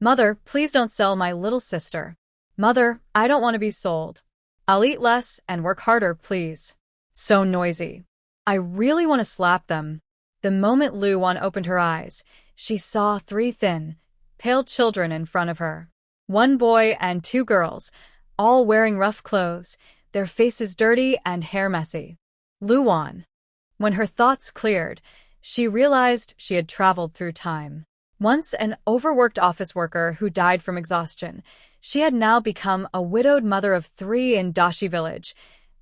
Mother, please don't sell my little sister. Mother, I don't want to be sold. I'll eat less and work harder, please. So noisy. I really want to slap them. The moment Luan opened her eyes, she saw three thin, pale children in front of her. One boy and two girls, all wearing rough clothes, their faces dirty and hair messy. Luan. When her thoughts cleared, she realized she had traveled through time. Once an overworked office worker who died from exhaustion, she had now become a widowed mother of three in Dashi village,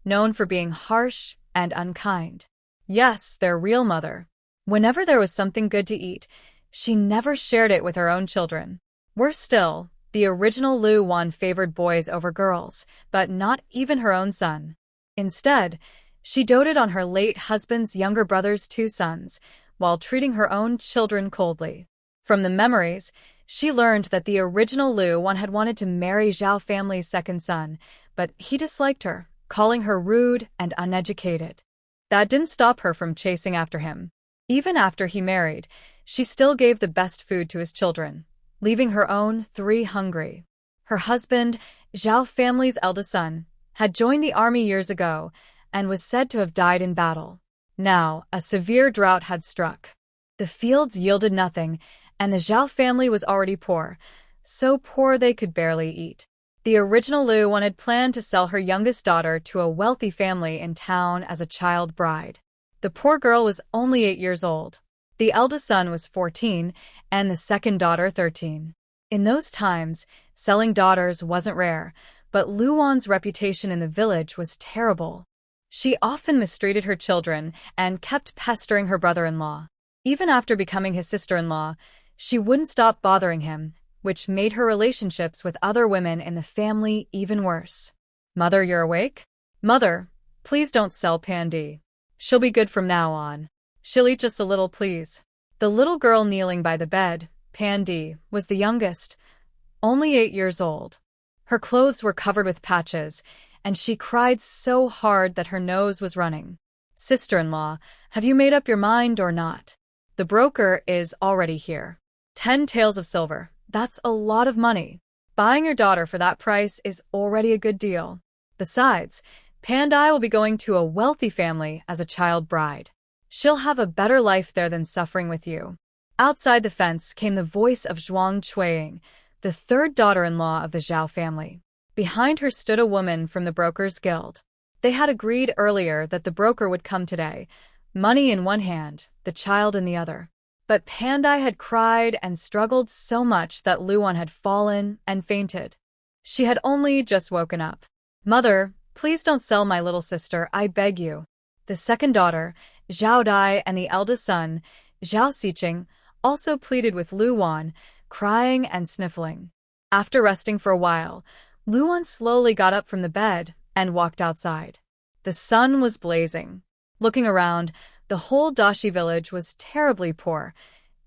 known for being harsh and unkind. Yes, their real mother. Whenever there was something good to eat, she never shared it with her own children. Worse still, the original Luan favored boys over girls, but not even her own son. Instead, she doted on her late husband's younger brother's two sons, while treating her own children coldly. From the memories, she learned that the original Luan had wanted to marry Zhao family's second son, but he disliked her, calling her rude and uneducated. That didn't stop her from chasing after him. Even after he married, she still gave the best food to his children, leaving her own three hungry. Her husband, Zhao family's eldest son, had joined the army years ago and was said to have died in battle. Now, a severe drought had struck. The fields yielded nothing, and the Zhao family was already poor, so poor they could barely eat. The original Luan had planned to sell her youngest daughter to a wealthy family in town as a child bride. The poor girl was only 8 years old. The eldest son was 14, and the second daughter 13. In those times, selling daughters wasn't rare, but Luan's reputation in the village was terrible. She often mistreated her children and kept pestering her brother-in-law. Even after becoming his sister-in-law, she wouldn't stop bothering him, which made her relationships with other women in the family even worse. Mother, you're awake? Mother, please don't sell Pandy. She'll be good from now on. She'll eat just a little, please. The little girl kneeling by the bed, Pandy, was the youngest, only 8 years old. Her clothes were covered with patches, and she cried so hard that her nose was running. Sister-in-law, have you made up your mind or not? The broker is already here. 10 taels of silver. That's a lot of money. Buying your daughter for that price is already a good deal. Besides, Pandai will be going to a wealthy family as a child bride. She'll have a better life there than suffering with you. Outside the fence came the voice of Zhuang Chuiying, the third daughter-in-law of the Zhao family. Behind her stood a woman from the broker's guild. They had agreed earlier that the broker would come today, money in one hand, the child in the other. But Pandai had cried and struggled so much that Luan had fallen and fainted. She had only just woken up. Mother, please don't sell my little sister, I beg you. The second daughter, Zhao Dai, and the eldest son, Zhao Xiqing, also pleaded with Luan, crying and sniffling. After resting for a while, Luan slowly got up from the bed and walked outside. The sun was blazing. Looking around, the whole Dashi village was terribly poor.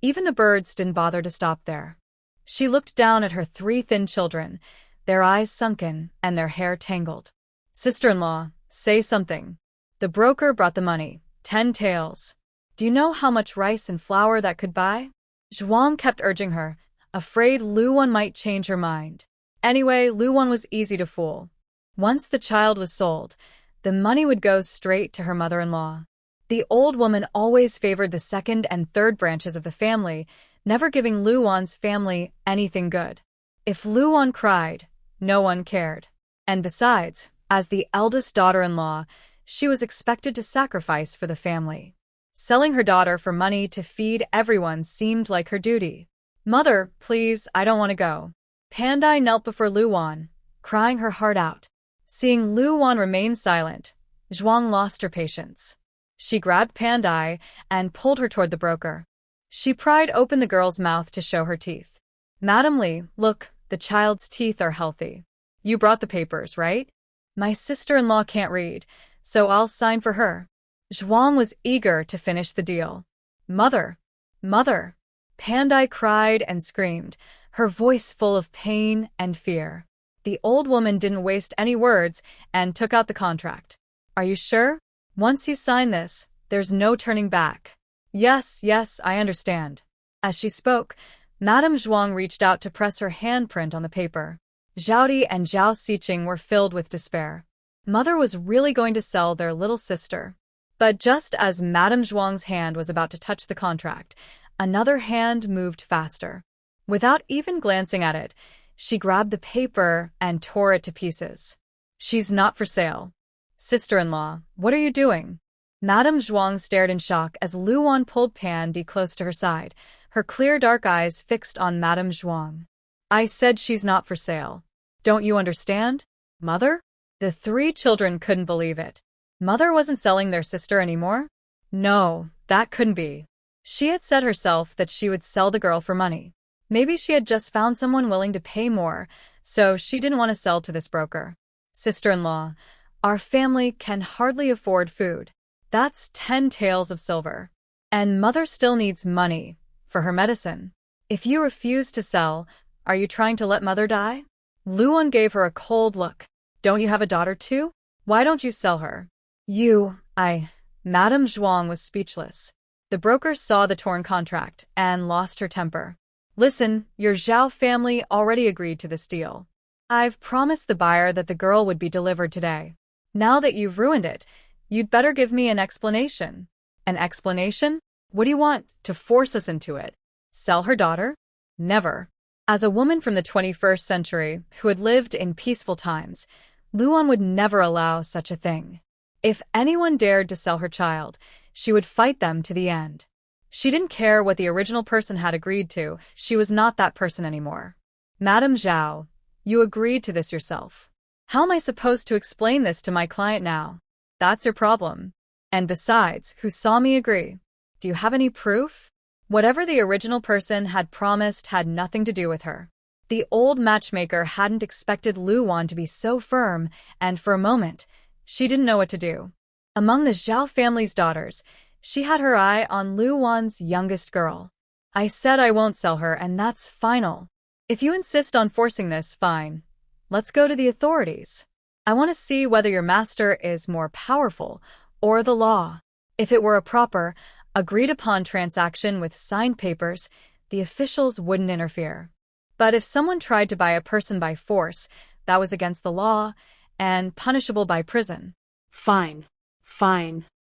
Even the birds didn't bother to stop there. She looked down at her three thin children, their eyes sunken and their hair tangled. Sister-in-law, say something. The broker brought the money, 10 taels. Do you know how much rice and flour that could buy? Zhuang kept urging her, afraid Luan might change her mind. Anyway, Luan was easy to fool. Once the child was sold, the money would go straight to her mother-in-law. The old woman always favored the second and third branches of the family, never giving Luan's family anything good. If Luan cried, no one cared. And besides, as the eldest daughter-in-law, she was expected to sacrifice for the family. Selling her daughter for money to feed everyone seemed like her duty. Mother, please, I don't want to go. Pandai knelt before Luan, crying her heart out. Seeing Luan remain silent, Zhuang lost her patience. She grabbed Pandai and pulled her toward the broker. She pried open the girl's mouth to show her teeth. Madam Li, look, the child's teeth are healthy. You brought the papers, right? My sister-in-law can't read, so I'll sign for her. Zhuang was eager to finish the deal. Mother! Mother! Pandai cried and screamed, her voice full of pain and fear. The old woman didn't waste any words and took out the contract. Are you sure? Once you sign this, there's no turning back. Yes, I understand. As she spoke, Madame Zhuang reached out to press her handprint on the paper. Zhaodi and Zhao Xiqing were filled with despair. Mother was really going to sell their little sister. But just as Madame Zhuang's hand was about to touch the contract, another hand moved faster. Without even glancing at it, she grabbed the paper and tore it to pieces. She's not for sale. Sister-in-law, what are you doing? Madame Zhuang stared in shock as Luan pulled Pan Di close to her side, her clear dark eyes fixed on Madame Zhuang. I said she's not for sale. Don't you understand? Mother? The three children couldn't believe it. Mother wasn't selling their sister anymore? No, that couldn't be. She had said herself that she would sell the girl for money. Maybe she had just found someone willing to pay more, so she didn't want to sell to this broker. Sister-in-law, our family can hardly afford food. That's 10 taels of silver. And mother still needs money for her medicine. If you refuse to sell, are you trying to let mother die? Luan gave her a cold look. Don't you have a daughter too? Why don't you sell her? Madame Zhuang was speechless. The broker saw the torn contract and lost her temper. Listen, your Zhao family already agreed to this deal. I've promised the buyer that the girl would be delivered today. Now that you've ruined it, you'd better give me an explanation. An explanation? What do you want, to force us into it? Sell her daughter? Never. As a woman from the 21st century who had lived in peaceful times, Luan would never allow such a thing. If anyone dared to sell her child, she would fight them to the end. She didn't care what the original person had agreed to, she was not that person anymore. Madame Zhao, you agreed to this yourself. How am I supposed to explain this to my client now? That's your problem. And besides, who saw me agree? Do you have any proof? Whatever the original person had promised had nothing to do with her. The old matchmaker hadn't expected Luan to be so firm, and for a moment, she didn't know what to do. Among the Zhao family's daughters, she had her eye on Luan's youngest girl. I said I won't sell her, and that's final. If you insist on forcing this, fine. Let's go to the authorities. I want to see whether your master is more powerful or the law. If it were a proper, agreed-upon transaction with signed papers, the officials wouldn't interfere. But if someone tried to buy a person by force, that was against the law and punishable by prison. Fine.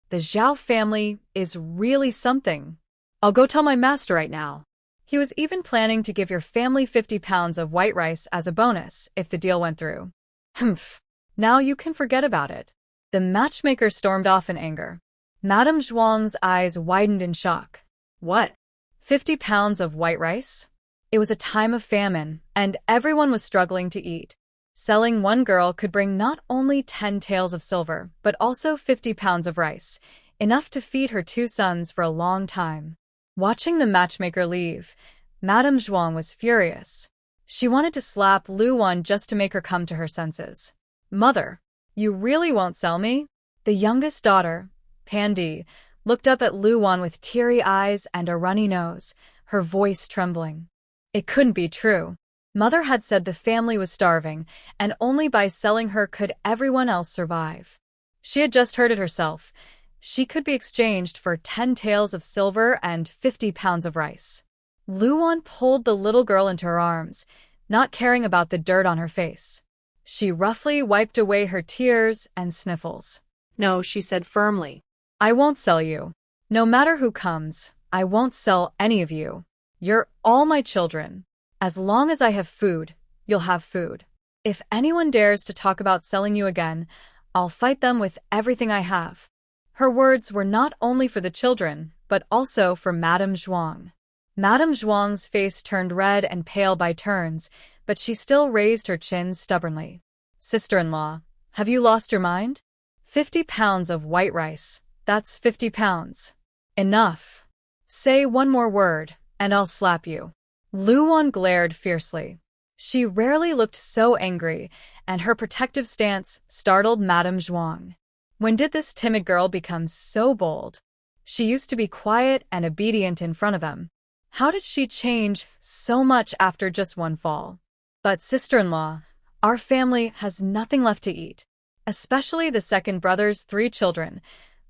The Zhao family is really something. I'll go tell my master right now. He was even planning to give your family 50 pounds of white rice as a bonus if the deal went through. Humph. Now you can forget about it. The matchmaker stormed off in anger. Madame Zhuang's eyes widened in shock. What? 50 pounds of white rice? It was a time of famine, and everyone was struggling to eat. Selling one girl could bring not only 10 taels of silver, but also 50 pounds of rice, enough to feed her 2 sons for a long time. Watching the matchmaker leave, Madame Zhuang was furious. She wanted to slap Luan just to make her come to her senses. Mother, you really won't sell me? The youngest daughter, Pan Di, looked up at Luan with teary eyes and a runny nose, her voice trembling. It couldn't be true. Mother had said the family was starving, and only by selling her could everyone else survive. She had just heard it herself. She could be exchanged for 10 taels of silver and 50 pounds of rice. Luan pulled the little girl into her arms, not caring about the dirt on her face. She roughly wiped away her tears and sniffles. No, she said firmly. I won't sell you. No matter who comes, I won't sell any of you. You're all my children. As long as I have food, you'll have food. If anyone dares to talk about selling you again, I'll fight them with everything I have. Her words were not only for the children, but also for Madame Zhuang. Madame Zhuang's face turned red and pale by turns, but she still raised her chin stubbornly. Sister-in-law, have you lost your mind? 50 pounds of white rice. That's 50 pounds. Enough. Say one more word, and I'll slap you. Luan glared fiercely. She rarely looked so angry, and her protective stance startled Madame Zhuang. When did this timid girl become so bold? She used to be quiet and obedient in front of them. How did she change so much after just one fall? But sister-in-law, our family has nothing left to eat, especially the second brother's 3 children.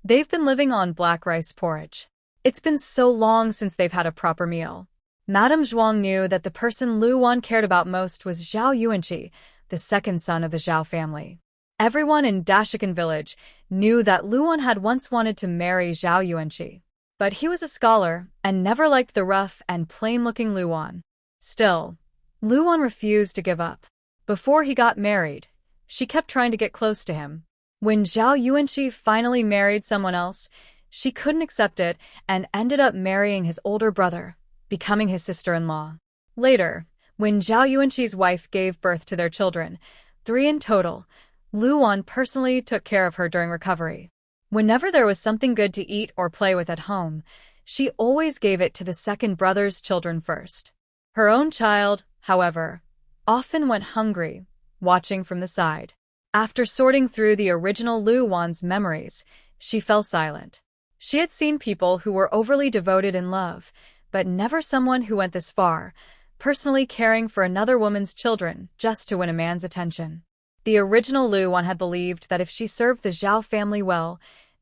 They've been living on black rice porridge. It's been so long since they've had a proper meal. Madame Zhuang knew that the person Lu Wan cared about most was Zhao Yuanqi, the second son of the Zhao family. Everyone in Dashikan village knew that Lu Wan had once wanted to marry Zhao Yuanqi. But he was a scholar and never liked the rough and plain-looking Lu Wan. Still, Lu Wan refused to give up. Before he got married, she kept trying to get close to him. When Zhao Yuanqi finally married someone else, she couldn't accept it and ended up marrying his older brother, becoming his sister-in-law. Later, when Zhao Yuanqi's wife gave birth to their children, 3 in total, Lu Wan personally took care of her during recovery. Whenever there was something good to eat or play with at home, she always gave it to the second brother's children first. Her own child, however, often went hungry, watching from the side. After sorting through the original Lu Wan's memories, she fell silent. She had seen people who were overly devoted in love, but never someone who went this far, personally caring for another woman's children just to win a man's attention. The original Lu Wan had believed that if she served the Zhao family well,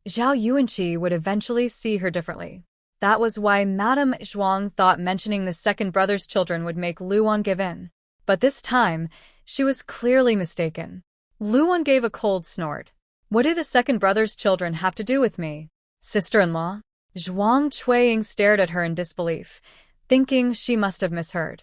Zhao Yuanqi would eventually see her differently. That was why Madame Zhuang thought mentioning the second brother's children would make Lu Wan give in. But this time, she was clearly mistaken. Lu Wan gave a cold snort. What do the second brother's children have to do with me? Sister-in-law? Zhuang Chuiying stared at her in disbelief, thinking she must have misheard.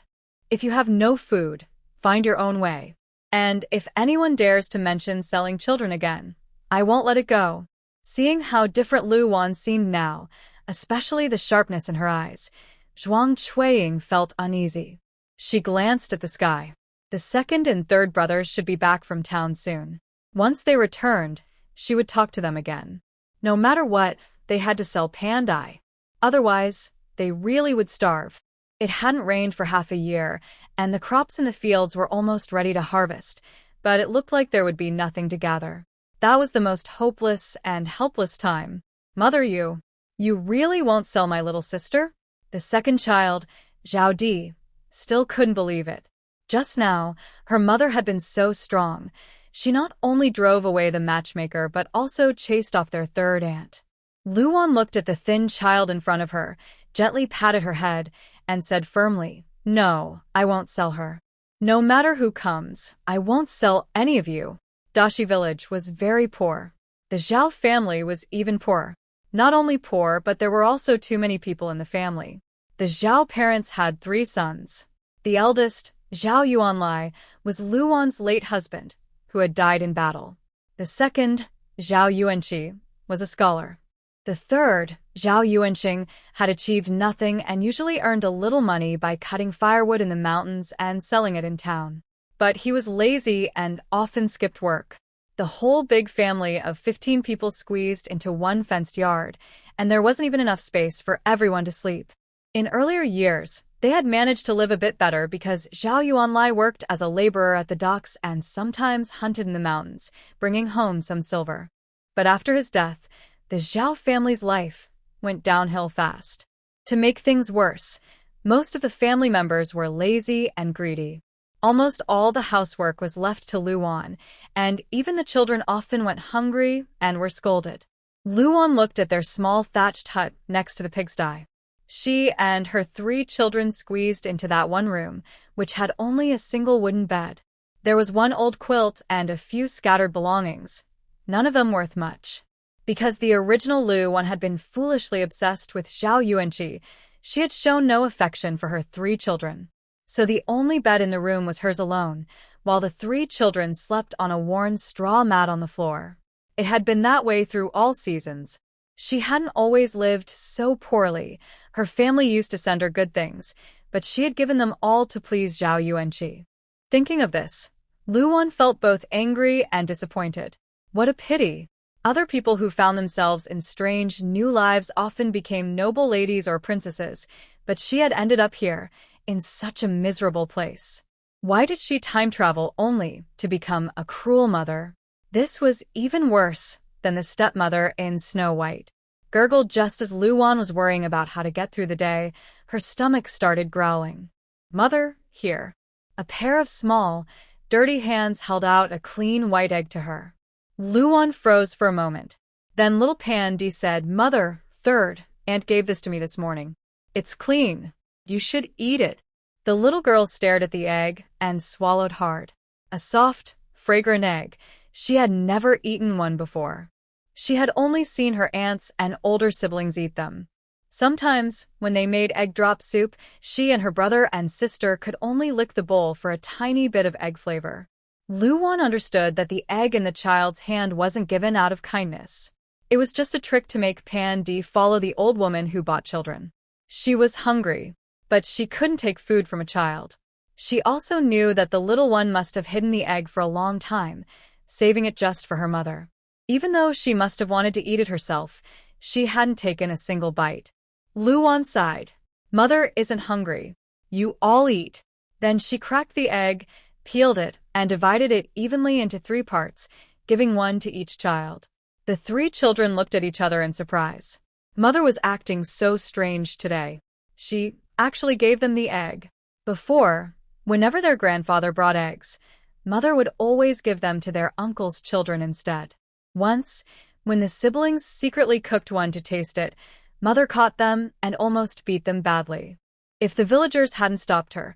If you have no food, find your own way. And if anyone dares to mention selling children again, I won't let it go. Seeing how different Lu Wan seemed now, especially the sharpness in her eyes, Zhuang Chuiying felt uneasy. She glanced at the sky. The second and third brothers should be back from town soon. Once they returned, she would talk to them again. No matter what, they had to sell pandai. Otherwise, they really would starve. It hadn't rained for half a year, and the crops in the fields were almost ready to harvest, but it looked like there would be nothing to gather. That was the most hopeless and helpless time. Mother, you really won't sell my little sister? The second child, Zhao Di, still couldn't believe it. Just now, her mother had been so strong. She not only drove away the matchmaker but also chased off their third aunt. Lu Wan looked at the thin child in front of her, gently patted her head, and said firmly, "No, I won't sell her. No matter who comes, I won't sell any of you." Dashi village was very poor. The Zhao family was even poorer. Not only poor, but there were also too many people in the family. The Zhao parents had 3 sons. The eldest, Zhao Yuanlai, was Lu Wan's late husband, who had died in battle. The second, Zhao Yuanqi, was a scholar. The third, Zhao Yuanqing, had achieved nothing and usually earned a little money by cutting firewood in the mountains and selling it in town. But he was lazy and often skipped work. The whole big family of 15 people squeezed into one fenced yard, and there wasn't even enough space for everyone to sleep. In earlier years, they had managed to live a bit better because Zhao Yuanlai worked as a laborer at the docks and sometimes hunted in the mountains, bringing home some silver. But after his death, the Zhao family's life went downhill fast. To make things worse, most of the family members were lazy and greedy. Almost all the housework was left to Lu Wan, and even the children often went hungry and were scolded. Lu Wan looked at their small thatched hut next to the pigsty. She and her 3 children squeezed into that one room, which had only a single wooden bed. There was one old quilt and a few scattered belongings, none of them worth much. Because the original Lu Wan had been foolishly obsessed with Zhao Yuanqi, she had shown no affection for her 3 children. So the only bed in the room was hers alone, while the 3 children slept on a worn straw mat on the floor. It had been that way through all seasons. She hadn't always lived so poorly. Her family used to send her good things, but she had given them all to please Zhao Yuanqi. Thinking of this, Lu Wan felt both angry and disappointed. What a pity! Other people who found themselves in strange new lives often became noble ladies or princesses, but she had ended up here, in such a miserable place. Why did she time travel only to become a cruel mother? This was even worse than the stepmother in Snow White. Gurgled just as Lu Wan was worrying about how to get through the day, her stomach started growling. "Mother, here." A pair of small, dirty hands held out a clean white egg to her. Lu Wan froze for a moment. Then little Pan Di said, "Mother, third, Aunt gave this to me this morning. It's clean." You should eat it. The little girl stared at the egg and swallowed hard. A soft, fragrant egg. She had never eaten one before. She had only seen her aunts and older siblings eat them. Sometimes, when they made egg drop soup, she and her brother and sister could only lick the bowl for a tiny bit of egg flavor. Luan understood that the egg in the child's hand wasn't given out of kindness. It was just a trick to make Pan Di follow the old woman who bought children. She was hungry, but she couldn't take food from a child. She also knew that the little one must have hidden the egg for a long time, saving it just for her mother. Even though she must have wanted to eat it herself, she hadn't taken a single bite. Luan sighed. Mother isn't hungry. You all eat. Then she cracked the egg, peeled it, and divided it evenly into 3 parts, giving one to each child. The 3 children looked at each other in surprise. Mother was acting so strange today. She actually gave them the egg. Before, whenever their grandfather brought eggs, Mother would always give them to their uncle's children instead. Once, when the siblings secretly cooked one to taste it, Mother caught them and almost beat them badly. If the villagers hadn't stopped her,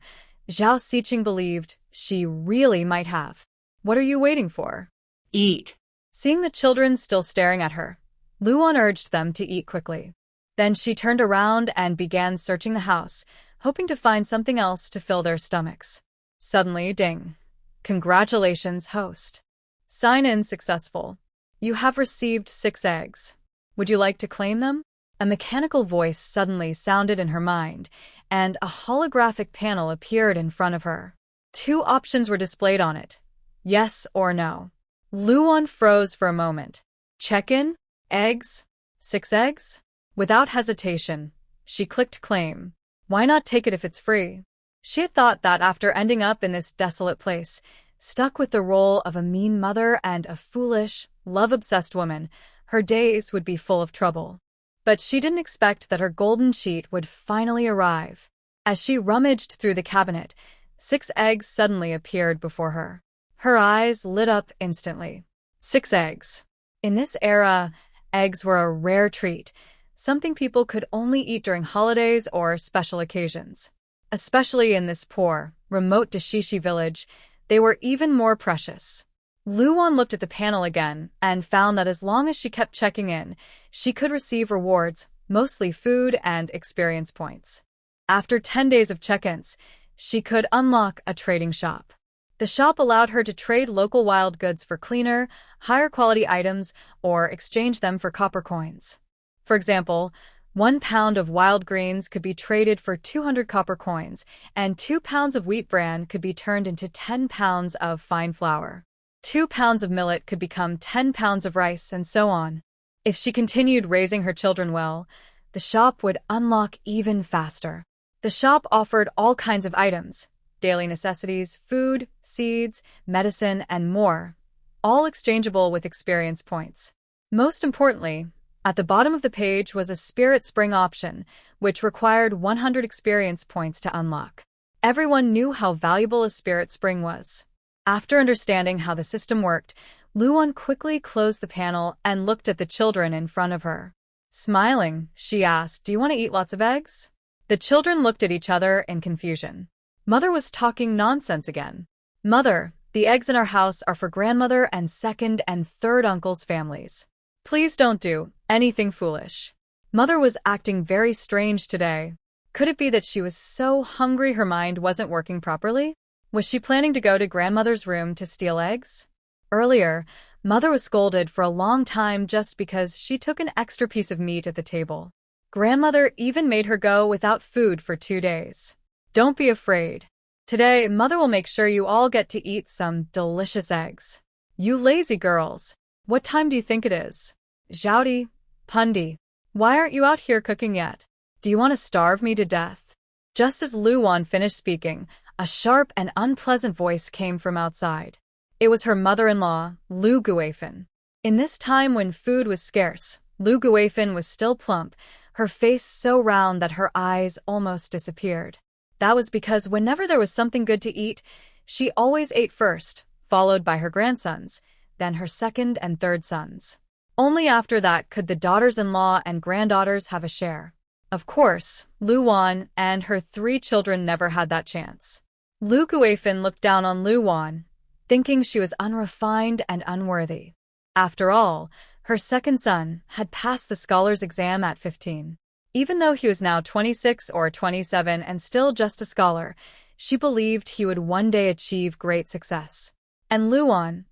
Zhao Siqing believed she really might have. What are you waiting for? Eat. Seeing the children still staring at her, Luan urged them to eat quickly. Then she turned around and began searching the house, hoping to find something else to fill their stomachs. Suddenly, ding. Congratulations, host. Sign-in successful. You have received 6 eggs. Would you like to claim them? A mechanical voice suddenly sounded in her mind, and a holographic panel appeared in front of her. 2 options were displayed on it. Yes or no. Luan froze for a moment. Check-in? Eggs? 6 eggs? Without hesitation, she clicked claim. Why not take it if it's free? She had thought that after ending up in this desolate place, stuck with the role of a mean mother and a foolish, love-obsessed woman, her days would be full of trouble. But she didn't expect that her golden sheet would finally arrive. As she rummaged through the cabinet, 6 eggs suddenly appeared before her. Her eyes lit up instantly. 6 eggs. In this era, eggs were a rare treat, something people could only eat during holidays or special occasions. Especially in this poor, remote Dashishi village, they were even more precious. Luan looked at the panel again and found that as long as she kept checking in, she could receive rewards, mostly food and experience points. After 10 days of check-ins, she could unlock a trading shop. The shop allowed her to trade local wild goods for cleaner, higher quality items or exchange them for copper coins. For example, 1 pound of wild greens could be traded for 200 copper coins, and 2 pounds of wheat bran could be turned into 10 pounds of fine flour. 2 pounds of millet could become 10 pounds of rice, and so on. If she continued raising her children well, the shop would unlock even faster. The shop offered all kinds of items, daily necessities, food, seeds, medicine, and more, all exchangeable with experience points. Most importantly, at the bottom of the page was a Spirit Spring option, which required 100 experience points to unlock. Everyone knew how valuable a Spirit Spring was. After understanding how the system worked, Luan quickly closed the panel and looked at the children in front of her. Smiling, she asked, "Do you want to eat lots of eggs?" The children looked at each other in confusion. Mother was talking nonsense again. Mother, the eggs in our house are for grandmother and 2nd and 3rd uncles' families. Please don't do anything foolish. Mother was acting very strange today. Could it be that she was so hungry her mind wasn't working properly? Was she planning to go to grandmother's room to steal eggs? Earlier, Mother was scolded for a long time just because she took an extra piece of meat at the table. Grandmother even made her go without food for 2 days. Don't be afraid. Today, Mother will make sure you all get to eat some delicious eggs. You lazy girls. What time do you think it is? Zhaodi, Pundi, why aren't you out here cooking yet? Do you want to starve me to death? Just as Luan finished speaking, a sharp and unpleasant voice came from outside. It was her mother-in-law, Lu Guifan. In this time when food was scarce, Lu Guifan was still plump, her face so round that her eyes almost disappeared. That was because whenever there was something good to eat, she always ate first, followed by her grandsons, then her 2nd and 3rd sons. Only after that could the daughters-in-law and granddaughters have a share. Of course, Luan and her 3 children never had that chance. Lu Guifan looked down on Luan, thinking she was unrefined and unworthy. After all, her second son had passed the scholar's exam at 15. Even though he was now 26 or 27 and still just a scholar, she believed he would one day achieve great success. And Luan,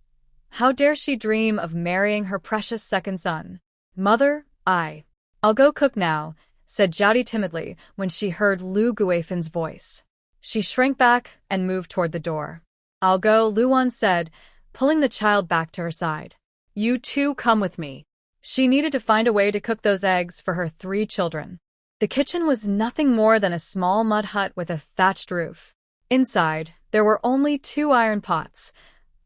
how dare she dream of marrying her precious second son? Mother, I'll go cook now, said Zhao timidly when she heard Lu Guifan's voice. She shrank back and moved toward the door. I'll go, Luan said, pulling the child back to her side. You two come with me. She needed to find a way to cook those eggs for her 3 children. The kitchen was nothing more than a small mud hut with a thatched roof. Inside, there were only 2 iron pots,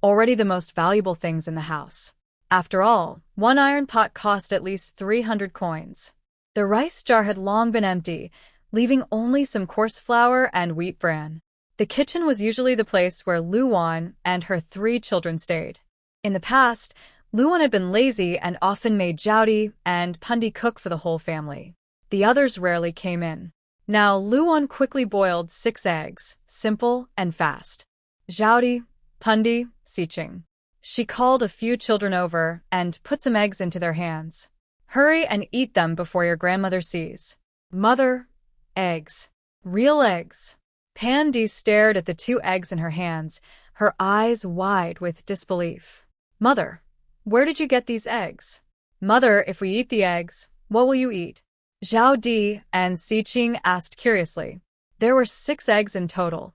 already the most valuable things in the house. After all, 1 iron pot cost at least 300 coins. The rice jar had long been empty, leaving only some coarse flour and wheat bran. The kitchen was usually the place where Luan and her 3 children stayed. In the past, Luan had been lazy and often made Zhao and Pundi cook for the whole family. The others rarely came in. Now, Luan quickly boiled 6 eggs, simple and fast. Zhao, Pundi, Siqing. She called a few children over and put some eggs into their hands. Hurry and eat them before your grandmother sees. Mother, eggs. Real eggs. Pandi stared at the 2 eggs in her hands, her eyes wide with disbelief. Mother, where did you get these eggs? Mother, if we eat the eggs, what will you eat? Zhao Di and Siqing asked curiously. There were 6 eggs in total,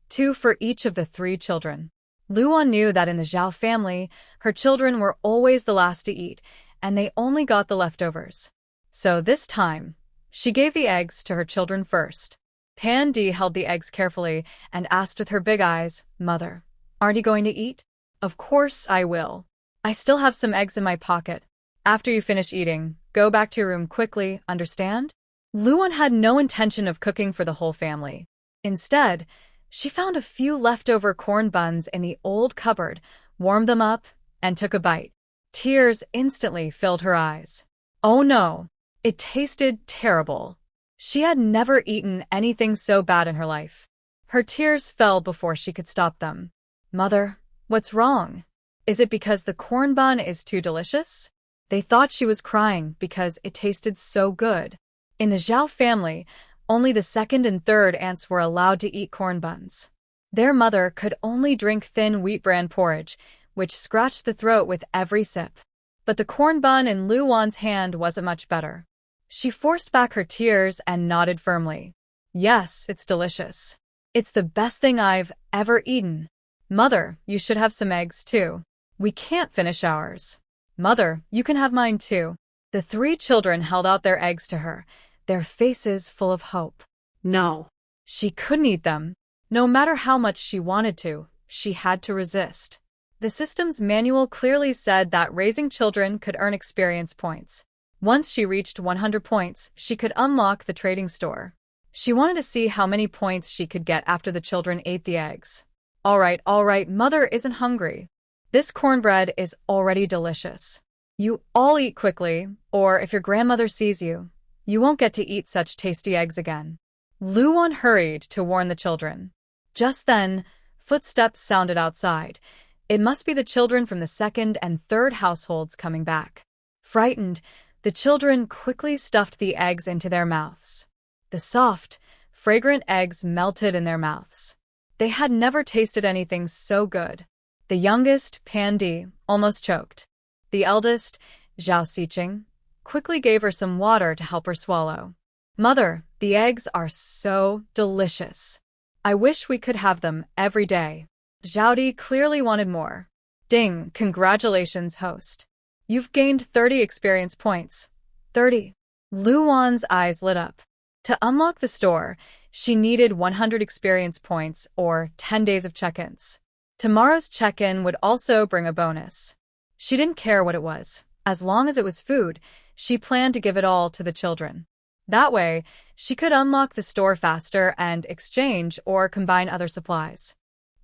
2 for each of the 3 children. Luan knew that in the Zhao family, her children were always the last to eat, and they only got the leftovers. So this time, she gave the eggs to her children first. Pandi held the eggs carefully and asked with her big eyes, Mother, aren't you going to eat? Of course I will. I still have some eggs in my pocket. After you finish eating, go back to your room quickly, understand? Luan had no intention of cooking for the whole family. Instead, she found a few leftover corn buns in the old cupboard, warmed them up, and took a bite. Tears instantly filled her eyes. Oh no, it tasted terrible. She had never eaten anything so bad in her life. Her tears fell before she could stop them. Mother, what's wrong? Is it because the corn bun is too delicious? They thought she was crying because it tasted so good. In the Zhao family, only the 2nd and 3rd aunts were allowed to eat corn buns. Their mother could only drink thin wheat bran porridge, which scratched the throat with every sip. But the corn bun in Luan's hand wasn't much better. She forced back her tears and nodded firmly. Yes, it's delicious. It's the best thing I've ever eaten. Mother, you should have some eggs too. We can't finish ours. Mother, you can have mine too. The 3 children held out their eggs to her, their faces full of hope. No. She couldn't eat them. No matter how much she wanted to, she had to resist. The system's manual clearly said that raising children could earn experience points. Once she reached 100 points, she could unlock the trading store. She wanted to see how many points she could get after the children ate the eggs. All right, Mother isn't hungry. This cornbread is already delicious. You all eat quickly, or if your grandmother sees you, you won't get to eat such tasty eggs again. Luan hurried to warn the children. Just then, footsteps sounded outside. It must be the children from the 2nd and 3rd households coming back. Frightened, the children quickly stuffed the eggs into their mouths. The soft, fragrant eggs melted in their mouths. They had never tasted anything so good. The youngest, Pandi, almost choked. The eldest, Zhao Siqing, quickly gave her some water to help her swallow. Mother, the eggs are so delicious. I wish we could have them every day. Zhao clearly wanted more. Ding, congratulations, host. You've gained 30 experience points. 30. Luan's eyes lit up. To unlock the store, she needed 100 experience points or 10 days of check-ins. Tomorrow's check-in would also bring a bonus. She didn't care what it was. As long as it was food, she planned to give it all to the children. That way, she could unlock the store faster and exchange or combine other supplies.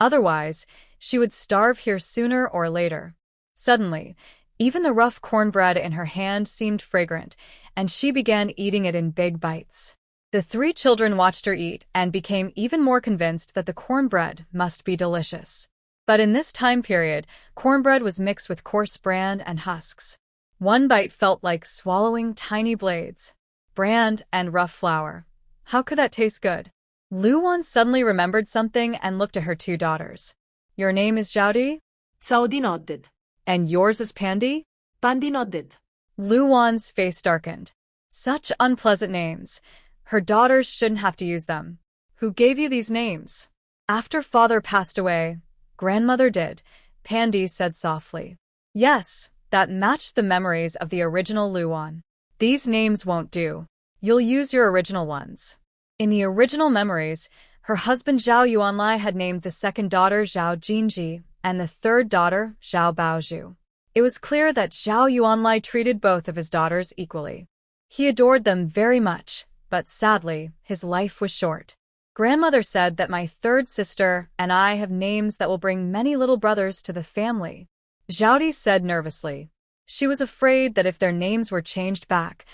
Otherwise, she would starve here sooner or later. Suddenly, Even the rough cornbread in her hand seemed fragrant, and she began eating it in big bites. The three children watched her eat and became even more convinced that the cornbread must be delicious. But in this time period, cornbread was mixed with coarse bran and husks. One bite felt like swallowing tiny blades. Bran and rough flour. How could that taste good? Luan suddenly remembered something and looked at her two daughters. Your name is Zhaodi? Saudi nodded. And yours is Pandy? Pandi nodded. Luan's face darkened. Such unpleasant names. Her daughters shouldn't have to use them. Who gave you these names? After father passed away, grandmother did, Pandy said softly. Yes, that matched the memories of the original Luan. These names won't do. You'll use your original ones. In the original memories, her husband Zhao Yuanlai had named the second daughter Zhao Jinji and the third daughter Zhao Baozhu. It was clear that Zhao Yuanlai treated both of his daughters equally. He adored them very much, but sadly, his life was short. Grandmother said that my third sister and I have names that will bring many little brothers to the family. Zhaodi said nervously. She was afraid that if their names were changed back,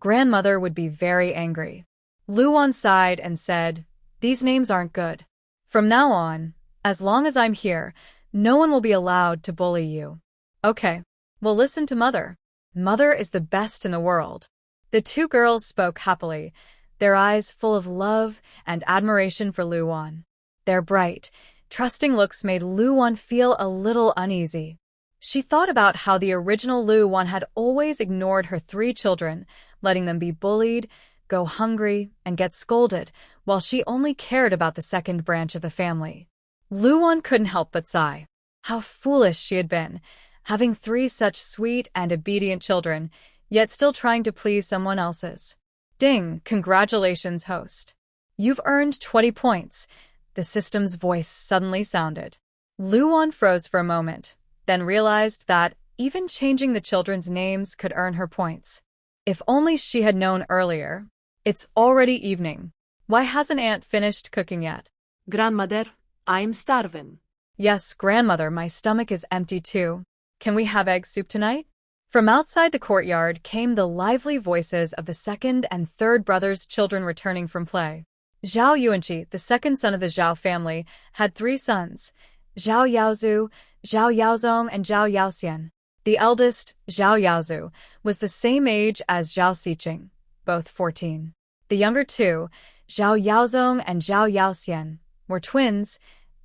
grandmother would be very angry. Luan sighed and said, These names aren't good. From now on, as long as I'm here, no one will be allowed to bully you. Okay, well listen to Mother. Mother is the best in the world. The two girls spoke happily, their eyes full of love and admiration for Luan. Their bright, trusting looks made Luan feel a little uneasy. She thought about how the original Luan had always ignored her three children, letting them be bullied, go hungry, and get scolded, while she only cared about the second branch of the family. Luan couldn't help but sigh. How foolish she had been, having three such sweet and obedient children, yet still trying to please someone else's. Ding, congratulations, host. You've earned 20 points. The system's voice suddenly sounded. Luan froze for a moment, then realized that even changing the children's names could earn her points. If only she had known earlier. It's already evening. Why hasn't Aunt finished cooking yet? Grandmother, I'm starving. Yes, grandmother, my stomach is empty too. Can we have egg soup tonight? From outside the courtyard came the lively voices of the second and third brothers' children returning from play. Zhao Yuanqi, the second son of the Zhao family, had three sons, Zhao Yaozu, Zhao Yaozong, and Zhao Yaoxian. The eldest, Zhao Yaozu, was the same age as Zhao Xiqing, both 14. The younger two, Zhao Yaozong and Zhao Yaoxian, were twins,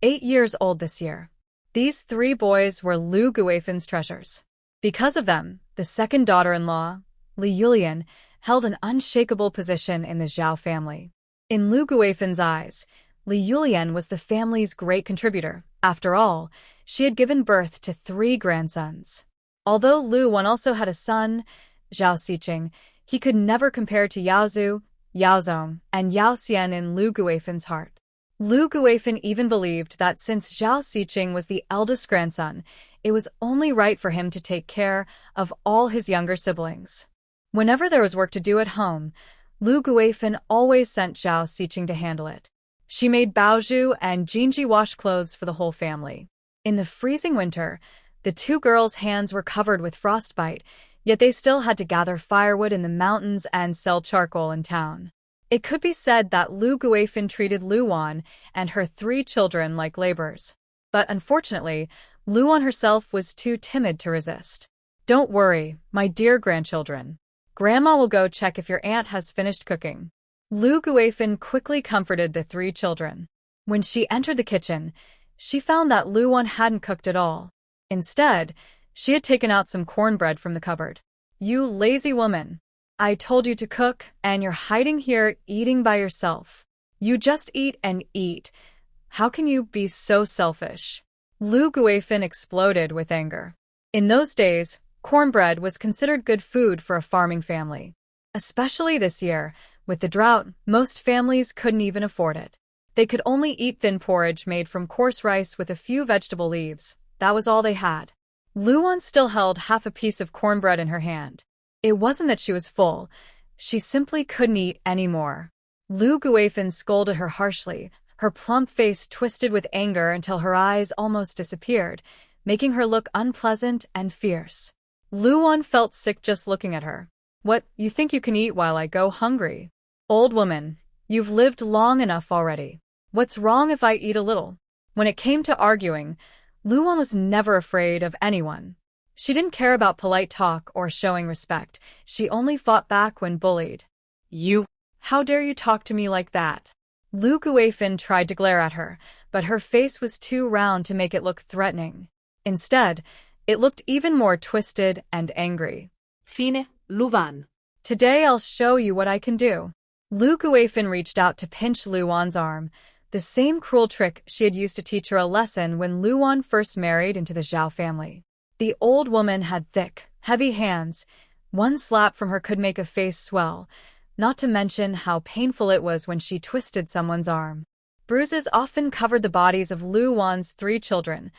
8 years old this year. These three boys were Lu Guifen's treasures. Because of them, the second daughter-in-law, Li Yulian, held an unshakable position in the Zhao family. In Lu Guifen's eyes, Li Yulian was the family's great contributor. After all, she had given birth to 3 grandsons. Although Lu Wan also had a son, Zhao Xiqing, he could never compare to Yaozu, Yaozong, and Yaoxian in Lu Guifen's heart. Lu Guifen even believed that since Zhao Xiqing was the eldest grandson, it was only right for him to take care of all his younger siblings. Whenever there was work to do at home, Lu Guifen always sent Zhao Xiqing to handle it. She made Baozhu and Jinji wash clothes for the whole family. In the freezing winter, the two girls' hands were covered with frostbite, yet they still had to gather firewood in the mountains and sell charcoal in town. It could be said that Lu Guifen treated Luan and her 3 children like laborers. But unfortunately, Luan herself was too timid to resist. Don't worry, my dear grandchildren. Grandma will go check if your aunt has finished cooking. Lu Guifen quickly comforted the 3 children. When she entered the kitchen, she found that Luan hadn't cooked at all. Instead, she had taken out some cornbread from the cupboard. You lazy woman. I told you to cook, and you're hiding here eating by yourself. You just eat and eat. How can you be so selfish? Lu Guifen exploded with anger. In those days, cornbread was considered good food for a farming family. Especially this year, with the drought, most families couldn't even afford it. They could only eat thin porridge made from coarse rice with a few vegetable leaves. That was all they had. Luan still held half a piece of cornbread in her hand. It wasn't that she was full. She simply couldn't eat any more. Lu Guifen scolded her harshly, her plump face twisted with anger until her eyes almost disappeared, making her look unpleasant and fierce. Luan felt sick just looking at her. What, you think you can eat while I go hungry? Old woman, you've lived long enough already. What's wrong if I eat a little? When it came to arguing, Luan was never afraid of anyone. She didn't care about polite talk or showing respect. She only fought back when bullied. You, how dare you talk to me like that? Lu Guifin tried to glare at her, but her face was too round to make it look threatening. Instead, it looked even more twisted and angry. Fine, Luvan. Today I'll show you what I can do. Lu Guifin reached out to pinch Luan's arm, the same cruel trick she had used to teach her a lesson when Luan first married into the Zhao family. The old woman had thick, heavy hands. One slap from her could make a face swell, not to mention how painful it was when she twisted someone's arm. Bruises often covered the bodies of Luan's 3 children,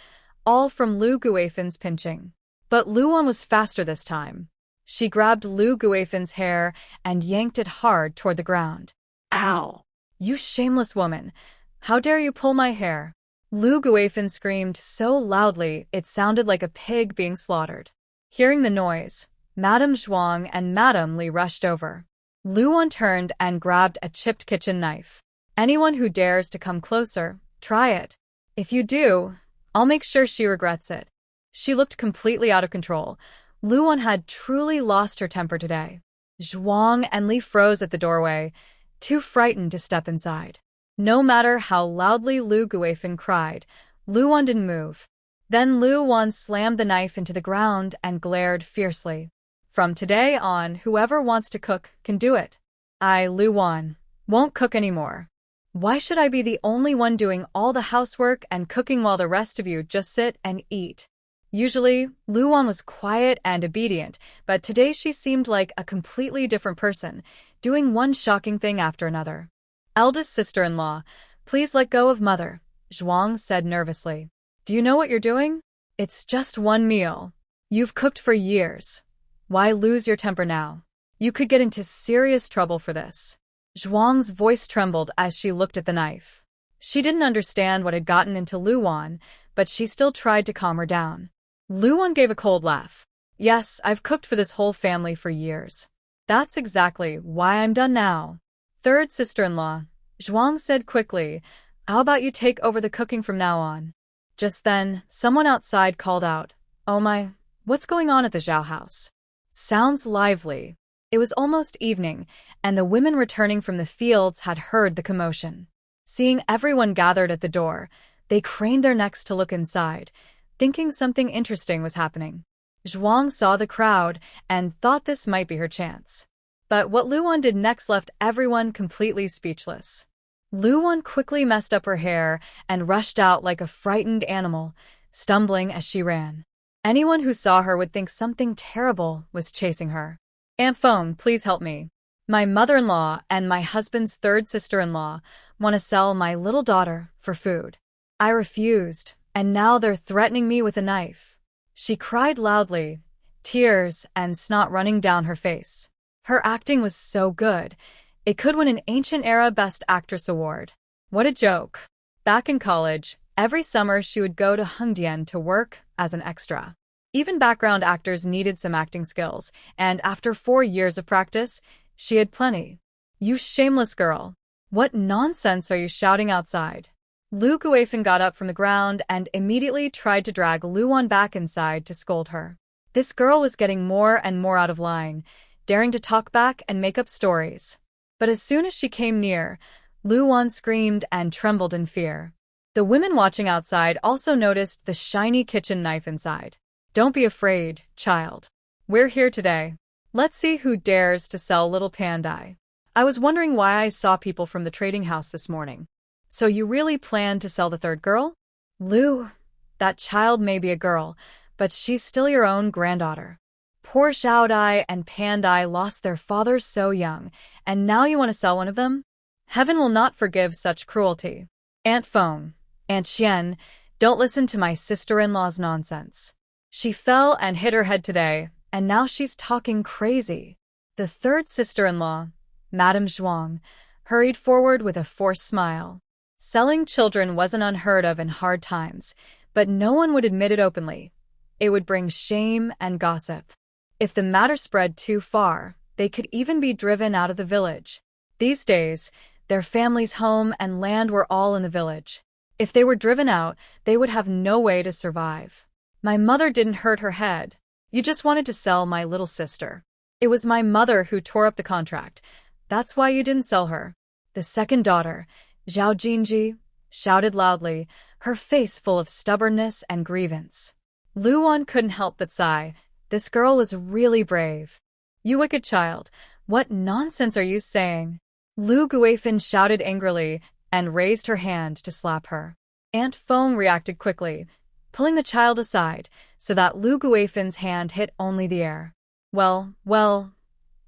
all from Lu Guifin's pinching. But Luan was faster this time. She grabbed Lu Guifin's hair and yanked it hard toward the ground. Ow! You shameless woman! How dare you pull my hair? Lu Guifin screamed so loudly it sounded like a pig being slaughtered. Hearing the noise, Madame Zhuang and Madame Li rushed over. Luan turned and grabbed a chipped kitchen knife. Anyone who dares to come closer, try it. If you do, I'll make sure she regrets it. She looked completely out of control. Luan had truly lost her temper today. Zhuang and Li froze at the doorway, too frightened to step inside. No matter how loudly Lu Guifin cried, Luan didn't move. Then Luan slammed the knife into the ground and glared fiercely. From today on, whoever wants to cook can do it. I, Luan, won't cook anymore. Why should I be the only one doing all the housework and cooking while the rest of you just sit and eat? Usually, Luan was quiet and obedient, but today she seemed like a completely different person, doing one shocking thing after another. Eldest sister-in-law, please let go of mother, Zhuang said nervously. Do you know what you're doing? It's just one meal. You've cooked for years. Why lose your temper now? You could get into serious trouble for this. Zhuang's voice trembled as she looked at the knife. She didn't understand what had gotten into Luan, but she still tried to calm her down. Luan gave a cold laugh. Yes, I've cooked for this whole family for years. That's exactly why I'm done now. Third sister-in-law, Zhuang said quickly, how about you take over the cooking from now on? Just then, someone outside called out, Oh my, what's going on at the Zhao house? Sounds lively. It was almost evening, and the women returning from the fields had heard the commotion. Seeing everyone gathered at the door, they craned their necks to look inside, thinking something interesting was happening. Zhuang saw the crowd and thought this might be her chance. But what Luan did next left everyone completely speechless. Luan quickly messed up her hair and rushed out like a frightened animal, stumbling as she ran. Anyone who saw her would think something terrible was chasing her. Aunt Phone, please help me. My mother-in-law and my husband's third sister-in-law want to sell my little daughter for food. I refused, and now they're threatening me with a knife. She cried loudly, tears and snot running down her face. Her acting was so good, it could win an Ancient Era Best Actress award. What a joke. Back in college, every summer she would go to Hengdian to work as an extra. Even background actors needed some acting skills, and after 4 years of practice, she had plenty. You shameless girl. What nonsense are you shouting outside? Lu Guifin got up from the ground and immediately tried to drag Luan back inside to scold her. This girl was getting more and more out of line, daring to talk back and make up stories. But as soon as she came near, Luan screamed and trembled in fear. The women watching outside also noticed the shiny kitchen knife inside. Don't be afraid, child. We're here today. Let's see who dares to sell little Pandai. I was wondering why I saw people from the trading house this morning. So you really plan to sell the third girl? Lu, that child may be a girl, but she's still your own granddaughter. Poor Xiaodai and Pandai lost their father so young, and now you want to sell one of them? Heaven will not forgive such cruelty. Aunt Phone, Aunt Xian, don't listen to my sister-in-law's nonsense. She fell and hit her head today, and now she's talking crazy. The third sister-in-law, Madame Zhuang, hurried forward with a forced smile. Selling children wasn't unheard of in hard times, but no one would admit it openly. It would bring shame and gossip. If the matter spread too far, they could even be driven out of the village. These days, their family's home and land were all in the village. If they were driven out, they would have no way to survive. My mother didn't hurt her head. You just wanted to sell my little sister. It was my mother who tore up the contract. That's why you didn't sell her. The second daughter, Zhao Jinji, shouted loudly, her face full of stubbornness and grievance. Luan couldn't help but sigh. This girl was really brave. You wicked child, what nonsense are you saying? Lu Guifan shouted angrily and raised her hand to slap her. Aunt Feng reacted quickly, pulling the child aside so that Lu Guifan's hand hit only the air. Well,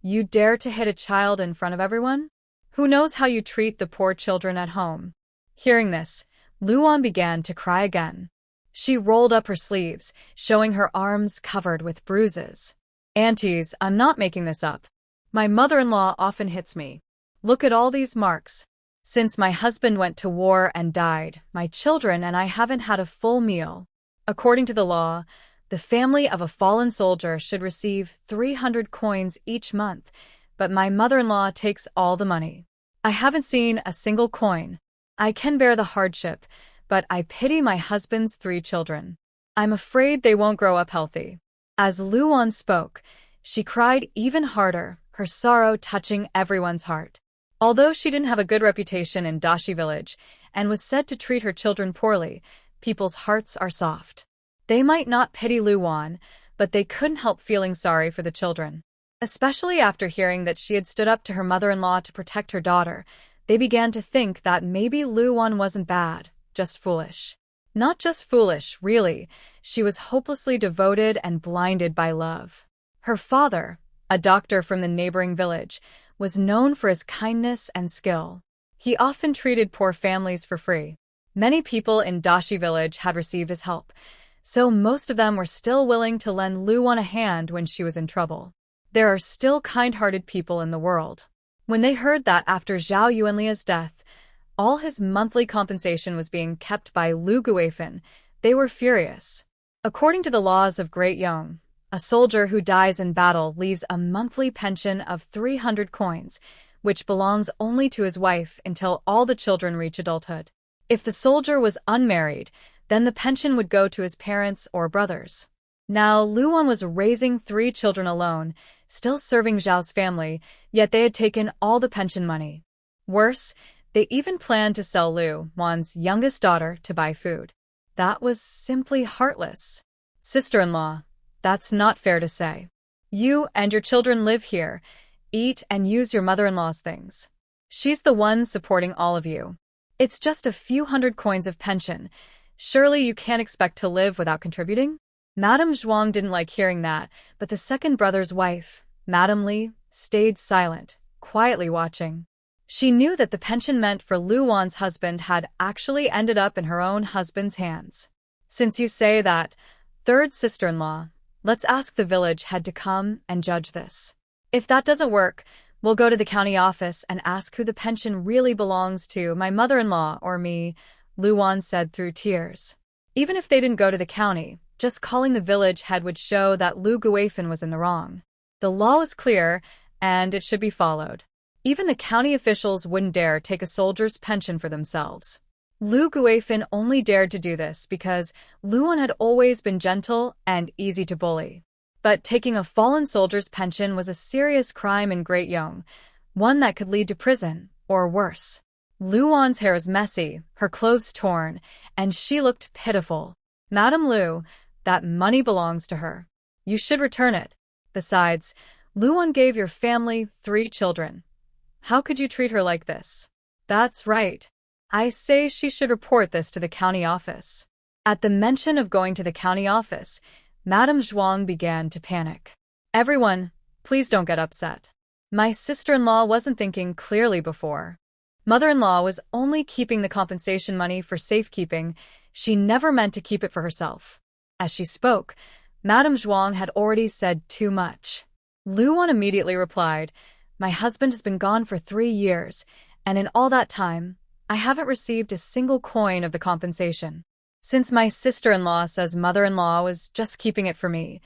you dare to hit a child in front of everyone? Who knows how you treat the poor children at home? Hearing this, Luan began to cry again. She rolled up her sleeves, showing her arms covered with bruises. Aunties, I'm not making this up. My mother-in-law often hits me. Look at all these marks. Since my husband went to war and died, my children and I haven't had a full meal. According to the law, the family of a fallen soldier should receive 300 coins each month, but my mother-in-law takes all the money. I haven't seen a single coin. I can bear the hardship, but I pity my husband's 3 children. I'm afraid they won't grow up healthy. As Luan spoke, she cried even harder, her sorrow touching everyone's heart. Although she didn't have a good reputation in Dashi village and was said to treat her children poorly, people's hearts are soft. They might not pity Luan, but they couldn't help feeling sorry for the children. Especially after hearing that she had stood up to her mother-in-law to protect her daughter, they began to think that maybe Luan wasn't bad, just foolish. Not just foolish, really. She was hopelessly devoted and blinded by love. Her father, a doctor from the neighboring village, was known for his kindness and skill. He often treated poor families for free. Many people in Dashi village had received his help, so most of them were still willing to lend Luan a hand when she was in trouble. There are still kind-hearted people in the world. When they heard that after Zhao Yuanlia's death, all his monthly compensation was being kept by Lu Guifan, they were furious. According to the laws of Great Yong, a soldier who dies in battle leaves a monthly pension of 300 coins, which belongs only to his wife until all the children reach adulthood. If the soldier was unmarried, then the pension would go to his parents or brothers. Now, Luan was raising 3 children alone, still serving Zhao's family, yet they had taken all the pension money. Worse, they even planned to sell Luan's youngest daughter to buy food. That was simply heartless. Sister-in-law, that's not fair to say. You and your children live here, eat and use your mother-in-law's things. She's the one supporting all of you. It's just a few hundred coins of pension. Surely you can't expect to live without contributing? Madame Zhuang didn't like hearing that, but the second brother's wife, Madame Li, stayed silent, quietly watching. She knew that the pension meant for Luan's husband had actually ended up in her own husband's hands. Since you say that, third sister-in-law, let's ask the village head to come and judge this. If that doesn't work, we'll go to the county office and ask who the pension really belongs to, my mother-in-law or me, Luan said through tears. Even if they didn't go to the county, just calling the village head would show that Lu Guifan was in the wrong. The law was clear, and it should be followed. Even the county officials wouldn't dare take a soldier's pension for themselves. Lu Guifan only dared to do this because Luan had always been gentle and easy to bully. But taking a fallen soldier's pension was a serious crime in Great Yong, one that could lead to prison, or worse. Luan's hair was messy, her clothes torn, and she looked pitiful. Madame Lu, that money belongs to her. You should return it. Besides, Luan gave your family 3 children. How could you treat her like this? That's right. I say she should report this to the county office. At the mention of going to the county office, Madame Zhuang began to panic. Everyone, please don't get upset. My sister-in-law wasn't thinking clearly before. Mother-in-law was only keeping the compensation money for safekeeping. She never meant to keep it for herself. As she spoke, Madame Zhuang had already said too much. Luan immediately replied, my husband has been gone for 3 years, and in all that time, I haven't received a single coin of the compensation. Since my sister-in-law says mother-in-law was just keeping it for me,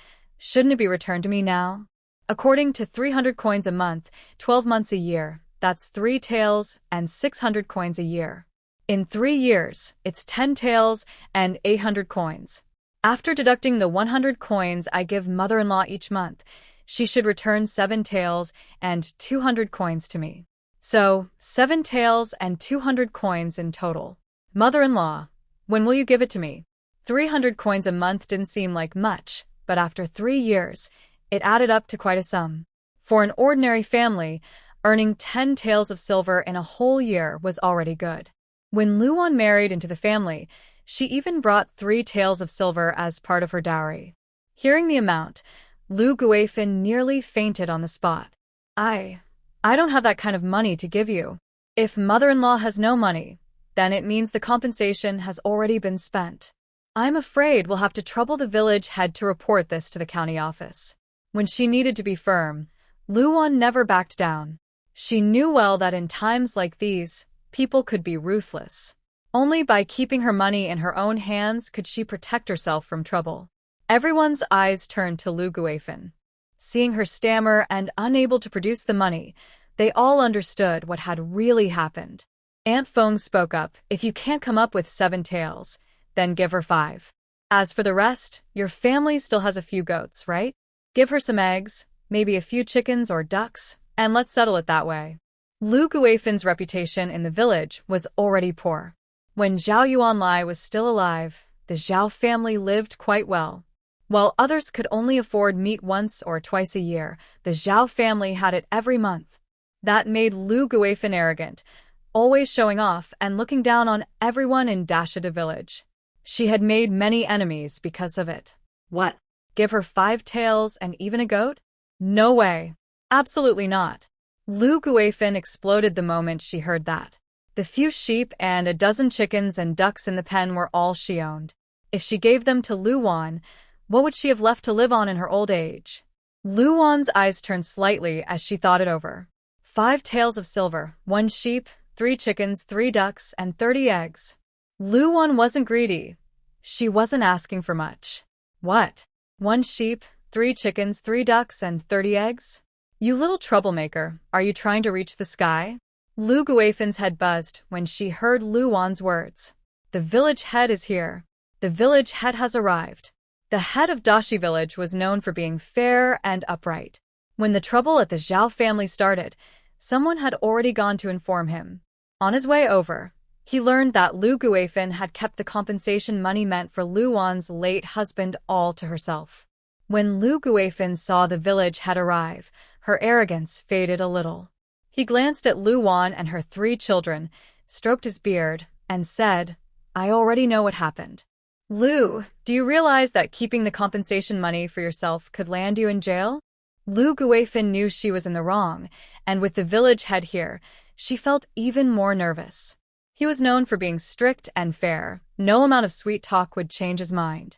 Shouldn't it be returned to me now? According to 300 coins a month, 12 months a year, that's 3 taels and 600 coins a year. In 3 years, it's 10 taels and 800 coins. After deducting the 100 coins I give mother-in-law each month, she should return 7 taels and 200 coins to me. So, 7 taels and 200 coins in total. Mother-in-law, when will you give it to me? 300 coins a month didn't seem like much, but after 3 years, it added up to quite a sum. For an ordinary family, earning 10 taels of silver in a whole year was already good. When Luan married into the family, she even brought 3 taels of silver as part of her dowry. Hearing the amount, Lu Guifan nearly fainted on the spot. I don't have that kind of money to give you. If mother-in-law has no money, then it means the compensation has already been spent. I'm afraid we'll have to trouble the village head to report this to the county office. When she needed to be firm, Luan never backed down. She knew well that in times like these, people could be ruthless. Only by keeping her money in her own hands could she protect herself from trouble. Everyone's eyes turned to Lu Guifan. Seeing her stammer and unable to produce the money, they all understood what had really happened. Aunt Feng spoke up, if you can't come up with 7 taels, then give her 5. As for the rest, your family still has a few goats, right? Give her some eggs, maybe a few chickens or ducks, and let's settle it that way. Lu Guifan's reputation in the village was already poor. When Zhao Yuanlai was still alive, the Zhao family lived quite well. While others could only afford meat once or twice a year, the Zhao family had it every month. That made Lu Guifan arrogant, always showing off and looking down on everyone in Dashida village. She had made many enemies because of it. What? Give her 5 taels and even a goat? No way. Absolutely not. Lu Guifan exploded the moment she heard that. The few sheep and a dozen chickens and ducks in the pen were all she owned. If she gave them to Luan, what would she have left to live on in her old age? Luan's eyes turned slightly as she thought it over. 5 taels of silver, 1 sheep, 3 chickens, 3 ducks, and 30 eggs. Luan wasn't greedy. She wasn't asking for much. What? 1 sheep, 3 chickens, 3 ducks, and 30 eggs? You little troublemaker, are you trying to reach the sky? Lu Guifan's head buzzed when she heard Luan's words. The village head is here. The village head has arrived. The head of Dashi village was known for being fair and upright. When the trouble at the Zhao family started, someone had already gone to inform him. On his way over, he learned that Lu Guifan had kept the compensation money meant for Luan's late husband all to herself. When Lu Guifan saw the village head arrive, her arrogance faded a little. He glanced at Luan and her 3 children, stroked his beard, and said, I already know what happened. Lu, do you realize that keeping the compensation money for yourself could land you in jail? Lu Guifan knew she was in the wrong, and with the village head here, she felt even more nervous. He was known for being strict and fair. No amount of sweet talk would change his mind.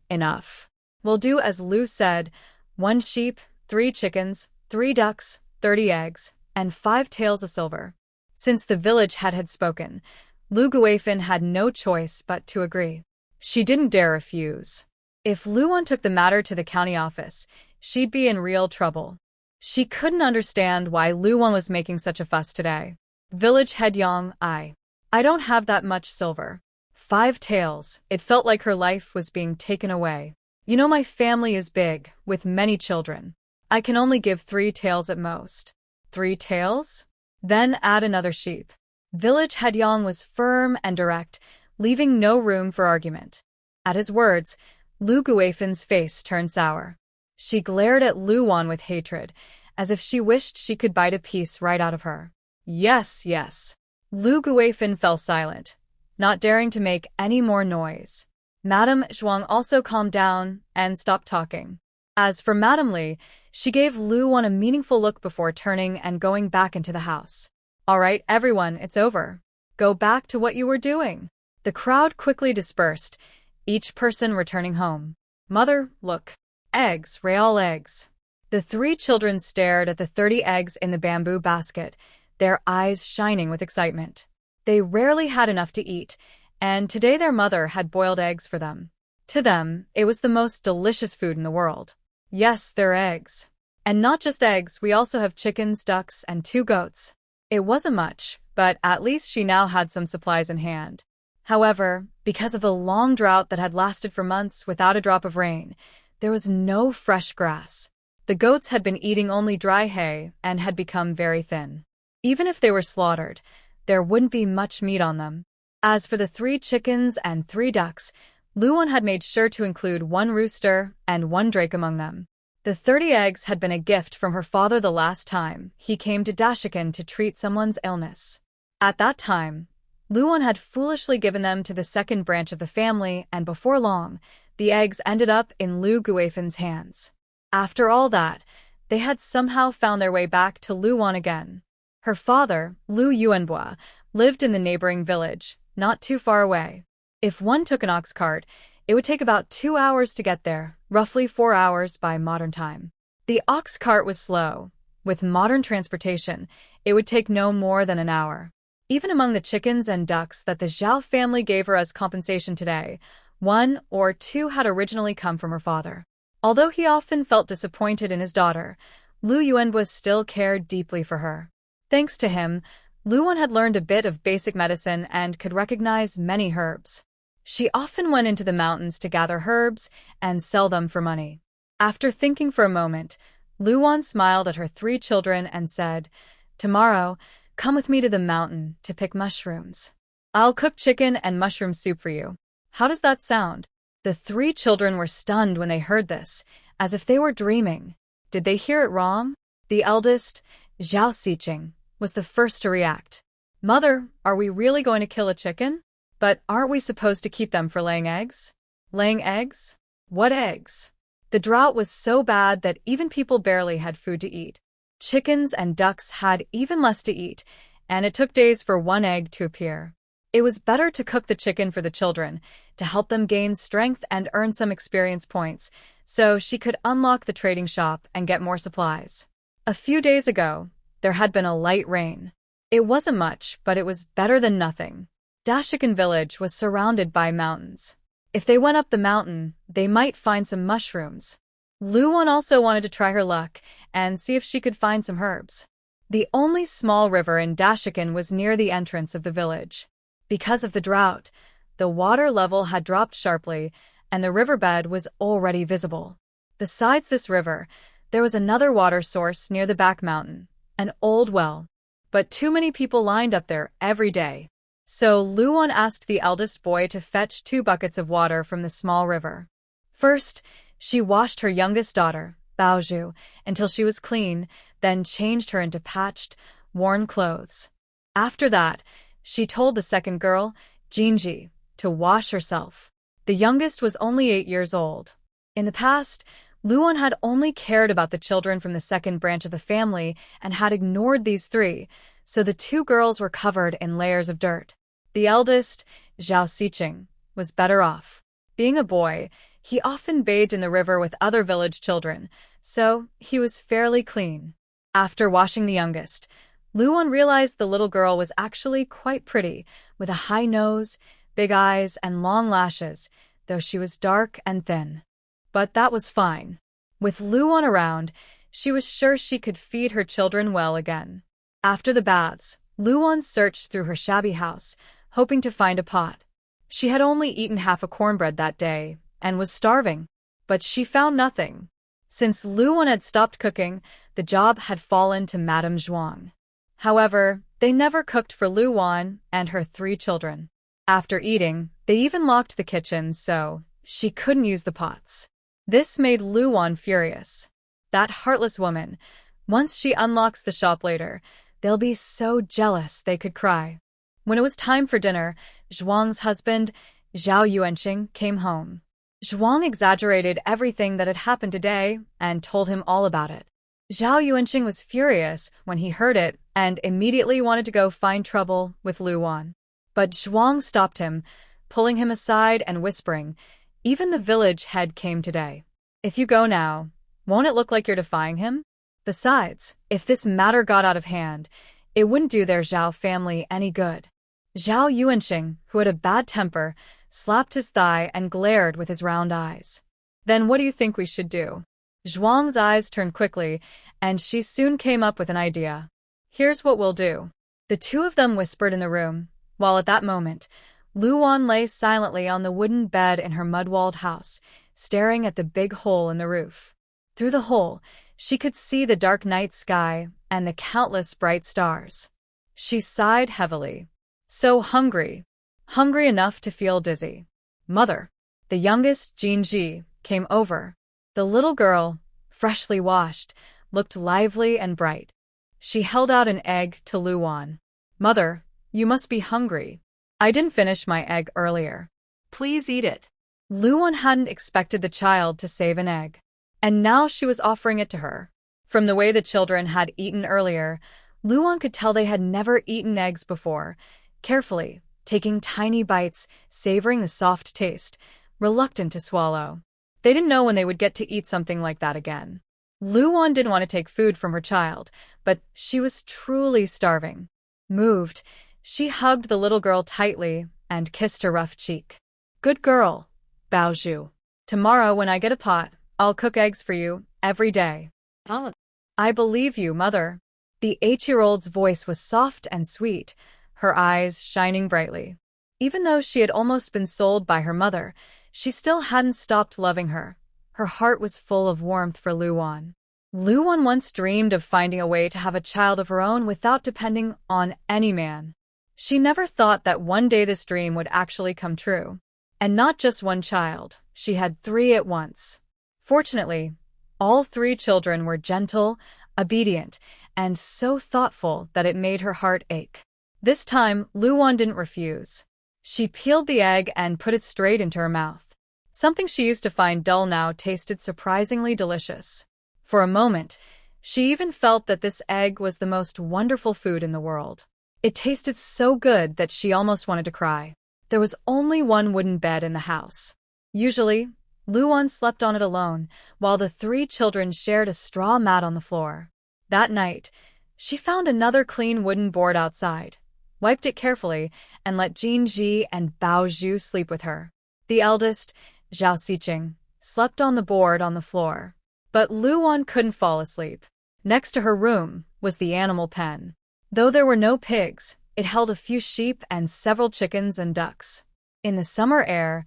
Enough. We'll do as Lu said, 1 sheep, 3 chickens, 3 ducks, 30 eggs, and 5 taels of silver. Since the village head had spoken, Lu Guifan had no choice but to agree. She didn't dare refuse. If Luan took the matter to the county office, she'd be in real trouble. She couldn't understand why Luan was making such a fuss today. Village head Yang, I don't have that much silver. 5 taels, it felt like her life was being taken away. You know my family is big, with many children. I can only give 3 taels at most. 3 taels? Then add another sheep. Village head Yang was firm and direct, leaving no room for argument. At his words, Lu Guifan's face turned sour. She glared at Luan with hatred, as if she wished she could bite a piece right out of her. Yes. Lu Guifan fell silent, not daring to make any more noise. Madame Zhuang also calmed down and stopped talking. As for Madame Li, she gave Luan a meaningful look before turning and going back into the house. All right, everyone, it's over. Go back to what you were doing. The crowd quickly dispersed, each person returning home. Mother, look. Eggs, real eggs. The 3 children stared at the 30 eggs in the bamboo basket, their eyes shining with excitement. They rarely had enough to eat, and today their mother had boiled eggs for them. To them, it was the most delicious food in the world. Yes, they're eggs. And not just eggs, we also have chickens, ducks, and 2 goats. It wasn't much, but at least she now had some supplies in hand. However, because of the long drought that had lasted for months without a drop of rain, there was no fresh grass. The goats had been eating only dry hay and had become very thin. Even if they were slaughtered, there wouldn't be much meat on them. As for the 3 chickens and 3 ducks, Luan had made sure to include 1 rooster and 1 drake among them. The 30 eggs had been a gift from her father the last time he came to Dashikan to treat someone's illness. At that time, Luan had foolishly given them to the second branch of the family, and before long, the eggs ended up in Lu Guifan's hands. After all that, they had somehow found their way back to Luan again. Her father, Lu Yuanbua, lived in the neighboring village, not too far away. If one took an ox cart, it would take about 2 hours to get there, roughly 4 hours by modern time. The ox cart was slow. With modern transportation, it would take no more than an hour. Even among the chickens and ducks that the Zhao family gave her as compensation today, 1 or 2 had originally come from her father. Although he often felt disappointed in his daughter, Lu Yuanbua still cared deeply for her. Thanks to him, Luan had learned a bit of basic medicine and could recognize many herbs. She often went into the mountains to gather herbs and sell them for money. After thinking for a moment, Luan smiled at her 3 children and said, "Tomorrow, come with me to the mountain to pick mushrooms. I'll cook chicken and mushroom soup for you. How does that sound?" The 3 children were stunned when they heard this, as if they were dreaming. Did they hear it wrong? The eldest, Zhao Xiqing, was the first to react. "Mother, are we really going to kill a chicken? But aren't we supposed to keep them for laying eggs?" Laying eggs? What eggs? The drought was so bad that even people barely had food to eat. Chickens and ducks had even less to eat, and it took days for 1 egg to appear. It was better to cook the chicken for the children, to help them gain strength and earn some experience points, so she could unlock the trading shop and get more supplies. A few days ago, there had been a light rain. It wasn't much, but it was better than nothing. Dashikan village was surrounded by mountains. If they went up the mountain, they might find some mushrooms. Luan also wanted to try her luck and see if she could find some herbs. The only small river in Dashikan was near the entrance of the village. Because of the drought, the water level had dropped sharply, and the riverbed was already visible. Besides this river, there was another water source near the back mountain, an old well. But too many people lined up there every day. So Luan asked the eldest boy to fetch 2 buckets of water from the small river. First, she washed her youngest daughter, Baozhu, until she was clean, then changed her into patched, worn clothes. After that, she told the second girl, Jinji, to wash herself. The youngest was only 8 years old. In the past, Luan had only cared about the children from the second branch of the family and had ignored these 3, so the 2 girls were covered in layers of dirt. The eldest, Zhao Xiqing, was better off. Being a boy, he often bathed in the river with other village children, so he was fairly clean. After washing the youngest, Luan realized the little girl was actually quite pretty, with a high nose, big eyes, and long lashes, though she was dark and thin. But that was fine. With Luan around, she was sure she could feed her children well again. After the baths, Luan searched through her shabby house, hoping to find a pot. She had only eaten half a cornbread that day and was starving, but she found nothing. Since Luan had stopped cooking, the job had fallen to Madame Zhuang. However, they never cooked for Luan and her 3 children. After eating, they even locked the kitchen so she couldn't use the pots. This made Luan furious. That heartless woman, once she unlocks the shop later, they'll be so jealous they could cry. When it was time for dinner, Zhuang's husband, Zhao Yuanqing, came home. Zhuang exaggerated everything that had happened today and told him all about it. Zhao Yuanqing was furious when he heard it and immediately wanted to go find trouble with Luan. But Zhuang stopped him, pulling him aside and whispering, "Even the village head came today. If you go now, won't it look like you're defying him? Besides, if this matter got out of hand, it wouldn't do their Zhao family any good." Zhao Yuanqing, who had a bad temper, slapped his thigh, and glared with his round eyes. Then what do you think we should do? Zhuang's eyes turned quickly, and she soon came up with an idea. Here's what we'll do. The two of them whispered in the room, while at that moment, Luan lay silently on the wooden bed in her mud-walled house, staring at the big hole in the roof. Through the hole, she could see the dark night sky and the countless bright stars. She sighed heavily. So hungry. Hungry enough to feel dizzy. Mother, the youngest, Jinji, came over. The little girl, freshly washed, looked lively and bright. She held out an egg to Luan. Mother, you must be hungry. I didn't finish my egg earlier. Please eat it. Luan hadn't expected the child to save an egg, and now she was offering it to her. From the way the children had eaten earlier, Luan could tell they had never eaten eggs before. Carefully, taking tiny bites, savoring the soft taste, reluctant to swallow. They didn't know when they would get to eat something like that again. Luan didn't want to take food from her child, but she was truly starving. Moved, she hugged the little girl tightly and kissed her rough cheek. Good girl, Baozhu. Tomorrow when I get a pot, I'll cook eggs for you every day. Oh. I believe you, Mother. The 8-year-old's voice was soft and sweet, her eyes shining brightly. Even though she had almost been sold by her mother, she still hadn't stopped loving her. Her heart was full of warmth for Luan. Luan once dreamed of finding a way to have a child of her own without depending on any man. She never thought that one day this dream would actually come true. And not just one child, she had 3 at once. Fortunately, all 3 children were gentle, obedient, and so thoughtful that it made her heart ache. This time, Luan didn't refuse. She peeled the egg and put it straight into her mouth. Something she used to find dull now tasted surprisingly delicious. For a moment, she even felt that this egg was the most wonderful food in the world. It tasted so good that she almost wanted to cry. There was only one wooden bed in the house. Usually, Luan slept on it alone, while the 3 children shared a straw mat on the floor. That night, she found another clean wooden board outside, wiped it carefully, and let Jinji and Baozhu sleep with her. The eldest, Zhao Xiqing, slept on the board on the floor. But Luan couldn't fall asleep. Next to her room was the animal pen. Though there were no pigs, it held a few sheep and several chickens and ducks. In the summer air,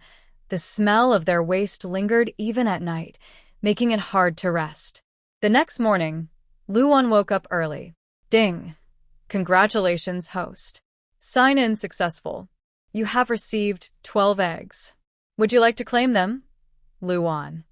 the smell of their waste lingered even at night, making it hard to rest. The next morning, Luan woke up early. Ding! Congratulations, host. Sign-in successful. You have received 12 eggs. Would you like to claim them? Luan.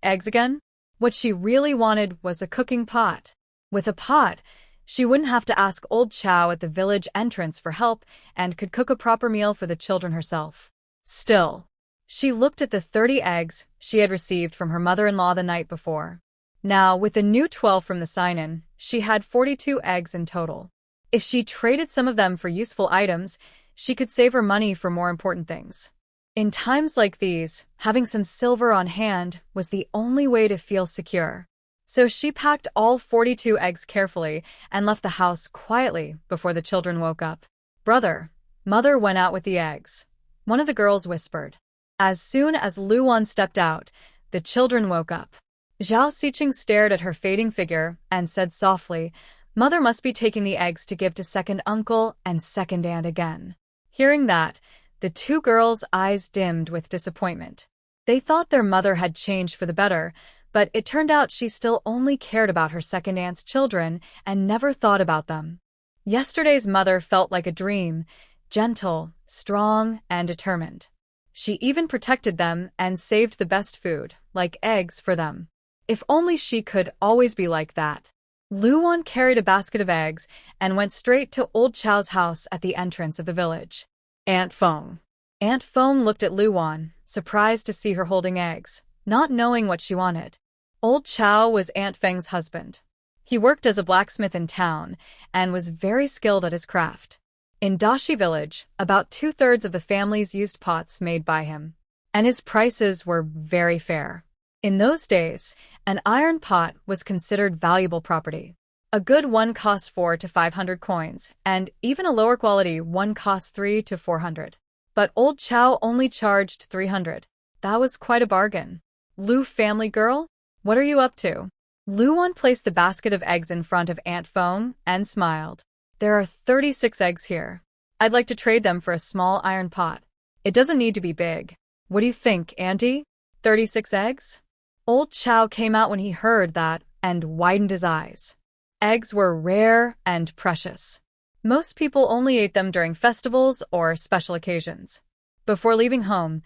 Eggs again? What she really wanted was a cooking pot. With a pot, she wouldn't have to ask old Chow at the village entrance for help and could cook a proper meal for the children herself. Still, she looked at the 30 eggs she had received from her mother-in-law the night before. Now, with the new 12 from the sign-in, she had 42 eggs in total. If she traded some of them for useful items, she could save her money for more important things. In times like these, having some silver on hand was the only way to feel secure. So she packed all 42 eggs carefully and left the house quietly before the children woke up. Brother, Mother went out with the eggs. One of the girls whispered. As soon as Luan stepped out, the children woke up. Zhao Xiqing stared at her fading figure and said softly, Mother must be taking the eggs to give to second uncle and second aunt again. Hearing that, the 2 girls' eyes dimmed with disappointment. They thought their mother had changed for the better, but it turned out she still only cared about her second aunt's children and never thought about them. Yesterday's mother felt like a dream, gentle, strong, and determined. She even protected them and saved the best food, like eggs, for them. If only she could always be like that. Luan carried a basket of eggs and went straight to old Chow's house at the entrance of the village. Aunt Feng. Aunt Feng looked at Luan, surprised to see her holding eggs, not knowing what she wanted. Old Chow was Aunt Feng's husband. He worked as a blacksmith in town and was very skilled at his craft. In Dashi village, about 2/3 of the families used pots made by him, and his prices were very fair. In those days, an iron pot was considered valuable property. A good one cost 400 to 500 coins, and even a lower quality one cost 300 to 400. But old Chow only charged 300. That was quite a bargain. Lu family girl? What are you up to? Luan placed the basket of eggs in front of Aunt Fong and smiled. There are 36 eggs here. I'd like to trade them for a small iron pot. It doesn't need to be big. What do you think, Auntie? 36 eggs? Old Chow came out when he heard that and widened his eyes. Eggs were rare and precious. Most people only ate them during festivals or special occasions. Before leaving home,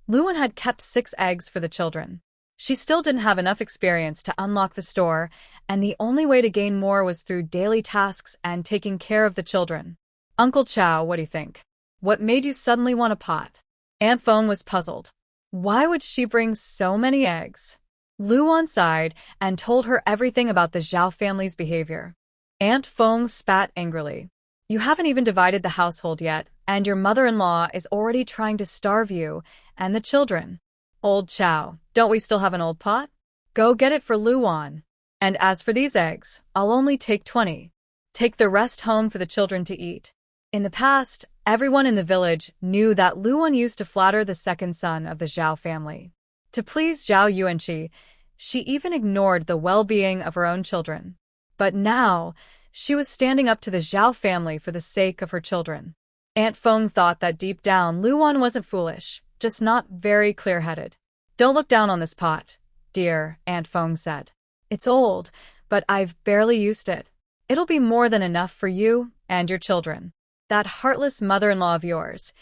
Luan had kept 6 eggs for the children. She still didn't have enough experience to unlock the store, and the only way to gain more was through daily tasks and taking care of the children. Uncle Chow, what do you think? What made you suddenly want a pot? Aunt Fong was puzzled. Why would she bring so many eggs? Luan sighed and told her everything about the Zhao family's behavior. Aunt Fong spat angrily. You haven't even divided the household yet, and your mother-in-law is already trying to starve you and the children. Old Chow, don't we still have an old pot? Go get it for Luan. And as for these eggs, I'll only take 20. Take the rest home for the children to eat. In the past, everyone in the village knew that Luan used to flatter the second son of the Zhao family. To please Zhao Yuanqi, she even ignored the well-being of her own children. But now, she was standing up to the Zhao family for the sake of her children. Aunt Fong thought that deep down Luan wasn't foolish, just not very clear-headed. Don't look down on this pot, dear, Aunt Fong said. It's old, but I've barely used it. It'll be more than enough for you and your children. That heartless mother-in-law of yours.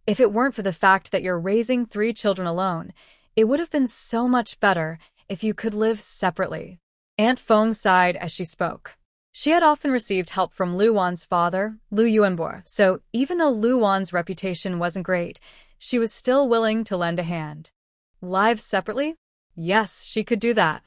If it weren't for the fact that you're raising 3 children alone, it would have been so much better if you could live separately. Aunt Fong sighed as she spoke. She had often received help from Luan's father, Lu Yuanbo, so even though Luan's reputation wasn't great, she was still willing to lend a hand. Live separately? Yes, she could do that.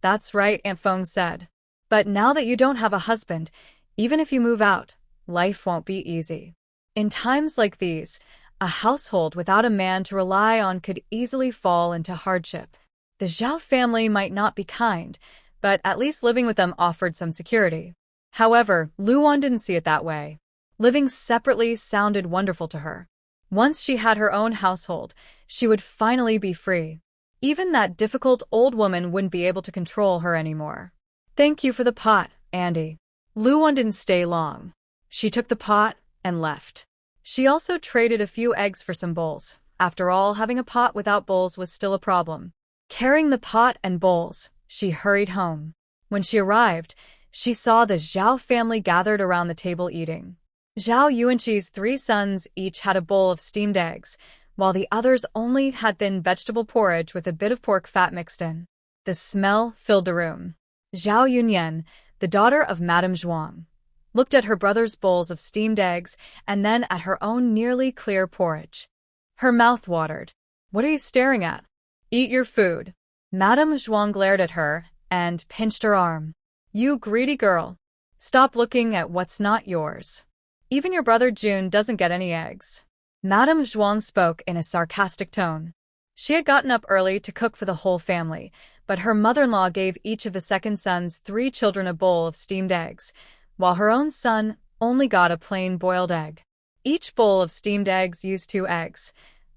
That's right, Aunt Fong said. But now that you don't have a husband, even if you move out, life won't be easy. In times like these, a household without a man to rely on could easily fall into hardship. The Zhao family might not be kind, but at least living with them offered some security. However, Luan didn't see it that way. Living separately sounded wonderful to her. Once she had her own household, she would finally be free. Even that difficult old woman wouldn't be able to control her anymore. Thank you for the pot, Andy. Luan didn't stay long. She took the pot and left. She also traded a few eggs for some bowls. After all, having a pot without bowls was still a problem. Carrying the pot and bowls, she hurried home. When she arrived, she saw the Zhao family gathered around the table eating. Zhao Yuanqi's 3 sons each had a bowl of steamed eggs, while the others only had thin vegetable porridge with a bit of pork fat mixed in. The smell filled the room. Zhao Yunyan, the daughter of Madame Zhuang, looked at her brother's bowls of steamed eggs and then at her own nearly clear porridge. Her mouth watered. What are you staring at? Eat your food. Madame Zhuang glared at her and pinched her arm. You greedy girl. Stop looking at what's not yours. Even your brother Jun doesn't get any eggs. Madame Zhuang spoke in a sarcastic tone. She had gotten up early to cook for the whole family, but her mother-in-law gave each of the second sons 3 children a bowl of steamed eggs, while her own son only got a plain boiled egg. Each bowl of steamed eggs used 2 eggs.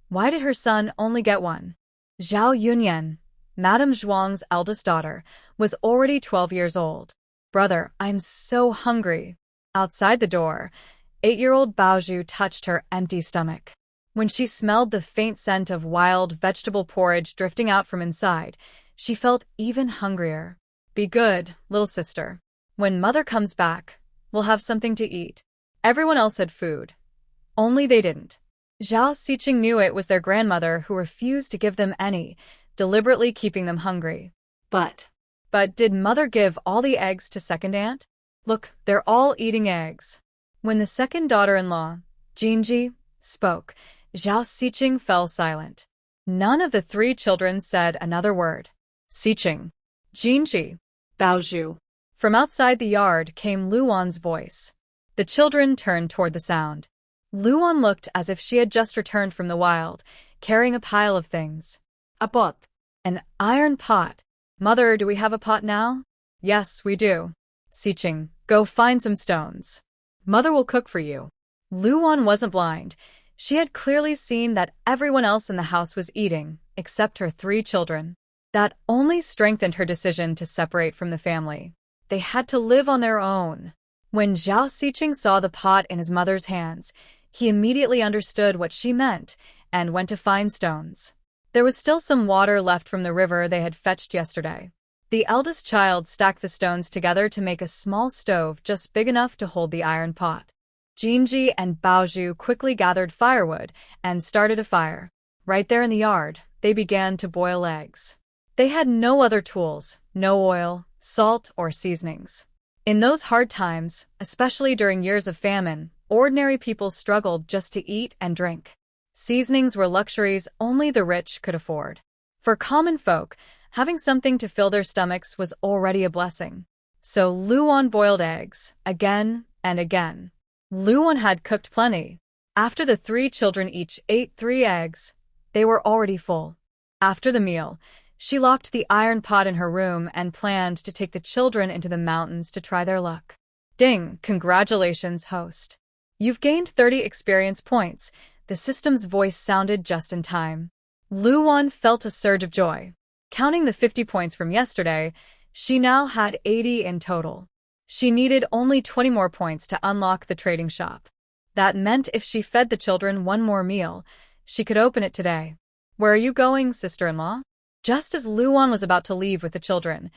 Why did her son only get 1? Zhao Yunyan, Madame Zhuang's eldest daughter, was already 12 years old. Brother, I'm so hungry. Outside the door, 8-year-old Baozhu touched her empty stomach. When she smelled the faint scent of wild vegetable porridge drifting out from inside, she felt even hungrier. Be good, little sister. When mother comes back, we'll have something to eat. Everyone else had food. Only they didn't. Zhao Siqing knew it was their grandmother who refused to give them any, deliberately keeping them hungry. But did mother give all the eggs to second aunt? Look, they're all eating eggs. When the second daughter-in-law, Jinji, spoke, Zhao Siqing fell silent. None of the 3 children said another word. Siqing, Jinji, Baozhu. From outside the yard came Luan's voice. The children turned toward the sound. Luan looked as if she had just returned from the wild, carrying a pile of things. A pot. An iron pot. Mother, do we have a pot now? Yes, we do. Siqing, go find some stones. Mother will cook for you. Luan wasn't blind. She had clearly seen that everyone else in the house was eating, except her 3 children. That only strengthened her decision to separate from the family. They had to live on their own. When Zhao Xiqing saw the pot in his mother's hands, he immediately understood what she meant and went to find stones. There was still some water left from the river they had fetched yesterday. The eldest child stacked the stones together to make a small stove just big enough to hold the iron pot. Jinji and Baozhu quickly gathered firewood and started a fire. Right there in the yard, they began to boil eggs. They had no other tools, no oil, salt, or seasonings. In those hard times, especially during years of famine, ordinary people struggled just to eat and drink. Seasonings were luxuries only the rich could afford. For common folk, having something to fill their stomachs was already a blessing. So Luan boiled eggs, again and again. Luan had cooked plenty. After the 3 children each ate 3 eggs, they were already full. After the meal, she locked the iron pot in her room and planned to take the children into the mountains to try their luck. Ding! Congratulations, host. You've gained 30 experience points. The system's voice sounded just in time. Luan felt a surge of joy. Counting the 50 points from yesterday, she now had 80 in total. She needed only 20 more points to unlock the trading shop. That meant if she fed the children one more meal, she could open it today. Where are you going, sister-in-law? Just as Luan was about to leave with the children,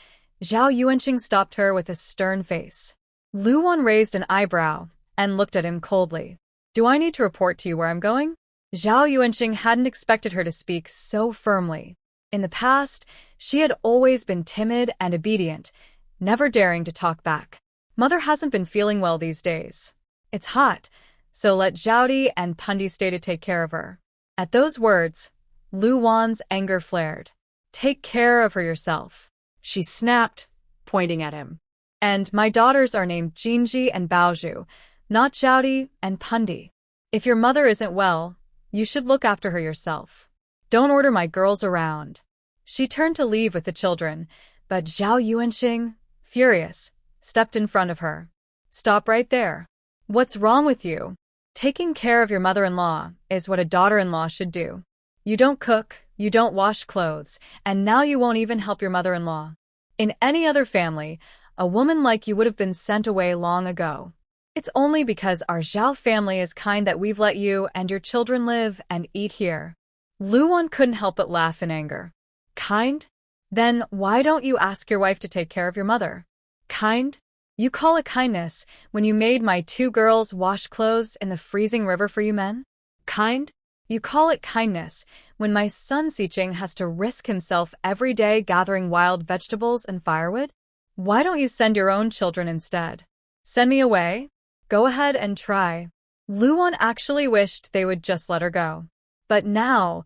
Zhao Yuanqing stopped her with a stern face. Luan raised an eyebrow and looked at him coldly. Do I need to report to you where I'm going? Zhao Yuanqing hadn't expected her to speak so firmly. In the past, she had always been timid and obedient, never daring to talk back. Mother hasn't been feeling well these days. It's hot, so let Zhaodi and Pundi stay to take care of her. At those words, Luan's anger flared. Take care of her yourself, she snapped, pointing at him. And my daughters are named Jinji and Baozhu, not Zhaodi and Pundi. If your mother isn't well, you should look after her yourself. Don't order my girls around. She turned to leave with the children, but Zhao Yuanqing, furious, stepped in front of her. Stop right there. What's wrong with you? Taking care of your mother-in-law is what a daughter-in-law should do. You don't cook, you don't wash clothes, and now you won't even help your mother-in-law. In any other family, a woman like you would have been sent away long ago. It's only because our Zhao family is kind that we've let you and your children live and eat here. Luan couldn't help but laugh in anger. Kind? Then why don't you ask your wife to take care of your mother? Kind? You call it kindness when you made my 2 girls wash clothes in the freezing river for you men? Kind? You call it kindness when my son Xiqing has to risk himself every day gathering wild vegetables and firewood? Why don't you send your own children instead? Send me away? Go ahead and try. Luan actually wished they would just let her go. But now,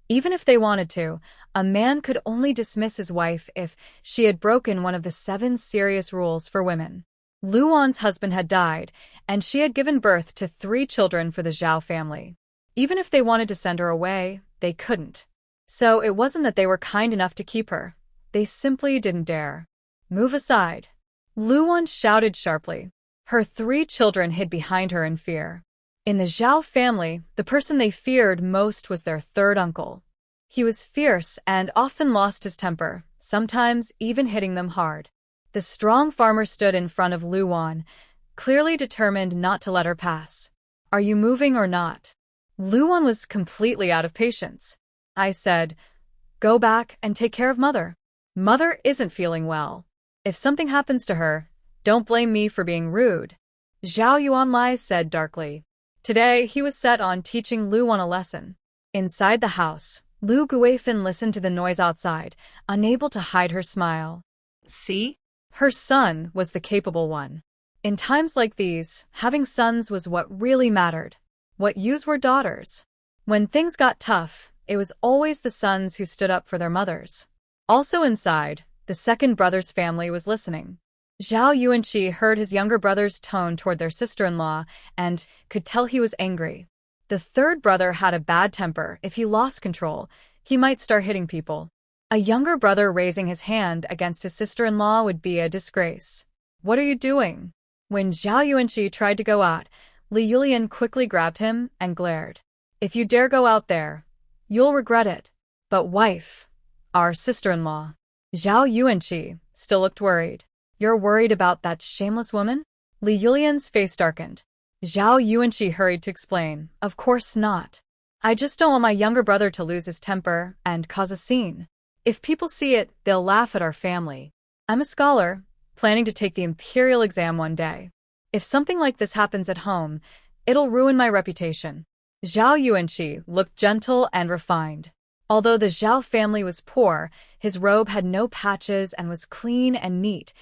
even if they wanted to, a man could only dismiss his wife if she had broken one of the 7 serious rules for women. Luan's husband had died, and she had given birth to 3 children for the Zhao family. Even if they wanted to send her away, they couldn't. So it wasn't that they were kind enough to keep her. They simply didn't dare. Move aside. Luan shouted sharply. Her 3 children hid behind her in fear. In the Zhao family, the person they feared most was their 3rd uncle. He was fierce and often lost his temper, sometimes even hitting them hard. The strong farmer stood in front of Luan, clearly determined not to let her pass. Are you moving or not? Luan was completely out of patience. I said, go back and take care of Mother. Mother isn't feeling well. If something happens to her, don't blame me for being rude. Zhao Yuanlai said darkly. Today, he was set on teaching Luan a lesson. Inside the house, Lu Guifan listened to the noise outside, unable to hide her smile. See? Her son was the capable one. In times like these, having sons was what really mattered. What use were daughters? When things got tough, it was always the sons who stood up for their mothers. Also inside, the 2nd brother's family was listening. Zhao Yuanqi heard his younger brother's tone toward their sister-in-law and could tell he was angry. The 3rd brother had a bad temper. If he lost control, he might start hitting people. A younger brother raising his hand against his sister-in-law would be a disgrace. What are you doing? When Zhao Yuanqi tried to go out, Li Yulian quickly grabbed him and glared. If you dare go out there, you'll regret it. But wife, our sister-in-law, Zhao Yuanqi, still looked worried. You're worried about that shameless woman? Li Yulian's face darkened. Zhao Yuanqi hurried to explain, of course not. I just don't want my younger brother to lose his temper and cause a scene. If people see it, they'll laugh at our family. I'm a scholar, planning to take the imperial exam one day. If something like this happens at home, it'll ruin my reputation. Zhao Yuanqi looked gentle and refined. Although the Zhao family was poor, his robe had no patches and was clean and neat,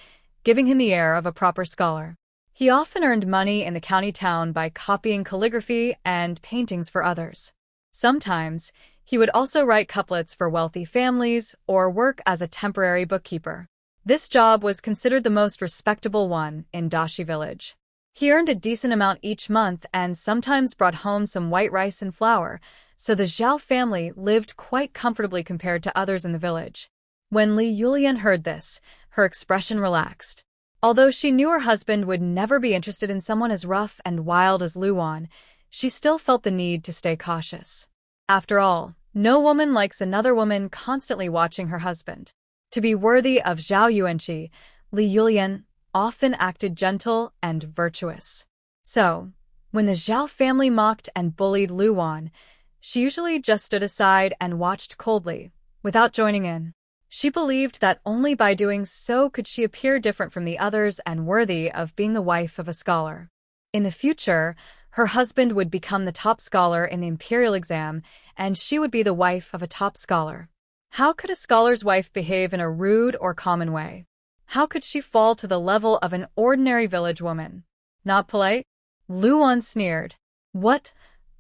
giving him the air of a proper scholar. He often earned money in the county town by copying calligraphy and paintings for others. Sometimes, he would also write couplets for wealthy families or work as a temporary bookkeeper. This job was considered the most respectable one in Dashi village. He earned a decent amount each month and sometimes brought home some white rice and flour, so the Zhao family lived quite comfortably compared to others in the village. When Li Yulian heard this, her expression relaxed. Although she knew her husband would never be interested in someone as rough and wild as Luan, she still felt the need to stay cautious. After all, no woman likes another woman constantly watching her husband. To be worthy of Zhao Yuanqi, Li Yulian often acted gentle and virtuous. So, when the Zhao family mocked and bullied Luan, she usually just stood aside and watched coldly, without joining in. She believed that only by doing so could she appear different from the others and worthy of being the wife of a scholar. In the future, her husband would become the top scholar in the imperial exam, and she would be the wife of a top scholar. How could a scholar's wife behave in a rude or common way? How could she fall to the level of an ordinary village woman? Not polite? Luan sneered. What?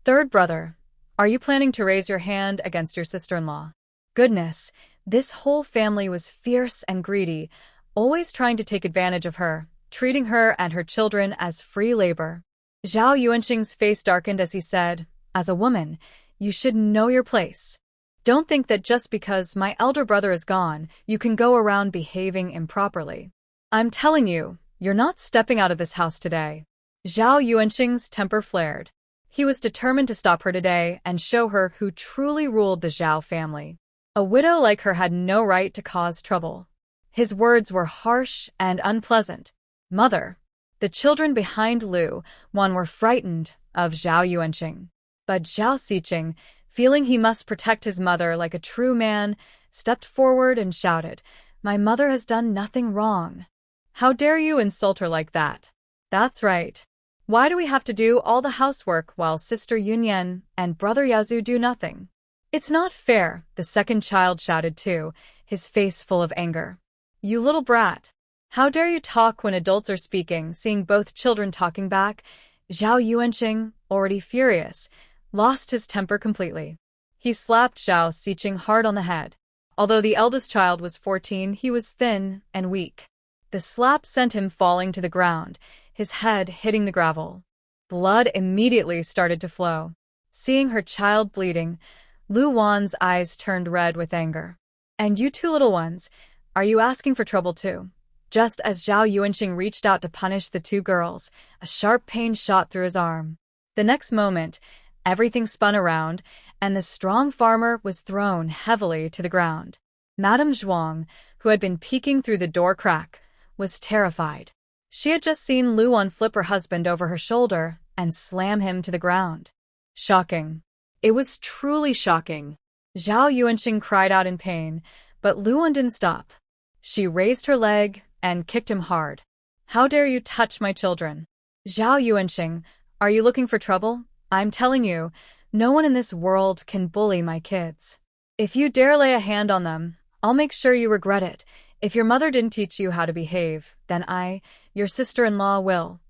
Third brother, are you planning to raise your hand against your sister-in-law? Goodness, this whole family was fierce and greedy, always trying to take advantage of her, treating her and her children as free labor. Zhao Yuanqing's face darkened as he said, as a woman, you should know your place. Don't think that just because my elder brother is gone, you can go around behaving improperly. I'm telling you, you're not stepping out of this house today. Zhao Yuanqing's temper flared. He was determined to stop her today and show her who truly ruled the Zhao family. A widow like her had no right to cause trouble. His words were harsh and unpleasant. Mother. The children behind Lu Wan were frightened of Zhao Yuanqing. But Zhao Xiqing, feeling he must protect his mother like a true man, stepped forward and shouted, My mother has done nothing wrong. How dare you insult her like that? That's right. Why do we have to do all the housework while Sister Yunyan and Brother Yazoo do nothing? It's not fair, the second child shouted too, his face full of anger. You little brat. How dare you talk when adults are speaking? Seeing both children talking back, Zhao Yuanqing, already furious, lost his temper completely. He slapped Zhao Xiqing hard on the head. Although the eldest child was 14, he was thin and weak. The slap sent him falling to the ground, his head hitting the gravel. Blood immediately started to flow. Seeing her child bleeding, Lu Wan's eyes turned red with anger. And you two little ones, are you asking for trouble too? Just as Zhao Yuanqing reached out to punish the two girls, a sharp pain shot through his arm. The next moment, everything spun around, and the strong farmer was thrown heavily to the ground. Madame Zhuang, who had been peeking through the door crack, was terrified. She had just seen Luan flip her husband over her shoulder and slam him to the ground. Shocking. It was truly shocking. Zhao Yuanqing cried out in pain, but Luan didn't stop. She raised her leg and kicked him hard. How dare you touch my children? Zhao Yuanqing, are you looking for trouble? I'm telling you, no one in this world can bully my kids. If you dare lay a hand on them, I'll make sure you regret it. If your mother didn't teach you how to behave, then I, your sister-in-law, will.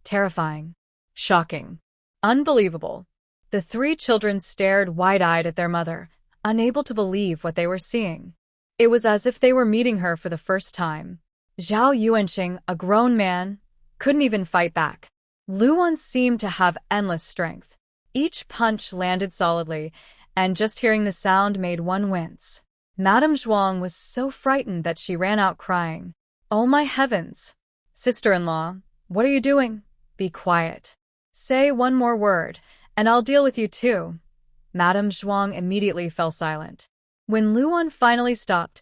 Terrifying. Shocking. Unbelievable. The three children stared wide-eyed at their mother, unable to believe what they were seeing. It was as if they were meeting her for the first time. Zhao Yuanqing, a grown man, couldn't even fight back. Luan seemed to have endless strength. Each punch landed solidly, and just hearing the sound made one wince. Madame Zhuang was so frightened that she ran out crying. Oh my heavens! Sister-in-law, what are you doing? Be quiet. Say one more word, and I'll deal with you too. Madame Zhuang immediately fell silent. When Luan finally stopped,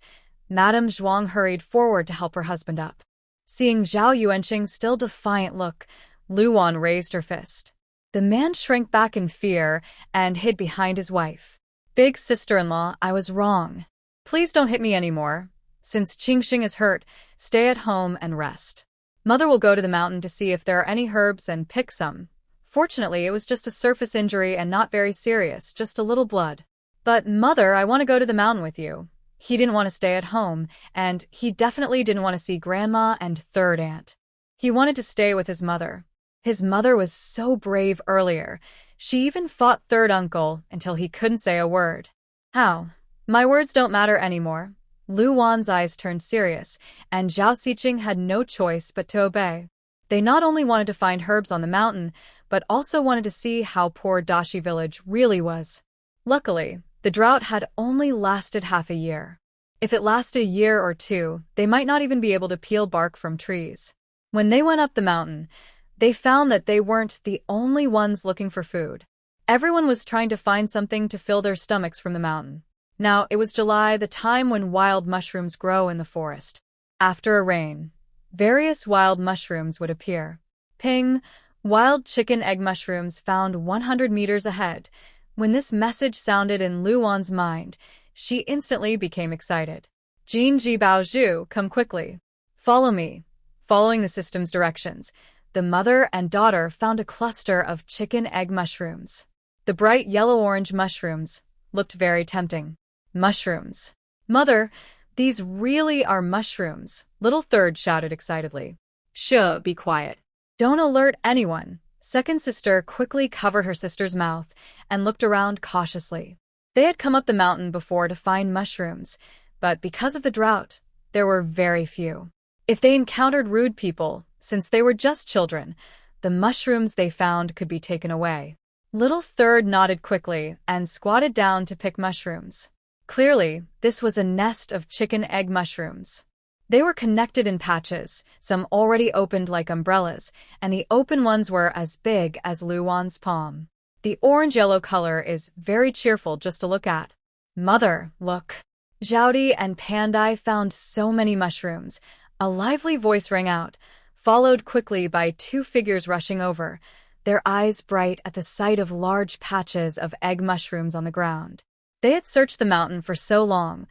Madame Zhuang hurried forward to help her husband up. Seeing Zhao Yuanqing's still defiant look, Luan raised her fist. The man shrank back in fear and hid behind his wife. Big sister-in-law, I was wrong. Please don't hit me anymore. Since Qingxing is hurt, stay at home and rest. Mother will go to the mountain to see if there are any herbs and pick some. Fortunately, it was just a surface injury and not very serious, just a little blood. But, Mother, I want to go to the mountain with you. He didn't want to stay at home, and he definitely didn't want to see Grandma and third aunt. He wanted to stay with his mother. His mother was so brave earlier. She even fought third uncle until he couldn't say a word. How? My words don't matter anymore. Lu Wan's eyes turned serious, and Zhao Xiqing had no choice but to obey. They not only wanted to find herbs on the mountain, but also wanted to see how poor Dashi village really was. Luckily, the drought had only lasted half a year. If it lasted a year or two, they might not even be able to peel bark from trees. When they went up the mountain, they found that they weren't the only ones looking for food. Everyone was trying to find something to fill their stomachs from the mountain. Now, it was July, the time when wild mushrooms grow in the forest. After a rain, various wild mushrooms would appear. Ping, wild chicken egg mushrooms found 100 meters ahead. When this message sounded in Luan's mind, she instantly became excited. Jin Ji Bao Zhu, come quickly. Follow me. Following the system's directions, the mother and daughter found a cluster of chicken egg mushrooms. The bright yellow-orange mushrooms looked very tempting. Mushrooms. Mother, these really are mushrooms, little third shouted excitedly. Sure, be quiet. Don't alert anyone. Second sister quickly covered her sister's mouth and looked around cautiously. They had come up the mountain before to find mushrooms, but because of the drought, there were very few. If they encountered rude people, since they were just children, the mushrooms they found could be taken away. Little third nodded quickly and squatted down to pick mushrooms. Clearly, this was a nest of chicken egg mushrooms. They were connected in patches, some already opened like umbrellas, and the open ones were as big as Luan's palm. The orange-yellow color is very cheerful just to look at. Mother, look. Zhaodi and Pandai found so many mushrooms. A lively voice rang out, followed quickly by two figures rushing over, their eyes bright at the sight of large patches of egg mushrooms on the ground. They had searched the mountain for so long,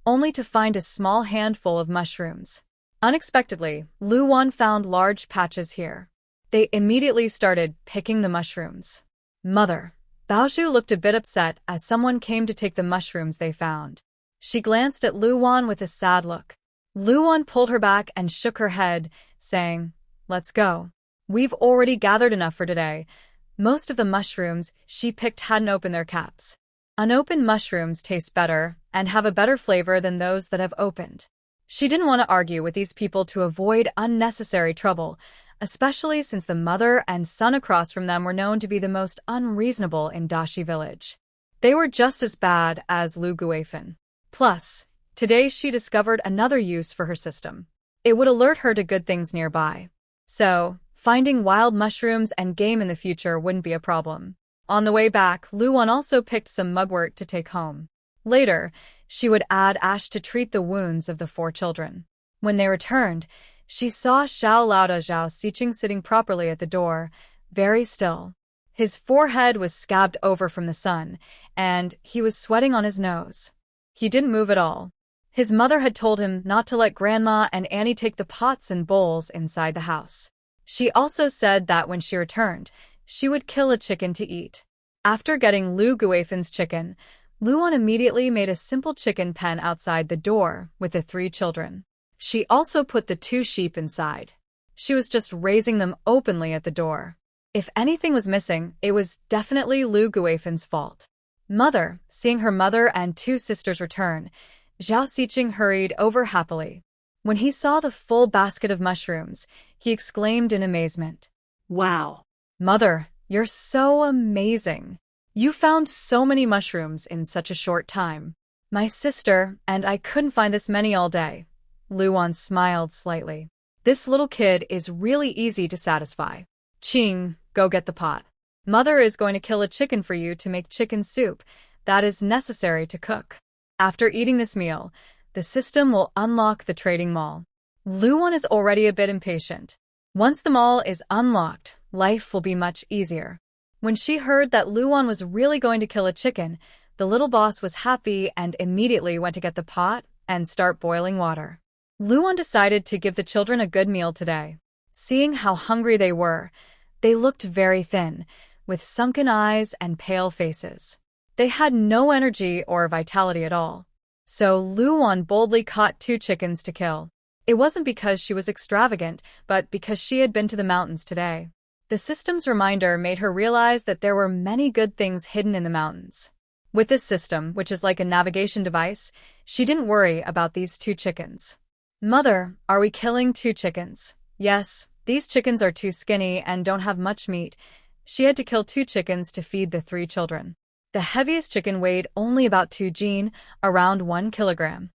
only to find a small handful of mushrooms. Unexpectedly, Luan found large patches here. They immediately started picking the mushrooms. Mother. Baozhu looked a bit upset as someone came to take the mushrooms they found. She glanced at Luan with a sad look. Luan pulled her back and shook her head, saying, Let's go. We've already gathered enough for today. Most of the mushrooms she picked hadn't opened their caps. Unopened mushrooms taste better and have a better flavor than those that have opened. She didn't want to argue with these people to avoid unnecessary trouble, especially since the mother and son across from them were known to be the most unreasonable in Dashi village. They were just as bad as Lu Guifan. Plus, today she discovered another use for her system. It would alert her to good things nearby. So, finding wild mushrooms and game in the future wouldn't be a problem. On the way back, Luan also picked some mugwort to take home. Later, she would add ash to treat the wounds of the 4 children. When they returned, she saw Xiao Laoda Zhao Xiqing sitting properly at the door, very still. His forehead was scabbed over from the sun, and he was sweating on his nose. He didn't move at all. His mother had told him not to let Grandma and Annie take the pots and bowls inside the house. She also said that when she returned, she would kill a chicken to eat. After getting Lu Guifan's chicken, Luan immediately made a simple chicken pen outside the door with the 3 children. She also put the 2 sheep inside. She was just raising them openly at the door. If anything was missing, it was definitely Lu Guifan's fault. Mother, seeing her mother and 2 sisters return, Zhao Xiqing hurried over happily. When he saw the full basket of mushrooms, he exclaimed in amazement. Wow. Mother, you're so amazing. You found so many mushrooms in such a short time. My sister and I couldn't find this many all day. Luan smiled slightly. This little kid is really easy to satisfy. Qing, go get the pot. Mother is going to kill a chicken for you to make chicken soup that is necessary to cook. After eating this meal, the system will unlock the trading mall. Luwon is already a bit impatient. Once the mall is unlocked, life will be much easier. When she heard that Luwon was really going to kill a chicken, the little boss was happy and immediately went to get the pot and start boiling water. Luwon decided to give the children a good meal today. Seeing how hungry they were, they looked very thin, with sunken eyes and pale faces. They had no energy or vitality at all. So Luwon boldly caught 2 chickens to kill. It wasn't because she was extravagant, but because she had been to the mountains today. The system's reminder made her realize that there were many good things hidden in the mountains. With this system, which is like a navigation device, she didn't worry about these 2 chickens. Mother, are we killing 2 chickens? Yes, these chickens are too skinny and don't have much meat. She had to kill 2 chickens to feed the 3 children. The heaviest chicken weighed only about 2 jin, around 1 kilogram.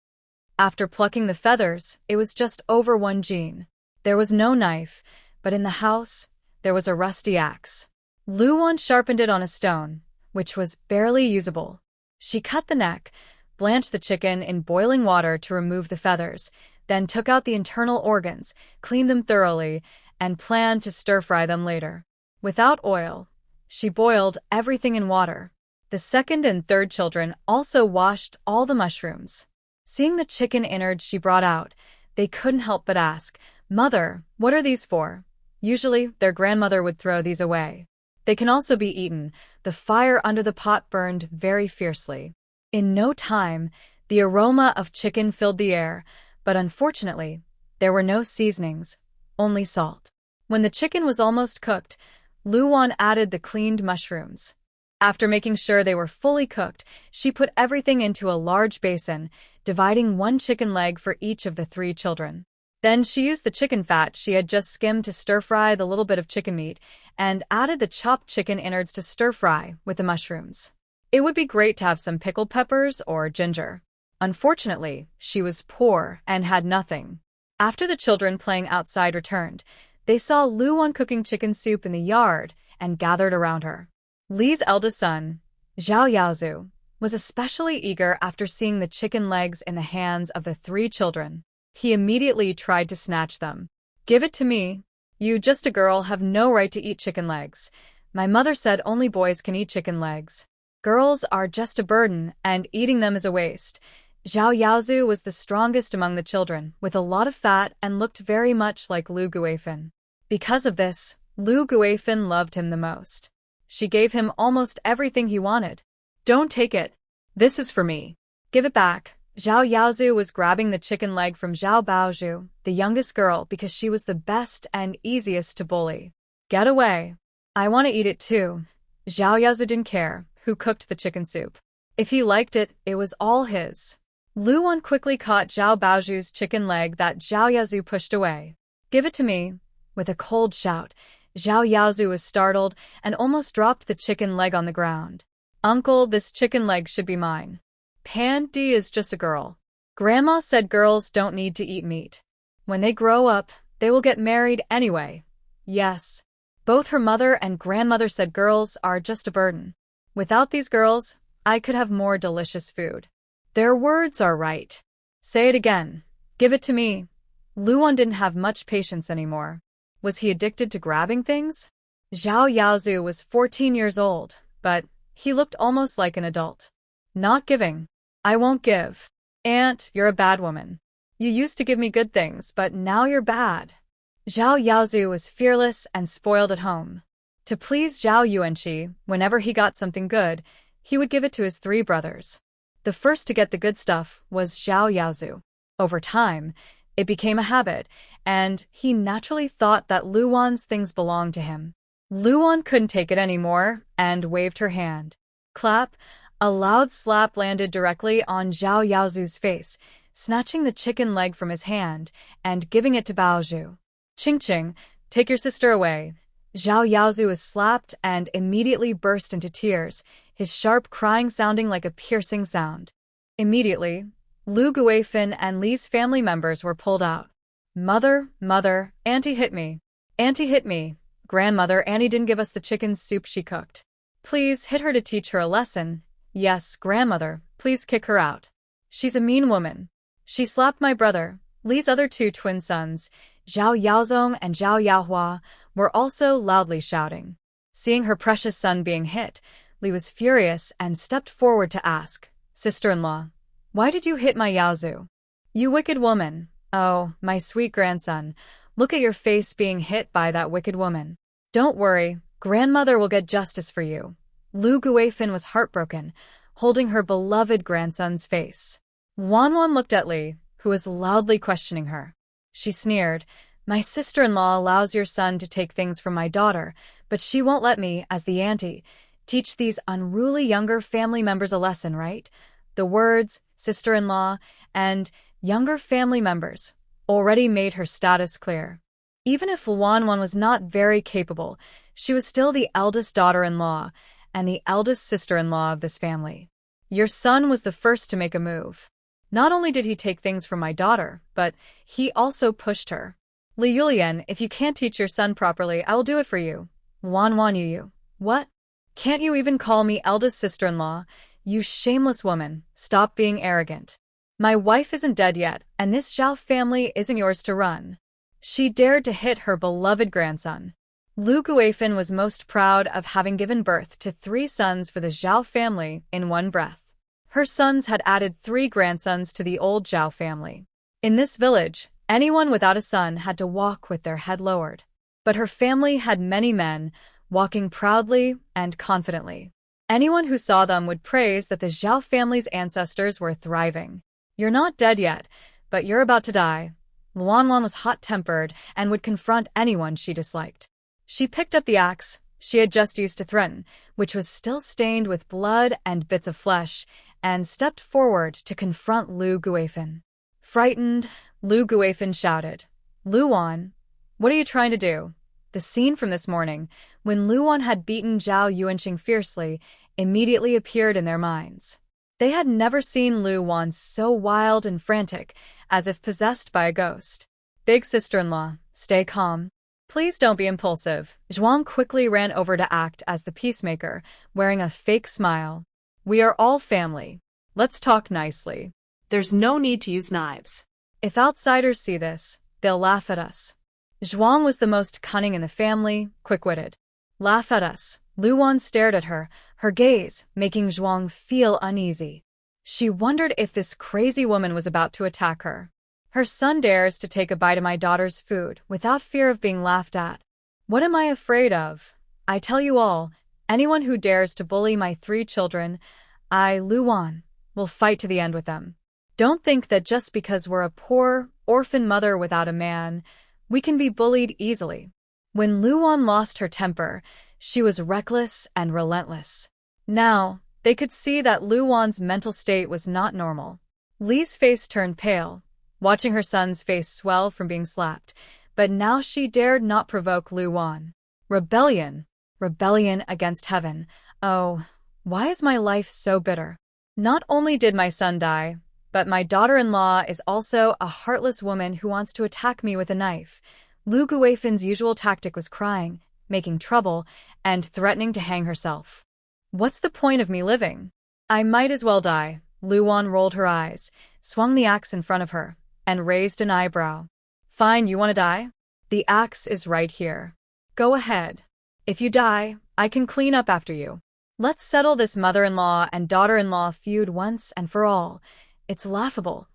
After plucking the feathers, it was just over 1 jin. There was no knife, but in the house, there was a rusty axe. Luwon sharpened it on a stone, which was barely usable. She cut the neck, blanched the chicken in boiling water to remove the feathers, then took out the internal organs, cleaned them thoroughly, and planned to stir-fry them later. Without oil, she boiled everything in water. The second and third children also washed all the mushrooms. Seeing the chicken innards she brought out, they couldn't help but ask, "Mother, what are these for?" Usually, their grandmother would throw these away. They can also be eaten. The fire under the pot burned very fiercely. In no time, the aroma of chicken filled the air, but unfortunately, there were no seasonings, only salt. When the chicken was almost cooked, Luwon added the cleaned mushrooms. After making sure they were fully cooked, she put everything into a large basin, dividing 1 chicken leg for each of the 3 children. Then she used the chicken fat she had just skimmed to stir-fry the little bit of chicken meat and added the chopped chicken innards to stir-fry with the mushrooms. It would be great to have some pickled peppers or ginger. Unfortunately, she was poor and had nothing. After the children playing outside returned, they saw Luwon cooking chicken soup in the yard and gathered around her. Li's eldest son, Zhao Yaozu, was especially eager after seeing the chicken legs in the hands of the 3 children. He immediately tried to snatch them. "Give it to me. You, just a girl, have no right to eat chicken legs. My mother said only boys can eat chicken legs. Girls are just a burden, and eating them is a waste." Zhao Yaozu was the strongest among the children, with a lot of fat and looked very much like Lu Guifan. Because of this, Lu Guifan loved him the most. She gave him almost everything he wanted. "Don't take it. This is for me. Give it back." Zhao Yaozu was grabbing the chicken leg from Zhao Baozhu, the youngest girl, because she was the best and easiest to bully. "Get away. I want to eat it too." Zhao Yaozu didn't care who cooked the chicken soup. If he liked it, it was all his. Luwon quickly caught Zhao Baozhu's chicken leg that Zhao Yaozu pushed away. "Give it to me." With a cold shout, Zhao Yaozu was startled and almost dropped the chicken leg on the ground. "Uncle, this chicken leg should be mine. Pan Di is just a girl. Grandma said girls don't need to eat meat. When they grow up, they will get married anyway." Yes. Both her mother and grandmother said girls are just a burden. Without these girls, I could have more delicious food. Their words are right. Say it again. Give it to me. Luwon didn't have much patience anymore. Was he addicted to grabbing things? Zhao Yaozu was 14 years old, but he looked almost like an adult. Not giving. "I won't give. Aunt, you're a bad woman. You used to give me good things, but now you're bad." Zhao Yaozu was fearless and spoiled at home. To please Zhao Yuanqi, whenever he got something good, he would give it to his 3 brothers. The first to get the good stuff was Zhao Yaozu. Over time, it became a habit, and he naturally thought that Luwon's things belonged to him. Luwon couldn't take it anymore and waved her hand. Clap! A loud slap landed directly on Zhao Yaozu's face, snatching the chicken leg from his hand and giving it to Baozhu. "Ching Ching, take your sister away." Zhao Yaozu was slapped and immediately burst into tears, his sharp crying sounding like a piercing sound. Immediately, Lu Guifan and Li's family members were pulled out. Mother, Auntie hit me. Auntie hit me." Grandmother, Annie didn't give us the chicken soup she cooked. Please hit her to teach her a lesson. Yes, grandmother, please kick her out. She's a mean woman. She slapped my brother. Li's other two twin sons, Zhao Yaozong and Zhao Yaohua, were also loudly shouting. Seeing her precious son being hit, Li was furious and stepped forward to ask, "Sister-in-law, why did you hit my Yaozu? You wicked woman. Oh, my sweet grandson, look at your face being hit by that wicked woman. Don't worry, grandmother will get justice for you." Lu Guifan was heartbroken, holding her beloved grandson's face. Wanwan looked at Li, who was loudly questioning her. She sneered, "My sister-in-law allows your son to take things from my daughter, but she won't let me, as the auntie, teach these unruly younger family members a lesson, right?" The words, sister-in-law, and younger family members already made her status clear. Even if Wanwan was not very capable, she was still the eldest daughter-in-law and the eldest sister-in-law of this family. Your son was the first to make a move. Not only did he take things from my daughter, but he also pushed her. Li Yulian, if you can't teach your son properly, I will do it for you. Wanwan Yu. What? Can't you even call me eldest sister-in-law? You shameless woman, stop being arrogant. My wife isn't dead yet, and this Zhao family isn't yours to run. She dared to hit her beloved grandson. Lu Guifan was most proud of having given birth to 3 sons for the Zhao family in one breath. Her sons had added 3 grandsons to the old Zhao family. In this village, anyone without a son had to walk with their head lowered. But her family had many men, walking proudly and confidently. Anyone who saw them would praise that the Zhao family's ancestors were thriving. You're not dead yet, but you're about to die. Luanwan was hot-tempered and would confront anyone she disliked. She picked up the axe she had just used to threaten, which was still stained with blood and bits of flesh, and stepped forward to confront Lu Guifan. Frightened, Lu Guifan shouted, "Luan, what are you trying to do?" The scene from this morning, when Luan had beaten Zhao Yuanqing fiercely, immediately appeared in their minds. They had never seen Luan so wild and frantic, as if possessed by a ghost. "Big sister-in-law, stay calm. Please don't be impulsive." Zhuang quickly ran over to act as the peacemaker, wearing a fake smile. "We are all family. Let's talk nicely. There's no need to use knives. If outsiders see this, they'll laugh at us." Zhuang was the most cunning in the family, quick-witted. "Laugh at us." Luan stared at her, her gaze making Zhuang feel uneasy. She wondered if this crazy woman was about to attack her. Her son dares to take a bite of my daughter's food without fear of being laughed at. What am I afraid of? I tell you all, anyone who dares to bully my 3 children, I, Luan, will fight to the end with them. Don't think that just because we're a poor, orphan mother without a man, we can be bullied easily. When Luan lost her temper, she was reckless and relentless. Now, they could see that Luan's mental state was not normal. Li's face turned pale, watching her son's face swell from being slapped, but now she dared not provoke Luan. Rebellion. Rebellion against heaven. Oh, why is my life so bitter? Not only did my son die, but my daughter-in-law is also a heartless woman who wants to attack me with a knife. Lu Guifan's usual tactic was crying, making trouble, and threatening to hang herself. What's the point of me living? I might as well die. Luan rolled her eyes, swung the axe in front of her, and raised an eyebrow. Fine, you want to die? The axe is right here. Go ahead. If you die, I can clean up after you. Let's settle this mother-in-law and daughter-in-law feud once and for all. It's laughable.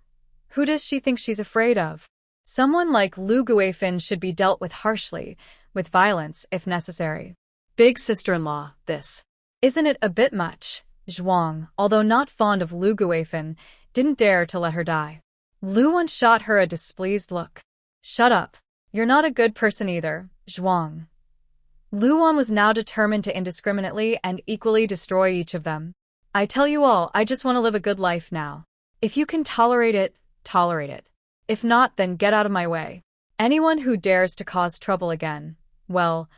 Who does she think she's afraid of? Someone like Lu Guifan should be dealt with harshly, with violence if necessary. Big sister-in-law, this. Isn't it a bit much? Zhuang, although not fond of Lu Guifan, didn't dare to let her die. Luan shot her a displeased look. Shut up. You're not a good person either, Zhuang. Luan was now determined to indiscriminately and equally destroy each of them. I tell you all, I just want to live a good life now. If you can tolerate it, tolerate it. If not, then get out of my way. Anyone who dares to cause trouble again, well,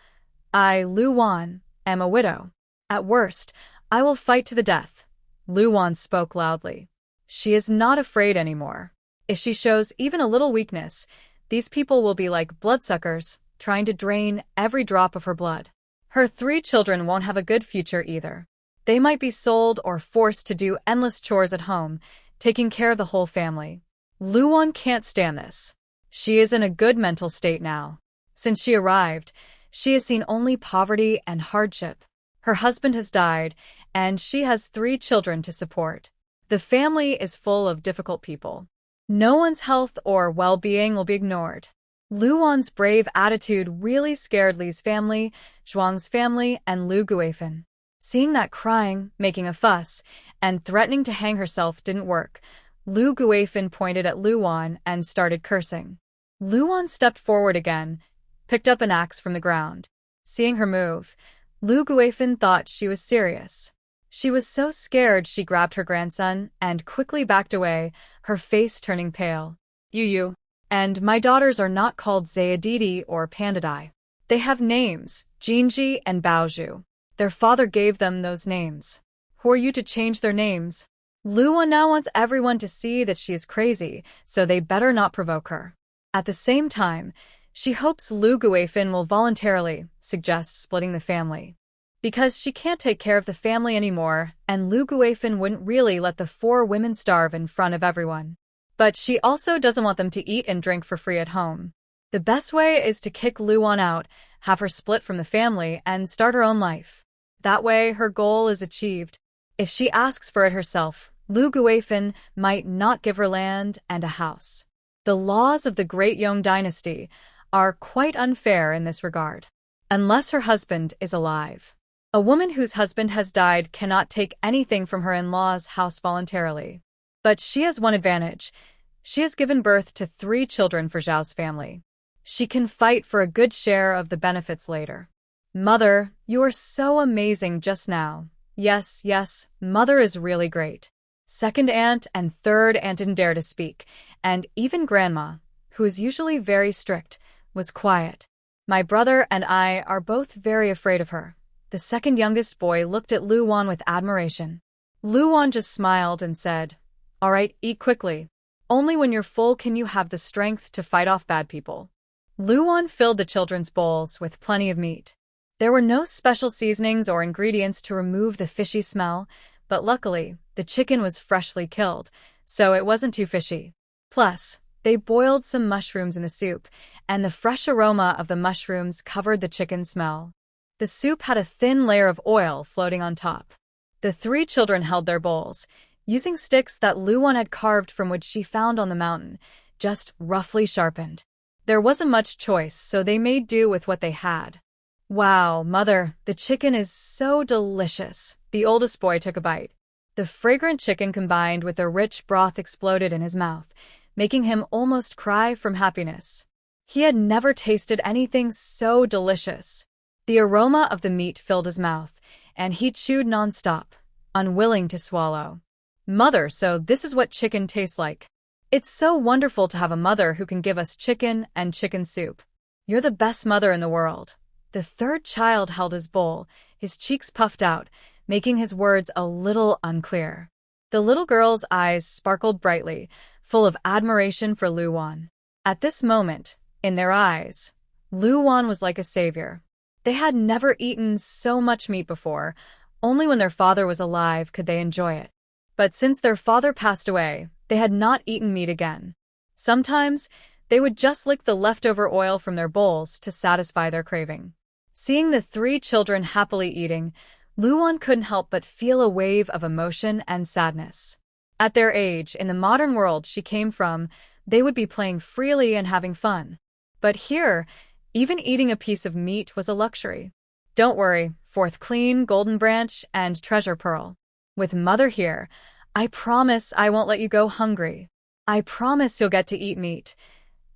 I, Luan, am a widow. At worst, I will fight to the death. Luan spoke loudly. She is not afraid anymore. If she shows even a little weakness, these people will be like bloodsuckers, trying to drain every drop of her blood. Her 3 children won't have a good future either. They might be sold or forced to do endless chores at home, taking care of the whole family. Luwon can't stand this. She is in a good mental state now. Since she arrived, she has seen only poverty and hardship. Her husband has died, and she has 3 children to support. The family is full of difficult people. No one's health or well-being will be ignored. Luwon's brave attitude really scared Li's family, Zhuang's family, and Lu Guifan. Seeing that crying, making a fuss, and threatening to hang herself didn't work, Lu Guifan pointed at Luwon and started cursing. Luwon stepped forward again, picked up an axe from the ground. Seeing her move, Lu Guifan thought she was serious. She was so scared she grabbed her grandson and quickly backed away, her face turning pale. You. And my daughters are not called Zayadidi or Pandadai. They have names, Jinji and Baozhu. Their father gave them those names. Who are you to change their names? Luwon now wants everyone to see that she is crazy, so they better not provoke her. At the same time, she hopes Lu Guifan will voluntarily suggest splitting the family. Because she can't take care of the family anymore, and Lu Guifan wouldn't really let the 4 women starve in front of everyone. But she also doesn't want them to eat and drink for free at home. The best way is to kick Luwon out, have her split from the family, and start her own life. That way, her goal is achieved. If she asks for it herself, Lu Guifan might not give her land and a house. The laws of the Great Yong dynasty are quite unfair in this regard. Unless her husband is alive. A woman whose husband has died cannot take anything from her in-law's house voluntarily. But she has one advantage. She has given birth to 3 children for Zhao's family. She can fight for a good share of the benefits later. Mother, you are so amazing just now. Yes, Mother is really great. Second aunt and third aunt didn't dare to speak, and even Grandma, who is usually very strict, was quiet. My brother and I are both very afraid of her. The second youngest boy looked at Luwon with admiration. Luwon just smiled and said, "All right, eat quickly. Only when you're full can you have the strength to fight off bad people." Luwon filled the children's bowls with plenty of meat. There were no special seasonings or ingredients to remove the fishy smell, but luckily, the chicken was freshly killed, so it wasn't too fishy. Plus, they boiled some mushrooms in the soup, and the fresh aroma of the mushrooms covered the chicken smell. The soup had a thin layer of oil floating on top. The 3 children held their bowls, using sticks that Luwon had carved from which she found on the mountain, just roughly sharpened. There wasn't much choice, so they made do with what they had. Wow, Mother, the chicken is so delicious. The oldest boy took a bite. The fragrant chicken combined with the rich broth exploded in his mouth, making him almost cry from happiness. He had never tasted anything so delicious. The aroma of the meat filled his mouth, and he chewed nonstop, unwilling to swallow. Mother, so this is what chicken tastes like. It's so wonderful to have a mother who can give us chicken and chicken soup. You're the best mother in the world. The third child held his bowl, his cheeks puffed out, making his words a little unclear. The little girl's eyes sparkled brightly, full of admiration for Luwon. At this moment, in their eyes, Luwon was like a savior. They had never eaten so much meat before. Only when their father was alive could they enjoy it. But since their father passed away, they had not eaten meat again. Sometimes, they would just lick the leftover oil from their bowls to satisfy their craving. Seeing the 3 children happily eating, Luwon couldn't help but feel a wave of emotion and sadness. At their age, in the modern world she came from, they would be playing freely and having fun. But here, even eating a piece of meat was a luxury. Don't worry, fourth clean, golden branch, and treasure pearl. With Mother here, I promise I won't let you go hungry. I promise you'll get to eat meat.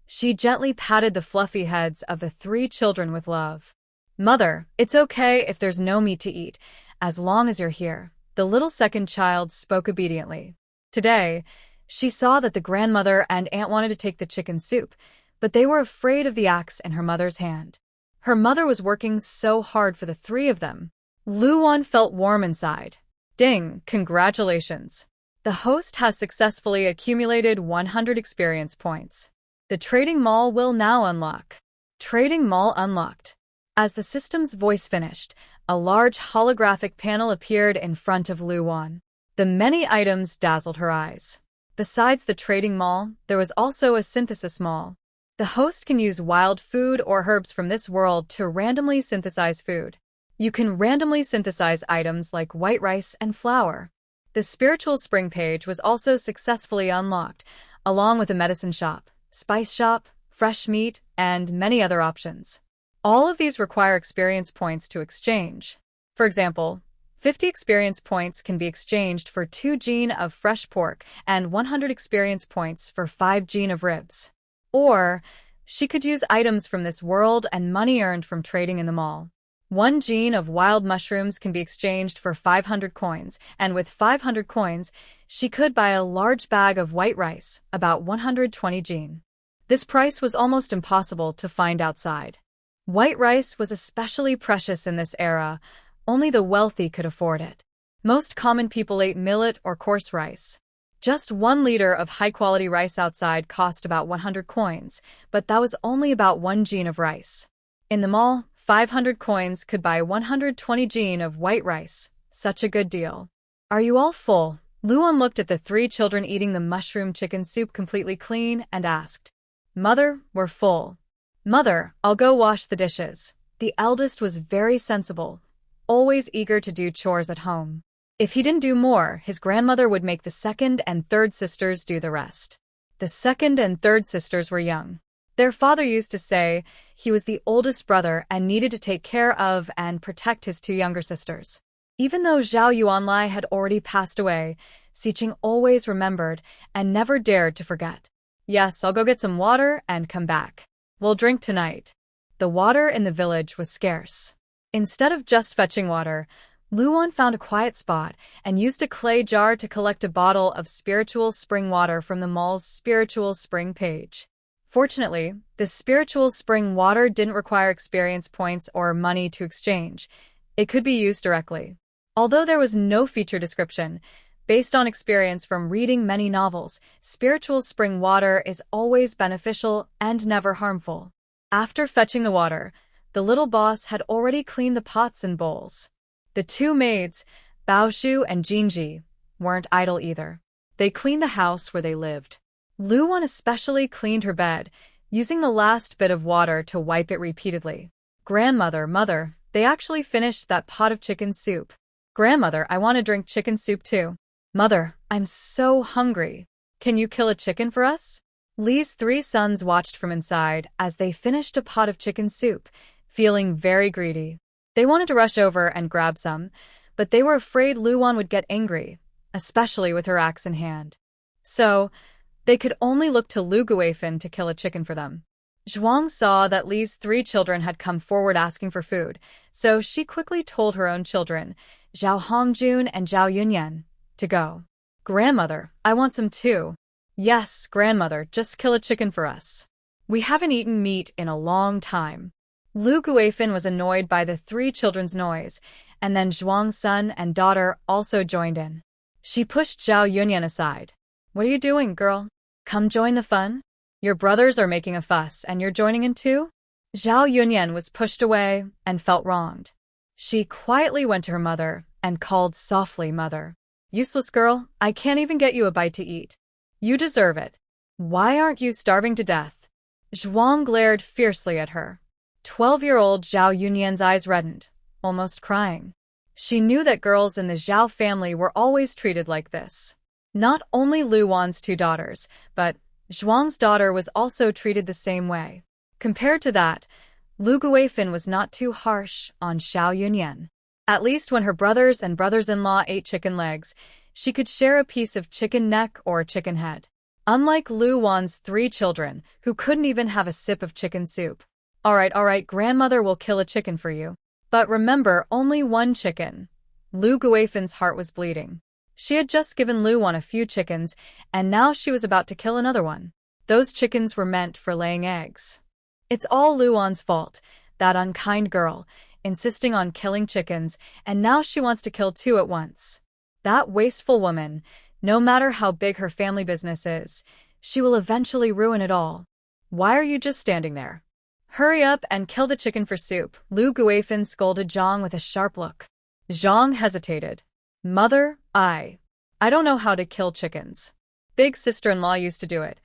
She gently patted the fluffy heads of the 3 children with love. Mother, it's okay if there's no meat to eat, as long as you're here. The little second child spoke obediently. Today, she saw that the grandmother and aunt wanted to take the chicken soup, but they were afraid of the axe in her mother's hand. Her mother was working so hard for the 3 of them. Luwon felt warm inside. Ding, congratulations. The host has successfully accumulated 100 experience points. The trading mall will now unlock. Trading Mall unlocked. As the system's voice finished, a large holographic panel appeared in front of Luan. The many items dazzled her eyes. Besides the trading mall, there was also a synthesis mall. The host can use wild food or herbs from this world to randomly synthesize food. You can randomly synthesize items like white rice and flour. The spiritual spring page was also successfully unlocked, along with a medicine shop, spice shop, fresh meat, and many other options. All of these require experience points to exchange. For example, 50 experience points can be exchanged for 2 gene of fresh pork and 100 experience points for 5 gene of ribs. Or, she could use items from this world and money earned from trading in the mall. 1 gene of wild mushrooms can be exchanged for 500 coins, and with 500 coins, she could buy a large bag of white rice, about 120 gene. This price was almost impossible to find outside. White rice was especially precious in this era. Only the wealthy could afford it. Most common people ate millet or coarse rice. Just 1 liter of high-quality rice outside cost about 100 coins, but that was only about 1 gene of rice. In the mall, 500 coins could buy 120 gene of white rice. Such a good deal. Are you all full? Luan looked at the 3 children eating the mushroom chicken soup completely clean and asked, "Mother, we're full." "Mother, I'll go wash the dishes." The eldest was very sensible, always eager to do chores at home. If he didn't do more, his grandmother would make the second and third sisters do the rest. The second and third sisters were young. Their father used to say he was the oldest brother and needed to take care of and protect his 2 younger sisters. Even though Zhao Yuanlai had already passed away, Xiqing always remembered and never dared to forget. "Yes, I'll go get some water and come back. We'll drink tonight." The water in the village was scarce. Instead of just fetching water, Luan found a quiet spot and used a clay jar to collect a bottle of spiritual spring water from the mall's spiritual spring page. Fortunately, the spiritual spring water didn't require experience points or money to exchange. It could be used directly. Although there was no feature description, based on experience from reading many novels, spiritual spring water is always beneficial and never harmful. After fetching the water, the little boss had already cleaned the pots and bowls. The 2 maids, Baoshu and Jinji, weren't idle either. They cleaned the house where they lived. Luan especially cleaned her bed, using the last bit of water to wipe it repeatedly. "Grandmother, mother, they actually finished that pot of chicken soup." "Grandmother, I want to drink chicken soup too." "Mother, I'm so hungry. Can you kill a chicken for us?" Li's 3 sons watched from inside as they finished a pot of chicken soup, feeling very greedy. They wanted to rush over and grab some, but they were afraid Luan would get angry, especially with her axe in hand. So, they could only look to Lu Guifan to kill a chicken for them. Zhuang saw that Li's 3 children had come forward asking for food, so she quickly told her own children, Zhao Hongjun and Zhao Yunyan, to go. "Grandmother, I want some too." "Yes, grandmother, just kill a chicken for us. We haven't eaten meat in a long time." Lu Guifan was annoyed by the 3 children's noise, and then Zhuang's son and daughter also joined in. She pushed Zhao Yunyan aside. "What are you doing, girl? Come join the fun? Your brothers are making a fuss and you're joining in too?" Zhao Yunyan was pushed away and felt wronged. She quietly went to her mother and called softly, "Mother. Useless girl, I can't even get you a bite to eat. You deserve it. Why aren't you starving to death?" Zhuang glared fiercely at her. 12-year-old Zhao Yunyan's eyes reddened, almost crying. She knew that girls in the Zhao family were always treated like this. Not only Luan's 2 daughters, but Zhuang's daughter was also treated the same way. Compared to that, Lu Guifan was not too harsh on Zhao Yunyan. At least when her brothers and brothers-in-law ate chicken legs, she could share a piece of chicken neck or chicken head. Unlike Luan's 3 children, who couldn't even have a sip of chicken soup. All right, grandmother will kill a chicken for you. But remember, only 1 chicken." Lu Guifan's heart was bleeding. She had just given Luan a few chickens, and now she was about to kill another one. Those chickens were meant for laying eggs. It's all Luan's fault, that unkind girl, insisting on killing chickens, and now she wants to kill 2 at once. That wasteful woman, no matter how big her family business is, she will eventually ruin it all. Why are you just standing there? Hurry up and kill the chicken for soup, Lu Guifan scolded Zhang with a sharp look. Zhang hesitated. Mother, I don't know how to kill chickens. Big sister-in-law used to do it.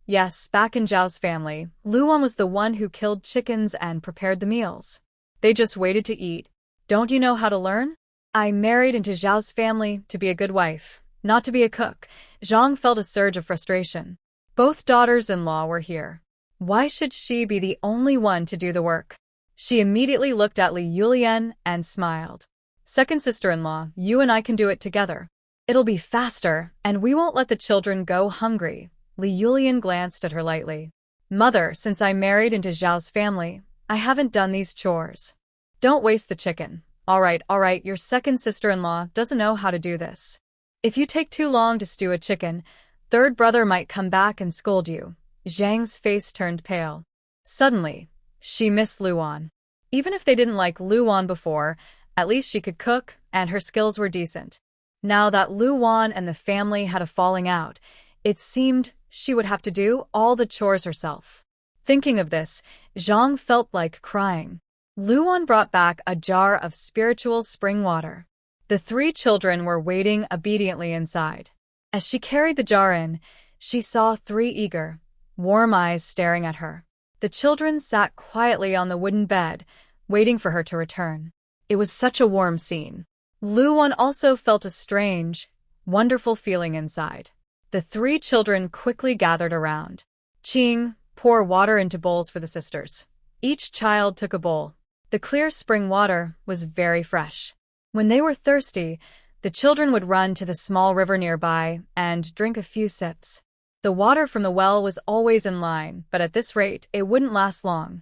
Yes, back in Zhao's family, Luan was the one who killed chickens and prepared the meals. They just waited to eat. Don't you know how to learn? I married into Zhao's family to be a good wife, not to be a cook. Zhang felt a surge of frustration. Both daughters-in-law were here. Why should she be the only one to do the work? She immediately looked at Li Yulian and smiled. Second sister-in-law, you and I can do it together. It'll be faster, and we won't let the children go hungry. Li Yulian glanced at her lightly. Mother, since I married into Zhao's family, I haven't done these chores. Don't waste the chicken. All right, your second sister-in-law doesn't know how to do this. If you take too long to stew a chicken, third brother might come back and scold you. Zhang's face turned pale. Suddenly, she missed Luan. Even if they didn't like Luan before, at least she could cook, and her skills were decent. Now that Luan and the family had a falling out, it seemed she would have to do all the chores herself. Thinking of this, Zhang felt like crying. Luan brought back a jar of spiritual spring water. The three children were waiting obediently inside. As she carried the jar in, she saw three eager, warm eyes staring at her. The children sat quietly on the wooden bed, waiting for her to return. It was such a warm scene. Luan also felt a strange, wonderful feeling inside. The three children quickly gathered around. Qing, pour water into bowls for the sisters. Each child took a bowl. The clear spring water was very fresh. When they were thirsty, the children would run to the small river nearby and drink a few sips. The water from the well was always in line, but at this rate, it wouldn't last long.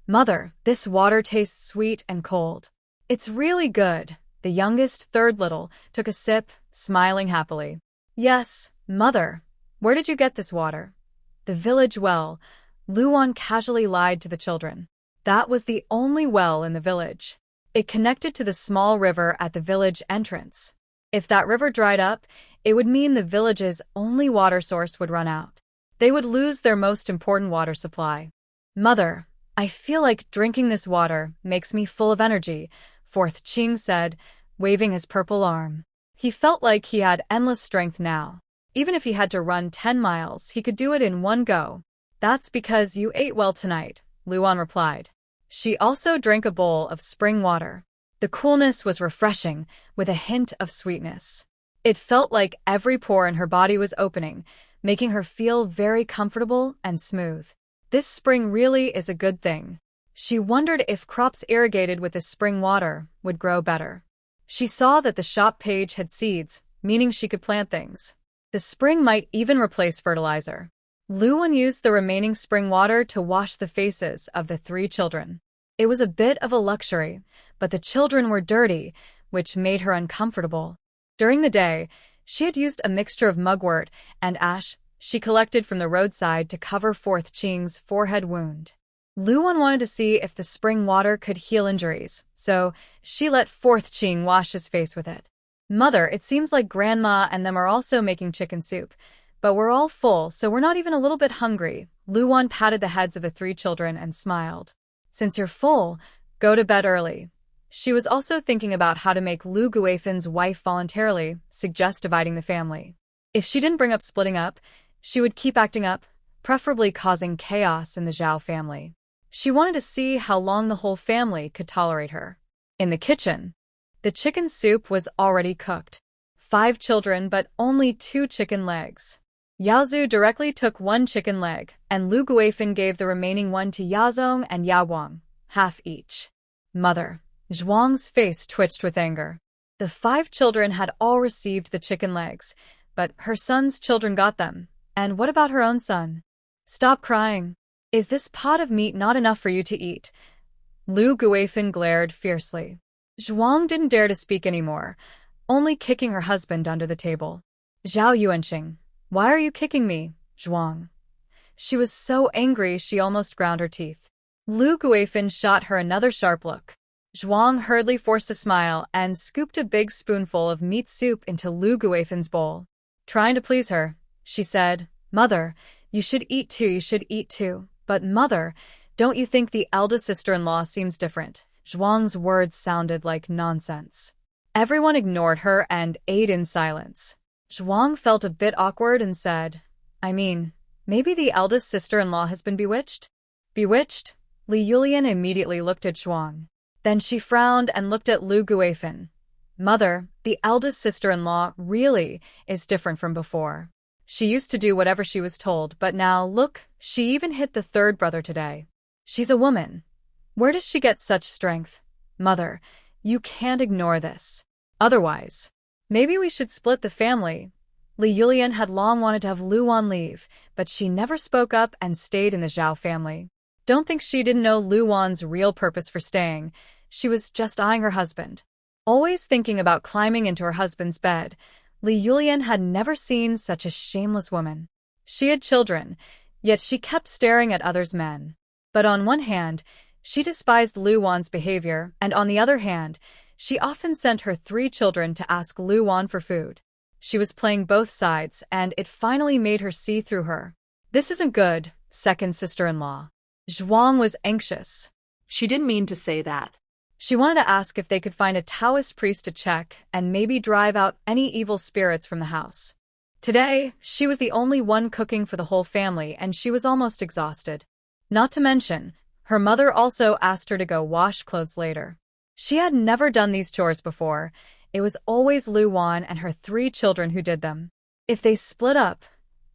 Mother, this water tastes sweet and cold. It's really good. The youngest, third little, took a sip, smiling happily. Yes, Mother. Where did you get this water? The village well. Luan casually lied to the children. That was the only well in the village. It connected to the small river at the village entrance. If that river dried up, it would mean the village's only water source would run out. They would lose their most important water supply. Mother, I feel like drinking this water makes me full of energy, Fourth Qing said, waving his purple arm. He felt like he had endless strength now. Even if he had to run 10 miles, he could do it in one go. That's because you ate well tonight, Luan replied. She also drank a bowl of spring water. The coolness was refreshing, with a hint of sweetness. It felt like every pore in her body was opening, making her feel very comfortable and smooth. This spring really is a good thing. She wondered if crops irrigated with this spring water would grow better. She saw that the shop page had seeds, meaning she could plant things. The spring might even replace fertilizer. Luan used the remaining spring water to wash the faces of the three children. It was a bit of a luxury, but the children were dirty, which made her uncomfortable. During the day, she had used a mixture of mugwort and ash she collected from the roadside to cover Fourth Qing's forehead wound. Luan wanted to see if the spring water could heal injuries, so she let Fourth Qing wash his face with it. Mother, it seems like Grandma and them are also making chicken soup, but we're all full, so we're not even a little bit hungry. Luan patted the heads of the three children and smiled. Since you're full, go to bed early. She was also thinking about how to make Lu Guifan's wife voluntarily suggest dividing the family. If she didn't bring up splitting up, she would keep acting up, preferably causing chaos in the Zhao family. She wanted to see how long the whole family could tolerate her. In the kitchen, the chicken soup was already cooked. 5 children, but only 2 chicken legs. Yaozu directly took 1 chicken leg, and Lu Guifan gave the remaining one to Yazong and Yaowang, half each. Mother. Zhuang's face twitched with anger. The 5 children had all received the chicken legs, but her son's children got them. And what about her own son? Stop crying. Is this pot of meat not enough for you to eat? Lu Guifan glared fiercely. Zhuang didn't dare to speak anymore, only kicking her husband under the table. Zhao Yuanqing, why are you kicking me, Zhuang? She was so angry she almost ground her teeth. Lu Guifan shot her another sharp look. Zhuang hurriedly forced a smile and scooped a big spoonful of meat soup into Lu Guifan's bowl. Trying to please her, she said, Mother, you should eat too. But Mother, Don't you think the eldest sister-in-law seems different? Zhuang's words sounded like nonsense. Everyone ignored her and ate in silence. Zhuang felt a bit awkward and said, I mean, maybe the eldest sister-in-law has been bewitched? Bewitched? Li Yulian immediately looked at Zhuang. Then she frowned and looked at Lu Guifan. Mother, the eldest sister-in-law really is different from before. She used to do whatever she was told, but now, look, she even hit the third brother today. She's a woman. Where does she get such strength? Mother, you can't ignore this. Otherwise, maybe we should split the family. Li Yulian had long wanted to have Lu Wan leave, but she never spoke up and stayed in the Zhao family. Don't think she didn't know Lu Wan's real purpose for staying. She was just eyeing her husband. Always thinking about climbing into her husband's bed, Li Yulian had never seen such a shameless woman. She had children, yet she kept staring at others' men. But on one hand, she despised Lu Wan's behavior, and on the other hand, she often sent her 3 children to ask Lu Wan for food. She was playing both sides, and it finally made her see through her. This isn't good, second sister-in-law. Zhuang was anxious. She didn't mean to say that. She wanted to ask if they could find a Taoist priest to check and maybe drive out any evil spirits from the house. Today, she was the only one cooking for the whole family, and she was almost exhausted. Not to mention, her mother also asked her to go wash clothes later. She had never done these chores before. It was always Lu Wan and her 3 children who did them. If they split up,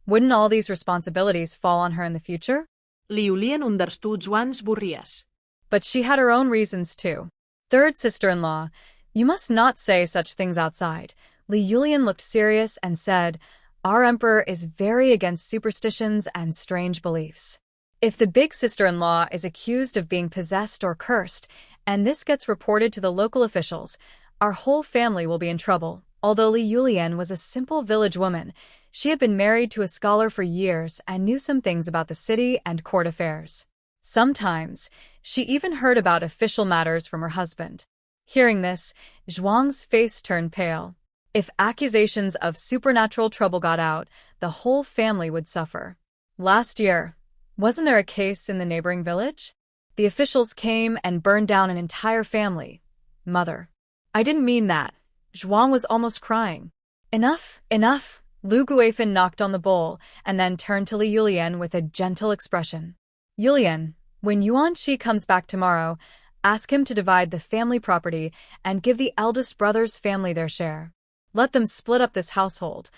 wouldn't all these responsibilities fall on her in the future? Li Yulian understood Zhuang's worries. But she had her own reasons too. Third sister-in-law, you must not say such things outside. Li Yulian looked serious and said, our emperor is very against superstitions and strange beliefs. If the big sister-in-law is accused of being possessed or cursed, and this gets reported to the local officials, our whole family will be in trouble. Although Li Yulian was a simple village woman, she had been married to a scholar for years and knew some things about the city and court affairs. Sometimes, she even heard about official matters from her husband. Hearing this, Zhuang's face turned pale. If accusations of supernatural trouble got out, the whole family would suffer. Last year, wasn't there a case in the neighboring village? The officials came and burned down an entire family. Mother, I didn't mean that. Zhuang was almost crying. Enough, enough. Lu Guifan knocked on the bowl and then turned to Li Yulian with a gentle expression. Yulian, when Yuan Shi comes back tomorrow, ask him to divide the family property and give the eldest brother's family their share. Let them split up this household.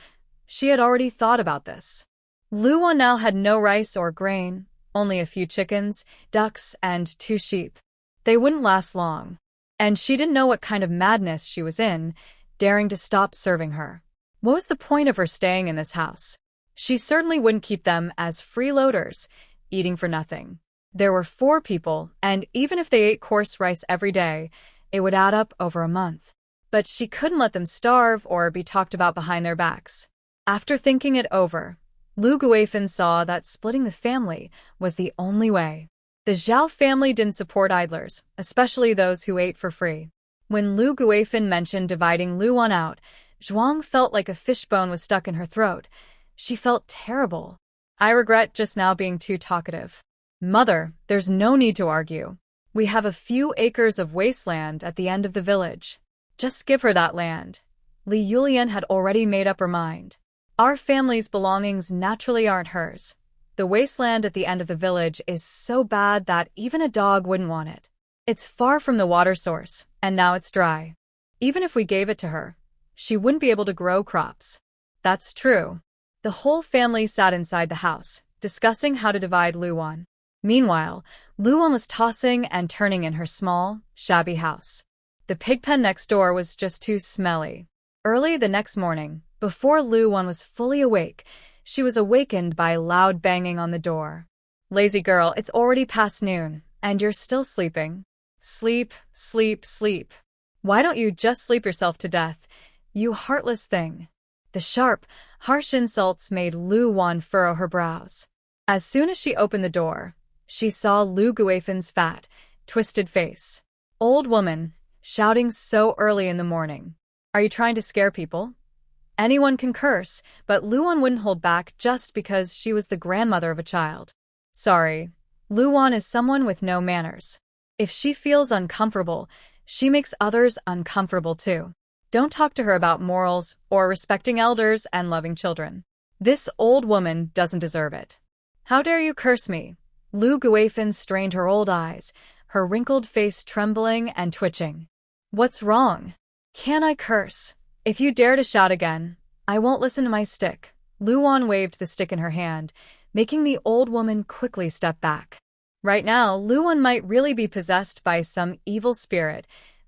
She had already thought about this. Lu Wan now had no rice or grain, only a few chickens, ducks, and 2 sheep. They wouldn't last long. And she didn't know what kind of madness she was in, daring to stop serving her. What was the point of her staying in this house? She certainly wouldn't keep them as freeloaders, eating for nothing. There were 4 people, and even if they ate coarse rice every day, it would add up over a month. But she couldn't let them starve or be talked about behind their backs. After thinking it over, Lu Guifan saw that splitting the family was the only way. The Zhao family didn't support idlers, especially those who ate for free. When Lu Guifan mentioned dividing Lu Wan out, Zhuang felt like a fishbone was stuck in her throat. She felt terrible. I regret just now being too talkative. Mother, there's no need to argue. We have a few acres of wasteland at the end of the village. Just give her that land. Li Yulian had already made up her mind. Our family's belongings naturally aren't hers. The wasteland at the end of the village is so bad that even a dog wouldn't want it. It's far from the water source, and now it's dry. Even if we gave it to her, she wouldn't be able to grow crops. That's true. The whole family sat inside the house, discussing how to divide Lu Wan. Meanwhile, Lu Wan was tossing and turning in her small, shabby house. The pig pen next door was just too smelly. Early the next morning, before Lu Wan was fully awake, she was awakened by loud banging on the door. Lazy girl, it's already past noon, and you're still sleeping. Sleep, sleep, sleep. Why don't you just sleep yourself to death, you heartless thing? The sharp, harsh insults made Lu Wan furrow her brows. As soon as she opened the door, she saw Lu Guifan's fat, twisted face. Old woman, shouting so early in the morning. Are you trying to scare people? Anyone can curse, but Lu Wan wouldn't hold back just because she was the grandmother of a child. Sorry, Luan is someone with no manners. If she feels uncomfortable, she makes others uncomfortable too. Don't talk to her about morals or respecting elders and loving children. This old woman doesn't deserve it. How dare you curse me? Lu Guifan strained her old eyes, her wrinkled face trembling and twitching. What's wrong? Can I curse? If you dare to shout again, I won't listen to my stick. Luan waved the stick in her hand, making the old woman quickly step back. Right now, Luan might really be possessed by some evil spirit,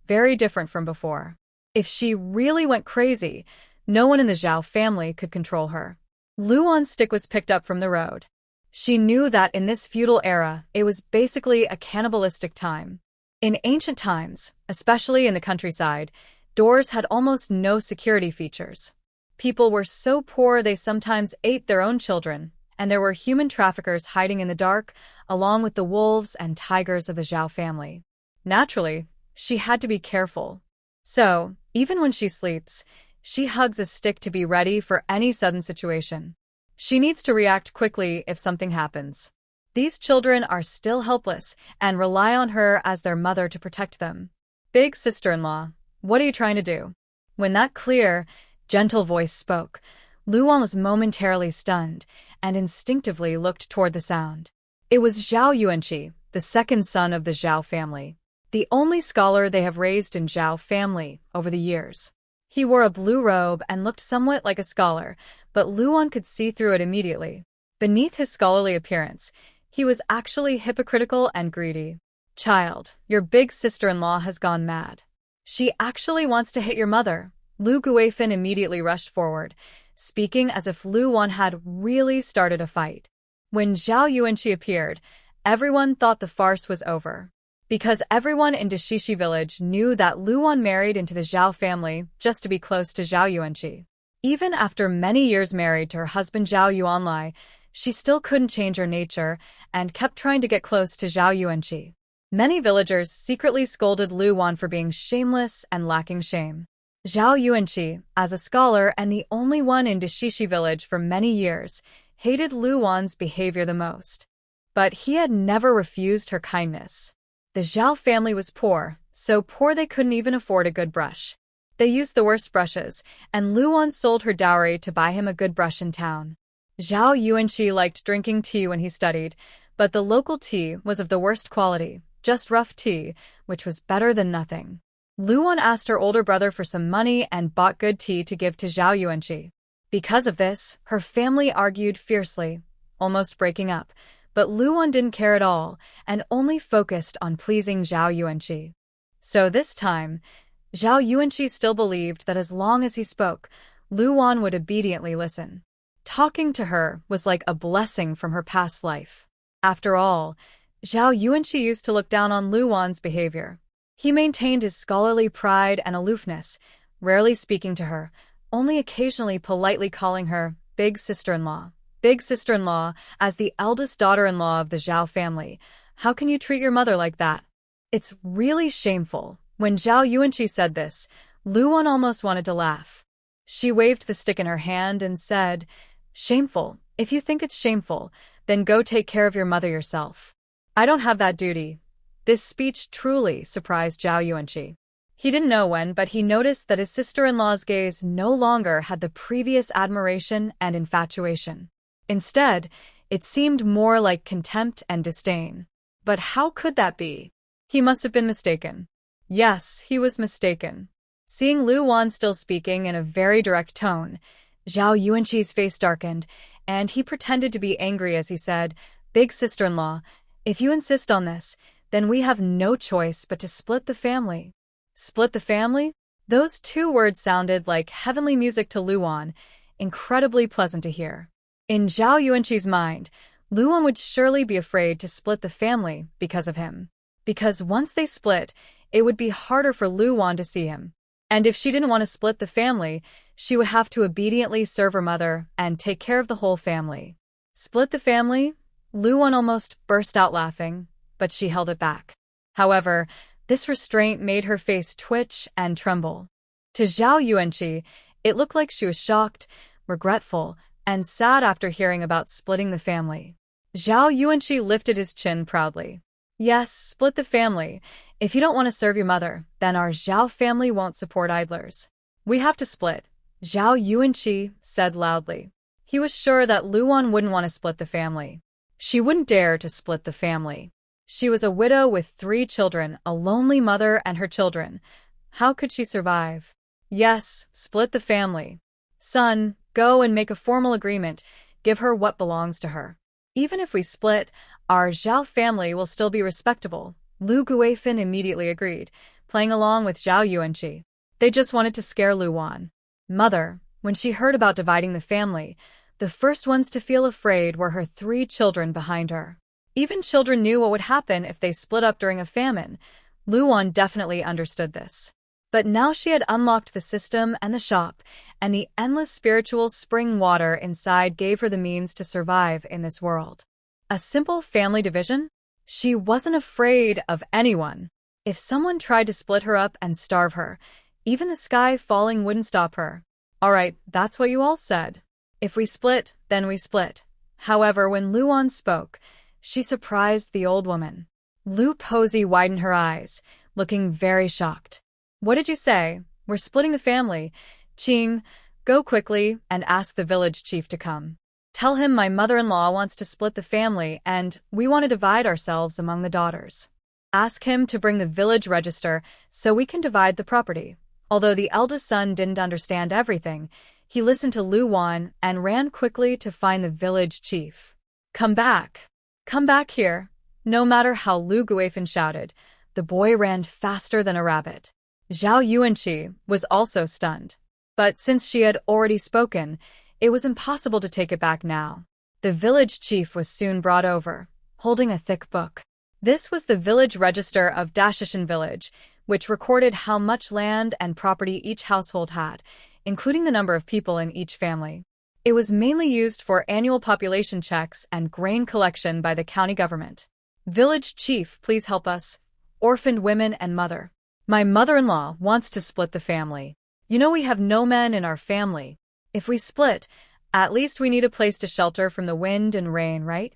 very different from before. If she really went crazy, no one in the Zhao family could control her. Luan's stick was picked up from the road. She knew that in this feudal era, it was basically a cannibalistic time. In ancient times, especially in the countryside, doors had almost no security features. People were so poor they sometimes ate their own children, and there were human traffickers hiding in the dark, along with the wolves and tigers of the Zhao family. Naturally, she had to be careful. So, even when she sleeps, she hugs a stick to be ready for any sudden situation. She needs to react quickly if something happens. These children are still helpless and rely on her as their mother to protect them. Big sister-in-law, what are you trying to do? When that clear, gentle voice spoke, Luan was momentarily stunned and instinctively looked toward the sound. It was Zhao Yuanqi, the second son of the Zhao family, the only scholar they have raised in Zhao family over the years. He wore a blue robe and looked somewhat like a scholar, but Luan could see through it immediately. Beneath his scholarly appearance, he was actually hypocritical and greedy. Child, your big sister-in-law has gone mad. She actually wants to hit your mother. Lu Guifan immediately rushed forward, speaking as if Luan had really started a fight. When Zhao Yuanqi appeared, everyone thought the farce was over. Because everyone in Dashishi village knew that Luan married into the Zhao family just to be close to Zhao Yuanqi. Even after many years married to her husband Zhao Yuanlai, she still couldn't change her nature and kept trying to get close to Zhao Yuanqi. Many villagers secretly scolded Luan for being shameless and lacking shame. Zhao Yuanqi, as a scholar and the only one in Dashishi village for many years, hated Luan's behavior the most. But he had never refused her kindness. The Zhao family was poor, so poor they couldn't even afford a good brush. They used the worst brushes, and Luan sold her dowry to buy him a good brush in town. Zhao Yuanqi liked drinking tea when he studied, but the local tea was of the worst quality, just rough tea, which was better than nothing. Luan asked her older brother for some money and bought good tea to give to Zhao Yuanqi. Because of this, her family argued fiercely, almost breaking up. But Luan didn't care at all, and only focused on pleasing Zhao Yuanqi. So this time, Zhao Yuanqi still believed that as long as he spoke, Luan would obediently listen. Talking to her was like a blessing from her past life. After all, Zhao Yuanqi used to look down on Luan's behavior. He maintained his scholarly pride and aloofness, rarely speaking to her, only occasionally politely calling her big sister-in-law. Big sister-in-law, as the eldest daughter-in-law of the Zhao family. How can you treat your mother like that? It's really shameful. When Zhao Yuanqi said this, Luan almost wanted to laugh. She waved the stick in her hand and said, "Shameful. If you think it's shameful, then go take care of your mother yourself. I don't have that duty." This speech truly surprised Zhao Yuanqi. He didn't know when, but he noticed that his sister-in-law's gaze no longer had the previous admiration and infatuation. Instead, it seemed more like contempt and disdain. But how could that be? He must have been mistaken. Yes, he was mistaken. Seeing Luan still speaking in a very direct tone, Zhao Yuanqi's face darkened, and he pretended to be angry as he said, "Big sister-in-law, if you insist on this, then we have no choice but to split the family." Split the family? Those two words sounded like heavenly music to Luan, incredibly pleasant to hear. In Zhao Yuanqi's mind, Luan would surely be afraid to split the family because of him. Because once they split, it would be harder for Luan to see him. And if she didn't want to split the family, she would have to obediently serve her mother and take care of the whole family. Split the family? Luan almost burst out laughing, but she held it back. However, this restraint made her face twitch and tremble. To Zhao Yuanqi, it looked like she was shocked, regretful, and sad after hearing about splitting the family. Zhao Yuanqi lifted his chin proudly. Yes, split the family. If you don't want to serve your mother, then our Zhao family won't support idlers. We have to split, Zhao Yuanqi said loudly. He was sure that Luan wouldn't want to split the family. She wouldn't dare to split the family. She was a widow with 3 children, a lonely mother and her children. How could she survive? Yes, split the family. Son, go and make a formal agreement. Give her what belongs to her. Even if we split, our Zhao family will still be respectable. Lu Guifan immediately agreed, playing along with Zhao Yuanqi. They just wanted to scare Luan. Mother, when she heard about dividing the family, the first ones to feel afraid were her 3 children behind her. Even children knew what would happen if they split up during a famine. Luan definitely understood this. But now she had unlocked the system and the shop, and the endless spiritual spring water inside gave her the means to survive in this world. A simple family division? She wasn't afraid of anyone. If someone tried to split her up and starve her, even the sky falling wouldn't stop her. All right, that's what you all said. If we split, then we split. However, when Luan spoke, she surprised the old woman. Lu Posey widened her eyes, looking very shocked. What did you say? We're splitting the family. Qing, go quickly and ask the village chief to come. Tell him my mother-in-law wants to split the family and we want to divide ourselves among the daughters. Ask him to bring the village register so we can divide the property. Although the eldest son didn't understand everything, he listened to Luan and ran quickly to find the village chief. Come back. Come back here. No matter how Lu Guifan shouted, the boy ran faster than a rabbit. Zhao Yuanqi was also stunned. But since she had already spoken, it was impossible to take it back now. The village chief was soon brought over, holding a thick book. This was the village register of Dashishan village, which recorded how much land and property each household had, including the number of people in each family. It was mainly used for annual population checks and grain collection by the county government. Village chief, please help us. Orphaned women and mother. My mother-in-law wants to split the family. You know we have no men in our family. If we split, at least we need a place to shelter from the wind and rain, right?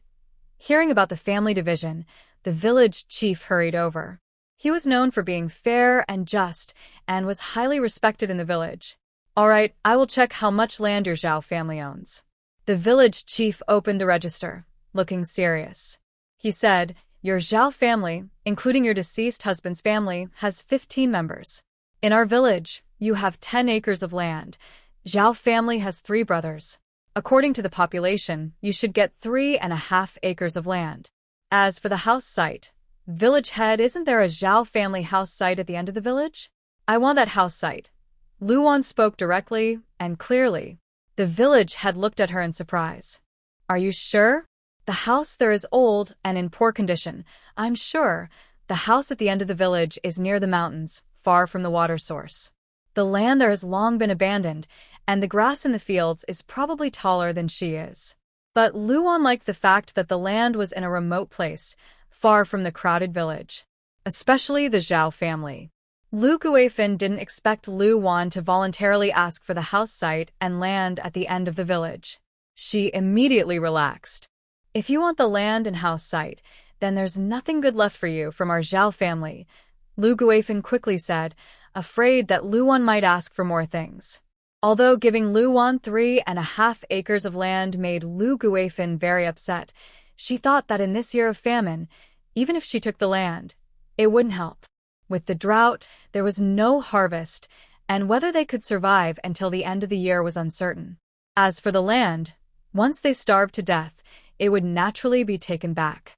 Hearing about the family division, the village chief hurried over. He was known for being fair and just, and was highly respected in the village. All right, I will check how much land your Zhao family owns. The village chief opened the register, looking serious. He said, your Zhao family, including your deceased husband's family, has 15 members. In our village, you have 10 acres of land. Zhao family has 3 brothers. According to the population, you should get 3.5 acres of land. As for the house site, village head, isn't there a Zhao family house site at the end of the village? I want that house site. Luan spoke directly and clearly. The village head looked at her in surprise. Are you sure? The house there is old and in poor condition. I'm sure. The house at the end of the village is near the mountains, far from the water source. The land there has long been abandoned, and the grass in the fields is probably taller than she is. But Luan liked the fact that the land was in a remote place, far from the crowded village. Especially the Zhao family. Lu Guifan didn't expect Luan to voluntarily ask for the house site and land at the end of the village. She immediately relaxed. If you want the land and house site, then there's nothing good left for you from our Zhao family, Lu Guifan quickly said, afraid that Luan might ask for more things. Although giving Luan 3.5 acres of land made Lu Guifan very upset, she thought that in this year of famine, even if she took the land, it wouldn't help. With the drought, there was no harvest, and whether they could survive until the end of the year was uncertain. As for the land, once they starved to death, it would naturally be taken back.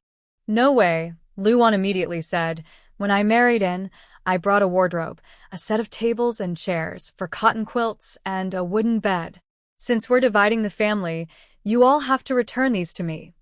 No way, Luan immediately said. When I married in, I brought a wardrobe, a set of tables and chairs for cotton quilts, and a wooden bed. Since we're dividing the family, you all have to return these to me.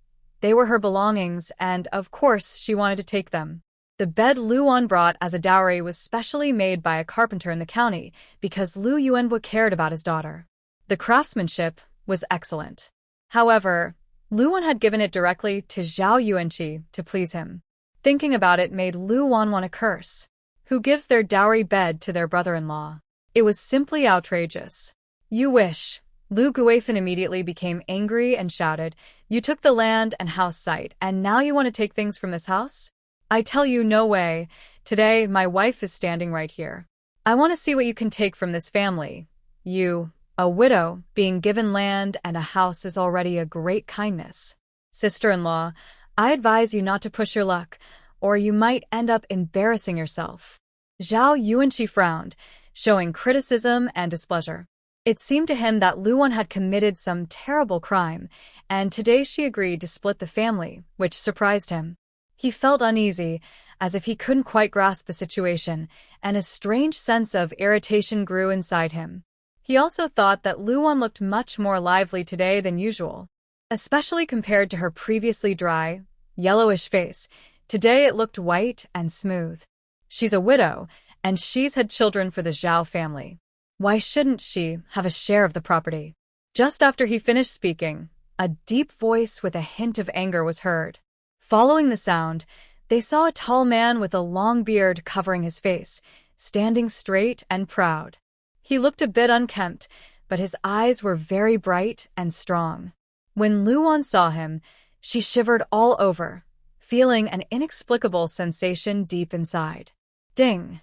They were her belongings, and of course she wanted to take them. The bed Luan brought as a dowry was specially made by a carpenter in the county because Lu Yuanbo cared about his daughter. The craftsmanship was excellent. However, Luan had given it directly to Zhao Yuanqi to please him. Thinking about it made Luan want to curse. Who gives their dowry bed to their brother-in-law? It was simply outrageous. You wish. Lu Guifan immediately became angry and shouted, "You took the land and house site, and now you want to take things from this house? I tell you, no way. Today, my wife is standing right here. I want to see what you can take from this family. You, a widow, being given land and a house is already a great kindness. Sister-in-law, I advise you not to push your luck, or you might end up embarrassing yourself." Zhao Yuanqi frowned, showing criticism and displeasure. It seemed to him that Luan had committed some terrible crime, and today she agreed to split the family, which surprised him. He felt uneasy, as if he couldn't quite grasp the situation, and a strange sense of irritation grew inside him. He also thought that Luan looked much more lively today than usual. Especially compared to her previously dry, yellowish face, today it looked white and smooth. She's a widow, and she's had children for the Zhao family. Why shouldn't she have a share of the property? Just after he finished speaking, a deep voice with a hint of anger was heard. Following the sound, they saw a tall man with a long beard covering his face, standing straight and proud. He looked a bit unkempt, but his eyes were very bright and strong. When Luan saw him, she shivered all over, feeling an inexplicable sensation deep inside. Ding!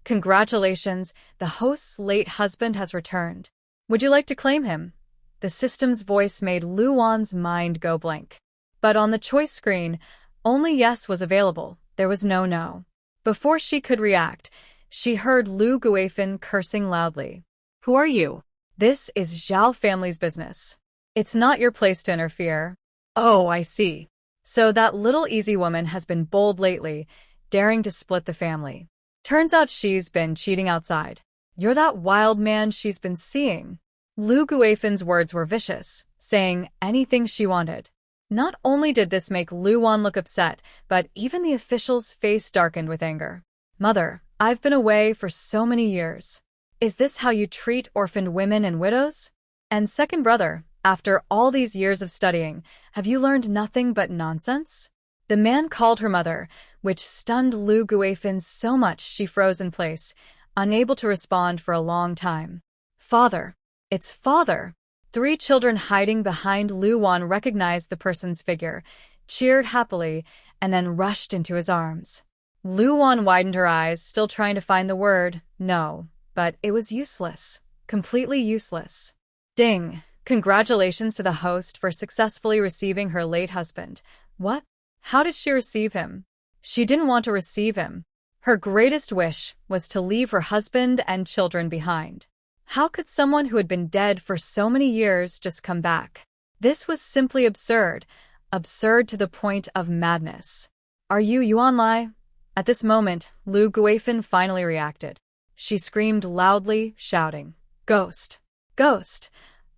Congratulations, the host's late husband has returned. Would you like to claim him? The system's voice made Luan's mind go blank. But on the choice screen, only yes was available, there was no no. Before she could react, she heard Lu Guifan cursing loudly. Who are you? This is Zhao family's business. It's not your place to interfere. Oh, I see. So that little easy woman has been bold lately, daring to split the family. Turns out she's been cheating outside. You're that wild man she's been seeing. Lu Guifan's words were vicious, saying anything she wanted. Not only did this make Luan look upset, but even the official's face darkened with anger. Mother, I've been away for so many years. Is this how you treat orphaned women and widows? And second brother, after all these years of studying, have you learned nothing but nonsense? The man called her mother, which stunned Lu Guifan so much she froze in place, unable to respond for a long time. Father. It's father. 3 children hiding behind Luan recognized the person's figure, cheered happily, and then rushed into his arms. Luan widened her eyes, still trying to find the word no, but it was useless. Completely useless. Ding! Congratulations to the host for successfully receiving her late husband. What? How did she receive him? She didn't want to receive him. Her greatest wish was to leave her husband and children behind. How could someone who had been dead for so many years just come back? This was simply absurd. Absurd to the point of madness. Are you Yuan Lai? At this moment, Lu Guifan finally reacted. She screamed loudly, shouting, "Ghost! Ghost!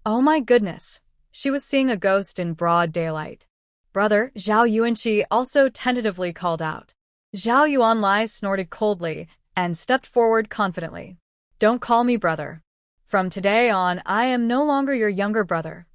Oh my goodness!" She was seeing a ghost in broad daylight. Brother, Zhao Yuanqi also tentatively called out. Zhao Yuanlai snorted coldly and stepped forward confidently. Don't call me brother. From today on, I am no longer your younger brother.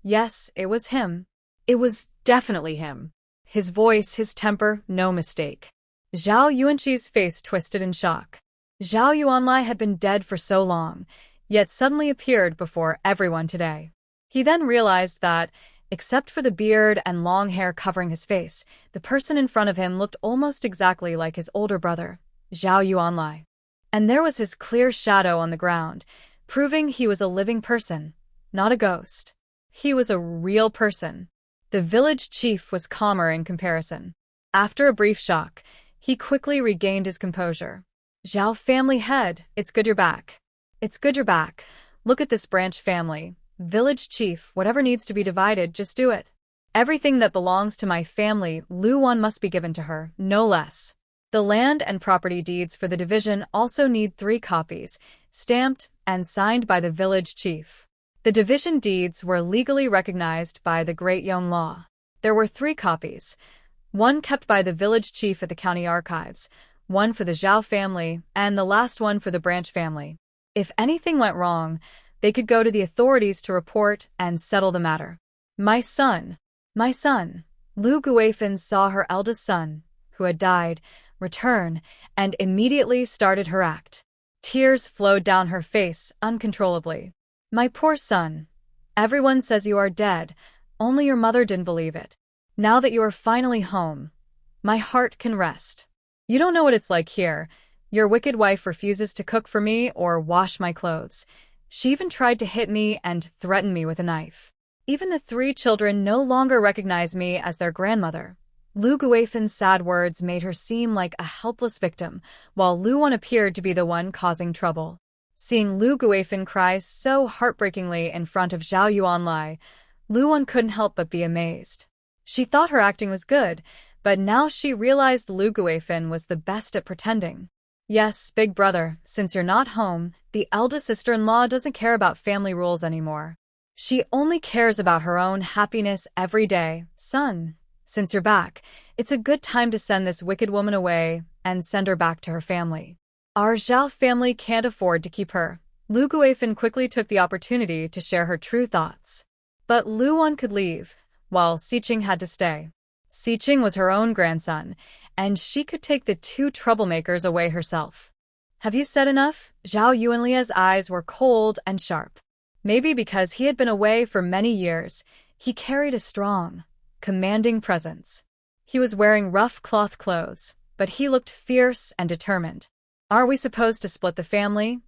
Yes, it was him. It was definitely him. His voice, his temper, no mistake. Zhao Yuanqi's face twisted in shock. Zhao Yuanlai had been dead for so long, yet suddenly appeared before everyone today. He then realized that, except for the beard and long hair covering his face, the person in front of him looked almost exactly like his older brother, Zhao Yuanlai. And there was his clear shadow on the ground, proving he was a living person, not a ghost. He was a real person. The village chief was calmer in comparison. After a brief shock, he quickly regained his composure. Zhao family head, it's good you're back. It's good you're back. Look at this branch family. Village chief, whatever needs to be divided, just do it. Everything that belongs to my family, Luan must be given to her, no less. The land and property deeds for the division also need 3 copies, stamped and signed by the village chief. The division deeds were legally recognized by the Great Yong Law. There were 3 copies, one kept by the village chief at the county archives, one for the Zhao family, and the last one for the branch family. If anything went wrong, they could go to the authorities to report and settle the matter. My son. Lu Guifan saw her eldest son, who had died, return, and immediately started her act. Tears flowed down her face uncontrollably. My poor son. Everyone says you are dead, only your mother didn't believe it. Now that you are finally home, my heart can rest. You don't know what it's like here. Your wicked wife refuses to cook for me or wash my clothes. She even tried to hit me and threaten me with a knife. Even the 3 children no longer recognize me as their grandmother. Lu Guifen's sad words made her seem like a helpless victim, while Luan appeared to be the one causing trouble. Seeing Lu Guifen cry so heartbreakingly in front of Zhao Yuanlai, Luan couldn't help but be amazed. She thought her acting was good, but now she realized Lu Guifen was the best at pretending. Yes, big brother, since you're not home, the eldest sister-in-law doesn't care about family rules anymore. She only cares about her own happiness every day. Son, since you're back, it's a good time to send this wicked woman away and send her back to her family. Our Zhao family can't afford to keep her. Lu Guifen quickly took the opportunity to share her true thoughts. But Luan could leave, while Xiqing had to stay. Xiqing was her own grandson, and she could take the 2 troublemakers away herself. Have you said enough? Zhao Yuanlia's eyes were cold and sharp. Maybe because he had been away for many years, he carried a strong, commanding presence. He was wearing rough cloth clothes, but he looked fierce and determined. Are we supposed to split the family?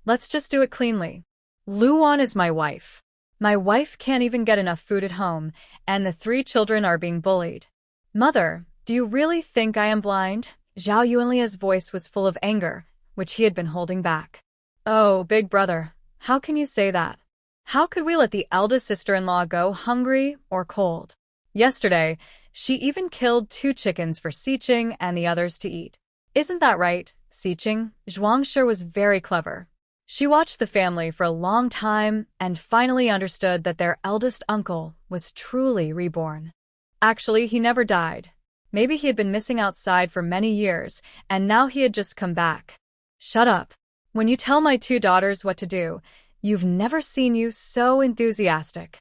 Let's just do it cleanly. Luan is my wife. My wife can't even get enough food at home, and the 3 children are being bullied. Mother, do you really think I am blind? Zhao Yuanlia's voice was full of anger, which he had been holding back. Oh, big brother, how can you say that? How could we let the eldest sister-in-law go hungry or cold? Yesterday, she even killed 2 chickens for Xiqing and the others to eat. Isn't that right, Xiqing? Zhuangshi was very clever. She watched the family for a long time and finally understood that their eldest uncle was truly reborn. Actually, he never died. Maybe he had been missing outside for many years, and now he had just come back. Shut up. When you tell my 2 daughters what to do, you've never seen you so enthusiastic.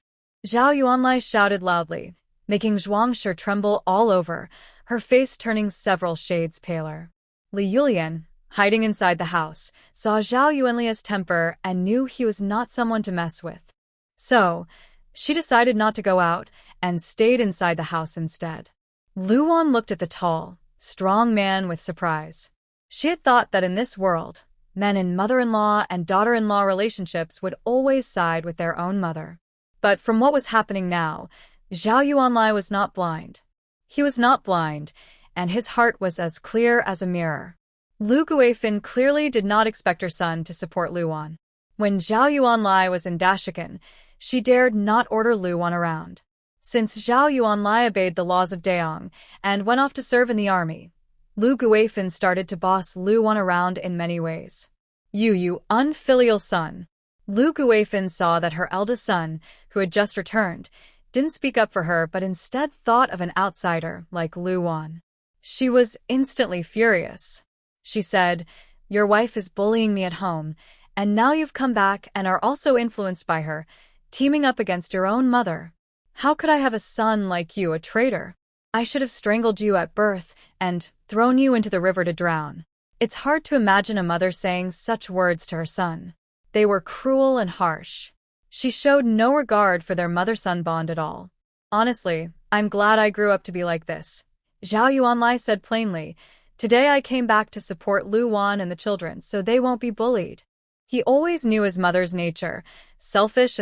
Zhao Yuanlai shouted loudly, making Zhuangshi tremble all over, her face turning several shades paler. Li Yulian, hiding inside the house, saw Zhao Yuanlia's temper and knew he was not someone to mess with. So, she decided not to go out and stayed inside the house instead. Luan looked at the tall, strong man with surprise. She had thought that in this world, men in mother-in-law and daughter-in-law relationships would always side with their own mother. But from what was happening now, Zhao Yuanlai was not blind. He was not blind, and his heart was as clear as a mirror. Lu Guifin clearly did not expect her son to support Luan. When Zhao Yuanlai was in Dashikan, she dared not order Luan around. Since Zhao Yuanlai obeyed the laws of Daong and went off to serve in the army, Lu Guifin started to boss Luan around in many ways. You unfilial son. Lu Guifin saw that her eldest son, who had just returned, didn't speak up for her but instead thought of an outsider like Luan. She was instantly furious. She said, "Your wife is bullying me at home, and now you've come back and are also influenced by her, teaming up against your own mother. How could I have a son like you, a traitor? I should have strangled you at birth and thrown you into the river to drown." It's hard to imagine a mother saying such words to her son. They were cruel and harsh. She showed no regard for their mother-son bond at all. "Honestly, I'm glad I grew up to be like this," Zhao Yuanlai said plainly. "Today I came back to support Luan and the children so they won't be bullied." He always knew his mother's nature, selfish,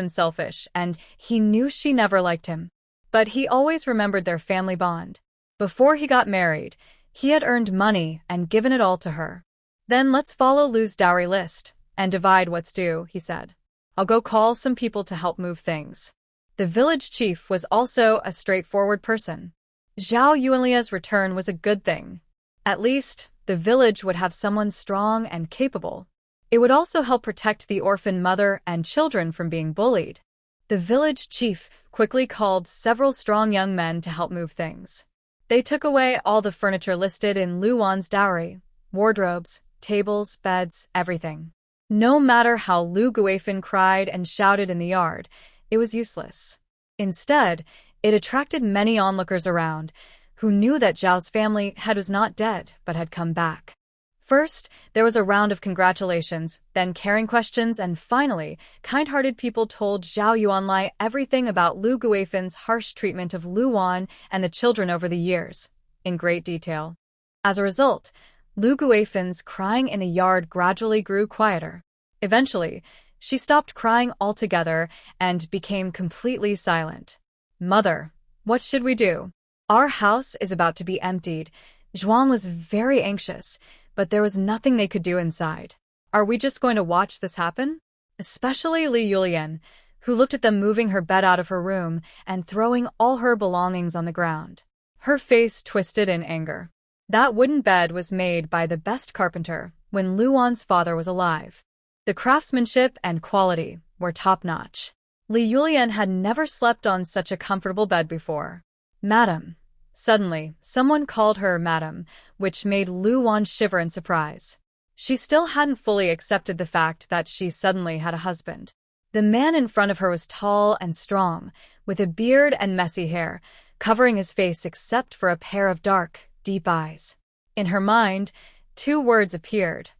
and he knew she never liked him. But he always remembered their family bond. Before he got married, he had earned money and given it all to her. "Then let's follow Lu's dowry list and divide what's due," he said. "I'll go call some people to help move things." The village chief was also a straightforward person. Zhao Yuanlia's return was a good thing. At least, the village would have someone strong and capable. It would also help protect the orphan mother and children from being bullied. The village chief quickly called several strong young men to help move things. They took away all the furniture listed in Luan's dowry: wardrobes, tables, beds, everything. No matter how Lu Guifin cried and shouted in the yard, it was useless. Instead, it attracted many onlookers around, who knew that Zhao's family was not dead but had come back. First, there was a round of congratulations, then caring questions, and finally, kind-hearted people told Zhao Yuanlai everything about Lu Guifen's harsh treatment of Lu Wan and the children over the years, in great detail. As a result, Lu Guifen's crying in the yard gradually grew quieter. Eventually, she stopped crying altogether and became completely silent. "Mother, what should we do? Our house is about to be emptied." Zhuang was very anxious, but there was nothing they could do inside. "Are we just going to watch this happen?" Especially Li Yulian, who looked at them moving her bed out of her room and throwing all her belongings on the ground. Her face twisted in anger. That wooden bed was made by the best carpenter when Lu Wan's father was alive. The craftsmanship and quality were top-notch. Li Yulian had never slept on such a comfortable bed before. "Madam." Suddenly, someone called her Madam, which made Lu Wan shiver in surprise. She still hadn't fully accepted the fact that she suddenly had a husband. The man in front of her was tall and strong, with a beard and messy hair, covering his face except for a pair of dark, deep eyes. In her mind, two words appeared.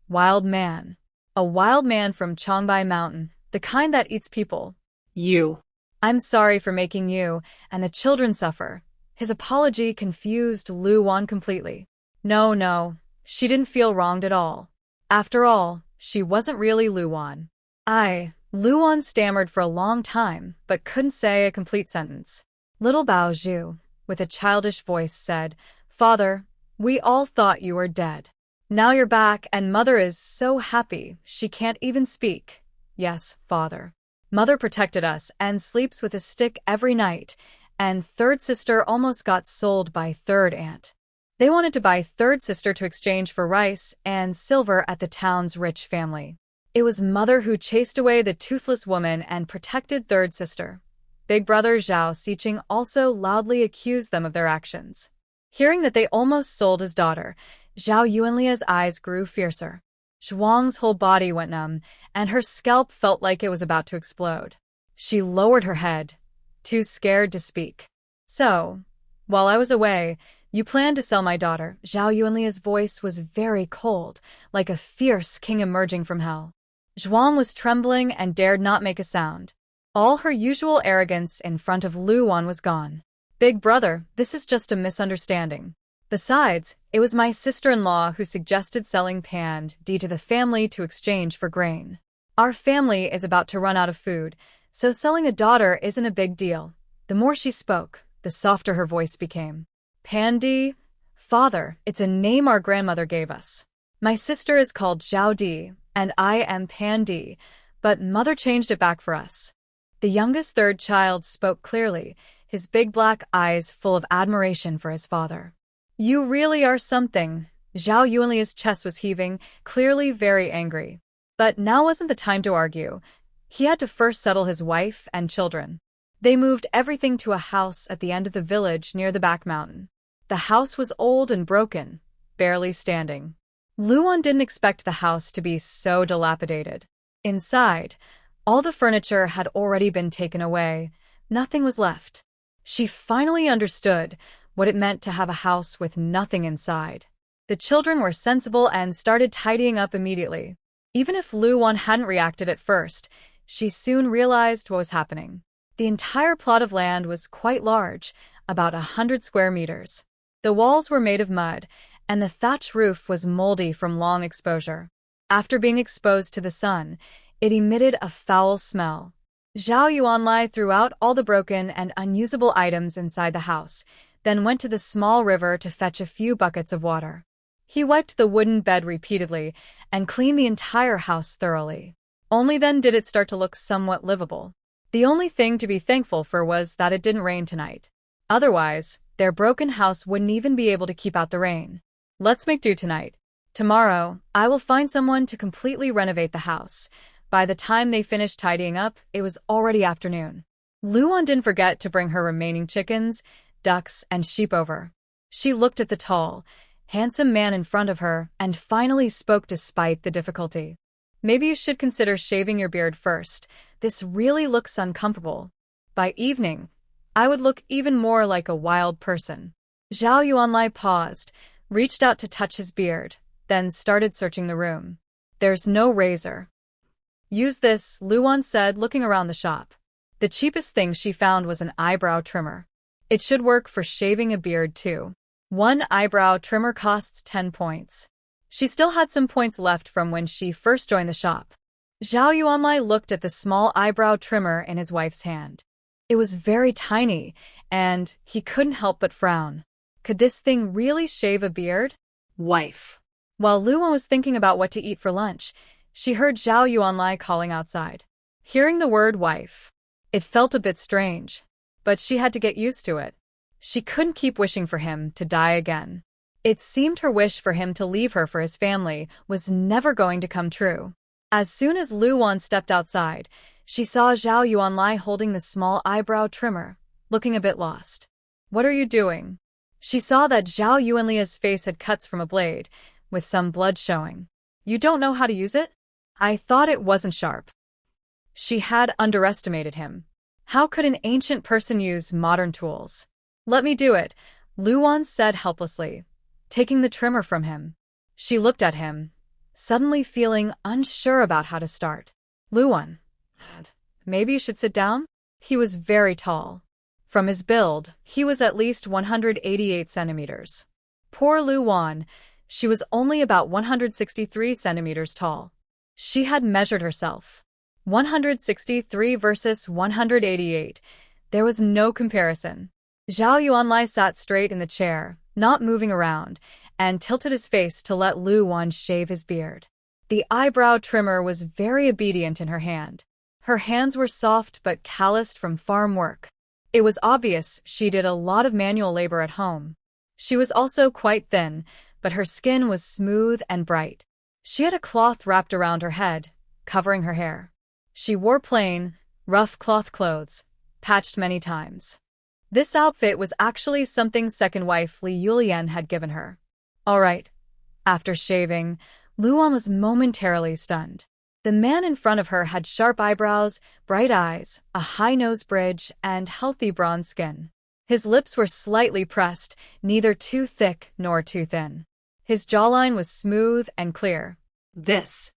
Wild man. A wild man from Chongbai Mountain, the kind that eats people. You. "I'm sorry for making you and the children suffer." His apology confused Lu Wan completely. No, she didn't feel wronged at all. After all, she wasn't really Lu Wan. Lu Wan stammered for a long time, but couldn't say a complete sentence. Little Bao Zhu, with a childish voice, said, "Father, we all thought you were dead. Now you're back and Mother is so happy she can't even speak." "Yes, Father. Mother protected us and sleeps with a stick every night, and third sister almost got sold by third aunt. They wanted to buy third sister to exchange for rice and silver at the town's rich family. It was Mother who chased away the toothless woman and protected third sister." Big brother Zhao Xiqing also loudly accused them of their actions. Hearing that they almost sold his daughter, Zhao Yuanlia's eyes grew fiercer. Zhuang's whole body went numb, and her scalp felt like it was about to explode. She lowered her head, too scared to speak. "So, while I was away, you planned to sell my daughter." Zhao Yuanlia's voice was very cold, like a fierce king emerging from hell. Zhuang was trembling and dared not make a sound. All her usual arrogance in front of Lu Wan was gone. "Big brother, this is just a misunderstanding. Besides, it was my sister-in-law who suggested selling Pand D to the family to exchange for grain. Our family is about to run out of food, so selling a daughter isn't a big deal." The more she spoke, the softer her voice became. "Pandi? Father, it's a name our grandmother gave us. My sister is called Zhao Di, and I am Pandi, but Mother changed it back for us." The youngest third child spoke clearly, his big black eyes full of admiration for his father. "You really are something." Zhao Yuanlia's chest was heaving, clearly very angry. But now wasn't the time to argue. He had to first settle his wife and children. They moved everything to a house at the end of the village near the back mountain. The house was old and broken, barely standing. Lu Wan didn't expect the house to be so dilapidated. Inside, all the furniture had already been taken away. Nothing was left. She finally understood what it meant to have a house with nothing inside. The children were sensible and started tidying up immediately. Even if Lu Wan hadn't reacted at first, she soon realized what was happening. The entire plot of land was quite large, about 100 square meters. The walls were made of mud, and the thatch roof was moldy from long exposure. After being exposed to the sun, it emitted a foul smell. Zhao Yuanlai threw out all the broken and unusable items inside the house, then went to the small river to fetch a few buckets of water. He wiped the wooden bed repeatedly and cleaned the entire house thoroughly. Only then did it start to look somewhat livable. The only thing to be thankful for was that it didn't rain tonight. Otherwise, their broken house wouldn't even be able to keep out the rain. "Let's make do tonight. Tomorrow, I will find someone to completely renovate the house." By the time they finished tidying up, it was already afternoon. Lu Wan didn't forget to bring her remaining chickens, ducks, and sheep over. She looked at the tall, handsome man in front of her and finally spoke despite the difficulty. "Maybe you should consider shaving your beard first. This really looks uncomfortable. By evening, I would look even more like a wild person." Zhao Yuanlai paused, reached out to touch his beard, then started searching the room. There's no razor. Use this, Luan said, looking around the shop. The cheapest thing she found was an eyebrow trimmer. It should work for shaving a beard too. One eyebrow trimmer costs 10 points. She still had some points left from when she first joined the shop. Zhao Yuanlai looked at the small eyebrow trimmer in his wife's hand. It was very tiny, and he couldn't help but frown. Could this thing really shave a beard? Wife. While Luan was thinking about what to eat for lunch, she heard Zhao Yuanlai calling outside. Hearing the word wife, it felt a bit strange, but she had to get used to it. She couldn't keep wishing for him to die again. It seemed her wish for him to leave her for his family was never going to come true. As soon as Luan stepped outside, she saw Zhao Yuanlai holding the small eyebrow trimmer, looking a bit lost. What are you doing? She saw that Zhao Yuanlia's face had cuts from a blade, with some blood showing. You don't know how to use it? I thought it wasn't sharp. She had underestimated him. How could an ancient person use modern tools? Let me do it, Luan said helplessly, taking the trimmer from him. She looked at him, suddenly feeling unsure about how to start. Luan, maybe you should sit down? He was very tall. From his build, he was at least 188 centimeters. Poor Luan, she was only about 163 centimeters tall. She had measured herself. 163 versus 188. There was no comparison. Zhao Yuanlai sat straight in the chair, not moving around, and tilted his face to let Luan shave his beard. The eyebrow trimmer was very obedient in her hand. Her hands were soft but calloused from farm work. It was obvious she did a lot of manual labor at home. She was also quite thin, but her skin was smooth and bright. She had a cloth wrapped around her head, covering her hair. She wore plain, rough cloth clothes, patched many times. This outfit was actually something second wife Li Yulian had given her. All right. After shaving, Luan was momentarily stunned. The man in front of her had sharp eyebrows, bright eyes, a high nose bridge, and healthy bronze skin. His lips were slightly pressed, neither too thick nor too thin. His jawline was smooth and clear. This.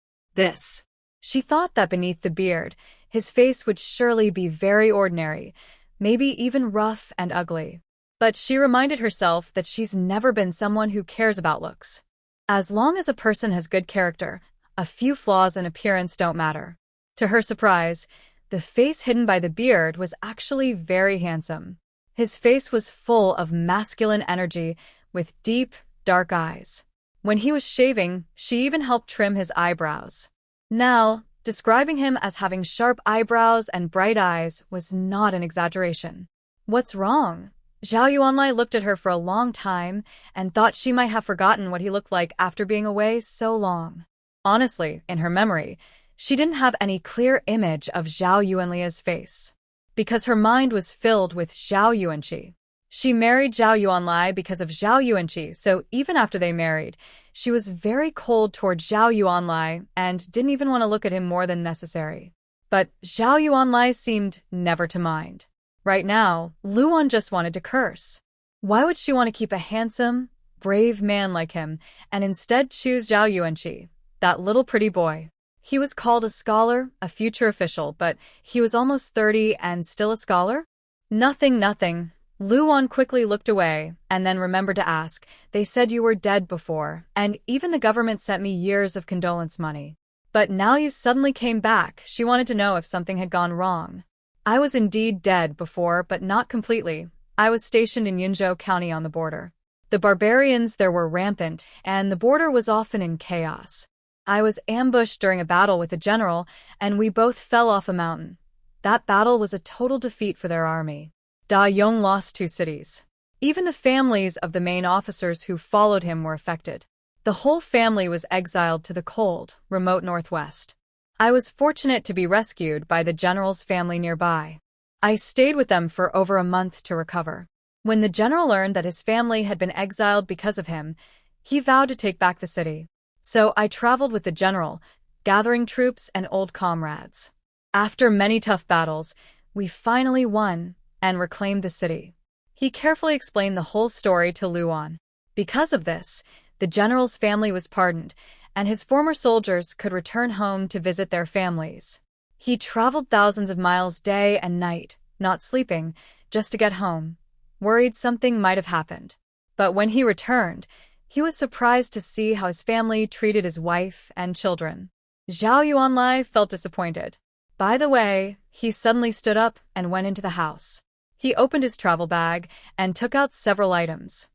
She thought that beneath the beard, his face would surely be very ordinary, maybe even rough and ugly. But she reminded herself that she's never been someone who cares about looks. As long as a person has good character, a few flaws in appearance don't matter. To her surprise, the face hidden by the beard was actually very handsome. His face was full of masculine energy, with deep, dark eyes. When he was shaving, she even helped trim his eyebrows. Now, describing him as having sharp eyebrows and bright eyes was not an exaggeration. What's wrong? Zhao Yuanlai looked at her for a long time and thought she might have forgotten what he looked like after being away so long. Honestly, in her memory, she didn't have any clear image of Zhao Yuanlia's face, because her mind was filled with Zhao Yuanqi. She married Zhao Yuanlai because of Zhao Yuanqi, so even after they married, she was very cold toward Zhao Yuanlai and didn't even want to look at him more than necessary. But Zhao Yuanlai seemed never to mind. Right now, Luan just wanted to curse. Why would she want to keep a handsome, brave man like him and instead choose Zhao Yuanqi, that little pretty boy? He was called a scholar, a future official, but he was almost 30 and still a scholar? Nothing. Luan quickly looked away and then remembered to ask, they said you were dead before, and even the government sent me years of condolence money. But now you suddenly came back. She wanted to know if something had gone wrong. I was indeed dead before, but not completely. I was stationed in Yinzhou County on the border. The barbarians there were rampant, and the border was often in chaos. I was ambushed during a battle with the general, and we both fell off a mountain. That battle was a total defeat for their army. Da Yong lost 2 cities. Even the families of the main officers who followed him were affected. The whole family was exiled to the cold, remote northwest. I was fortunate to be rescued by the general's family nearby. I stayed with them for over a month to recover. When the general learned that his family had been exiled because of him, he vowed to take back the city. So I traveled with the general, gathering troops and old comrades. After many tough battles, we finally won and reclaimed the city. He carefully explained the whole story to Luan. Because of this, The general's family was pardoned, and his former soldiers could return home to visit their families. He traveled thousands of miles day and night, not sleeping, just to get home, worried something might have happened. But when he returned, he was surprised to see how his family treated his wife and children. Zhao Yuanlai felt disappointed. By the way, he suddenly stood up and went into the house. He opened his travel bag and took out several items.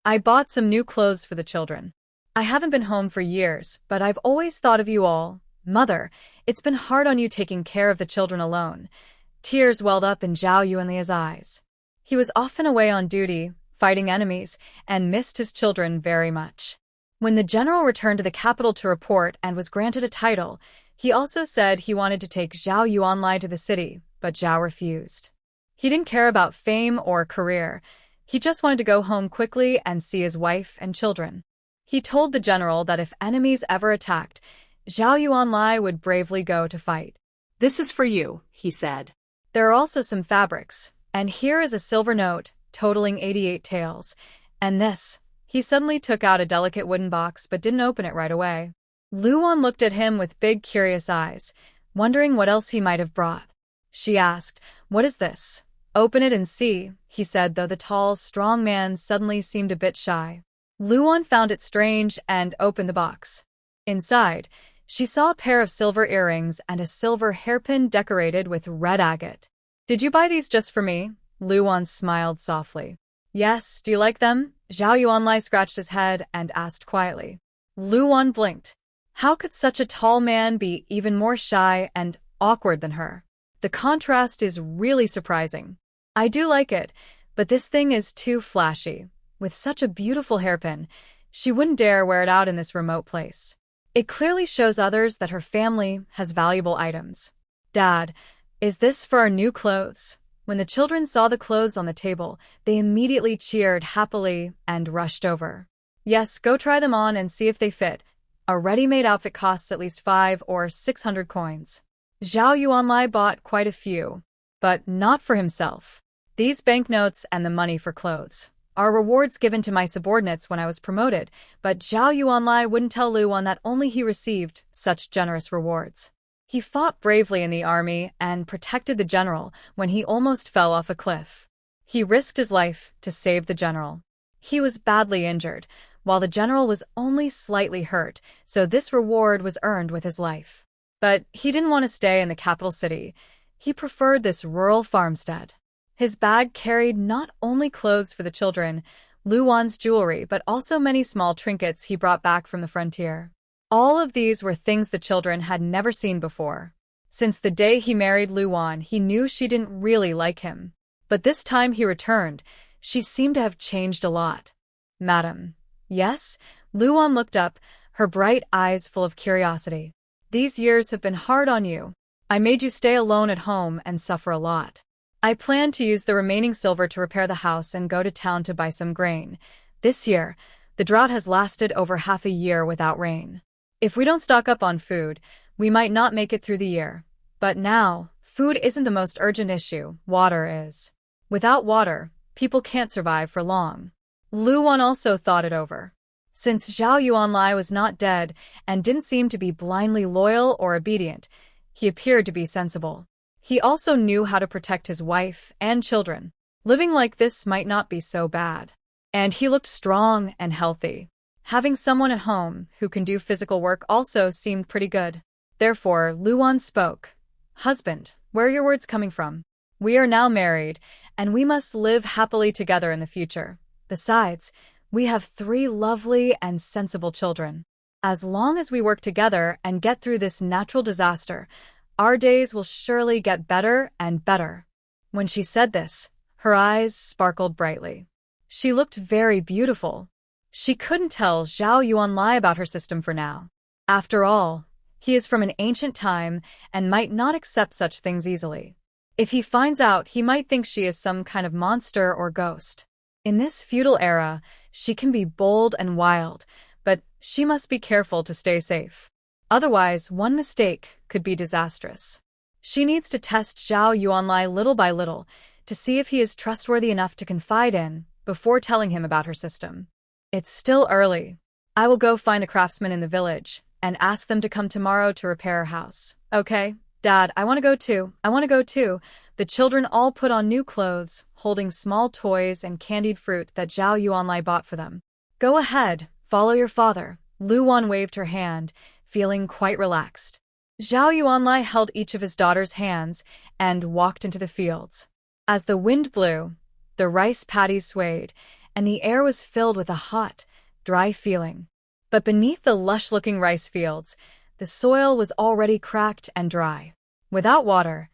I bought some new clothes for the children. I haven't been home for years, but I've always thought of you all. Mother, it's been hard on you taking care of the children alone. Tears welled up in Zhao Yuanli's eyes. He was often away on duty, fighting enemies, and missed his children very much. When the general returned to the capital to report and was granted a title, he also said he wanted to take Zhao Yuanlai to the city, but Zhao refused. He didn't care about fame or career. He just wanted to go home quickly and see his wife and children. He told the general that if enemies ever attacked, Zhao Yuanlai would bravely go to fight. This is for you, he said. There are also some fabrics, and here is a silver note, totaling 88 taels. And this. He suddenly took out a delicate wooden box but didn't open it right away. Luan looked at him with big curious eyes, wondering what else he might have brought. She asked, "What is this?" "Open it and see," he said, though the tall, strong man suddenly seemed a bit shy. Luan found it strange and opened the box. Inside, she saw a pair of silver earrings and a silver hairpin decorated with red agate. "Did you buy these just for me?" Luan smiled softly. "Yes, do you like them?" Zhao Yuanlai scratched his head and asked quietly. Luan blinked. How could such a tall man be even more shy and awkward than her? The contrast is really surprising. "I do like it, but this thing is too flashy. With such a beautiful hairpin, she wouldn't dare wear it out in this remote place. It clearly shows others that her family has valuable items." "Dad, is this for our new clothes?" When the children saw the clothes on the table, they immediately cheered happily and rushed over. "Yes, go try them on and see if they fit. A ready-made outfit costs at least 500 or 600 coins. Zhao Yuanlai bought quite a few, but not for himself. "These banknotes and the money for clothes are rewards given to my subordinates when I was promoted," but Zhao Yuanlai wouldn't tell Luan that only he received such generous rewards. He fought bravely in the army and protected the general when he almost fell off a cliff. He risked his life to save the general. He was badly injured, while the general was only slightly hurt, so this reward was earned with his life. But he didn't want to stay in the capital city. He preferred this rural farmstead. His bag carried not only clothes for the children, Luan's jewelry, but also many small trinkets he brought back from the frontier. All of these were things the children had never seen before. Since the day he married Luan, he knew she didn't really like him. But this time he returned, she seemed to have changed a lot. "Madam." "Yes?" Luan looked up, her bright eyes full of curiosity. "These years have been hard on you. I made you stay alone at home and suffer a lot. I plan to use the remaining silver to repair the house and go to town to buy some grain. This year, the drought has lasted over half a year without rain. If we don't stock up on food, we might not make it through the year. But now, food isn't the most urgent issue, water is. Without water, people can't survive for long." Luan also thought it over. Since Zhao Yuanlai was not dead and didn't seem to be blindly loyal or obedient, he appeared to be sensible. He also knew how to protect his wife and children. Living like this might not be so bad. And he looked strong and healthy. Having someone at home who can do physical work also seemed pretty good. Therefore, Luan spoke. "Husband, where are your words coming from? We are now married, and we must live happily together in the future. Besides, we have 3 lovely and sensible children. As long as we work together and get through this natural disaster, our days will surely get better and better." When she said this, her eyes sparkled brightly. She looked very beautiful. She couldn't tell Zhao Yuanlai about her system for now. After all, he is from an ancient time and might not accept such things easily. If he finds out, he might think she is some kind of monster or ghost. In this feudal era, she can be bold and wild, but she must be careful to stay safe. Otherwise, one mistake could be disastrous. She needs to test Zhao Yuanlai little by little to see if he is trustworthy enough to confide in before telling him about her system. "It's still early. I will go find the craftsmen in the village and ask them to come tomorrow to repair our house. Okay? Dad, I want to go too. I want to go too. The children all put on new clothes, holding small toys and candied fruit that Zhao Yuanlai bought for them. Go ahead, follow your father. Lu Wan waved her hand, feeling quite relaxed. Zhao Yuanlai held each of his daughter's hands and walked into the fields. As the wind blew, the rice paddies swayed, and the air was filled with a hot, dry feeling. But beneath the lush-looking rice fields, the soil was already cracked and dry. Without water,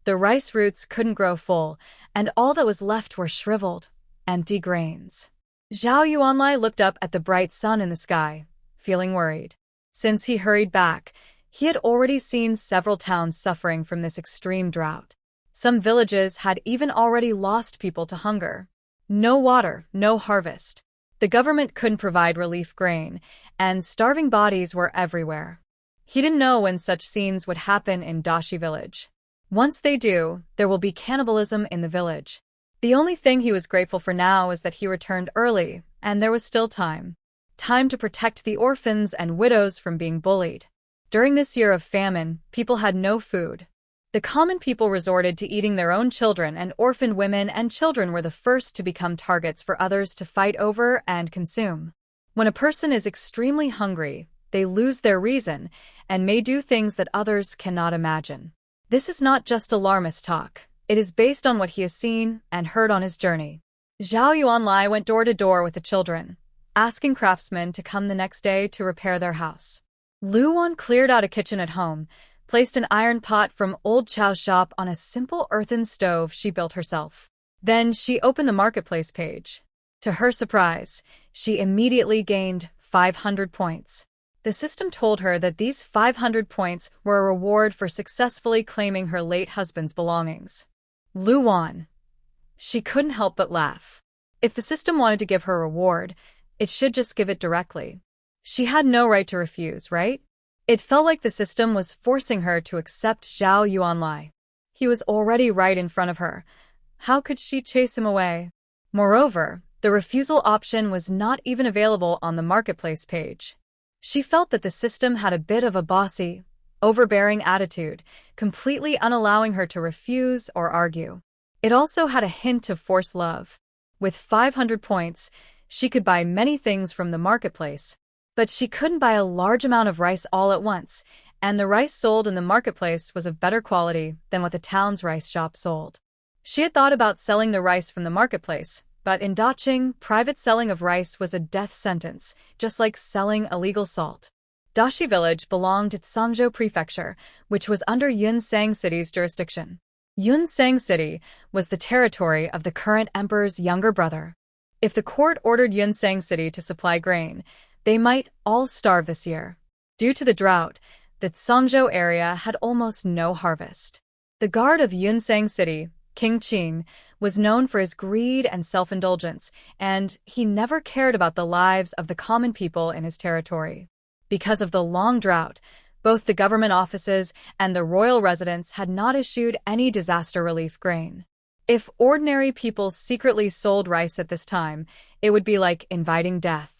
the rice roots couldn't grow full, and all that was left were shriveled, empty grains. Zhao Yuanlai looked up at the bright sun in the sky, feeling worried. Since he hurried back, he had already seen several towns suffering from this extreme drought. Some villages had even already lost people to hunger. No water, no harvest. The government couldn't provide relief grain, and starving bodies were everywhere. He didn't know when such scenes would happen in Dashi village. Once they do, there will be cannibalism in the village. The only thing he was grateful for now is that he returned early, and there was still time. Time to protect the orphans and widows from being bullied. During this year of famine, people had no food. The common people resorted to eating their own children, and orphaned women and children were the first to become targets for others to fight over and consume. When a person is extremely hungry, they lose their reason and may do things that others cannot imagine. This is not just alarmist talk. It is based on what he has seen and heard on his journey. Zhao Yuanlai went door to door with the children, asking craftsmen to come the next day to repair their house. Lu Wan cleared out a kitchen at home, placed an iron pot from old Chow's shop on a simple earthen stove she built herself. Then she opened the marketplace page. To her surprise, she immediately gained 500 points. The system told her that these 500 points were a reward for successfully claiming her late husband's belongings. Lu Wan. She couldn't help but laugh. If the system wanted to give her a reward, it should just give it directly. She had no right to refuse, right? It felt like the system was forcing her to accept Zhao Yuanlai. He was already right in front of her. How could she chase him away? Moreover, the refusal option was not even available on the marketplace page. She felt that the system had a bit of a bossy, overbearing attitude, completely unallowing her to refuse or argue. It also had a hint of forced love. With 500 points, she could buy many things from the marketplace. But she couldn't buy a large amount of rice all at once, and the rice sold in the marketplace was of better quality than what the town's rice shop sold. She had thought about selling the rice from the marketplace, but in Dacheng, private selling of rice was a death sentence, just like selling illegal salt. Dashi village belonged to Sangzhou Prefecture, which was under Yunsang City's jurisdiction. Yunsang City was the territory of the current emperor's younger brother. If the court ordered Yunsang City to supply grain, they might all starve this year. Due to the drought, the Sangzhou area had almost no harvest. The guard of Yunsang City, King Qin, was known for his greed and self-indulgence, and he never cared about the lives of the common people in his territory. Because of the long drought, both the government offices and the royal residence had not issued any disaster relief grain. If ordinary people secretly sold rice at this time, it would be like inviting death.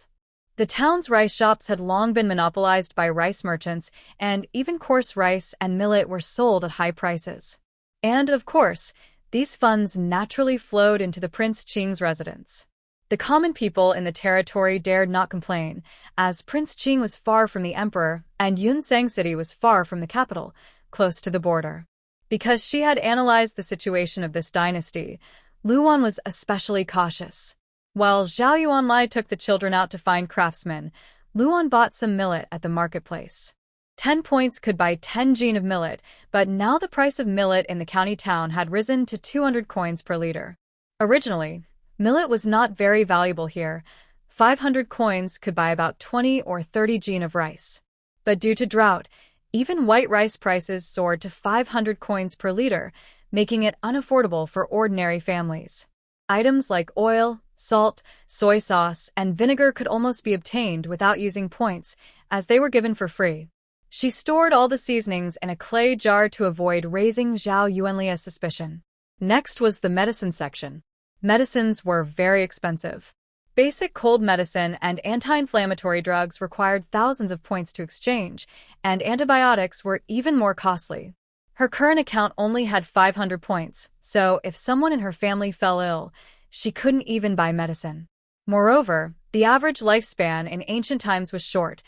The town's rice shops had long been monopolized by rice merchants, and even coarse rice and millet were sold at high prices. And, of course, these funds naturally flowed into the Prince Qing's residence. The common people in the territory dared not complain, as Prince Qing was far from the emperor and Yunsang City was far from the capital, close to the border. Because she had analyzed the situation of this dynasty, Lu Wan was especially cautious. While Zhao Yuanlai took the children out to find craftsmen, Lu Wan bought some millet at the marketplace. 10 points could buy 10 jin of millet, but now the price of millet in the county town had risen to 200 coins per liter. Originally, millet was not very valuable here. 500 coins could buy about 20 or 30 jin of rice. But due to drought, even white rice prices soared to 500 coins per liter, making it unaffordable for ordinary families. Items like oil, salt, soy sauce, and vinegar could almost be obtained without using points, as they were given for free. She stored all the seasonings in a clay jar to avoid raising Zhao Yuanlia's suspicion. Next was the medicine section. Medicines were very expensive. Basic cold medicine and anti-inflammatory drugs required thousands of points to exchange, and antibiotics were even more costly. Her current account only had 500 points, so if someone in her family fell ill, she couldn't even buy medicine. Moreover, the average lifespan in ancient times was short,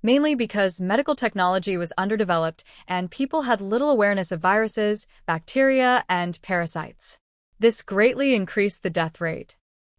mainly because medical technology was underdeveloped and people had little awareness of viruses, bacteria, and parasites. This greatly increased the death rate.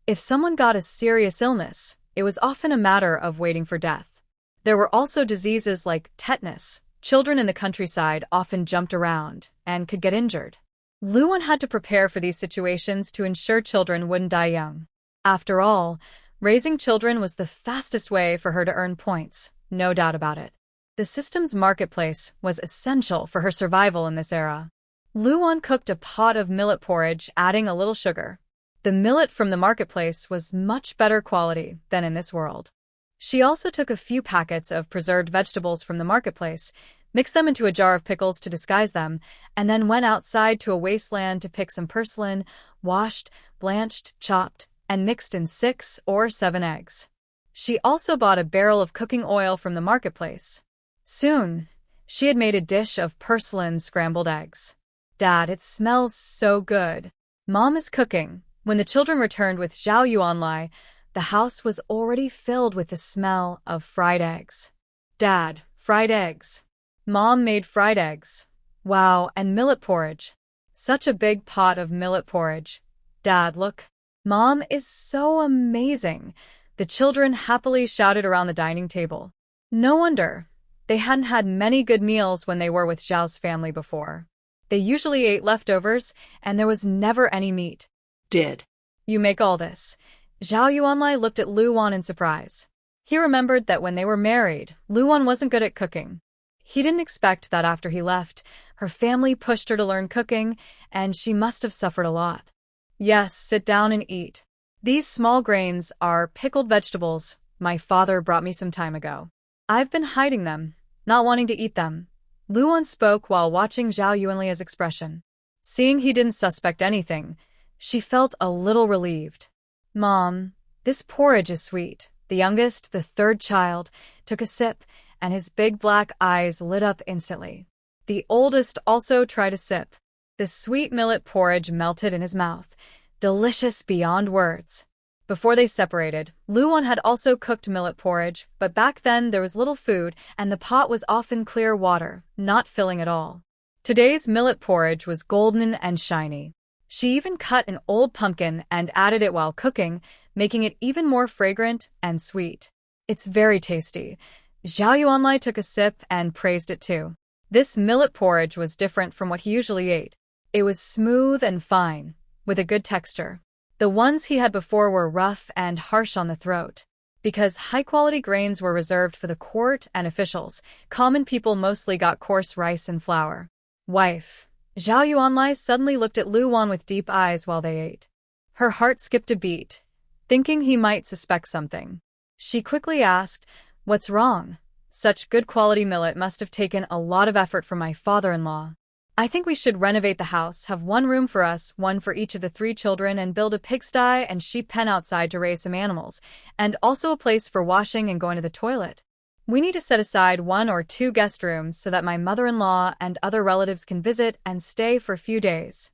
If someone got a serious illness, it was often a matter of waiting for death. There were also diseases like tetanus. Children in the countryside often jumped around and could get injured. Luan had to prepare for these situations to ensure children wouldn't die young. After all, raising children was the fastest way for her to earn points, no doubt about it. The system's marketplace was essential for her survival in this era. Luan cooked a pot of millet porridge, adding a little sugar. The millet from the marketplace was much better quality than in this world. She also took a few packets of preserved vegetables from the marketplace, mixed them into a jar of pickles to disguise them, and then went outside to a wasteland to pick some purslane, washed, blanched, chopped, and mixed in 6 or 7 eggs. She also bought a barrel of cooking oil from the marketplace. Soon, she had made a dish of purslane scrambled eggs. "Dad, it smells so good." Mom is cooking. When the children returned with Zhao Yuanlai, the house was already filled with the smell of fried eggs. "Dad, fried eggs." Mom made fried eggs. "Wow, and millet porridge. Such a big pot of millet porridge. Dad, look. Mom is so amazing." The children happily shouted around the dining table. No wonder. They hadn't had many good meals when they were with Zhao's family before. They usually ate leftovers, and there was never any meat. Did you make all this? Zhao Yuanlai looked at Luan in surprise. He remembered that when they were married, Luan wasn't good at cooking. He didn't expect that after he left, her family pushed her to learn cooking, and she must have suffered a lot. "Yes, sit down and eat. These small grains are pickled vegetables my father brought me some time ago. I've been hiding them, not wanting to eat them." Luan spoke while watching Zhao Yuanlia's expression. Seeing he didn't suspect anything, she felt a little relieved. "Mom, this porridge is sweet." The youngest, the third child, took a sip, and his big black eyes lit up instantly. The oldest also tried a sip. The sweet millet porridge melted in his mouth, delicious beyond words. Before they separated, Luan had also cooked millet porridge, but back then there was little food, and the pot was often clear water, not filling at all. Today's millet porridge was golden and shiny. She even cut an old pumpkin and added it while cooking, making it even more fragrant and sweet. "It's very tasty." Zhao Yuanlai took a sip and praised it too. This millet porridge was different from what he usually ate. It was smooth and fine, with a good texture. The ones he had before were rough and harsh on the throat. Because high-quality grains were reserved for the court and officials, common people mostly got coarse rice and flour. "Wife." Zhao Yuanlai suddenly looked at Luan with deep eyes while they ate. Her heart skipped a beat, thinking he might suspect something. She quickly asked, "What's wrong? Such good quality millet must have taken a lot of effort from my father-in-law. I think we should renovate the house, have one room for us, one for each of the 3 children, and build a pigsty and sheep pen outside to raise some animals, and also a place for washing and going to the toilet. We need to set aside 1 or 2 guest rooms so that my mother-in-law and other relatives can visit and stay for a few days.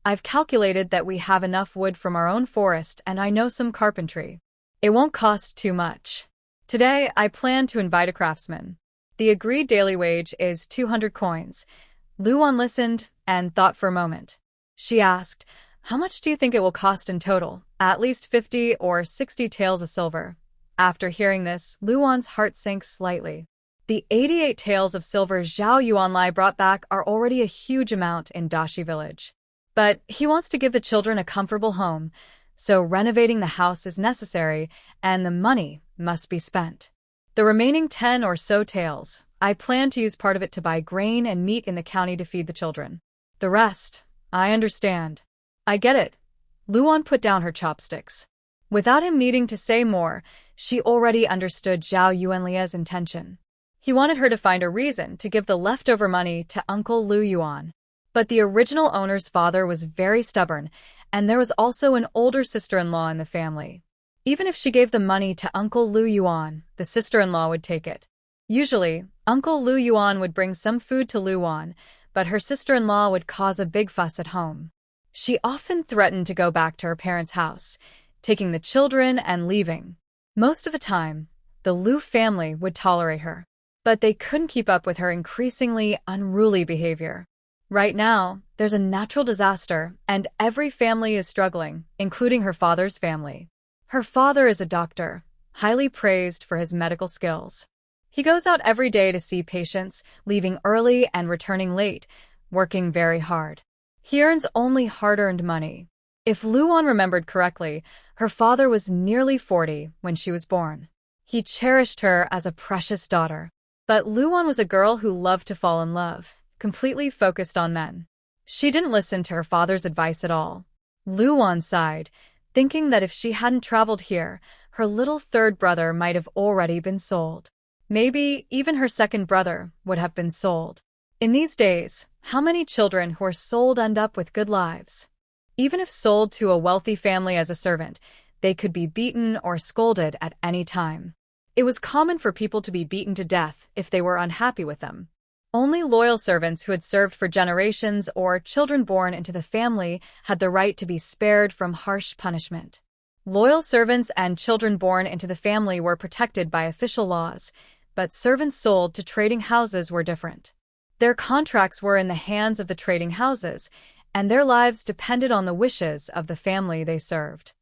I've calculated that we have enough wood from our own forest, and I know some carpentry. It won't cost too much. Today, I plan to invite a craftsman. The agreed daily wage is 200 coins. Luan listened and thought for a moment. She asked, "How much do you think it will cost in total?" "At least 50 or 60 taels of silver." After hearing this, Luan's heart sank slightly. The 88 taels of silver Zhao Yuanlai brought back are already a huge amount in Dashi village. But he wants to give the children a comfortable home, so renovating the house is necessary, and the money must be spent. The remaining 10 or so taels, I plan to use part of it to buy grain and meat in the county to feed the children. The rest, I understand. I get it. Luan put down her chopsticks. Without him needing to say more, she already understood Zhao Yuanlia's intention. He wanted her to find a reason to give the leftover money to Uncle Lu Yuan. But the original owner's father was very stubborn, and there was also an older sister-in-law in the family. Even if she gave the money to Uncle Lu Yuan, the sister-in-law would take it. Usually, Uncle Lu Yuan would bring some food to Lu Wan, but her sister-in-law would cause a big fuss at home. She often threatened to go back to her parents' house, taking the children and leaving. Most of the time, the Lu family would tolerate her, but they couldn't keep up with her increasingly unruly behavior. Right now, there's a natural disaster, and every family is struggling, including her father's family. Her father is a doctor, highly praised for his medical skills. He goes out every day to see patients, leaving early and returning late, working very hard. He earns only hard-earned money. If Luan remembered correctly, her father was nearly 40 when she was born. He cherished her as a precious daughter. But Luan was a girl who loved to fall in love, completely focused on men. She didn't listen to her father's advice at all. Luan sighed, thinking that if she hadn't traveled here, her little third brother might have already been sold. Maybe even her second brother would have been sold. In these days, how many children who are sold end up with good lives? Even if sold to a wealthy family as a servant, they could be beaten or scolded at any time. It was common for people to be beaten to death if they were unhappy with them. Only loyal servants who had served for generations or children born into the family had the right to be spared from harsh punishment. Loyal servants and children born into the family were protected by official laws, but servants sold to trading houses were different. Their contracts were in the hands of the trading houses, and their lives depended on the wishes of the family they served.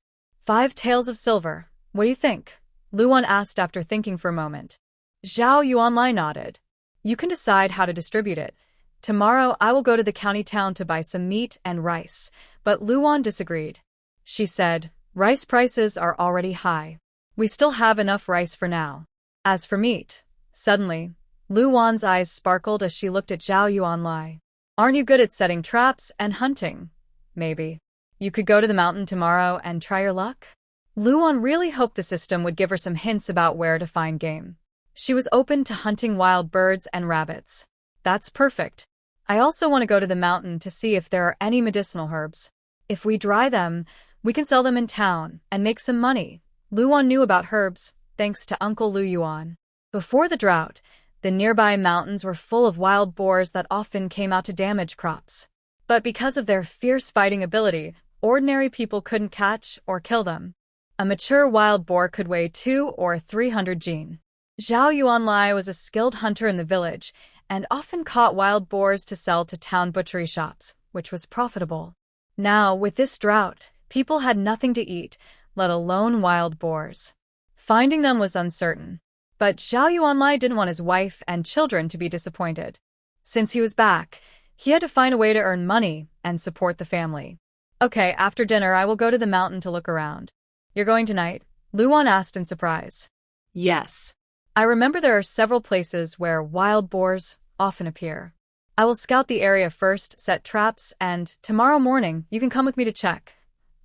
5 taels of silver. What do you think? Luan asked after thinking for a moment. Zhao Yuanlai nodded. You can decide how to distribute it. Tomorrow I will go to the county town to buy some meat and rice, but Luan disagreed. She said, rice prices are already high. We still have enough rice for now. As for meat, suddenly, Luan's eyes sparkled as she looked at Zhao Yuanlai. Aren't you good at setting traps and hunting? Maybe. You could go to the mountain tomorrow and try your luck? Luan really hoped the system would give her some hints about where to find game. She was open to hunting wild birds and rabbits. That's perfect. I also want to go to the mountain to see if there are any medicinal herbs. If we dry them, we can sell them in town and make some money. Luan knew about herbs, thanks to Uncle Lu Yuan. Before the drought, the nearby mountains were full of wild boars that often came out to damage crops. But because of their fierce fighting ability, ordinary people couldn't catch or kill them. A mature wild boar could weigh 200 or 300 jin. Zhao Yuanlai was a skilled hunter in the village and often caught wild boars to sell to town butchery shops, which was profitable. Now, with this drought, people had nothing to eat, let alone wild boars. Finding them was uncertain. But Zhao Yuanlai didn't want his wife and children to be disappointed. Since he was back, he had to find a way to earn money and support the family. Okay, after dinner I will go to the mountain to look around. You're going tonight? Luan asked in surprise. Yes. I remember there are several places where wild boars often appear. I will scout the area first, set traps, and tomorrow morning you can come with me to check.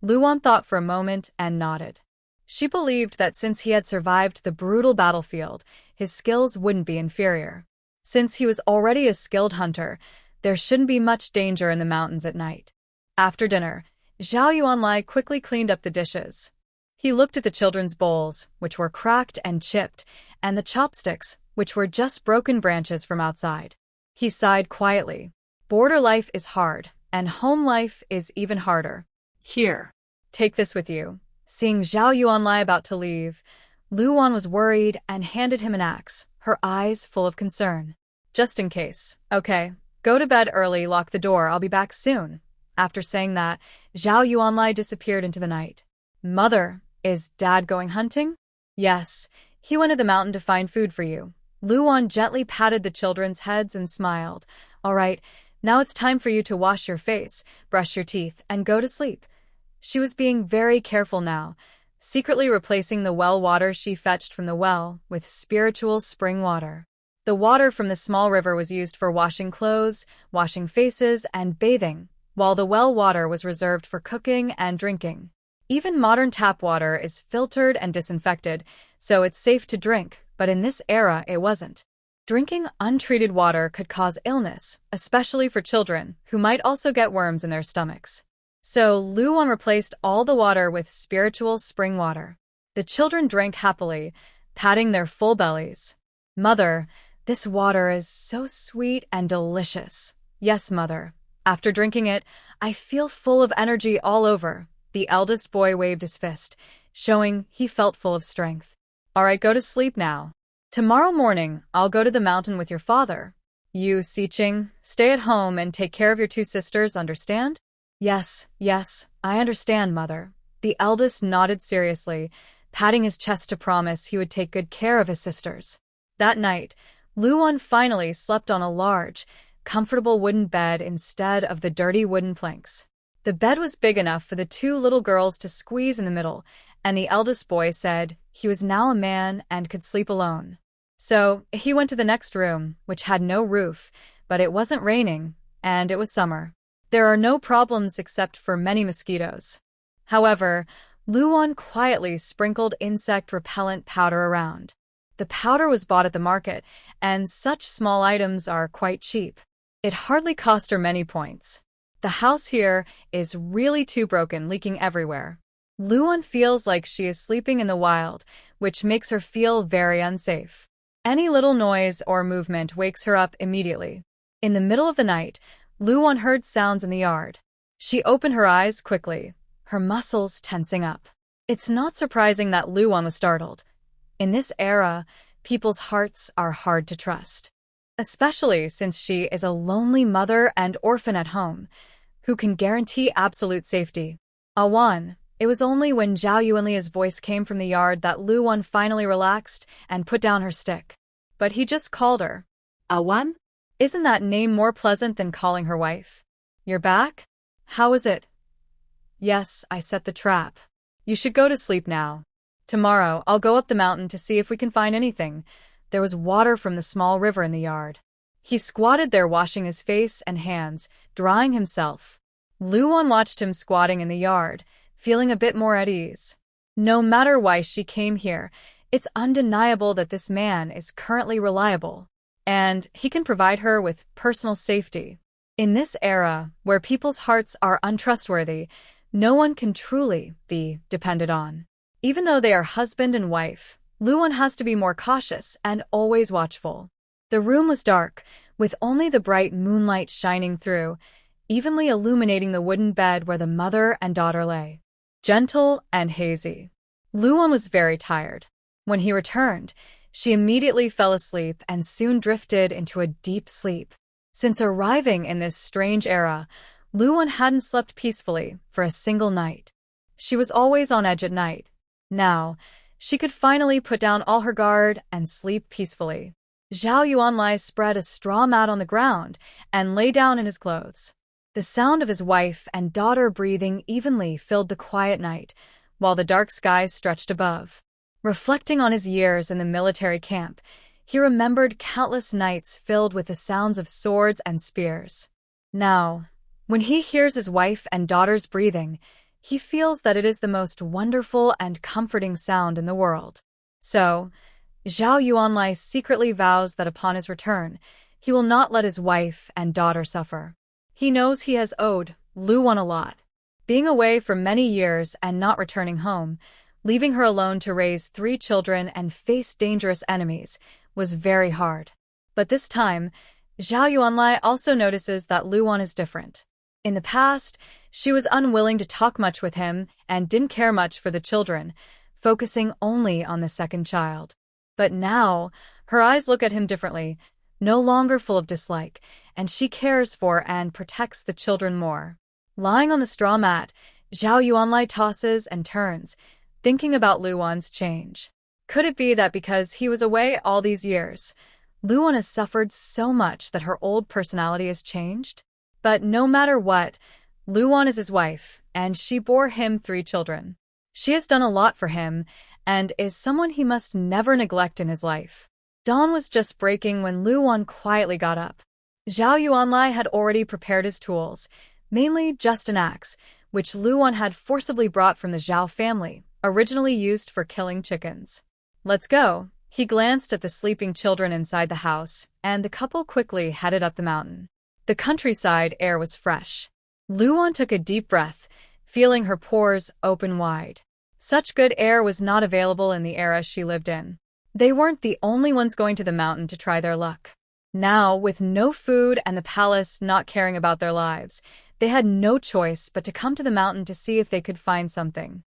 Luan thought for a moment and nodded. She believed that since he had survived the brutal battlefield, his skills wouldn't be inferior. Since he was already a skilled hunter, there shouldn't be much danger in the mountains at night. After dinner, Zhao Yuanlai quickly cleaned up the dishes. He looked at the children's bowls, which were cracked and chipped, and the chopsticks, which were just broken branches from outside. He sighed quietly. Border life is hard, and home life is even harder. Here. Take this with you. Seeing Zhao Yuanlai about to leave, Luan was worried and handed him an axe, her eyes full of concern. Just in case. Okay, go to bed early, lock the door, I'll be back soon. After saying that, Zhao Yuanlai disappeared into the night. Mother, is Dad going hunting? Yes, he went to the mountain to find food for you. Luan gently patted the children's heads and smiled. All right, now it's time for you to wash your face, brush your teeth, and go to sleep. She was being very careful now, secretly replacing the well water she fetched from the well with spiritual spring water. The water from the small river was used for washing clothes, washing faces, and bathing, while the well water was reserved for cooking and drinking. Even modern tap water is filtered and disinfected, so it's safe to drink, but in this era it wasn't. Drinking untreated water could cause illness, especially for children, who might also get worms in their stomachs. So Luan replaced all the water with spiritual spring water. The children drank happily, patting their full bellies. Mother, this water is so sweet and delicious. Yes, Mother. After drinking it, I feel full of energy all over. The eldest boy waved his fist, showing he felt full of strength. All right, go to sleep now. Tomorrow morning, I'll go to the mountain with your father. You, Siqing, stay at home and take care of your two sisters, understand? Yes, I understand, Mother. The eldest nodded seriously, patting his chest to promise he would take good care of his sisters. That night, Luan finally slept on a large, comfortable wooden bed instead of the dirty wooden planks. The bed was big enough for the two little girls to squeeze in the middle, and the eldest boy said he was now a man and could sleep alone. So he went to the next room, which had no roof, but it wasn't raining, and it was summer. There are no problems except for many mosquitoes. However, Luan quietly sprinkled insect-repellent powder around. The powder was bought at the market, and such small items are quite cheap. It hardly cost her many points. The house here is really too broken, leaking everywhere. Luan feels like she is sleeping in the wild, which makes her feel very unsafe. Any little noise or movement wakes her up immediately. In the middle of the night, Luan heard sounds in the yard. She opened her eyes quickly, her muscles tensing up. It's not surprising that Luan was startled. In this era, people's hearts are hard to trust, especially since she is a lonely mother and orphan at home, who can guarantee absolute safety. Awan. It was only when Zhao Yuanli's voice came from the yard that Luan finally relaxed and put down her stick. But he just called her. Awan? Isn't that name more pleasant than calling her wife? You're back? How is it? Yes, I set the trap. You should go to sleep now. Tomorrow, I'll go up the mountain to see if we can find anything. There was water from the small river in the yard. He squatted there washing his face and hands, drying himself. Luan watched him squatting in the yard, feeling a bit more at ease. No matter why she came here, it's undeniable that this man is currently reliable, and he can provide her with personal safety. In this era, where people's hearts are untrustworthy, no one can truly be depended on. Even though they are husband and wife, Luan has to be more cautious and always watchful. The room was dark, with only the bright moonlight shining through, evenly illuminating the wooden bed where the mother and daughter lay. Gentle and hazy. Luan was very tired. When he returned, she immediately fell asleep and soon drifted into a deep sleep. Since arriving in this strange era, Luan hadn't slept peacefully for a single night. She was always on edge at night. Now, she could finally put down all her guard and sleep peacefully. Zhao Yuanlai spread a straw mat on the ground and lay down in his clothes. The sound of his wife and daughter breathing evenly filled the quiet night, while the dark sky stretched above. Reflecting on his years in the military camp, he remembered countless nights filled with the sounds of swords and spears. Now, when he hears his wife and daughter's breathing, he feels that it is the most wonderful and comforting sound in the world. So, Zhao Yuanlai secretly vows that upon his return, he will not let his wife and daughter suffer. He knows he has owed Luan a lot. Being away for many years and not returning home, leaving her alone to raise 3 children and face dangerous enemies, was very hard. But this time, Zhao Yuanlai also notices that Luan is different. In the past, she was unwilling to talk much with him and didn't care much for the children, focusing only on the second child. But now, her eyes look at him differently, no longer full of dislike, and she cares for and protects the children more. Lying on the straw mat, Zhao Yuanlai tosses and turns, thinking about Luan's change. Could it be that because he was away all these years, Luan has suffered so much that her old personality has changed? But no matter what, Luan is his wife, and she bore him 3 children. She has done a lot for him, and is someone he must never neglect in his life. Dawn was just breaking when Luan quietly got up. Zhao Yuanlai had already prepared his tools, mainly just an axe, which Luan had forcibly brought from the Zhao family, originally used for killing chickens. Let's go. He glanced at the sleeping children inside the house, and the couple quickly headed up the mountain. The countryside air was fresh. Luan took a deep breath, feeling her pores open wide. Such good air was not available in the era she lived in. They weren't the only ones going to the mountain to try their luck. Now, with no food and the palace not caring about their lives, they had no choice but to come to the mountain to see if they could find something.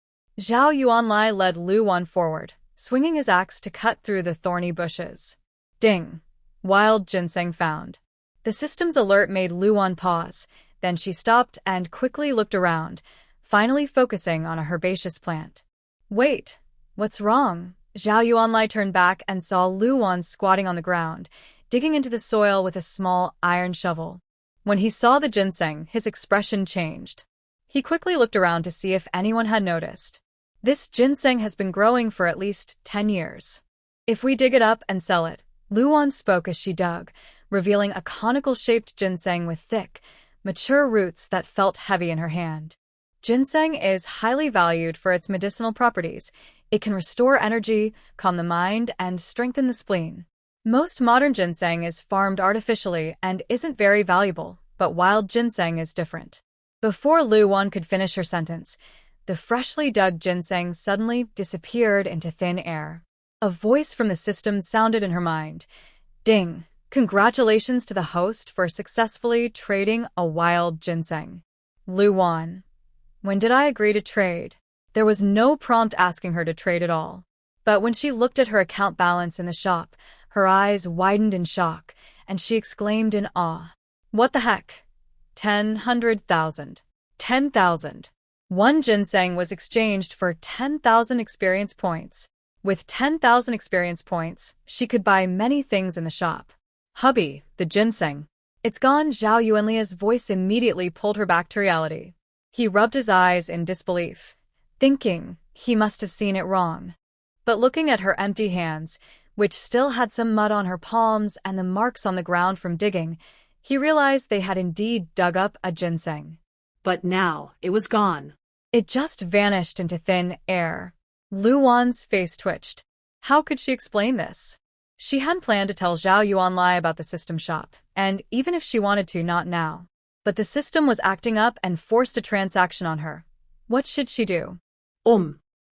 Zhao Yuanlai led Lu Wan forward, swinging his axe to cut through the thorny bushes. Ding! Wild ginseng found. The system's alert made Lu Wan pause, then she stopped and quickly looked around, finally focusing on a herbaceous plant. Wait, what's wrong? Zhao Yuanlai turned back and saw Lu Wan squatting on the ground, digging into the soil with a small iron shovel. When he saw the ginseng, his expression changed. He quickly looked around to see if anyone had noticed. This ginseng has been growing for at least 10 years. If we dig it up and sell it, Lu Wan spoke as she dug, revealing a conical-shaped ginseng with thick, mature roots that felt heavy in her hand. Ginseng is highly valued for its medicinal properties. It can restore energy, calm the mind, and strengthen the spleen. Most modern ginseng is farmed artificially and isn't very valuable, but wild ginseng is different. Before Lu Wan could finish her sentence, the freshly dug ginseng suddenly disappeared into thin air. A voice from the system sounded in her mind. Ding! Congratulations to the host for successfully trading a wild ginseng. Lu Wan. When did I agree to trade? There was no prompt asking her to trade at all. But when she looked at her account balance in the shop, her eyes widened in shock, and she exclaimed in awe. What the heck? 100,000. 10,000. One ginseng was exchanged for 10,000 experience points. With 10,000 experience points, she could buy many things in the shop. Hubby, the ginseng. It's gone. Zhao Yuanlia's voice immediately pulled her back to reality. He rubbed his eyes in disbelief, thinking he must have seen it wrong. But looking at her empty hands, which still had some mud on her palms and the marks on the ground from digging, he realized they had indeed dug up a ginseng. But now it was gone. It just vanished into thin air. Lu Wan's face twitched. How could she explain this? She hadn't planned to tell Zhao Yuanlai about the system shop, and even if she wanted to, not now. But the system was acting up and forced a transaction on her. What should she do?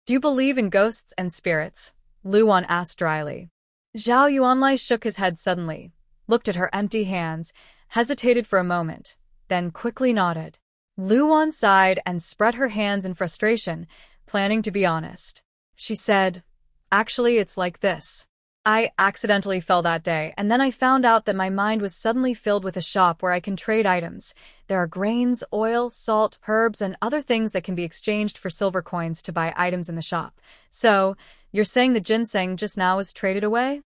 Do you believe in ghosts and spirits? Lu Wan asked dryly. Zhao Yuanlai shook his head suddenly, looked at her empty hands, hesitated for a moment, then quickly nodded. Lu Wan sighed and spread her hands in frustration, planning to be honest. She said, Actually, it's like this. I accidentally fell that day, and then I found out that my mind was suddenly filled with a shop where I can trade items. There are grains, oil, salt, herbs, and other things that can be exchanged for silver coins to buy items in the shop. So, you're saying the ginseng just now was traded away?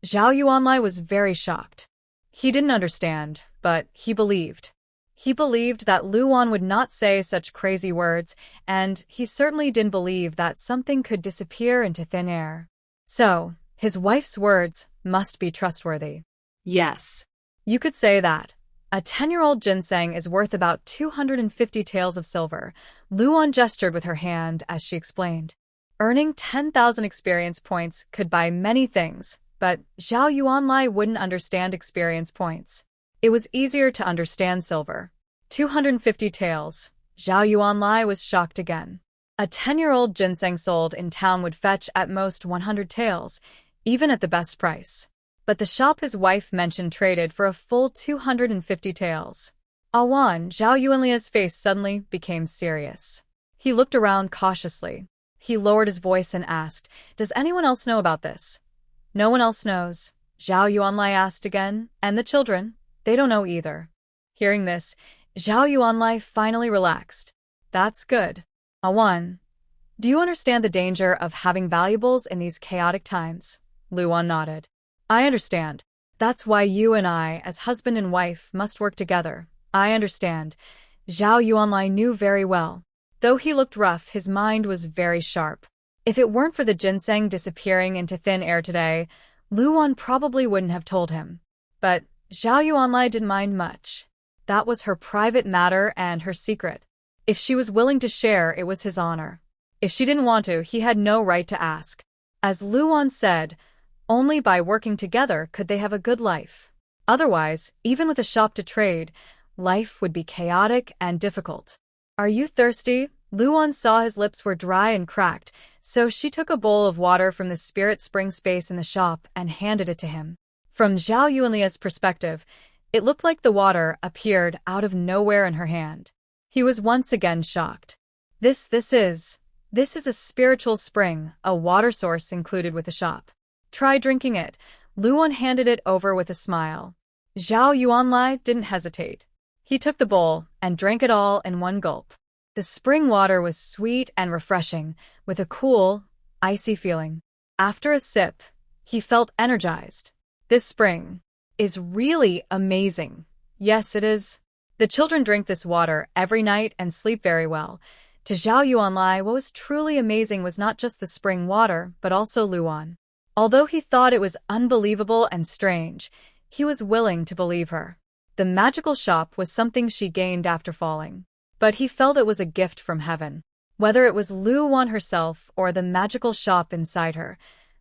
Zhao Yuanlai was very shocked. He didn't understand, but he believed. He believed that Lu Wan would not say such crazy words, and he certainly didn't believe that something could disappear into thin air. So, his wife's words must be trustworthy. Yes. You could say that. A 10-year-old ginseng is worth about 250 taels of silver. Lu Wan gestured with her hand as she explained. Earning 10,000 experience points could buy many things, but Zhao Yuanlai wouldn't understand experience points. It was easier to understand silver. 250 taels. Zhao Yuanlai was shocked again. A 10-year-old ginseng sold in town would fetch at most 100 taels, even at the best price. But the shop his wife mentioned traded for a full 250 taels. Awan, Zhao Yuanlia's face suddenly became serious. He looked around cautiously. He lowered his voice and asked, Does anyone else know about this? No one else knows. Zhao Yuanlai asked again, and the children? They don't know either. Hearing this, Zhao Yuanlai finally relaxed. That's good. Awan, do you understand the danger of having valuables in these chaotic times? Lu Wan nodded. I understand. That's why you and I, as husband and wife, must work together. I understand. Zhao Yuanlai knew very well. Though he looked rough, his mind was very sharp. If it weren't for the ginseng disappearing into thin air today, Lu Wan probably wouldn't have told him. But Zhao Yuanlai didn't mind much. That was her private matter and her secret. If she was willing to share, it was his honor. If she didn't want to, he had no right to ask. As Lu Wan said, only by working together could they have a good life. Otherwise, even with a shop to trade, life would be chaotic and difficult. Are you thirsty? Luan saw his lips were dry and cracked, so she took a bowl of water from the spirit spring space in the shop and handed it to him. From Zhao Yuanlia's perspective, it looked like the water appeared out of nowhere in her hand. He was once again shocked. This is a spiritual spring, a water source included with the shop. Try drinking it. Luan handed it over with a smile. Zhao Yuanlai didn't hesitate. He took the bowl and drank it all in one gulp. The spring water was sweet and refreshing, with a cool, icy feeling. After a sip, he felt energized. This spring is really amazing. Yes, it is. The children drink this water every night and sleep very well. To Zhao Yuanlai, what was truly amazing was not just the spring water, but also Luan. Although he thought it was unbelievable and strange, he was willing to believe her. The magical shop was something she gained after falling. But he felt it was a gift from heaven. Whether it was Luan herself or the magical shop inside her,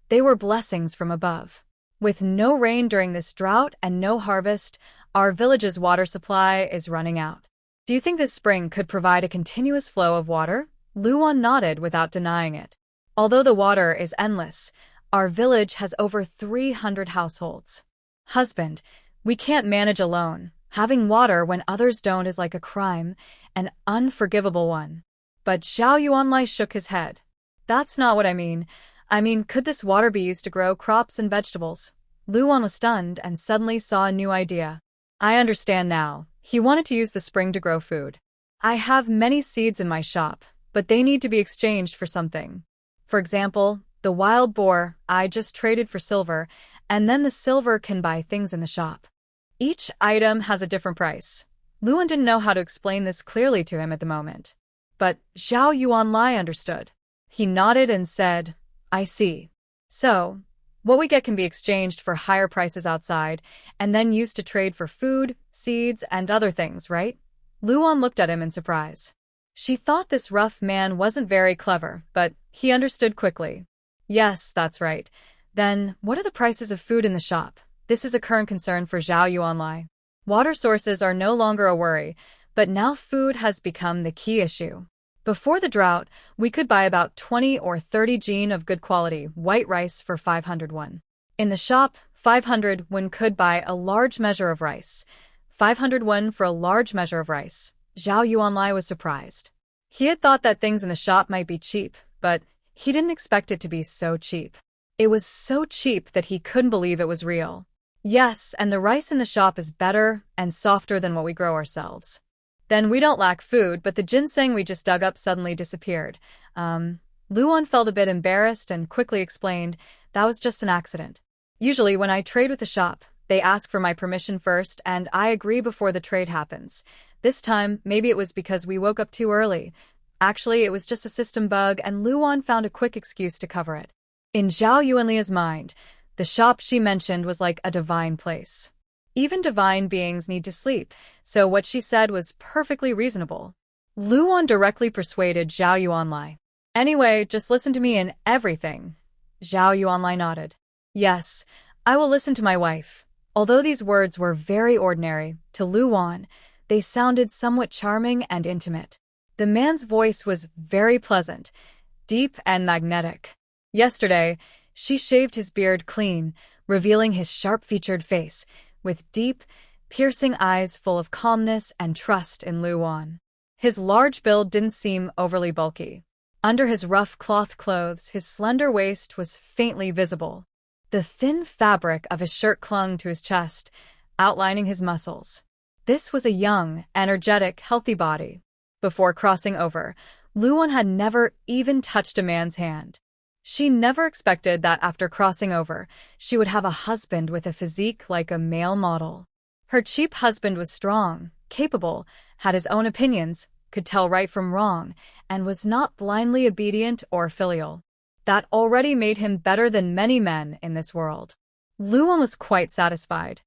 they were blessings from above. With no rain during this drought and no harvest, our village's water supply is running out. Do you think this spring could provide a continuous flow of water? Luan nodded without denying it. Although the water is endless, our village has over 300 households. Husband, we can't manage alone. Having water when others don't is like a crime, an unforgivable one. But Zhao Yuanlai shook his head. That's not what I mean. Could this water be used to grow crops and vegetables? Luan was stunned and suddenly saw a new idea. I understand now. He wanted to use the spring to grow food. I have many seeds in my shop, but they need to be exchanged for something. For example, the wild boar I just traded for silver, and then the silver can buy things in the shop. Each item has a different price. Luan didn't know how to explain this clearly to him at the moment. But Zhao Yuanlai understood. He nodded and said, I see. So, what we get can be exchanged for higher prices outside, and then used to trade for food, seeds, and other things, right? Luan looked at him in surprise. She thought this rough man wasn't very clever, but he understood quickly. Yes, that's right. Then, what are the prices of food in the shop? This is a current concern for Zhao Yuanlai. Water sources are no longer a worry, but now food has become the key issue. Before the drought, we could buy about 20 or 30 jin of good quality white rice for 500 won. In the shop, 500 won could buy a large measure of rice. 500 won for a large measure of rice. Zhao Yuanlai was surprised. He had thought that things in the shop might be cheap, but he didn't expect it to be so cheap. It was so cheap that he couldn't believe it was real. Yes, and the rice in the shop is better and softer than what we grow ourselves. Then we don't lack food, but the ginseng we just dug up suddenly disappeared. Luan felt a bit embarrassed and quickly explained, that was just an accident. Usually when I trade with the shop, they ask for my permission first and I agree before the trade happens. This time, maybe it was because we woke up too early. Actually, it was just a system bug and Luan found a quick excuse to cover it. In Zhao Yuanlia's mind, the shop she mentioned was like a divine place. Even divine beings need to sleep, so what she said was perfectly reasonable. Luan directly persuaded Zhao Yuanlai. Anyway, just listen to me in everything. Zhao Yuanlai nodded. Yes, I will listen to my wife. Although these words were very ordinary, to Luan, they sounded somewhat charming and intimate. The man's voice was very pleasant, deep and magnetic. Yesterday, she shaved his beard clean, revealing his sharp-featured face, with deep, piercing eyes full of calmness and trust in Luan. His large build didn't seem overly bulky. Under his rough cloth clothes, his slender waist was faintly visible. The thin fabric of his shirt clung to his chest, outlining his muscles. This was a young, energetic, healthy body. Before crossing over, Luan had never even touched a man's hand. She never expected that after crossing over, she would have a husband with a physique like a male model. Her cheap husband was strong, capable, had his own opinions, could tell right from wrong, and was not blindly obedient or filial. That already made him better than many men in this world. Luan was quite satisfied.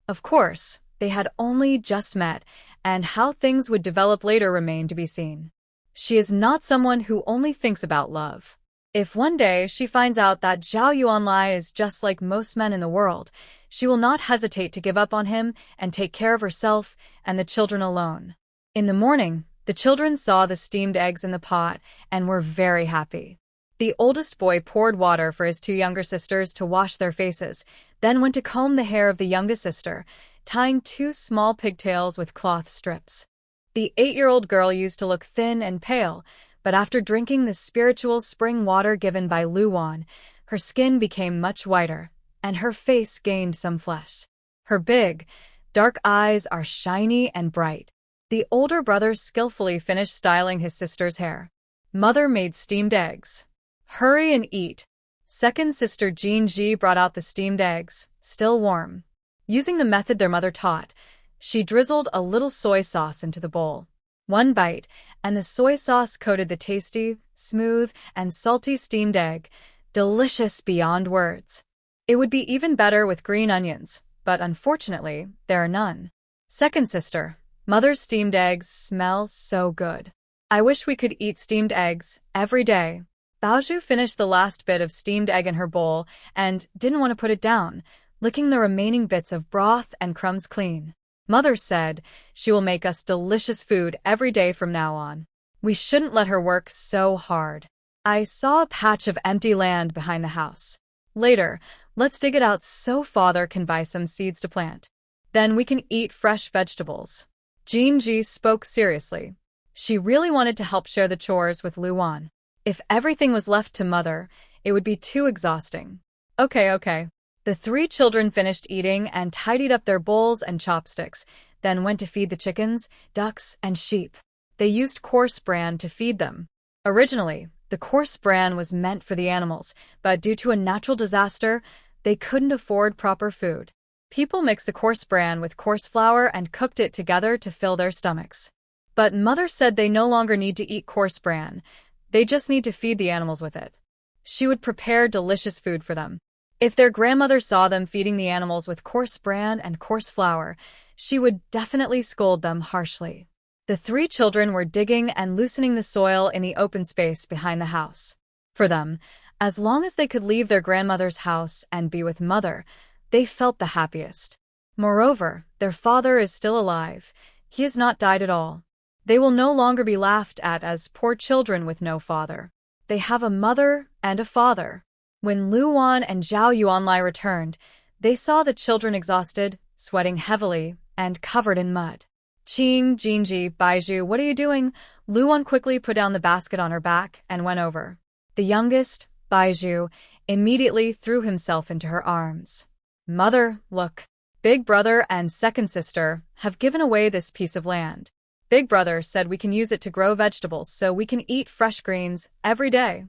Of course, they had only just met, and how things would develop later remained to be seen. She is not someone who only thinks about love. If one day she finds out that Zhao Yuanlai is just like most men in the world, she will not hesitate to give up on him and take care of herself and the children alone. In the morning, The children saw the steamed eggs in the pot and were very happy. The oldest boy poured water for his two younger sisters to wash their faces, then went to comb the hair of the youngest sister, tying two small pigtails with cloth strips. The 8-year-old girl used to look thin and pale, but after drinking the spiritual spring water given by Luwan, her skin became much whiter, and her face gained some flesh. Her big, dark eyes are shiny and bright. The older brother skillfully finished styling his sister's hair. Mother made steamed eggs. Hurry and eat. Second sister Jean-ji brought out the steamed eggs, still warm. Using the method their mother taught, she drizzled a little soy sauce into the bowl. One bite, and the soy sauce coated the tasty, smooth, and salty steamed egg, delicious beyond words. It would be even better with green onions, but unfortunately, there are none. Second sister, Mother's steamed eggs smell so good. I wish we could eat steamed eggs every day. Baoju finished the last bit of steamed egg in her bowl and didn't want to put it down, licking the remaining bits of broth and crumbs clean. Mother said she will make us delicious food every day from now on. We shouldn't let her work so hard. I saw a patch of empty land behind the house. Later, let's dig it out so Father can buy some seeds to plant. Then we can eat fresh vegetables. Jean-ji spoke seriously. She really wanted to help share the chores with Luwan. If everything was left to Mother, it would be too exhausting. Okay. The 3 children finished eating and tidied up their bowls and chopsticks, then went to feed the chickens, ducks, and sheep. They used coarse bran to feed them. Originally, the coarse bran was meant for the animals, but due to a natural disaster, they couldn't afford proper food. People mixed the coarse bran with coarse flour and cooked it together to fill their stomachs. But Mother said they no longer need to eat coarse bran. They just need to feed the animals with it. She would prepare delicious food for them. If their grandmother saw them feeding the animals with coarse bran and coarse flour, she would definitely scold them harshly. The 3 children were digging and loosening the soil in the open space behind the house. For them, as long as they could leave their grandmother's house and be with Mother, they felt the happiest. Moreover, their father is still alive. He has not died at all. They will no longer be laughed at as poor children with no father. They have a mother and a father. When Luwan and Zhao Yuanlai returned, they saw the children exhausted, sweating heavily, and covered in mud. Qing, Jinji, Baiju, what are you doing? Luwan quickly put down the basket on her back and went over. The youngest, Baiju, immediately threw himself into her arms. Mother, look. Big brother and second sister have given away this piece of land. Big brother said we can use it to grow vegetables so we can eat fresh greens every day.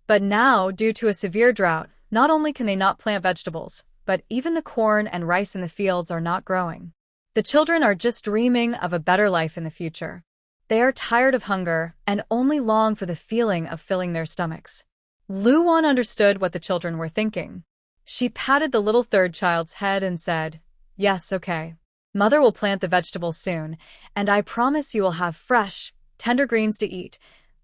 But now, due to a severe drought, not only can they not plant vegetables, but even the corn and rice in the fields are not growing. The children are just dreaming of a better life in the future. They are tired of hunger and only long for the feeling of filling their stomachs. Luwan understood what the children were thinking. She patted the little third child's head and said, "Yes, okay. Mother will plant the vegetables soon, and I promise you will have fresh, tender greens to eat.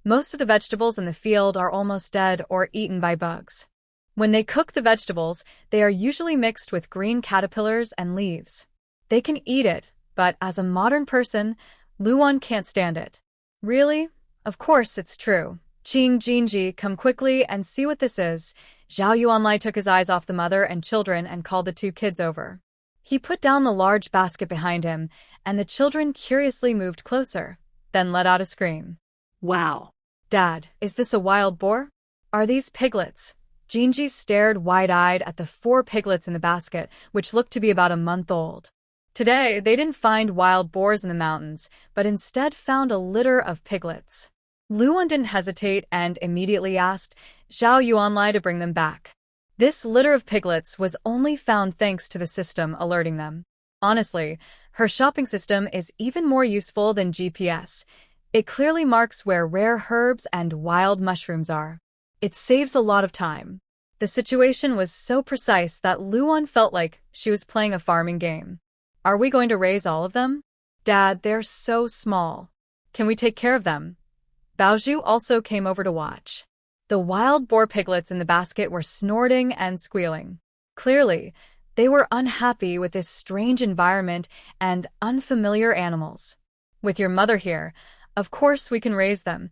Most of the vegetables in the field are almost dead or eaten by bugs. When they cook the vegetables, they are usually mixed with green caterpillars and leaves. They can eat it, but as a modern person, Luwan can't stand it." "Really? Of course it's true. Qing, Jinji, come quickly and see what this is." Zhao Yuanlai took his eyes off the mother and children and called the 2 kids over. He put down the large basket behind him, and the children curiously moved closer, then let out a scream. Wow. "Dad, is this a wild boar? Are these piglets?" Jinji stared wide-eyed at the 4 piglets in the basket, which looked to be about a month old. Today, they didn't find wild boars in the mountains, but instead found a litter of piglets. Luwan didn't hesitate and immediately asked Zhao Yuanlai to bring them back. This litter of piglets was only found thanks to the system alerting them. Honestly, her shopping system is even more useful than GPS. It clearly marks where rare herbs and wild mushrooms are. It saves a lot of time. The situation was so precise that Luwan felt like she was playing a farming game. "Are we going to raise all of them?" "Dad, they're so small. Can we take care of them?" Baoju also came over to watch. The wild boar piglets in the basket were snorting and squealing. Clearly, they were unhappy with this strange environment and unfamiliar animals. "With your mother here, Of course we can raise them.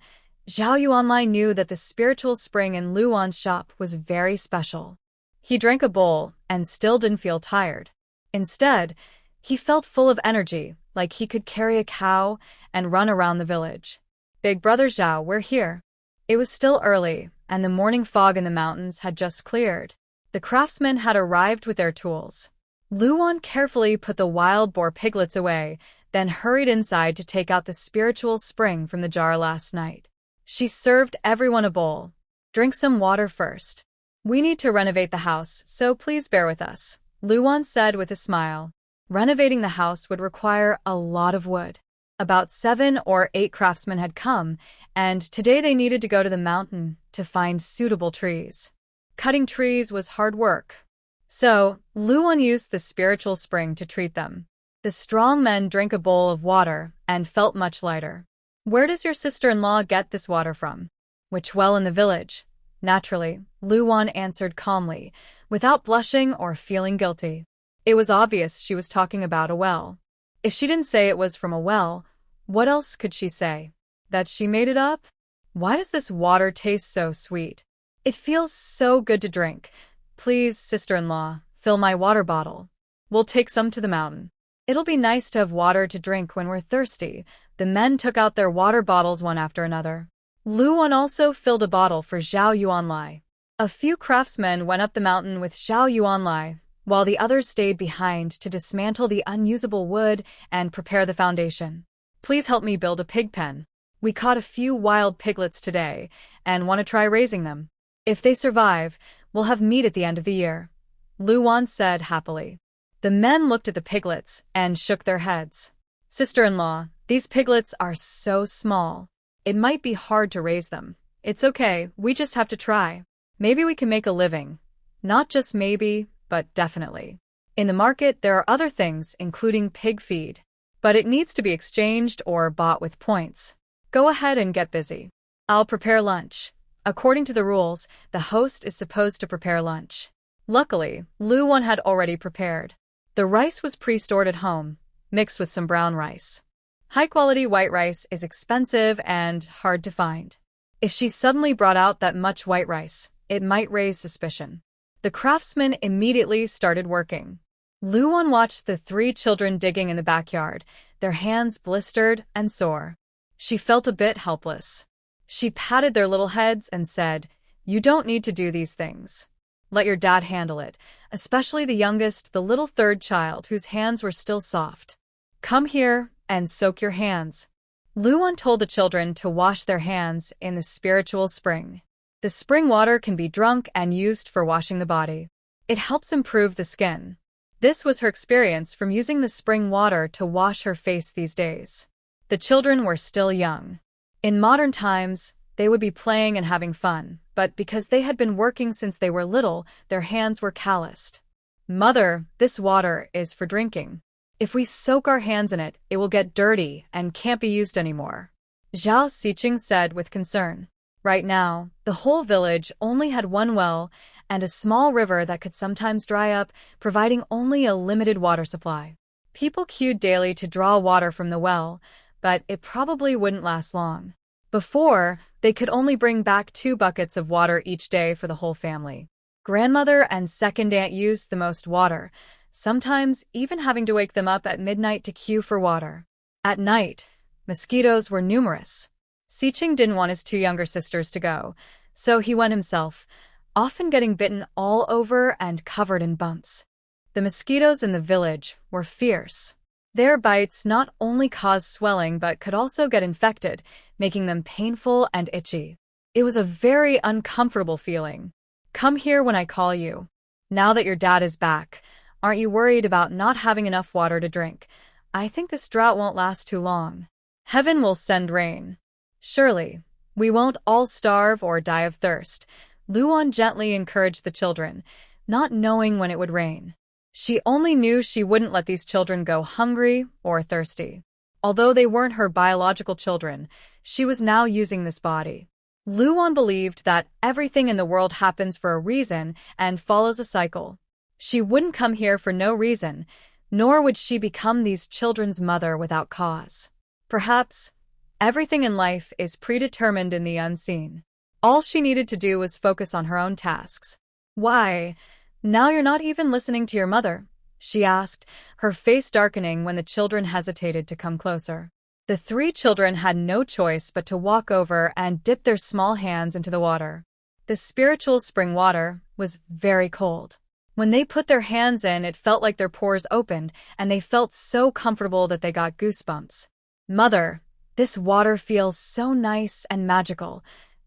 Zhao Yuanlai knew that the spiritual spring in Luan's shop was very special. He drank a bowl and still didn't feel tired. Instead, he felt full of energy, like he could carry a cow and run around the village. Big brother Zhao, we're here. It was still early, and the morning fog in the mountains had just cleared. The craftsmen had arrived with their tools. Luan carefully put the wild boar piglets away, then hurried inside to take out the spiritual spring from the jar last night. She served everyone a bowl. Drink some water first. We need to renovate the house, so please bear with us, Luan said with a smile. Renovating the house would require a lot of wood. About 7 or 8 craftsmen had come, and today they needed to go to the mountain to find suitable trees. Cutting trees was hard work. So, Luan used the spiritual spring to treat them. The strong men drank a bowl of water and felt much lighter. Where does your sister-in-law get this water from? Which well in the village? Naturally, Luan answered calmly, without blushing or feeling guilty. It was obvious she was talking about a well. If she didn't say it was from a well, what else could she say? That she made it up? Why does this water taste so sweet? It feels so good to drink. Please, sister-in-law, fill my water bottle. We'll take some to the mountain. It'll be nice to have water to drink when we're thirsty. The men took out their water bottles one after another. Luan also filled a bottle for Zhao Yuanlai. A few craftsmen went up the mountain with Zhao Yuanlai, while the others stayed behind to dismantle the unusable wood and prepare the foundation. Please help me build a pig pen. We caught a few wild piglets today and want to try raising them. If they survive, we'll have meat at the end of the year, Luan said happily. The men looked at the piglets and shook their heads. Sister-in-law, these piglets are so small. It might be hard to raise them. It's okay, we just have to try. Maybe we can make a living. Not just maybe, but definitely. In the market, there are other things, including pig feed. But it needs to be exchanged or bought with points. Go ahead and get busy. I'll prepare lunch. According to the rules, the host is supposed to prepare lunch. Luckily, Luan had already prepared. The rice was pre-stored at home, mixed with some brown rice. High-quality white rice is expensive and hard to find. If she suddenly brought out that much white rice, it might raise suspicion. The craftsmen immediately started working. Luan watched the 3 children digging in the backyard, their hands blistered and sore. She felt a bit helpless. She patted their little heads and said, "You don't need to do these things. Let your dad handle it, especially the youngest, the little third child whose hands were still soft. Come here and soak your hands." Luan told the children to wash their hands in the spiritual spring. The spring water can be drunk and used for washing the body. It helps improve the skin. This was her experience from using the spring water to wash her face these days. The children were still young. In modern times, they would be playing and having fun, but because they had been working since they were little, their hands were calloused. "Mother, this water is for drinking. If we soak our hands in it, it will get dirty and can't be used anymore," Zhao Xiqing said with concern. Right now, the whole village only had one well and a small river that could sometimes dry up, providing only a limited water supply. People queued daily to draw water from the well, but it probably wouldn't last long. Before, they could only bring back 2 buckets of water each day for the whole family. Grandmother and second aunt used the most water, sometimes even having to wake them up at midnight to queue for water. At night, mosquitoes were numerous. Xiqing didn't want his 2 younger sisters to go, so he went himself, often getting bitten all over and covered in bumps. The mosquitoes in the village were fierce. Their bites not only caused swelling but could also get infected, making them painful and itchy. It was a very uncomfortable feeling. "Come here when I call you. Now that your dad is back, aren't you worried about not having enough water to drink? I think this drought won't last too long. Heaven will send rain. Surely, we won't all starve or die of thirst," Luan gently encouraged the children, not knowing when it would rain. She only knew she wouldn't let these children go hungry or thirsty. Although they weren't her biological children, she was now using this body. Luan believed that everything in the world happens for a reason and follows a cycle. She wouldn't come here for no reason, nor would she become these children's mother without cause. Perhaps Everything in life is predetermined in the unseen. All she needed to do was focus on her own tasks. Why? Now you're not even listening to your mother, she asked, her face darkening when the children hesitated to come closer. The three children had no choice but to walk over and dip their small hands into the water. The spiritual spring water was very cold. When they put their hands in, it felt like their pores opened, and they felt so comfortable that they got goosebumps. Mother, this water feels so nice and magical.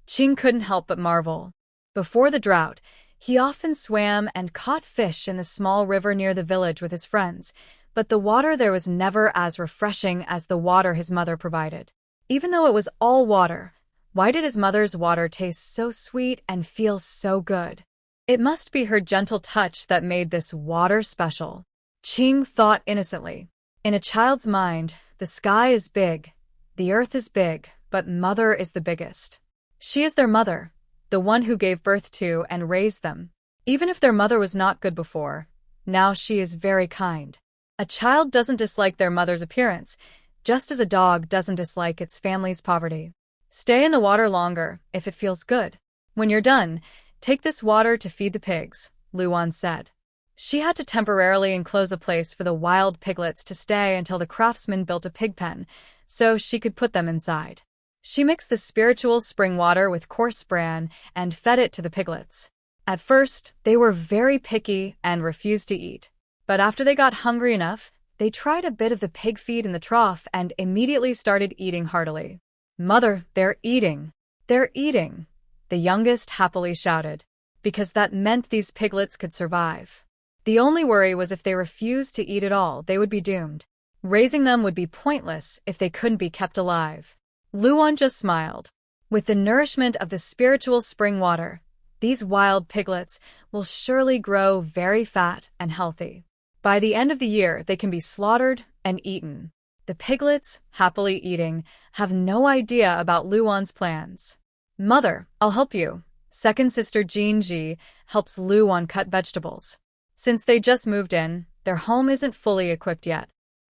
Ching couldn't help but marvel. Before the drought, he often swam and caught fish in the small river near the village with his friends, but the water there was never as refreshing as the water his mother provided. Even though it was all water, why did his mother's water taste so sweet and feel so good? It must be her gentle touch that made this water special. Ching thought innocently. In a child's mind, the sky is big, the earth is big, but mother is the biggest. She is their mother, the one who gave birth to and raised them. Even if their mother was not good before, now she is very kind. A child doesn't dislike their mother's appearance, just as a dog doesn't dislike its family's poverty. Stay in the water longer if it feels good. When you're done, take this water to feed the pigs, Luan said. She had to temporarily enclose a place for the wild piglets to stay until the craftsman built a pig pen, so she could put them inside. She mixed the spiritual spring water with coarse bran and fed it to the piglets. At first, they were very picky and refused to eat. But after they got hungry enough, they tried a bit of the pig feed in the trough and immediately started eating heartily. Mother, they're eating. They're eating, the youngest happily shouted, because that meant these piglets could survive. The only worry was if they refused to eat at all, they would be doomed. Raising them would be pointless if they couldn't be kept alive. Luan just smiled. With the nourishment of the spiritual spring water, these wild piglets will surely grow very fat and healthy. By the end of the year, they can be slaughtered and eaten. The piglets, happily eating, have no idea about Luan's plans. Mother, I'll help you. Second sister Jean Ji helps Luan cut vegetables. Since they just moved in, their home isn't fully equipped yet.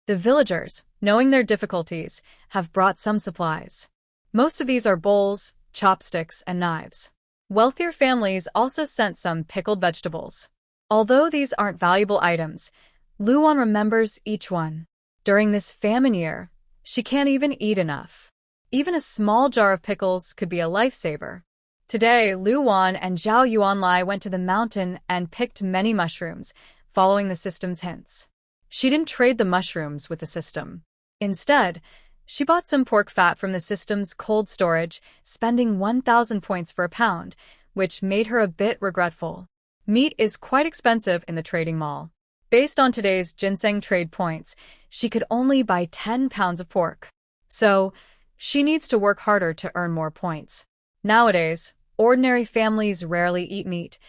The villagers, knowing their difficulties, have brought some supplies. Most of these are bowls, chopsticks, and knives. Wealthier families also sent some pickled vegetables. Although these aren't valuable items, Luan remembers each one. During this famine year, she can't even eat enough. Even a small jar of pickles could be a lifesaver. Today, Luan and Zhao Yuanlai went to the mountain and picked many mushrooms, following the system's hints. She didn't trade the mushrooms with the system. Instead, she bought some pork fat from the system's cold storage, spending 1,000 points for a pound, which made her a bit regretful. Meat is quite expensive in the trading mall. Based on today's ginseng trade points, she could only buy 10 pounds of pork. So, she needs to work harder to earn more points. Nowadays, ordinary families rarely eat meat,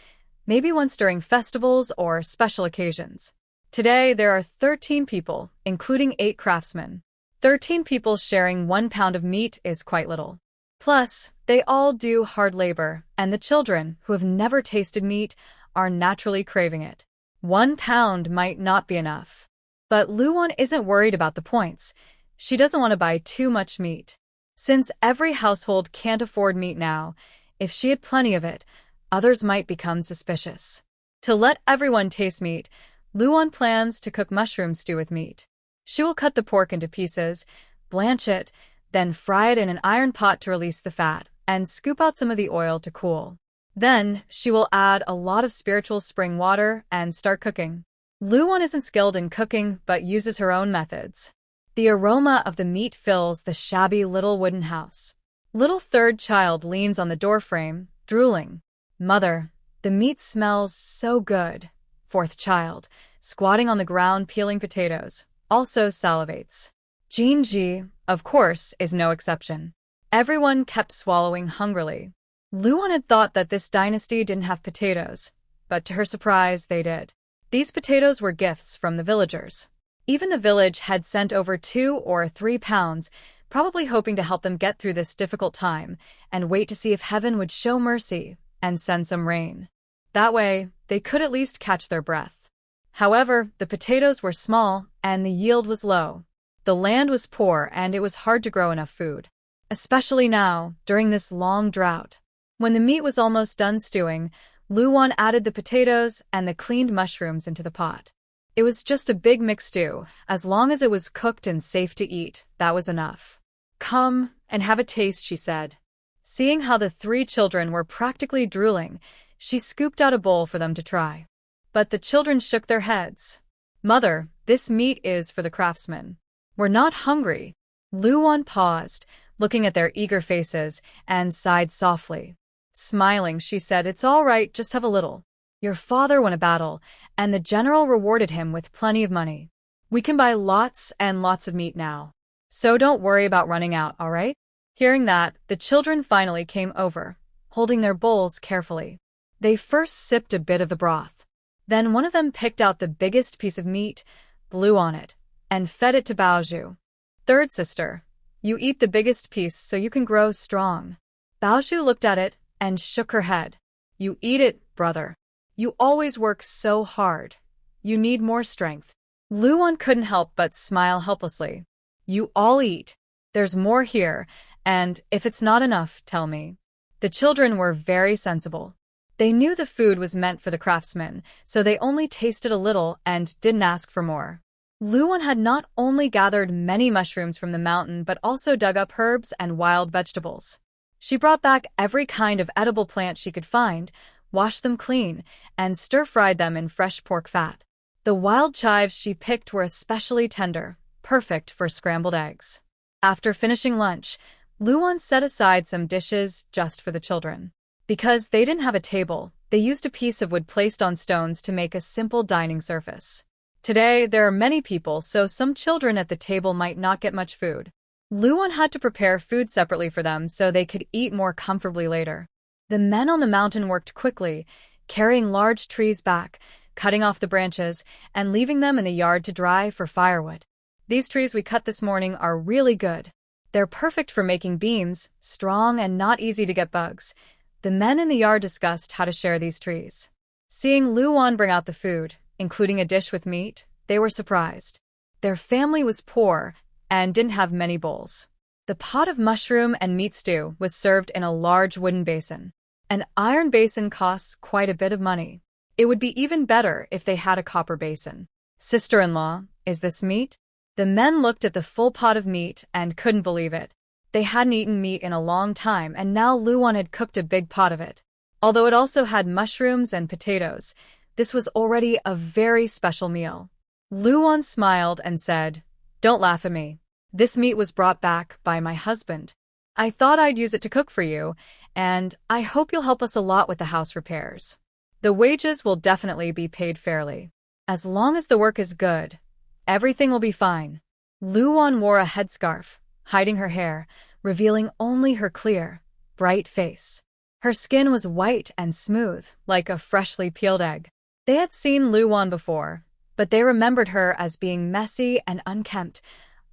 maybe once during festivals or special occasions. Today, there are 13 people, including 8 craftsmen. 13 people sharing 1 pound of meat is quite little. Plus, they all do hard labor, and the children, who have never tasted meat, are naturally craving it. 1 pound might not be enough. But Luan isn't worried about the points. She doesn't want to buy too much meat. Since every household can't afford meat now, if she had plenty of it, others might become suspicious. To let everyone taste meat, Luan plans to cook mushroom stew with meat. She will cut the pork into pieces, blanch it, then fry it in an iron pot to release the fat, and scoop out some of the oil to cool. Then, she will add a lot of spiritual spring water and start cooking. Luan isn't skilled in cooking but uses her own methods. The aroma of the meat fills the shabby little wooden house. Little third child leans on the doorframe, drooling. Mother, the meat smells so good. Fourth child, squatting on the ground peeling potatoes, also salivates. Jean Ji, of course, is no exception. Everyone kept swallowing hungrily. Luan had thought that this dynasty didn't have potatoes, but to her surprise, they did. These potatoes were gifts from the villagers. Even the village had sent over 2 or 3 pounds, probably hoping to help them get through this difficult time and wait to see if heaven would show mercy and send some rain. That way, they could at least catch their breath. However, the potatoes were small and the yield was low. The land was poor and it was hard to grow enough food. especially now, during this long drought. When the meat was almost done stewing, Luwan added the potatoes and the cleaned mushrooms into the pot. It was just a big mixed stew. As long as it was cooked and safe to eat, that was enough. "Come and have a taste," she said. Seeing how the three children were practically drooling, she scooped out a bowl for them to try. But the children shook their heads. "Mother, this meat is for the craftsmen. We're not hungry." Luwan paused, looking at their eager faces, and sighed softly. Smiling, she said, "It's all right, just have a little. Your father won a battle, and the general rewarded him with plenty of money. We can buy lots and lots of meat now. So don't worry about running out, all right?" Hearing that, the children finally came over, holding their bowls carefully. They first sipped a bit of the broth. Then one of them picked out the biggest piece of meat, blew on it, and fed it to Baozhu. "Third sister, you eat the biggest piece so you can grow strong." Baozhu looked at it and shook her head. "You eat it, brother. You always work so hard. You need more strength." Luwan couldn't help but smile helplessly. "You all eat. There's more here, and if it's not enough, tell me." The children were very sensible. They knew the food was meant for the craftsmen, so they only tasted a little and didn't ask for more. Luwan had not only gathered many mushrooms from the mountain but also dug up herbs and wild vegetables. She brought back every kind of edible plant she could find, washed them clean, and stir-fried them in fresh pork fat. The wild chives she picked were especially tender, perfect for scrambled eggs. After finishing lunch, Luwan set aside some dishes just for the children. Because they didn't have a table, they used a piece of wood placed on stones to make a simple dining surface. Today, there are many people, so some children at the table might not get much food. Luwan had to prepare food separately for them so they could eat more comfortably later. The men on the mountain worked quickly, carrying large trees back, cutting off the branches, and leaving them in the yard to dry for firewood. "These trees we cut this morning are really good. They're perfect for making beams, strong and not easy to get bugs." The men in the yard discussed how to share these trees. Seeing Luwan bring out the food, including a dish with meat, they were surprised. Their family was poor and didn't have many bowls. The pot of mushroom and meat stew was served in a large wooden basin. An iron basin costs quite a bit of money. It would be even better if they had a copper basin. "Sister-in-law, is this meat?" The men looked at the full pot of meat and couldn't believe it. They hadn't eaten meat in a long time, and now Luwan had cooked a big pot of it. Although it also had mushrooms and potatoes, this was already a very special meal. Luwan smiled and said, "Don't laugh at me. This meat was brought back by my husband. I thought I'd use it to cook for you, and I hope you'll help us a lot with the house repairs. The wages will definitely be paid fairly. As long as the work is good, everything will be fine." Luwan wore a headscarf, hiding her hair, revealing only her clear, bright face. Her skin was white and smooth, like a freshly peeled egg. They had seen Luwan before, but they remembered her as being messy and unkempt,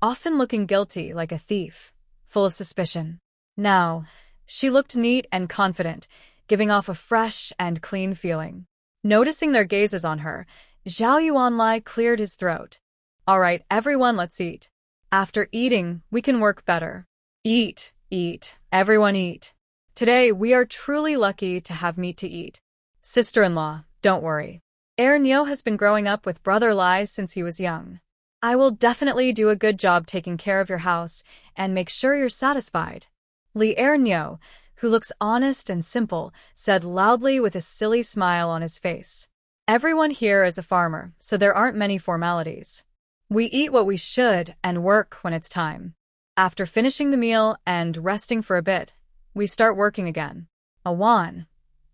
often looking guilty like a thief, full of suspicion. Now, she looked neat and confident, giving off a fresh and clean feeling. Noticing their gazes on her, Zhao Yuanlai cleared his throat. "All right, everyone, let's eat. After eating, we can work better. Eat, eat, everyone eat. Today, we are truly lucky to have meat to eat. Sister-in-law, don't worry. Nyo has been growing up with Brother Lai since he was young. I will definitely do a good job taking care of your house and make sure you're satisfied." Li Nyo, who looks honest and simple, said loudly with a silly smile on his face. "Everyone here is a farmer, so there aren't many formalities. We eat what we should and work when it's time. After finishing the meal and resting for a bit, we start working again." Awan.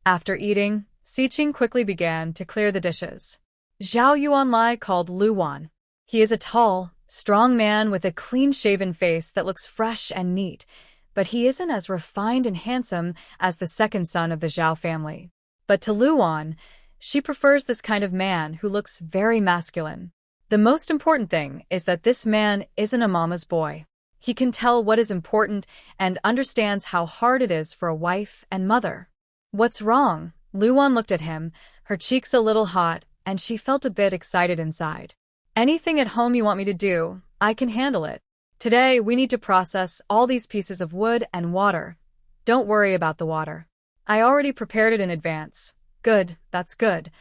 After eating, Siqing quickly began to clear the dishes. Zhao Yuanlai called Luwan. He is a tall, strong man with a clean-shaven face that looks fresh and neat, but he isn't as refined and handsome as the second son of the Zhao family. But to Luwan, she prefers this kind of man who looks very masculine. The most important thing is that this man isn't a mama's boy. He can tell what is important and understands how hard it is for a wife and mother. "What's wrong?" Luwan looked at him, her cheeks a little hot, and she felt a bit excited inside. "Anything at home you want me to do, I can handle it." Today, we need to process all these pieces of wood and water. Don't worry about the water. I already prepared it in advance. Good, that's good.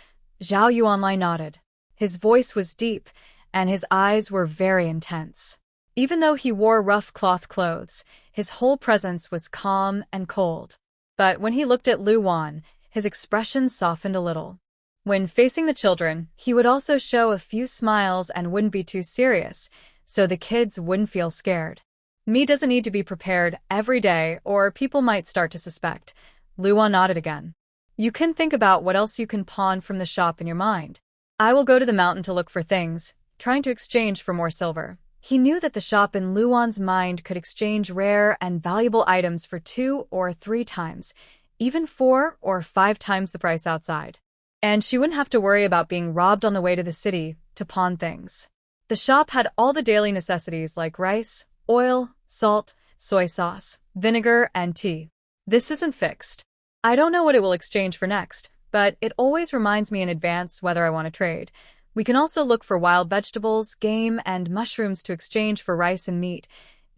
Zhao Yuanlai nodded. His voice was deep, and his eyes were very intense. Even though he wore rough cloth clothes, his whole presence was calm and cold. But when he looked at Lu Wan, his expression softened a little. When facing the children, he would also show a few smiles and wouldn't be too serious, so the kids wouldn't feel scared. Me doesn't need to be prepared every day, or people might start to suspect. Lu Wan nodded again. You can think about what else you can pawn from the shop in your mind. I will go to the mountain to look for things, trying to exchange for more silver. He knew that the shop in Lu Wan's mind could exchange rare and valuable items for 2 or 3 times, even 4 or 5 times the price outside. And she wouldn't have to worry about being robbed on the way to the city to pawn things. The shop had all the daily necessities like rice, oil, salt, soy sauce, vinegar, and tea. This isn't fixed. I don't know what it will exchange for next, but it always reminds me in advance whether I want to trade. We can also look for wild vegetables, game, and mushrooms to exchange for rice and meat.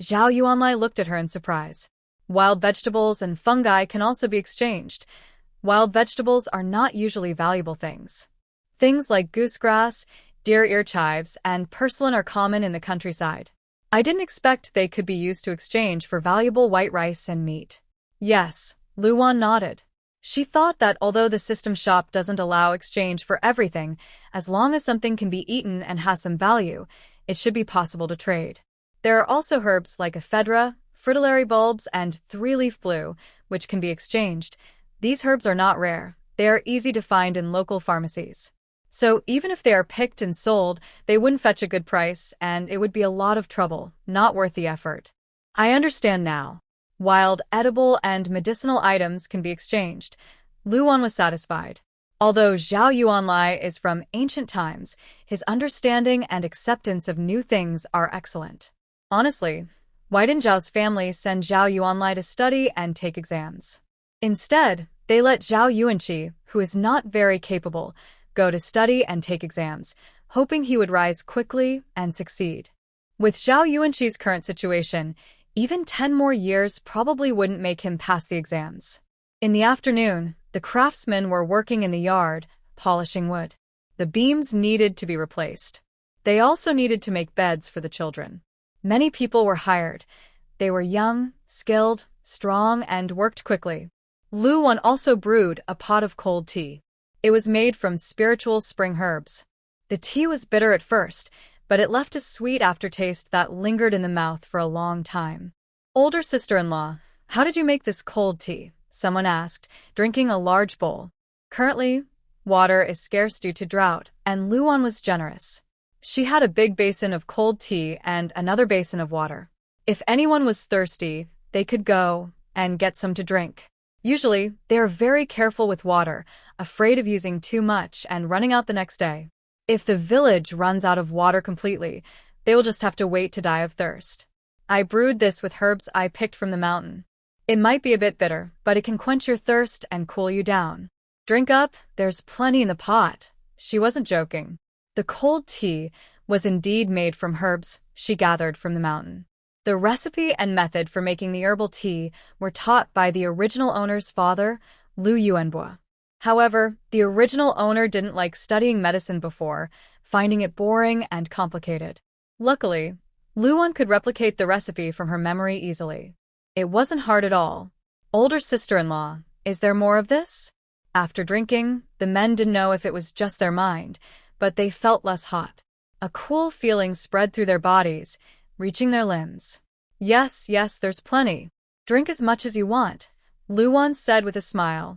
Zhao Yuanlai looked at her in surprise. Wild vegetables and fungi can also be exchanged. Wild vegetables are not usually valuable things. Things like goosegrass, deer ear chives, and purslane are common in the countryside. I didn't expect they could be used to exchange for valuable white rice and meat. Yes, Lu Wan nodded. She thought that although the system shop doesn't allow exchange for everything, as long as something can be eaten and has some value, it should be possible to trade. There are also herbs like ephedra, fritillary bulbs, and 3-leaf blue, which can be exchanged. These herbs are not rare. They are easy to find in local pharmacies. So even if they are picked and sold, they wouldn't fetch a good price, and it would be a lot of trouble, not worth the effort. I understand now. Wild, edible, and medicinal items can be exchanged. Lu Wan was satisfied. Although Zhao Yuanlai is from ancient times, his understanding and acceptance of new things are excellent. Honestly, why didn't Zhao's family send Zhao Yuanlai to study and take exams? Instead, they let Zhao Yuanqi, who is not very capable, go to study and take exams, hoping he would rise quickly and succeed. With Zhao Yuanqi's current situation, even 10 more years probably wouldn't make him pass the exams. In the afternoon, the craftsmen were working in the yard, polishing wood. The beams needed to be replaced. They also needed to make beds for the children. Many people were hired. They were young, skilled, strong, and worked quickly. Lu Wan also brewed a pot of cold tea. It was made from spiritual spring herbs. The tea was bitter at first, but it left a sweet aftertaste that lingered in the mouth for a long time. Older sister-in-law, how did you make this cold tea? Someone asked, drinking a large bowl. Currently, water is scarce due to drought, and Lu Wan was generous. She had a big basin of cold tea and another basin of water. If anyone was thirsty, they could go and get some to drink. Usually, they are very careful with water, afraid of using too much and running out the next day. If the village runs out of water completely, they will just have to wait to die of thirst. I brewed this with herbs I picked from the mountain. It might be a bit bitter, but it can quench your thirst and cool you down. Drink up, there's plenty in the pot. She wasn't joking. The cold tea was indeed made from herbs she gathered from the mountain. The recipe and method for making the herbal tea were taught by the original owner's father, Lu Yuanbo. However, the original owner didn't like studying medicine before, finding it boring and complicated. Luckily, Lu Wan could replicate the recipe from her memory easily. It wasn't hard at all. Older sister-in-law, is there more of this? After drinking, the men didn't know if it was just their mind, but they felt less hot. A cool feeling spread through their bodies, reaching their limbs. Yes, there's plenty. Drink as much as you want, Lu Wan said with a smile.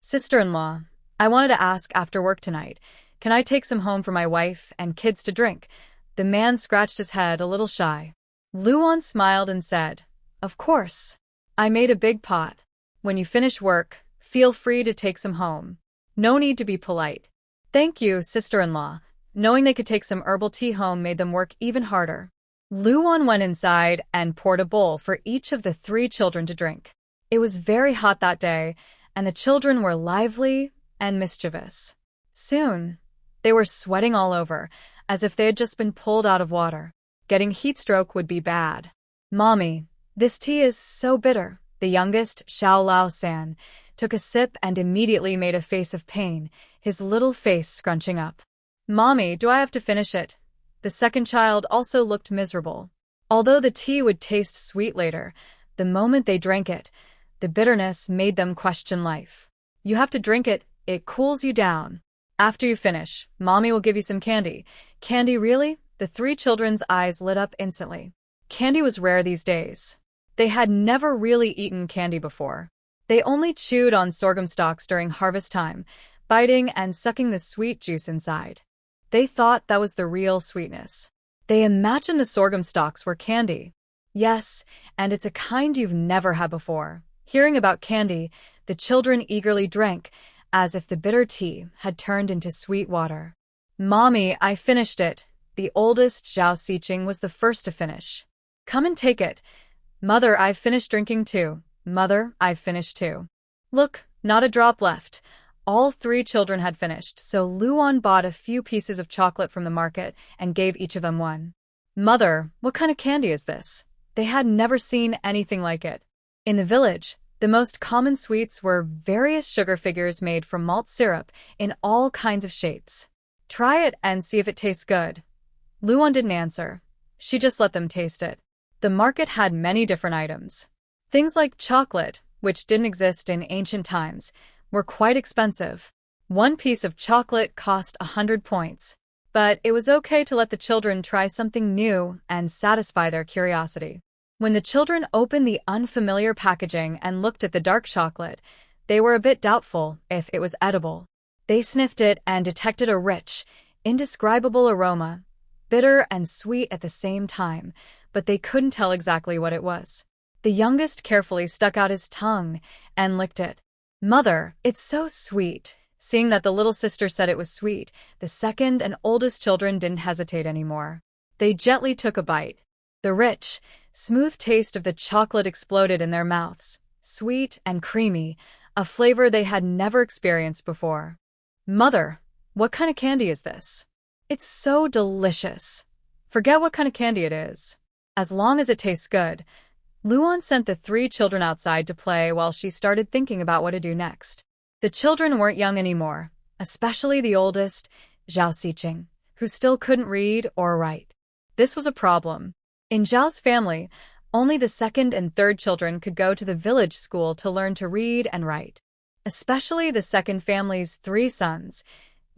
Sister-in-law, I wanted to ask after work tonight, can I take some home for my wife and kids to drink? The man scratched his head a little shy. Lu Wan smiled and said, of course. I made a big pot. When you finish work, feel free to take some home. No need to be polite. Thank you, sister-in-law. Knowing they could take some herbal tea home made them work even harder. Lu Wan went inside and poured a bowl for each of the 3 children to drink. It was very hot that day, and the children were lively and mischievous. Soon, they were sweating all over, as if they had just been pulled out of water. Getting heat stroke would be bad. Mommy, this tea is so bitter. The youngest, Xiao Lao-san, took a sip and immediately made a face of pain, his little face scrunching up. Mommy, do I have to finish it? The second child also looked miserable. Although the tea would taste sweet later, the moment they drank it, the bitterness made them question life. You have to drink it, it cools you down. After you finish, Mommy will give you some candy. Candy, really? The three children's eyes lit up instantly. Candy was rare these days. They had never really eaten candy before. They only chewed on sorghum stalks during harvest time, biting and sucking the sweet juice inside. They thought that was the real sweetness. They imagined the sorghum stalks were candy. Yes, and it's a kind you've never had before. Hearing about candy, the children eagerly drank, as if the bitter tea had turned into sweet water. Mommy, I finished it. The oldest, Zhao Xiqing, was the first to finish. Come and take it. Mother, I've finished drinking too. Mother, I've finished too. Look, not a drop left. All three children had finished, so Luan bought a few pieces of chocolate from the market and gave each of them one. Mother, what kind of candy is this? They had never seen anything like it. In the village, the most common sweets were various sugar figures made from malt syrup in all kinds of shapes. Try it and see if it tastes good. Luan didn't answer. She just let them taste it. The market had many different items. Things like chocolate, which didn't exist in ancient times, were quite expensive. One piece of chocolate cost 100 points. But it was okay to let the children try something new and satisfy their curiosity. When the children opened the unfamiliar packaging and looked at the dark chocolate, they were a bit doubtful if it was edible. They sniffed it and detected a rich, indescribable aroma, bitter and sweet at the same time, but they couldn't tell exactly what it was. The youngest carefully stuck out his tongue and licked it. Mother, it's so sweet. Seeing that the little sister said it was sweet, the second and oldest children didn't hesitate anymore. They gently took a bite. The rich, smooth taste of the chocolate exploded in their mouths, sweet and creamy, a flavor they had never experienced before. Mother, what kind of candy is this? It's so delicious. Forget what kind of candy it is. As long as it tastes good. Luan sent the three children outside to play while she started thinking about what to do next. The children weren't young anymore, especially the oldest, Zhao Xiqing, who still couldn't read or write. This was a problem. In Zhao's family, only the second and third children could go to the village school to learn to read and write. Especially the second family's three sons.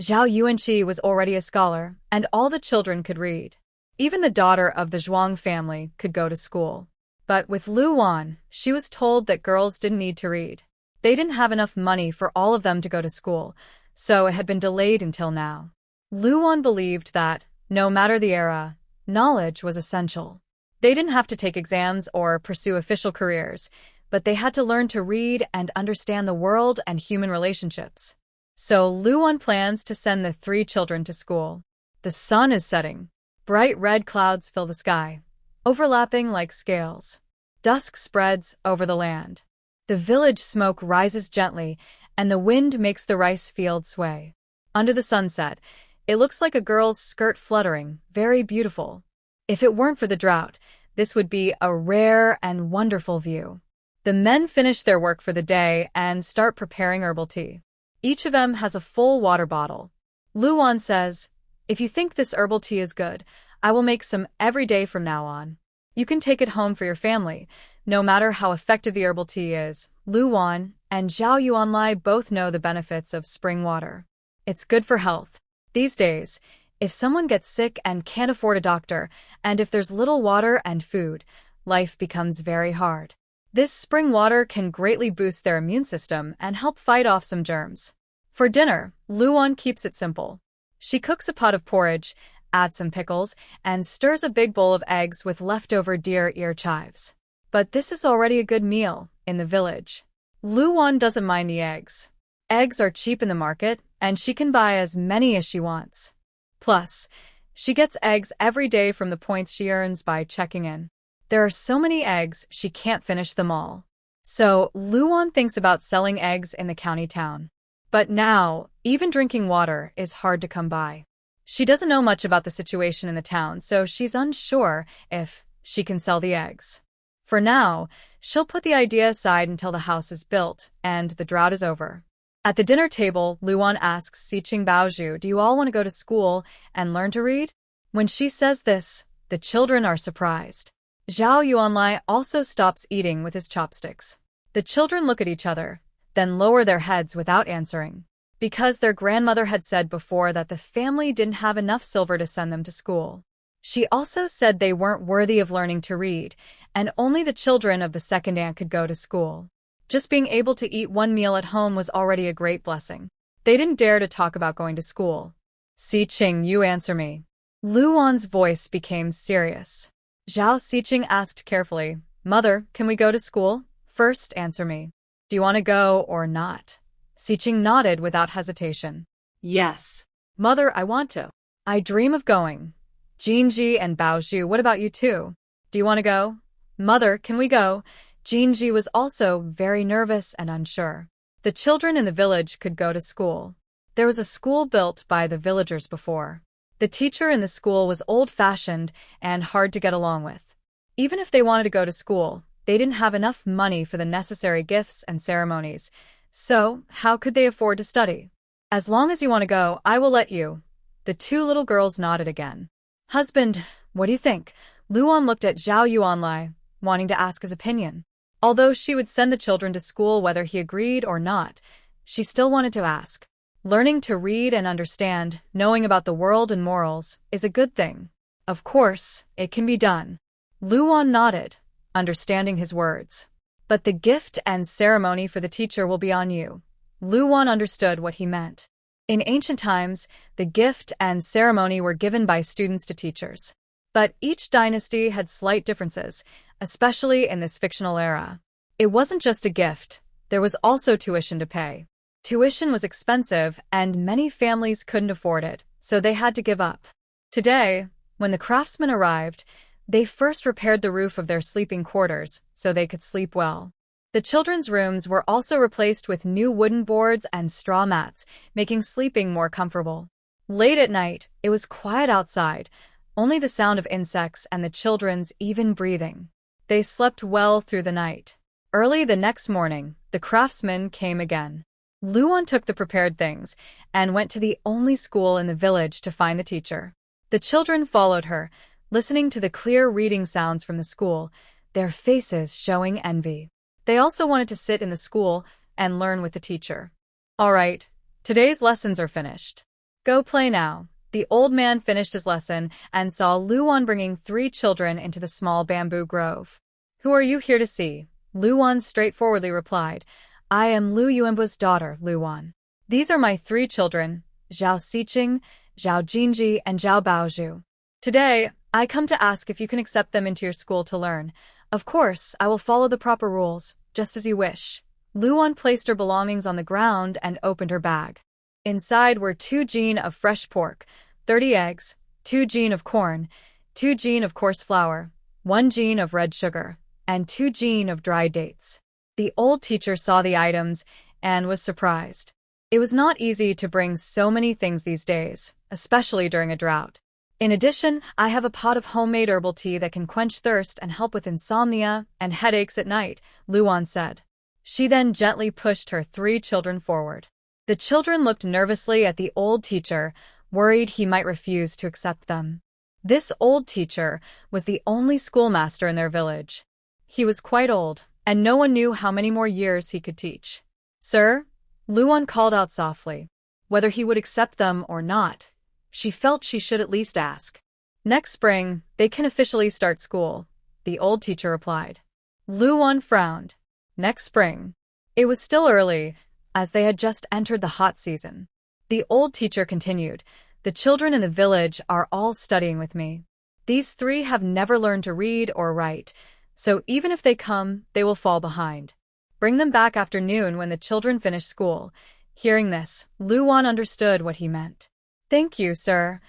Zhao Yuanqi was already a scholar, and all the children could read. Even the daughter of the Zhuang family could go to school. But with Luan, she was told that girls didn't need to read. They didn't have enough money for all of them to go to school, so it had been delayed until now. Luan believed that, no matter the era, knowledge was essential. They didn't have to take exams or pursue official careers, but they had to learn to read and understand the world and human relationships. So Luan plans to send the three children to school. The sun is setting. Bright red clouds fill the sky, overlapping like scales. Dusk spreads over the land. The village smoke rises gently, and the wind makes the rice field sway. Under the sunset, it looks like a girl's skirt fluttering, very beautiful. If it weren't for the drought, this would be a rare and wonderful view. The men finish their work for the day and start preparing herbal tea. Each of them has a full water bottle. Luan says, "If you think this herbal tea is good, I will make some every day from now on. You can take it home for your family, no matter how effective the herbal tea is." Luan and Zhao Yuanlai both know the benefits of spring water. It's good for health. These days, if someone gets sick and can't afford a doctor, and if there's little water and food, life becomes very hard. This spring water can greatly boost their immune system and help fight off some germs. For dinner, Luan keeps it simple. She cooks a pot of porridge, adds some pickles, and stirs a big bowl of eggs with leftover deer ear chives. But this is already a good meal in the village. Luan doesn't mind the eggs. Eggs are cheap in the market, and she can buy as many as she wants. Plus, she gets eggs every day from the points she earns by checking in. There are so many eggs, she can't finish them all. So, Luan thinks about selling eggs in the county town. But now, even drinking water is hard to come by. She doesn't know much about the situation in the town, so she's unsure if she can sell the eggs. For now, she'll put the idea aside until the house is built and the drought is over. At the dinner table, Luan asks Siqing Baozhu, "Do you all want to go to school and learn to read?" When she says this, the children are surprised. Zhao Yuanlai also stops eating with his chopsticks. The children look at each other, then lower their heads without answering. Because their grandmother had said before that the family didn't have enough silver to send them to school. She also said they weren't worthy of learning to read, and only the children of the second aunt could go to school. Just being able to eat one meal at home was already a great blessing. They didn't dare to talk about going to school. "Siqing, you answer me." Luan's voice became serious. Zhao Siqing asked carefully, "Mother, can we go to school? First, answer me. Do you want to go or not?" Siqing nodded without hesitation. Yes. "Mother, I want to. I dream of going." Jinji and Baozhu, what about you too? Do you want to go? "Mother, can we go?" Jinji was also very nervous and unsure. The children in the village could go to school. There was a school built by the villagers before. The teacher in the school was old-fashioned and hard to get along with. Even if they wanted to go to school, they didn't have enough money for the necessary gifts and ceremonies. So, how could they afford to study? "As long as you want to go, I will let you." The two little girls nodded again. "Husband, what do you think?" Luan looked at Zhao Yuanlai, wanting to ask his opinion. Although she would send the children to school whether he agreed or not, she still wanted to ask. Learning to read and understand, knowing about the world and morals, is a good thing. Of course, it can be done. Luan nodded, understanding his words. "But the gift and ceremony for the teacher will be on you." Luan understood what he meant. In ancient times, the gift and ceremony were given by students to teachers. But each dynasty had slight differences, especially in this fictional era. It wasn't just a gift, there was also tuition to pay. Tuition was expensive, and many families couldn't afford it, so they had to give up. Today, when the craftsmen arrived, they first repaired the roof of their sleeping quarters so they could sleep well. The children's rooms were also replaced with new wooden boards and straw mats, making sleeping more comfortable. Late at night, it was quiet outside, only the sound of insects and the children's even breathing. They slept well through the night. Early the next morning, the craftsmen came again. Luan took the prepared things and went to the only school in the village to find the teacher. The children followed her, listening to the clear reading sounds from the school, their faces showing envy. They also wanted to sit in the school and learn with the teacher. "All right, today's lessons are finished. Go play now." The old man finished his lesson and saw Luan bringing 3 children into the small bamboo grove. "Who are you here to see?" Luan straightforwardly replied, "I am Lu Yuanbu's daughter, Luan. These are my 3 children, Zhao Siqing, Zhao Jinji, and Zhao Baozhu. Today, I come to ask if you can accept them into your school to learn. Of course, I will follow the proper rules, just as you wish." Luan placed her belongings on the ground and opened her bag. Inside were 2 jin of fresh pork, 30 eggs, 2 jin of corn, 2 jin of coarse flour, 1 jin of red sugar, and 2 jin of dried dates. The old teacher saw the items and was surprised. It was not easy to bring so many things these days, especially during a drought. "In addition, I have a pot of homemade herbal tea that can quench thirst and help with insomnia and headaches at night," Luan said. She then gently pushed her 3 children forward. The children looked nervously at the old teacher, worried he might refuse to accept them. This old teacher was the only schoolmaster in their village. He was quite old, and no one knew how many more years he could teach. "Sir?" Luan called out softly. Whether he would accept them or not, she felt she should at least ask. "Next spring, they can officially start school," the old teacher replied. Luan frowned. Next spring. It was still early, as they had just entered the hot season. The old teacher continued, "The children in the village are all studying with me. These 3 have never learned to read or write, so even if they come, they will fall behind. Bring them back after noon when the children finish school." Hearing this, Luan understood what he meant. "Thank you, sir."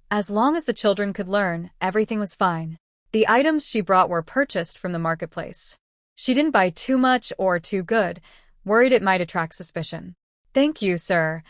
As long as the children could learn, everything was fine. The items she brought were purchased from the marketplace. She didn't buy too much or too good, worried it might attract suspicion. "Thank you, sir."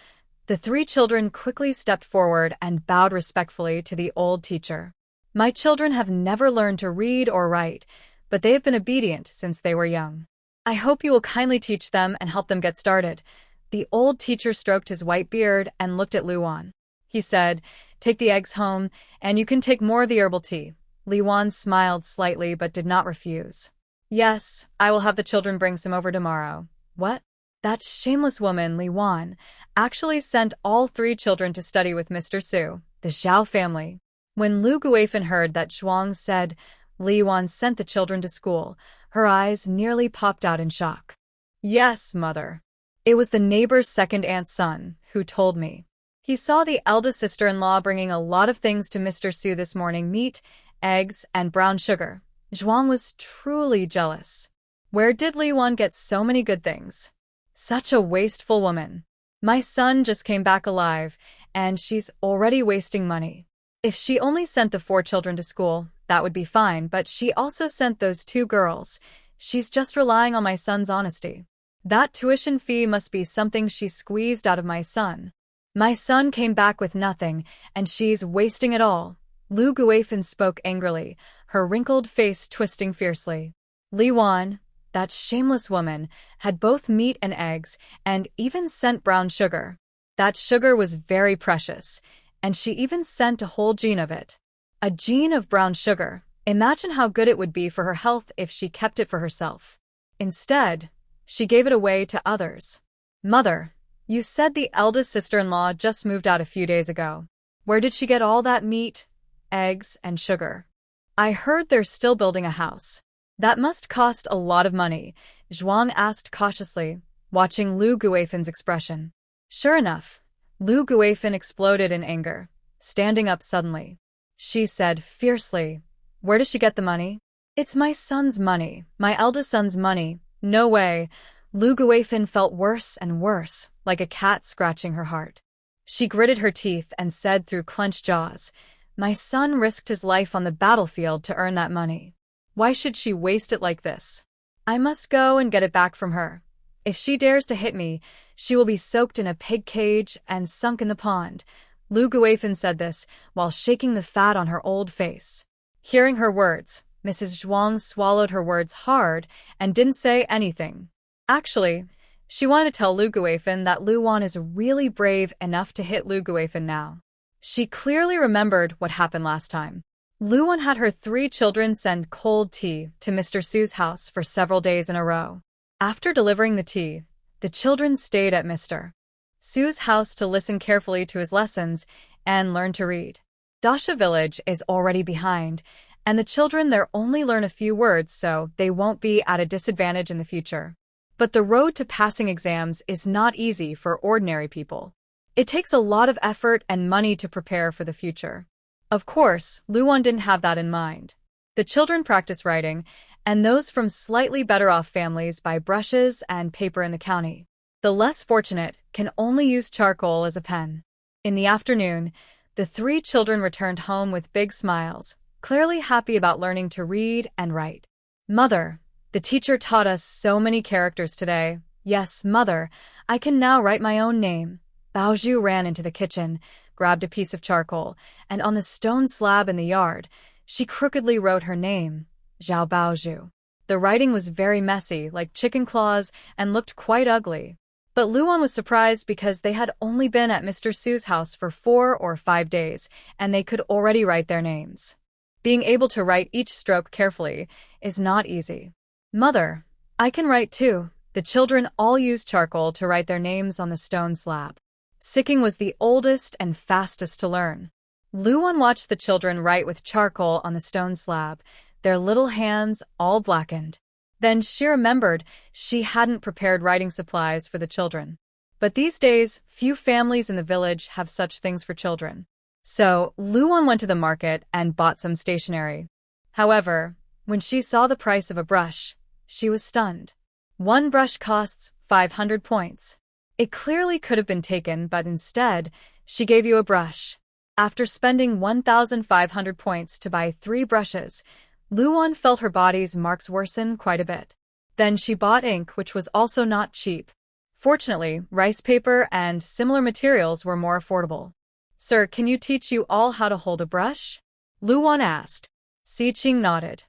The three children quickly stepped forward and bowed respectfully to the old teacher. My children have never learned to read or write, but they have been obedient since they were young. I hope you will kindly teach them and help them get started. The old teacher stroked his white beard and looked at Luan. He said, "Take the eggs home, and you can take more of the herbal tea." Luan smiled slightly but did not refuse. "Yes, I will have the children bring some over tomorrow." What? That shameless woman, Luan, actually sent all three children to study with Mr. Su, the Zhao family. When Lu Guifan heard that Zhuang said Luan sent the children to school, her eyes nearly popped out in shock. "Yes, mother. It was the neighbor's second aunt's son who told me. He saw the eldest sister-in-law bringing a lot of things to Mr. Su this morning: meat, eggs, and brown sugar." Zhuang was truly jealous. Where did Luan get so many good things? Such a wasteful woman. My son just came back alive, and she's already wasting money. If she only sent the 4 children to school, that would be fine, but she also sent those 2 girls. She's just relying on my son's honesty. That tuition fee must be something she squeezed out of my son. My son came back with nothing, and she's wasting it all. Lu Guifan spoke angrily, her wrinkled face twisting fiercely. Luan, that shameless woman, had both meat and eggs, and even sent brown sugar. That sugar was very precious, and she even sent a whole gene of it. A gene of brown sugar. Imagine how good it would be for her health if she kept it for herself. Instead, she gave it away to others. Mother, you said the eldest sister-in-law just moved out a few days ago. Where did she get all that meat, eggs, and sugar? I heard they're still building a house. That must cost a lot of money, Zhuang asked cautiously, watching Lu Guifan's expression. Sure enough, Lu Guifan exploded in anger, standing up suddenly. She said fiercely, "Where does she get the money?" "It's my son's money, my eldest son's money." "No way." Lu Guifan felt worse and worse, like a cat scratching her heart. She gritted her teeth and said through clenched jaws, "My son risked his life on the battlefield to earn that money. Why should she waste it like this? I must go and get it back from her. If she dares to hit me, she will be soaked in a pig cage and sunk in the pond." Lu Guifan said this while shaking the fat on her old face. Hearing her words, Mrs. Zhuang swallowed her words hard and didn't say anything. Actually, she wanted to tell Lu Guifan that Luan is really brave enough to hit Lu Guifan now. She clearly remembered what happened last time. Luan had her 3 children send cold tea to Mr. Su's house for several days in a row. After delivering the tea, the children stayed at Mr. Su's house to listen carefully to his lessons and learn to read. Dasha village is already behind, and the children there only learn a few words, so they won't be at a disadvantage in the future. But the road to passing exams is not easy for ordinary people. It takes a lot of effort and money to prepare for the future. Of course, Luan didn't have that in mind. The children practice writing, and those from slightly better-off families buy brushes and paper in the county. The less fortunate can only use charcoal as a pen. In the afternoon, the 3 children returned home with big smiles, clearly happy about learning to read and write. "Mother, the teacher taught us so many characters today." "Yes, mother, I can now write my own name." Baozhu ran into the kitchen, grabbed a piece of charcoal, and on the stone slab in the yard, she crookedly wrote her name, Zhao Baozhu. The writing was very messy, like chicken claws, and looked quite ugly. But Luan was surprised because they had only been at Mr. Su's house for 4 or 5 days, and they could already write their names. Being able to write each stroke carefully is not easy. "Mother, I can write too." The children all used charcoal to write their names on the stone slab. Sicking was the oldest and fastest to learn. Luan watched the children write with charcoal on the stone slab, their little hands all blackened. Then she remembered she hadn't prepared writing supplies for the children. But these days, few families in the village have such things for children. So, Luan went to the market and bought some stationery. However, when she saw the price of a brush, she was stunned. One brush costs 500 points. It clearly could have been taken, but instead, she gave you a brush. After spending 1,500 points to buy 3 brushes, Luan felt her body's marks worsen quite a bit. Then she bought ink, which was also not cheap. Fortunately, rice paper and similar materials were more affordable. Sir, can you teach you all how to hold a brush? Luwan asked. Si-ching nodded.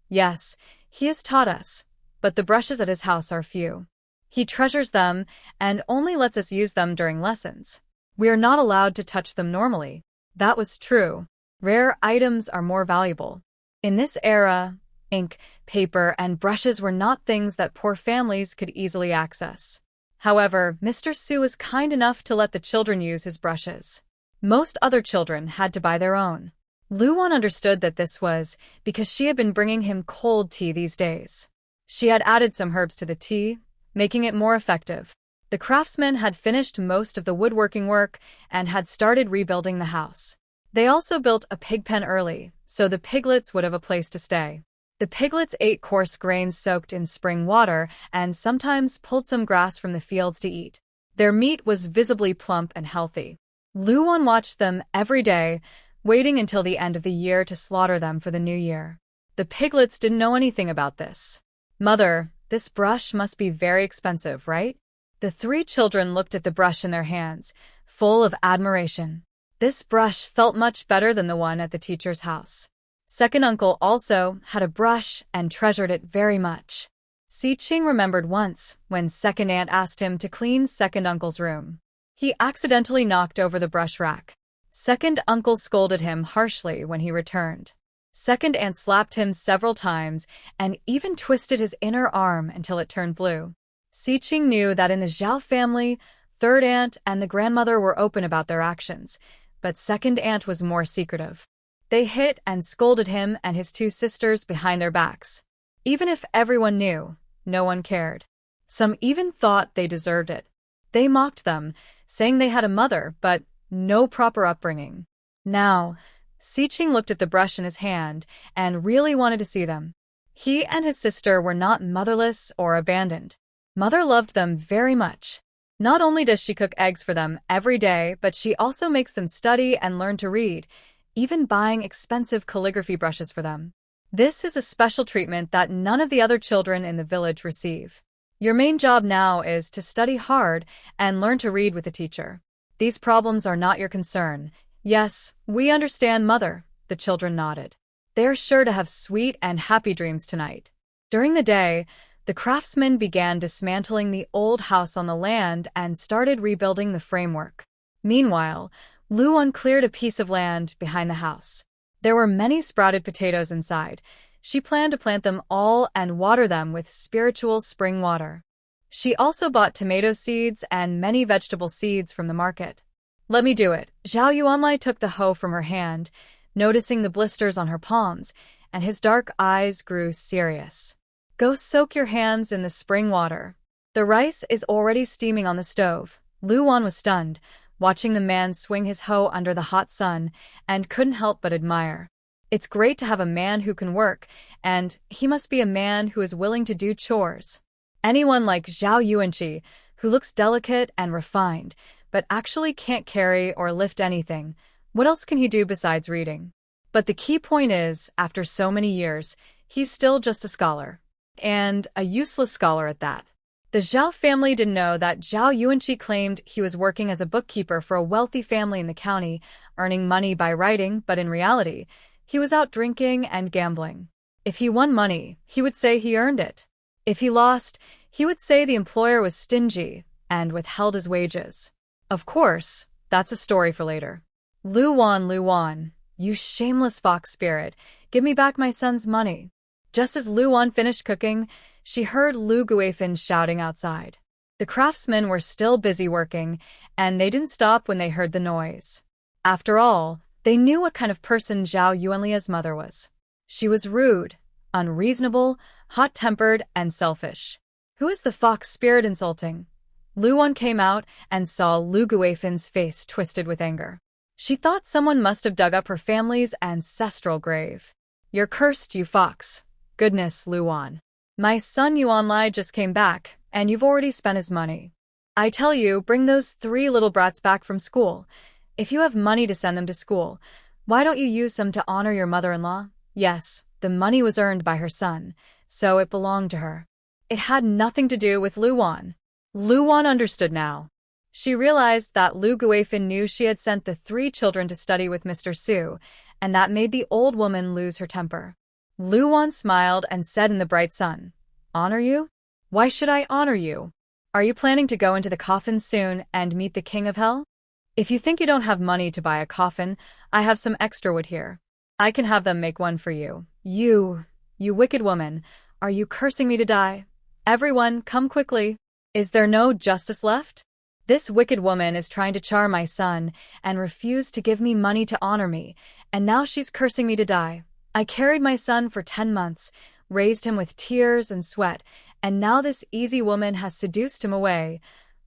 Yes, he has taught us, but the brushes at his house are few. He treasures them and only lets us use them during lessons. We are not allowed to touch them normally. That was true. Rare items are more valuable. In this era, ink, paper, and brushes were not things that poor families could easily access. However, Mr. Su was kind enough to let the children use his brushes. Most other children had to buy their own. Luwan understood that this was because she had been bringing him cold tea these days. She had added some herbs to the tea, making it more effective. The craftsmen had finished most of the woodworking work and had started rebuilding the house. They also built a pig pen early, so the piglets would have a place to stay. The piglets ate coarse grains soaked in spring water and sometimes pulled some grass from the fields to eat. Their meat was visibly plump and healthy. Luwan watched them every day, waiting until the end of the year to slaughter them for the new year. The piglets didn't know anything about this. Mother, this brush must be very expensive, right? The three children looked at the brush in their hands, full of admiration. This brush felt much better than the one at the teacher's house. Second uncle also had a brush and treasured it very much. Si-ching remembered once when second aunt asked him to clean second uncle's room. He accidentally knocked over the brush rack. Second uncle scolded him harshly when he returned. Second aunt slapped him several times and even twisted his inner arm until it turned blue. Si-ching knew that in the Zhao family, third aunt and the grandmother were open about their actions, but second aunt was more secretive. They hit and scolded him and his two sisters behind their backs. Even if everyone knew, no one cared. Some even thought they deserved it. They mocked them, saying they had a mother, but no proper upbringing. Now, Si-ching looked at the brush in his hand and really wanted to see them. He and his sister were not motherless or abandoned. Mother loved them very much. Not only does she cook eggs for them every day, but she also makes them study and learn to read, even buying expensive calligraphy brushes for them. This is a special treatment that none of the other children in the village receive. Your main job now is to study hard and learn to read with the teacher. These problems are not your concern. Yes, we understand, Mother, the children nodded. They are sure to have sweet and happy dreams tonight. During the day, the craftsmen began dismantling the old house on the land and started rebuilding the framework. Meanwhile, Luwan cleared a piece of land behind the house. There were many sprouted potatoes inside. She planned to plant them all and water them with spiritual spring water. She also bought tomato seeds and many vegetable seeds from the market. Let me do it. Zhao Yuanlai took the hoe from her hand, noticing the blisters on her palms, and his dark eyes grew serious. Go soak your hands in the spring water. The rice is already steaming on the stove. Luwan was stunned, watching the man swing his hoe under the hot sun, and couldn't help but admire. It's great to have a man who can work, and he must be a man who is willing to do chores. Anyone like Zhao Yuanqi, who looks delicate and refined, but actually can't carry or lift anything, what else can he do besides reading? But the key point is, after so many years, he's still just a scholar. And a useless scholar at that. The Zhao family didn't know that Zhao Yuanqi claimed he was working as a bookkeeper for a wealthy family in the county, earning money by writing, but in reality, he was out drinking and gambling. If he won money, he would say he earned it. If he lost, he would say the employer was stingy and withheld his wages. Of course, that's a story for later. Luwan, you shameless fox spirit, give me back my son's money. Just as Luwan finished cooking, she heard Lu Guifan shouting outside. The craftsmen were still busy working, and they didn't stop when they heard the noise. After all, they knew what kind of person Zhao Yuanlia's mother was. She was rude, unreasonable, hot-tempered, and selfish. Who is the fox spirit insulting? Luwan came out and saw Lu Guifan's face twisted with anger. She thought someone must have dug up her family's ancestral grave. You're cursed, you fox. Goodness, Luwan. My son Yuanlai just came back, and you've already spent his money. I tell you, bring those 3 little brats back from school. If you have money to send them to school, why don't you use them to honor your mother-in-law? Yes, the money was earned by her son, so it belonged to her. It had nothing to do with Luwan. Luan understood now. She realized that Lu Guifan knew she had sent the 3 children to study with Mr. Su, and that made the old woman lose her temper. Luan smiled and said in the bright sun, "Honor you? Why should I honor you? Are you planning to go into the coffin soon and meet the king of hell? If you think you don't have money to buy a coffin, I have some extra wood here. I can have them make one for you. You wicked woman, are you cursing me to die? Everyone, come quickly. Is there no justice left? This wicked woman is trying to charm my son and refused to give me money to honor me, and now she's cursing me to die. I carried my son for 10 months, raised him with tears and sweat, and now this easy woman has seduced him away."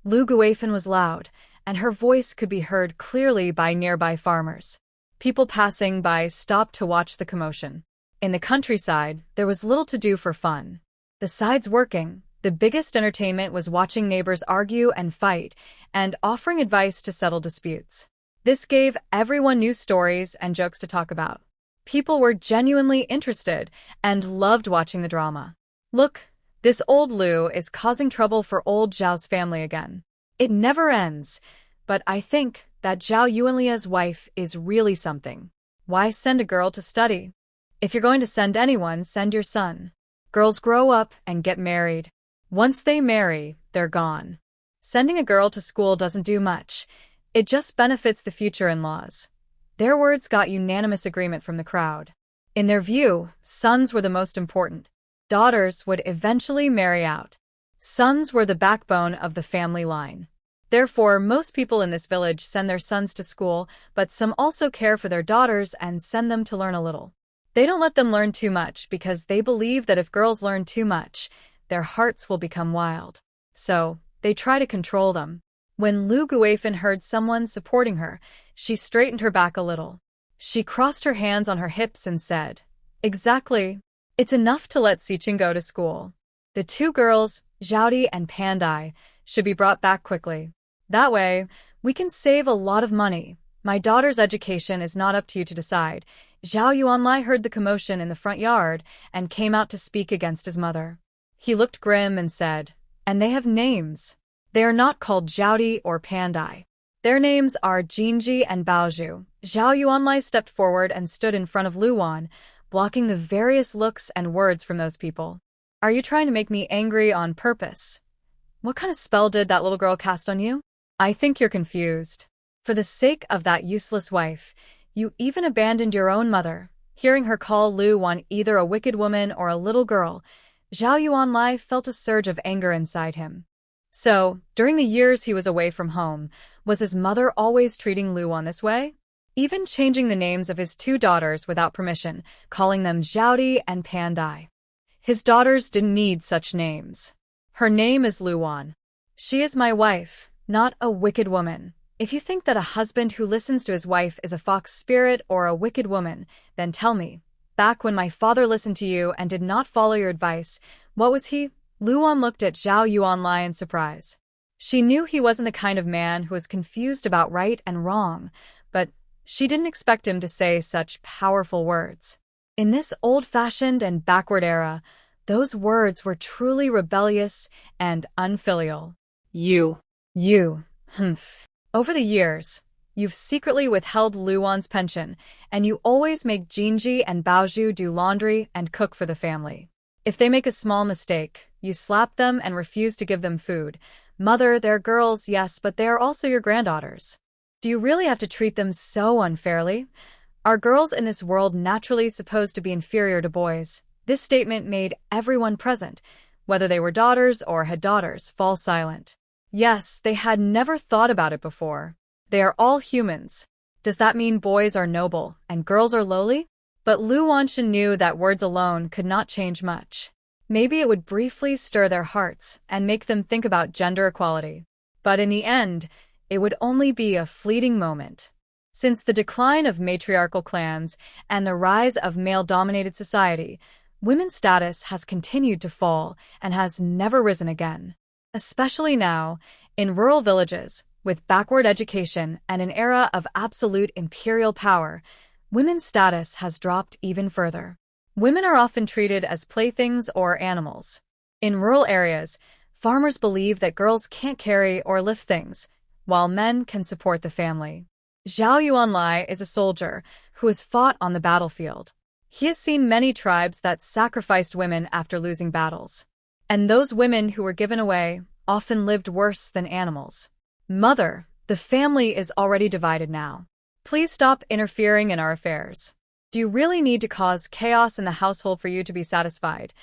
Lu Guifan was loud, and her voice could be heard clearly by nearby farmers. People passing by stopped to watch the commotion. In the countryside, there was little to do for fun. Besides working, the biggest entertainment was watching neighbors argue and fight, and offering advice to settle disputes. This gave everyone new stories and jokes to talk about. People were genuinely interested and loved watching the drama. Look, this old Lu is causing trouble for old Zhao's family again. It never ends, but I think that Zhao Yuanlia's wife is really something. Why send a girl to study? If you're going to send anyone, send your son. Girls grow up and get married. Once they marry, they're gone. Sending a girl to school doesn't do much. It just benefits the future in-laws. Their words got unanimous agreement from the crowd. In their view, sons were the most important. Daughters would eventually marry out. Sons were the backbone of the family line. Therefore, most people in this village send their sons to school, but some also care for their daughters and send them to learn a little. They don't let them learn too much because they believe that if girls learn too much, their hearts will become wild. So, they try to control them. When Lu Guifan heard someone supporting her, she straightened her back a little. She crossed her hands on her hips and said, "Exactly. It's enough to let Xiqing go to school. The 2 girls, Zhaodi and Pandai, should be brought back quickly. That way, we can save a lot of money. My daughter's education is not up to you to decide." Zhao Yuanlai heard the commotion in the front yard and came out to speak against his mother. He looked grim and said, "And they have names. They are not called Zhaodi or Pandai. Their names are Jinji and Baozhu." Zhao Yuanlai stepped forward and stood in front of Luan, blocking the various looks and words from those people. "Are you trying to make me angry on purpose? What kind of spell did that little girl cast on you? I think you're confused. For the sake of that useless wife, you even abandoned your own mother." Hearing her call Luan either a wicked woman or a little girl, Zhao Yuanlai felt a surge of anger inside him. So, during the years he was away from home, was his mother always treating Luan this way? Even changing the names of his 2 daughters without permission, calling them Zhaodi and Pandai. His daughters didn't need such names. Her name is Luan. She is my wife, not a wicked woman. If you think that a husband who listens to his wife is a fox spirit or a wicked woman, then tell me, back when my father listened to you and did not follow your advice, what was he? Luan looked at Zhao Yuanlai in surprise. She knew he wasn't the kind of man who was confused about right and wrong, but she didn't expect him to say such powerful words. In this old-fashioned and backward era, those words were truly rebellious and unfilial. You. Over the years, you've secretly withheld Luan's pension, and you always make Jinji and Baozhu do laundry and cook for the family. If they make a small mistake, you slap them and refuse to give them food. Mother, they're girls, yes, but they are also your granddaughters. Do you really have to treat them so unfairly? Are girls in this world naturally supposed to be inferior to boys? This statement made everyone present, whether they were daughters or had daughters, fall silent. Yes, they had never thought about it before. They are all humans. Does that mean boys are noble and girls are lowly? But Lu Wanshan knew that words alone could not change much. Maybe it would briefly stir their hearts and make them think about gender equality. But in the end, it would only be a fleeting moment. Since the decline of matriarchal clans and the rise of male-dominated society, women's status has continued to fall and has never risen again. Especially now, in rural villages, with backward education and an era of absolute imperial power, women's status has dropped even further. Women are often treated as playthings or animals. In rural areas, Farmers believe that girls can't carry or lift things, while men can support the family. Zhao Yuanlai is a soldier who has fought on the battlefield. He has seen many tribes that sacrificed women after losing battles. And those women who were given away often lived worse than animals. Mother, the family is already divided now. Please stop interfering in our affairs. Do you really need to cause chaos in the household for you to be satisfied?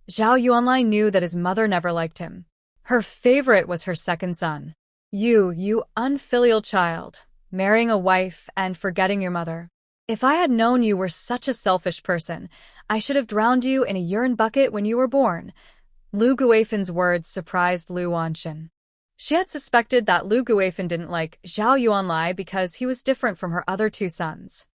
Zhao Yuanlai knew that his mother never liked him. Her favorite was her second son. You unfilial child, marrying a wife and forgetting your mother. If I had known you were such a selfish person, I should have drowned you in a urine bucket when you were born. Lu Guifen's words surprised Lu Wanxin. She had suspected that Lu Guifen didn't like Zhao Yuanlai because he was different from her other two sons.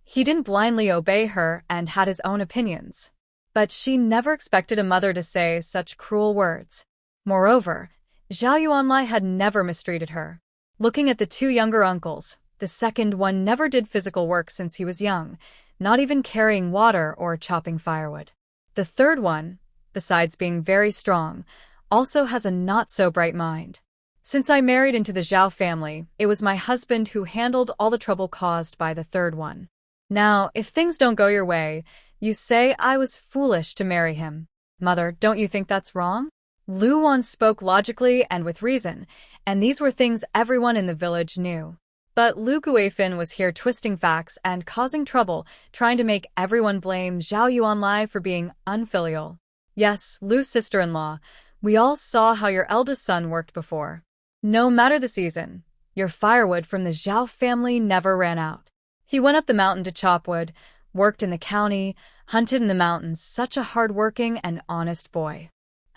He didn't blindly obey her and had his own opinions. But she never expected a mother to say such cruel words. Moreover, Zhao Yuanlai had never mistreated her. Looking at the two younger uncles, the second one never did physical work since he was young, not even carrying water or chopping firewood. The third one, besides being very strong, also has a not-so-bright mind. Since I married into the Zhao family, it was my husband who handled all the trouble caused by the third one. Now, if things don't go your way, you say I was foolish to marry him. Mother, don't you think that's wrong? Lu Wan spoke logically and with reason, and these were things everyone in the village knew. But Lu Guifen was here twisting facts and causing trouble, trying to make everyone blame Zhao Yuanlai for being unfilial. Yes, Lu's sister-in-law, we all saw how your eldest son worked before. No matter the season, your firewood from the Zhao family never ran out. He went up the mountain to chop wood, worked in the county, hunted in the mountains, such a hard-working and honest boy.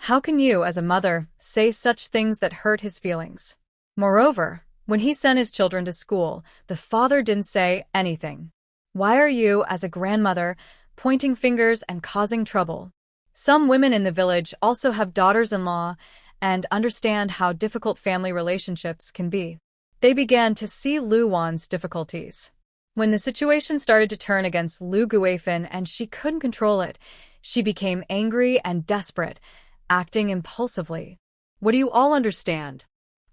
How can you, as a mother, say such things that hurt his feelings? Moreover, when he sent his children to school, the father didn't say anything. Why are you, as a grandmother, pointing fingers and causing trouble? Some women in the village also have daughters-in-law and understand how difficult family relationships can be. They began to see Lu Wan's difficulties. When the situation started to turn against Lu Guifen and she couldn't control it, she became angry and desperate, acting impulsively. What do you all understand?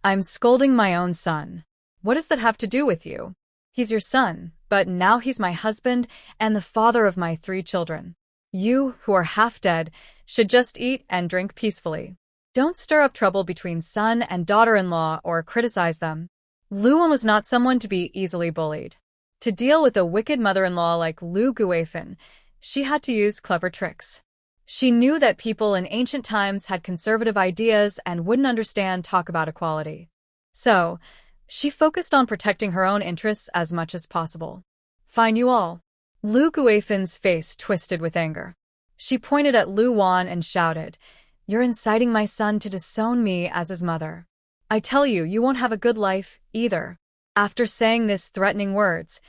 I'm scolding my own son. What does that have to do with you? He's your son, but now he's my husband and the father of my 3 children. You, who are half dead, should just eat and drink peacefully. Don't stir up trouble between son and daughter-in-law or criticize them. Lu Wan was not someone to be easily bullied. To deal with a wicked mother-in-law like Lu Guifen, she had to use clever tricks. She knew that people in ancient times had conservative ideas and wouldn't understand talk about equality. So, she focused on protecting her own interests as much as possible. Fine you all. Lu Guifen's face twisted with anger. She pointed at Lu Wan and shouted, "You're inciting my son to disown me as his mother. I tell you, you won't have a good life, either." After saying these threatening words,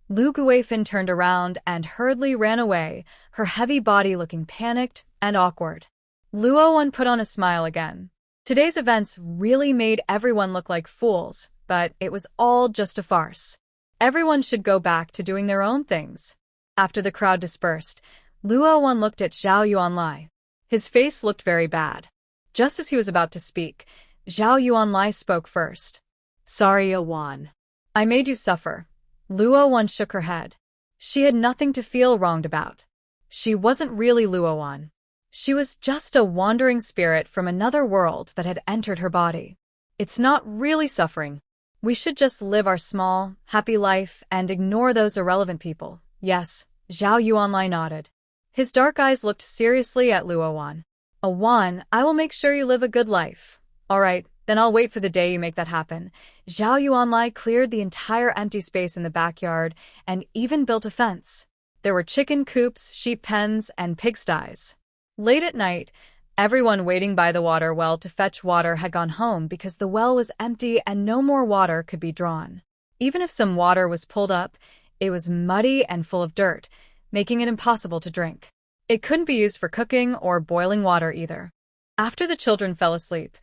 Lu Guifen turned around and hurriedly ran away, her heavy body looking panicked and awkward. Luo Wan put on a smile again. Today's events really made everyone look like fools, but it was all just a farce. Everyone should go back to doing their own things. After the crowd dispersed, Luo Wan looked at Zhao Yuanlai. His face looked very bad. Just as he was about to speak, Zhao Yuanlai spoke first. Sorry, Wan. I made you suffer. Luo Wan shook her head. She had nothing to feel wronged about. She wasn't really Luo Wan. She was just a wandering spirit from another world that had entered her body. It's not really suffering. We should just live our small, happy life and ignore those irrelevant people. Yes, Zhao Yuanlai nodded. His dark eyes looked seriously at Luo Wan. Wan, I will make sure you live a good life. All right, then I'll wait for the day you make that happen. Zhao Yuanlai cleared the entire empty space in the backyard and even built a fence. There were chicken coops, sheep pens, and pigsties. Late at night, everyone waiting by the water well to fetch water had gone home because the well was empty and no more water could be drawn. Even if some water was pulled up, it was muddy and full of dirt, making it impossible to drink. It couldn't be used for cooking or boiling water either. After the children fell asleep,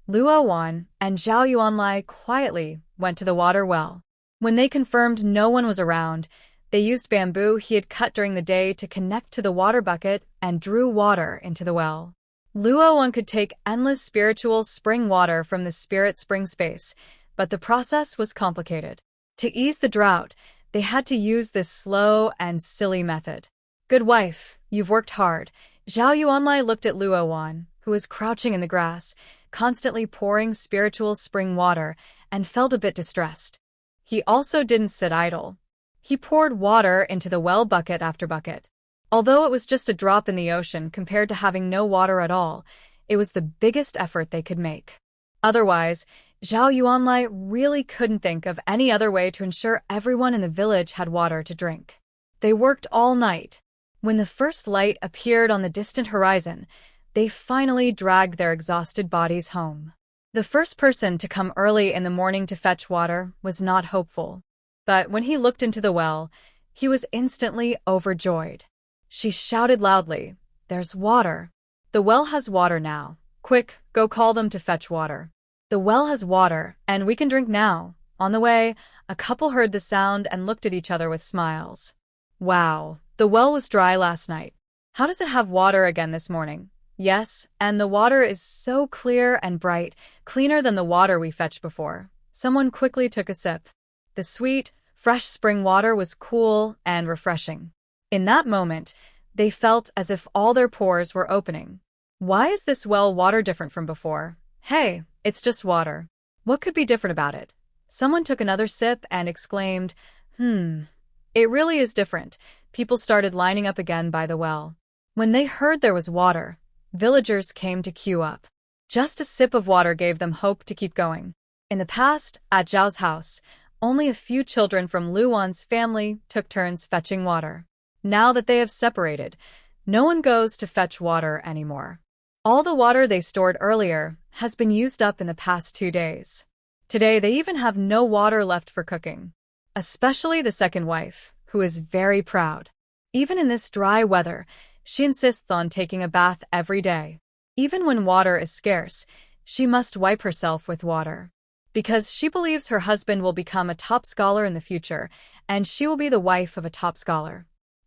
Luo Wan and Zhao Yuanlai quietly went to the water well. When they confirmed no one was around, they used bamboo he had cut during the day to connect to the water bucket and drew water into the well. Luo could take endless spiritual spring water from the spirit spring space, but the process was complicated. To ease the drought, they had to use this slow and silly method. Good wife, you've worked hard. Zhao Yuanlai looked at Luo, who was crouching in the grass, constantly pouring spiritual spring water, and felt a bit distressed. He also didn't sit idle. He poured water into the well bucket after bucket. Although it was just a drop in the ocean compared to having no water at all, it was the biggest effort they could make. Otherwise, Zhao Yuanlai really couldn't think of any other way to ensure everyone in the village had water to drink. They worked all night. When the first light appeared on the distant horizon, they finally dragged their exhausted bodies home. The first person to come early in the morning to fetch water was not hopeful. But when he looked into the well, he was instantly overjoyed. She shouted loudly, "There's water. The well has water now. Quick, go call them to fetch water. The well has water, and we can drink now." On the way, a couple heard the sound and looked at each other with smiles. Wow, the well was dry last night. How does it have water again this morning? Yes, and the water is so clear and bright, cleaner than the water we fetched before. Someone quickly took a sip. The sweet, fresh spring water was cool and refreshing. In that moment, they felt as if all their pores were opening. Why is this well water different from before? Hey, it's just water. What could be different about it? Someone took another sip and exclaimed, It really is different. People started lining up again by the well. When they heard there was water, villagers came to queue up. Just a sip of water gave them hope to keep going. In the past, at Zhao's house, only a few children from Luo's family took turns fetching water. Now that they have separated, no one goes to fetch water anymore. All the water they stored earlier has been used up in the past 2 days. Today, they even have no water left for cooking. Especially the second wife, who is very proud. Even in this dry weather, she insists on taking a bath every day. Even when water is scarce, she must wipe herself with water. Because she believes her husband will become a top scholar in the future, and she will be the wife of a top scholar.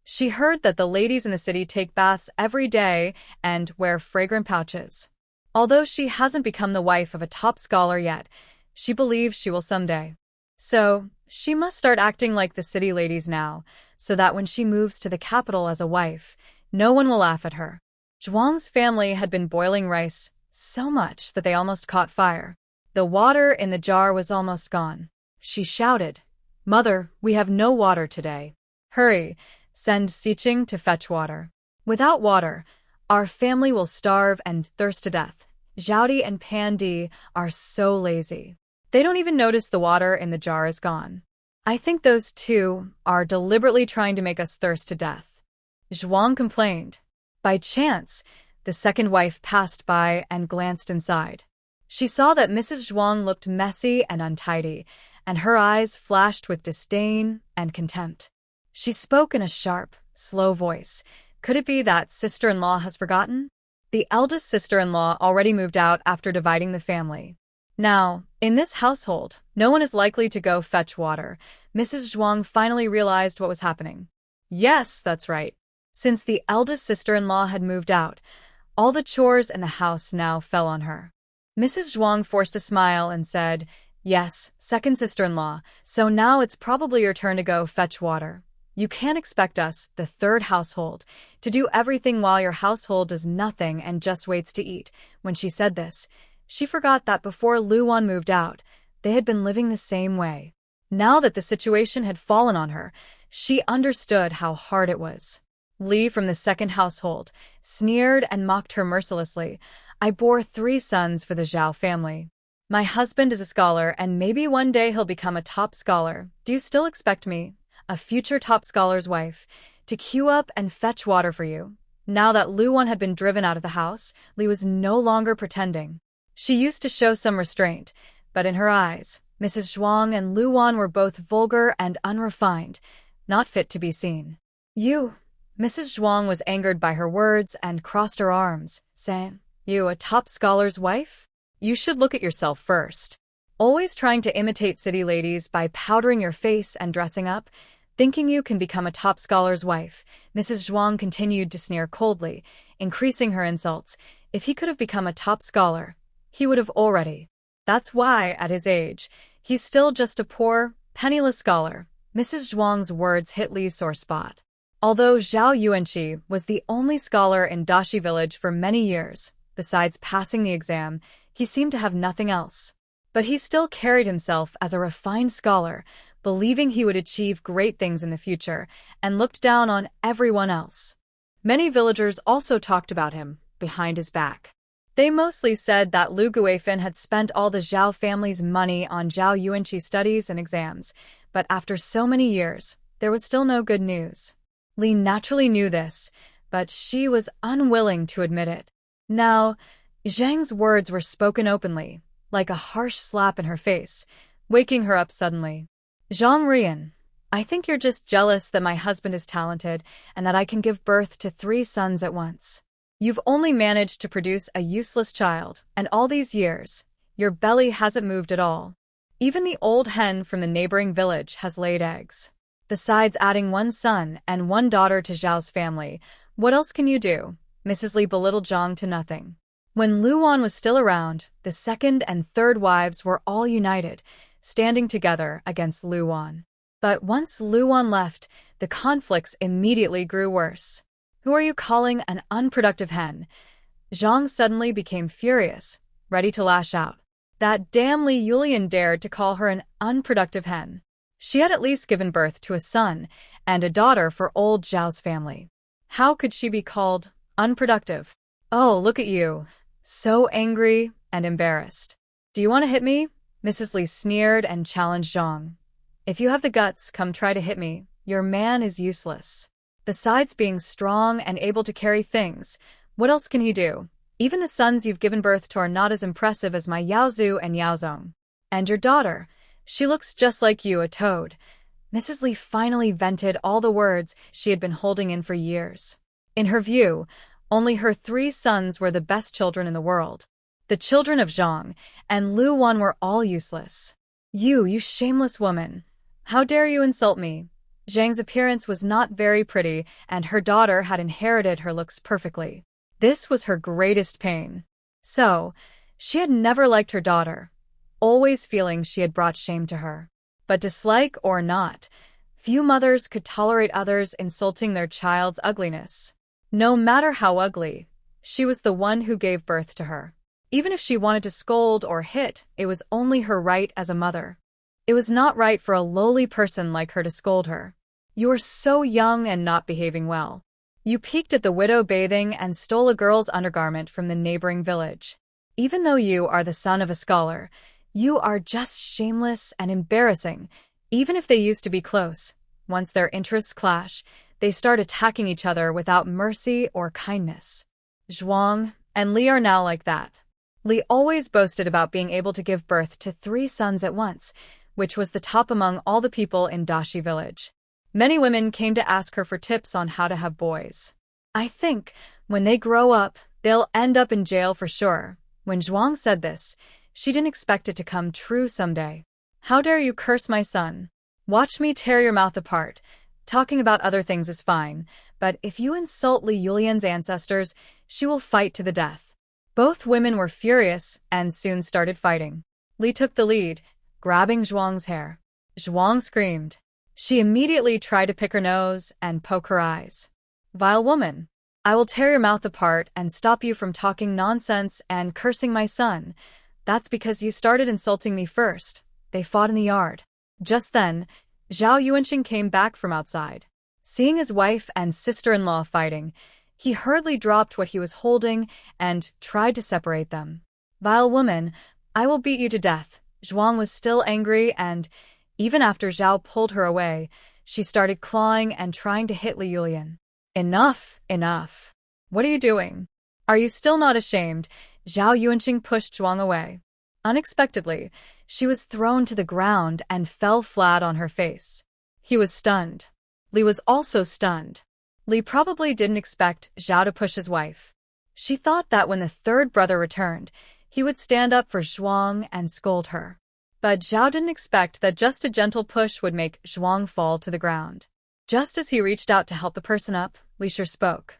She heard that the ladies in the city take baths every day and wear fragrant pouches. Although she hasn't become the wife of a top scholar yet, she believes she will someday. So, she must start acting like the city ladies now, so that when she moves to the capital as a wife, no one will laugh at her. Zhuang's family had been boiling rice so much that they almost caught fire. The water in the jar was almost gone. She shouted, "Mother, we have no water today. Hurry, send Siqing to fetch water. Without water, our family will starve and thirst to death." Zhaodi and Pandi are so lazy. They don't even notice the water in the jar is gone. I think those two are deliberately trying to make us thirst to death. Zhuang complained. By chance, the second wife passed by and glanced inside. She saw that Mrs. Zhuang looked messy and untidy, and her eyes flashed with disdain and contempt. She spoke in a sharp, slow voice. Could it be that sister-in-law has forgotten? The eldest sister-in-law already moved out after dividing the family. Now, in this household, no one is likely to go fetch water. Mrs. Zhuang finally realized what was happening. Yes, that's right. Since the eldest sister-in-law had moved out, all the chores in the house now fell on her. Mrs. Zhuang forced a smile and said, "Yes, second sister-in-law, so now it's probably your turn to go fetch water. You can't expect us, the third household, to do everything while your household does nothing and just waits to eat." When she said this, she forgot that before Luan moved out, they had been living the same way. Now that the situation had fallen on her, she understood how hard it was. Li from the second household sneered and mocked her mercilessly. "I bore 3 sons for the Zhao family. My husband is a scholar, and maybe one day he'll become a top scholar. Do you still expect me, a future top scholar's wife, to queue up and fetch water for you?" Now that Luan had been driven out of the house, Li was no longer pretending. She used to show some restraint, but in her eyes, Mrs. Zhuang and Luan were both vulgar and unrefined, not fit to be seen. Mrs. Zhuang was angered by her words and crossed her arms, saying, "You, a top scholar's wife? You should look at yourself first. Always trying to imitate city ladies by powdering your face and dressing up, thinking you can become a top scholar's wife." Mrs. Zhuang continued to sneer coldly, increasing her insults. If he could have become a top scholar, he would have already. That's why, at his age, he's still just a poor, penniless scholar. Mrs. Zhuang's words hit Li's sore spot. Although Zhao Yuanqi was the only scholar in Dashi village for many years, besides passing the exam, he seemed to have nothing else. But he still carried himself as a refined scholar, believing he would achieve great things in the future, and looked down on everyone else. Many villagers also talked about him, behind his back. They mostly said that Lu Guifan had spent all the Zhao family's money on Zhao Yuanqi's studies and exams, but after so many years, there was still no good news. Li naturally knew this, but she was unwilling to admit it. Now, Zhang's words were spoken openly, like a harsh slap in her face, waking her up suddenly. Zhang Rian, I think you're just jealous that my husband is talented and that I can give birth to 3 sons at once. You've only managed to produce a useless child, and all these years, your belly hasn't moved at all. Even the old hen from the neighboring village has laid eggs. Besides adding 1 son and 1 daughter to Zhao's family, what else can you do? Mrs. Li belittled Zhang to nothing. When Lu Wan was still around, the 2nd and 3rd wives were all united, standing together against Lu Wan. But once Lu Wan left, the conflicts immediately grew worse. Who are you calling an unproductive hen? Zhang suddenly became furious, ready to lash out. That damn Li Yulian dared to call her an unproductive hen. She had at least given birth to a son and a daughter for old Zhao's family. How could she be called unproductive? Oh, look at you. So angry and embarrassed. Do you want to hit me? Mrs. Li sneered and challenged Zhang. If you have the guts, come try to hit me. Your man is useless. Besides being strong and able to carry things, what else can he do? Even the sons you've given birth to are not as impressive as my Yaozu and Yaozong. And your daughter, she looks just like you, a toad. Mrs. Li finally vented all the words she had been holding in for years. In her view, only her 3 sons were the best children in the world. The children of Zhang and Lu Wan were all useless. You shameless woman. How dare you insult me? Zhang's appearance was not very pretty, and her daughter had inherited her looks perfectly. This was her greatest pain. So, she had never liked her daughter, always feeling she had brought shame to her. But dislike or not, few mothers could tolerate others insulting their child's ugliness. No matter how ugly, she was the one who gave birth to her. Even if she wanted to scold or hit, it was only her right as a mother. It was not right for a lowly person like her to scold her. You are so young and not behaving well. You peeked at the widow bathing and stole a girl's undergarment from the neighboring village. Even though you are the son of a scholar, you are just shameless and embarrassing. Even if they used to be close, once their interests clash, they start attacking each other without mercy or kindness. Zhuang and Li are now like that. Li always boasted about being able to give birth to 3 sons at once, which was the top among all the people in Dashi village. Many women came to ask her for tips on how to have boys. I think, when they grow up, they'll end up in jail for sure. When Zhuang said this, she didn't expect it to come true someday. How dare you curse my son? Watch me tear your mouth apart. Talking about other things is fine, but if you insult Li Yulian's ancestors, she will fight to the death. Both women were furious and soon started fighting. Li took the lead, grabbing Zhuang's hair. Zhuang screamed. She immediately tried to pick her nose and poke her eyes. Vile woman, I will tear your mouth apart and stop you from talking nonsense and cursing my son. That's because you started insulting me first. They fought in the yard. Just then, Zhao Yuanqing came back from outside. Seeing his wife and sister-in-law fighting, he hurriedly dropped what he was holding and tried to separate them. Vile woman, I will beat you to death. Zhuang was still angry, and even after Zhao pulled her away, she started clawing and trying to hit Li Yulian. Enough, enough. What are you doing? Are you still not ashamed? Zhao Yuanqing pushed Zhuang away. Unexpectedly, she was thrown to the ground and fell flat on her face. He was stunned. Li was also stunned. Li probably didn't expect Zhao to push his wife. She thought that when the 3rd brother returned, he would stand up for Zhuang and scold her. But Zhao didn't expect that just a gentle push would make Zhuang fall to the ground. Just as he reached out to help the person up, Li Shi spoke.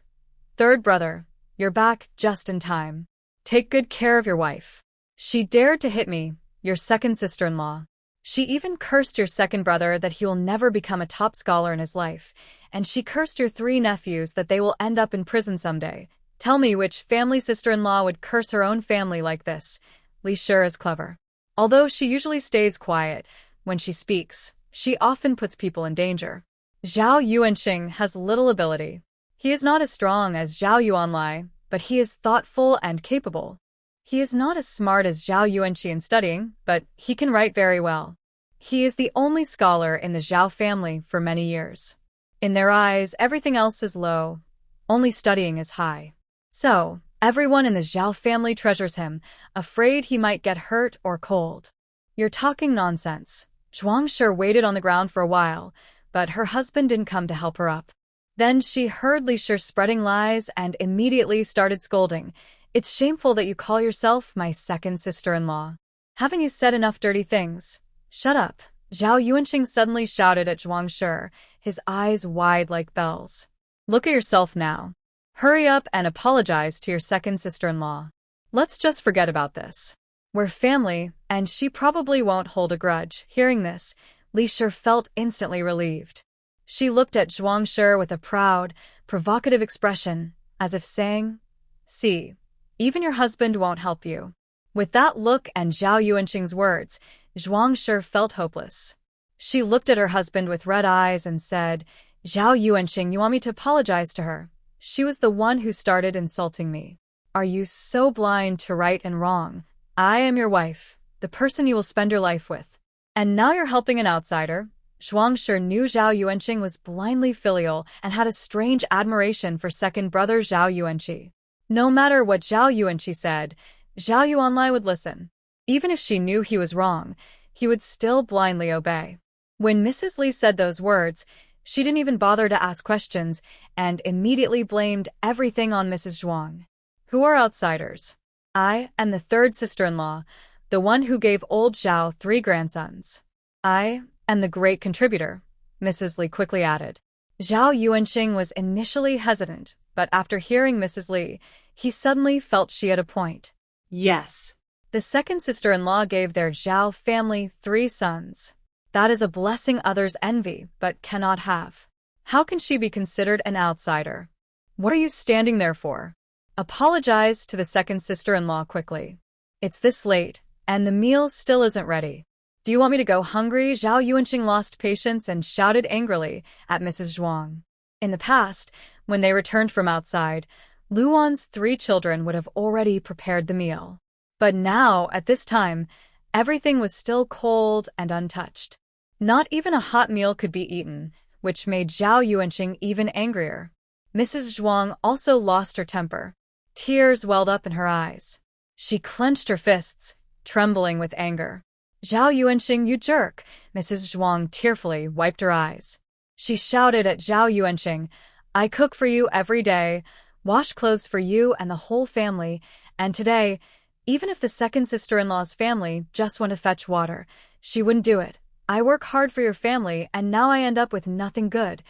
3rd brother, you're back just in time. Take good care of your wife. She dared to hit me, your second sister-in-law. She even cursed your second brother that he will never become a top scholar in his life, and she cursed your 3 nephews that they will end up in prison someday. Tell me which family sister-in-law would curse her own family like this. Li sure is clever. Although she usually stays quiet, when she speaks, she often puts people in danger. Zhao Yuanqing has little ability. He is not as strong as Zhao Yuanlai, but he is thoughtful and capable. He is not as smart as Zhao Yuanqi in studying, but he can write very well. He is the only scholar in the Zhao family for many years. In their eyes, everything else is low. Only studying is high. So, everyone in the Zhao family treasures him, afraid he might get hurt or cold. You're talking nonsense. Zhuang sure waited on the ground for a while, but her husband didn't come to help her up. Then she heard Li Sure spreading lies and immediately started scolding. It's shameful that you call yourself my second sister-in-law. Haven't you said enough dirty things? Shut up. Zhao Yuanqing suddenly shouted at Zhuang Sure, his eyes wide like bells. Look at yourself now. Hurry up and apologize to your second sister-in-law. Let's just forget about this. We're family, and she probably won't hold a grudge. Hearing this, Li Sure felt instantly relieved. She looked at Zhuang Sure with a proud, provocative expression, as if saying, "See, even your husband won't help you." With that look and Zhao Yuanqing's words, Zhuang Sure felt hopeless. She looked at her husband with red eyes and said, "Zhao Yuanqing, you want me to apologize to her? She was the one who started insulting me. Are you so blind to right and wrong? I am your wife, the person you will spend your life with. And now you're helping an outsider." Zhuang Sure knew Zhao Yuanqing was blindly filial and had a strange admiration for second brother Zhao Yuanqi. No matter what Zhao Yuanqi said, Zhao Yuanlai would listen. Even if she knew he was wrong, he would still blindly obey. When Mrs. Li said those words, she didn't even bother to ask questions and immediately blamed everything on Mrs. Zhuang. Who are outsiders? I am the third sister-in-law, the one who gave old Zhao 3 grandsons. I am the great contributor, Mrs. Li quickly added. Zhao Yuanqing was initially hesitant, but after hearing Mrs. Li, he suddenly felt she had a point. Yes. The second sister-in-law gave their Zhao family 3 sons. That is a blessing others envy, but cannot have. How can she be considered an outsider? What are you standing there for? Apologize to the second sister-in-law quickly. It's this late, and the meal still isn't ready. Do you want me to go hungry? Zhao Yuanqing lost patience and shouted angrily at Mrs. Zhuang. In the past, when they returned from outside, Luan's 3 children would have already prepared the meal. But now, at this time, everything was still cold and untouched. Not even a hot meal could be eaten, which made Zhao Yuanqing even angrier. Mrs. Zhuang also lost her temper. Tears welled up in her eyes. She clenched her fists, trembling with anger. Zhao Yuanqing, you jerk! Mrs. Zhuang tearfully wiped her eyes. She shouted at Zhao Yuanqing, I cook for you every day, wash clothes for you and the whole family, and today, even if the second sister-in-law's family just went to fetch water, she wouldn't do it. I work hard for your family, and now I end up with nothing good.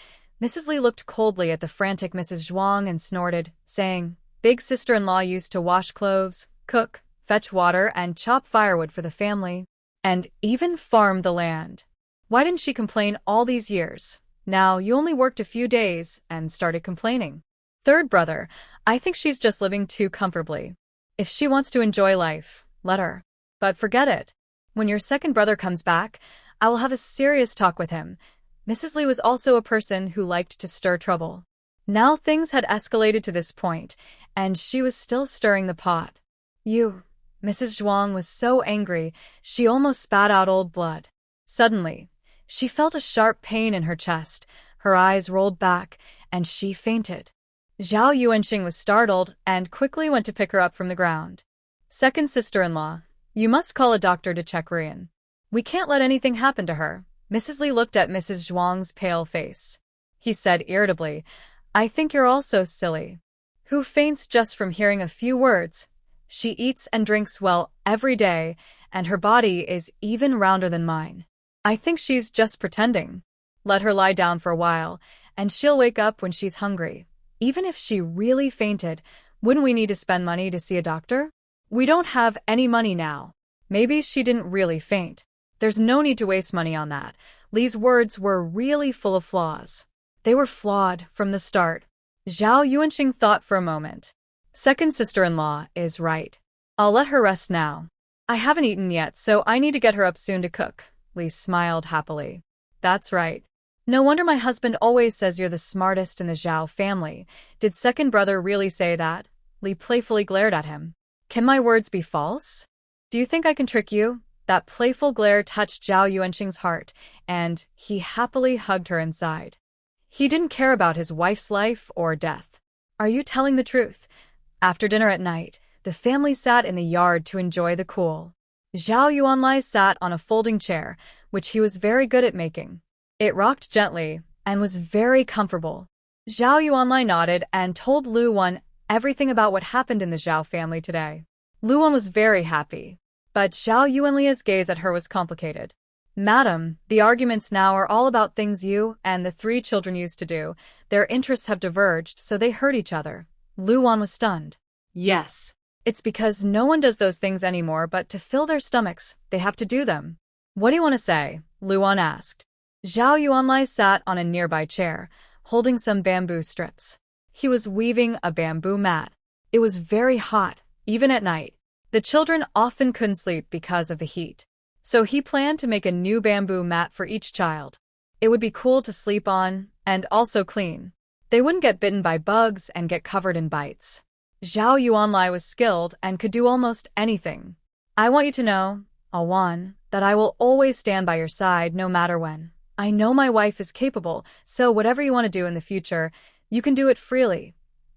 Mrs. Li looked coldly at the frantic Mrs. Zhuang and snorted, saying, Big sister-in-law used to wash clothes, cook, fetch water, and chop firewood for the family, and even farm the land. Why didn't she complain all these years? Now you only worked a few days and started complaining. Third brother, I think she's just living too comfortably. If she wants to enjoy life, let her. But forget it. When your second brother comes back, I will have a serious talk with him. Mrs. Li was also a person who liked to stir trouble. Now things had escalated to this point, and she was still stirring the pot. Mrs. Zhuang was so angry, she almost spat out old blood. Suddenly, she felt a sharp pain in her chest, her eyes rolled back, and she fainted. Zhao Yuanqing was startled and quickly went to pick her up from the ground. Second sister-in-law, you must call a doctor to check Rian. We can't let anything happen to her. Mrs. Li looked at Mrs. Zhuang's pale face. He said irritably, I think you're also silly. Who faints just from hearing a few words? She eats and drinks well every day, and her body is even rounder than mine. I think she's just pretending. Let her lie down for a while, and she'll wake up when she's hungry. Even if she really fainted, Wouldn't we need to spend money to see a doctor? We don't have any money now. Maybe she didn't really faint. There's no need to waste money on that. Li's words were really full of flaws. They were flawed from the start. Zhao Yuanqing thought for a moment. Second sister-in-law is right. I'll let her rest now. I haven't eaten yet, so I need to get her up soon to cook. Li smiled happily. That's right. No wonder my husband always says you're the smartest in the Zhao family. Did second brother really say that? Li playfully glared at him. Can my words be false? Do you think I can trick you? That playful glare touched Zhao Yuanqing's heart, and he happily hugged her inside. He didn't care about his wife's life or death. Are you telling the truth? After dinner at night, the family sat in the yard to enjoy the cool. Zhao Yuanlai sat on a folding chair, which he was very good at making. It rocked gently and was very comfortable. Zhao Yuanlai nodded and told Lu Wan everything about what happened in the Zhao family today. Lu Wan was very happy, but Zhao Yuanlia's gaze at her was complicated. Madam, the arguments now are all about things you and the 3 children used to do. Their interests have diverged, so they hurt each other. Lu Wan was stunned. Yes. It's because no one does those things anymore, but to fill their stomachs, they have to do them. What do you want to say? Lu Wan asked. Zhao Yuanlai sat on a nearby chair, holding some bamboo strips. He was weaving a bamboo mat. It was very hot, even at night. The children often couldn't sleep because of the heat. So he planned to make a new bamboo mat for each child. It would be cool to sleep on, and also clean. They wouldn't get bitten by bugs and get covered in bites. Zhao Yuanlai was skilled and could do almost anything. I want you to know, Awan, that I will always stand by your side no matter when. I know my wife is capable, so whatever you want to do in the future, you can do it freely.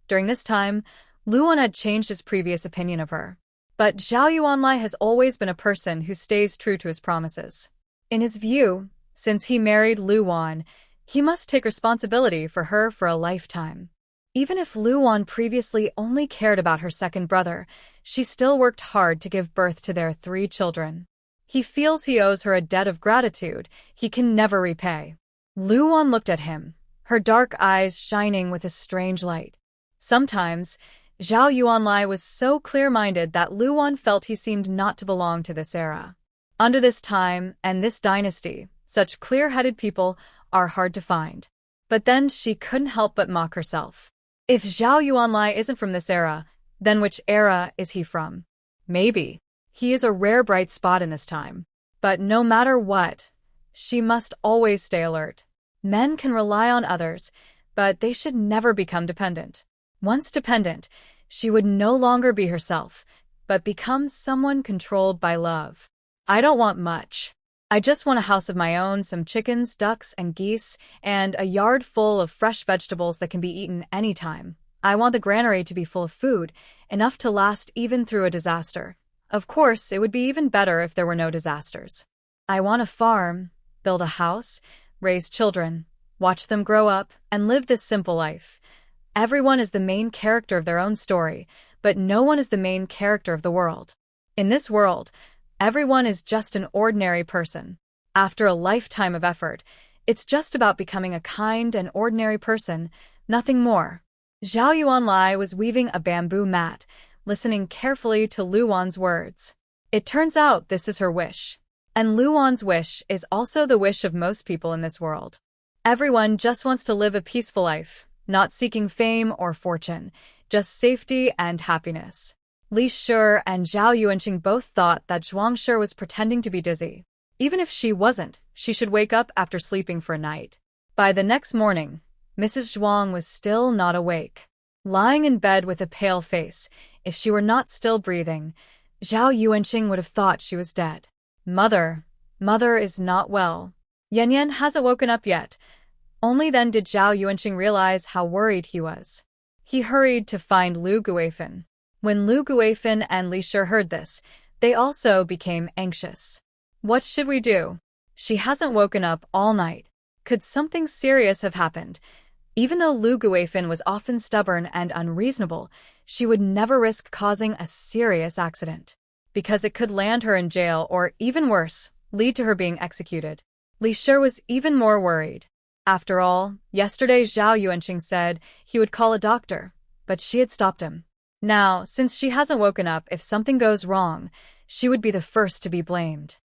During this time, Lu Wan had changed his previous opinion of her. But Zhao Yuanlai has always been a person who stays true to his promises. In his view, since he married Lu Wan, he must take responsibility for her for a lifetime. Even if Lu Wan previously only cared about her second brother, she still worked hard to give birth to their 3 children. He feels he owes her a debt of gratitude he can never repay. Lu Wan looked at him, her dark eyes shining with a strange light. Sometimes, Zhao Yuanlai was so clear-minded that Lu Wan felt he seemed not to belong to this era. Under this time and this dynasty, such clear-headed people are hard to find. But then she couldn't help but mock herself. If Zhao Yuanlai isn't from this era, then which era is he from? Maybe. He is a rare bright spot in this time. But no matter what, she must always stay alert. Men can rely on others, but they should never become dependent. Once dependent, she would no longer be herself, but become someone controlled by love. I don't want much. I just want a house of my own, some chickens, ducks, and geese, and a yard full of fresh vegetables that can be eaten anytime. I want the granary to be full of food, enough to last even through a disaster. Of course, it would be even better if there were no disasters. I want a farm, build a house, raise children, watch them grow up, and live this simple life. Everyone is the main character of their own story, but no one is the main character of the world. In this world, everyone is just an ordinary person. After a lifetime of effort, it's just about becoming a kind and ordinary person, nothing more. Zhao Yuanlai was weaving a bamboo mat, listening carefully to Lu Wan's words. It turns out this is her wish. And Lu Wan's wish is also the wish of most people in this world. Everyone just wants to live a peaceful life, not seeking fame or fortune, just safety and happiness. Li Shi and Zhao Yuanqing both thought that Zhuang Shi was pretending to be dizzy. Even if she wasn't, she should wake up after sleeping for a night. By the next morning, Mrs. Zhuang was still not awake. Lying in bed with a pale face, if she were not still breathing, Zhao Yuanqing would have thought she was dead. Mother is not well. Yan Yan hasn't woken up yet. Only then did Zhao Yuanqing realize how worried he was. He hurried to find Lu Guifan. When Lu Guifan and Li Shi heard this, they also became anxious. What should we do? She hasn't woken up all night. Could something serious have happened? Even though Lu Guifan was often stubborn and unreasonable, she would never risk causing a serious accident, because it could land her in jail or, even worse, lead to her being executed. Li Shi was even more worried. After all, yesterday Zhao Yuanqing said he would call a doctor, but she had stopped him. Now, since she hasn't woken up, if something goes wrong, she would be the first to be blamed.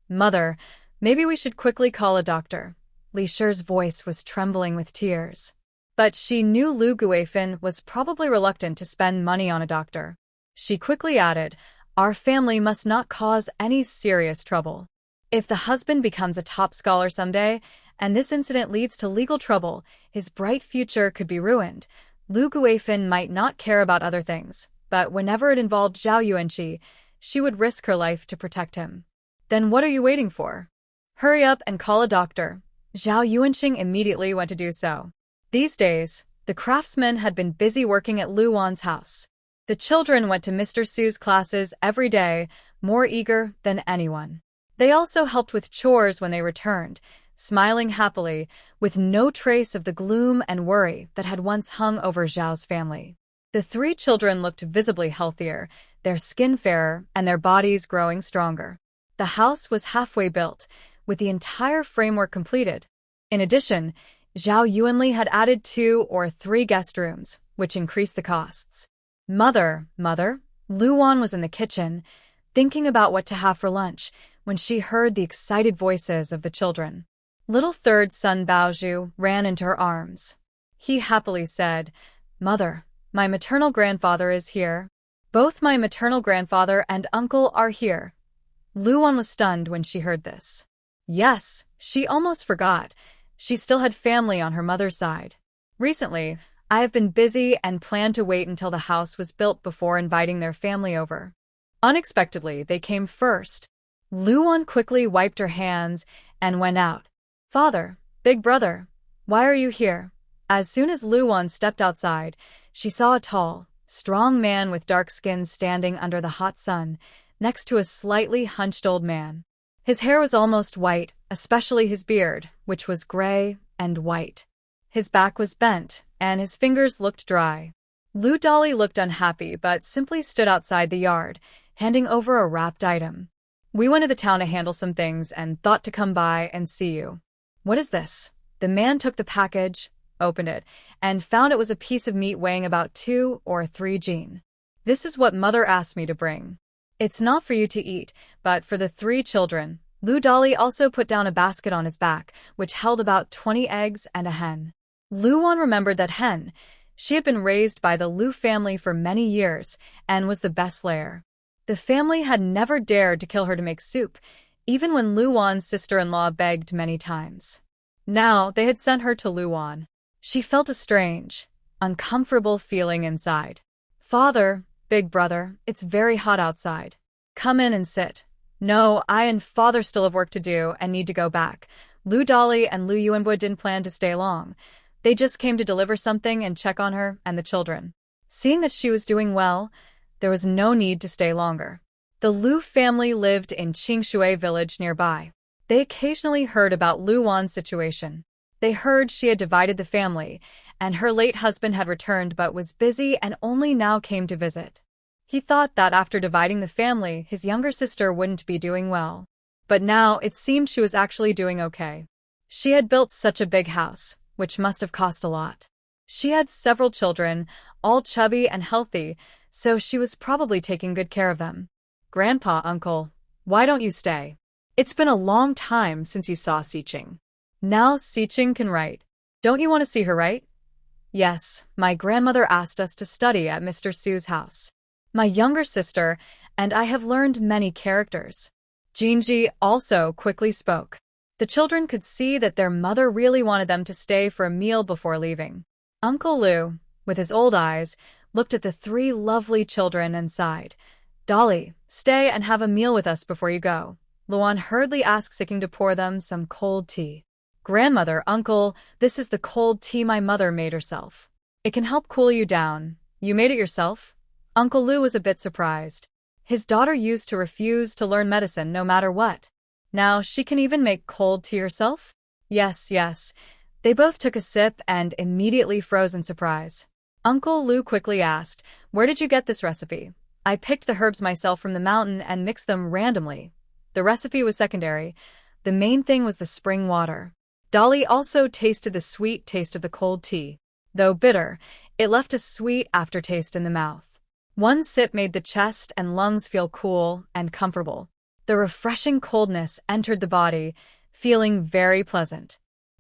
Mother, maybe we should quickly call a doctor. Li Shi's voice was trembling with tears. But she knew Lu Guifan was probably reluctant to spend money on a doctor. She quickly added, our family must not cause any serious trouble. If the husband becomes a top scholar someday, and this incident leads to legal trouble, his bright future could be ruined. Lu Guifan might not care about other things, but whenever it involved Zhao Yuanqi, she would risk her life to protect him. Then what are you waiting for? Hurry up and call a doctor. Zhao Yuanqing immediately went to do so. These days, the craftsmen had been busy working at Lu Wan's house. The children went to Mr. Su's classes every day, more eager than anyone. They also helped with chores when they returned, smiling happily, with no trace of the gloom and worry that had once hung over Zhao's family. The three children looked visibly healthier, their skin fairer, and their bodies growing stronger. The house was halfway built, with the entire framework completed. In addition, Zhao Yuanli had added 2 or 3 guest rooms, which increased the costs. Mother, Lu Wan was in the kitchen, thinking about what to have for lunch, when she heard the excited voices of the children. Little third son Baozhu ran into her arms. He happily said, Mother, my maternal grandfather is here. Both my maternal grandfather and uncle are here. Lu Wan was stunned when she heard this. Yes, she almost forgot. She still had family on her mother's side. Recently, I have been busy and planned to wait until the house was built before inviting their family over. Unexpectedly, they came first. Lu Wan quickly wiped her hands and went out. Father, big brother, why are you here? As soon as Lu Wan stepped outside, she saw a tall, strong man with dark skin standing under the hot sun, next to a slightly hunched old man. His hair was almost white, especially his beard, which was gray and white. His back was bent, and his fingers looked dry. Lu Dali looked unhappy but simply stood outside the yard, handing over a wrapped item. We went to the town to handle some things and thought to come by and see you. What is this? The man took the package, opened it, and found it was a piece of meat weighing about 2 or 3 jin. This is what Mother asked me to bring. It's not for you to eat, but for the 3 children. Lu Dali also put down a basket on his back, which held about 20 eggs and a hen. Lu Wan remembered that hen. She had been raised by the Lu family for many years and was the best layer. The family had never dared to kill her to make soup, even when Lu Wan's sister-in-law begged many times. Now they had sent her to Lu Wan. She felt a strange, uncomfortable feeling inside. Father, big brother, it's very hot outside. Come in and sit. No, I and Father still have work to do and need to go back. Lu Dali and Lu Yuanbo didn't plan to stay long. They just came to deliver something and check on her and the children. Seeing that she was doing well, there was no need to stay longer. The Lu family lived in Qingshui village nearby. They occasionally heard about Lu Wan's situation. They heard she had divided the family, and her late husband had returned but was busy and only now came to visit. He thought that after dividing the family, his younger sister wouldn't be doing well. But now it seemed she was actually doing okay. She had built such a big house, which must have cost a lot. She had several children, all chubby and healthy, so she was probably taking good care of them. Grandpa, uncle, why don't you stay? It's been a long time since you saw Xiqing. Now Xiqing can write. Don't you want to see her write? Yes, my grandmother asked us to study at Mr. Su's house. My younger sister and I have learned many characters. Jinji also quickly spoke. The children could see that their mother really wanted them to stay for a meal before leaving. Uncle Lu, with his old eyes, looked at the 3 lovely children and sighed. Dolly, stay and have a meal with us before you go. Luan hurriedly asked Xiqing to pour them some cold tea. Grandmother, uncle, this is the cold tea my mother made herself. It can help cool you down. You made it yourself? Uncle Lu was a bit surprised. His daughter used to refuse to learn medicine no matter what. Now she can even make cold tea herself? Yes. They both took a sip and immediately froze in surprise. Uncle Lu quickly asked, where did you get this recipe? I picked the herbs myself from the mountain and mixed them randomly. The recipe was secondary. The main thing was the spring water. Dolly also tasted the sweet taste of the cold tea. Though bitter, it left a sweet aftertaste in the mouth. One sip made the chest and lungs feel cool and comfortable. The refreshing coldness entered the body, feeling very pleasant.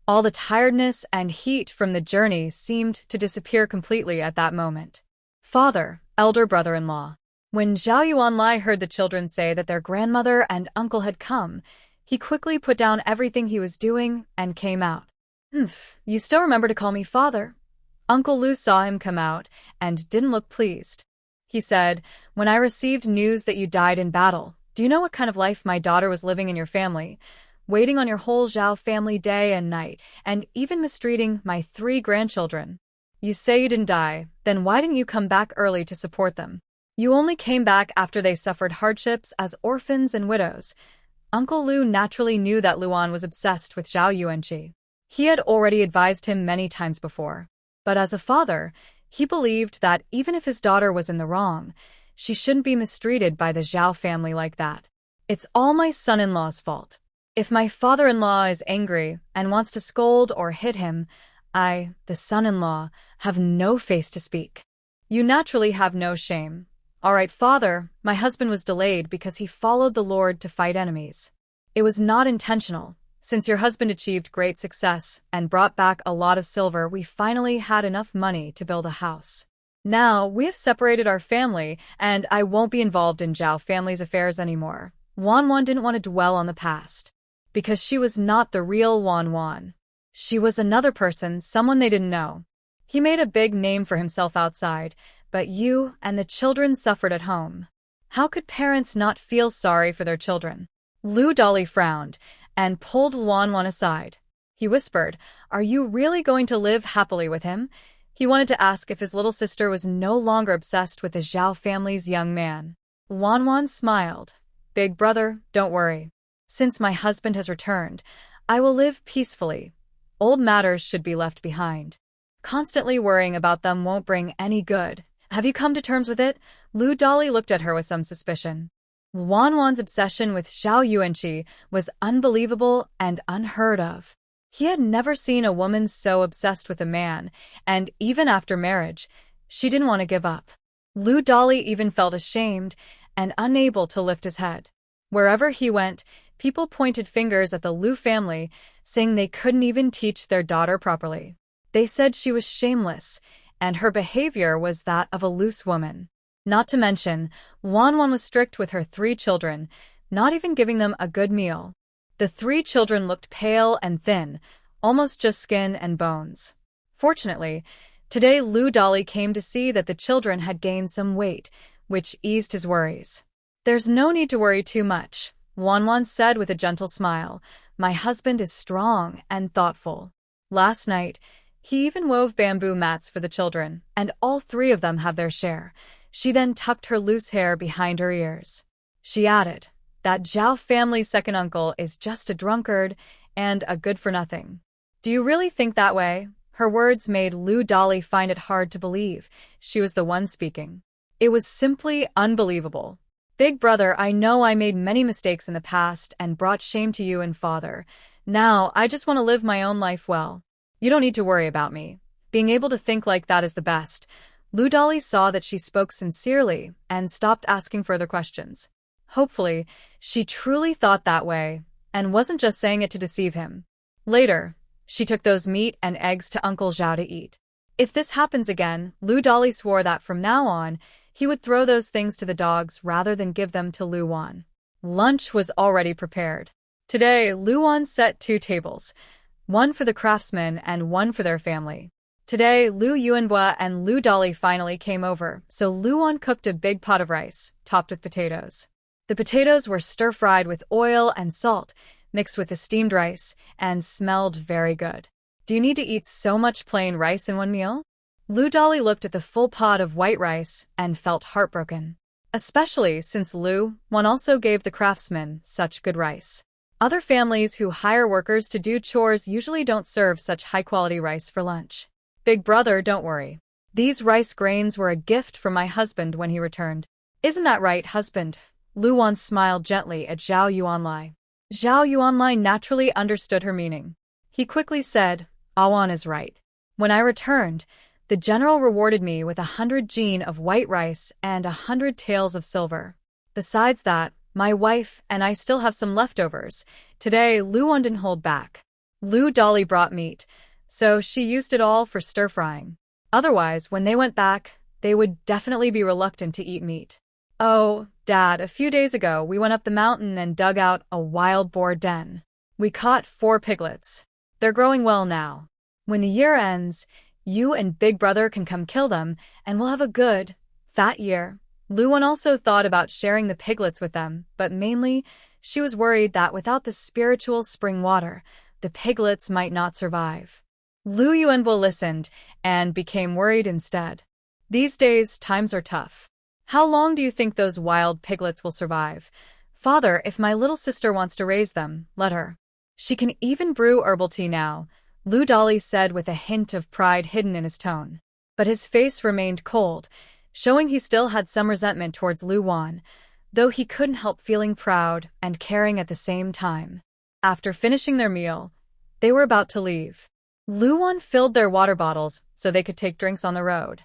All the tiredness and heat from the journey seemed to disappear completely at that moment. Father, elder brother-in-law. When Zhao Yuanlai heard the children say that their grandmother and uncle had come, he quickly put down everything he was doing and came out. You still remember to call me father? Uncle Lu saw him come out and didn't look pleased. He said, "When I received news that you died in battle, do you know what kind of life my daughter was living in your family? Waiting on your whole Zhao family day and night, and even mistreating my 3 grandchildren. You say you didn't die, then why didn't you come back early to support them? You only came back after they suffered hardships as orphans and widows." Uncle Lu naturally knew that Luan was obsessed with Zhao Yuanqi. He had already advised him many times before. But as a father, he believed that even if his daughter was in the wrong, she shouldn't be mistreated by the Zhao family like that. "It's all my son-in-law's fault. If my father-in-law is angry and wants to scold or hit him, I, the son-in-law, have no face to speak. You naturally have no shame. All right, father, my husband was delayed because he followed the Lord to fight enemies. It was not intentional. Since your husband achieved great success and brought back a lot of silver, we finally had enough money to build a house. Now, we have separated our family, and I won't be involved in Zhao family's affairs anymore." Wan didn't want to dwell on the past, because she was not the real Wan. She was another person, someone they didn't know. He made a big name for himself outside, but you and the children suffered at home. How could parents not feel sorry for their children? Lu Dali frowned and pulled Wan aside. He whispered, "Are you really going to live happily with him?" He wanted to ask if his little sister was no longer obsessed with the Zhao family's young man. Wan smiled. "Big brother, don't worry. Since my husband has returned, I will live peacefully. Old matters should be left behind. Constantly worrying about them won't bring any good. Have you come to terms with it?" Lu Dali looked at her with some suspicion. Wan's obsession with Zhao Yuanqi was unbelievable and unheard of. He had never seen a woman so obsessed with a man, and even after marriage, she didn't want to give up. Lu Dali even felt ashamed and unable to lift his head. Wherever he went, people pointed fingers at the Lu family, saying they couldn't even teach their daughter properly. They said she was shameless, and her behavior was that of a loose woman. Not to mention, Wan was strict with her 3 children, not even giving them a good meal. The 3 children looked pale and thin, almost just skin and bones. Fortunately, today Lu Dali came to see that the children had gained some weight, which eased his worries. "There's no need to worry too much," Wan said with a gentle smile. "My husband is strong and thoughtful. Last night, he even wove bamboo mats for the children, and all 3 of them have their share." She then tucked her loose hair behind her ears. She added, "That Zhao family's second uncle is just a drunkard and a good-for-nothing." "Do you really think that way?" Her words made Lu Dali find it hard to believe she was the one speaking. It was simply unbelievable. "Big brother, I know I made many mistakes in the past and brought shame to you and father. Now, I just want to live my own life well. You don't need to worry about me. Being able to think like that is the best." Lu Dali saw that she spoke sincerely and stopped asking further questions. Hopefully, she truly thought that way and wasn't just saying it to deceive him. Later, she took those meat and eggs to Uncle Zhao to eat. If this happens again, Lu Dali swore that from now on, he would throw those things to the dogs rather than give them to Lu Wan. Lunch was already prepared. Today, Lu Wan set 2 tables, one for the craftsmen and one for their family. Today, Lu Yuanbua and Lu Dali finally came over, so Lu Wan cooked a big pot of rice, topped with potatoes. The potatoes were stir-fried with oil and salt, mixed with the steamed rice, and smelled very good. "Do you need to eat so much plain rice in one meal?" Lu Dali looked at the full pot of white rice and felt heartbroken. Especially since Lu Wan also gave the craftsmen such good rice. Other families who hire workers to do chores usually don't serve such high-quality rice for lunch. "Big brother, don't worry. These rice grains were a gift from my husband when he returned." "Isn't that right, husband?" Lu Wan smiled gently at Zhao Yuanlai. Zhao Yuanlai naturally understood her meaning. He quickly said, "Awan is right. When I returned, The general rewarded me with 100 jin of white rice and 100 taels of silver. Besides that, my wife and I still have some leftovers. Today, Luan didn't hold back. Lu Dolly brought meat, so she used it all for stir-frying. Otherwise, when they went back, they would definitely be reluctant to eat meat. Oh, Dad, a few days ago, we went up the mountain and dug out a wild boar den. We caught 4 piglets. They're growing well now. When the year ends, you and Big Brother can come kill them, and we'll have a good, fat year. Luan also thought about sharing the piglets with them, but mainly, she was worried that without the spiritual spring water, the piglets might not survive. Lu Yuanbo listened and became worried instead. These days, times are tough. How long do you think those wild piglets will survive? Father, if my little sister wants to raise them, let her. She can even brew herbal tea now, Lu Dolly said with a hint of pride hidden in his tone. But his face remained cold, showing he still had some resentment towards Lu Wan, though he couldn't help feeling proud and caring at the same time. After finishing their meal, they were about to leave. Lu Wan filled their water bottles so they could take drinks on the road.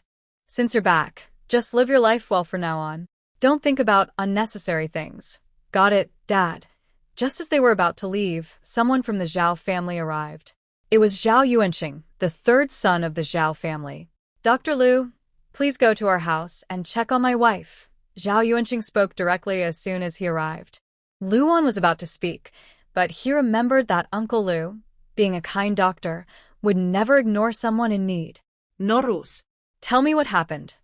Since you're back, just live your life well from now on. Don't think about unnecessary things. Got it, Dad. Just as they were about to leave, someone from the Zhao family arrived. It was Zhao Yuanqing, the 3rd son of the Zhao family. Dr. Lu, please go to our house and check on my wife. Zhao Yuanqing spoke directly as soon as he arrived. Lu Wan was about to speak, but he remembered that Uncle Lu, being a kind doctor, would never ignore someone in need. Norus. Tell me what happened.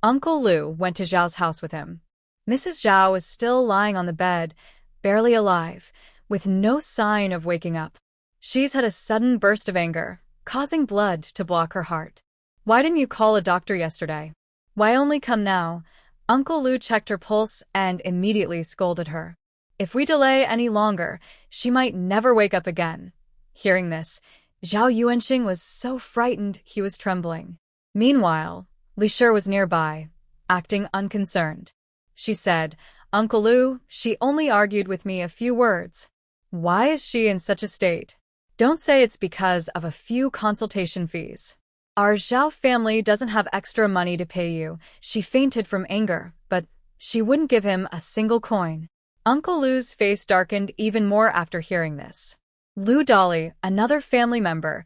Uncle Lu went to Zhao's house with him. Mrs. Zhao was still lying on the bed, barely alive, with no sign of waking up. She's had a sudden burst of anger, causing blood to block her heart. Why didn't you call a doctor yesterday? Why only come now? Uncle Lu checked her pulse and immediately scolded her. If we delay any longer, she might never wake up again. Hearing this, Zhao Yuanqing was so frightened he was trembling. Meanwhile, Li Shi was nearby, acting unconcerned. She said, Uncle Lu, she only argued with me a few words. Why is she in such a state? Don't say it's because of a few consultation fees. Our Zhao family doesn't have extra money to pay you. She fainted from anger, but she wouldn't give him a single coin. Uncle Lu's face darkened even more after hearing this. Lu Dolly, another family member,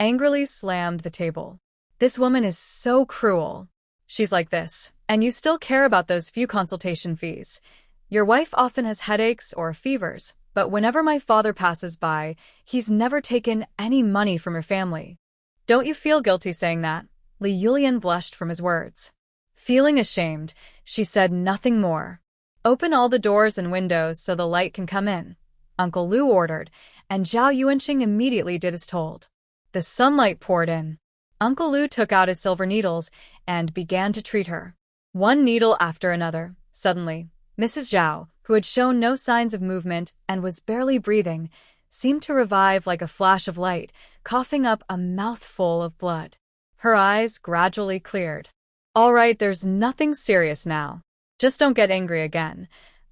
angrily slammed the table. This woman is so cruel. She's like this, and you still care about those few consultation fees. Your wife often has headaches or fevers, but whenever my father passes by, he's never taken any money from your family. Don't you feel guilty saying that? Li Yulian blushed from his words. Feeling ashamed, she said nothing more. Open all the doors and windows so the light can come in, Uncle Lu ordered, and Zhao Yuanqing immediately did as told. The sunlight poured in. Uncle Lu took out his silver needles and began to treat her. One needle after another. Suddenly, Mrs. Zhao, who had shown no signs of movement and was barely breathing, seemed to revive like a flash of light, coughing up a mouthful of blood. Her eyes gradually cleared. All right, there's nothing serious now. Just don't get angry again.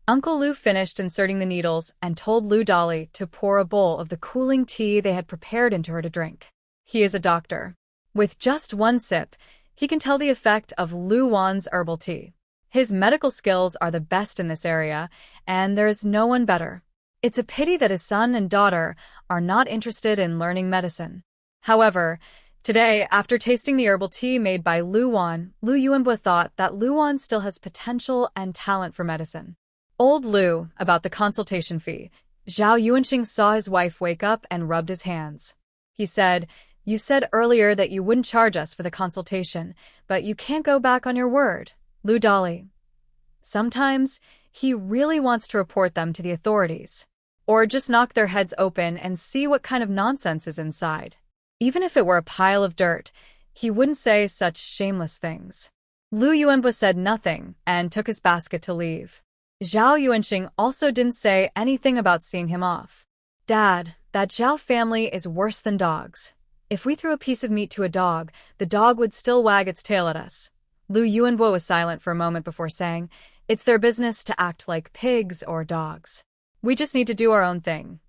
Uncle Lu finished inserting the needles and told Lu Dolly to pour a bowl of the cooling tea they had prepared into her to drink. He is a doctor. With just one sip, he can tell the effect of Lu Wan's herbal tea. His medical skills are the best in this area, and there is no one better. It's a pity that his son and daughter are not interested in learning medicine. However, today, after tasting the herbal tea made by Lu Wan, Lu Yuanbo thought that Lu Wan still has potential and talent for medicine. Old Lu, about the consultation fee. Zhao Yuanqing saw his wife wake up and rubbed his hands. He said, You said earlier that you wouldn't charge us for the consultation, but you can't go back on your word. Lu Dolly. Sometimes, he really wants to report them to the authorities. Or just knock their heads open and see what kind of nonsense is inside. Even if it were a pile of dirt, he wouldn't say such shameless things. Lu Yuanbo said nothing and took his basket to leave. Zhao Yuanqing also didn't say anything about seeing him off. Dad, that Zhao family is worse than dogs. If we threw a piece of meat to a dog, the dog would still wag its tail at us. Lu Yuanbo was silent for a moment before saying, It's their business to act like pigs or dogs. We just need to do our own thing.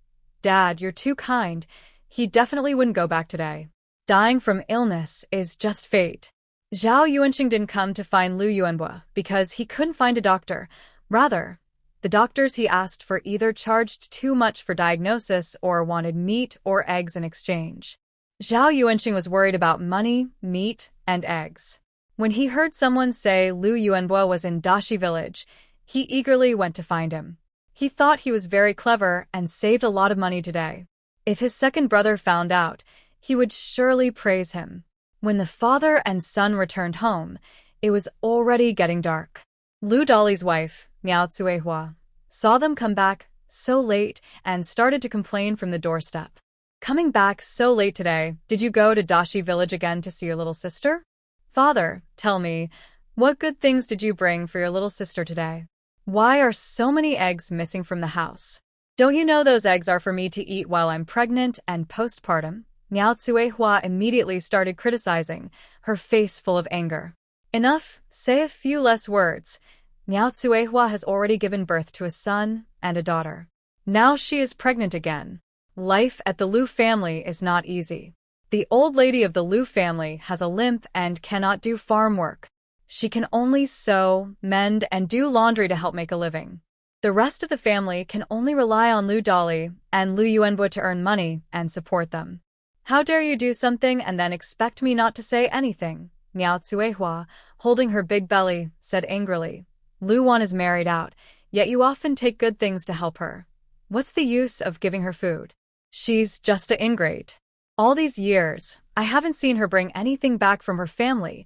Dad, you're too kind. He definitely wouldn't go back today. Dying from illness is just fate. Zhao Yuanqing didn't come to find Lu Yuanbo because he couldn't find a doctor. Rather, the doctors he asked for either charged too much for diagnosis or wanted meat or eggs in exchange. Zhao Yuanqing was worried about money, meat, and eggs. When he heard someone say Lu Yuanbo was in Dashi village, he eagerly went to find him. He thought he was very clever and saved a lot of money today. If his second brother found out, he would surely praise him. When the father and son returned home, it was already getting dark. Lu Dali's wife, Miao Tsuehua, saw them come back so late and started to complain from the doorstep. Coming back so late today, did you go to Dashi village again to see your little sister? Father, tell me, what good things did you bring for your little sister today? Why are so many eggs missing from the house? Don't you know those eggs are for me to eat while I'm pregnant and postpartum? Miao Tsuehua immediately started criticizing, her face full of anger. Enough, say a few less words. Miao Tsuehua has already given birth to a son and a daughter. Now she is pregnant again. Life at the Lu family is not easy. The old lady of the Lu family has a limp and cannot do farm work. She can only sew, mend, and do laundry to help make a living. The rest of the family can only rely on Lu Dali and Lu Yuanbo to earn money and support them. How dare you do something and then expect me not to say anything? Miao Tsuehua, holding her big belly, said angrily. Lu Wan is married out, yet you often take good things to help her. What's the use of giving her food? She's just an ingrate. All these years, I haven't seen her bring anything back from her family.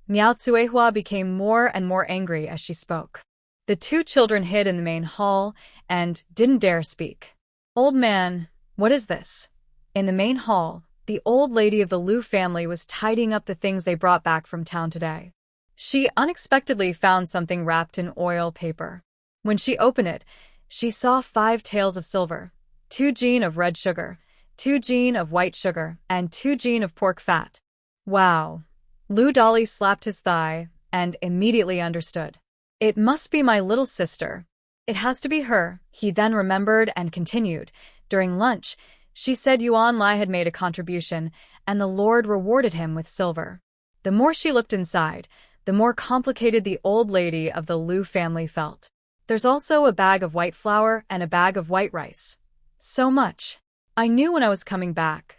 Miao Tsuehua became more and more angry as she spoke. The two children hid in the main hall and didn't dare speak. Old man, what is this? In the main hall, the old lady of the Lu family was tidying up the things they brought back from town today. She unexpectedly found something wrapped in oil paper. When she opened it, she saw 5 taels of silver, 2 jin of red sugar, 2 jin of white sugar, and 2 jin of pork fat. Wow. Lu Dali slapped his thigh and immediately understood. It must be my little sister. It has to be her, he then remembered and continued. During lunch, she said Yuan Lai had made a contribution, and the Lord rewarded him with silver. The more she looked inside, the more complicated the old lady of the Lu family felt. There's also a bag of white flour and a bag of white rice. So much. I knew when I was coming back.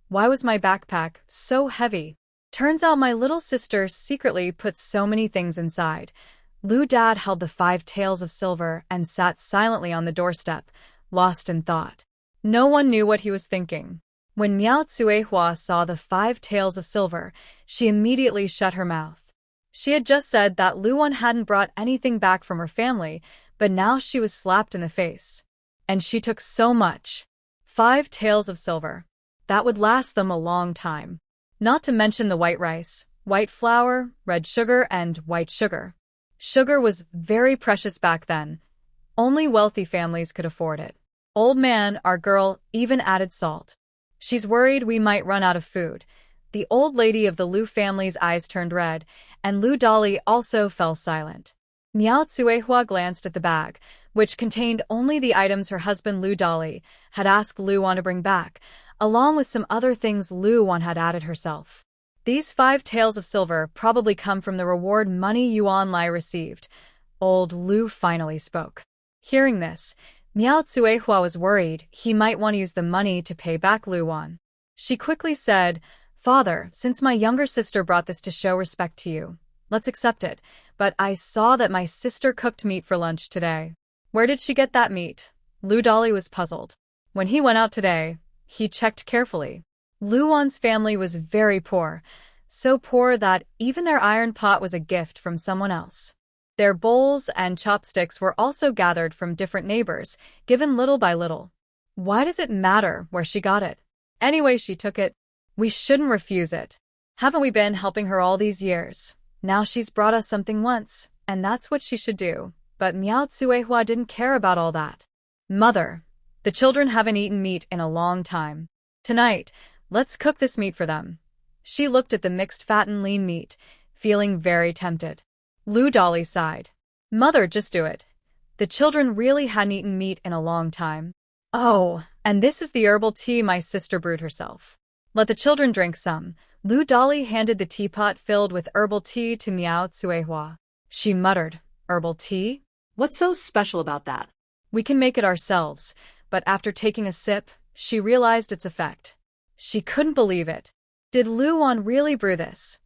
Why was my backpack so heavy? Turns out my little sister secretly put so many things inside. Lu Dad held the 5 taels of silver and sat silently on the doorstep, lost in thought. No one knew what he was thinking. When Miao Tsuehua saw the 5 taels of silver, she immediately shut her mouth. She had just said that Lu Wan hadn't brought anything back from her family, but now she was slapped in the face. And she took so much. 5 taels of silver. That would last them a long time. Not to mention the white rice, white flour, red sugar, and white sugar. Sugar was very precious back then. Only wealthy families could afford it. Old man, our girl, even added salt. She's worried we might run out of food. The old lady of the Lu family's eyes turned red, and Lu Dali also fell silent. Miao Tsuehua glanced at the bag, which contained only the items her husband Lu Dali had asked Lu Wan to bring back, along with some other things Lu Wan had added herself. These 5 taels of silver probably come from the reward money Yuan Lai received. Old Lu finally spoke. Hearing this, Miao Tsuehua was worried he might want to use the money to pay back Lu Wan. She quickly said, Father, since my younger sister brought this to show respect to you, let's accept it, but I saw that my sister cooked meat for lunch today. Where did she get that meat? Lu Dali was puzzled. When he went out today, he checked carefully. Lu Wan's family was very poor, so poor that even their iron pot was a gift from someone else. Their bowls and chopsticks were also gathered from different neighbors, given little by little. Why does it matter where she got it? Anyway, she took it. We shouldn't refuse it. Haven't we been helping her all these years? Now she's brought us something once, and that's what she should do. But Miao Tsuehua didn't care about all that. Mother, the children haven't eaten meat in a long time. Tonight, let's cook this meat for them. She looked at the mixed fat and lean meat, feeling very tempted. Lu Dali sighed. Mother, just do it. The children really hadn't eaten meat in a long time. Oh, and this is the herbal tea my sister brewed herself. Let the children drink some. Lu Dali handed the teapot filled with herbal tea to Miao Tsuehua. She muttered, "Herbal tea? What's so special about that? We can make it ourselves." But after taking a sip, she realized its effect. She couldn't believe it. Did Lu Wan really brew this?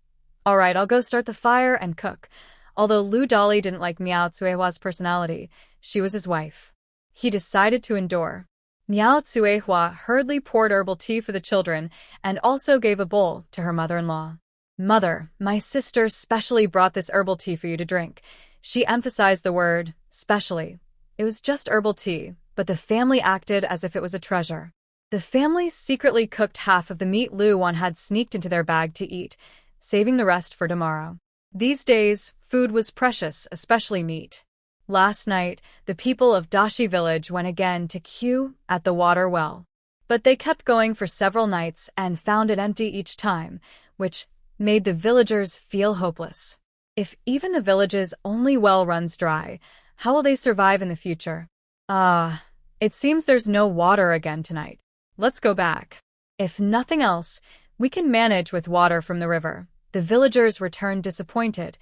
All right, I'll go start the fire and cook. Although Lu Dali didn't like Miao Tsuehua's personality, she was his wife. He decided to endure. Miao Tsuehua hurriedly poured herbal tea for the children and also gave a bowl to her mother-in-law. "Mother, my sister specially brought this herbal tea for you to drink." She emphasized the word, specially. It was just herbal tea, but the family acted as if it was a treasure. The family secretly cooked half of the meat Lu Wan had sneaked into their bag to eat, saving the rest for tomorrow. These days, food was precious, especially meat. Last night, the people of Dashi village went again to queue at the water well. But they kept going for several nights and found it empty each time, which made the villagers feel hopeless. If even the village's only well runs dry, how will they survive in the future? It seems there's no water again tonight. Let's go back. If nothing else, we can manage with water from the river. The villagers returned disappointed,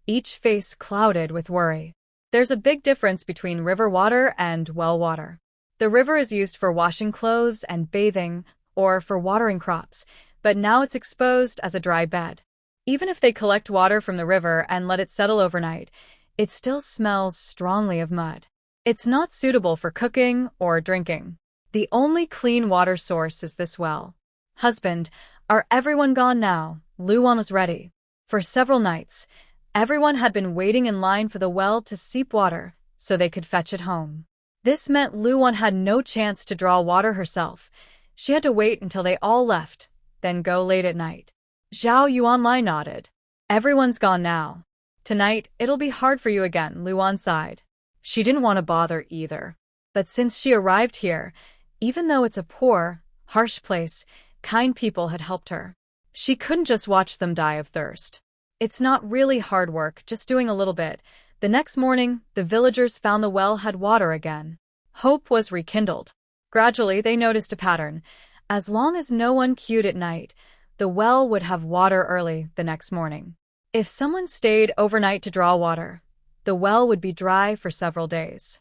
each face clouded with worry. There's a big difference between river water and well water. The river is used for washing clothes and bathing, or for watering crops, but now it's exposed as a dry bed. Even if they collect water from the river and let it settle overnight, it still smells strongly of mud. It's not suitable for cooking or drinking. The only clean water source is this well. "Husband, are everyone gone now?" Lu Wan was ready. For several nights, everyone had been waiting in line for the well to seep water so they could fetch it home. This meant Lu Wan had no chance to draw water herself. She had to wait until they all left, then go late at night. Zhao Yuanlai nodded. "Everyone's gone now. Tonight, it'll be hard for you again," Lu Wan sighed. She didn't want to bother either. But since she arrived here, even though it's a poor, harsh place, kind people had helped her. She couldn't just watch them die of thirst. It's not really hard work, just doing a little bit. The next morning, the villagers found the well had water again. Hope was rekindled. Gradually, they noticed a pattern. As long as no one queued at night, the well would have water early the next morning. If someone stayed overnight to draw water, the well would be dry for several days.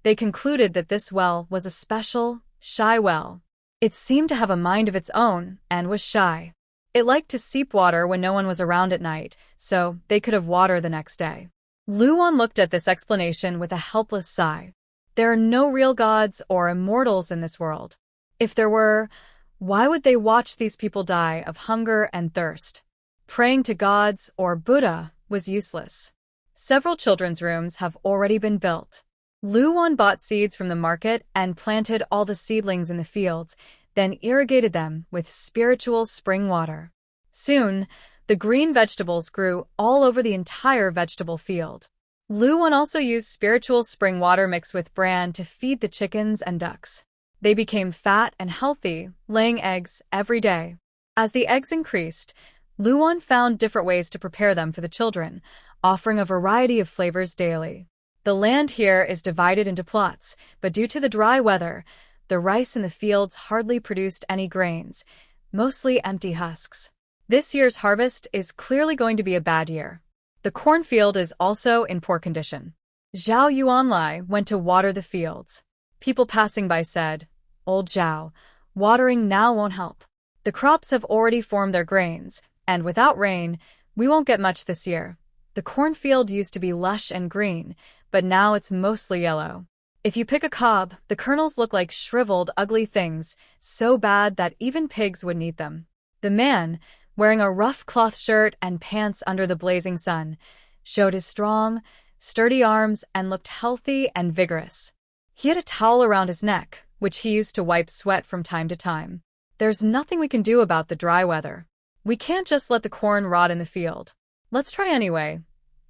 They concluded that this well was a special, shy well. It seemed to have a mind of its own and was shy. It liked to seep water when no one was around at night, so they could have water the next day. Lu Wan looked at this explanation with a helpless sigh. There are no real gods or immortals in this world. If there were, why would they watch these people die of hunger and thirst? Praying to gods or Buddha was useless. Several children's rooms have already been built. Lu Wan bought seeds from the market and planted all the seedlings in the fields, then irrigated them with spiritual spring water. Soon, the green vegetables grew all over the entire vegetable field. Lu Wan also used spiritual spring water mixed with bran to feed the chickens and ducks. They became fat and healthy, laying eggs every day. As the eggs increased, Lu Wan found different ways to prepare them for the children, offering a variety of flavors daily. The land here is divided into plots, but due to the dry weather, the rice in the fields hardly produced any grains, mostly empty husks. This year's harvest is clearly going to be a bad year. The cornfield is also in poor condition. Zhao Yuanlai went to water the fields. People passing by said, "Old Zhao, watering now won't help. The crops have already formed their grains, and without rain, we won't get much this year." The cornfield used to be lush and green, but now it's mostly yellow. If you pick a cob, the kernels look like shriveled, ugly things, so bad that even pigs wouldn't eat them. The man, wearing a rough cloth shirt and pants under the blazing sun, showed his strong, sturdy arms and looked healthy and vigorous. He had a towel around his neck, which he used to wipe sweat from time to time. "There's nothing we can do about the dry weather. We can't just let the corn rot in the field. Let's try anyway.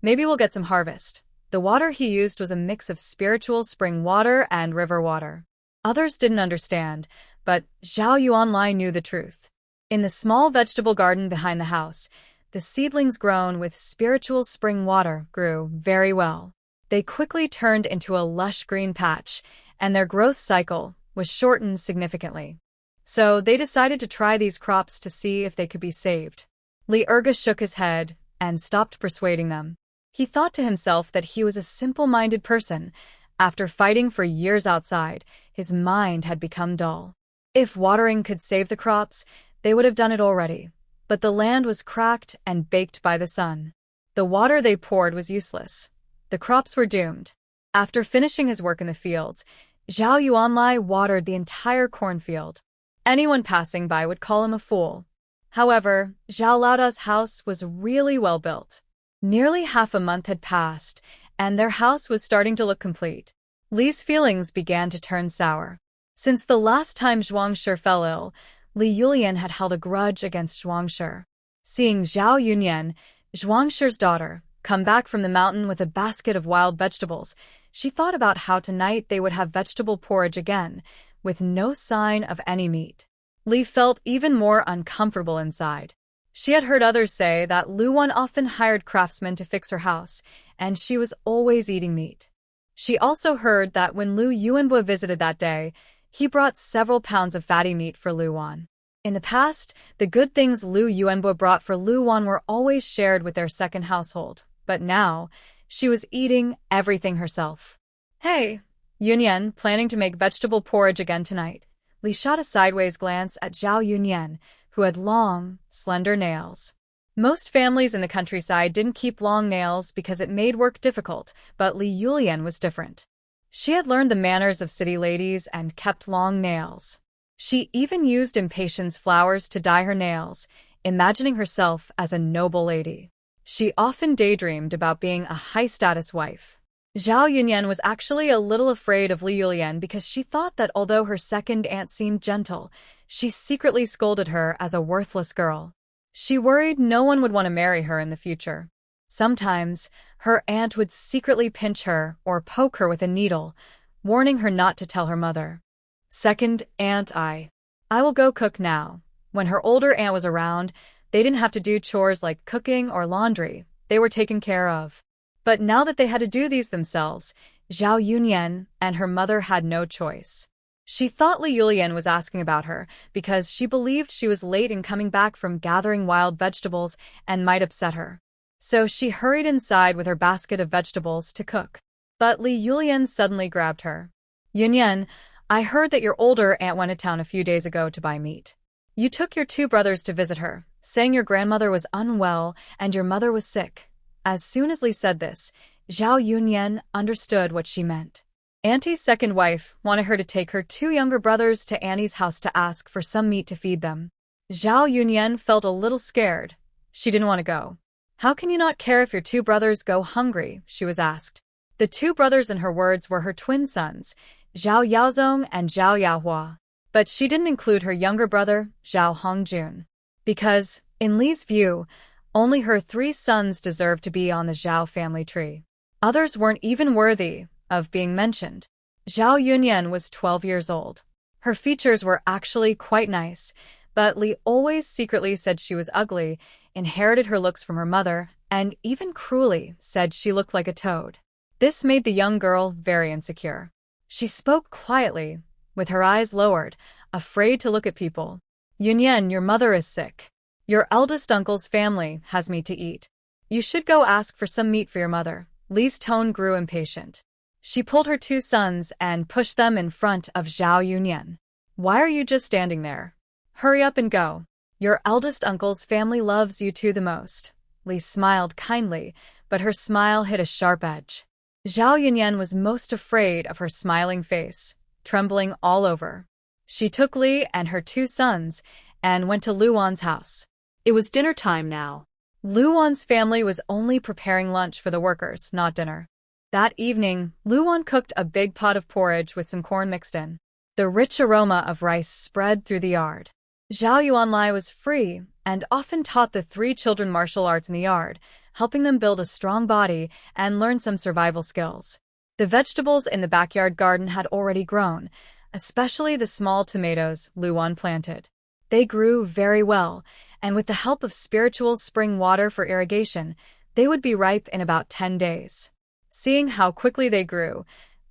Maybe we'll get some harvest." The water he used was a mix of spiritual spring water and river water. Others didn't understand, but Zhao Yuanlai knew the truth. In the small vegetable garden behind the house, the seedlings grown with spiritual spring water grew very well. They quickly turned into a lush green patch, and their growth cycle was shortened significantly. So they decided to try these crops to see if they could be saved. Li Erga shook his head and stopped persuading them. He thought to himself that he was a simple-minded person. After fighting for years outside, his mind had become dull. If watering could save the crops, they would have done it already. But the land was cracked and baked by the sun. The water they poured was useless. The crops were doomed. After finishing his work in the fields, Zhao Yuanlai watered the entire cornfield. Anyone passing by would call him a fool. However, Zhao Laoda's house was really well built. Nearly half a month had passed, and their house was starting to look complete. Li's feelings began to turn sour. Since the last time Zhuangshi fell ill, Li Yulian had held a grudge against Zhuangshi. Seeing Zhao Yunyan, Zhuangshi's daughter, come back from the mountain with a basket of wild vegetables, she thought about how tonight they would have vegetable porridge again, with no sign of any meat. Li felt even more uncomfortable inside. She had heard others say that Luwan often hired craftsmen to fix her house, and she was always eating meat. She also heard that when Lu Yuanbo visited that day, he brought several pounds of fatty meat for Luwan. In the past, the good things Lu Yuanbo brought for Luwan were always shared with their second household, but now, she was eating everything herself. Hey, Yunyan, planning to make vegetable porridge again tonight. Li shot a sideways glance at Zhao Yunyan, who had long, slender nails. Most families in the countryside didn't keep long nails because it made work difficult, but Li Yulian was different. She had learned the manners of city ladies and kept long nails. She even used impatience flowers to dye her nails, imagining herself as a noble lady. She often daydreamed about being a high-status wife. Zhao Yunyan was actually a little afraid of Li Yulian because she thought that although her second aunt seemed gentle, she secretly scolded her as a worthless girl. She worried no one would want to marry her in the future. Sometimes, her aunt would secretly pinch her or poke her with a needle, warning her not to tell her mother. Second aunt I will go cook now. When her older aunt was around, they didn't have to do chores like cooking or laundry. They were taken care of. But now that they had to do these themselves, Zhao Yunyan and her mother had no choice. She thought Li Yulian was asking about her because she believed she was late in coming back from gathering wild vegetables and might upset her. So she hurried inside with her basket of vegetables to cook. But Li Yulian suddenly grabbed her. Yunyan, I heard that your older aunt went to town a few days ago to buy meat. You took your two brothers to visit her, saying your grandmother was unwell and your mother was sick. As soon as Li said this, Zhao Yunyan understood what she meant. Auntie's second wife wanted her to take her two younger brothers to Annie's house to ask for some meat to feed them. Zhao Yunyan felt a little scared. She didn't want to go. How can you not care if your two brothers go hungry? She was asked. The two brothers in her words were her twin sons, Zhao Yaozong and Zhao Yaohua. But she didn't include her younger brother, Zhao Hongjun. Because, in Li's view, only her three sons deserved to be on the Zhao family tree. Others weren't even worthy of being mentioned. Zhao Yunyan was 12 years old. Her features were actually quite nice, but Li always secretly said she was ugly, inherited her looks from her mother, and even cruelly said she looked like a toad. This made the young girl very insecure. She spoke quietly, with her eyes lowered, afraid to look at people. Yunyan, your mother is sick. Your eldest uncle's family has meat to eat. You should go ask for some meat for your mother. Li's tone grew impatient. She pulled her two sons and pushed them in front of Zhao Yunyan. Why are you just standing there? Hurry up and go. Your eldest uncle's family loves you two the most. Li smiled kindly, but her smile hit a sharp edge. Zhao Yunyan was most afraid of her smiling face, trembling all over. She took Li and her two sons and went to Luwan's house. It was dinner time now. Luwan's family was only preparing lunch for the workers, not dinner. That evening, Luwan cooked a big pot of porridge with some corn mixed in. The rich aroma of rice spread through the yard. Zhao Yuanlai was free and often taught the three children martial arts in the yard, helping them build a strong body and learn some survival skills. The vegetables in the backyard garden had already grown, especially the small tomatoes Luwan planted. They grew very well, and with the help of spiritual spring water for irrigation, they would be ripe in about 10 days. Seeing how quickly they grew,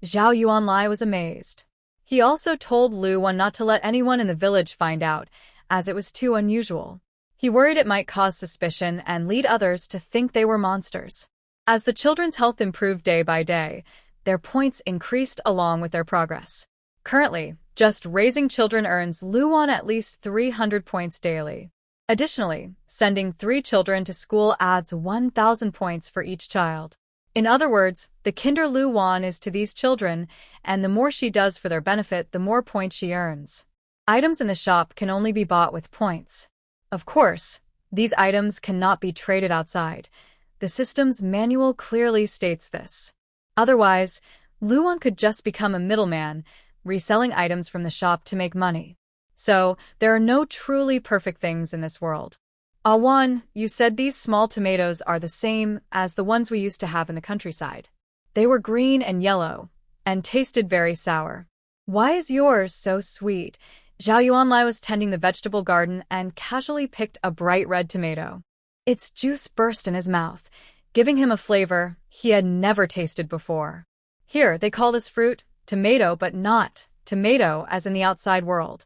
Zhao Yuanlai was amazed. He also told Lu Wan not to let anyone in the village find out, as it was too unusual. He worried it might cause suspicion and lead others to think they were monsters. As the children's health improved day by day, their points increased along with their progress. Currently, just raising children earns Lu Wan at least 300 points daily. Additionally, sending 3 children to school adds 1,000 points for each child. In other words, the kinder Lu Wan is to these children, and the more she does for their benefit, the more points she earns. Items in the shop can only be bought with points. Of course, these items cannot be traded outside. The system's manual clearly states this. Otherwise, Lu Wan could just become a middleman, reselling items from the shop to make money. So, there are no truly perfect things in this world. Awan, you said these small tomatoes are the same as the ones we used to have in the countryside. They were green and yellow, and tasted very sour. Why is yours so sweet? Zhao Yuanlai was tending the vegetable garden and casually picked a bright red tomato. Its juice burst in his mouth, giving him a flavor he had never tasted before. Here, they call this fruit tomato, but not tomato as in the outside world.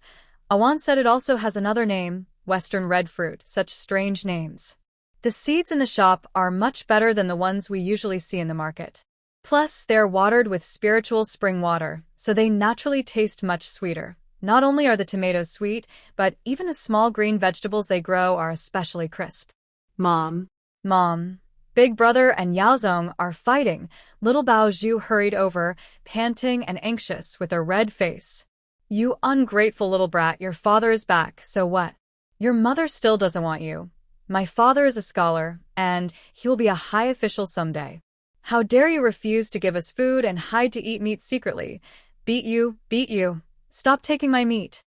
Awan said it also has another name, Western red fruit, such strange names. The seeds in the shop are much better than the ones we usually see in the market. Plus, they're watered with spiritual spring water, so they naturally taste much sweeter. Not only are the tomatoes sweet, but even the small green vegetables they grow are especially crisp. Mom. Big Brother and Yaozong are fighting. Little Bao Zhu hurried over, panting and anxious with a red face. You ungrateful little brat, your father is back, so what? Your mother still doesn't want you. My father is a scholar, and he will be a high official someday. How dare you refuse to give us food and hide to eat meat secretly? Beat you. Stop taking my meat.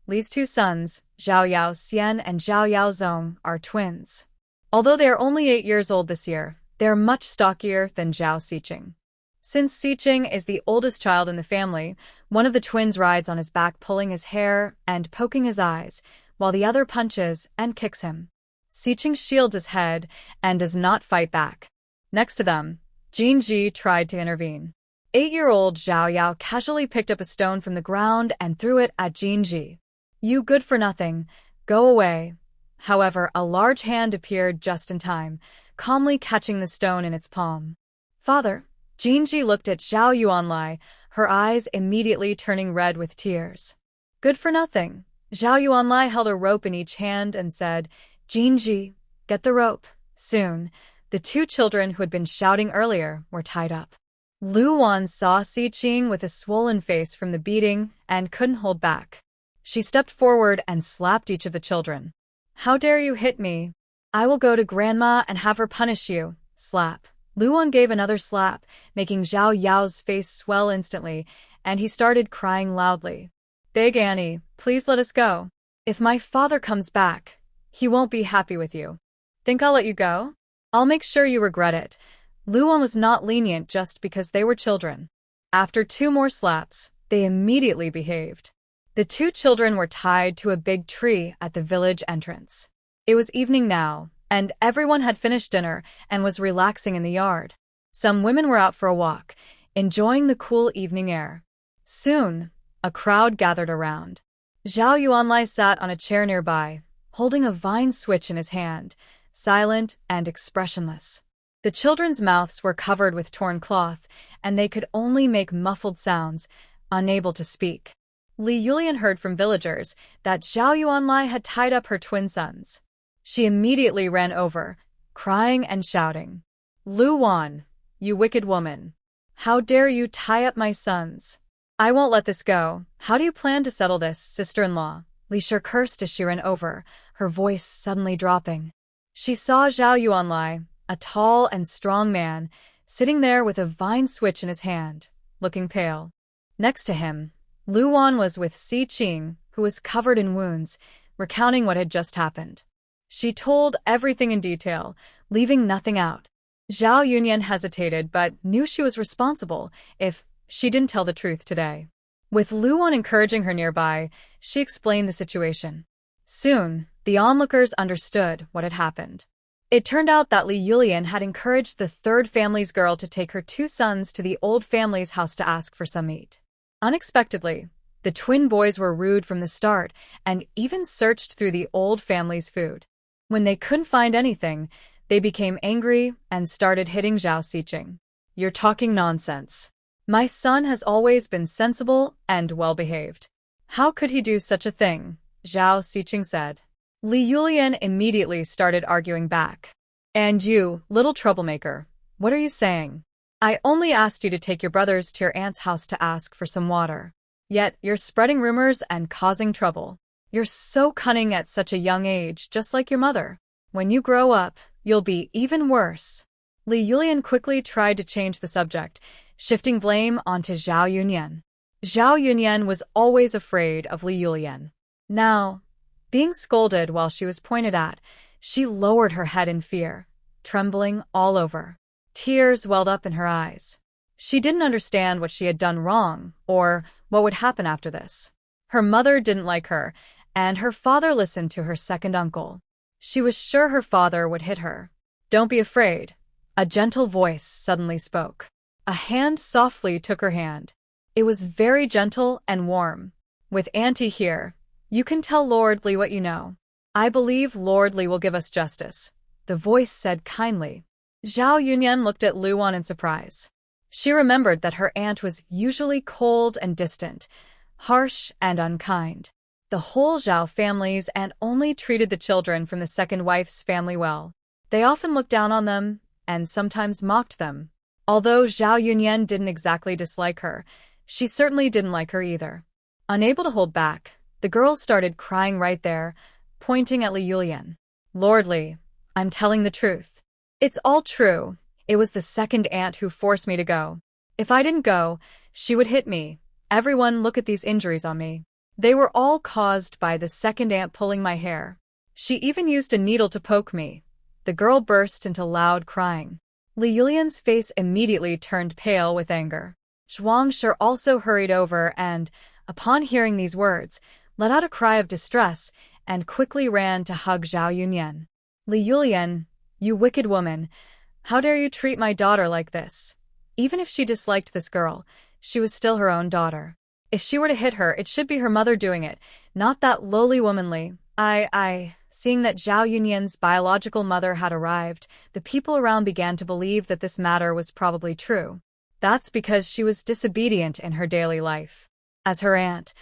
Li's 2 sons, Zhao Yao Xian and Zhao Yao Zong, are twins. Although they are only 8 years old this year, they are much stockier than Zhao Xiqing. Since Xiqing is the oldest child in the family, one of the twins rides on his back, pulling his hair and poking his eyes, while the other punches and kicks him. Xiqing shields his head and does not fight back. Next to them, Jinji tried to intervene. 8-year-old Zhao Yao casually picked up a stone from the ground and threw it at Jinji. You good for nothing, go away. However, a large hand appeared just in time, calmly catching the stone in its palm. Father, Jinji looked at Zhao Yuanlai, her eyes immediately turning red with tears. Good for nothing. Zhao Yuanlai held a rope in each hand and said, Jinji, get the rope. Soon, the 2 children who had been shouting earlier were tied up. Lu Wan saw Xiqing with a swollen face from the beating and couldn't hold back. She stepped forward and slapped each of the children. How dare you hit me? I will go to Grandma and have her punish you. Slap. Lu Wan gave another slap, making Zhao Yao's face swell instantly, and he started crying loudly. Big Annie, please let us go. If my father comes back, he won't be happy with you. Think I'll let you go? I'll make sure you regret it. Lu Wan was not lenient just because they were children. After 2 more slaps, they immediately behaved. The 2 children were tied to a big tree at the village entrance. It was evening now, and everyone had finished dinner and was relaxing in the yard. Some women were out for a walk, enjoying the cool evening air. Soon, a crowd gathered around. Zhao Yuanlai sat on a chair nearby, holding a vine switch in his hand, silent and expressionless. The children's mouths were covered with torn cloth, and they could only make muffled sounds, unable to speak. Li Yulian heard from villagers that Zhao Yuanlai had tied up her twin sons. She immediately ran over, crying and shouting. Lu Wan, you wicked woman. How dare you tie up my sons? I won't let this go. How do you plan to settle this, sister-in-law? Li Shi cursed as she ran over, her voice suddenly dropping. She saw Zhao Yuanlai, a tall and strong man, sitting there with a vine switch in his hand, looking pale. Next to him, Lu Wan was with Xiqing, who was covered in wounds, recounting what had just happened. She told everything in detail, leaving nothing out. Zhao Yunyan hesitated but knew she was responsible if she didn't tell the truth today. With Lu Wan encouraging her nearby, she explained the situation. Soon, the onlookers understood what had happened. It turned out that Li Yulian had encouraged the 3rd family's girl to take her 2 sons to the old family's house to ask for some meat. Unexpectedly, the twin boys were rude from the start and even searched through the old family's food. When they couldn't find anything, they became angry and started hitting Zhao Xiqing. You're talking nonsense. My son has always been sensible and well-behaved. How could he do such a thing? Zhao Xiqing said. Li Yulian immediately started arguing back. And you, little troublemaker, what are you saying? I only asked you to take your brothers to your aunt's house to ask for some water. Yet you're spreading rumors and causing trouble. You're so cunning at such a young age, just like your mother. When you grow up, you'll be even worse. Li Yulian quickly tried to change the subject, shifting blame onto Zhao Yunyan. Zhao Yunyan was always afraid of Li Yulian. Now, being scolded while she was pointed at, she lowered her head in fear, trembling all over. Tears welled up in her eyes. She didn't understand what she had done wrong or what would happen after this. Her mother didn't like her, and her father listened to her second uncle. She was sure her father would hit her. Don't be afraid. A gentle voice suddenly spoke. A hand softly took her hand. It was very gentle and warm. With Auntie here, you can tell Lord Li what you know. I believe Lord Li will give us justice, the voice said kindly. Zhao Yunyan looked at Luan in surprise. She remembered that her aunt was usually cold and distant, harsh and unkind. The whole Zhao family's aunt only treated the children from the second wife's family well. They often looked down on them and sometimes mocked them. Although Zhao Yunyan didn't exactly dislike her, she certainly didn't like her either. Unable to hold back, the girl started crying right there, pointing at Li Yulian. Lord Li, I'm telling the truth. It's all true. It was the second aunt who forced me to go. If I didn't go, she would hit me. Everyone look at these injuries on me. They were all caused by the second aunt pulling my hair. She even used a needle to poke me. The girl burst into loud crying. Li Yulian's face immediately turned pale with anger. Zhuang Shi also hurried over and, upon hearing these words, let out a cry of distress and quickly ran to hug Zhao Yunyan. Li Yulian, you wicked woman, how dare you treat my daughter like this? Even if she disliked this girl, she was still her own daughter. If she were to hit her, it should be her mother doing it, not that lowly womanly. Seeing that Zhao Yunyan's biological mother had arrived, the people around began to believe that this matter was probably true. That's because she was disobedient in her daily life. As her aunt,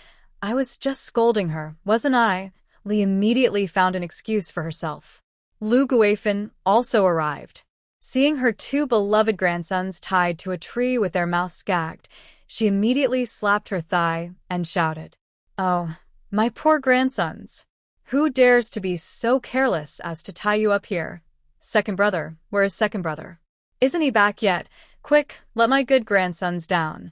I was just scolding her, wasn't I? Li immediately found an excuse for herself. Lu Guifan also arrived. Seeing her two beloved grandsons tied to a tree with their mouths gagged, she immediately slapped her thigh and shouted, Oh, my poor grandsons! Who dares to be so careless as to tie you up here? Second brother, where is second brother? Isn't he back yet? Quick, let my good grandsons down.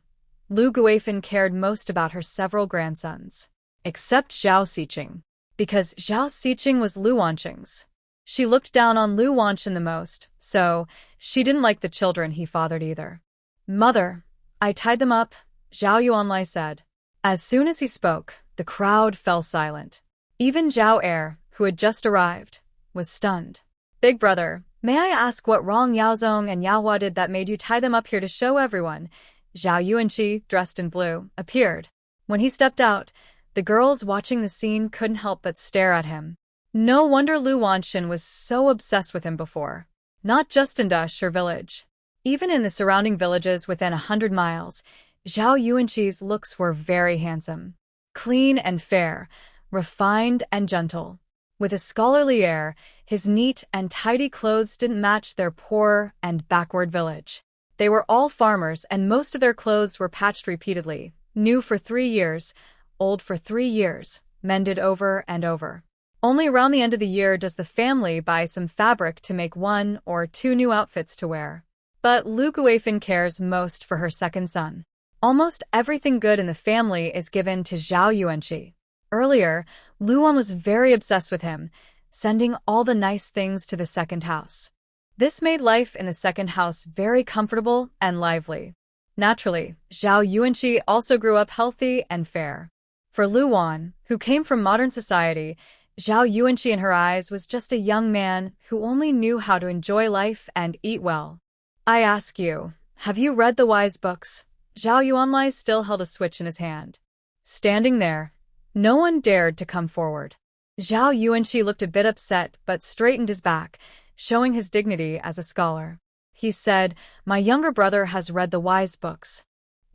Lu Guifan cared most about her several grandsons, except Zhao Xiqing, because Zhao Xiqing was Lu Wanqing's. She looked down on Lu Wanqing the most, so she didn't like the children he fathered either. Mother, I tied them up, Zhao Yuanlai said. As soon as he spoke, the crowd fell silent. Even Zhao Er, who had just arrived, was stunned. Big brother, may I ask what wrong Yaozong and Yaohua did that made you tie them up here to show everyone? Zhao Yuanqi, dressed in blue, appeared. When he stepped out, the girls watching the scene couldn't help but stare at him. No wonder Lu Wanqing was so obsessed with him before. Not just in Dashur village. Even in the surrounding villages within 100 miles, Zhao Yuanqi's looks were very handsome. Clean and fair, refined and gentle. With a scholarly air, his neat and tidy clothes didn't match their poor and backward village. They were all farmers and most of their clothes were patched repeatedly, new for 3 years, old for 3 years, mended over and over. Only around the end of the year does the family buy some fabric to make 1 or 2 new outfits to wear. But Lu Guifan cares most for her second son. Almost everything good in the family is given to Zhao Yuanqi. Earlier, Luan was very obsessed with him, sending all the nice things to the second house. This made life in the second house very comfortable and lively. Naturally, Zhao Yuanqi also grew up healthy and fair. For Luan, who came from modern society, Zhao Yuanqi in her eyes was just a young man who only knew how to enjoy life and eat well. I ask you, have you read the wise books? Zhao Yuanlai still held a switch in his hand. Standing there, no one dared to come forward. Zhao Yuanqi looked a bit upset but straightened his back, showing his dignity as a scholar. He said, "My younger brother has read the wise books.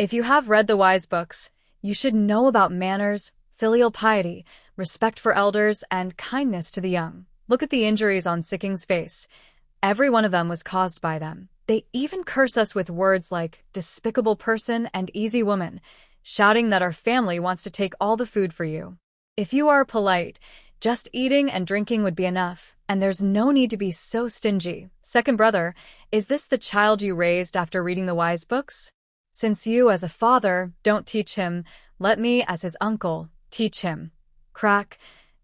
If you have read the wise books, you should know about manners, filial piety, respect for elders, and kindness to the young. Look at the injuries on Sikking's face. Every one of them was caused by them. They even curse us with words like despicable person and easy woman, shouting that our family wants to take all the food for you. If you are polite, just eating and drinking would be enough, and there's no need to be so stingy. Second brother, is this the child you raised after reading the wise books? Since you, as a father, don't teach him, let me, as his uncle, teach him." Crack.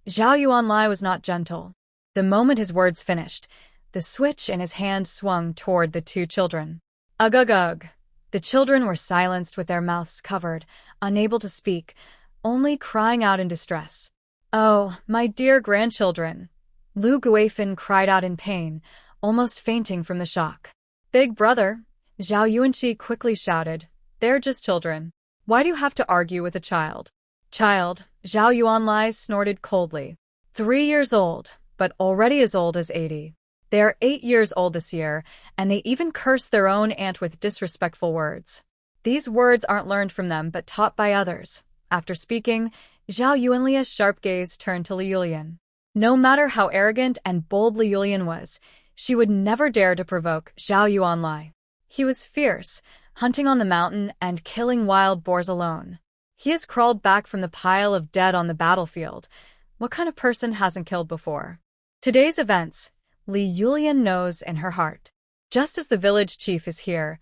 Zhao Yuanlai was not gentle. The moment his words finished, the switch in his hand swung toward the two children. Ugh ugh ugh. The children were silenced with their mouths covered, unable to speak, only crying out in distress. "Oh, my dear grandchildren!" Lu Guifan cried out in pain, almost fainting from the shock. "Big brother," Zhao Yuanqi quickly shouted, "they're just children. Why do you have to argue with a child?" "Child," Zhao Yuanlai snorted coldly. 3 years old, but already as old as 80. They are 8 years old this year, and they even curse their own aunt with disrespectful words. These words aren't learned from them but taught by others. After speaking, Zhao Yuanlia's sharp gaze turned to Li Yulian. No matter how arrogant and bold Li Yulian was, she would never dare to provoke Zhao Yuanlai. He was fierce, hunting on the mountain and killing wild boars alone. He has crawled back from the pile of dead on the battlefield. What kind of person hasn't killed before? Today's events, Li Yulian knows in her heart. Just as the village chief is here,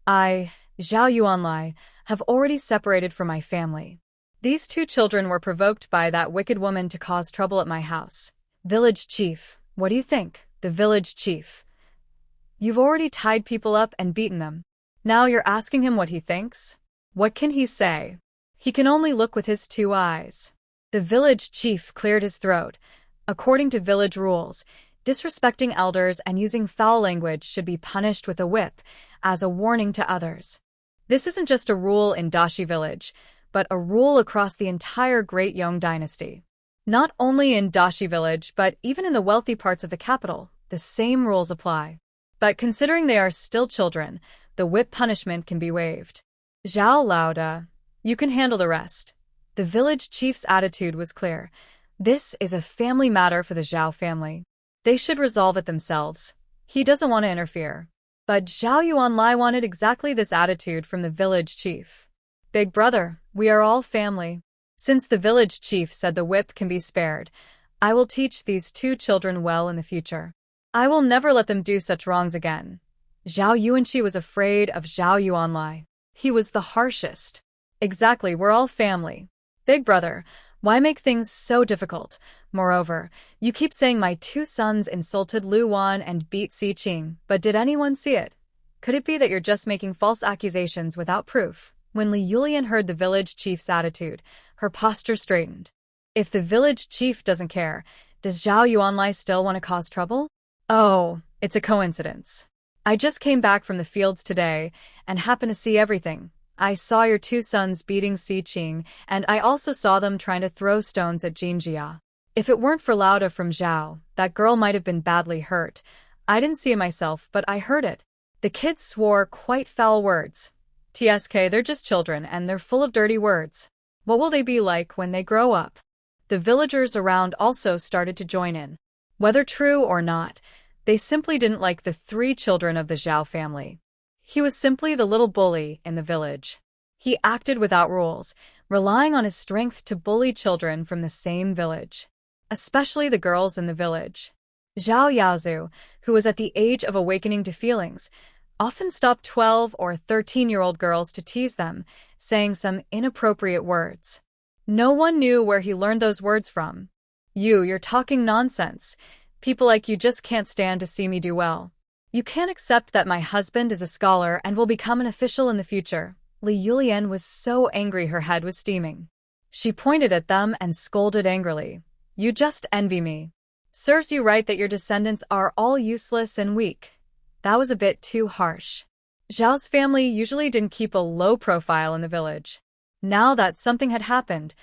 I, Zhao Yuanlai, have already separated from my family. These two children were provoked by that wicked woman to cause trouble at my house. Village chief, what do you think? The village chief. You've already tied people up and beaten them. Now you're asking him what he thinks? What can he say? He can only look with his 2 eyes. The village chief cleared his throat. According to village rules, disrespecting elders and using foul language should be punished with a whip, as a warning to others. This isn't just a rule in Dashi village, but a rule across the entire Great Yong dynasty. Not only in Dashi village, but even in the wealthy parts of the capital, the same rules apply. But considering they are still children, the whip punishment can be waived. Zhao Lauda, you can handle the rest. The village chief's attitude was clear. This is a family matter for the Zhao family. They should resolve it themselves. He doesn't want to interfere. But Zhao Yuanlai wanted exactly this attitude from the village chief. Big brother, we are all family. Since the village chief said the whip can be spared, I will teach these 2 children well in the future. I will never let them do such wrongs again. Zhao Yuanqi was afraid of Zhao Yuanlai. He was the harshest. Exactly, we're all family. Big brother, why make things so difficult? Moreover, you keep saying my 2 sons insulted Lu Wan and beat Si Qing, but did anyone see it? Could it be that you're just making false accusations without proof? When Li Yulian heard the village chief's attitude, her posture straightened. If the village chief doesn't care, does Zhao Yuanlai still want to cause trouble? Oh, it's a coincidence. I just came back from the fields today and happened to see everything. I saw your 2 sons beating Si Qing, and I also saw them trying to throw stones at Jinjia. If it weren't for Lauda from Zhao, that girl might have been badly hurt. I didn't see it myself, but I heard it. The kids swore quite foul words. TSK, they're just children, and they're full of dirty words. What will they be like when they grow up? The villagers around also started to join in. Whether true or not, they simply didn't like the 3 children of the Zhao family. He was simply the little bully in the village. He acted without rules, relying on his strength to bully children from the same village, especially the girls in the village. Zhao Yaozu, who was at the age of awakening to feelings, often stopped 12 or 13-year-old girls to tease them, saying some inappropriate words. No one knew where he learned those words from. You're talking nonsense. People like you just can't stand to see me do well. You can't accept that my husband is a scholar and will become an official in the future. Li Yulian was so angry her head was steaming. She pointed at them and scolded angrily. You just envy me. Serves you right that your descendants are all useless and weak. That was a bit too harsh. Zhao's family usually didn't keep a low profile in the village. Now that something had happened,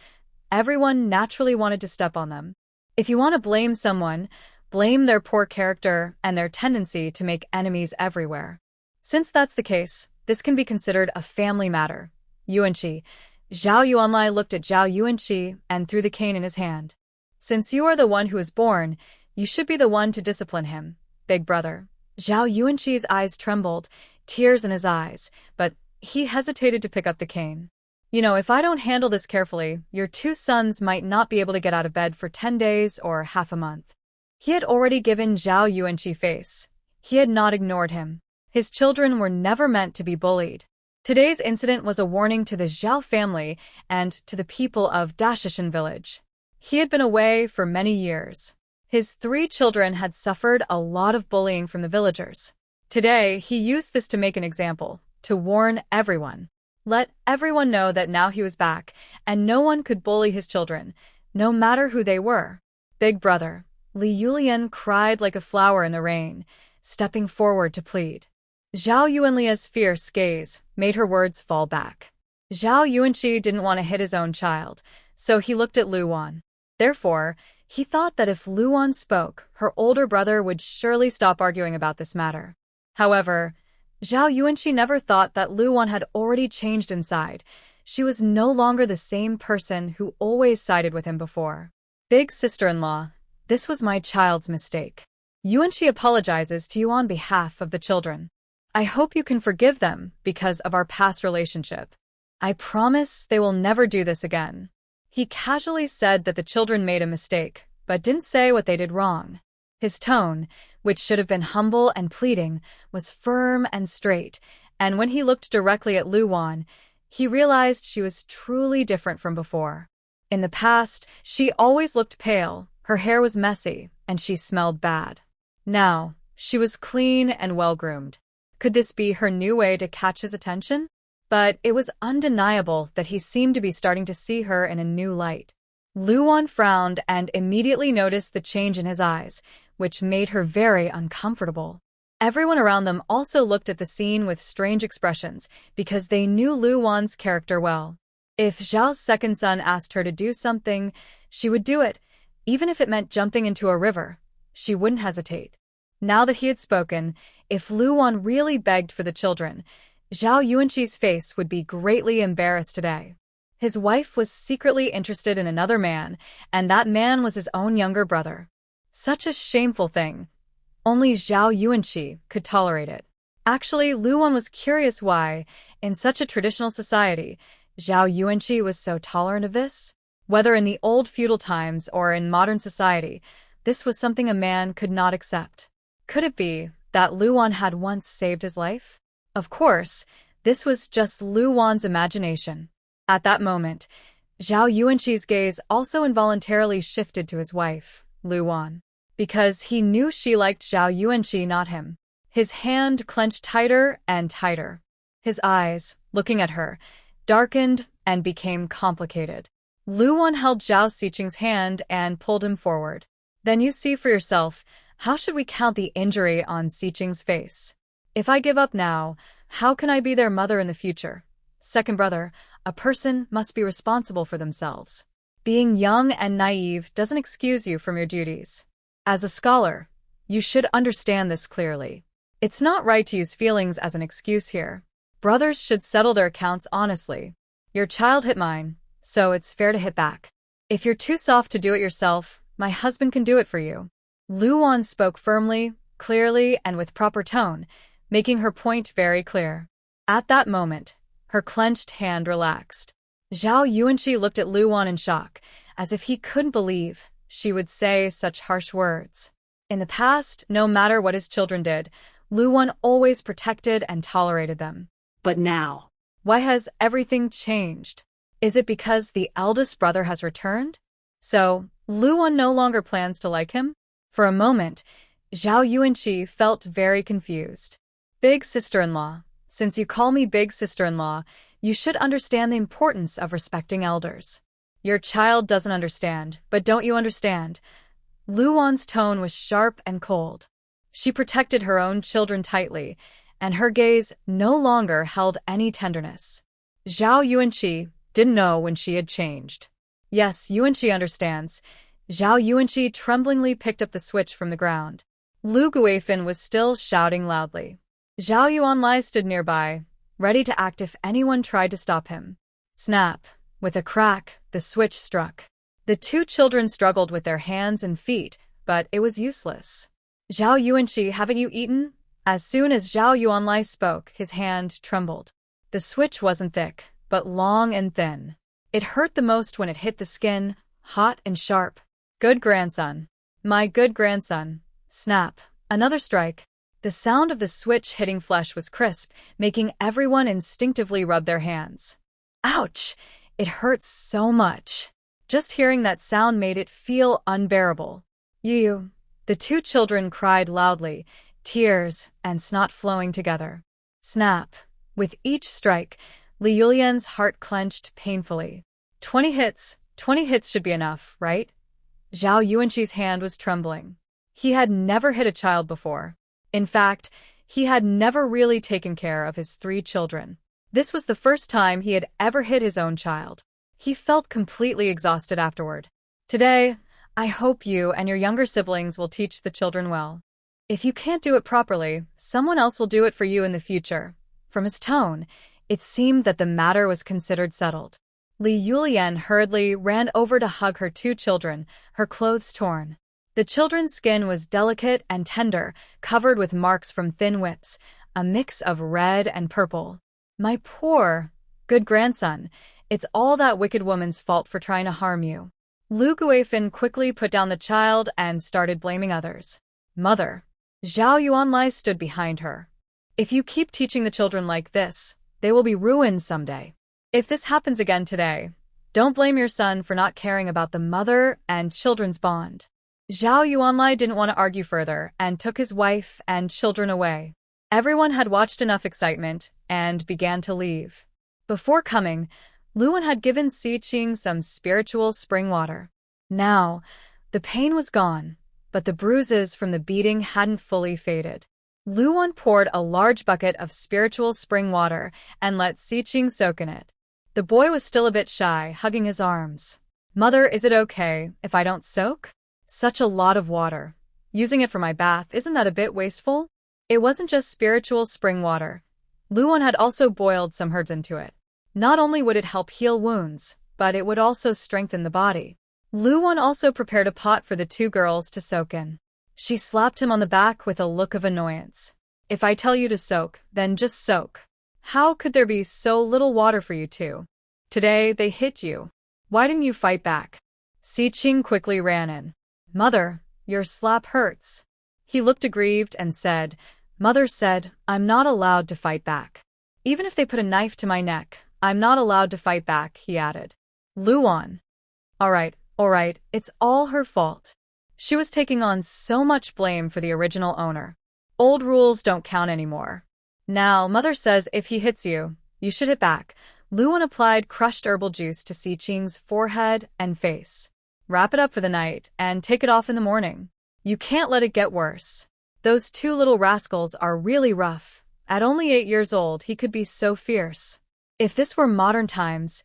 everyone naturally wanted to step on them. If you want to blame someone, blame their poor character and their tendency to make enemies everywhere. Since that's the case, this can be considered a family matter. Yuanqi. Zhao Yuanlai looked at Zhao Yuanqi and threw the cane in his hand. Since you are the one who is born, you should be the one to discipline him, big brother. Zhao Yuanqi's eyes trembled, tears in his eyes, but he hesitated to pick up the cane. You know, if I don't handle this carefully, your two sons might not be able to get out of bed for 10 days or half a month. He had already given Zhao Yuanqi face. He had not ignored him. His children were never meant to be bullied. Today's incident was a warning to the Zhao family and to the people of Dashishan village. He had been away for many years. His 3 children had suffered a lot of bullying from the villagers. Today, he used this to make an example, to warn everyone. Let everyone know that now he was back, and no one could bully his children, no matter who they were. Big brother. Li Yulian cried like a flower in the rain, stepping forward to plead. Zhao Yuanlia's fierce gaze made her words fall back. Zhao Yuanqi didn't want to hit his own child, so he looked at Luan. Therefore, he thought that if Luan spoke, her older brother would surely stop arguing about this matter. However, Zhao Yuanqi never thought that Luan had already changed inside. She was no longer the same person who always sided with him before. Big sister-in-law, this was my child's mistake. Yuanqi apologizes to you on behalf of the children. I hope you can forgive them because of our past relationship. I promise they will never do this again. He casually said that the children made a mistake, but didn't say what they did wrong. His tone, which should have been humble and pleading, was firm and straight, and when he looked directly at Luan, he realized she was truly different from before. In the past, she always looked pale, her hair was messy, and she smelled bad. Now, she was clean and well-groomed. Could this be her new way to catch his attention? But it was undeniable that he seemed to be starting to see her in a new light. Luan frowned and immediately noticed the change in his eyes, which made her very uncomfortable. Everyone around them also looked at the scene with strange expressions because they knew Luan's character well. If Zhao's second son asked her to do something, she would do it, even if it meant jumping into a river. She wouldn't hesitate. Now that he had spoken, if Luan really begged for the children, Zhao Yuanqi's face would be greatly embarrassed today. His wife was secretly interested in another man, and that man was his own younger brother. Such a shameful thing. Only Zhao Yuanqi could tolerate it. Actually, Luan was curious why, in such a traditional society, Zhao Yuanqi was so tolerant of this. Whether in the old feudal times or in modern society, this was something a man could not accept. Could it be that Luan had once saved his life? Of course, this was just Luan's imagination. At that moment, Zhao Yuanqi's gaze also involuntarily shifted to his wife, Luan, because he knew she liked Zhao Yuanqi, not him. His hand clenched tighter and tighter. His eyes, looking at her, darkened and became complicated. Luan held Zhao Xiqing's hand and pulled him forward. Then you see for yourself, how should we count the injury on Xiqing's face? If I give up now, how can I be their mother in the future? Second brother, a person must be responsible for themselves. Being young and naive doesn't excuse you from your duties. As a scholar, you should understand this clearly. It's not right to use feelings as an excuse here. Brothers should settle their accounts honestly. Your child hit mine, so it's fair to hit back. If you're too soft to do it yourself, my husband can do it for you. Luan spoke firmly, clearly, and with proper tone, making her point very clear. At that moment, her clenched hand relaxed. Zhao Yuanqi looked at Luan in shock, as if he couldn't believe she would say such harsh words. In the past, no matter what his children did, Luan always protected and tolerated them. But now, why has everything changed? Is it because the eldest brother has returned? So, Luan no longer plans to like him? For a moment, Zhao Yuanqi felt very confused. Big sister-in-law, since you call me big sister-in-law, you should understand the importance of respecting elders. Your child doesn't understand, but don't you understand? Luan's tone was sharp and cold. She protected her own children tightly, and her gaze no longer held any tenderness. Zhao Yuanqi didn't know when she had changed. Yes, Yuanqi understands. Zhao Yuanqi tremblingly picked up the switch from the ground. Lu Guifan was still shouting loudly. Zhao Yuanlai stood nearby, ready to act if anyone tried to stop him. Snap! With a crack, the switch struck. The two children struggled with their hands and feet, but it was useless. Zhao Yuanqi, haven't you eaten? As soon as Zhao Yuanlai spoke, his hand trembled. The switch wasn't thick, but long and thin. It hurt the most when it hit the skin, hot and sharp. Good grandson. My good grandson. Snap. Another strike. The sound of the switch hitting flesh was crisp, making everyone instinctively rub their hands. Ouch! It hurts so much. Just hearing that sound made it feel unbearable. You. The two children cried loudly, tears and snot flowing together. Snap. With each strike, Li Yulian's heart clenched painfully. 20 hits should be enough, right? Zhao Yuanqi's hand was trembling. He had never hit a child before. In fact, he had never really taken care of his 3 children. This was the first time he had ever hit his own child. He felt completely exhausted afterward. Today, I hope you and your younger siblings will teach the children well. If you can't do it properly, someone else will do it for you in the future. From his tone, it seemed that the matter was considered settled. Li Yulian hurriedly ran over to hug her 2 children, her clothes torn. The children's skin was delicate and tender, covered with marks from thin whips, a mix of red and purple. My poor, good grandson, it's all that wicked woman's fault for trying to harm you. Lu Guifan quickly put down the child and started blaming others. Mother. Zhao Yuanlai stood behind her. If you keep teaching the children like this, they will be ruined someday. If this happens again today, don't blame your son for not caring about the mother and children's bond. Zhao Yuanlai didn't want to argue further and took his wife and children away. Everyone had watched enough excitement and began to leave. Before coming, Luan had given Xiqing some spiritual spring water. Now, the pain was gone, but the bruises from the beating hadn't fully faded. Luan poured a large bucket of spiritual spring water and let Xiqing soak in it. The boy was still a bit shy, hugging his arms. Mother, is it okay if I don't soak? Such a lot of water. Using it for my bath, isn't that a bit wasteful? It wasn't just spiritual spring water. Luan had also boiled some herbs into it. Not only would it help heal wounds, but it would also strengthen the body. Luan also prepared a pot for the 2 girls to soak in. She slapped him on the back with a look of annoyance. If I tell you to soak, then just soak. How could there be so little water for you 2? Today, they hit you. Why didn't you fight back? Xiqing quickly ran in. Mother, your slap hurts. He looked aggrieved and said, Mother said, I'm not allowed to fight back. Even if they put a knife to my neck, I'm not allowed to fight back, he added. Luan. All right, it's all her fault. She was taking on so much blame for the original owner. Old rules don't count anymore. Now, Mother says if he hits you, you should hit back. Luan applied crushed herbal juice to Xiqing's forehead and face. Wrap it up for the night and take it off in the morning. You can't let it get worse. Those 2 little rascals are really rough. At only 8 years old, he could be so fierce. If this were modern times,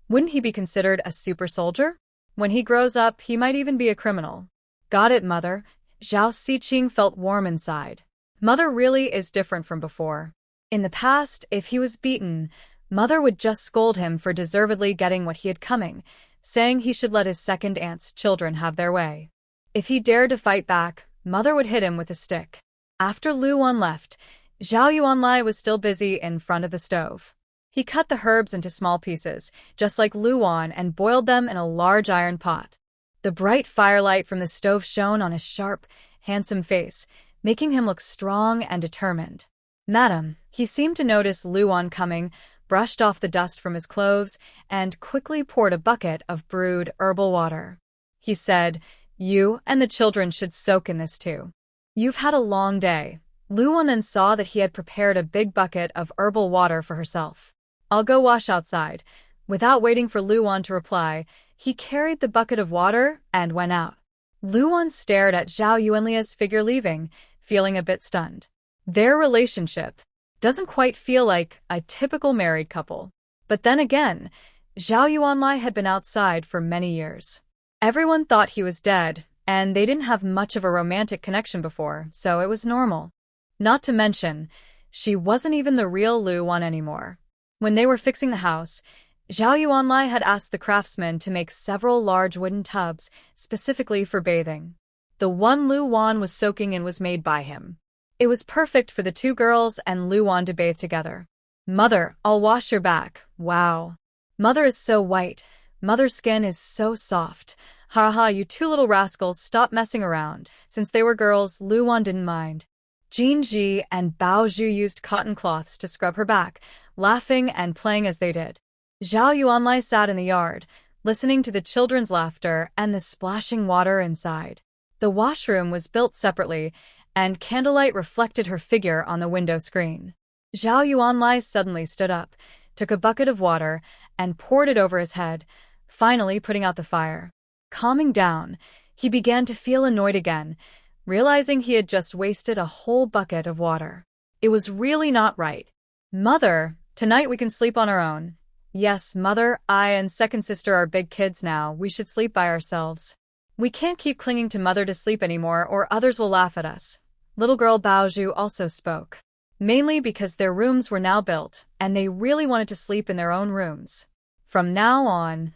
wouldn't he be considered a super soldier? When he grows up, he might even be a criminal. Got it, Mother. Zhao Xiqing felt warm inside. Mother really is different from before. In the past, if he was beaten, Mother would just scold him for deservedly getting what he had coming, saying he should let his second aunt's children have their way. If he dared to fight back, Mother would hit him with a stick. After Luan left, Zhao Yuanlai was still busy in front of the stove. He cut the herbs into small pieces, just like Luan, and boiled them in a large iron pot. The bright firelight from the stove shone on his sharp, handsome face, making him look strong and determined. Madam, he seemed to notice Luan coming, brushed off the dust from his clothes, and quickly poured a bucket of brewed herbal water. He said, You and the children should soak in this too. You've had a long day. Luan then saw that he had prepared a big bucket of herbal water for herself. I'll go wash outside. Without waiting for Luan to reply, he carried the bucket of water and went out. Luan stared at Zhao Yuanlia's figure leaving, feeling a bit stunned. Their relationship. Doesn't quite feel like a typical married couple. But then again, Zhao Yuanlai had been outside for many years. Everyone thought he was dead, and they didn't have much of a romantic connection before, so it was normal. Not to mention, she wasn't even the real Lu Wan anymore. When they were fixing the house, Zhao Yuanlai had asked the craftsman to make several large wooden tubs specifically for bathing. The one Lu Wan was soaking in was made by him. It was perfect for the two girls and Lu Wan to bathe together. Mother, I'll wash your back. Wow. Mother is so white. Mother's skin is so soft. Haha, you two little rascals, stop messing around. Since they were girls, Lu Wan didn't mind. Jin Ji and Bao Zhu used cotton cloths to scrub her back, laughing and playing as they did. Zhao Yuanlai sat in the yard, listening to the children's laughter and the splashing water inside. The washroom was built separately, and candlelight reflected her figure on the window screen. Zhao Yuanlai suddenly stood up, took a bucket of water, and poured it over his head, finally putting out the fire. Calming down, he began to feel annoyed again, realizing he had just wasted a whole bucket of water. It was really not right. Mother, tonight we can sleep on our own. Yes, Mother, I and second sister are big kids now, we should sleep by ourselves. We can't keep clinging to Mother to sleep anymore or others will laugh at us. Little girl Bao Zhu also spoke. Mainly because their rooms were now built, and they really wanted to sleep in their own rooms. From now on,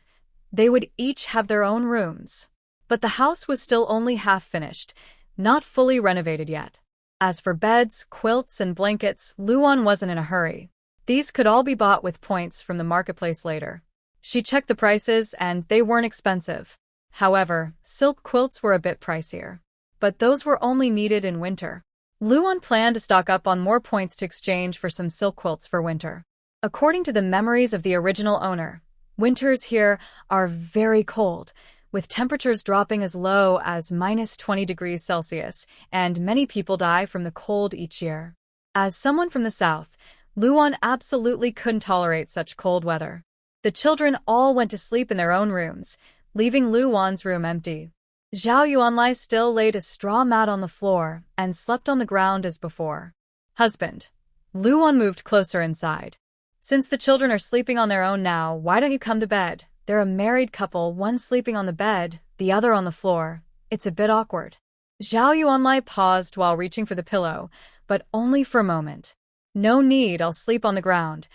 they would each have their own rooms. But the house was still only half finished, not fully renovated yet. As for beds, quilts, and blankets, Lu Wan wasn't in a hurry. These could all be bought with points from the marketplace later. She checked the prices, and they weren't expensive. However, silk quilts were a bit pricier. But those were only needed in winter. Lu Wan planned to stock up on more points to exchange for some silk quilts for winter. According to the memories of the original owner, winters here are very cold, with temperatures dropping as low as -20 degrees Celsius, and many people die from the cold each year. As someone from the south, Lu Wan absolutely couldn't tolerate such cold weather. The children all went to sleep in their own rooms, leaving Lu Wan's room empty. Zhao Yuanlai still laid a straw mat on the floor and slept on the ground as before. Husband. Lu Wan moved closer inside. Since the children are sleeping on their own now, why don't you come to bed? They're a married couple, one sleeping on the bed, the other on the floor. It's a bit awkward. Zhao Yuanlai paused while reaching for the pillow, but only for a moment. No need, I'll sleep on the ground.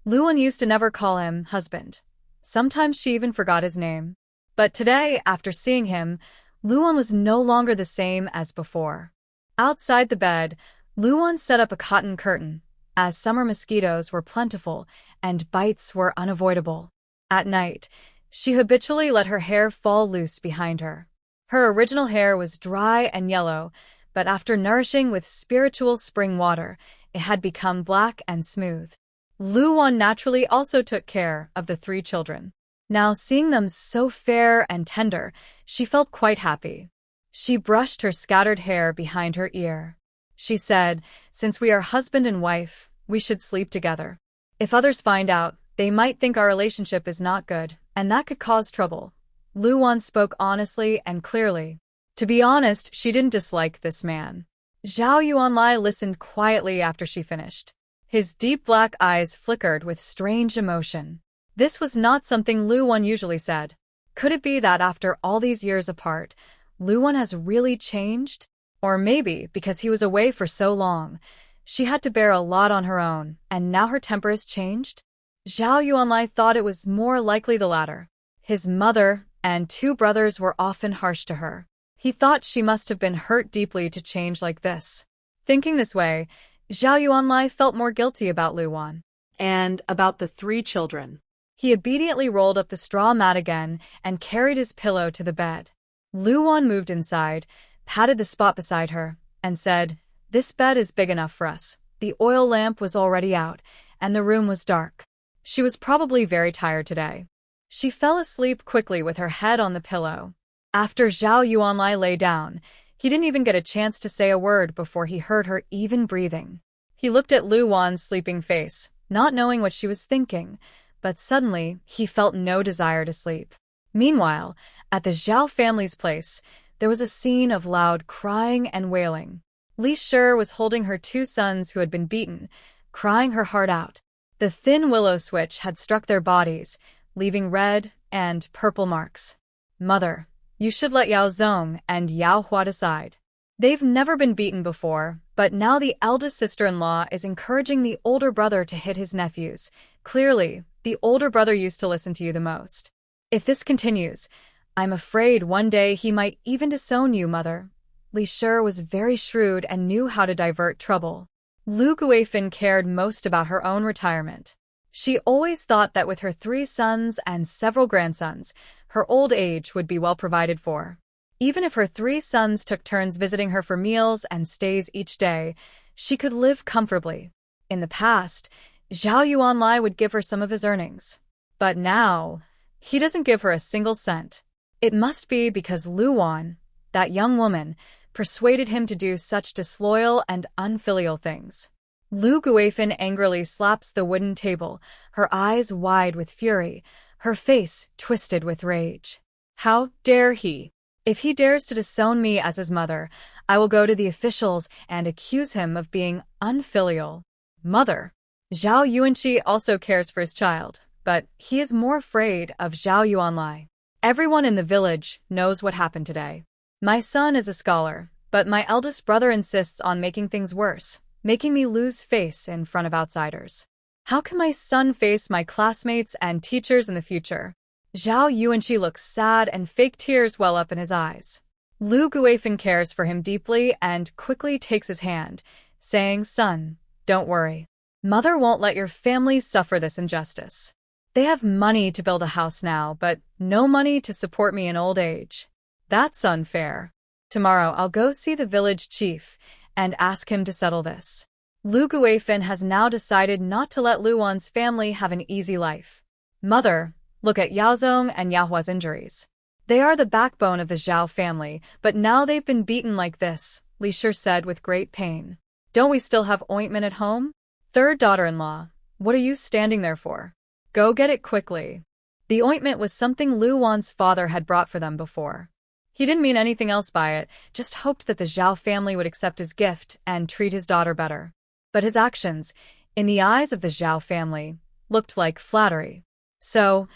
Lu Wan used to never call him husband. Sometimes she even forgot his name. But today, after seeing him, Lu Wan was no longer the same as before. Outside the bed, Lu Wan set up a cotton curtain, as summer mosquitoes were plentiful and bites were unavoidable. At night, she habitually let her hair fall loose behind her. Her original hair was dry and yellow, but after nourishing with spiritual spring water, it had become black and smooth. Lu Wan naturally also took care of the three children. Now, seeing them so fair and tender, she felt quite happy. She brushed her scattered hair behind her ear. She said, since we are husband and wife, we should sleep together. If others find out, they might think our relationship is not good, and that could cause trouble. Lu Wan spoke honestly and clearly. To be honest, she didn't dislike this man. Zhao Yuanlai listened quietly after she finished. His deep black eyes flickered with strange emotion. This was not something Lu Wan usually said. Could it be that after all these years apart, Lu Wan has really changed? Or maybe, because he was away for so long, she had to bear a lot on her own, and now her temper has changed? Zhao Yuanlai thought it was more likely the latter. His mother and two brothers were often harsh to her. He thought she must have been hurt deeply to change like this. Thinking this way, Zhao Yuanlai felt more guilty about Lu Wan. And about the three children. He obediently rolled up the straw mat again and carried his pillow to the bed. Lu Wan moved inside, patted the spot beside her, and said, "This bed is big enough for us." The oil lamp was already out, and the room was dark. She was probably very tired today. She fell asleep quickly with her head on the pillow. After Zhao Yuanlai lay down, he didn't even get a chance to say a word before he heard her even breathing. He looked at Lu Wan's sleeping face, not knowing what she was thinking, but suddenly he felt no desire to sleep. Meanwhile, at the Zhao family's place, there was a scene of loud crying and wailing. Li Shi was holding her two sons who had been beaten, crying her heart out. The thin willow switch had struck their bodies, leaving red and purple marks. Mother, you should let Yao Zong and Yao Hua decide. They've never been beaten before, but now the eldest sister-in-law is encouraging the older brother to hit his nephews. Clearly, the older brother used to listen to you the most. If this continues, I'm afraid one day he might even disown you, Mother. Li Shi was very shrewd and knew how to divert trouble. Lu Guifan cared most about her own retirement. She always thought that with her 3 sons and several grandsons, her old age would be well provided for. Even if her 3 sons took turns visiting her for meals and stays each day, she could live comfortably. In the past, Zhao Yuanlai would give her some of his earnings. But now, he doesn't give her a single cent. It must be because Lu Wan, that young woman, persuaded him to do such disloyal and unfilial things. Lu Guifan angrily slaps the wooden table, her eyes wide with fury, her face twisted with rage. How dare he? If he dares to disown me as his mother, I will go to the officials and accuse him of being unfilial. Mother. Zhao Yuanqi also cares for his child, but he is more afraid of Zhao Yuanlai. Everyone in the village knows what happened today. My son is a scholar, but my eldest brother insists on making things worse, making me lose face in front of outsiders. How can my son face my classmates and teachers in the future? Zhao Yuanqi looks sad and fake tears well up in his eyes. Lu Guifan cares for him deeply and quickly takes his hand, saying, Son, don't worry. Mother won't let your family suffer this injustice. They have money to build a house now, but no money to support me in old age. That's unfair. Tomorrow I'll go see the village chief and ask him to settle this. Lu Guifan has now decided not to let Lu Wan's family have an easy life. Mother, look at Yao Zong and Yao Hua's injuries. They are the backbone of the Zhao family, but now they've been beaten like this, Li Shi said with great pain. Don't we still have ointment at home? Third daughter-in-law, what are you standing there for? Go get it quickly. The ointment was something Lu Wan's father had brought for them before. He didn't mean anything else by it, just hoped that the Zhao family would accept his gift and treat his daughter better. But his actions, in the eyes of the Zhao family, looked like flattery. So,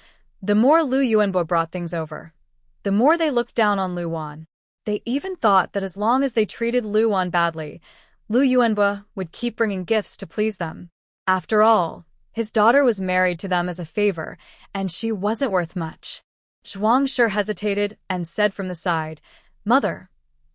the more Lu Yuanbo brought things over, the more they looked down on Lu Wan. They even thought that as long as they treated Lu Wan badly, Lu Yuanbo would keep bringing gifts to please them. After all, his daughter was married to them as a favor, and she wasn't worth much. Zhuang sure hesitated and said from the side, Mother,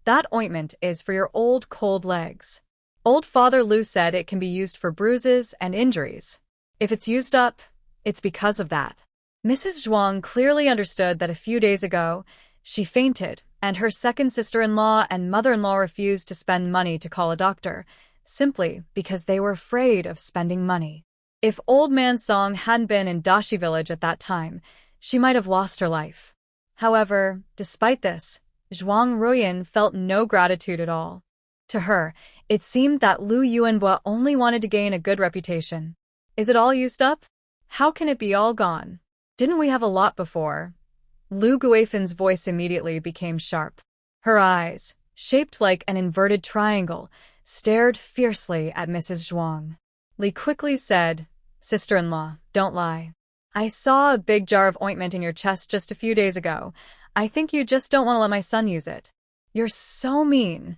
that ointment is for your old cold legs. Old Father Lu said it can be used for bruises and injuries. If it's used up, it's because of that. Mrs. Zhuang clearly understood that a few days ago, she fainted, and her second sister-in-law and mother-in-law refused to spend money to call a doctor, simply because they were afraid of spending money. If Old Man Song hadn't been in Dashi village at that time, she might have lost her life. However, despite this, Zhuang Ruoyan felt no gratitude at all. To her, it seemed that Lu Yuanbo only wanted to gain a good reputation. Is it all used up? How can it be all gone? Didn't we have a lot before? Lu Guifan's voice immediately became sharp. Her eyes, shaped like an inverted triangle, stared fiercely at Mrs. Zhuang. Li quickly said, Sister-in-law, don't lie. I saw a big jar of ointment in your chest just a few days ago. I think you just don't want to let my son use it. You're so mean.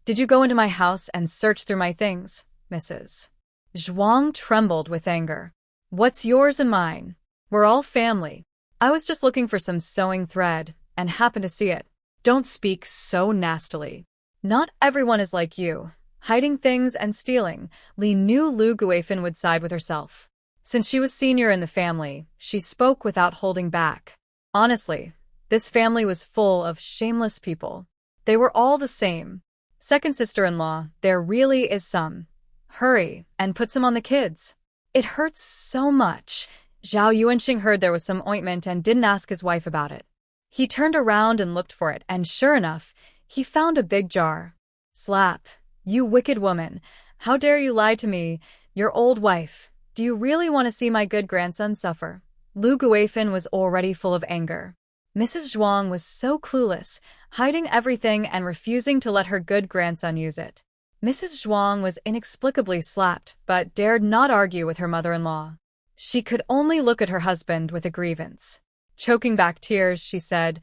Did you go into my house and search through my things, Mrs. Zhuang trembled with anger. What's yours and mine? We're all family. I was just looking for some sewing thread and happened to see it. Don't speak so nastily. Not everyone is like you, hiding things and stealing. Li knew Lu Guifan would side with herself. Since she was senior in the family, she spoke without holding back. Honestly, this family was full of shameless people. They were all the same. Second sister-in-law, there really is some. Hurry and put some on the kids. It hurts so much. Zhao Yuanqing heard there was some ointment and didn't ask his wife about it. He turned around and looked for it, and sure enough, he found a big jar. Slap. You wicked woman. How dare you lie to me, your old wife. Do you really want to see my good grandson suffer? Lu Guifan was already full of anger. Mrs. Zhuang was so clueless, hiding everything and refusing to let her good grandson use it. Mrs. Zhuang was inexplicably slapped, but dared not argue with her mother-in-law. She could only look at her husband with a grievance. Choking back tears, she said,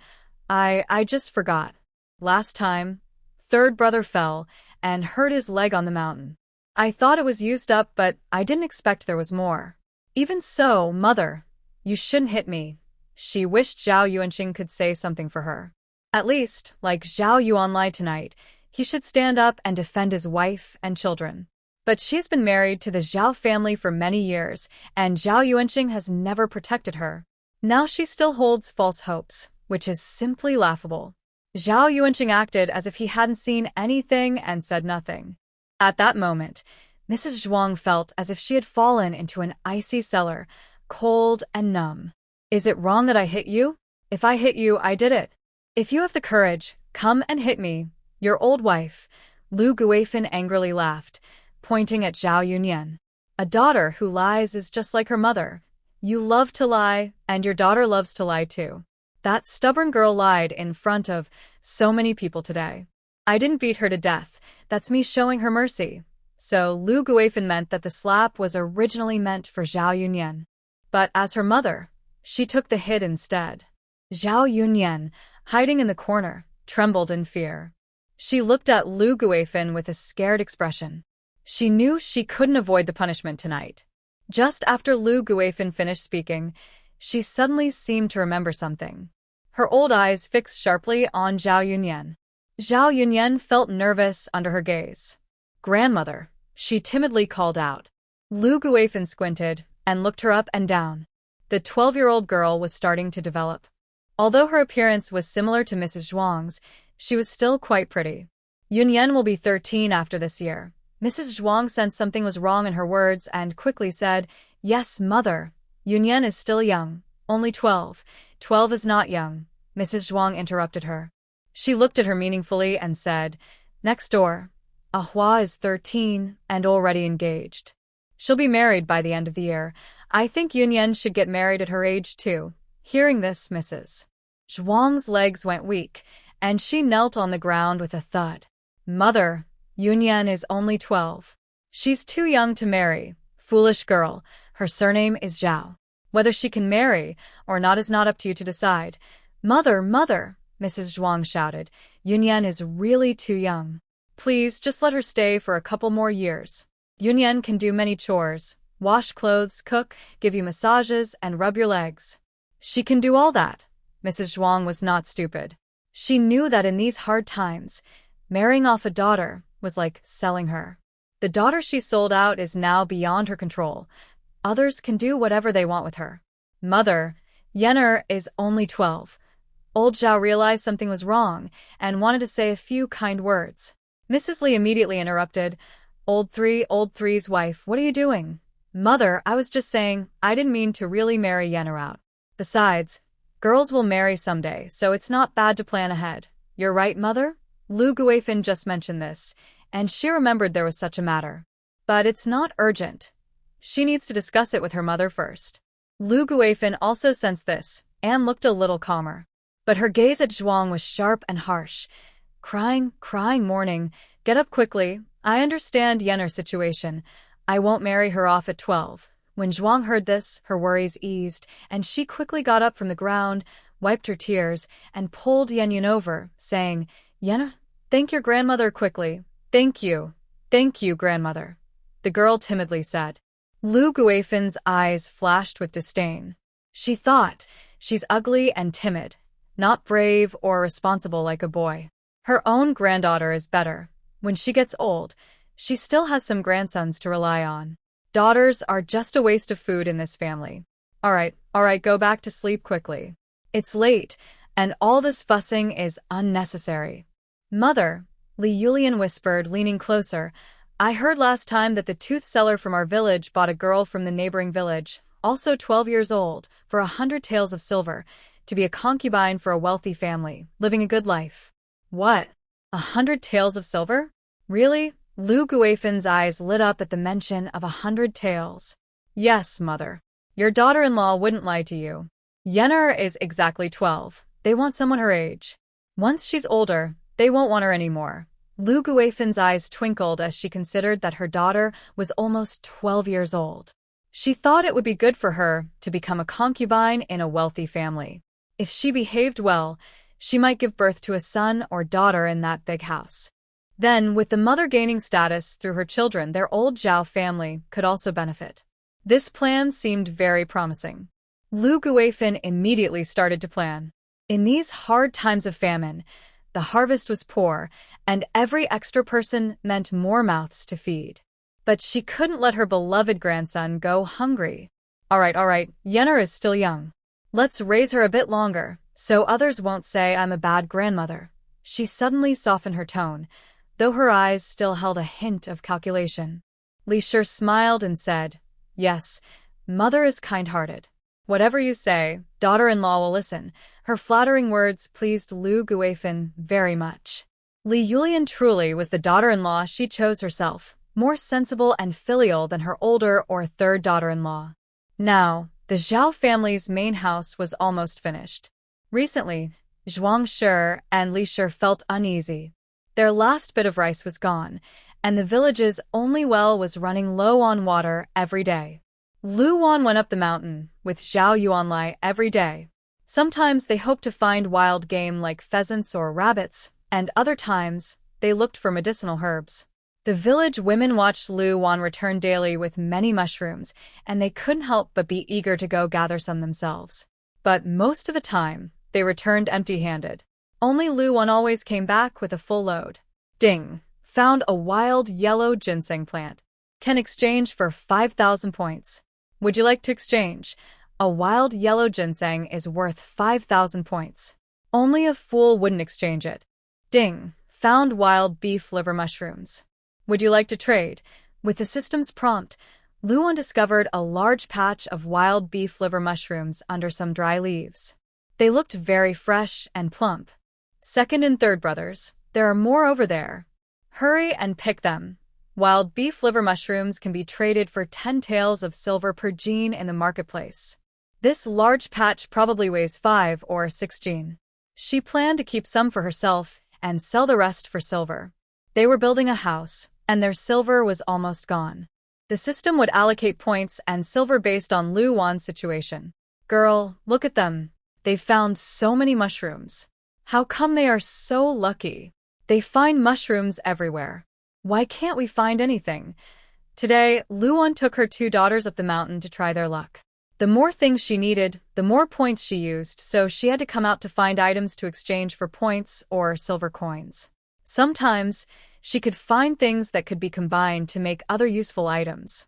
I just forgot. Last time, third brother fell and hurt his leg on the mountain. I thought it was used up, but I didn't expect there was more. Even so, mother, you shouldn't hit me. She wished Zhao Yuanqing could say something for her. At least, like Zhao Yuanlai tonight, he should stand up and defend his wife and children. But she's been married to the Zhao family for many years, and Zhao Yuanqing has never protected her. Now she still holds false hopes, which is simply laughable. Zhao Yuanqing acted as if he hadn't seen anything and said nothing. At that moment, Mrs. Zhuang felt as if she had fallen into an icy cellar, cold and numb. Is it wrong that I hit you? If I hit you, I did it. If you have the courage, come and hit me. Your old wife, Lu Guifan angrily laughed, pointing at Zhao Yunyan. A daughter who lies is just like her mother. You love to lie, and your daughter loves to lie too. That stubborn girl lied in front of so many people today. I didn't beat her to death. That's me showing her mercy. So Lu Guifan meant that the slap was originally meant for Zhao Yunyan. But as her mother, she took the hit instead. Zhao Yunyan, hiding in the corner, trembled in fear. She looked at Lu Guifan with a scared expression. She knew she couldn't avoid the punishment tonight. Just after Lu Guifan finished speaking, she suddenly seemed to remember something. Her old eyes fixed sharply on Zhao Yunyan. Zhao Yunyan felt nervous under her gaze. Grandmother, she timidly called out. Lu Guifan squinted and looked her up and down. The 12-year-old girl was starting to develop. Although her appearance was similar to Mrs. Zhuang's, she was still quite pretty. Yunyan will be 13 after this year. Mrs. Zhuang sensed something was wrong in her words and quickly said, Yes, mother. Yunyan is still young. Only 12. 12 is not young. Mrs. Zhuang interrupted her. She looked at her meaningfully and said, Next door. Ahua is 13 and already engaged. She'll be married by the end of the year. I think Yunyan should get married at her age too. Hearing this, Mrs. Zhuang's legs went weak, and she knelt on the ground with a thud. Mother, Yunyan is only 12. She's too young to marry. Foolish girl. Her surname is Zhao. Whether she can marry or not is not up to you to decide. Mother, mother, Mrs. Zhuang shouted. Yunyan is really too young. Please, just let her stay for a couple more years. Yunyan can do many chores. Wash clothes, cook, give you massages, and rub your legs. She can do all that. Mrs. Zhuang was not stupid. She knew that in these hard times, marrying off a daughter was like selling her. The daughter she sold out is now beyond her control. Others can do whatever they want with her. Mother, Yenner is only 12. Old Zhao realized something was wrong and wanted to say a few kind words. Mrs. Li immediately interrupted. Old three's wife, what are you doing? Mother, I was just saying, I didn't mean to really marry Yenner out. Besides, girls will marry someday, so it's not bad to plan ahead. You're right, mother? Lu Guifan just mentioned this, and she remembered there was such a matter. But it's not urgent. She needs to discuss it with her mother first. Lu Guifan also sensed this, and looked a little calmer. But her gaze at Zhuang was sharp and harsh. Crying, mourning. Get up quickly. I understand Yenner's situation. I won't marry her off at 12. When Zhuang heard this, her worries eased, and she quickly got up from the ground, wiped her tears, and pulled Yenyan over, saying, Yenner, thank your grandmother quickly. Thank you, grandmother. The girl timidly said. Lu Guifan's eyes flashed with disdain. She thought, she's ugly and timid, not brave or responsible like a boy. Her own granddaughter is better. When she gets old, she still has some grandsons to rely on. Daughters are just a waste of food in this family. All right, go back to sleep quickly. It's late, and all this fussing is unnecessary. Mother, Li Yulian whispered, leaning closer, I heard last time that the tooth seller from our village bought a girl from the neighboring village, also 12 years old, for 100 taels of silver, to be a concubine for a wealthy family, living a good life. What? 100 taels of silver? Really? Lu Guifan's eyes lit up at the mention of 100 taels. Yes, mother. Your daughter-in-law wouldn't lie to you. Yenner is exactly 12. They want someone her age. Once she's older, they won't want her anymore. Lu Guifan's eyes twinkled as she considered that her daughter was almost 12 years old. She thought it would be good for her to become a concubine in a wealthy family. If she behaved well, she might give birth to a son or daughter in that big house. Then, with the mother gaining status through her children, their old Zhao family could also benefit. This plan seemed very promising. Lu Guifan immediately started to plan. In these hard times of famine, the harvest was poor, and every extra person meant more mouths to feed. But she couldn't let her beloved grandson go hungry. All right, Yenner is still young. Let's raise her a bit longer, so others won't say I'm a bad grandmother. She suddenly softened her tone, though her eyes still held a hint of calculation. Li Shi smiled and said, "Yes, mother is kind-hearted. Whatever you say, daughter-in-law will listen." Her flattering words pleased Lu Guifan very much. Li Yulian truly was the daughter-in-law she chose herself, more sensible and filial than her older or third daughter-in-law. Now, the Zhao family's main house was almost finished. Recently, Zhuang Shi and Li Shi felt uneasy. Their last bit of rice was gone, and the village's only well was running low on water every day. Lu Wan went up the mountain with Zhao Yuanlai every day. Sometimes they hoped to find wild game like pheasants or rabbits, and other times they looked for medicinal herbs. The village women watched Lu Wan return daily with many mushrooms, and they couldn't help but be eager to go gather some themselves. But most of the time, they returned empty-handed. Only Lu Wan always came back with a full load. Ding! Found a wild yellow ginseng plant. Can exchange for 5,000 points. Would you like to exchange? A wild yellow ginseng is worth 5,000 points. Only a fool wouldn't exchange it. Ding! Found wild beef liver mushrooms. Would you like to trade? With the system's prompt, Lu Wan discovered a large patch of wild beef liver mushrooms under some dry leaves. They looked very fresh and plump. Second and third brothers, there are more over there. Hurry and pick them. Wild beef liver mushrooms can be traded for 10 taels of silver per gene in the marketplace. This large patch probably weighs 5 or 6 gene. She planned to keep some for herself and sell the rest for silver. They were building a house, and their silver was almost gone. The system would allocate points and silver based on Lu Wan's situation. Girl, look at them. They found so many mushrooms. How come they are so lucky? They find mushrooms everywhere. Why can't we find anything? Today, Lu Wan took her 2 daughters up the mountain to try their luck. The more things she needed, the more points she used, so she had to come out to find items to exchange for points or silver coins. Sometimes, she could find things that could be combined to make other useful items.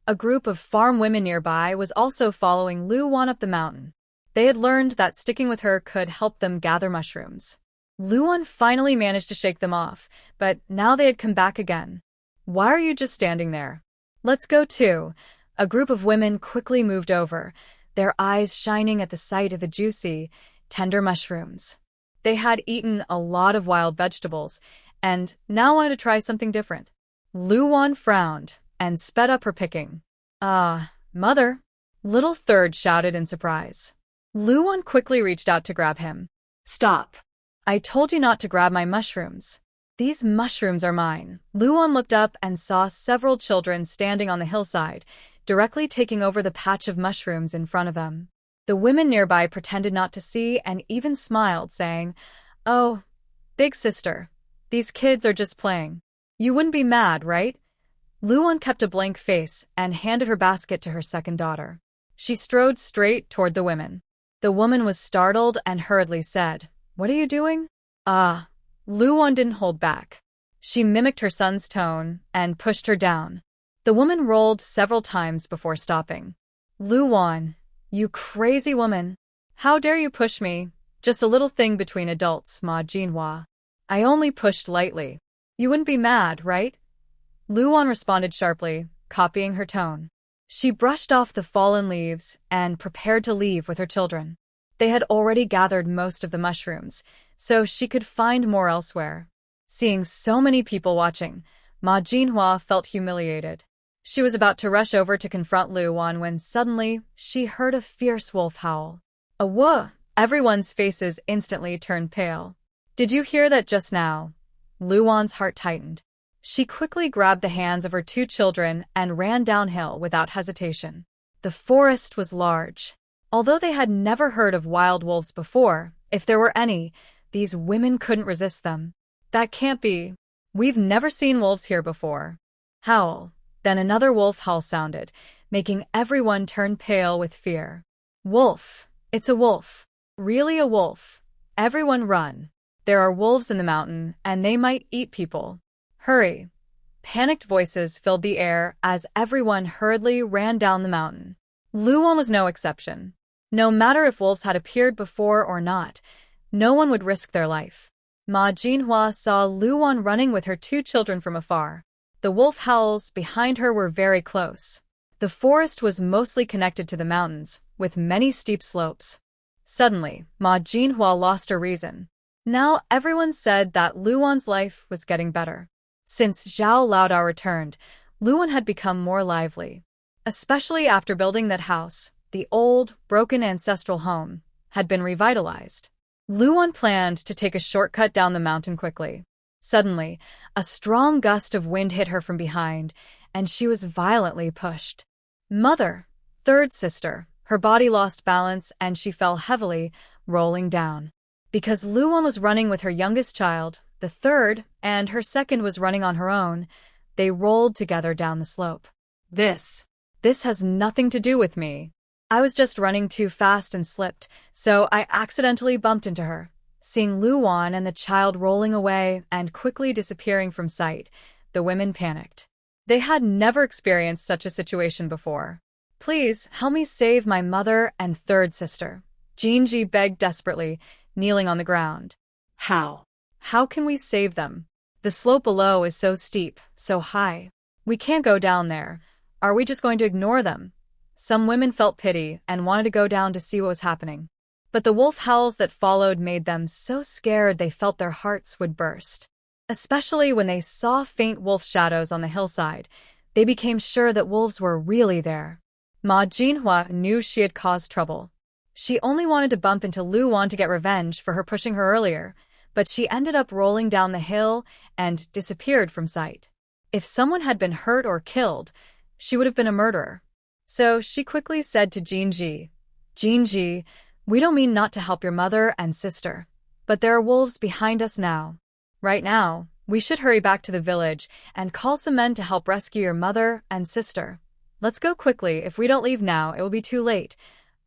A group of farm women nearby was also following Lu Wan up the mountain. They had learned that sticking with her could help them gather mushrooms. Lu Wan finally managed to shake them off, but now they had come back again. Why are you just standing there? Let's go too. A group of women quickly moved over, their eyes shining at the sight of the juicy, tender mushrooms. They had eaten a lot of wild vegetables, and now wanted to try something different. Lu Wan frowned and sped up her picking. Mother! Little Third shouted in surprise. Lu Wan quickly reached out to grab him. Stop. I told you not to grab my mushrooms. These mushrooms are mine. Lu Wan looked up and saw several children standing on the hillside, directly taking over the patch of mushrooms in front of them. The women nearby pretended not to see and even smiled, saying, "Oh, big sister, these kids are just playing. You wouldn't be mad, right?" Lu Wan kept a blank face and handed her basket to her second daughter. She strode straight toward the women. The woman was startled and hurriedly said, "What are you doing?" Lu Wan didn't hold back. She mimicked her son's tone and pushed her down. The woman rolled several times before stopping. "Lu Wan, you crazy woman. How dare you push me? Just a little thing between adults, Ma Jinhua. I only pushed lightly. You wouldn't be mad, right?" Lu Wan responded sharply, copying her tone. She brushed off the fallen leaves and prepared to leave with her children. They had already gathered most of the mushrooms, so she could find more elsewhere. Seeing so many people watching, Ma Jinhua felt humiliated. She was about to rush over to confront Lu Wan when suddenly she heard a fierce wolf howl. A woof! Everyone's faces instantly turned pale. "Did you hear that just now?" Luan's heart tightened. She quickly grabbed the hands of her two children and ran downhill without hesitation. The forest was large. Although they had never heard of wild wolves before, if there were any, these women couldn't resist them. That can't be. We've never seen wolves here before. Howl. Then another wolf howl sounded, making everyone turn pale with fear. Wolf. It's a wolf. Really a wolf. Everyone run. There are wolves in the mountain, and they might eat people. Hurry. Panicked voices filled the air as everyone hurriedly ran down the mountain. Luan was no exception. No matter if wolves had appeared before or not, no one would risk their life. Ma Jinhua saw Luan running with her two children from afar. The wolf howls behind her were very close. The forest was mostly connected to the mountains, with many steep slopes. Suddenly, Ma Jinhua lost her reason. Now everyone said that Luan's life was getting better. Since Zhao Laodao returned, Luan had become more lively. Especially after building that house, the old, broken ancestral home had been revitalized. Luan planned to take a shortcut down the mountain quickly. Suddenly, a strong gust of wind hit her from behind, and she was violently pushed. Mother, third sister, her body lost balance and she fell heavily, rolling down. Because Luan was running with her youngest child, the third, and her second was running on her own, they rolled together down the slope. This has nothing to do with me. I was just running too fast and slipped, so I accidentally bumped into her. Seeing Luan and the child rolling away and quickly disappearing from sight, the women panicked. They had never experienced such a situation before. Please, help me save my mother and third sister, Jinji begged desperately, kneeling on the ground. How? How can we save them? The slope below is so steep, so high. We can't go down there. Are we just going to ignore them? Some women felt pity and wanted to go down to see what was happening. But the wolf howls that followed made them so scared they felt their hearts would burst. Especially when they saw faint wolf shadows on the hillside, they became sure that wolves were really there. Ma Jinhua knew she had caused trouble. She only wanted to bump into Luan to get revenge for her pushing her earlier, but she ended up rolling down the hill and disappeared from sight. If someone had been hurt or killed, she would have been a murderer. So she quickly said to Jinji, Jinji, we don't mean not to help your mother and sister, but there are wolves behind us now. Right now, we should hurry back to the village and call some men to help rescue your mother and sister. Let's go quickly. If we don't leave now, it will be too late.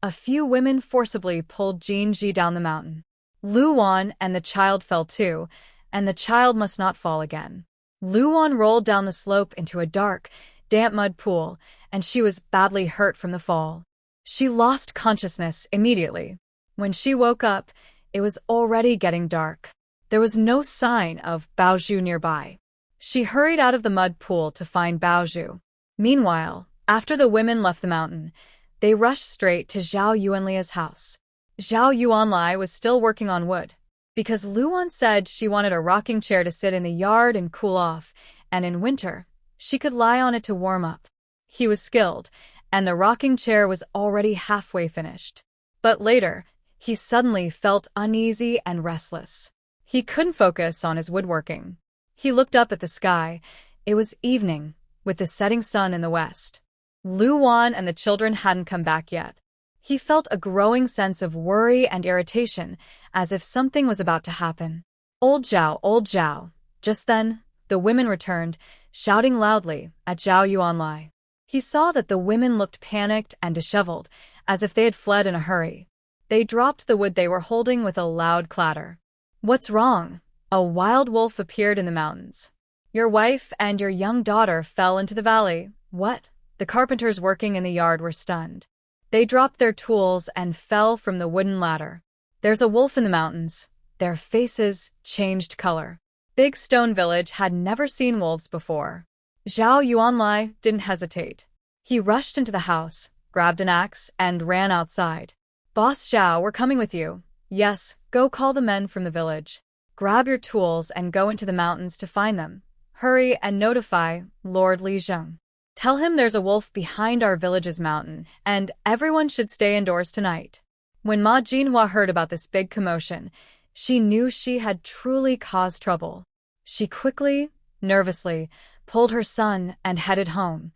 A few women forcibly pulled Jinji down the mountain. Luan and the child fell too, and the child must not fall again. Luan rolled down the slope into a dark, damp mud pool, and she was badly hurt from the fall. She lost consciousness immediately. When she woke up, it was already getting dark. There was no sign of Baozhu nearby. She hurried out of the mud pool to find Baozhu. Meanwhile, after the women left the mountain, they rushed straight to Zhao Yuanlia's house. Zhao Yuanli was still working on wood. Because Luan said she wanted a rocking chair to sit in the yard and cool off, and in winter, she could lie on it to warm up. He was skilled, and the rocking chair was already halfway finished. But later, he suddenly felt uneasy and restless. He couldn't focus on his woodworking. He looked up at the sky. It was evening, with the setting sun in the west. Luan and the children hadn't come back yet. He felt a growing sense of worry and irritation, as if something was about to happen. Old Zhao, old Zhao. Just then, the women returned, shouting loudly at Zhao Yuanli. He saw that the women looked panicked and disheveled, as if they had fled in a hurry. They dropped the wood they were holding with a loud clatter. What's wrong? A wild wolf appeared in the mountains. Your wife and your young daughter fell into the valley. What? The carpenters working in the yard were stunned. They dropped their tools and fell from the wooden ladder. There's a wolf in the mountains. Their faces changed color. Big Stone Village had never seen wolves before. Zhao Yuanli didn't hesitate. He rushed into the house, grabbed an axe, and ran outside. Boss Zhao, we're coming with you. Yes, go call the men from the village. Grab your tools and go into the mountains to find them. Hurry and notify Lord Li Zheng. Tell him there's a wolf behind our village's mountain, and everyone should stay indoors tonight. When Ma Jinhua heard about this big commotion, she knew she had truly caused trouble. She quickly, nervously, pulled her son and headed home,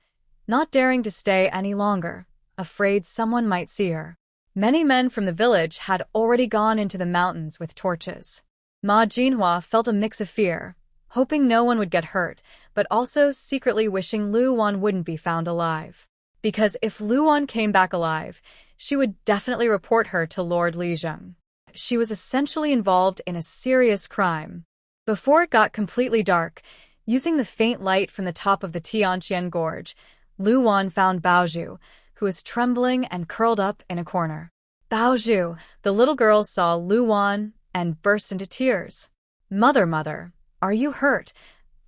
not daring to stay any longer, afraid someone might see her. Many men from the village had already gone into the mountains with torches. Ma Jinhua felt a mix of fear, hoping no one would get hurt, but also secretly wishing Lu Wan wouldn't be found alive. Because if Lu Wan came back alive, she would definitely report her to Lord Lijiang. She was essentially involved in a serious crime. Before it got completely dark, using the faint light from the top of the Tianqian Gorge, Lu Wan found Baozhu, who was trembling and curled up in a corner. Baozhu, the little girl, saw Lu Wan and burst into tears. Mother, are you hurt?"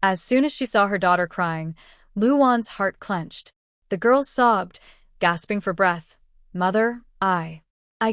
As soon as she saw her daughter crying, Lu Wan's heart clenched. The girl sobbed, gasping for breath. "Mother, I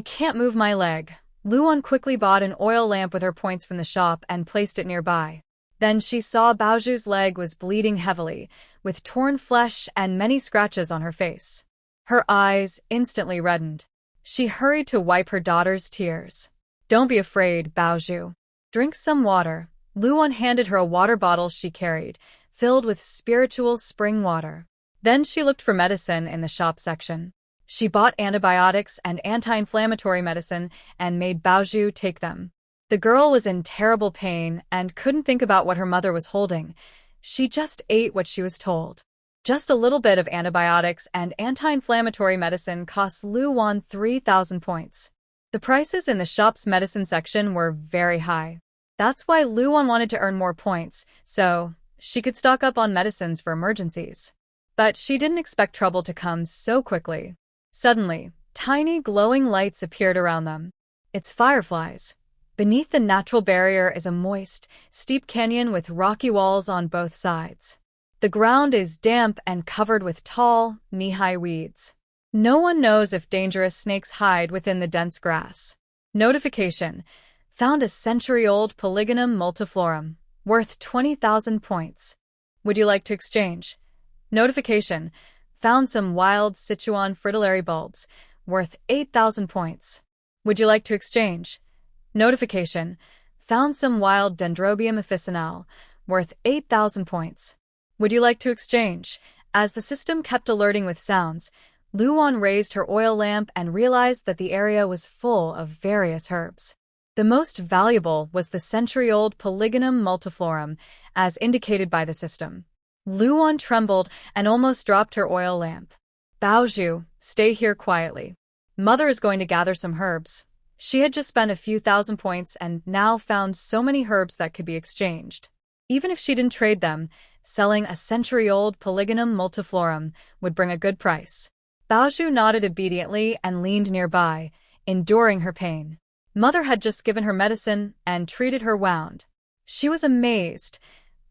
can't move my leg." Lu Wan quickly bought an oil lamp with her points from the shop and placed it nearby. Then she saw Baozhu's leg was bleeding heavily, with torn flesh and many scratches on her face. Her eyes instantly reddened. She hurried to wipe her daughter's tears. "Don't be afraid, Baozhu. Drink some water." Lu Wan handed her a water bottle she carried, filled with spiritual spring water. Then she looked for medicine in the shop section. She bought antibiotics and anti-inflammatory medicine and made Baozhu take them. The girl was in terrible pain and couldn't think about what her mother was holding. She just ate what she was told. Just a little bit of antibiotics and anti-inflammatory medicine cost Lu Wan 3,000 points. The prices in the shop's medicine section were very high. That's why Lu Wan wanted to earn more points, so she could stock up on medicines for emergencies. But she didn't expect trouble to come so quickly. Suddenly, tiny glowing lights appeared around them. It's fireflies. Beneath the natural barrier is a moist, steep canyon with rocky walls on both sides. The ground is damp and covered with tall, knee-high weeds. No one knows if dangerous snakes hide within the dense grass. Notification: found a century-old Polygonum multiflorum, worth 20,000 points. Would you like to exchange? Notification: found some wild Sichuan fritillary bulbs, worth 8,000 points. Would you like to exchange? Notification: found some wild Dendrobium officinale, worth 8,000 points. Would you like to exchange? As the system kept alerting with sounds, Lu Wan raised her oil lamp and realized that the area was full of various herbs. The most valuable was the century-old Polygonum multiflorum, as indicated by the system. Lu Wan trembled and almost dropped her oil lamp. "Baozhu, stay here quietly. Mother is going to gather some herbs." She had just spent a few thousand points and now found so many herbs that could be exchanged. Even if she didn't trade them, selling a century-old Polygonum multiflorum would bring a good price. Baozhu nodded obediently and leaned nearby, enduring her pain. Mother had just given her medicine and treated her wound. She was amazed.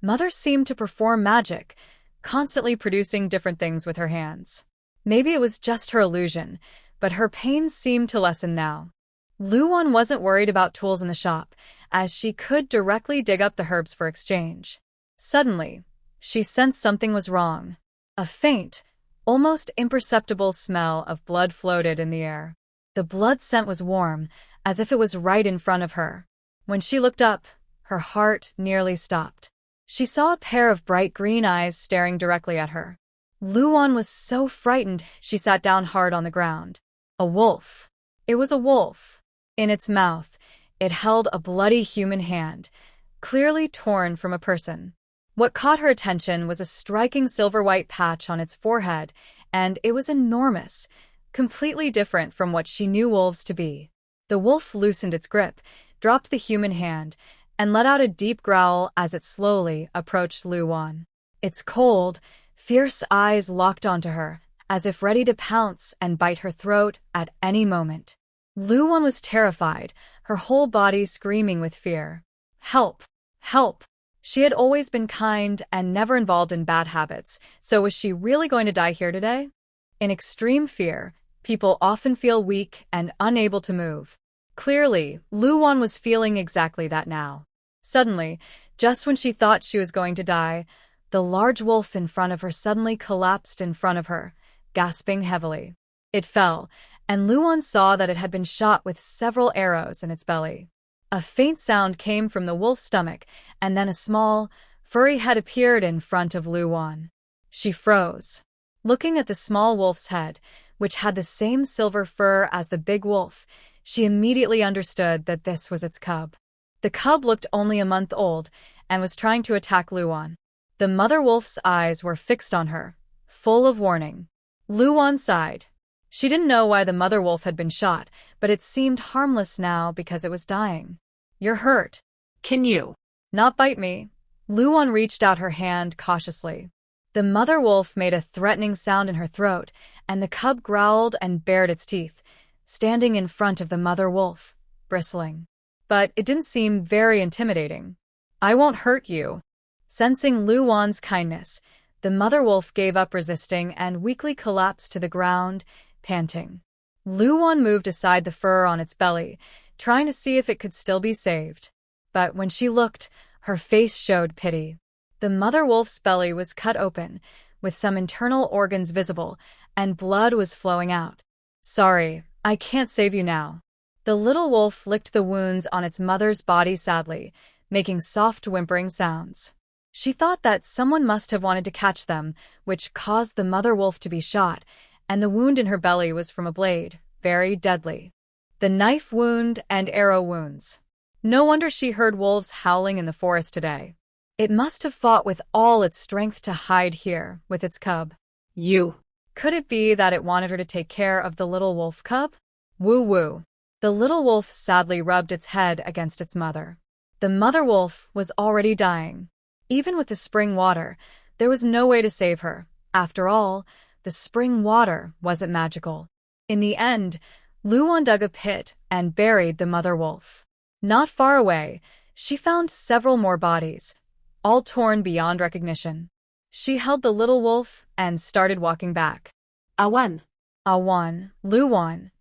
Mother seemed to perform magic, constantly producing different things with her hands. Maybe it was just her illusion, but her pain seemed to lessen now. Lu Wan wasn't worried about tools in the shop, as she could directly dig up the herbs for exchange. Suddenly, she sensed something was wrong. A faint, almost imperceptible smell of blood floated in the air. The blood scent was warm, as if it was right in front of her. When she looked up, her heart nearly stopped. She saw a pair of bright green eyes staring directly at her. Lu Wan was so frightened she sat down hard on the ground. A wolf. It was a wolf. In its mouth, it held a bloody human hand, clearly torn from a person. What caught her attention was a striking silver-white patch on its forehead, and it was enormous, completely different from what she knew wolves to be. The wolf loosened its grip, dropped the human hand, and let out a deep growl as it slowly approached Lu Wan. Its cold, fierce eyes locked onto her, as if ready to pounce and bite her throat at any moment. Lu Wan was terrified, her whole body screaming with fear. Help! Help! She had always been kind and never involved in bad habits, so was she really going to die here today? In extreme fear, people often feel weak and unable to move. Clearly, Lu Wan was feeling exactly that now. Suddenly, just when she thought she was going to die, the large wolf in front of her suddenly collapsed in front of her, gasping heavily. It fell, and Lu Wan saw that it had been shot with several arrows in its belly. A faint sound came from the wolf's stomach, and then a small, furry head appeared in front of Luwan. She froze. Looking at the small wolf's head, which had the same silver fur as the big wolf, she immediately understood that this was its cub. The cub looked only a month old and was trying to attack Luwan. The mother wolf's eyes were fixed on her, full of warning. Luwan sighed. She didn't know why the mother wolf had been shot, but it seemed harmless now because it was dying. "You're hurt. Can you Not bite me." Luwan reached out her hand cautiously. The mother wolf made a threatening sound in her throat, and the cub growled and bared its teeth, standing in front of the mother wolf, bristling. But it didn't seem very intimidating. "I won't hurt you." Sensing Luwan's kindness, the mother wolf gave up resisting and weakly collapsed to the ground, panting. Luwan moved aside the fur on its belly, trying to see if it could still be saved. But when she looked, her face showed pity. The mother wolf's belly was cut open, with some internal organs visible, and blood was flowing out. "Sorry, I can't save you now." The little wolf licked the wounds on its mother's body sadly, making soft whimpering sounds. She thought that someone must have wanted to catch them, which caused the mother wolf to be shot, and the wound in her belly was from a blade, very deadly. The knife wound and arrow wounds. No wonder she heard wolves howling in the forest today. It must have fought with all its strength to hide here with its cub. You. Could it be that it wanted her to take care of the little wolf cub? Woo-woo. The little wolf sadly rubbed its head against its mother. The mother wolf was already dying. Even with the spring water, there was no way to save her. After all, the spring water wasn't magical. In the end, Luwan dug a pit and buried the mother wolf. Not far away, she found several more bodies, all torn beyond recognition. She held the little wolf and started walking back. Awan. Luwan.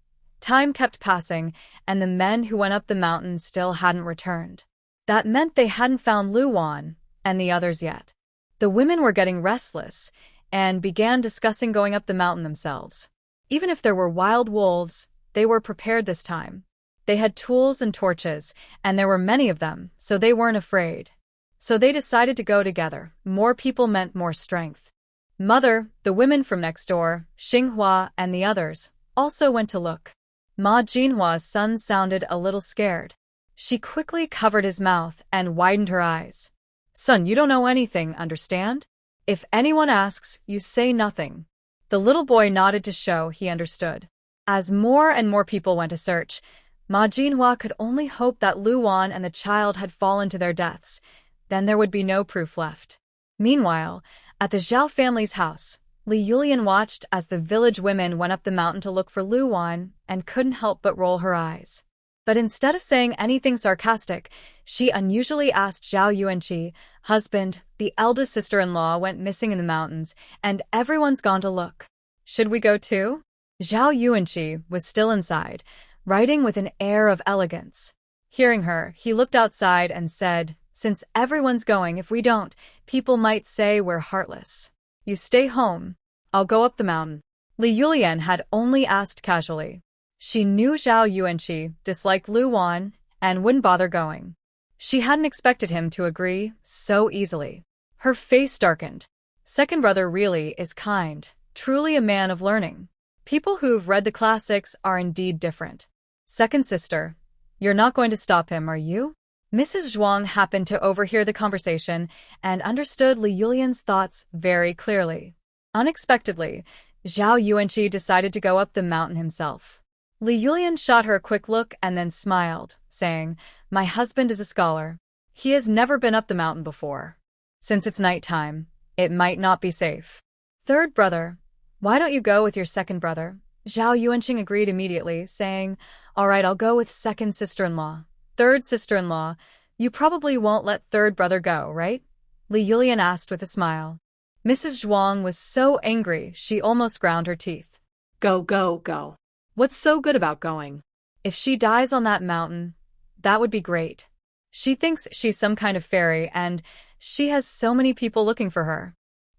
Time kept passing, and the men who went up the mountain still hadn't returned. That meant they hadn't found Luwan and the others yet. The women were getting restless and began discussing going up the mountain themselves. Even if there were wild wolves, they were prepared this time. They had tools and torches, and there were many of them, so they weren't afraid. So they decided to go together. More people meant more strength. Mother, the women from next door, Xinghua, and the others, also went to look. Ma Jinhua's son sounded a little scared. She quickly covered his mouth and widened her eyes. "Son, you don't know anything, understand? If anyone asks, you say nothing." The little boy nodded to show he understood. As more and more people went to search, Ma Jinhua could only hope that Luwan and the child had fallen to their deaths. Then there would be no proof left. Meanwhile, at the Zhao family's house, Li Yulian watched as the village women went up the mountain to look for Luwan and couldn't help but roll her eyes. But instead of saying anything sarcastic, she unusually asked Zhao Yuanqi, "Husband, the eldest sister-in-law went missing in the mountains, and everyone's gone to look. Should we go too?" Zhao Yuanqi was still inside, writing with an air of elegance. Hearing her, he looked outside and said, "Since everyone's going, if we don't, people might say we're heartless. You stay home. I'll go up the mountain." Li Yulian had only asked casually. She knew Zhao Yuanqi disliked Luwan and wouldn't bother going. She hadn't expected him to agree so easily. Her face darkened. Second brother really is kind, truly a man of learning. People who've read the classics are indeed different. Second sister, you're not going to stop him, are you? Mrs. Zhuang happened to overhear the conversation and understood Li Yulian's thoughts very clearly. Unexpectedly, Zhao Yuanqi decided to go up the mountain himself. Li Yulian shot her a quick look and then smiled, saying, "My husband is a scholar. He has never been up the mountain before. Since it's nighttime, it might not be safe." Third brother, why don't you go with your second brother? Zhao Yuanqing agreed immediately, saying, "All right, I'll go with second sister-in-law." Third sister-in-law, you probably won't let third brother go, right? Li Yulian asked with a smile. Mrs. Zhuang was so angry she almost ground her teeth. Go, go, go. What's so good about going? If she dies on that mountain, that would be great. She thinks she's some kind of fairy, and she has so many people looking for her.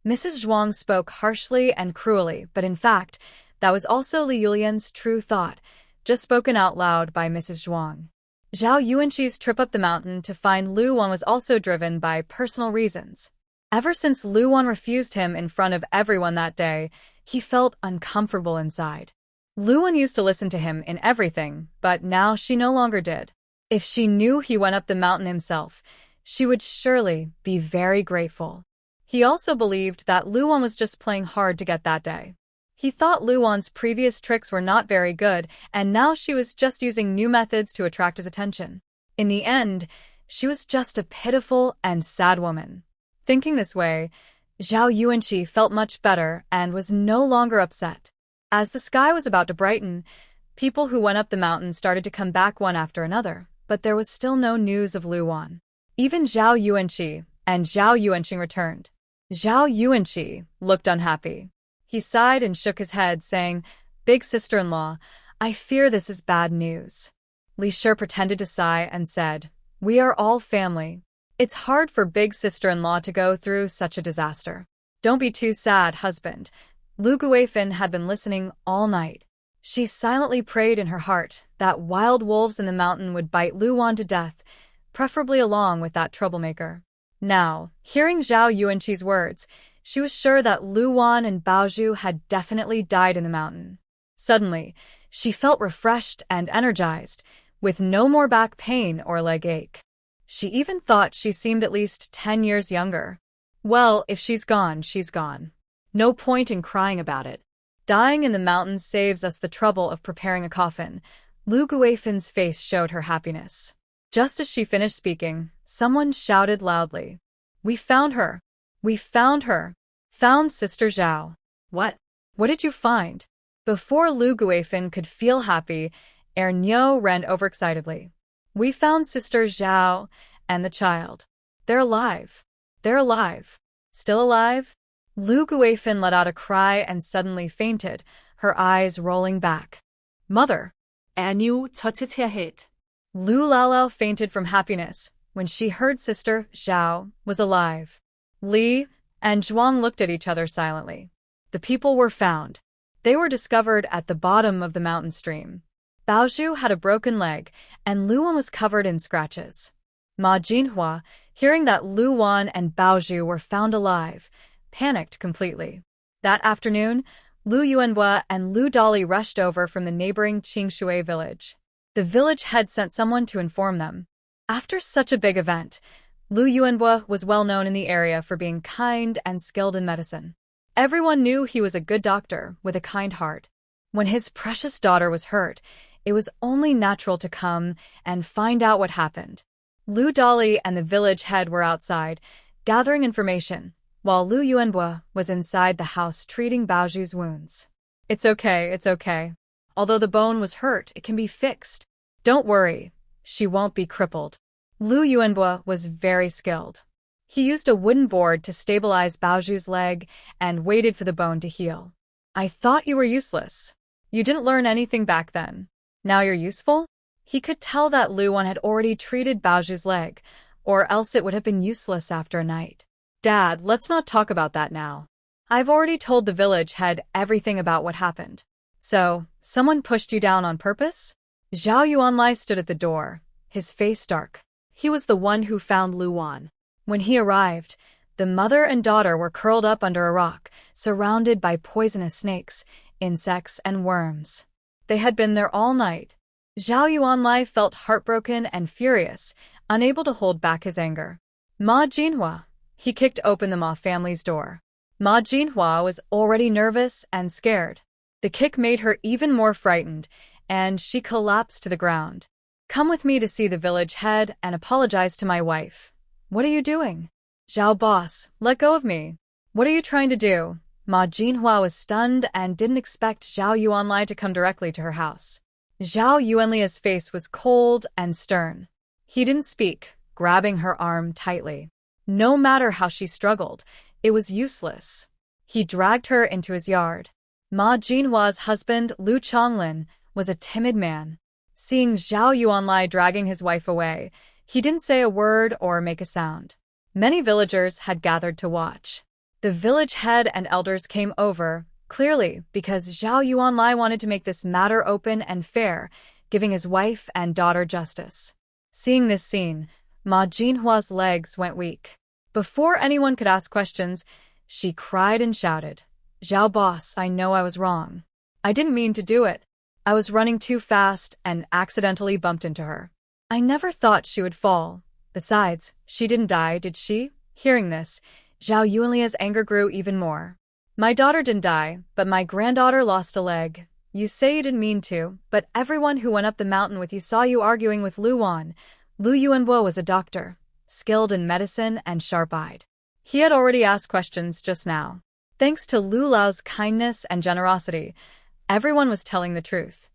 Mrs. Zhuang spoke harshly and cruelly, but in fact, that was also Li Yulian's true thought, just spoken out loud by Mrs. Zhuang. Zhao Yuanqi's trip up the mountain to find Lu Wan was also driven by personal reasons. Ever since Lu Wan refused him in front of everyone that day, he felt uncomfortable inside. Lu Wan used to listen to him in everything, but now she no longer did. If she knew he went up the mountain himself, she would surely be very grateful. He also believed that Lu Wan was just playing hard to get that day. He thought Lu Wan's previous tricks were not very good, and now she was just using new methods to attract his attention. In the end, she was just a pitiful and sad woman. Thinking this way, Zhao Yuanqi felt much better and was no longer upset. As the sky was about to brighten, people who went up the mountain started to come back one after another, but there was still no news of Lu Wan. Even Zhao Yuanqi and Zhao Yuanqing returned. Zhao Yuanqi looked unhappy. He sighed and shook his head, saying, "Big sister-in-law, I fear this is bad news." Li Shi pretended to sigh and said, "We are all family. It's hard for big sister-in-law to go through such a disaster. Don't be too sad, husband." Lu Guifan had been listening all night. She silently prayed in her heart that wild wolves in the mountain would bite Lu Wan to death, preferably along with that troublemaker. Now, hearing Zhao Yuanqi's words, she was sure that Lu Wan and Baozhu had definitely died in the mountain. Suddenly, she felt refreshed and energized, with no more back pain or leg ache. She even thought she seemed at least 10 years younger. Well, if she's gone, she's gone. No point in crying about it. Dying in the mountains saves us the trouble of preparing a coffin. Lu Guifan's face showed her happiness. Just as she finished speaking, someone shouted loudly, "We found her! We found her! Found Sister Zhao!" What? What did you find? Before Lu Guifan could feel happy, Ernyo ran over excitedly. "We found Sister Zhao and the child. They're alive. They're alive. Still alive?" Lu Guifan let out a cry and suddenly fainted, her eyes rolling back. "Mother!" Ernyo touched her head. Lu Laolao fainted from happiness when she heard Sister Zhao was alive. Li and Zhuang looked at each other silently. The people were found. They were discovered at the bottom of the mountain stream. Baozhu had a broken leg, and Lu Wan was covered in scratches. Ma Jinhua, hearing that Lu Wan and Baozhu were found alive, panicked completely. That afternoon, Lu Yuanhua and Lu Dali rushed over from the neighboring Qingshui village. The village head sent someone to inform them. After such a big event, Lu Yuanhua was well known in the area for being kind and skilled in medicine. Everyone knew he was a good doctor with a kind heart. When his precious daughter was hurt, it was only natural to come and find out what happened. Lu Dali and the village head were outside, gathering information, while Lu Yuanhua was inside the house treating Baozhu's wounds. It's okay. Although the bone was hurt, it can be fixed. Don't worry, she won't be crippled." Lu Yuanhua was very skilled. He used a wooden board to stabilize Baozhu's leg and waited for the bone to heal. "I thought you were useless. You didn't learn anything back then. Now you're useful?" He could tell that Lu Wan had already treated Baozhu's leg, or else it would have been useless after a night. "Dad, let's not talk about that now. I've already told the village head everything about what happened. So, someone pushed you down on purpose?" Zhao Yuanlai stood at the door, his face dark. He was the one who found Lu Wan. When he arrived, the mother and daughter were curled up under a rock, surrounded by poisonous snakes, insects, and worms. They had been there all night. Zhao Yuanlai felt heartbroken and furious, unable to hold back his anger. "Ma Jinhua." He kicked open the Ma family's door. Ma Jinhua was already nervous and scared. The kick made her even more frightened, and she collapsed to the ground. "Come with me to see the village head and apologize to my wife." "What are you doing?" "Zhao boss, let go of me." "What are you trying to do?" Ma Jinhua was stunned and didn't expect Zhao Yuanlai to come directly to her house. Zhao Yuanlia's face was cold and stern. He didn't speak, grabbing her arm tightly. No matter how she struggled, it was useless. He dragged her into his yard. Ma Jinhua's husband, Lu Chonglin, was a timid man. Seeing Zhao Yuanlai dragging his wife away, he didn't say a word or make a sound. Many villagers had gathered to watch. The village head and elders came over, clearly because Zhao Yuanlai wanted to make this matter open and fair, giving his wife and daughter justice. Seeing this scene, Ma Jinhua's legs went weak. Before anyone could ask questions, she cried and shouted, "Zhao boss, I know I was wrong. I didn't mean to do it. I was running too fast and accidentally bumped into her. I never thought she would fall. Besides, she didn't die, did she?" Hearing this, Zhao Yuanlia's anger grew even more. "My daughter didn't die, but my granddaughter lost a leg. You say you didn't mean to, but everyone who went up the mountain with you saw you arguing with Lu Wan. Lu Yuanbo was a doctor, skilled in medicine and sharp-eyed. He had already asked questions just now. Thanks to Lu Lao's kindness and generosity, everyone was telling the truth.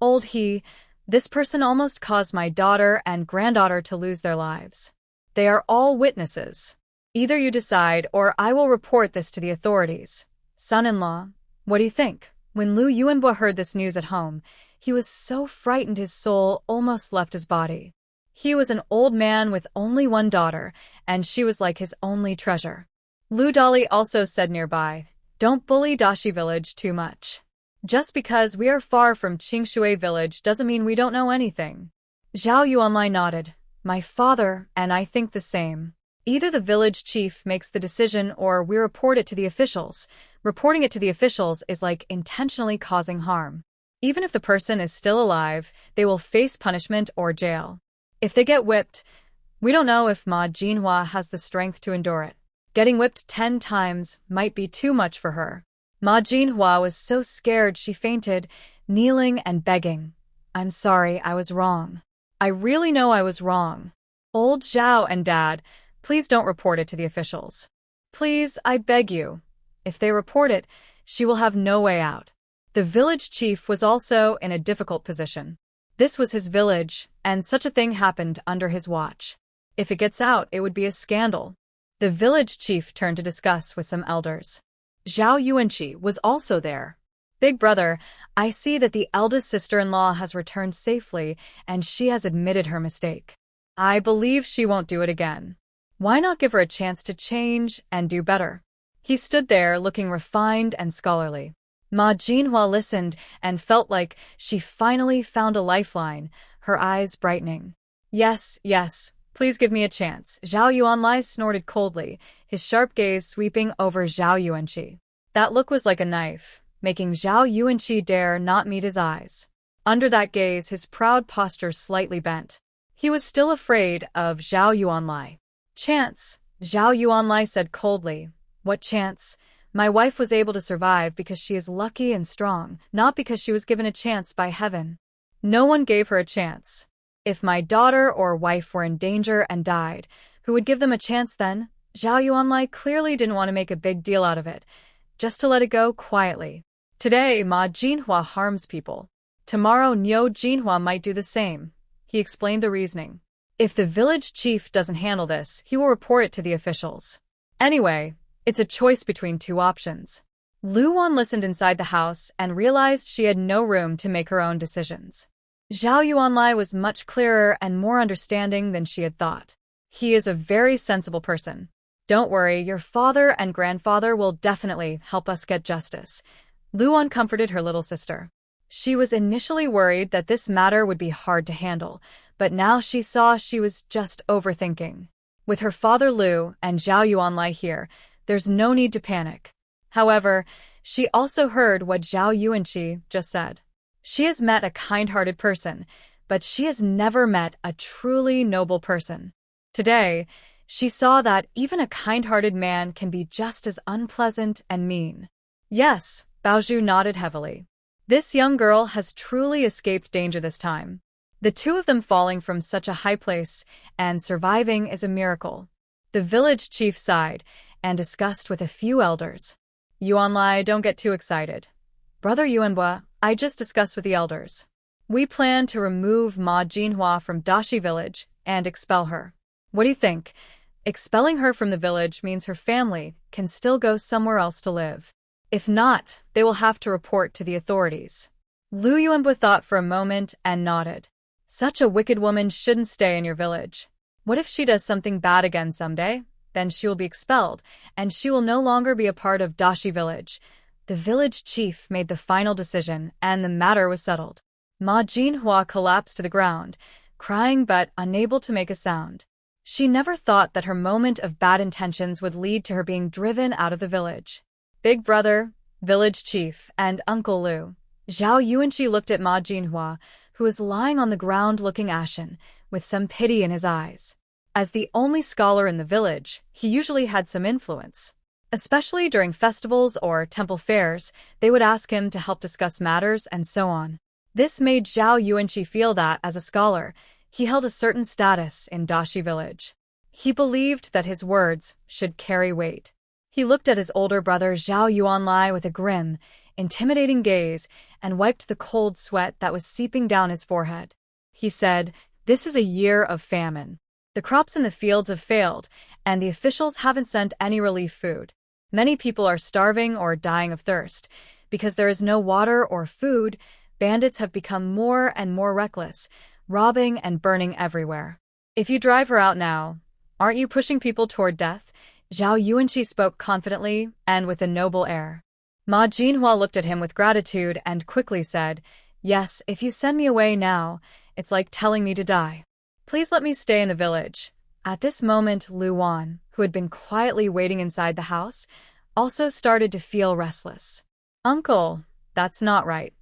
Old he, this person almost caused my daughter and granddaughter to lose their lives. They are all witnesses. Either you decide or I will report this to the authorities. Son-in-law, what do you think?" When Lu Yuanbo heard this news at home, he was so frightened his soul almost left his body. He was an old man with only one daughter, and she was like his only treasure. Lu Dali also said nearby, "Don't bully Dashi village too much. Just because we are far from Qingshui village doesn't mean we don't know anything." Zhao Yuanlai nodded. "My father and I think the same. Either the village chief makes the decision or we report it to the officials. Reporting it to the officials is like intentionally causing harm. Even if the person is still alive, they will face punishment or jail. If they get whipped, we don't know if Ma Jinhua has the strength to endure it. Getting whipped 10 times might be too much for her." Ma Jinhua was so scared she fainted, kneeling and begging, "I'm sorry, I was wrong. I really know I was wrong. Old Zhao and Dad, please don't report it to the officials. Please, I beg you. If they report it, she will have no way out." The village chief was also in a difficult position. This was his village, and such a thing happened under his watch. If it gets out, it would be a scandal. The village chief turned to discuss with some elders. Zhao Yuanqi was also there. "Big brother, I see that the eldest sister-in-law has returned safely, and she has admitted her mistake. I believe she won't do it again. Why not give her a chance to change and do better?" He stood there looking refined and scholarly. Ma Jinhua listened and felt like she finally found a lifeline, her eyes brightening. Yes, please give me a chance." Zhao Yuanlai snorted coldly, his sharp gaze sweeping over Zhao Yuanqi. That look was like a knife, making Zhao Yuanqi dare not meet his eyes. Under that gaze, his proud posture slightly bent. He was still afraid of Zhao Yuanlai. "Chance," Zhao Yuanlai said coldly. "What chance? My wife was able to survive because she is lucky and strong, not because she was given a chance by heaven. No one gave her a chance. If my daughter or wife were in danger and died, who would give them a chance then?" Zhao Yuanlai clearly didn't want to make a big deal out of it, just to let it go quietly. Today, Ma Jinhua harms people. Tomorrow, Niu Jinhua might do the same. He explained the reasoning. If the village chief doesn't handle this, he will report it to the officials. Anyway, it's a choice between two options. Lu Wan listened inside the house and realized she had no room to make her own decisions. Zhao Yuanlai was much clearer and more understanding than she had thought. He is a very sensible person. "Don't worry, your father and grandfather will definitely help us get justice." Lu Wan comforted her little sister. She was initially worried that this matter would be hard to handle, but now she saw she was just overthinking. With her father Lu and Zhao Yuanlai here, there's no need to panic. However, she also heard what Zhao Yuanqi just said. She has met a kind-hearted person, but she has never met a truly noble person. Today, she saw that even a kind-hearted man can be just as unpleasant and mean. Yes, Baozhu nodded heavily. This young girl has truly escaped danger this time. The two of them falling from such a high place and surviving is a miracle. The village chief sighed and discussed with a few elders. "Yuanlai, don't get too excited. Brother Yuanbua, I just discussed with the elders. We plan to remove Ma Jinhua from Dashi village and expel her. What do you think? Expelling her from the village means her family can still go somewhere else to live. If not, they will have to report to the authorities." Lu Yuanbua thought for a moment and nodded. "Such a wicked woman shouldn't stay in your village. What if she does something bad again someday? Then she will be expelled, and she will no longer be a part of Dashi village." The village chief made the final decision, and the matter was settled. Ma Jinhua collapsed to the ground, crying but unable to make a sound. She never thought that her moment of bad intentions would lead to her being driven out of the village. Big brother, village chief, and Uncle Lu. Zhao Yuanqi looked at Ma Jinhua, who was lying on the ground looking ashen, with some pity in his eyes. As the only scholar in the village, he usually had some influence. Especially during festivals or temple fairs, they would ask him to help discuss matters and so on. This made Zhao Yuanqi feel that, as a scholar, he held a certain status in Dashi village. He believed that his words should carry weight. He looked at his older brother Zhao Yuanlai with a grim, intimidating gaze and wiped the cold sweat that was seeping down his forehead. He said, "This is a year of famine. The crops in the fields have failed, and the officials haven't sent any relief food. Many people are starving or dying of thirst. Because there is no water or food, bandits have become more and more reckless, robbing and burning everywhere. If you drive her out now, aren't you pushing people toward death?" Zhao Yuanqi spoke confidently and with a noble air. Ma Jinhua looked at him with gratitude and quickly said, "Yes, if you send me away now, it's like telling me to die. Please let me stay in the village." At this moment, Lu Wan, who had been quietly waiting inside the house, also started to feel restless. "Uncle, that's not right."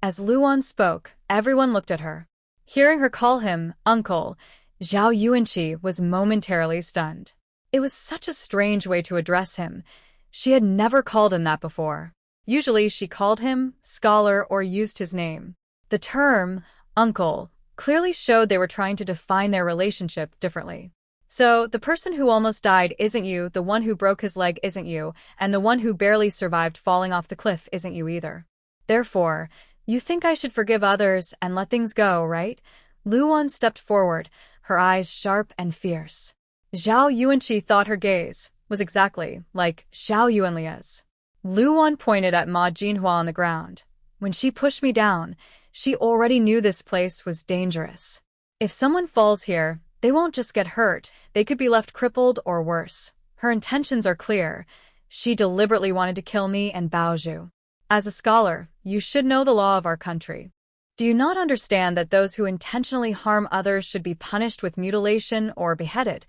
As Lu Wan spoke, everyone looked at her. Hearing her call him uncle, Zhao Yuanqi was momentarily stunned. It was such a strange way to address him. She had never called him that before. Usually she called him scholar or used his name. The term uncle clearly showed they were trying to define their relationship differently. "So, the person who almost died isn't you, the one who broke his leg isn't you, and the one who barely survived falling off the cliff isn't you either. Therefore, you think I should forgive others and let things go, right?" Lu Wan stepped forward, her eyes sharp and fierce. Zhao Yuanqi thought her gaze was exactly like Zhao Yuanlia's. Lu Wan pointed at Ma Jinhua on the ground. "When she pushed me down, she already knew this place was dangerous. If someone falls here, they won't just get hurt, they could be left crippled or worse. Her intentions are clear. She deliberately wanted to kill me and Baozhu. As a scholar, you should know the law of our country. Do you not understand that those who intentionally harm others should be punished with mutilation or beheaded?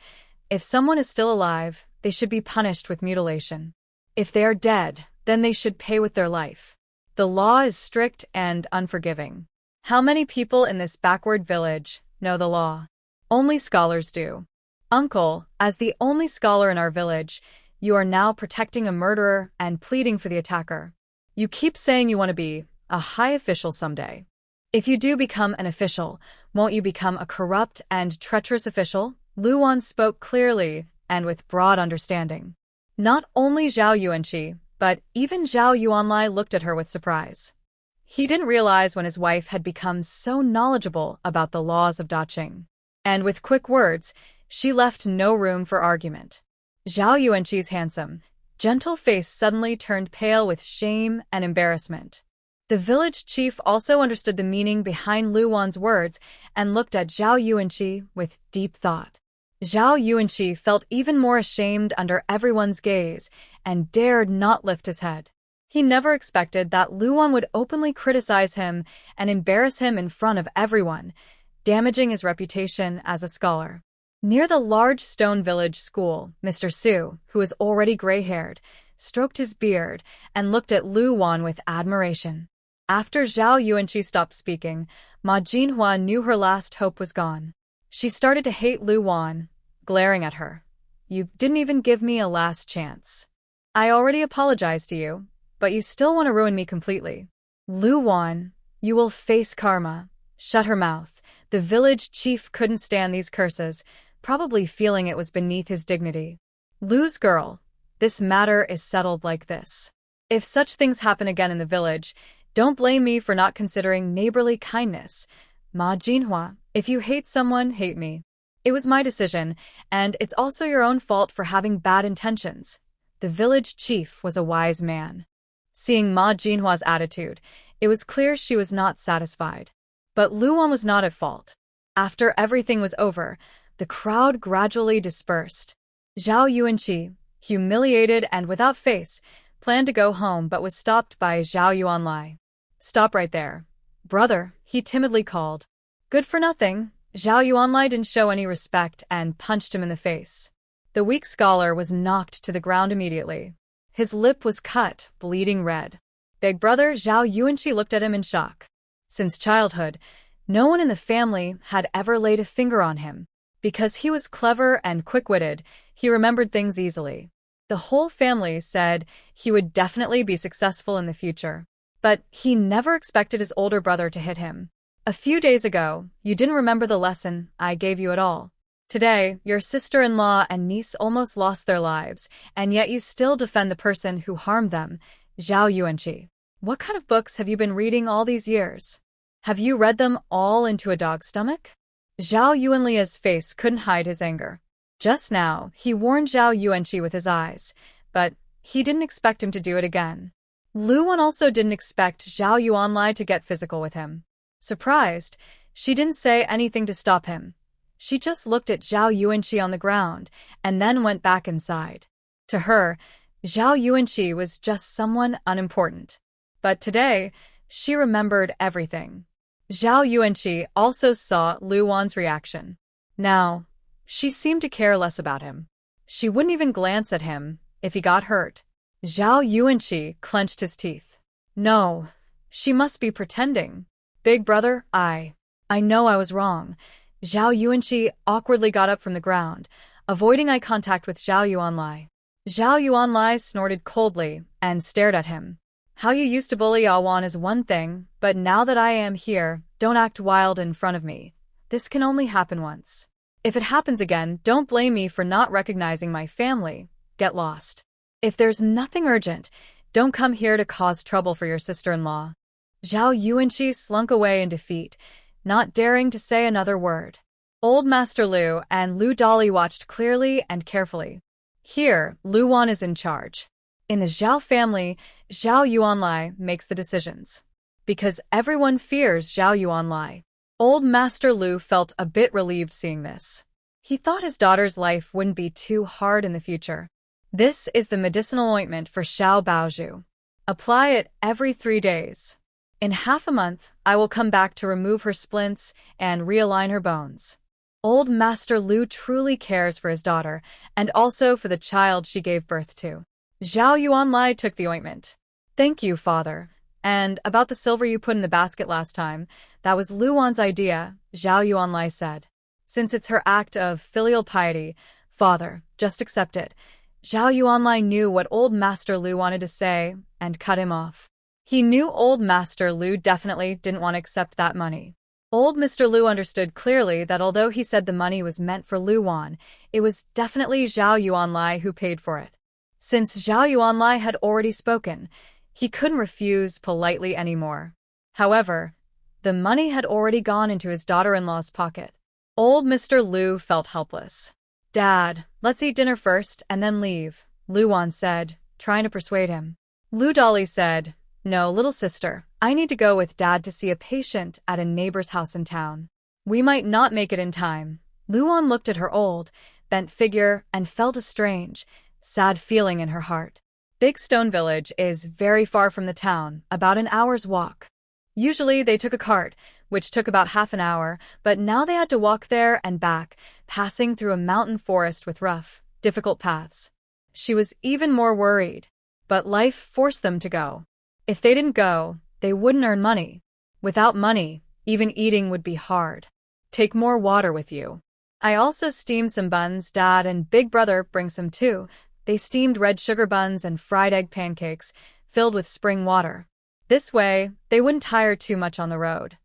If someone is still alive, they should be punished with mutilation. If they are dead, then they should pay with their life. The law is strict and unforgiving. How many people in this backward village know the law? Only scholars do. Uncle, as the only scholar in our village, you are now protecting a murderer and pleading for the attacker. You keep saying you want to be a high official someday. If you do become an official, won't you become a corrupt and treacherous official?" Lu Wan spoke clearly and with broad understanding. Not only Zhao Yuanqi, but even Zhao Yuanlai looked at her with surprise. He didn't realize when his wife had become so knowledgeable about the laws of Daqing. And with quick words, she left no room for argument. Zhao Yuanqi's handsome, gentle face suddenly turned pale with shame and embarrassment. The village chief also understood the meaning behind Lu Wan's words and looked at Zhao Yuanqi with deep thought. Zhao Yuanqi felt even more ashamed under everyone's gaze and dared not lift his head. He never expected that Lu Wan would openly criticize him and embarrass him in front of everyone, damaging his reputation as a scholar. Near the large stone village school, Mr. Su, who was already gray-haired, stroked his beard and looked at Lu Wan with admiration. After Zhao Yuanqi stopped speaking, Ma Jinhua knew her last hope was gone. She started to hate Lu Wan, glaring at her. "You didn't even give me a last chance. I already apologized to you, but you still want to ruin me completely. Lu Wan, you will face karma." Shut her mouth. The village chief couldn't stand these curses, probably feeling it was beneath his dignity. "Lu's girl, this matter is settled like this. If such things happen again in the village, don't blame me for not considering neighborly kindness. Ma Jinhua, if you hate someone, hate me. It was my decision, and it's also your own fault for having bad intentions." The village chief was a wise man. Seeing Ma Jinhua's attitude, it was clear she was not satisfied. But Lu Wan was not at fault. After everything was over, the crowd gradually dispersed. Zhao Yuanqi, humiliated and without face, planned to go home but was stopped by Zhao Yuanlai. "Stop right there. Brother," he timidly called. "Good for nothing. Zhao Yuanlai didn't show any respect and punched him in the face. The weak scholar was knocked to the ground immediately. His lip was cut, bleeding red. Big brother Zhao Yuanqi looked at him in shock. Since childhood, no one in the family had ever laid a finger on him. Because he was clever and quick-witted, he remembered things easily. The whole family said he would definitely be successful in the future. But he never expected his older brother to hit him. A few days ago, you didn't remember the lesson I gave you at all. Today, your sister-in-law and niece almost lost their lives, and yet you still defend the person who harmed them, Zhao Yuanqi. What kind of books have you been reading all these years? Have you read them all into a dog's stomach? Zhao Yuanli's face couldn't hide his anger. Just now, he warned Zhao Yuanqi with his eyes, but he didn't expect him to do it again. Lu Wan also didn't expect Zhao Yuanlai to get physical with him. Surprised, she didn't say anything to stop him. She just looked at Zhao Yuanqi on the ground and then went back inside. To her, Zhao Yuanqi was just someone unimportant. But today, she remembered everything. Zhao Yuanqi also saw Lu Wan's reaction. Now, she seemed to care less about him. She wouldn't even glance at him if he got hurt. Zhao Yuanqi clenched his teeth. No, she must be pretending. Big brother, I know I was wrong. Zhao Yuanqi awkwardly got up from the ground, avoiding eye contact with Zhao Yuanlai. Zhao Yuanlai snorted coldly and stared at him. How you used to bully Awan is one thing, but now that I am here, don't act wild in front of me. This can only happen once. If it happens again, don't blame me for not recognizing my family. Get lost. If there's nothing urgent, don't come here to cause trouble for your sister-in-law. Zhao Yuanqi slunk away in defeat, not daring to say another word. Old Master Lu and Lu Dali watched clearly and carefully. Here, Lu Wan is in charge. In the Zhao family, Zhao Yuanlai makes the decisions. Because everyone fears Zhao Yuanlai. Old Master Lu felt a bit relieved seeing this. He thought his daughter's life wouldn't be too hard in the future. This is the medicinal ointment for Xiao Baozhu. Apply it every 3 days. In half a month, I will come back to remove her splints and realign her bones. Old Master Lu truly cares for his daughter and also for the child she gave birth to. Zhao Yuanlai took the ointment. Thank you, father. And about the silver you put in the basket last time, that was Lu Wan's idea, Zhao Yuanlai said. Since it's her act of filial piety, father, just accept it. Zhao Yuanlai knew what old Master Lu wanted to say and cut him off. He knew old Master Lu definitely didn't want to accept that money. Old Mr. Lu understood clearly that although he said the money was meant for Lu Wan, it was definitely Zhao Yuanlai who paid for it. Since Zhao Yuanlai had already spoken, he couldn't refuse politely anymore. However, the money had already gone into his daughter-in-law's pocket. Old Mr. Lu felt helpless. Dad, let's eat dinner first and then leave, Lu Wan said, trying to persuade him. Lu Dali said, No, little sister, I need to go with Dad to see a patient at a neighbor's house in town. We might not make it in time. Lu Wan looked at her old, bent figure and felt a strange, sad feeling in her heart. Big Stone Village is very far from the town, about an hour's walk. Usually they took a cart, which took about half an hour, but now they had to walk there and back, passing through a mountain forest with rough, difficult paths. She was even more worried, but life forced them to go. If they didn't go, they wouldn't earn money. Without money, even eating would be hard. Take more water with you. I also steamed some buns. Dad and Big Brother bring some too. They steamed red sugar buns and fried egg pancakes, filled with spring water. This way, they wouldn't tire too much on the road.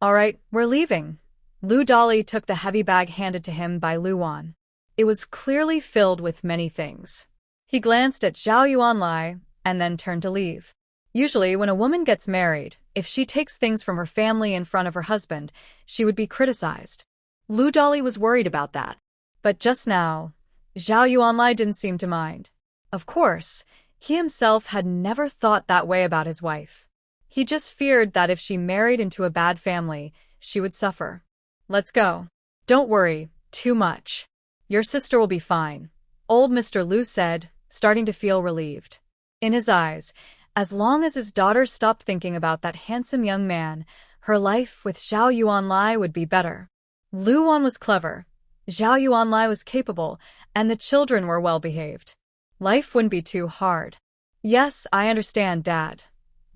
All right, we're leaving. Lu Dali took the heavy bag handed to him by Lu Wan. It was clearly filled with many things. He glanced at Zhao Yuanlai and then turned to leave. Usually, when a woman gets married, if she takes things from her family in front of her husband, she would be criticized. Lu Dali was worried about that. But just now, Zhao Yuanlai didn't seem to mind. Of course, he himself had never thought that way about his wife. He just feared that if she married into a bad family, she would suffer. Let's go. Don't worry too much. Your sister will be fine, old Mr. Lu said, starting to feel relieved. In his eyes, as long as his daughter stopped thinking about that handsome young man, her life with Zhao Yuanlai would be better. Lu Wan was clever, Zhao Yuanlai was capable, and the children were well-behaved. Life wouldn't be too hard. Yes, I understand, Dad.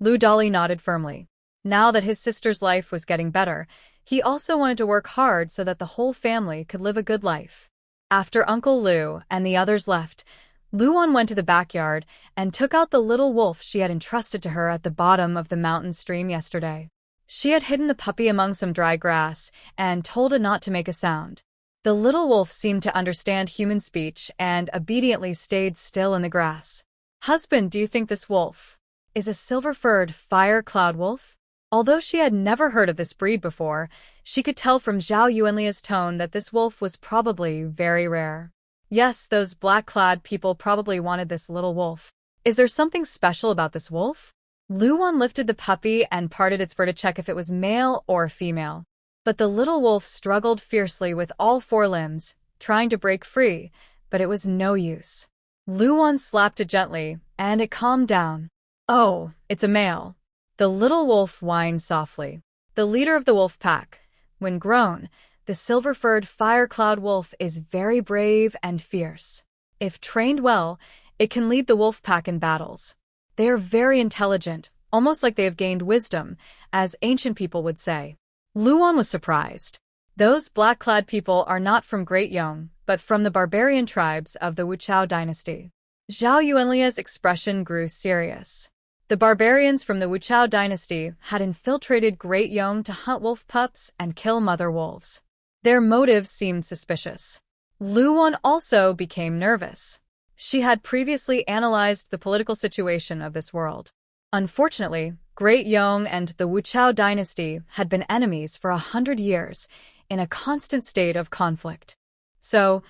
Lu Dali nodded firmly. Now that his sister's life was getting better, he also wanted to work hard so that the whole family could live a good life. After Uncle Lu and the others left, Lu Wan went to the backyard and took out the little wolf she had entrusted to her at the bottom of the mountain stream yesterday. She had hidden the puppy among some dry grass and told it not to make a sound. The little wolf seemed to understand human speech and obediently stayed still in the grass. Husband, do you think this wolf is a silver-furred fire cloud wolf? Although she had never heard of this breed before, she could tell from Zhao Yuanlia's tone that this wolf was probably very rare. Yes, those black-clad people probably wanted this little wolf. Is there something special about this wolf? Lu Wan lifted the puppy and parted its fur to check if it was male or female. But the little wolf struggled fiercely with all four limbs, trying to break free, but it was no use. Lu Wan slapped it gently, and it calmed down. Oh, it's a male. The little wolf whined softly. The leader of the wolf pack. When grown, the silver-furred fire cloud wolf is very brave and fierce. If trained well, it can lead the wolf pack in battles. They are very intelligent, almost like they have gained wisdom, as ancient people would say. Lu Wan was surprised. Those black-clad people are not from Great Yong, but from the barbarian tribes of the Wuchao dynasty. Zhao Yuanlia's expression grew serious. The barbarians from the Wuchao dynasty had infiltrated Great Yong to hunt wolf pups and kill mother wolves. Their motives seemed suspicious. Lu Wan also became nervous. She had previously analyzed the political situation of this world. Unfortunately, Great Yong and the Wuchao dynasty had been enemies for 100 years, in a constant state of conflict. So,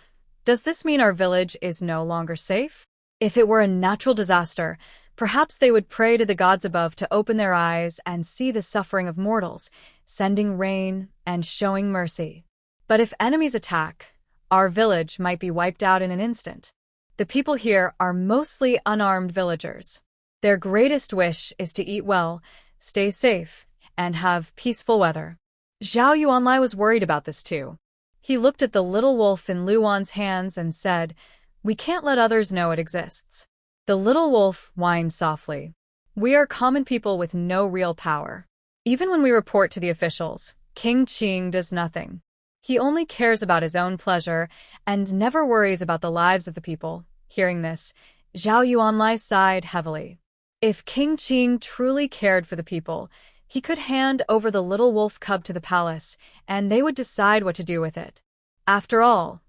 does this mean our village is no longer safe? If it were a natural disaster, perhaps they would pray to the gods above to open their eyes and see the suffering of mortals, sending rain and showing mercy. But if enemies attack, our village might be wiped out in an instant. The people here are mostly unarmed villagers. Their greatest wish is to eat well, stay safe, and have peaceful weather. Zhao Yuanlai was worried about this too. He looked at the little wolf in Lu Wan's hands and said, "We can't let others know it exists." The little wolf whined softly. "We are common people with no real power. Even when we report to the officials, King Qing does nothing. He only cares about his own pleasure and never worries about the lives of the people." Hearing this, Zhao Yuanlai sighed heavily. If King Qing truly cared for the people, he could hand over the little wolf cub to the palace, and they would decide what to do with it. After all,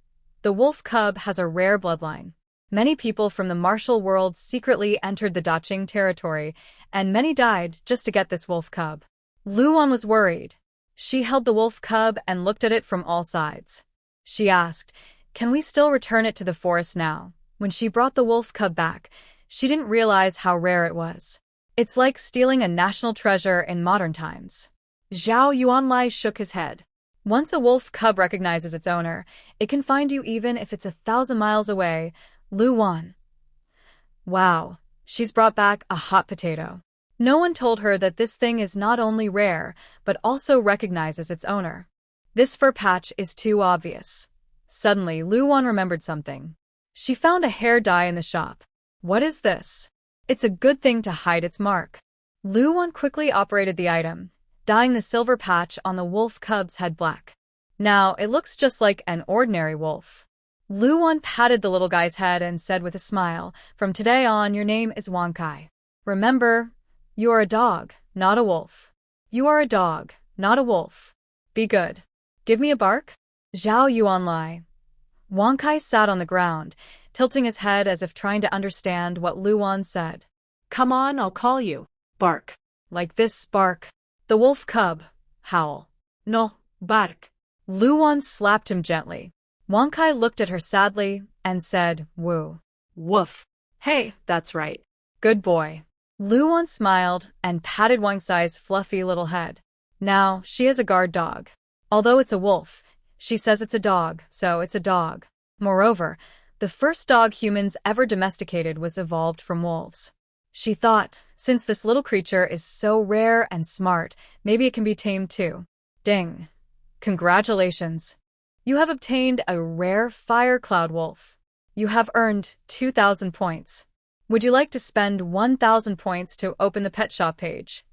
the wolf cub has a rare bloodline. Many people from the martial world secretly entered the Daqing territory, and many died just to get this wolf cub. Lu Wan was worried. She held the wolf cub and looked at it from all sides. She asked, "Can we still return it to the forest now?" When she brought the wolf cub back, she didn't realize how rare it was. It's like stealing a national treasure in modern times. Zhao Yuanlai shook his head. Once a wolf cub recognizes its owner, it can find you even if it's 1,000 miles away. Lu Wan. Wow, she's brought back a hot potato. No one told her that this thing is not only rare, but also recognizes its owner. This fur patch is too obvious. Suddenly, Lu Wan remembered something. She found a hair dye in the shop. What is this? It's a good thing to hide its mark. Lu Wan quickly operated the item, dyeing the silver patch on the wolf cub's head black. Now, it looks just like an ordinary wolf. Lu Wan patted the little guy's head and said with a smile, "From today on, your name is Wankai. Remember, you are a dog, not a wolf. You are a dog, not a wolf. Be good. Give me a bark." Zhao Yuanlai. Wankai sat on the ground, tilting his head as if trying to understand what Lu Wan said. "Come on, I'll call you. Bark." Like this, bark. The wolf cub. Howl. No, bark. Lu Wan slapped him gently. Wankai looked at her sadly and said, "Woo." Woof. Hey, that's right. Good boy. Lu Wan smiled and patted Wankai's fluffy little head. Now, she is a guard dog. Although it's a wolf, she says it's a dog, so it's a dog. Moreover, the first dog humans ever domesticated was evolved from wolves. She thought, since this little creature is so rare and smart, maybe it can be tamed too. Ding. Congratulations! You have obtained a rare fire cloud wolf. You have earned 2,000 points. Would you like to spend 1,000 points to open the pet shop page?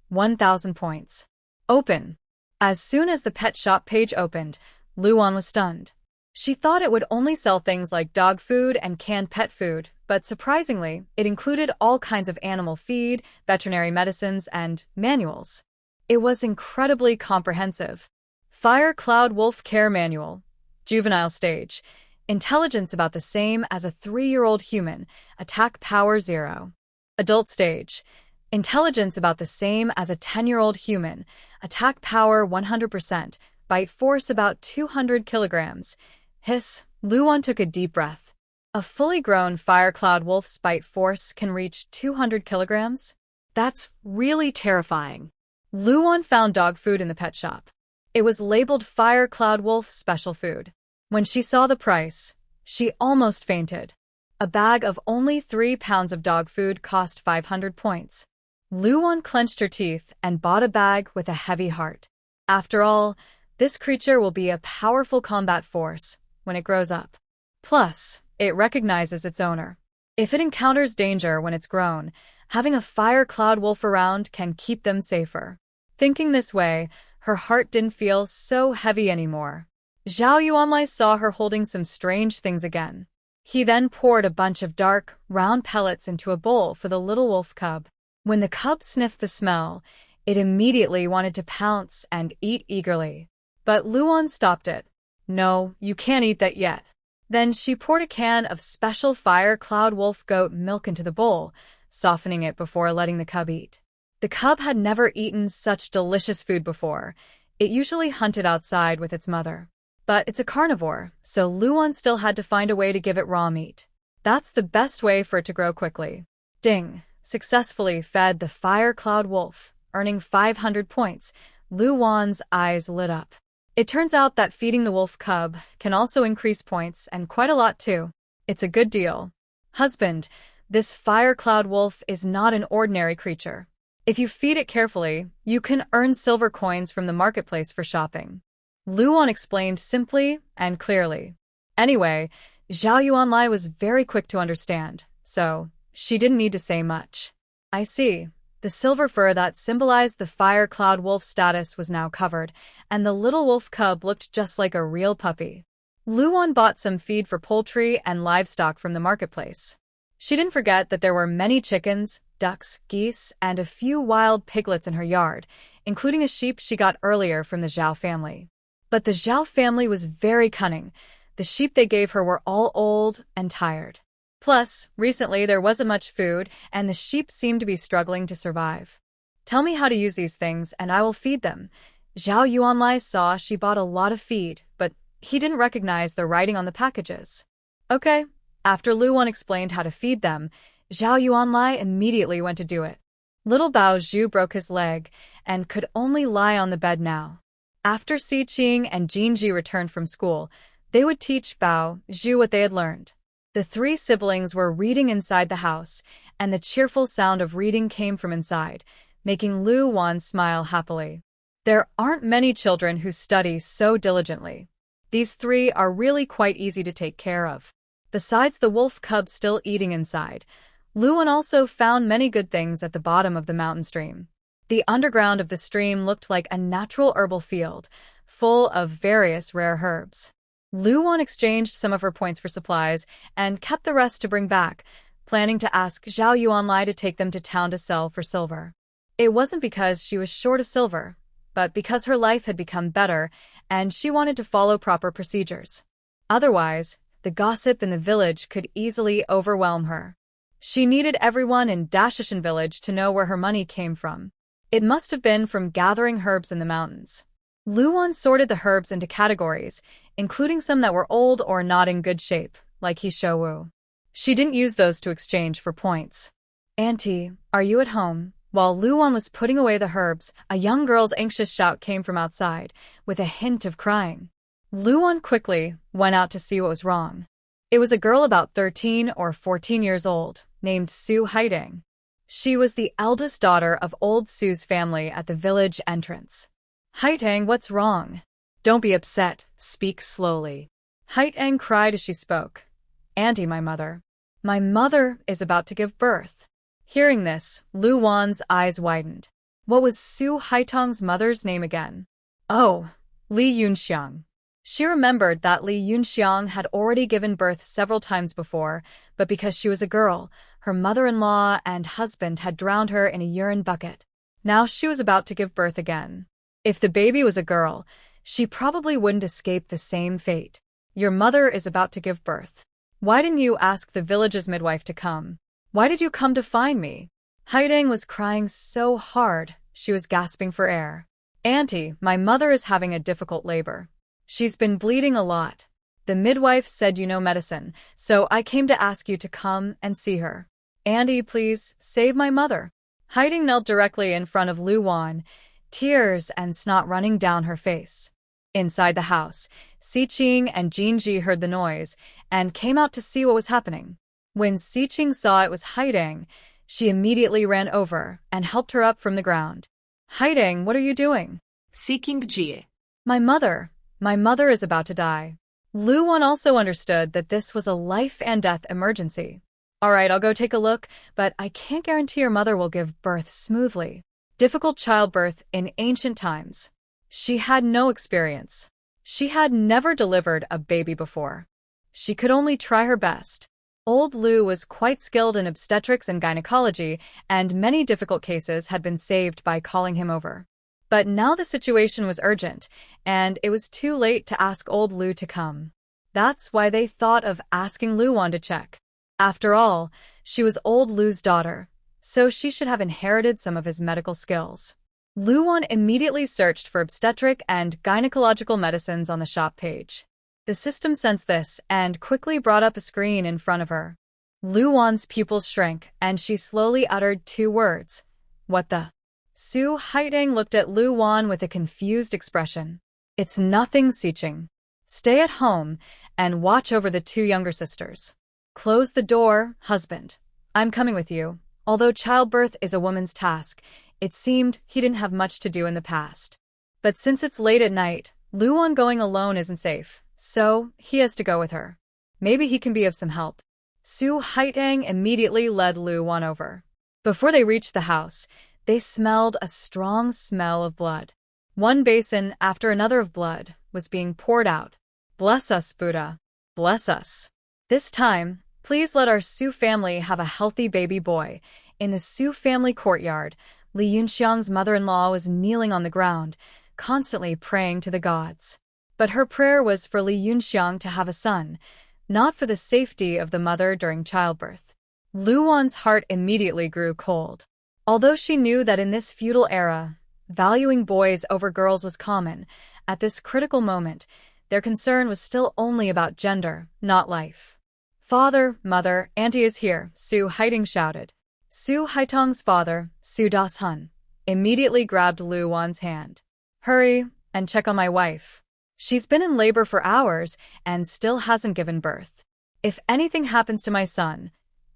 1,000 points. Open. As soon as the pet shop page opened, Luan was stunned. She thought it would only sell things like dog food and canned pet food, but surprisingly, it included all kinds of animal feed, veterinary medicines, and manuals. It was incredibly comprehensive. Fire Cloud Wolf Care Manual. Juvenile stage. Intelligence about the same as a 3-year-old human. Attack power 0. Adult stage. Intelligence about the same as a 10-year-old human. Attack power 100%. Bite force about 200 kilograms. Hiss. Luan took a deep breath. A fully grown Fire Cloud Wolf's bite force can reach 200 kilograms? That's really terrifying. Luan found dog food in the pet shop. It was labeled Fire Cloud Wolf Special Food. When she saw the price, she almost fainted. A bag of only 3 pounds of dog food cost 500 points. Luan clenched her teeth and bought a bag with a heavy heart. After all, this creature will be a powerful combat force when it grows up. Plus, it recognizes its owner. If it encounters danger when it's grown, having a Fire Cloud Wolf around can keep them safer. Thinking this way, her heart didn't feel so heavy anymore. Zhao Yuanlai saw her holding some strange things again. He then poured a bunch of dark, round pellets into a bowl for the little wolf cub. When the cub sniffed the smell, it immediately wanted to pounce and eat eagerly. But Luan stopped it. No, you can't eat that yet. Then she poured a can of special Fire Cloud Wolf goat milk into the bowl, softening it before letting the cub eat. The cub had never eaten such delicious food before. It usually hunted outside with its mother. But it's a carnivore, so Luan still had to find a way to give it raw meat. That's the best way for it to grow quickly. Ding! Successfully fed the Fire Cloud Wolf, earning 500 points. Luan's eyes lit up. It turns out that feeding the wolf cub can also increase points, and quite a lot too. It's a good deal. Husband, this Fire Cloud Wolf is not an ordinary creature. If you feed it carefully, you can earn silver coins from the marketplace for shopping. Luan explained simply and clearly. Anyway, Zhao Yuanlai was very quick to understand, so she didn't need to say much. I see. The silver fur that symbolized the Fire Cloud Wolf status was now covered, and the little wolf cub looked just like a real puppy. Luan bought some feed for poultry and livestock from the marketplace. She didn't forget that there were many chickens, ducks, geese, and a few wild piglets in her yard, including a sheep she got earlier from the Zhao family. But the Zhao family was very cunning. The sheep they gave her were all old and tired. Plus, recently there wasn't much food, and the sheep seemed to be struggling to survive. Tell me how to use these things, and I will feed them. Zhao Yuanlai saw she bought a lot of feed, but he didn't recognize the writing on the packages. Okay. After Luan explained how to feed them, Zhao Yuanlai immediately went to do it. Little Bao Zhu broke his leg and could only lie on the bed now. After Si Qing and Jinji returned from school, they would teach Bao Zhu what they had learned. The 3 siblings were reading inside the house, and the cheerful sound of reading came from inside, making Luan smile happily. There aren't many children who study so diligently. These 3 are really quite easy to take care of. Besides the wolf cub still eating inside, Luan also found many good things at the bottom of the mountain stream. The underground of the stream looked like a natural herbal field, full of various rare herbs. Luan exchanged some of her points for supplies and kept the rest to bring back, planning to ask Zhao Yuanlai to take them to town to sell for silver. It wasn't because she was short of silver, but because her life had become better and she wanted to follow proper procedures. Otherwise, the gossip in the village could easily overwhelm her. She needed everyone in Dashishan village to know where her money came from. It must have been from gathering herbs in the mountains. Luan sorted the herbs into categories, including some that were old or not in good shape, like Hishowu. She didn't use those to exchange for points. Auntie, are you at home? While Luan was putting away the herbs, a young girl's anxious shout came from outside, with a hint of crying. Luan quickly went out to see what was wrong. It was a girl about 13 or 14 years old, named Su Haiding. She was the eldest daughter of old Su's family at the village entrance. Haiding, what's wrong? Don't be upset, speak slowly. Haitang cried as she spoke. Auntie, my mother. My mother is about to give birth. Hearing this, Lu Wan's eyes widened. What was Su Haitong's mother's name again? Oh, Li Yunxiang. She remembered that Li Yunxiang had already given birth several times before, but because she was a girl, her mother-in-law and husband had drowned her in a urine bucket. Now she was about to give birth again. If the baby was a girl, she probably wouldn't escape the same fate. Your mother is about to give birth. Why didn't you ask the village's midwife to come? Why did you come to find me? Haidang was crying so hard, she was gasping for air. Auntie, my mother is having a difficult labor. She's been bleeding a lot. The midwife said you know medicine, so I came to ask you to come and see her. Auntie, please, save my mother. Haidang knelt directly in front of Lu Wan, tears and snot running down her face. Inside the house, Siqing and Jinji heard the noise and came out to see what was happening. When Siqing saw it was Haidang, she immediately ran over and helped her up from the ground. Haidang, what are you doing? Seeking Jie. My mother is about to die. Lu Wan also understood that this was a life and death emergency. All right, I'll go take a look, but I can't guarantee your mother will give birth smoothly. Difficult childbirth in ancient times. She had no experience. She had never delivered a baby before. She could only try her best. Old Lu was quite skilled in obstetrics and gynecology, and many difficult cases had been saved by calling him over. But now the situation was urgent, and it was too late to ask old Lu to come. That's why they thought of asking Lu Wan to check. After all, she was old Lu's daughter, so she should have inherited some of his medical skills. Lu Wan immediately searched for obstetric and gynecological medicines on the shop page. The system sensed this and quickly brought up a screen in front of her. Lu Wan's pupils shrank, and she slowly uttered 2 words. What the? Su Haidang looked at Lu Wan with a confused expression. It's nothing, Siqing. Stay at home and watch over the 2 younger sisters. Close the door, husband. I'm coming with you. Although childbirth is a woman's task, it seemed he didn't have much to do in the past. But since it's late at night, Lu Wan going alone isn't safe, so he has to go with her. Maybe he can be of some help. Su Haidang immediately led Lu Wan over. Before they reached the house, they smelled a strong smell of blood. One basin after another of blood was being poured out. Bless us, Buddha. Bless us. This time, please let our Su family have a healthy baby boy. In the Su family courtyard, Li Yunxiang's mother-in-law was kneeling on the ground, constantly praying to the gods. But her prayer was for Li Yunxiang to have a son, not for the safety of the mother during childbirth. Lu Wan's heart immediately grew cold. Although she knew that in this feudal era, valuing boys over girls was common, at this critical moment, their concern was still only about gender, not life. Father, mother, auntie is here, Su Haidang shouted. Su Haitong's father, Su Das Hun, immediately grabbed Lu Wan's hand. Hurry and check on my wife. She's been in labor for hours and still hasn't given birth. If anything happens to my son.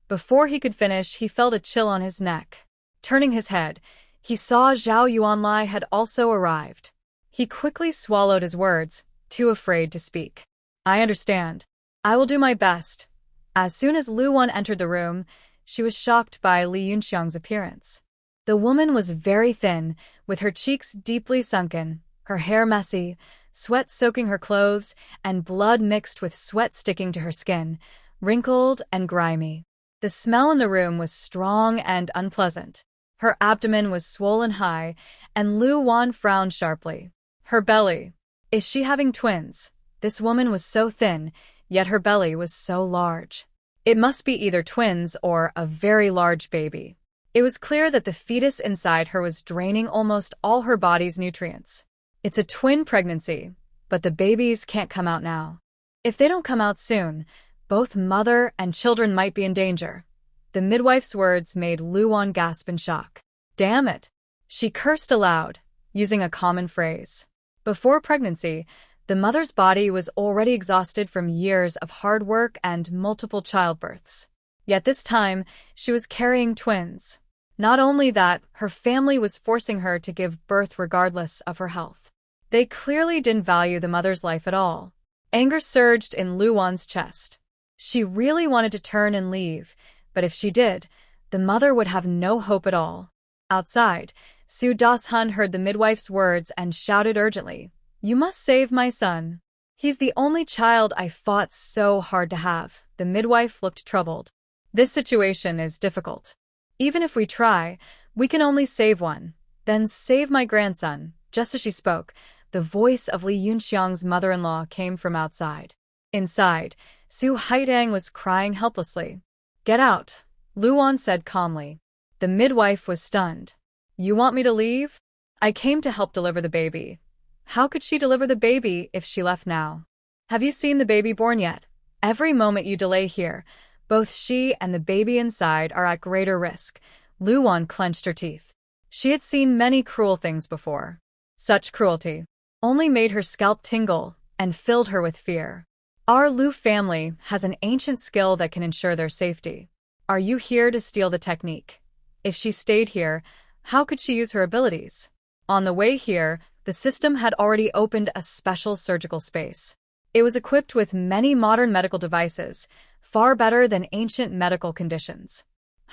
Before he could finish, he felt a chill on his neck. Turning his head, he saw Zhao Yuanlai had also arrived. He quickly swallowed his words, too afraid to speak. I understand. I will do my best. As soon as Lu Wan entered the room, she was shocked by Li Yunxiang's appearance. The woman was very thin, with her cheeks deeply sunken, her hair messy, sweat soaking her clothes, and blood mixed with sweat sticking to her skin, wrinkled and grimy. The smell in the room was strong and unpleasant. Her abdomen was swollen high, and Lu Wan frowned sharply. Her belly. Is she having twins? This woman was so thin, yet her belly was so large. It must be either twins or a very large baby. It was clear that the fetus inside her was draining almost all her body's nutrients. It's a twin pregnancy, but the babies can't come out now. If they don't come out soon, both mother and children might be in danger. The midwife's words made Lu Wan gasp in shock. Damn it! She cursed aloud, using a common phrase. Before pregnancy, the mother's body was already exhausted from years of hard work and multiple childbirths. Yet this time, she was carrying twins. Not only that, her family was forcing her to give birth regardless of her health. They clearly didn't value the mother's life at all. Anger surged in Luan's chest. She really wanted to turn and leave, but if she did, the mother would have no hope at all. Outside, Su Das-hun heard the midwife's words and shouted urgently, "You must save my son. He's the only child I fought so hard to have." The midwife looked troubled. "This situation is difficult. Even if we try, we can only save one. Then save my grandson." Just as she spoke, the voice of Li Yunxiang's mother-in-law came from outside. Inside, Su Haidang was crying helplessly. "Get out," Luan said calmly. The midwife was stunned. "You want me to leave? I came to help deliver the baby." How could she deliver the baby if she left now? "Have you seen the baby born yet? Every moment you delay here, both she and the baby inside are at greater risk." Luan clenched her teeth. She had seen many cruel things before. Such cruelty only made her scalp tingle and filled her with fear. "Our Lu family has an ancient skill that can ensure their safety. Are you here to steal the technique? If she stayed here, how could she use her abilities?" On the way here, the system had already opened a special surgical space. It was equipped with many modern medical devices, far better than ancient medical conditions.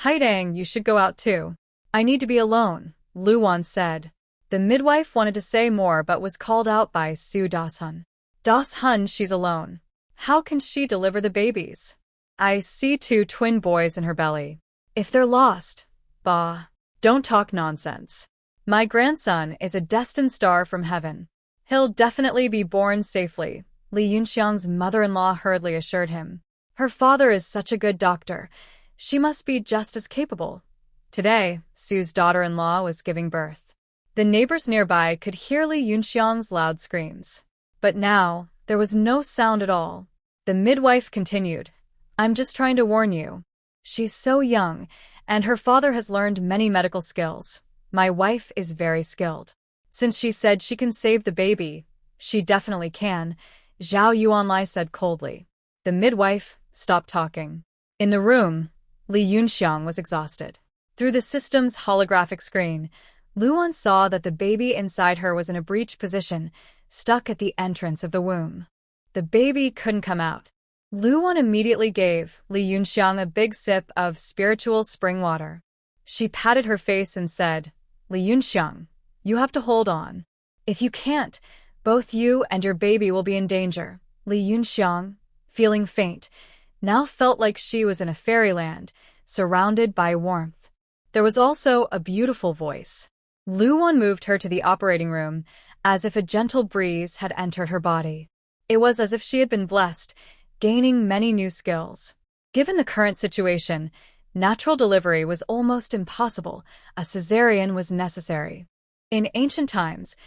"Haidang, you should go out too. I need to be alone," Luan said. The midwife wanted to say more but was called out by Su Das-hun. "Das-hun, she's alone. How can she deliver the babies? I see 2 twin boys in her belly. If they're lost..." "Bah, don't talk nonsense. My grandson is a destined star from heaven. He'll definitely be born safely," Li Yunxiang's mother-in-law hurriedly assured him. "Her father is such a good doctor. She must be just as capable." Today, Su's daughter-in-law was giving birth. The neighbors nearby could hear Li Yunxiang's loud screams. But now, there was no sound at all. The midwife continued, "I'm just trying to warn you. She's so young, and her father has learned many medical skills. My wife is very skilled. Since she said she can save the baby, she definitely can," Zhao Yuanlai said coldly. The midwife stopped talking. In the room, Li Yunxiang was exhausted. Through the system's holographic screen, Luan saw that the baby inside her was in a breech position, stuck at the entrance of the womb. The baby couldn't come out. Luan immediately gave Li Yunxiang a big sip of spiritual spring water. She patted her face and said, "Li Yunxiang, you have to hold on. If you can't, both you and your baby will be in danger." Li Yunxiang, feeling faint, now felt like she was in a fairyland, surrounded by warmth. There was also a beautiful voice. Luan moved her to the operating room, as if a gentle breeze had entered her body. It was as if she had been blessed, gaining many new skills. Given the current situation, natural delivery was almost impossible. A cesarean was necessary. In ancient times,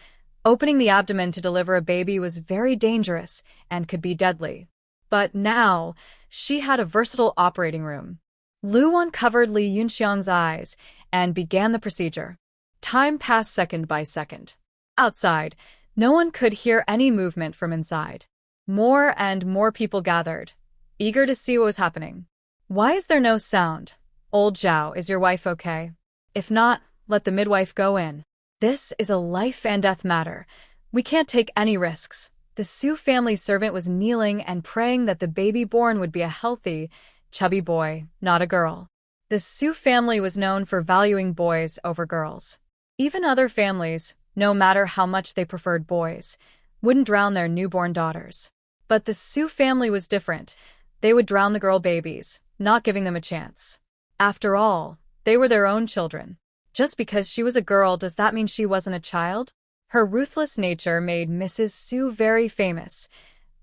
opening the abdomen to deliver a baby was very dangerous and could be deadly. But now, she had a versatile operating room. Luan covered Li Yunxiang's eyes and began the procedure. Time passed second by second. Outside, no one could hear any movement from inside. More and more people gathered, eager to see what was happening. "Why is there no sound? Old Zhao, is your wife okay? If not, let the midwife go in. This is a life and death matter. We can't take any risks." The Su family servant was kneeling and praying that the baby born would be a healthy, chubby boy, not a girl. The Su family was known for valuing boys over girls. Even other families, no matter how much they preferred boys, wouldn't drown their newborn daughters. But the Su family was different. They would drown the girl babies, not giving them a chance. After all, they were their own children. Just because she was a girl, does that mean she wasn't a child? Her ruthless nature made Mrs. Su very famous.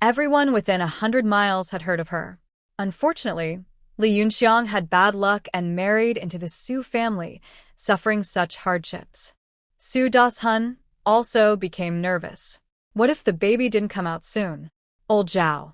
Everyone within 100 miles had heard of her. Unfortunately, Li Yunxiang had bad luck and married into the Su family, suffering such hardships. Su Das-hun also became nervous. What if the baby didn't come out soon? "Old Zhao,"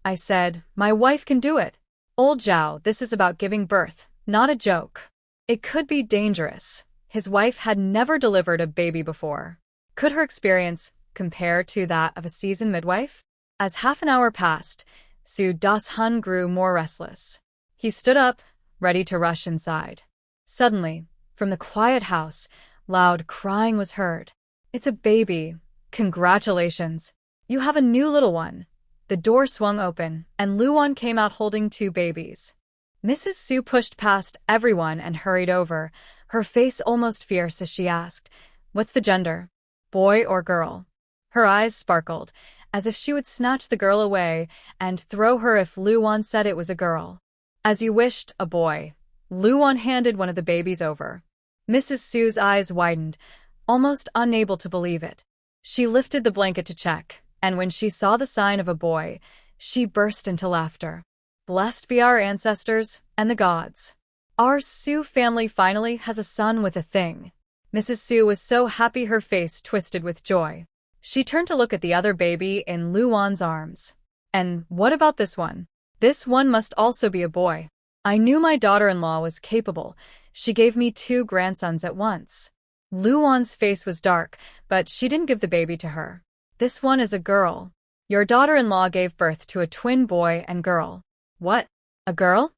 I said, "my wife can do it." "Old Zhao, this is about giving birth, not a joke. It could be dangerous." His wife had never delivered a baby before. Could her experience compare to that of a seasoned midwife? As half an hour passed, Su Das-hun grew more restless. He stood up, ready to rush inside. Suddenly, from the quiet house, loud crying was heard. "It's a baby. Congratulations. You have a new little one. The door swung open, and Luan came out holding 2 babies. Mrs. Su pushed past everyone and hurried over, her face almost fierce as she asked, "What's the gender? Boy or girl?" Her eyes sparkled, as if she would snatch the girl away and throw her if Luan said it was a girl. "As you wished, a boy." Luan handed one of the babies over. Mrs. Su's eyes widened, almost unable to believe it. She lifted the blanket to check, and when she saw the sign of a boy, she burst into laughter. Blessed be our ancestors and the gods. Our Su family finally has a son with a thing. Mrs. Su was so happy her face twisted with joy. She turned to look at the other baby in Luan's arms. "And what about this one? This one must also be a boy. I knew my daughter-in-law was capable. She gave me 2 grandsons at once." Luan's face was dark, but she didn't give the baby to her. "This one is a girl. Your daughter-in-law gave birth to a twin boy and girl." "What? A girl?"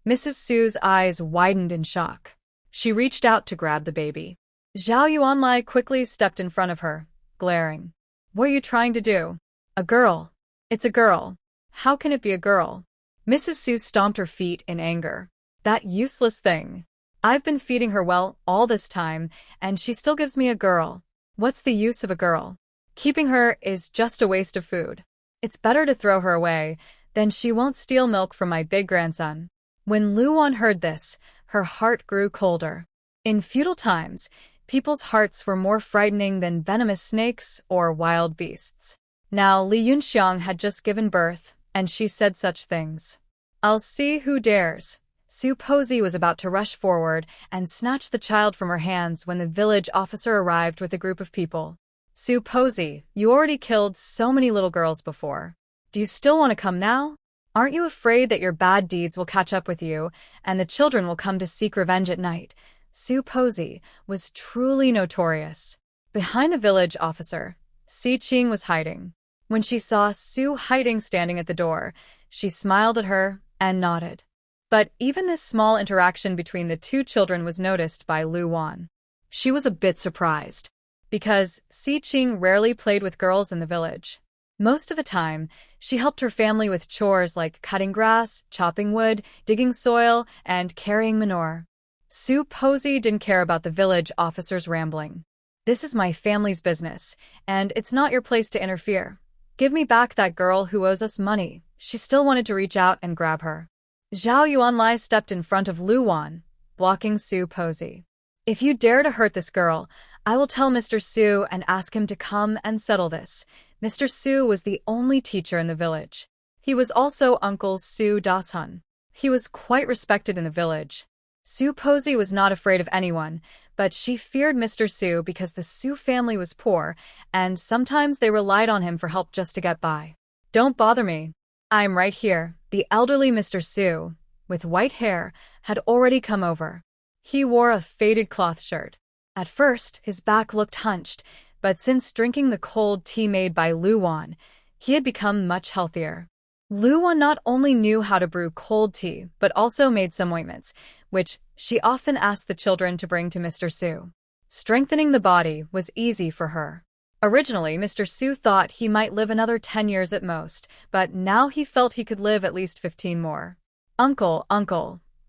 Mrs. Su's eyes widened in shock. She reached out to grab the baby. Zhao Yuanlai quickly stepped in front of her, glaring. "What are you trying to do?" "A girl. It's a girl. How can it be a girl?" Mrs. Su stomped her feet in anger. "That useless thing. I've been feeding her well all this time, and she still gives me a girl. What's the use of a girl? Keeping her is just a waste of food. It's better to throw her away, then she won't steal milk from my big grandson." When Luan heard this, her heart grew colder. In feudal times, people's hearts were more frightening than venomous snakes or wild beasts. Now Li Yunxiang had just given birth, and she said such things. "I'll see who dares." Su Posey was about to rush forward and snatch the child from her hands when the village officer arrived with a group of people. "Su Posey, you already killed so many little girls before. Do you still want to come now? Aren't you afraid that your bad deeds will catch up with you, and the children will come to seek revenge at night?" Su Posey was truly notorious. Behind the village officer, Si Qing was hiding. When she saw Su hiding standing at the door, she smiled at her and nodded. But even this small interaction between the 2 children was noticed by Luan. She was a bit surprised, because Si Qing rarely played with girls in the village. Most of the time, she helped her family with chores like cutting grass, chopping wood, digging soil, and carrying manure. Su Posey didn't care about the village officer's rambling. "This is my family's business, and it's not your place to interfere. Give me back that girl who owes us money." She still wanted to reach out and grab her. Zhao Yuanlai stepped in front of Luan, blocking Su Posey. "If you dare to hurt this girl, I will tell Mr. Su and ask him to come and settle this." Mr. Su was the only teacher in the village. He was also Uncle Su Dashun. He was quite respected in the village. Su Posey was not afraid of anyone, but she feared Mr. Su because the Su family was poor, and sometimes they relied on him for help just to get by. "Don't bother me. I'm right here." The elderly Mr. Su, with white hair, had already come over. He wore a faded cloth shirt. At first, his back looked hunched, but since drinking the cold tea made by Luan, he had become much healthier. Luan not only knew how to brew cold tea, but also made some ointments, which she often asked the children to bring to Mr. Su. Strengthening the body was easy for her. Originally, Mr. Su thought he might live another 10 years at most, but now he felt he could live at least 15 more. Uncle.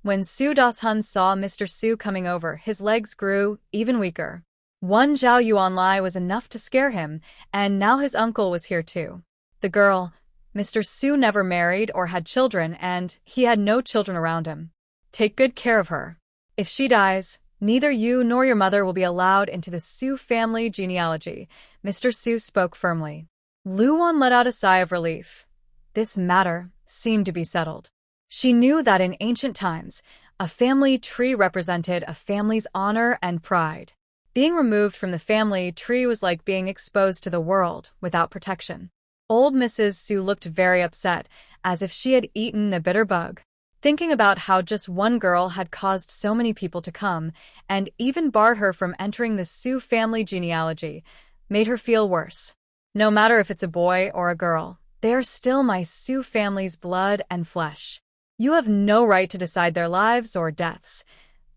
When Su Dashun saw Mr. Su coming over, his legs grew even weaker. One Zhao Yuanlai was enough to scare him, and now his uncle was here too. The girl, Mr. Su never married or had children, and he had no children around him. "Take good care of her. If she dies, neither you nor your mother will be allowed into the Su family genealogy." Mr. Su spoke firmly. Luan let out a sigh of relief. This matter seemed to be settled. She knew that in ancient times, a family tree represented a family's honor and pride. Being removed from the family tree was like being exposed to the world without protection. Old Mrs. Su looked very upset, as if she had eaten a bitter bug. Thinking about how just one girl had caused so many people to come, and even barred her from entering the Su family genealogy, made her feel worse. No matter if it's a boy or a girl, they are still my Su family's blood and flesh. You have no right to decide their lives or deaths.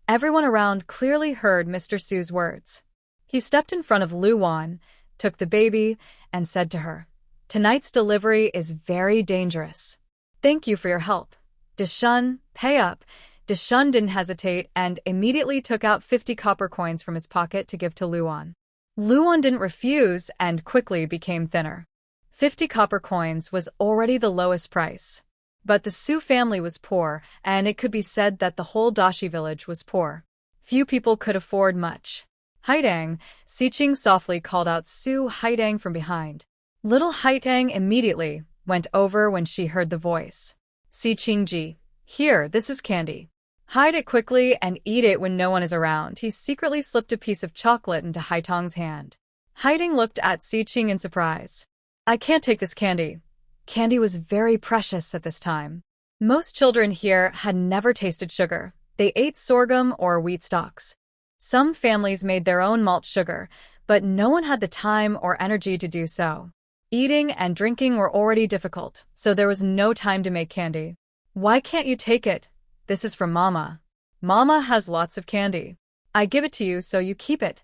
Everyone around clearly heard Mr. Su's words. He stepped in front of Luan, took the baby, and said to her, "Tonight's delivery is very dangerous. Thank you for your help. Deshun, pay up." Deshun didn't hesitate and immediately took out 50 copper coins from his pocket to give to Luan. Luan didn't refuse and quickly became thinner. 50 copper coins was already the lowest price. But the Su family was poor, and it could be said that the whole Dashi village was poor. Few people could afford much. "Haidang," Siqing softly called out Su Haidang from behind. Little Haidang immediately went over when she heard the voice. "Siqing ji, here, this is candy. Hide it quickly and eat it when no one is around." He secretly slipped a piece of chocolate into Haitang's hand. Haidang looked at Siqing in surprise. "I can't take this candy." Candy was very precious at this time. Most children here had never tasted sugar. They ate sorghum or wheat stalks. Some families made their own malt sugar, but no one had the time or energy to do so. Eating and drinking were already difficult, so there was no time to make candy. "Why can't you take it? This is from Mama. Mama has lots of candy. I give it to you so you keep it.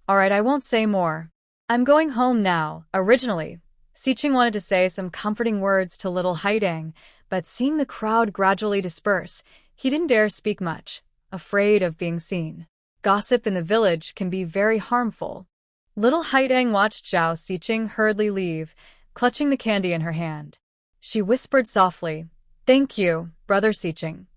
Alright, I won't say more. I'm going home now." Originally, Siqing wanted to say some comforting words to little Haidang, but seeing the crowd gradually disperse, he didn't dare speak much, afraid of being seen. Gossip in the village can be very harmful. Little Haidang watched Zhao Siqing hurriedly leave, clutching the candy in her hand. She whispered softly, "Thank you, Brother Siqing."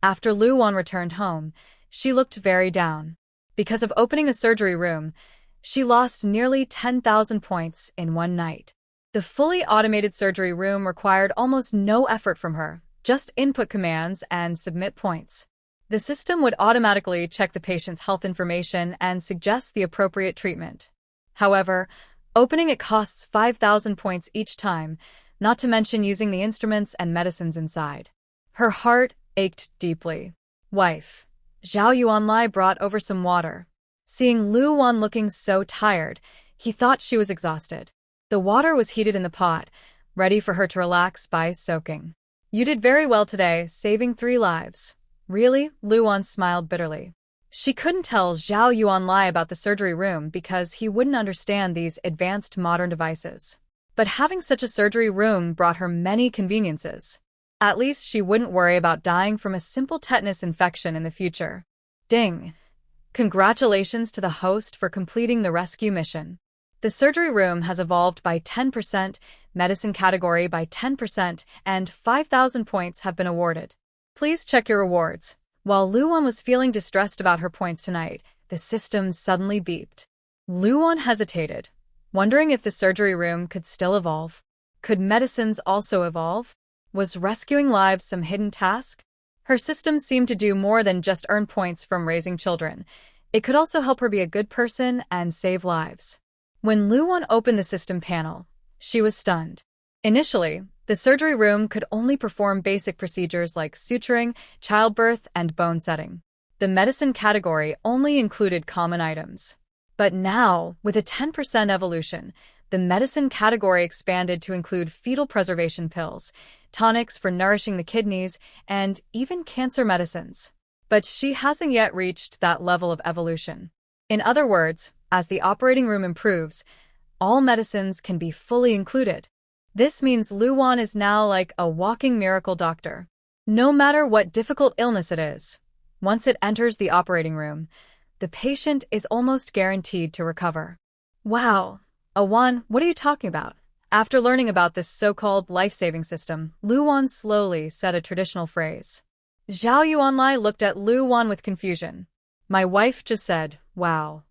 After Luan returned home, she looked very down. Because of opening a surgery room, she lost nearly 10,000 points in one night. The fully automated surgery room required almost no effort from her, just input commands and submit points. The system would automatically check the patient's health information and suggest the appropriate treatment. However, opening it costs 5,000 points each time, not to mention using the instruments and medicines inside. Her heart ached deeply. "Wife." Zhao Yuanlai brought over some water. Seeing Luan looking so tired, he thought she was exhausted. The water was heated in the pot, ready for her to relax by soaking. "You did very well today, saving 3 lives. "Really?" Luan smiled bitterly. She couldn't tell Zhao Yuanlai about the surgery room because he wouldn't understand these advanced modern devices. But having such a surgery room brought her many conveniences. At least she wouldn't worry about dying from a simple tetanus infection in the future. Ding! Congratulations to the host for completing the rescue mission. The surgery room has evolved by 10%, medicine category by 10%, and 5,000 points have been awarded. Please check your rewards. While Luan was feeling distressed about her points tonight, the system suddenly beeped. Luan hesitated, wondering if the surgery room could still evolve. Could medicines also evolve? Was rescuing lives some hidden task? Her system seemed to do more than just earn points from raising children. It could also help her be a good person and save lives. When Luan opened the system panel, she was stunned. Initially, the surgery room could only perform basic procedures like suturing, childbirth, and bone setting. The medicine category only included common items. But now, with a 10% evolution, the medicine category expanded to include fetal preservation pills, tonics for nourishing the kidneys, and even cancer medicines. But she hasn't yet reached that level of evolution. In other words, as the operating room improves, all medicines can be fully included. This means Luan is now like a walking miracle doctor. No matter what difficult illness it is, once it enters the operating room, the patient is almost guaranteed to recover. Wow! Awan, what are you talking about? After learning about this so-called life-saving system, Luan slowly said a traditional phrase. Zhao Yuanlai looked at Luan with confusion. My wife just said, wow.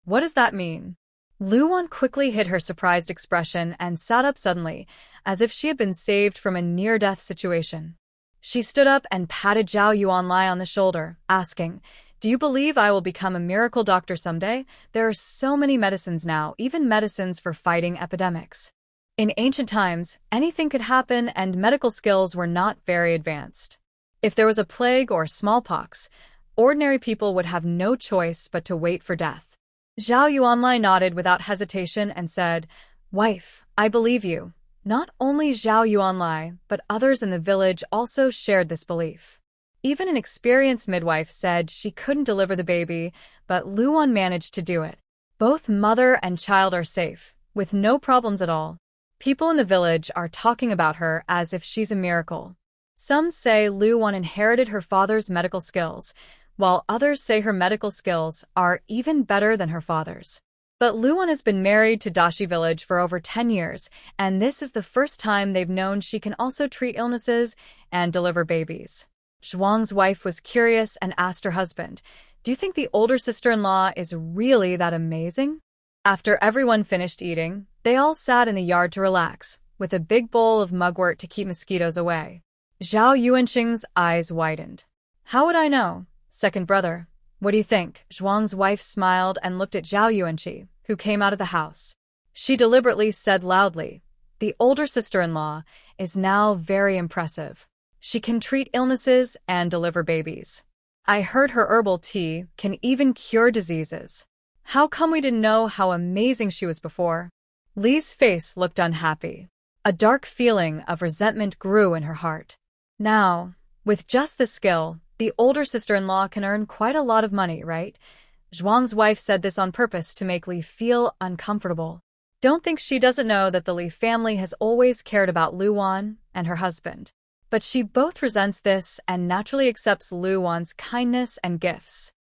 What does that mean? Luan quickly hid her surprised expression and sat up suddenly, as if she had been saved from a near-death situation. She stood up and patted Zhao Yuanlai on the shoulder, asking, do you believe I will become a miracle doctor someday? There are so many medicines now, even medicines for fighting epidemics. In ancient times, anything could happen and medical skills were not very advanced. If there was a plague or smallpox, ordinary people would have no choice but to wait for death. Zhao Yuanlai nodded without hesitation and said, Wife, I believe you. Not only Zhao Yuanlai, but others in the village also shared this belief. Even an experienced midwife said she couldn't deliver the baby, but Luan managed to do it. Both mother and child are safe, with no problems at all. People in the village are talking about her as if she's a miracle. Some say Luan inherited her father's medical skills, while others say her medical skills are even better than her father's. But Luan has been married to Dashi village for over 10 years, and this is the first time they've known she can also treat illnesses and deliver babies. Zhuang's wife was curious and asked her husband, "Do you think the older sister-in-law is really that amazing?" After everyone finished eating, they all sat in the yard to relax, with a big bowl of mugwort to keep mosquitoes away. Zhao Yuanqing's eyes widened. "How would I know? Second brother. What do you think?" Zhuang's wife smiled and looked at Zhao Yuanqi, who came out of the house. She deliberately said loudly, "The older sister-in-law is now very impressive. She can treat illnesses and deliver babies. I heard her herbal tea can even cure diseases. How come we didn't know how amazing she was before?" Li's face looked unhappy. A dark feeling of resentment grew in her heart. Now, with just this skill, the older sister-in-law can earn quite a lot of money, right? Zhuang's wife said this on purpose to make Li feel uncomfortable. Don't think she doesn't know that the Li family has always cared about Luan and her husband. But she both resents this and naturally accepts Luan's kindness and gifts.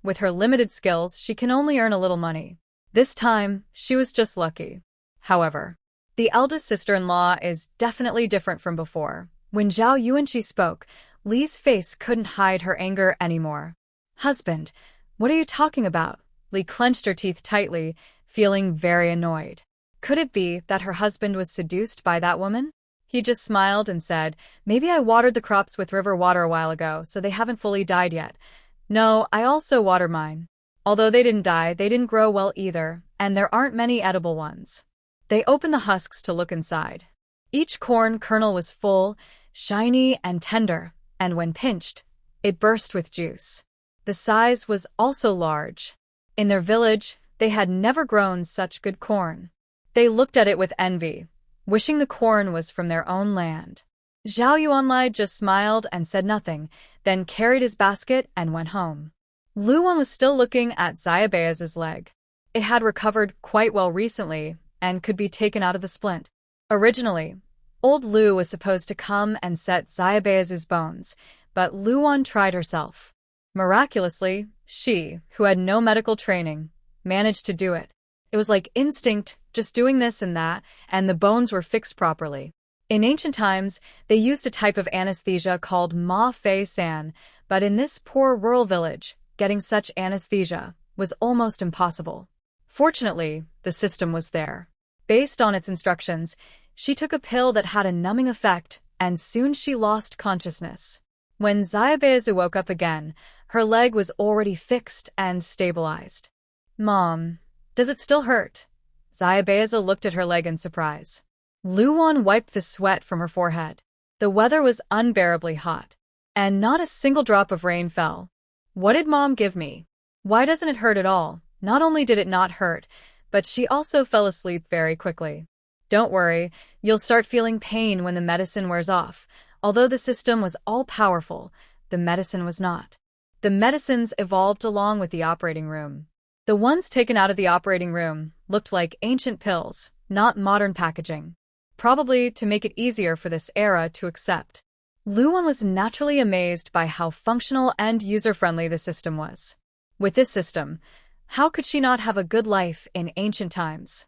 With her limited skills, she can only earn a little money. This time, she was just lucky. However, the eldest sister-in-law is definitely different from before. When Zhao Yuanqi spoke, Li's face couldn't hide her anger anymore. "Husband, what are you talking about?" Li clenched her teeth tightly, feeling very annoyed. Could it be that her husband was seduced by that woman? He just smiled and said, "Maybe I watered the crops with river water a while ago, so they haven't fully died yet. No, I also water mine. Although they didn't die, they didn't grow well either, and there aren't many edible ones." They opened the husks to look inside. Each corn kernel was full, shiny and tender, and when pinched, it burst with juice. The size was also large. In their village, they had never grown such good corn. They looked at it with envy, wishing the corn was from their own land. Zhao Yuanlai just smiled and said nothing, then carried his basket and went home. Luan was still looking at Xiaobea's leg. It had recovered quite well recently and could be taken out of the splint. Originally, old Lu was supposed to come and set Xiaobea's bones, but Luan tried herself. Miraculously, she, who had no medical training, managed to do it. It was like instinct, just doing this and that, and the bones were fixed properly. In ancient times, they used a type of anesthesia called ma fei san, but in this poor rural village, getting such anesthesia was almost impossible. Fortunately, the system was there. Based on its instructions, she took a pill that had a numbing effect, and soon she lost consciousness. When Xiaobeazu woke up again, her leg was already fixed and stabilized. "Mom, does it still hurt?" Xiaobeazu looked at her leg in surprise. Luan wiped the sweat from her forehead. The weather was unbearably hot, and not a single drop of rain fell. "What did Mom give me? Why doesn't it hurt at all?" Not only did it not hurt, but she also fell asleep very quickly. "Don't worry, you'll start feeling pain when the medicine wears off." Although the system was all-powerful, the medicine was not. The medicines evolved along with the operating room. The ones taken out of the operating room looked like ancient pills, not modern packaging. Probably to make it easier for this era to accept. Luan was naturally amazed by how functional and user-friendly the system was. With this system, how could she not have a good life in ancient times?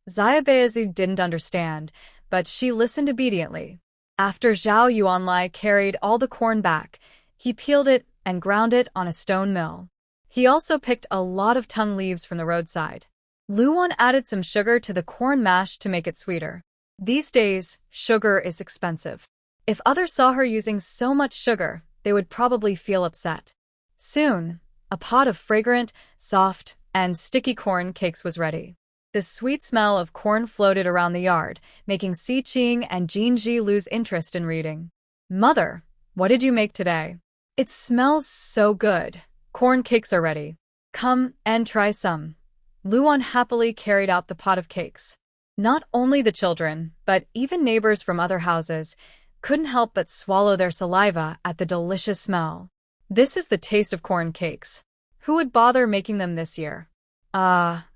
Xiaobeazu didn't understand, but she listened obediently. After Zhao Yuanlai carried all the corn back, he peeled it and ground it on a stone mill. He also picked a lot of tung leaves from the roadside. Luan added some sugar to the corn mash to make it sweeter. These days, sugar is expensive. If others saw her using so much sugar, they would probably feel upset. Soon, a pot of fragrant, soft, and sticky corn cakes was ready. The sweet smell of corn floated around the yard, making Si Qing and Jinji lose interest in reading. "Mother, what did you make today? It smells so good. Corn cakes are ready. Come and try some." Luan happily carried out the pot of cakes. Not only the children, but even neighbors from other houses, couldn't help but swallow their saliva at the delicious smell. This is the taste of corn cakes. Who would bother making them this year?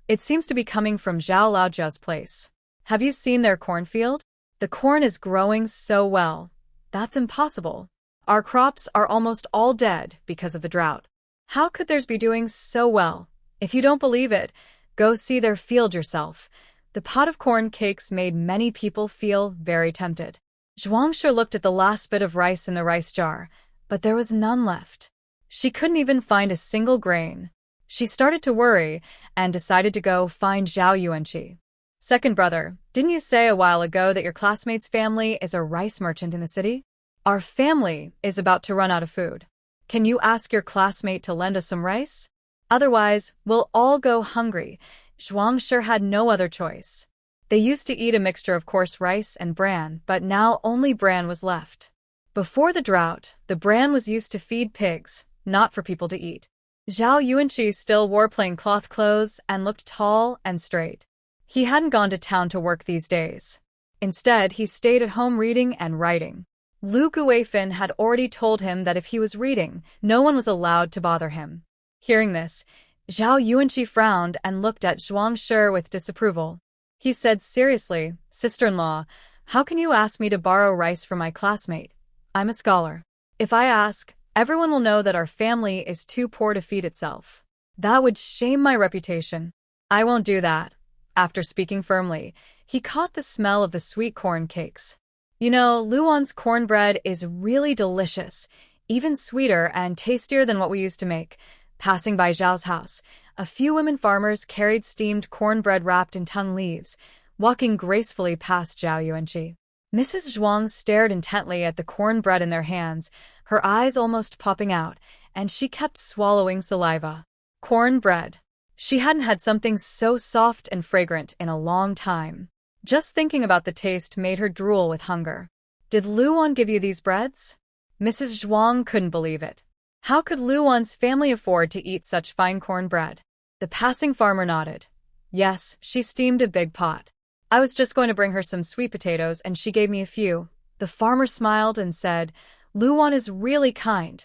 It seems to be coming from Zhao Laojia's place. Have you seen their cornfield? The corn is growing so well. That's impossible. Our crops are almost all dead because of the drought. How could theirs be doing so well? If you don't believe it, go see their field yourself. The pot of corn cakes made many people feel very tempted. Zhuangshi looked at the last bit of rice in the rice jar, but there was none left. She couldn't even find a single grain. She started to worry and decided to go find Zhao Yuanqi. Second brother, didn't you say a while ago that your classmate's family is a rice merchant in the city? Our family is about to run out of food. Can you ask your classmate to lend us some rice? Otherwise, we'll all go hungry. Zhuangshi had no other choice. They used to eat a mixture of coarse rice and bran, but now only bran was left. Before the drought, the bran was used to feed pigs, not for people to eat. Zhao Yuanqi still wore plain cloth clothes and looked tall and straight. He hadn't gone to town to work these days. Instead, he stayed at home reading and writing. Lu Guifan had already told him that if he was reading, no one was allowed to bother him. Hearing this, Zhao Yuanqi frowned and looked at Zhuangshi with disapproval. He said seriously, "Sister-in-law, how can you ask me to borrow rice from my classmate? I'm a scholar. If I ask, everyone will know that our family is too poor to feed itself. That would shame my reputation. I won't do that." After speaking firmly, he caught the smell of the sweet corn cakes. You know, Luan's cornbread is really delicious, even sweeter and tastier than what we used to make. Passing by Zhao's house, a few women farmers carried steamed cornbread wrapped in tung leaves, walking gracefully past Zhao Yuanqi. Mrs. Zhuang stared intently at the cornbread in their hands, her eyes almost popping out, and she kept swallowing saliva. Cornbread. She hadn't had something so soft and fragrant in a long time. Just thinking about the taste made her drool with hunger. Did Luan give you these breads? Mrs. Zhuang couldn't believe it. How could Luan's family afford to eat such fine cornbread? The passing farmer nodded. Yes, she steamed a big pot. I was just going to bring her some sweet potatoes and she gave me a few. The farmer smiled and said, Luan is really kind.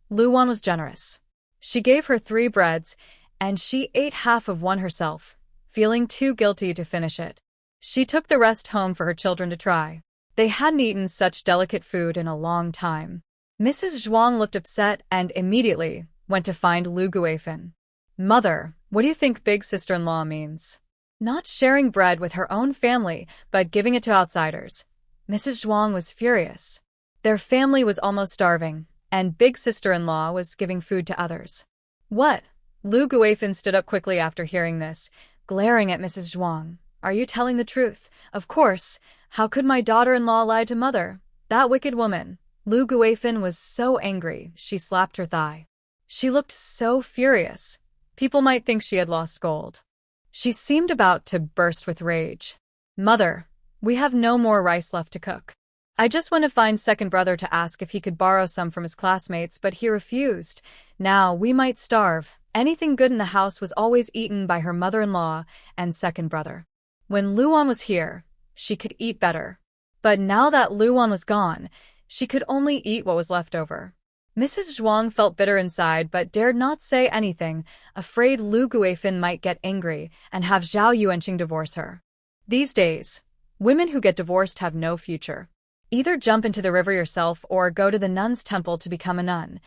Luan was generous. She gave her 3 breads, and she ate half of one herself, feeling too guilty to finish it. She took the rest home for her children to try. They hadn't eaten such delicate food in a long time. Mrs. Zhuang looked upset and immediately went to find Lu Guifan. Mother, what do you think big sister-in-law means? Not sharing bread with her own family, but giving it to outsiders. Mrs. Zhuang was furious. Their family was almost starving, and big sister-in-law was giving food to others. What? Lu Guifan stood up quickly after hearing this, glaring at Mrs. Zhuang. Are you telling the truth? Of course. How could my daughter-in-law lie to mother? That wicked woman. Lu Guifan was so angry, she slapped her thigh. She looked so furious. People might think she had lost gold. She seemed about to burst with rage. Mother, we have no more rice left to cook. I just went to find second brother to ask if he could borrow some from his classmates, but he refused. Now we might starve. Anything good in the house was always eaten by her mother-in-law and second brother. When Luan was here, she could eat better. But now that Luan was gone, she could only eat what was left over. Mrs. Zhuang felt bitter inside but dared not say anything, afraid Lu Guifan might get angry and have Zhao Yuanqing divorce her. These days, women who get divorced have no future. Either jump into the river yourself or go to the nuns' temple to become a nun.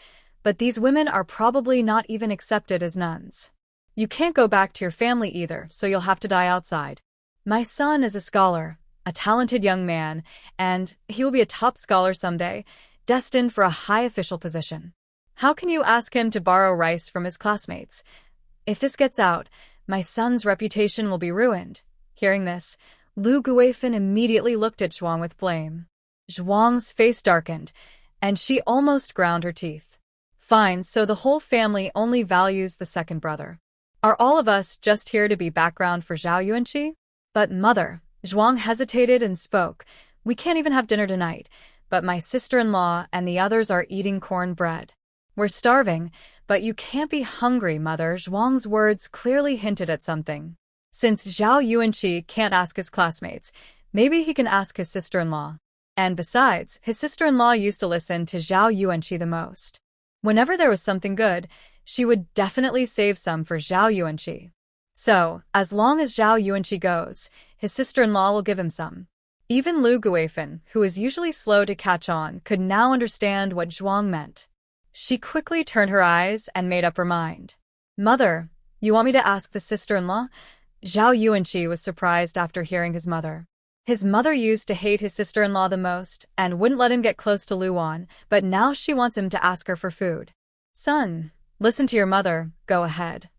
But these women are probably not even accepted as nuns. You can't go back to your family either, so you'll have to die outside. My son is a scholar, a talented young man, and he will be a top scholar someday, destined for a high official position. How can you ask him to borrow rice from his classmates? If this gets out, my son's reputation will be ruined. Hearing this, Lu Guifan immediately looked at Zhuang with blame. Zhuang's face darkened, and she almost ground her teeth. Fine, so the whole family only values the second brother. Are all of us just here to be background for Zhao Yuanqi? But mother, Zhuang hesitated and spoke, we can't even have dinner tonight, but my sister-in-law and the others are eating cornbread. We're starving, but you can't be hungry, mother. Zhuang's words clearly hinted at something. Since Zhao Yuanqi can't ask his classmates, maybe he can ask his sister-in-law. And besides, his sister-in-law used to listen to Zhao Yuanqi the most. Whenever there was something good, she would definitely save some for Zhao Yuanqi. So, as long as Zhao Yuanqi goes, his sister-in-law will give him some. Even Lu Guifan, who is usually slow to catch on, could now understand what Zhuang meant. She quickly turned her eyes and made up her mind. Mother, you want me to ask the sister-in-law? Zhao Yuanqi was surprised after hearing his mother. His mother used to hate his sister-in-law the most and wouldn't let him get close to Luan, but now she wants him to ask her for food. Son, listen to your mother, go ahead.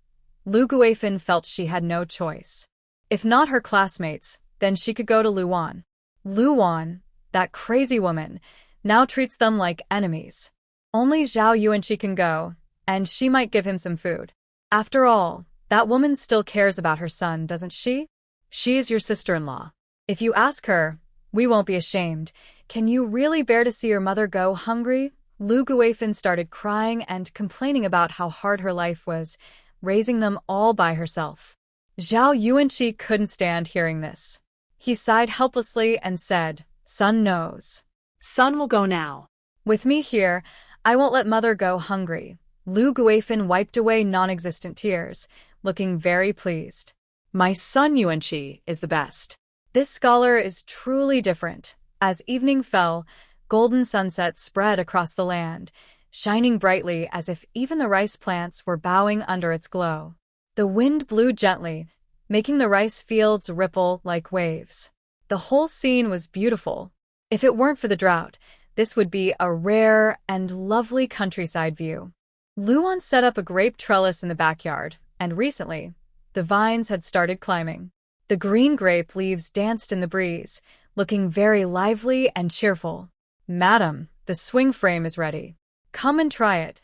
Lu Guifan felt she had no choice. If not her classmates, then she could go to Luan. Luan, that crazy woman, now treats them like enemies. Only Zhao Yuanqi can go, and she might give him some food. After all, that woman still cares about her son, doesn't she? She is your sister-in-law. If you ask her, we won't be ashamed. Can you really bear to see your mother go hungry? Lu Guifan started crying and complaining about how hard her life was, raising them all by herself. Zhao Yuanqi couldn't stand hearing this. He sighed helplessly and said, Son knows. Son will go now. With me here, I won't let mother go hungry. Lu Guifan wiped away non-existent tears, looking very pleased. My son Yuanqi is the best. This scholar is truly different. As evening fell, golden sunset spread across the land, shining brightly as if even the rice plants were bowing under its glow. The wind blew gently, making the rice fields ripple like waves. The whole scene was beautiful. If it weren't for the drought, this would be a rare and lovely countryside view. Luan set up a grape trellis in the backyard, and recently, the vines had started climbing. The green grape leaves danced in the breeze, looking very lively and cheerful. Madam, the swing frame is ready. Come and try it.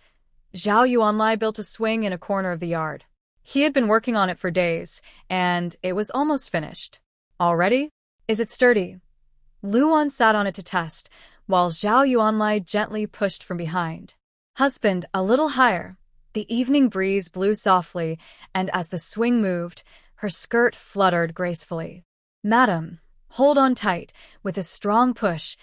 Zhao Yuanlai built a swing in a corner of the yard. He had been working on it for days, and it was almost finished. Already? Is it sturdy? Luan sat on it to test, while Zhao Yuanlai gently pushed from behind. Husband, a little higher. The evening breeze blew softly, and as the swing moved, her skirt fluttered gracefully. Madam, hold on tight. With a strong push,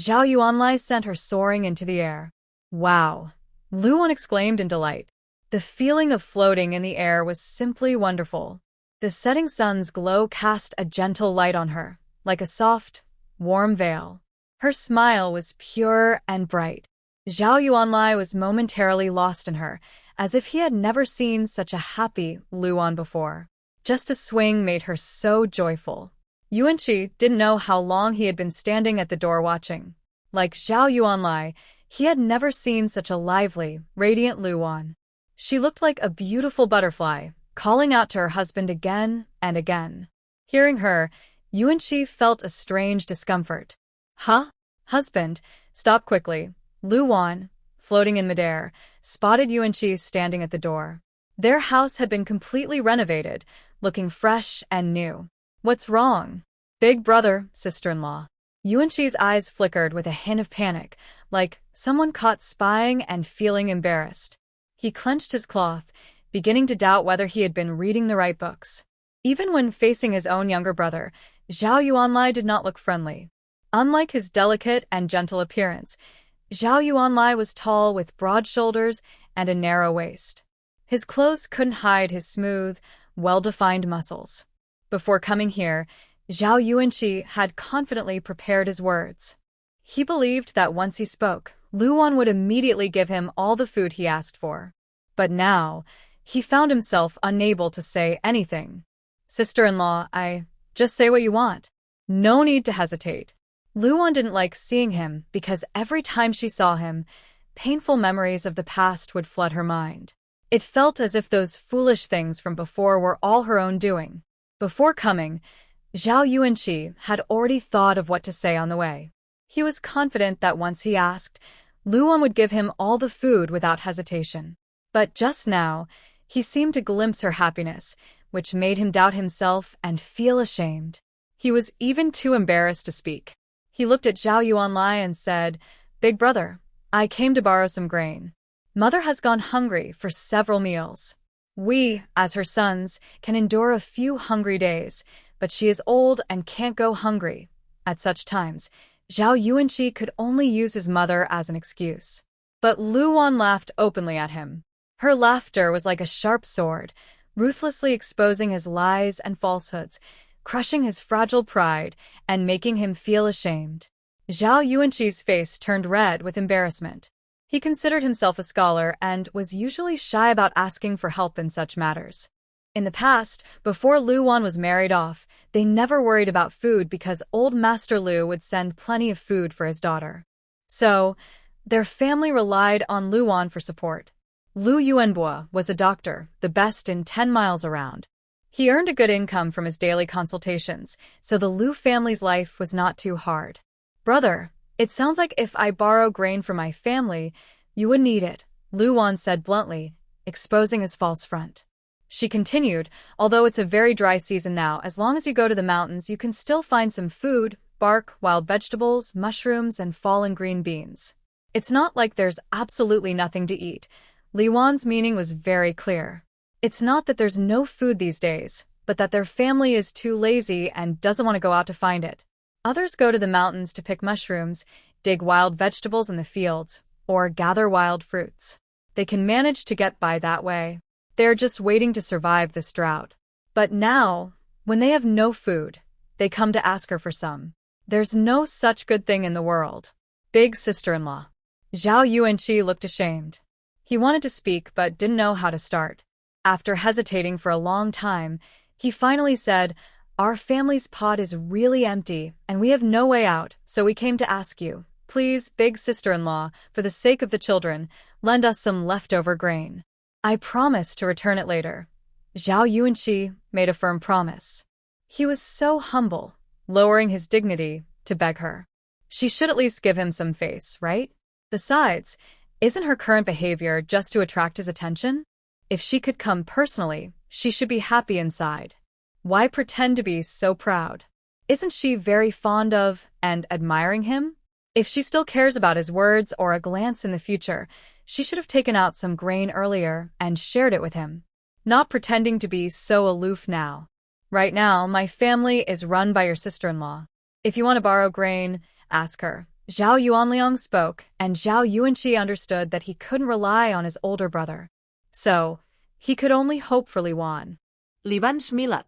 Zhao Yuanlai sent her soaring into the air. Wow! Luan exclaimed in delight. The feeling of floating in the air was simply wonderful. The setting sun's glow cast a gentle light on her, like a soft, warm veil. Her smile was pure and bright. Zhao Yuanlai was momentarily lost in her, as if he had never seen such a happy Luan before. Just a swing made her so joyful. Yuanqi didn't know how long he had been standing at the door watching. Like Zhao Yuanlai, he had never seen such a lively, radiant Luan. She looked like a beautiful butterfly, calling out to her husband again and again. Hearing her, Yuanqi felt a strange discomfort. Huh? Husband, stop quickly. Luan, floating in midair, spotted Yuanqi standing at the door. Their house had been completely renovated, looking fresh and new. What's wrong? Big brother, sister-in-law. Yuanqi's eyes flickered with a hint of panic, like someone caught spying and feeling embarrassed. He clenched his cloth, beginning to doubt whether he had been reading the right books. Even when facing his own younger brother, Zhao Yuanlai did not look friendly. Unlike his delicate and gentle appearance, Zhao Yuanlai was tall with broad shoulders and a narrow waist. His clothes couldn't hide his smooth, well-defined muscles. Before coming here, Zhao Yuanqi had confidently prepared his words. He believed that once he spoke, Luan would immediately give him all the food he asked for. But now, he found himself unable to say anything. Sister-in-law, just say what you want. No need to hesitate. Luan didn't like seeing him because every time she saw him, painful memories of the past would flood her mind. It felt as if those foolish things from before were all her own doing. Before coming, Zhao Yuanqi had already thought of what to say on the way. He was confident that once he asked, Luan would give him all the food without hesitation. But just now, he seemed to glimpse her happiness, which made him doubt himself and feel ashamed. He was even too embarrassed to speak. He looked at Zhao Yuanlai and said, Big brother, I came to borrow some grain. Mother has gone hungry for several meals. We, as her sons, can endure a few hungry days, but she is old and can't go hungry. At such times, Zhao Yuanqi could only use his mother as an excuse. But Luan laughed openly at him. Her laughter was like a sharp sword, ruthlessly exposing his lies and falsehoods, crushing his fragile pride, and making him feel ashamed. Zhao Yuanqi's face turned red with embarrassment. He considered himself a scholar and was usually shy about asking for help in such matters. In the past, before Lu Wan was married off, they never worried about food because old Master Lu would send plenty of food for his daughter. So, their family relied on Lu Wan for support. Lu Yuanbo was a doctor, the best in 10 miles around. He earned a good income from his daily consultations, so the Lu family's life was not too hard. "Brother, it sounds like if I borrow grain from my family, you wouldn't eat it," Lu Wan said bluntly, exposing his false front. She continued, "Although it's a very dry season now, as long as you go to the mountains, you can still find some food, bark, wild vegetables, mushrooms, and fallen green beans. It's not like there's absolutely nothing to eat." Li Wan's meaning was very clear. It's not that there's no food these days, but that their family is too lazy and doesn't want to go out to find it. Others go to the mountains to pick mushrooms, dig wild vegetables in the fields, or gather wild fruits. They can manage to get by that way. They're just waiting to survive this drought. But now, when they have no food, they come to ask her for some. There's no such good thing in the world. Big sister-in-law. Zhao Yuanqi looked ashamed. He wanted to speak but didn't know how to start. After hesitating for a long time, he finally said, "Our family's pot is really empty, and we have no way out, so we came to ask you, please, big sister-in-law, for the sake of the children, lend us some leftover grain. I promise to return it later." Zhao Yuanqi made a firm promise. He was so humble, lowering his dignity, to beg her. She should at least give him some face, right? Besides, isn't her current behavior just to attract his attention? If she could come personally, she should be happy inside. Why pretend to be so proud? Isn't she very fond of and admiring him? If she still cares about his words or a glance in the future, she should have taken out some grain earlier and shared it with him. Not pretending to be so aloof now. "Right now, my family is run by your sister-in-law. If you want to borrow grain, ask her." Zhao Yuanliang spoke, and Zhao Yuanqi understood that he couldn't rely on his older brother. So, he could only hope for Li Wan. Li Wan smilat.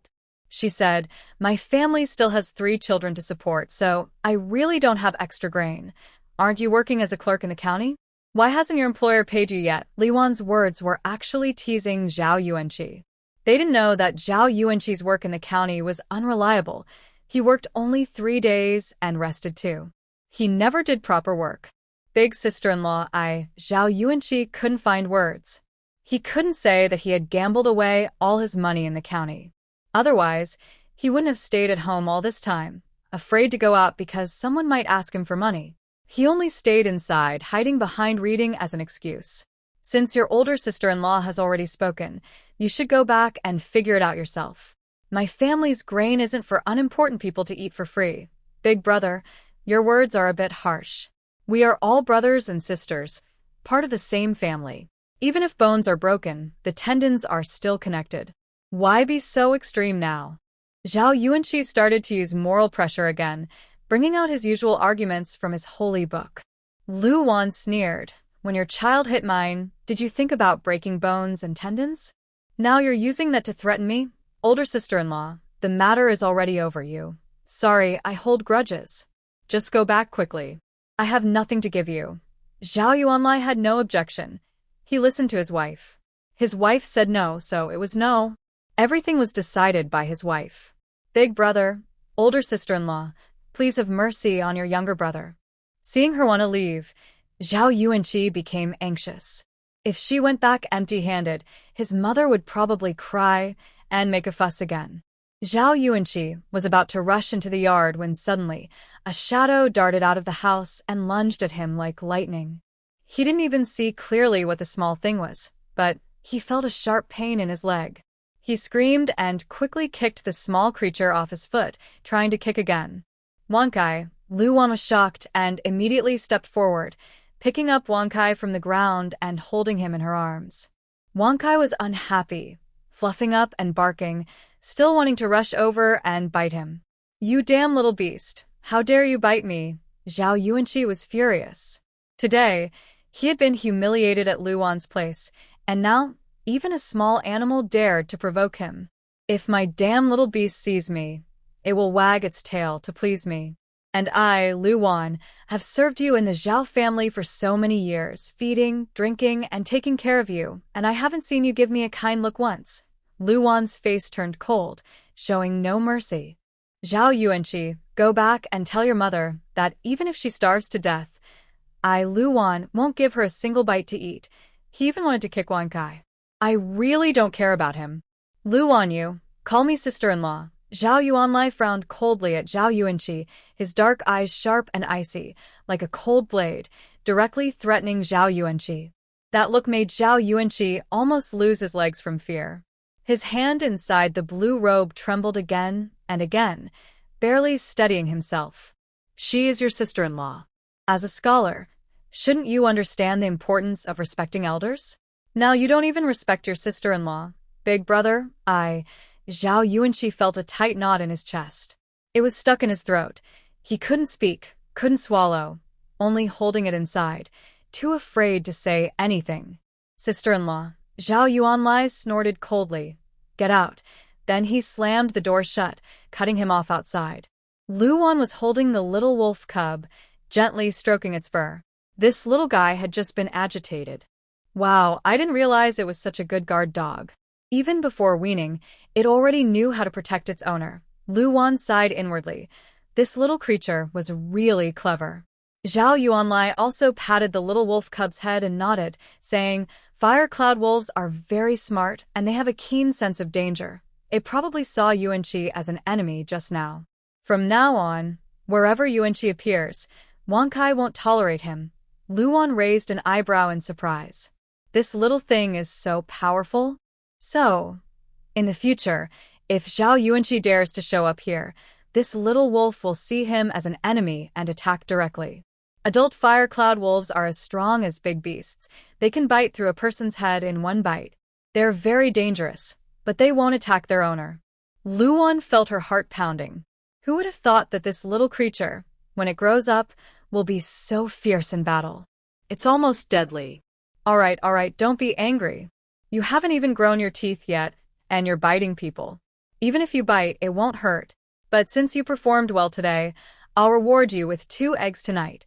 She said, "My family still has 3 children to support, so I really don't have extra grain. Aren't you working as a clerk in the county? Why hasn't your employer paid you yet?" Li Wan's words were actually teasing Zhao Yuanqi. They didn't know that Zhao Yuanqi's work in the county was unreliable. He worked only 3 days and rested 2. He never did proper work. Big sister-in-law, Zhao Yuanqi couldn't find words. He couldn't say that he had gambled away all his money in the county. Otherwise, he wouldn't have stayed at home all this time, afraid to go out because someone might ask him for money. He only stayed inside, hiding behind reading as an excuse. "Since your older sister-in-law has already spoken, you should go back and figure it out yourself. My family's grain isn't for unimportant people to eat for free. Big brother, your words are a bit harsh. We are all brothers and sisters, part of the same family. Even if bones are broken, the tendons are still connected. Why be so extreme now?" Zhao Yuanqi started to use moral pressure again, bringing out his usual arguments from his holy book. Lu Wan sneered, "When your child hit mine, did you think about breaking bones and tendons? Now you're using that to threaten me? Older sister-in-law, the matter is already over you. Sorry, I hold grudges. Just go back quickly. I have nothing to give you." Zhao Yuanlai had no objection. He listened to his wife. His wife said no, so it was no. Everything was decided by his wife. "Big brother, older sister-in-law, please have mercy on your younger brother." Seeing her want to leave, Zhao Yuanqi became anxious. If she went back empty-handed, his mother would probably cry and make a fuss again. Zhao Yuanqi was about to rush into the yard when suddenly a shadow darted out of the house and lunged at him like lightning. He didn't even see clearly what the small thing was, but he felt a sharp pain in his leg. He screamed and quickly kicked the small creature off his foot, trying to kick again. Wankai, Lu Wan was shocked and immediately stepped forward, picking up Wankai from the ground and holding him in her arms. Wankai was unhappy, fluffing up and barking, still wanting to rush over and bite him. "You damn little beast, how dare you bite me?" Zhao Yuanqi was furious. Today, he had been humiliated at Lu Wan's place, and now, even a small animal dared to provoke him. If my damn little beast sees me, it will wag its tail to please me. And I, Luwan, have served you in the Zhao family for so many years, feeding, drinking, and taking care of you, and I haven't seen you give me a kind look once. Luwan's face turned cold, showing no mercy. Zhao Yuanqi, go back and tell your mother that even if she starves to death, I, Luwan, won't give her a single bite to eat. He even wanted to kick Wan Kai. I really don't care about him. Luwan Yu, call me sister-in-law. Zhao Yuanlai frowned coldly at Zhao Yuanqi, his dark eyes sharp and icy, like a cold blade, directly threatening Zhao Yuanqi. That look made Zhao Yuanqi almost lose his legs from fear. His hand inside the blue robe trembled again and again, barely steadying himself. She is your sister-in-law. As a scholar, shouldn't you understand the importance of respecting elders? Now you don't even respect your sister-in-law. Big brother, Zhao Yuanqi felt a tight knot in his chest. It was stuck in his throat. He couldn't speak, couldn't swallow, only holding it inside, too afraid to say anything. Sister-in-law, Zhao Yuanlai snorted coldly. Get out. Then he slammed the door shut, cutting him off outside. Luwan was holding the little wolf cub, gently stroking its fur. This little guy had just been agitated. Wow, I didn't realize it was such a good guard dog. Even before weaning, it already knew how to protect its owner. Luwan sighed inwardly. This little creature was really clever. Zhao Yuanlai also patted the little wolf cub's head and nodded, saying, Fire Cloud wolves are very smart and they have a keen sense of danger. It probably saw Yuanqi as an enemy just now. From now on, wherever Yuanqi appears, Wan Kai won't tolerate him. Luwan raised an eyebrow in surprise. This little thing is so powerful. So, in the future, if Zhao Yuanqi dares to show up here, this little wolf will see him as an enemy and attack directly. Adult fire cloud wolves are as strong as big beasts. They can bite through a person's head in one bite. They're very dangerous, but they won't attack their owner. Luwan felt her heart pounding. Who would have thought that this little creature, when it grows up, will be so fierce in battle? It's almost deadly. All right, don't be angry. You haven't even grown your teeth yet, and you're biting people. Even if you bite, it won't hurt. But since you performed well today, I'll reward you with 2 eggs tonight.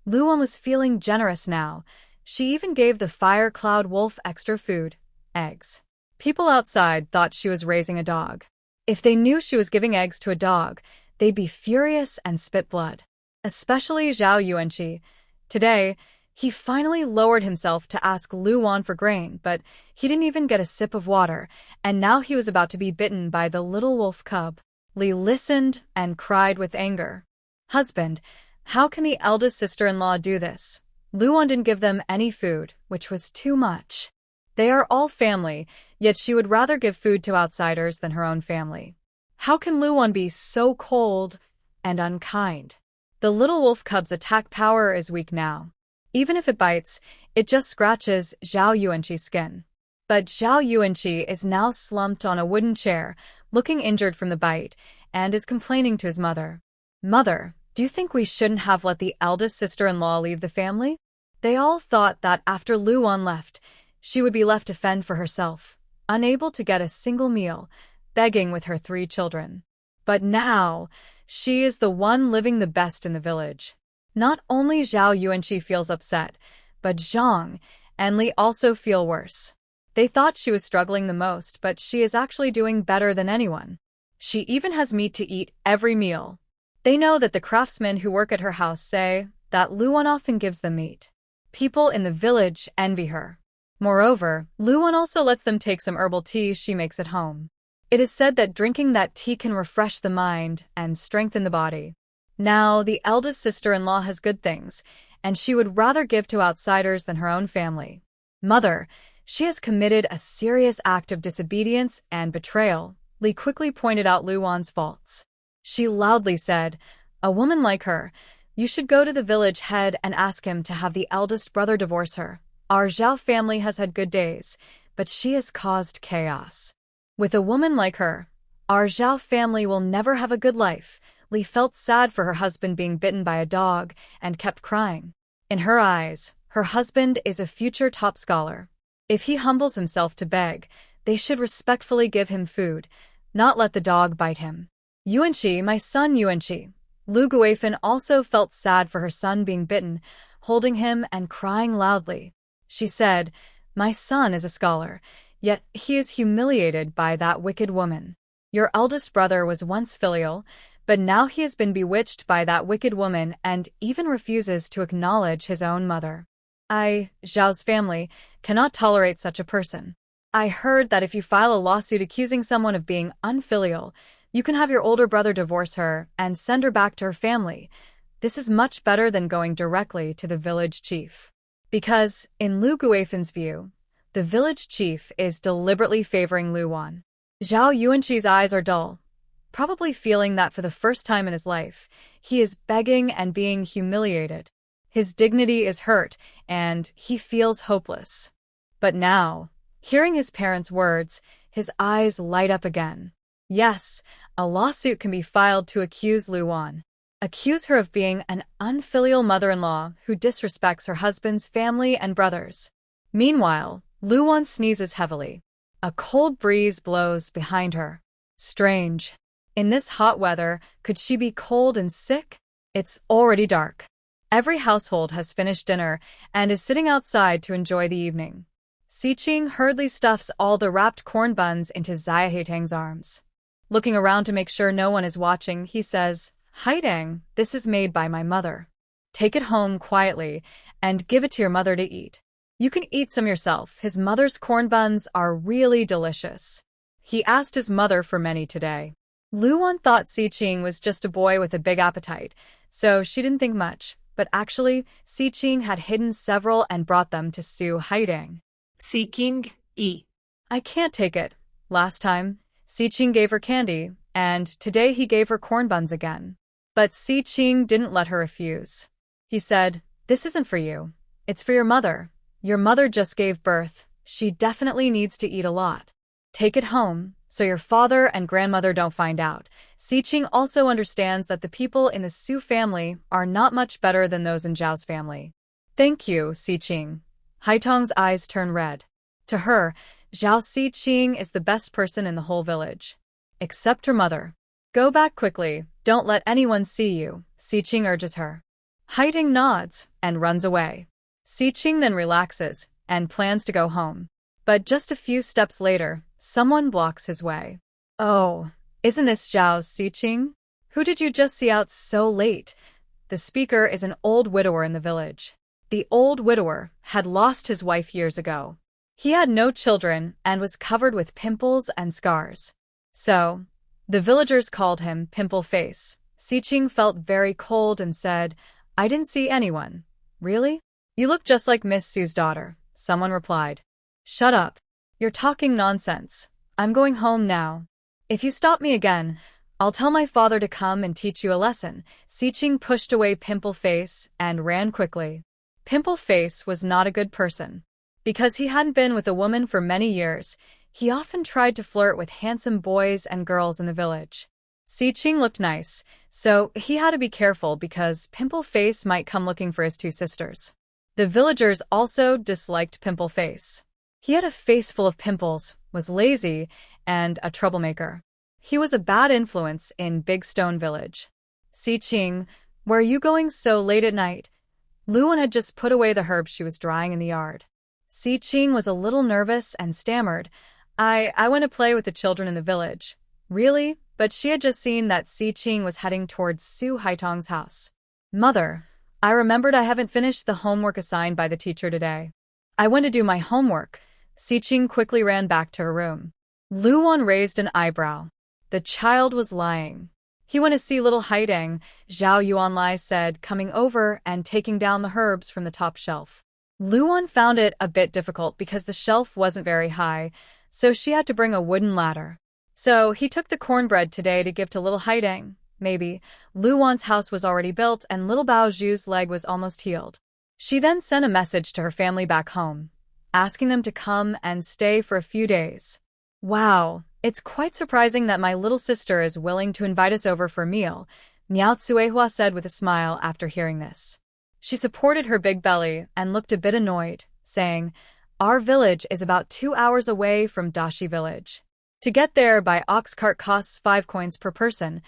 Luwan was feeling generous now. She even gave the fire cloud wolf extra food, eggs. People outside thought she was raising a dog. If they knew she was giving eggs to a dog, they'd be furious and spit blood. Especially Zhao Yuanqi. Today, he finally lowered himself to ask Luwan for grain, but he didn't even get a sip of water, and now he was about to be bitten by the little wolf cub. Li listened and cried with anger. Husband, how can the eldest sister-in-law do this? Luwan didn't give them any food, which was too much. They are all family, yet she would rather give food to outsiders than her own family. How can Luwan be so cold and unkind? The little wolf cub's attack power is weak now. Even if it bites, it just scratches Zhao Yuanqi's skin. But Zhao Yuanqi is now slumped on a wooden chair, looking injured from the bite, and is complaining to his mother. Mother, do you think we shouldn't have let the eldest sister-in-law leave the family? They all thought that after Luwan left, she would be left to fend for herself, unable to get a single meal, begging with her 3 children. But now, she is the one living the best in the village. Not only Zhao Yuanqi feels upset, but Zhang and Li also feel worse. They thought she was struggling the most, but she is actually doing better than anyone. She even has meat to eat every meal. They know that the craftsmen who work at her house say that Luwan often gives them meat. People in the village envy her. Moreover, Luwan also lets them take some herbal tea she makes at home. It is said that drinking that tea can refresh the mind and strengthen the body. Now, the eldest sister-in-law has good things, and she would rather give to outsiders than her own family. Mother, she has committed a serious act of disobedience and betrayal. Li quickly pointed out Luwan's faults. She loudly said, a woman like her, you should go to the village head and ask him to have the eldest brother divorce her. Our Zhao family has had good days, but she has caused chaos. With a woman like her, our Zhao family will never have a good life. Li felt sad for her husband being bitten by a dog and kept crying. In her eyes, her husband is a future top scholar. If he humbles himself to beg, they should respectfully give him food, not let the dog bite him. Yuanqi, my son Yuanqi. Lu Guifan also felt sad for her son being bitten, holding him and crying loudly. She said, "My son is a scholar, yet he is humiliated by that wicked woman. Your eldest brother was once filial, but now he has been bewitched by that wicked woman and even refuses to acknowledge his own mother. Zhao's family, cannot tolerate such a person. I heard that if you file a lawsuit accusing someone of being unfilial, you can have your older brother divorce her and send her back to her family. This is much better than going directly to the village chief. Because, in Lu Guifan's view, the village chief is deliberately favoring Luwan." Zhao Yuanqi's eyes are dull, probably feeling that for the first time in his life, he is begging and being humiliated. His dignity is hurt, and he feels hopeless. But now, hearing his parents' words, his eyes light up again. Yes, a lawsuit can be filed to accuse Luwan. Accuse her of being an unfilial mother-in-law who disrespects her husband's family and brothers. Meanwhile, Luwan sneezes heavily. A cold breeze blows behind her. Strange. In this hot weather, could she be cold and sick? It's already dark. Every household has finished dinner and is sitting outside to enjoy the evening. Siqing hurriedly stuffs all the wrapped corn buns into Xia Haitang's arms. Looking around to make sure no one is watching, he says, "Haitang, this is made by my mother. Take it home quietly and give it to your mother to eat. You can eat some yourself. His mother's corn buns are really delicious." He asked his mother for many today. Luwan thought Siqing was just a boy with a big appetite, so she didn't think much. But actually, Siqing had hidden several and brought them to Su Haitang. Siqing, I can't take it. Last time, Siqing gave her candy, and today he gave her corn buns again. But Siqing didn't let her refuse. He said, "This isn't for you. It's for your mother. Your mother just gave birth. She definitely needs to eat a lot. Take it home, so your father and grandmother don't find out." Siqing also understands that the people in the Su family are not much better than those in Zhao's family. "Thank you, Siqing." Haitang's eyes turn red. To her, Zhao Siqing is the best person in the whole village. Except her mother. "Go back quickly, don't let anyone see you," Siqing urges her. Haitang nods and runs away. Siqing then relaxes and plans to go home. But just a few steps later, someone blocks his way. "Oh, isn't this Zhao Siqing? Who did you just see out so late?" The speaker is an old widower in the village. The old widower had lost his wife years ago. He had no children and was covered with pimples and scars. So, the villagers called him Pimple Face. Siqing felt very cold and said, "I didn't see anyone." "Really? You look just like Miss Sue's daughter," someone replied. "Shut up. You're talking nonsense. I'm going home now. If you stop me again, I'll tell my father to come and teach you a lesson." Siqing pushed away Pimple Face and ran quickly. Pimple Face was not a good person. Because he hadn't been with a woman for many years, he often tried to flirt with handsome boys and girls in the village. Siqing looked nice, so he had to be careful because Pimple Face might come looking for his two sisters. The villagers also disliked Pimple Face. He had a face full of pimples, was lazy, and a troublemaker. He was a bad influence in Big Stone Village. "Siqing, where are you going so late at night?" Luwan had just put away the herbs she was drying in the yard. Siqing was a little nervous and stammered, I went to play with the children in the village." "Really?" But she had just seen that Siqing was heading towards Su Haitang's house. "Mother, I remembered I haven't finished the homework assigned by the teacher today. I went to do my homework." Siqing quickly ran back to her room. Luwan raised an eyebrow. The child was lying. "He went to see little Haitang," Zhao Yuanlai said, coming over and taking down the herbs from the top shelf. Luwan found it a bit difficult because the shelf wasn't very high, so she had to bring a wooden ladder. "So he took the cornbread today to give to little Haitang." Maybe. Luwan's house was already built and little Bao Zhu's leg was almost healed. She then sent a message to her family back home, asking them to come and stay for a few days. "Wow, it's quite surprising that my little sister is willing to invite us over for a meal," Miao Tsuehua said with a smile after hearing this. She supported her big belly and looked a bit annoyed, saying, Our village is about 2 hours away from Dashi village. To get there by ox cart costs 5 coins per person.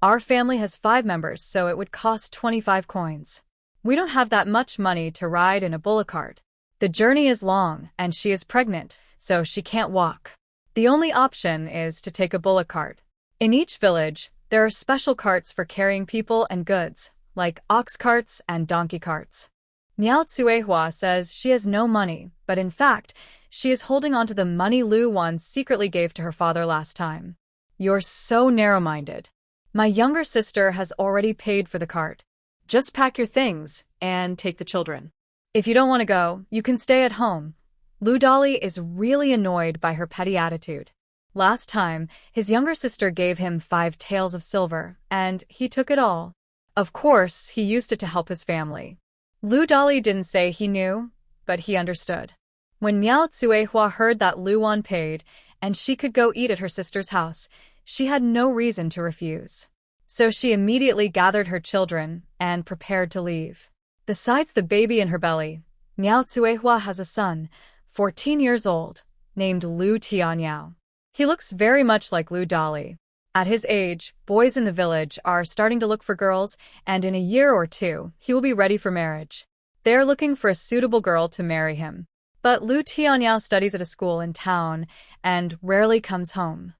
Our family has 5 members, so it would cost 25 coins. We don't have that much money to ride in a bullock cart. The journey is long, and she is pregnant, so she can't walk. The only option is to take a bullock cart. In each village, there are special carts for carrying people and goods, like ox carts and donkey carts. Miao Tsuehua says she has no money, but in fact, she is holding on to the money Lu Wan secretly gave to her father last time. You're so narrow-minded. My younger sister has already paid for the cart. Just pack your things and take the children. If you don't want to go, you can stay at home. Lu Dali is really annoyed by her petty attitude. Last time, his younger sister gave him 5 taels of silver, and he took it all. Of course, he used it to help his family. Lu Dali didn't say he knew, but he understood. When Miao Tsuehua heard that Lu Wan paid, and she could go eat at her sister's house, she had no reason to refuse. So she immediately gathered her children and prepared to leave. Besides the baby in her belly, Miao Tsuehua has a son, 14 years old, named Lu Tianyao. He looks very much like Lu Dali. At his age, boys in the village are starting to look for girls, and in a year or 2, he will be ready for marriage. They are looking for a suitable girl to marry him. But Lu Tianyao studies at a school in town and rarely comes home.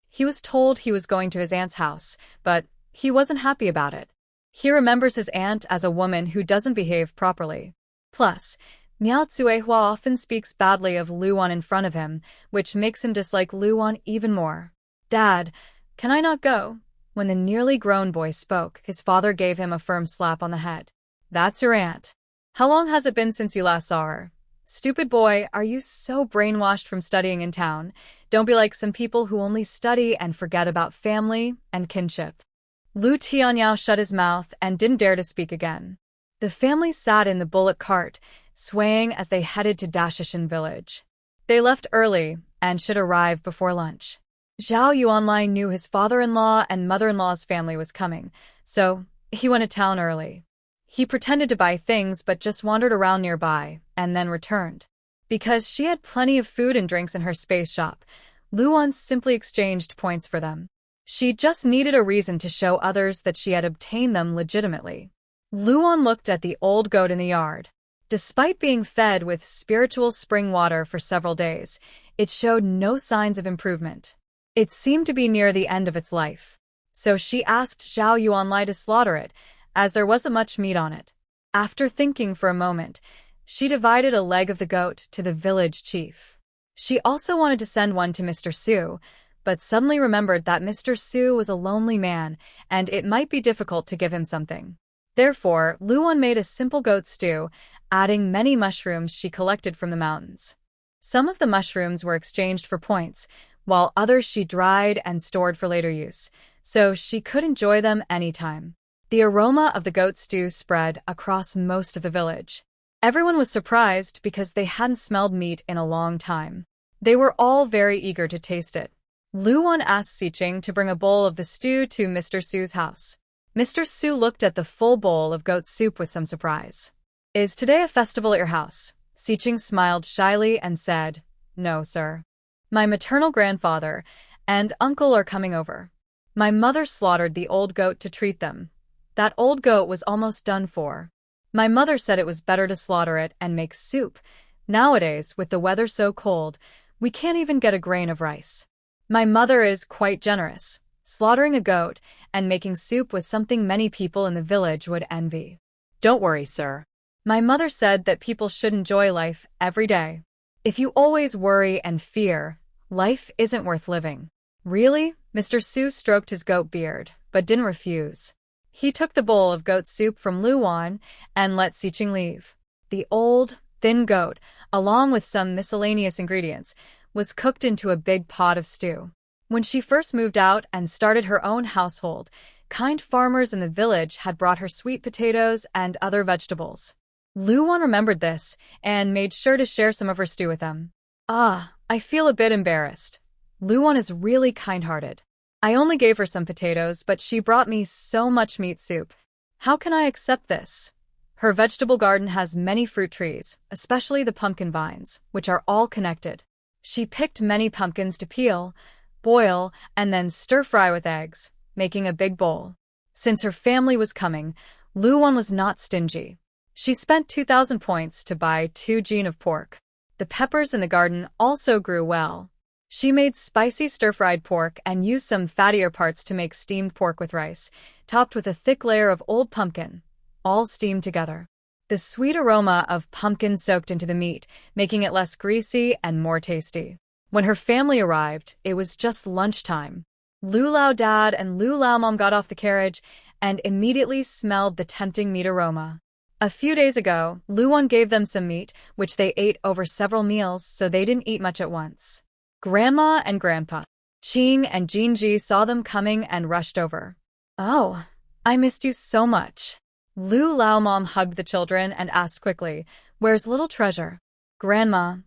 He was told he was going to his aunt's house, but he wasn't happy about it. He remembers his aunt as a woman who doesn't behave properly. Plus, Miao Tsuehua often speaks badly of Lu Wan in front of him, which makes him dislike Lu Wan even more. Dad, can I not go? When the nearly grown boy spoke, his father gave him a firm slap on the head. That's your aunt. How long has it been since you last saw her? Stupid boy, are you so brainwashed from studying in town? Don't be like some people who only study and forget about family and kinship. Lu Tianyao shut his mouth and didn't dare to speak again. The family sat in the bullock cart, swaying as they headed to Dashishan village. They left early and should arrive before lunch. Zhao Yuanlai knew his father-in-law and mother-in-law's family was coming, so he went to town early. He pretended to buy things but just wandered around nearby and then returned. Because she had plenty of food and drinks in her space shop, Lu Wan simply exchanged points for them. She just needed a reason to show others that she had obtained them legitimately. Lu Wan looked at the old goat in the yard. Despite being fed with spiritual spring water for several days, it showed no signs of improvement. It seemed to be near the end of its life. So she asked Zhao Yuanlai to slaughter it, as there wasn't much meat on it. After thinking for a moment, she divided a leg of the goat to the village chief. She also wanted to send one to Mr. Su, but suddenly remembered that Mr. Su was a lonely man, and it might be difficult to give him something. Therefore, Lu Wan made a simple goat stew, adding many mushrooms she collected from the mountains. Some of the mushrooms were exchanged for points, while others she dried and stored for later use, so she could enjoy them anytime. The aroma of the goat stew spread across most of the village. Everyone was surprised because they hadn't smelled meat in a long time. They were all very eager to taste it. Lu Wan asked Xiqing to bring a bowl of the stew to Mr. Su's house. Mr. Su looked at the full bowl of goat soup with some surprise. Is today a festival at your house? Xiqing smiled shyly and said, No, sir. My maternal grandfather and uncle are coming over. My mother slaughtered the old goat to treat them. That old goat was almost done for. My mother said it was better to slaughter it and make soup. Nowadays, with the weather so cold, we can't even get a grain of rice. My mother is quite generous. Slaughtering a goat and making soup was something many people in the village would envy. Don't worry, sir. My mother said that people should enjoy life every day. If you always worry and fear, life isn't worth living. Really? Mr. Su stroked his goat beard, but didn't refuse. He took the bowl of goat soup from Lu Wan and let Xiqing leave. The old, thin goat, along with some miscellaneous ingredients, was cooked into a big pot of stew. When she first moved out and started her own household, kind farmers in the village had brought her sweet potatoes and other vegetables. Lu Wan remembered this and made sure to share some of her stew with them. I feel a bit embarrassed. Lu Wan is really kind-hearted. I only gave her some potatoes, but she brought me so much meat soup. How can I accept this? Her vegetable garden has many fruit trees, especially the pumpkin vines, which are all connected. She picked many pumpkins to peel, boil, and then stir-fry with eggs, making a big bowl. Since her family was coming, Luwon was not stingy. She spent 2,000 points to buy 2 jin of pork. The peppers in the garden also grew well. She made spicy stir-fried pork and used some fattier parts to make steamed pork with rice, topped with a thick layer of old pumpkin, all steamed together. The sweet aroma of pumpkin soaked into the meat, making it less greasy and more tasty. When her family arrived, it was just lunchtime. Lu Lao Dad and Lu Lao Mom got off the carriage and immediately smelled the tempting meat aroma. A few days ago, Luwon gave them some meat, which they ate over several meals, so they didn't eat much at once. Grandma and Grandpa, Ching and Jinji saw them coming and rushed over. "Oh, I missed you so much." Lu Lao Mom hugged the children and asked quickly, "Where's little treasure?" "Grandma,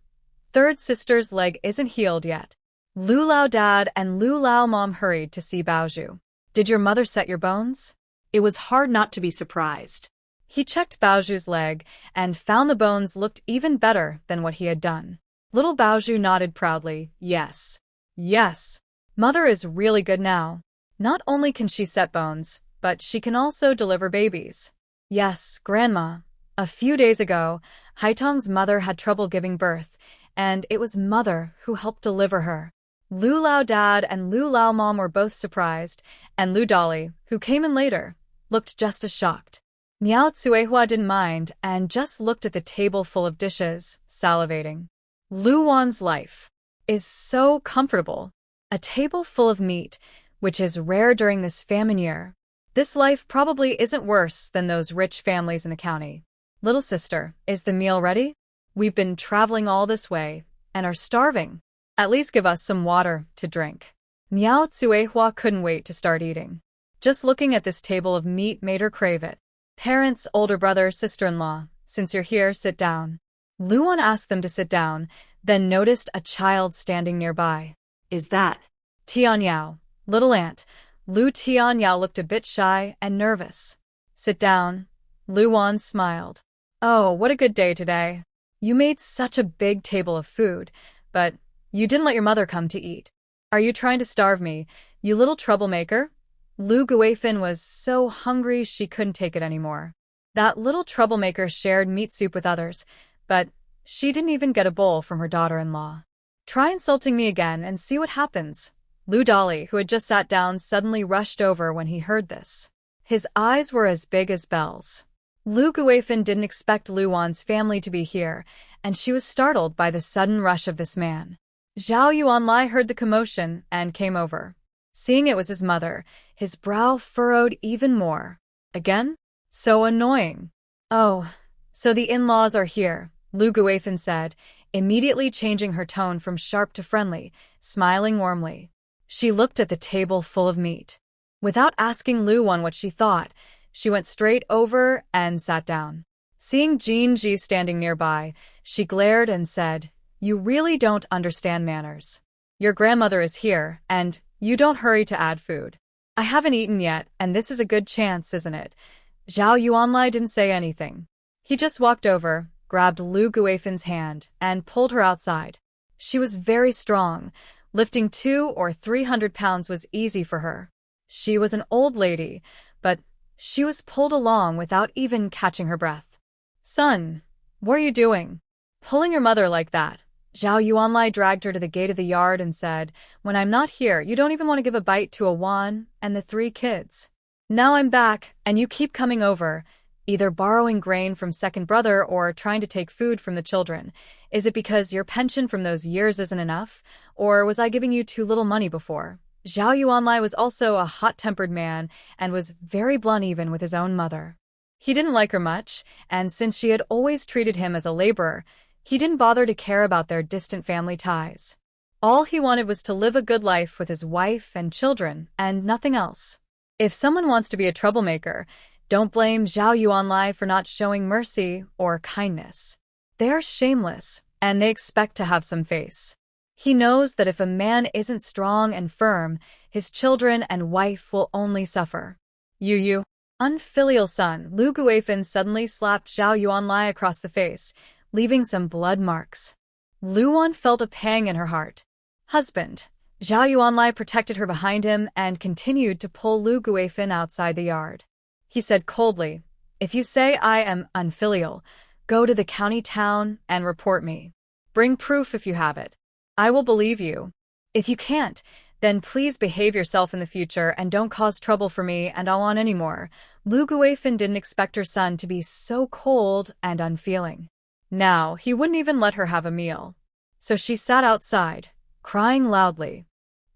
third sister's leg isn't healed yet." Lu Lao Dad and Lu Lao Mom hurried to see Baozhu. "Did your mother set your bones?" It was hard not to be surprised. He checked Baozhu's leg and found the bones looked even better than what he had done. Little Baozhu nodded proudly, "Yes. Yes. Mother is really good now. Not only can she set bones, but she can also deliver babies." "Yes, Grandma. A few days ago, Haitong's mother had trouble giving birth, and it was Mother who helped deliver her." Lu Lao Dad and Lu Lao Mom were both surprised, and Lu Dolly, who came in later, looked just as shocked. Miao Tsuehua didn't mind and just looked at the table full of dishes, salivating. Luwon's life is so comfortable. A table full of meat, which is rare during this famine year. This life probably isn't worse than those rich families in the county. "Little sister, is the meal ready? We've been traveling all this way and are starving. At least give us some water to drink." Miao Tsuehua couldn't wait to start eating. Just looking at this table of meat made her crave it. "Parents, older brother, sister-in-law, since you're here, sit down." Luwon asked them to sit down, then noticed a child standing nearby. "Is that Tian Yao, little aunt?" Lu Tian Yao looked a bit shy and nervous. "Sit down." Luwon smiled. "Oh, what a good day today. You made such a big table of food, but you didn't let your mother come to eat. Are you trying to starve me, you little troublemaker?" Lu Guifin was so hungry she couldn't take it anymore. That little troublemaker shared meat soup with others, but she didn't even get a bowl from her daughter-in-law. "Try insulting me again and see what happens." Lu Dolly, who had just sat down, suddenly rushed over when he heard this. His eyes were as big as bells. Lu Guifin didn't expect Luwon's family to be here, and she was startled by the sudden rush of this man. Zhao Yuanlai heard the commotion and came over. Seeing it was his mother, his brow furrowed even more. "Again? So annoying." "Oh, so the in-laws are here," Lu Guifin said, immediately changing her tone from sharp to friendly, smiling warmly. She looked at the table full of meat. Without asking Luwon what she thought, she went straight over and sat down. Seeing Jin Ji standing nearby, she glared and said, "You really don't understand manners. Your grandmother is here, and you don't hurry to add food. I haven't eaten yet, and this is a good chance, isn't it?" Zhao Yuanlai didn't say anything. He just walked over, grabbed Lu Guifin's hand, and pulled her outside. She was very strong. Lifting 200 or 300 pounds was easy for her. She was an old lady, but she was pulled along without even catching her breath. "Son, what are you doing? Pulling your mother like that?" Zhao Yuanlai dragged her to the gate of the yard and said, "When I'm not here, you don't even want to give a bite to a Wan and the 3 kids. Now I'm back, and you keep coming over, either borrowing grain from second brother or trying to take food from the children. Is it because your pension from those years isn't enough, or was I giving you too little money before?" Zhao Yuanlai was also a hot-tempered man and was very blunt even with his own mother. He didn't like her much, and since she had always treated him as a laborer, he didn't bother to care about their distant family ties. All he wanted was to live a good life with his wife and children, and nothing else. If someone wants to be a troublemaker, don't blame Zhao Yuanlai for not showing mercy or kindness. They are shameless, and they expect to have some face. He knows that if a man isn't strong and firm, his children and wife will only suffer. You. Unfilial son. Lu Guifan suddenly slapped Zhao Yuanlai across the face, leaving some blood marks. Luan felt a pang in her heart. Husband. Zhao Yuanlai protected her behind him and continued to pull Lu Guifan outside the yard. He said coldly, "If you say I am unfilial, go to the county town and report me. Bring proof if you have it. I will believe you. If you can't, then please behave yourself in the future and don't cause trouble for me and Awan anymore." Lu Guifan didn't expect her son to be so cold and unfeeling. Now, he wouldn't even let her have a meal. So she sat outside, crying loudly.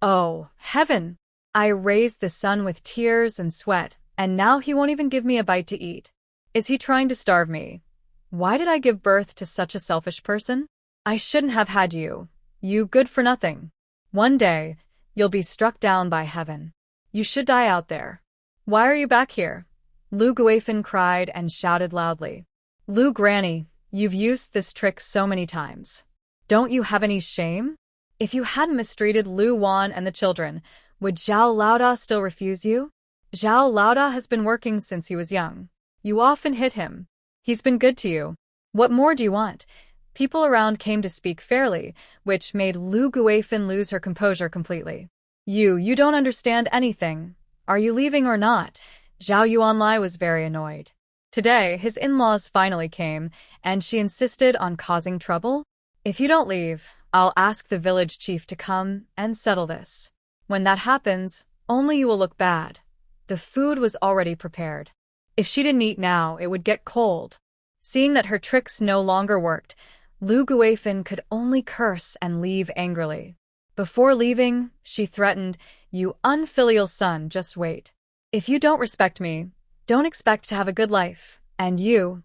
"Oh, heaven! I raised the son with tears and sweat, and now he won't even give me a bite to eat. Is he trying to starve me? Why did I give birth to such a selfish person? I shouldn't have had you. You good for nothing. One day, you'll be struck down by heaven. You should die out there. Why are you back here?" Lu Guifan cried and shouted loudly. "Lu Granny, you've used this trick so many times. Don't you have any shame? If you hadn't mistreated Lu Wan and the children, would Zhao Laoda still refuse you? Zhao Laoda has been working since he was young. You often hit him. He's been good to you. What more do you want?" People around came to speak fairly, which made Lu Guifan lose her composure completely. You don't understand anything. Are you leaving or not?" Zhao Yuanlai was very annoyed. Today, his in-laws finally came, and she insisted on causing trouble. "If you don't leave, I'll ask the village chief to come and settle this. When that happens, only you will look bad." The food was already prepared. If she didn't eat now, it would get cold. Seeing that her tricks no longer worked, Lu Guifan could only curse and leave angrily. Before leaving, she threatened, "You unfilial son, just wait. If you don't respect me, don't expect to have a good life. And you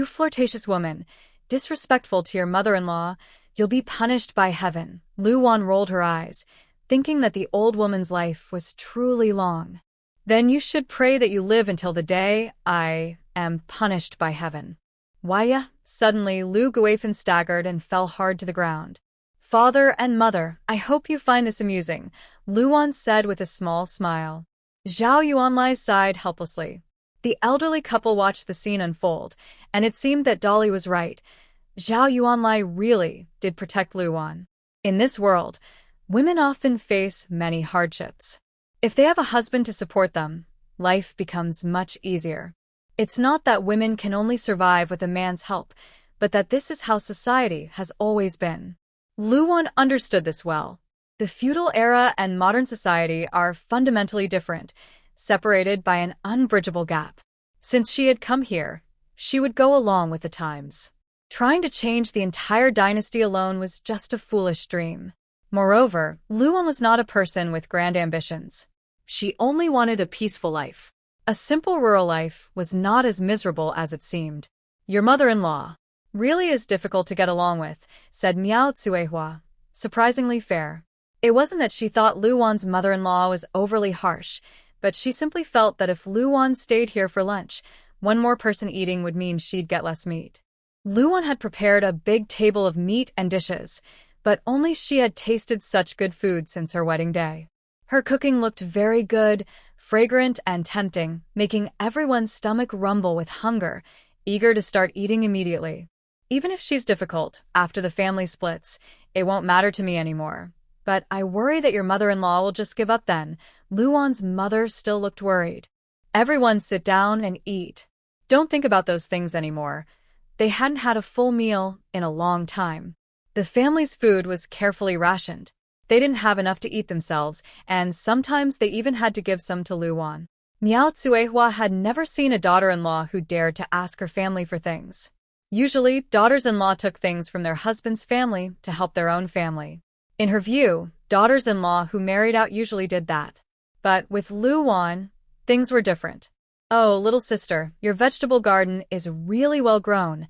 flirtatious woman, disrespectful to your mother-in-law, you'll be punished by heaven." Lu Wan rolled her eyes, thinking that the old woman's life was truly long. "Then you should pray that you live until the day I am punished by heaven." "Why?" Suddenly, Lu Guifan staggered and fell hard to the ground. "Father and mother, I hope you find this amusing," Lu Wan said with a small smile. Zhao Yuanlai sighed helplessly. The elderly couple watched the scene unfold, and it seemed that Dolly was right. Zhao Yuanlai really did protect Lu Wan. In this world, women often face many hardships. If they have a husband to support them, life becomes much easier. It's not that women can only survive with a man's help, but that this is how society has always been. Lu Wan understood this well. The feudal era and modern society are fundamentally different, separated by an unbridgeable gap. Since she had come here, she would go along with the times. Trying to change the entire dynasty alone was just a foolish dream. Moreover, Lu Wan was not a person with grand ambitions. She only wanted a peaceful life. A simple rural life was not as miserable as it seemed. "Your mother-in-law really is difficult to get along with," said Miao Tsuehua, surprisingly fair. It wasn't that she thought Lu Wan's mother-in-law was overly harsh, but she simply felt that if Lu Wan stayed here for lunch, one more person eating would mean she'd get less meat. Lu Wan had prepared a big table of meat and dishes, but only she had tasted such good food since her wedding day. Her cooking looked very good, fragrant and tempting, making everyone's stomach rumble with hunger, eager to start eating immediately. "Even if she's difficult, after the family splits, it won't matter to me anymore. But I worry that your mother-in-law will just give up then." Lu Wan's mother still looked worried. "Everyone sit down and eat. Don't think about those things anymore." They hadn't had a full meal in a long time. The family's food was carefully rationed. They didn't have enough to eat themselves, and sometimes they even had to give some to Lu Wan. Miao Tsuehua had never seen a daughter-in-law who dared to ask her family for things. Usually, daughters-in-law took things from their husband's family to help their own family. In her view, daughters-in-law who married out usually did that. But with Lu Wan, things were different. "Oh, little sister, your vegetable garden is really well grown."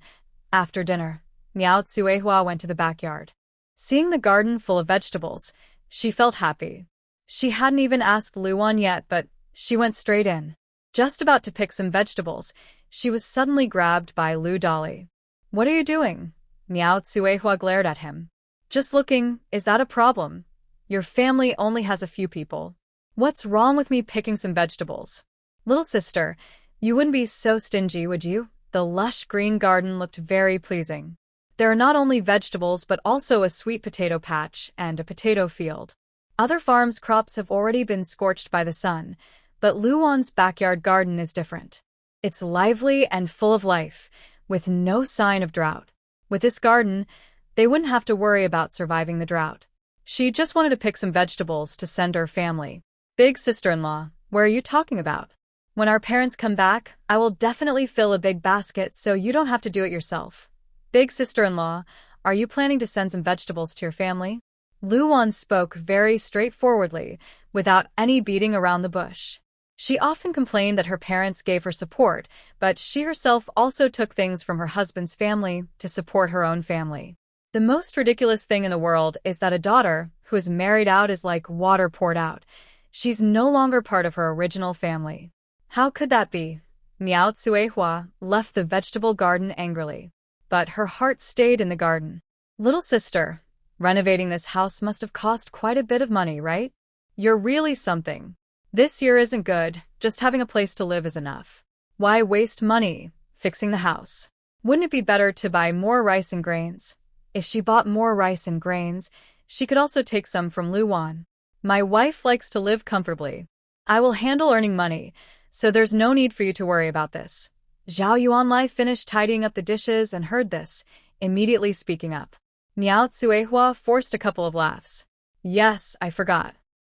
After dinner, Miao Tsuehua went to the backyard. Seeing the garden full of vegetables, she felt happy. She hadn't even asked Lu Wan yet, but she went straight in. Just about to pick some vegetables, she was suddenly grabbed by Lu Dolly. "What are you doing?" Miao Tsuehua glared at him. "Just looking, is that a problem? Your family only has a few people. What's wrong with me picking some vegetables?" "Little sister, You wouldn't be so stingy, would you? The lush green garden looked very pleasing. There are not only vegetables but also a sweet potato patch and a potato field. Other farms' crops have already been scorched by the sun, but Luwan's backyard garden is different. It's lively and full of life, with no sign of drought. With this garden, they wouldn't have to worry about surviving the drought. She just wanted to pick some vegetables to send her family. Big sister-in-law, what are you talking about? When our parents come back, I will definitely fill a big basket so you don't have to do it yourself. Big sister-in-law, are you planning to send some vegetables to your family? Luwan spoke very straightforwardly, without any beating around the bush. She often complained that her parents gave her support, but she herself also took things from her husband's family to support her own family. The most ridiculous thing in the world is that a daughter who is married out is like water poured out. She's no longer part of her original family. How could that be? Miao Tsuehua left the vegetable garden angrily. But her heart stayed in the garden. Little sister, renovating this house must have cost quite a bit of money, right? You're really something. This year isn't good, just having a place to live is enough. Why waste money fixing the house? Wouldn't it be better to buy more rice and grains? If she bought more rice and grains, she could also take some from Luwan. My wife likes to live comfortably. I will handle earning money, so there's no need for you to worry about this. Zhao Yuanlai finished tidying up the dishes and heard this, immediately speaking up. Miao Tsuehua forced a couple of laughs. Yes, I forgot.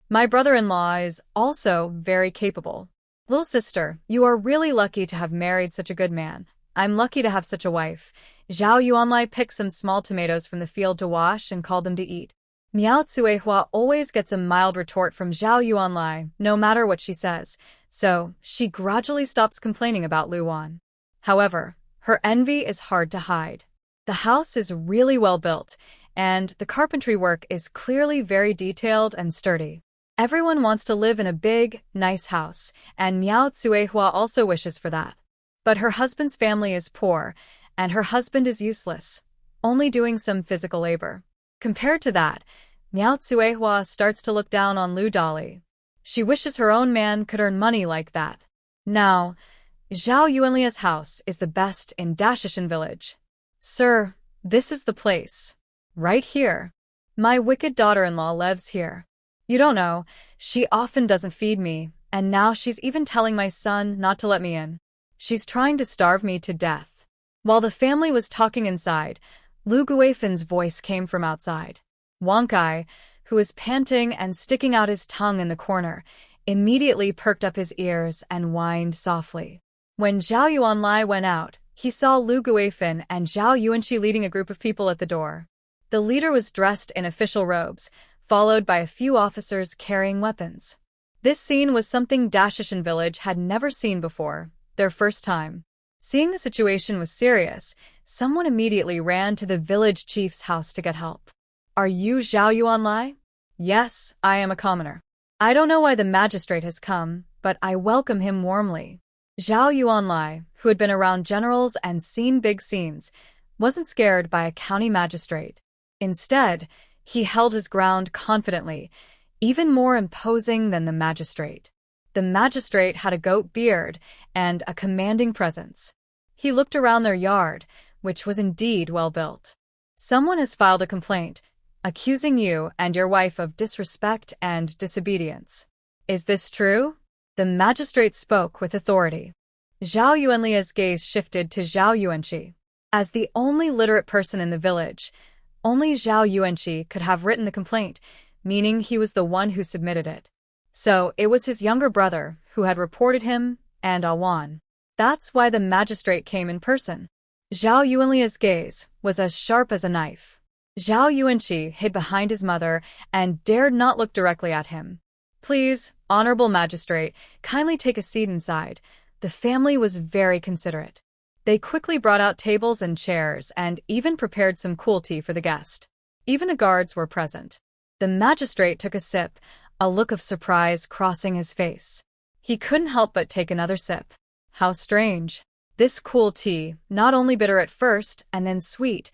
My brother-in-law is also very capable. Little sister, you are really lucky to have married such a good man. I'm lucky to have such a wife. Zhao Yuanlai picked some small tomatoes from the field to wash and called them to eat. Miao Tsuehua always gets a mild retort from Zhao Yuanlai, no matter what she says, so she gradually stops complaining about Luwan. However, her envy is hard to hide. The house is really well built, and the carpentry work is clearly very detailed and sturdy. Everyone wants to live in a big, nice house, and Miao Tsuehua also wishes for that. But her husband's family is poor, and her husband is useless, only doing some physical labor. Compared to that, Miao Tsuehua starts to look down on Lu Dali. She wishes her own man could earn money like that. Now, Zhao Yuanlia's house is the best in Dashishan village. Sir, this is the place. Right here. My wicked daughter-in-law lives here. You don't know, she often doesn't feed me, and now she's even telling my son not to let me in. She's trying to starve me to death. While the family was talking inside, Lu Guifan's voice came from outside. Wang Kai, who was panting and sticking out his tongue in the corner, immediately perked up his ears and whined softly. When Zhao Yuanlai went out, he saw Lu Guifan and Zhao Yuanqi leading a group of people at the door. The leader was dressed in official robes, followed by a few officers carrying weapons. This scene was something Dashishan village had never seen before, their first time. Seeing the situation was serious, someone immediately ran to the village chief's house to get help. Are you Zhao Yuanlai? Yes, I am a commoner. I don't know why the magistrate has come, but I welcome him warmly. Zhao Yuanlai, who had been around generals and seen big scenes, wasn't scared by a county magistrate. Instead, he held his ground confidently, even more imposing than the magistrate. The magistrate had a goat beard and a commanding presence. He looked around their yard, which was indeed well built. Someone has filed a complaint, accusing you and your wife of disrespect and disobedience. Is this true? The magistrate spoke with authority. Zhao Yuanlia's gaze shifted to Zhao Yuanqi. As the only literate person in the village, only Zhao Yuanqi could have written the complaint, meaning he was the one who submitted it. So it was his younger brother who had reported him, and Awan. That's why the magistrate came in person. Zhao Yuanlia's gaze was as sharp as a knife. Zhao Yuanqi hid behind his mother and dared not look directly at him. Please, honorable magistrate, kindly take a seat inside. The family was very considerate. They quickly brought out tables and chairs and even prepared some cool tea for the guest. Even the guards were present. The magistrate took a sip, a look of surprise crossing his face. He couldn't help but take another sip. How strange. This cool tea, not only bitter at first and then sweet,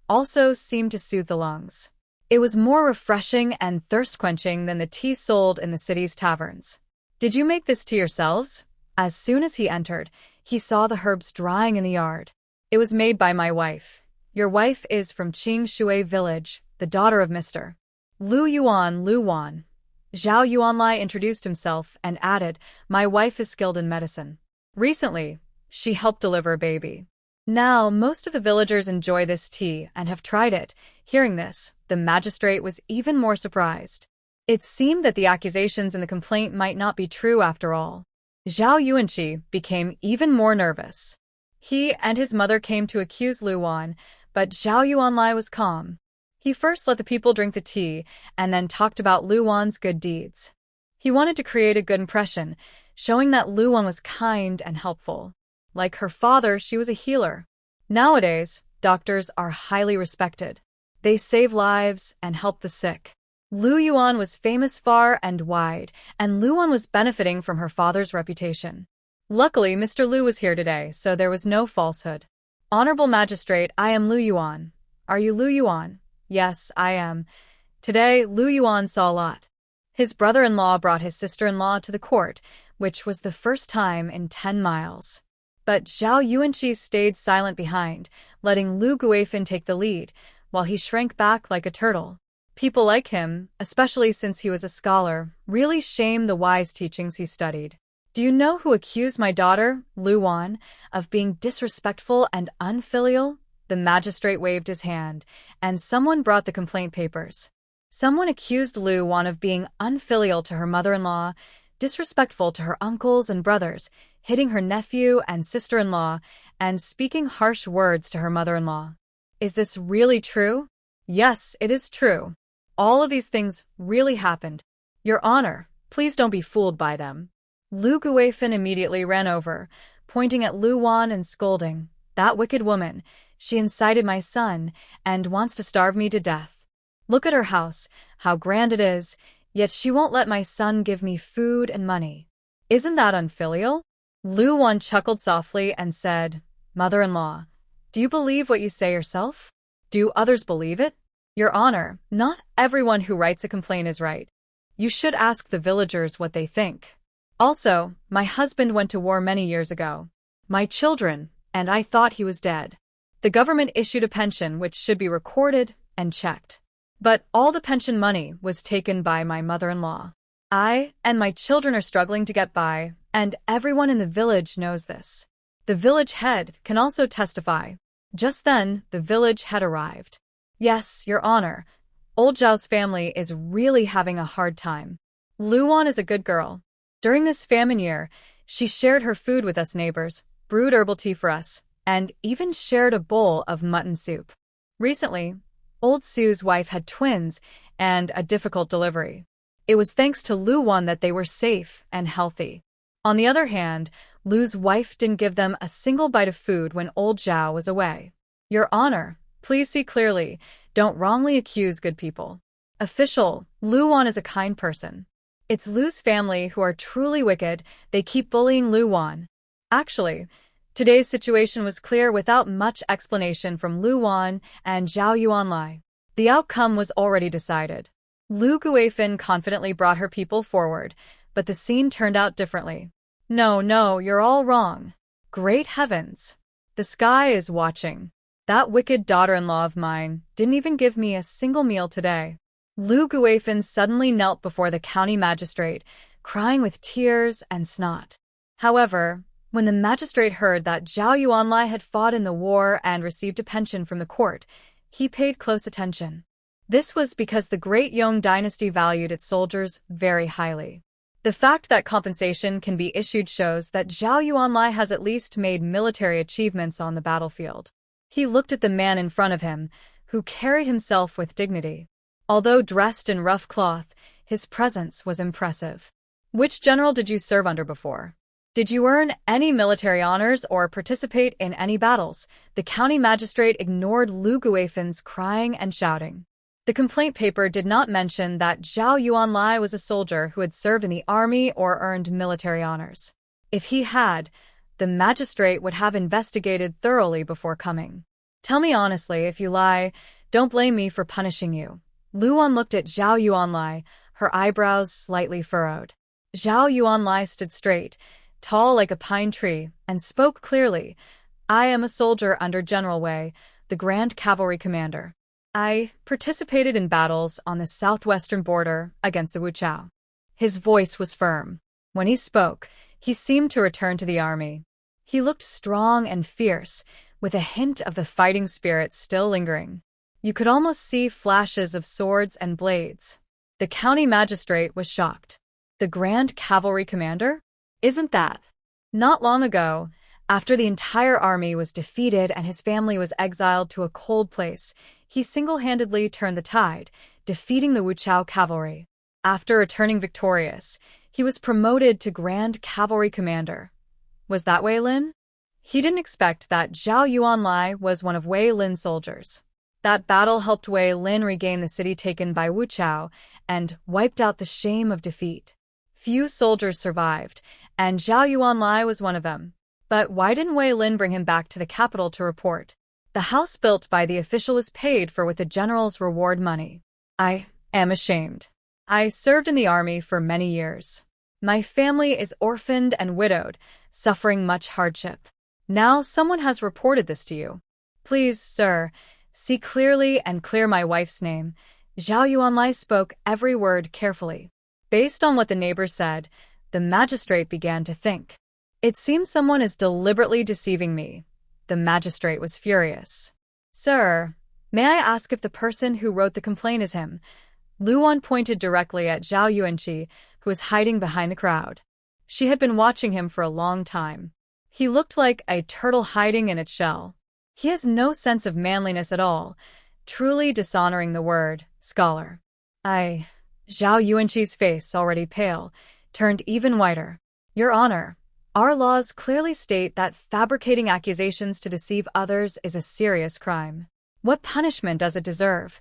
also seemed to soothe the lungs. It was more refreshing and thirst-quenching than the tea sold in the city's taverns. Did you make this tea yourselves? As soon as he entered, he saw the herbs drying in the yard. It was made by my wife. Your wife is from Shui village, the daughter of Mr. Lu Yuan. Zhao Yuanlai introduced himself and added, my wife is skilled in medicine. Recently, she helped deliver a baby. Now, most of the villagers enjoy this tea and have tried it. Hearing this, the magistrate was even more surprised. It seemed that the accusations in the complaint might not be true after all. Zhao Yuanqi became even more nervous. He and his mother came to accuse Lu Wan, but Zhao Yuanlai was calm. He first let the people drink the tea and then talked about Lu Wan's good deeds. He wanted to create a good impression, showing that Lu Wan was kind and helpful. Like her father, she was a healer. Nowadays, doctors are highly respected. They save lives and help the sick. Lu Yuan was famous far and wide, and Lu Wan was benefiting from her father's reputation. Luckily, Mr. Lu was here today, so there was no falsehood. Honorable Magistrate, I am Lu Yuan. Are you Lu Yuan? Yes, I am. Today, Lu Yuan saw a lot. His brother-in-law brought his sister-in-law to the court, which was the first time in 10 miles. But Zhao Yuanqi stayed silent behind, letting Lu Guifan take the lead, while he shrank back like a turtle. People like him, especially since he was a scholar, really shame the wise teachings he studied. Do you know who accused my daughter, Lu Wan, of being disrespectful and unfilial? The magistrate waved his hand, and someone brought the complaint papers. Someone accused Lu Wan of being unfilial to her mother-in-law, disrespectful to her uncles and brothers, hitting her nephew and sister-in-law, and speaking harsh words to her mother-in-law. Is this really true? Yes, it is true. All of these things really happened. Your Honor, please don't be fooled by them. Lu Guifan immediately ran over, pointing at Lu Wan and scolding. That wicked woman, she incited my son and wants to starve me to death. Look at her house, how grand it is, yet she won't let my son give me food and money. Isn't that unfilial? Lu Wan chuckled softly and said, Mother-in-law, do you believe what you say yourself? Do others believe it? Your Honor, not everyone who writes a complaint is right. You should ask the villagers what they think. Also, my husband went to war many years ago. My children, and I thought he was dead. The government issued a pension which should be recorded and checked. But all the pension money was taken by my mother-in-law. I and my children are struggling to get by, and everyone in the village knows this. The village head can also testify. Just then, the village head arrived. Yes, Your Honor, old Zhao's family is really having a hard time. Lu Wan is a good girl. During this famine year, she shared her food with us neighbors, brewed herbal tea for us, and even shared a bowl of mutton soup. Recently, old Sue's wife had twins and a difficult delivery. It was thanks to Lu Wan that they were safe and healthy. On the other hand, Lu's wife didn't give them a single bite of food when old Zhao was away. Your Honor, please see clearly. Don't wrongly accuse good people. Official, Lu Wan is a kind person. It's Lu's family who are truly wicked. They keep bullying Lu Wan. Actually, today's situation was clear without much explanation from Lu Wan and Zhao Yuanlai. The outcome was already decided. Lu Guifan confidently brought her people forward, but the scene turned out differently. No, you're all wrong. Great heavens! The sky is watching. That wicked daughter-in-law of mine didn't even give me a single meal today. Lu Guifan suddenly knelt before the county magistrate, crying with tears and snot. However, when the magistrate heard that Zhao Yuanlai had fought in the war and received a pension from the court, he paid close attention. This was because the Great Yong dynasty valued its soldiers very highly. The fact that compensation can be issued shows that Zhao Yuanlai has at least made military achievements on the battlefield. He looked at the man in front of him, who carried himself with dignity. Although dressed in rough cloth, his presence was impressive. Which general did you serve under before? Did you earn any military honors or participate in any battles? The county magistrate ignored Lu Guifan's crying and shouting. The complaint paper did not mention that Zhao Yuanlai was a soldier who had served in the army or earned military honors. If he had, the magistrate would have investigated thoroughly before coming. Tell me honestly, if you lie, don't blame me for punishing you. Lu Wan looked at Zhao Yuanlai, her eyebrows slightly furrowed. Zhao Yuanlai stood straight, tall like a pine tree, and spoke clearly. I am a soldier under General Wei, the Grand Cavalry Commander. I participated in battles on the southwestern border against the Wuchao. His voice was firm. When he spoke, he seemed to return to the army. He looked strong and fierce, with a hint of the fighting spirit still lingering. You could almost see flashes of swords and blades. The county magistrate was shocked. The Grand Cavalry Commander? Isn't that? Not long ago, after the entire army was defeated and his family was exiled to a cold place, he single-handedly turned the tide, defeating the Wuchao cavalry. After returning victorious, he was promoted to Grand Cavalry Commander. Was that Wei Lin? He didn't expect that Zhao Yuanlai was one of Wei Lin's soldiers. That battle helped Wei Lin regain the city taken by Wuchao and wiped out the shame of defeat. Few soldiers survived, and Zhao Yuanlai was one of them. But why didn't Wei Lin bring him back to the capital to report? The house built by the official was paid for with the general's reward money. I am ashamed. I served in the army for many years. My family is orphaned and widowed, suffering much hardship. Now someone has reported this to you. Please, sir, see clearly and clear my wife's name. Zhao Yuanlai spoke every word carefully. Based on what the neighbors said, the magistrate began to think. It seems someone is deliberately deceiving me. The magistrate was furious. Sir, may I ask if the person who wrote the complaint is him? Luan pointed directly at Zhao Yuanqi, who was hiding behind the crowd. She had been watching him for a long time. He looked like a turtle hiding in its shell. He has no sense of manliness at all, truly dishonoring the word scholar. Zhao Yuanqi's face, already pale, turned even whiter. Your Honor, our laws clearly state that fabricating accusations to deceive others is a serious crime. What punishment does it deserve?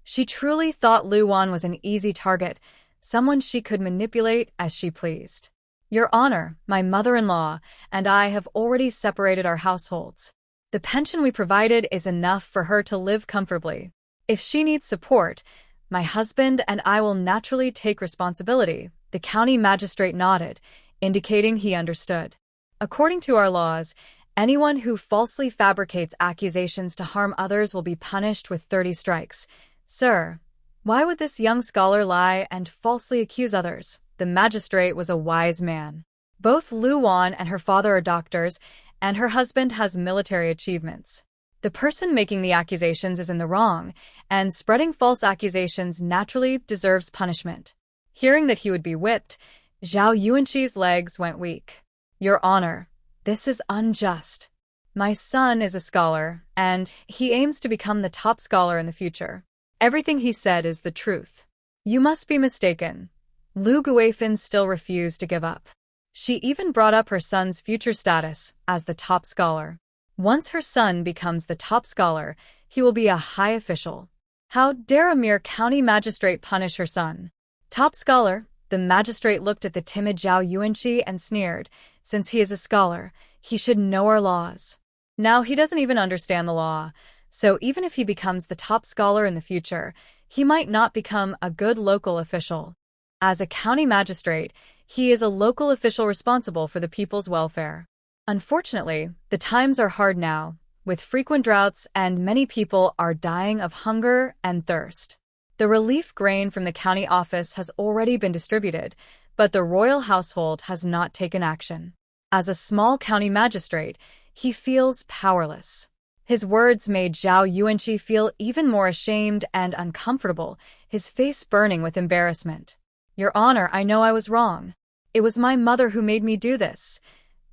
She truly thought Luan was an easy target, someone she could manipulate as she pleased. Your Honor, my mother-in-law and I have already separated our households. The pension we provided is enough for her to live comfortably. If she needs support, my husband and I will naturally take responsibility. The county magistrate nodded, indicating he understood. According to our laws, anyone who falsely fabricates accusations to harm others will be punished with 30 strikes. Sir, why would this young scholar lie and falsely accuse others? The magistrate was a wise man. Both Luan and her father are doctors, and her husband has military achievements. The person making the accusations is in the wrong, and spreading false accusations naturally deserves punishment. Hearing that he would be whipped, Zhao Yuanqi's legs went weak. Your Honor, this is unjust. My son is a scholar, and he aims to become the top scholar in the future. Everything he said is the truth. You must be mistaken. Lu Guifan still refused to give up. She even brought up her son's future status as the top scholar. Once her son becomes the top scholar, he will be a high official. How dare a mere county magistrate punish her son? Top scholar, the magistrate looked at the timid Zhao Yuanqi and sneered. Since he is a scholar, he should know our laws. Now he doesn't even understand the law, so even if he becomes the top scholar in the future, he might not become a good local official. As a county magistrate, he is a local official responsible for the people's welfare. Unfortunately, the times are hard now, with frequent droughts and many people are dying of hunger and thirst. The relief grain from the county office has already been distributed, but the royal household has not taken action. As a small county magistrate, he feels powerless. His words made Zhao Yuanqi feel even more ashamed and uncomfortable, his face burning with embarrassment. Your Honor, I know I was wrong. It was my mother who made me do this.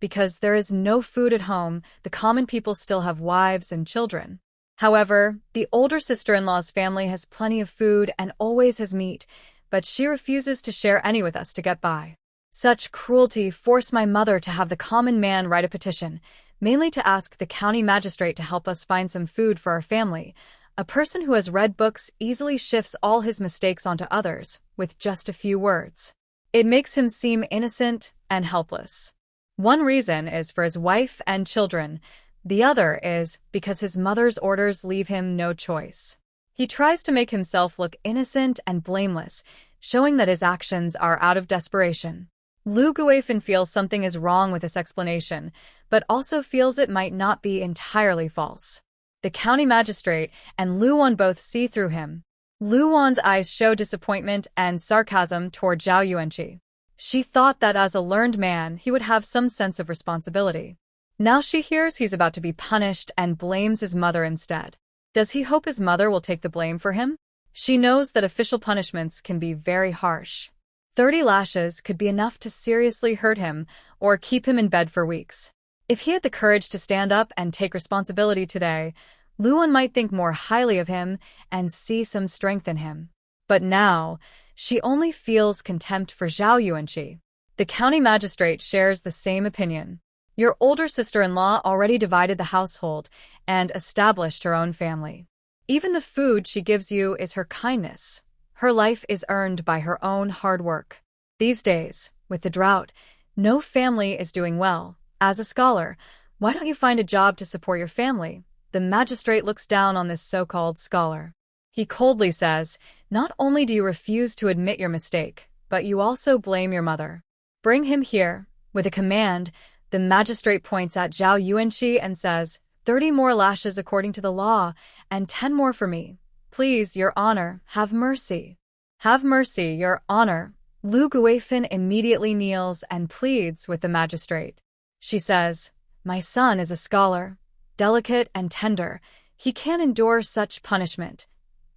Because there is no food at home, the common people still have wives and children. However, the older sister-in-law's family has plenty of food and always has meat, but she refuses to share any with us to get by. Such cruelty forced my mother to have the common man write a petition, mainly to ask the county magistrate to help us find some food for our family. A person who has read books easily shifts all his mistakes onto others, with just a few words. It makes him seem innocent and helpless. One reason is for his wife and children. The other is because his mother's orders leave him no choice. He tries to make himself look innocent and blameless, showing that his actions are out of desperation. Lu Guifan feels something is wrong with this explanation, but also feels it might not be entirely false. The county magistrate and Lu Wan both see through him. Lu Wan's eyes show disappointment and sarcasm toward Zhao Yuanqi. She thought that as a learned man, he would have some sense of responsibility. Now she hears he's about to be punished and blames his mother instead. Does he hope his mother will take the blame for him? She knows that official punishments can be very harsh. 30 lashes could be enough to seriously hurt him or keep him in bed for weeks. If he had the courage to stand up and take responsibility today, Luan might think more highly of him and see some strength in him. But now, she only feels contempt for Zhao Yuanqi. The county magistrate shares the same opinion. Your older sister-in-law already divided the household and established her own family. Even the food she gives you is her kindness. Her life is earned by her own hard work. These days, with the drought, no family is doing well. As a scholar, why don't you find a job to support your family? The magistrate looks down on this so-called scholar. He coldly says, not only do you refuse to admit your mistake, but you also blame your mother. Bring him here. With a command, the magistrate points at Zhao Yuanqi and says, 30 more lashes according to the law, and 10 more for me. Please, Your Honor, have mercy. Have mercy, Your Honor. Lu Guifan immediately kneels and pleads with the magistrate. She says, my son is a scholar, delicate and tender. He can't endure such punishment.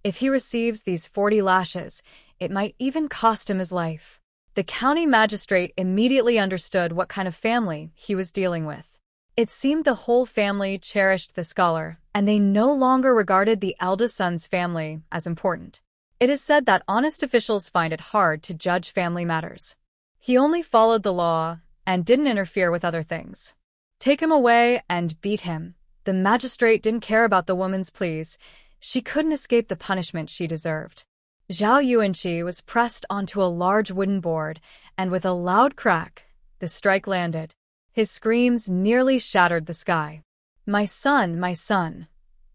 If he receives these 40 lashes, it might even cost him his life. The county magistrate immediately understood what kind of family he was dealing with. It seemed the whole family cherished the scholar, and they no longer regarded the eldest son's family as important. It is said that honest officials find it hard to judge family matters. He only followed the law and didn't interfere with other things. Take him away and beat him. The magistrate didn't care about the woman's pleas. She couldn't escape the punishment she deserved. Zhao Yuanqi was pressed onto a large wooden board, and with a loud crack, the strike landed. His screams nearly shattered the sky. My son, my son.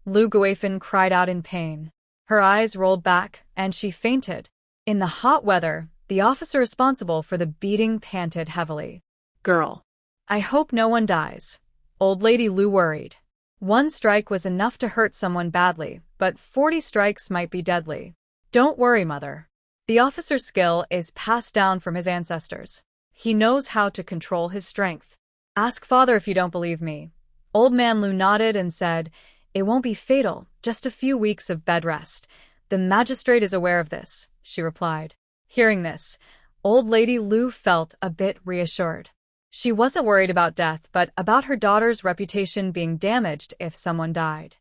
Lu Guifan cried out in pain. Her eyes rolled back, and she fainted. In the hot weather, the officer responsible for the beating panted heavily. Girl. I hope no one dies. Old Lady Lu worried. One strike was enough to hurt someone badly, but 40 strikes might be deadly. Don't worry, mother. The officer's skill is passed down from his ancestors. He knows how to control his strength. Ask father if you don't believe me. Old man Lu nodded and said, it won't be fatal, just a few weeks of bed rest. The magistrate is aware of this, she replied. Hearing this, Old Lady Lu felt a bit reassured. She wasn't worried about death, but about her daughter's reputation being damaged if someone died.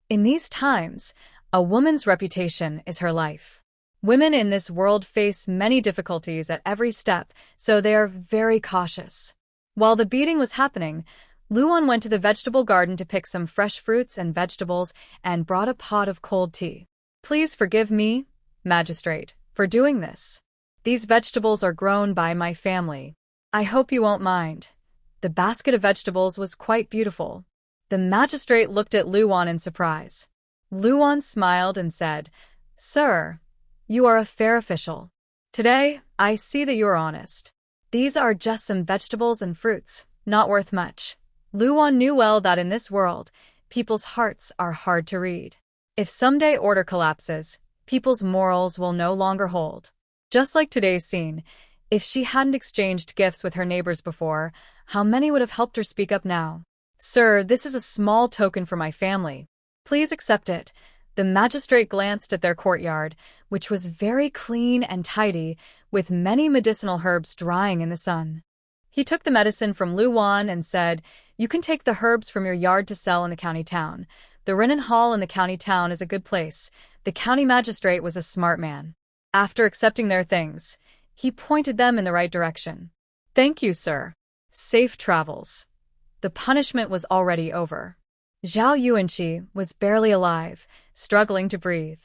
In these times, a woman's reputation is her life. Women in this world face many difficulties at every step, so they are very cautious. While the beating was happening, Luan went to the vegetable garden to pick some fresh fruits and vegetables and brought a pot of cold tea. Please forgive me, magistrate, for doing this. These vegetables are grown by my family. I hope you won't mind. The basket of vegetables was quite beautiful. The magistrate looked at Luan in surprise. Luan smiled and said, Sir, you are a fair official. Today, I see that you are honest. These are just some vegetables and fruits, not worth much. Luan knew well that in this world, people's hearts are hard to read. If someday order collapses, people's morals will no longer hold. Just like today's scene, if she hadn't exchanged gifts with her neighbors before, how many would have helped her speak up now? Sir, this is a small token for my family. Please accept it. The magistrate glanced at their courtyard, which was very clean and tidy, with many medicinal herbs drying in the sun. He took the medicine from Luan and said, you can take the herbs from your yard to sell in the county town. The Renan Hall in the county town is a good place. The county magistrate was a smart man. After accepting their things, he pointed them in the right direction. Thank you, sir. Safe travels. The punishment was already over. Zhao Yuanqi was barely alive, struggling to breathe.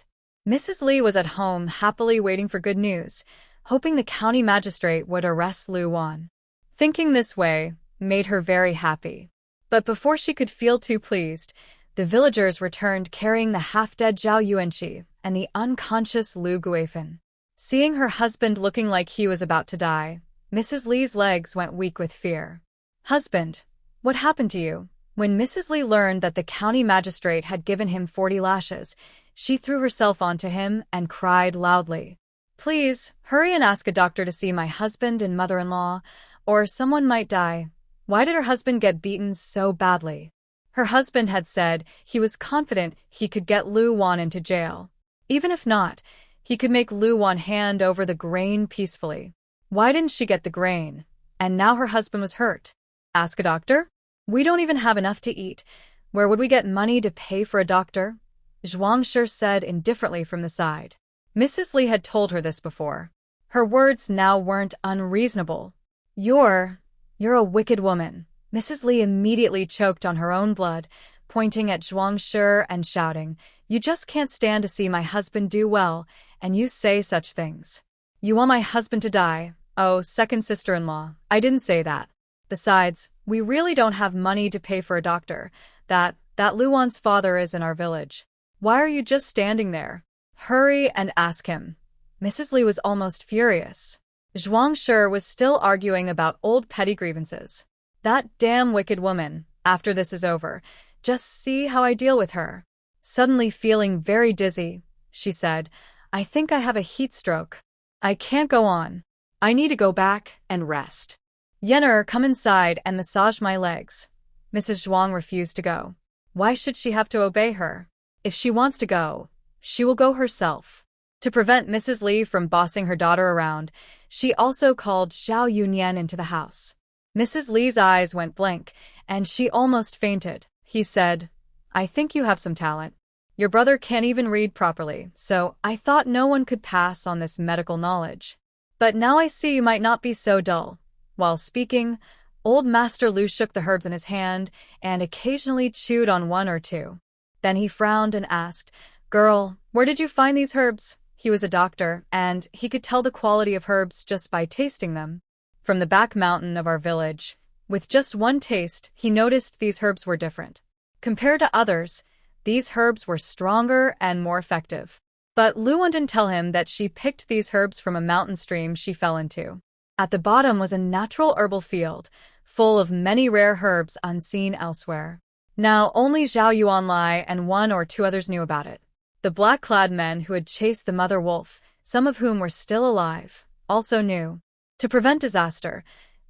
Mrs. Li was at home happily waiting for good news, hoping the county magistrate would arrest Lu Wan. Thinking this way made her very happy. But before she could feel too pleased, the villagers returned carrying the half-dead Zhao Yuanqi and the unconscious Lu Guifan. Seeing her husband looking like he was about to die, Mrs. Li's legs went weak with fear. Husband, what happened to you? When Mrs. Li learned that the county magistrate had given him 40 lashes, she threw herself onto him and cried loudly. Please, hurry and ask a doctor to see my husband and mother-in-law, or someone might die. Why did her husband get beaten so badly? Her husband had said he was confident he could get Lu Wan into jail. Even if not, he could make Lu Wan hand over the grain peacefully. Why didn't she get the grain? And now her husband was hurt. Ask a doctor? We don't even have enough to eat. Where would we get money to pay for a doctor? Zhuang Shi said indifferently from the side. Mrs. Li had told her this before. Her words now weren't unreasonable. You're a wicked woman. Mrs. Li immediately choked on her own blood, pointing at Zhuang Shi and shouting, You just can't stand to see my husband do well, and you say such things. You want my husband to die? Oh, second sister-in-law, I didn't say that. Besides, we really don't have money to pay for a doctor. That Lu Wan's father is in our village. Why are you just standing there? Hurry and ask him. Mrs. Li was almost furious. Zhuang Shi was still arguing about old petty grievances. That damn wicked woman, after this is over, just see how I deal with her. Suddenly feeling very dizzy, she said, I think I have a heat stroke. I can't go on. I need to go back and rest. Yenner, come inside and massage my legs. Mrs. Zhuang refused to go. Why should she have to obey her? If she wants to go, she will go herself. To prevent Mrs. Li from bossing her daughter around, she also called Zhao Yunyan into the house. Mrs. Li's eyes went blank, and she almost fainted. He said, I think you have some talent. Your brother can't even read properly, so I thought no one could pass on this medical knowledge. But now I see you might not be so dull. While speaking, old Master Lu shook the herbs in his hand and occasionally chewed on one or two. Then he frowned and asked, Girl, where did you find these herbs? He was a doctor, and he could tell the quality of herbs just by tasting them. From the back mountain of our village, with just one taste, he noticed these herbs were different. Compared to others, these herbs were stronger and more effective. But Lu Wan didn't tell him that she picked these herbs from a mountain stream she fell into. At the bottom was a natural herbal field, full of many rare herbs unseen elsewhere. Now only Zhao Yuanlai and one or two others knew about it. The black-clad men who had chased the mother wolf, some of whom were still alive, also knew. To prevent disaster,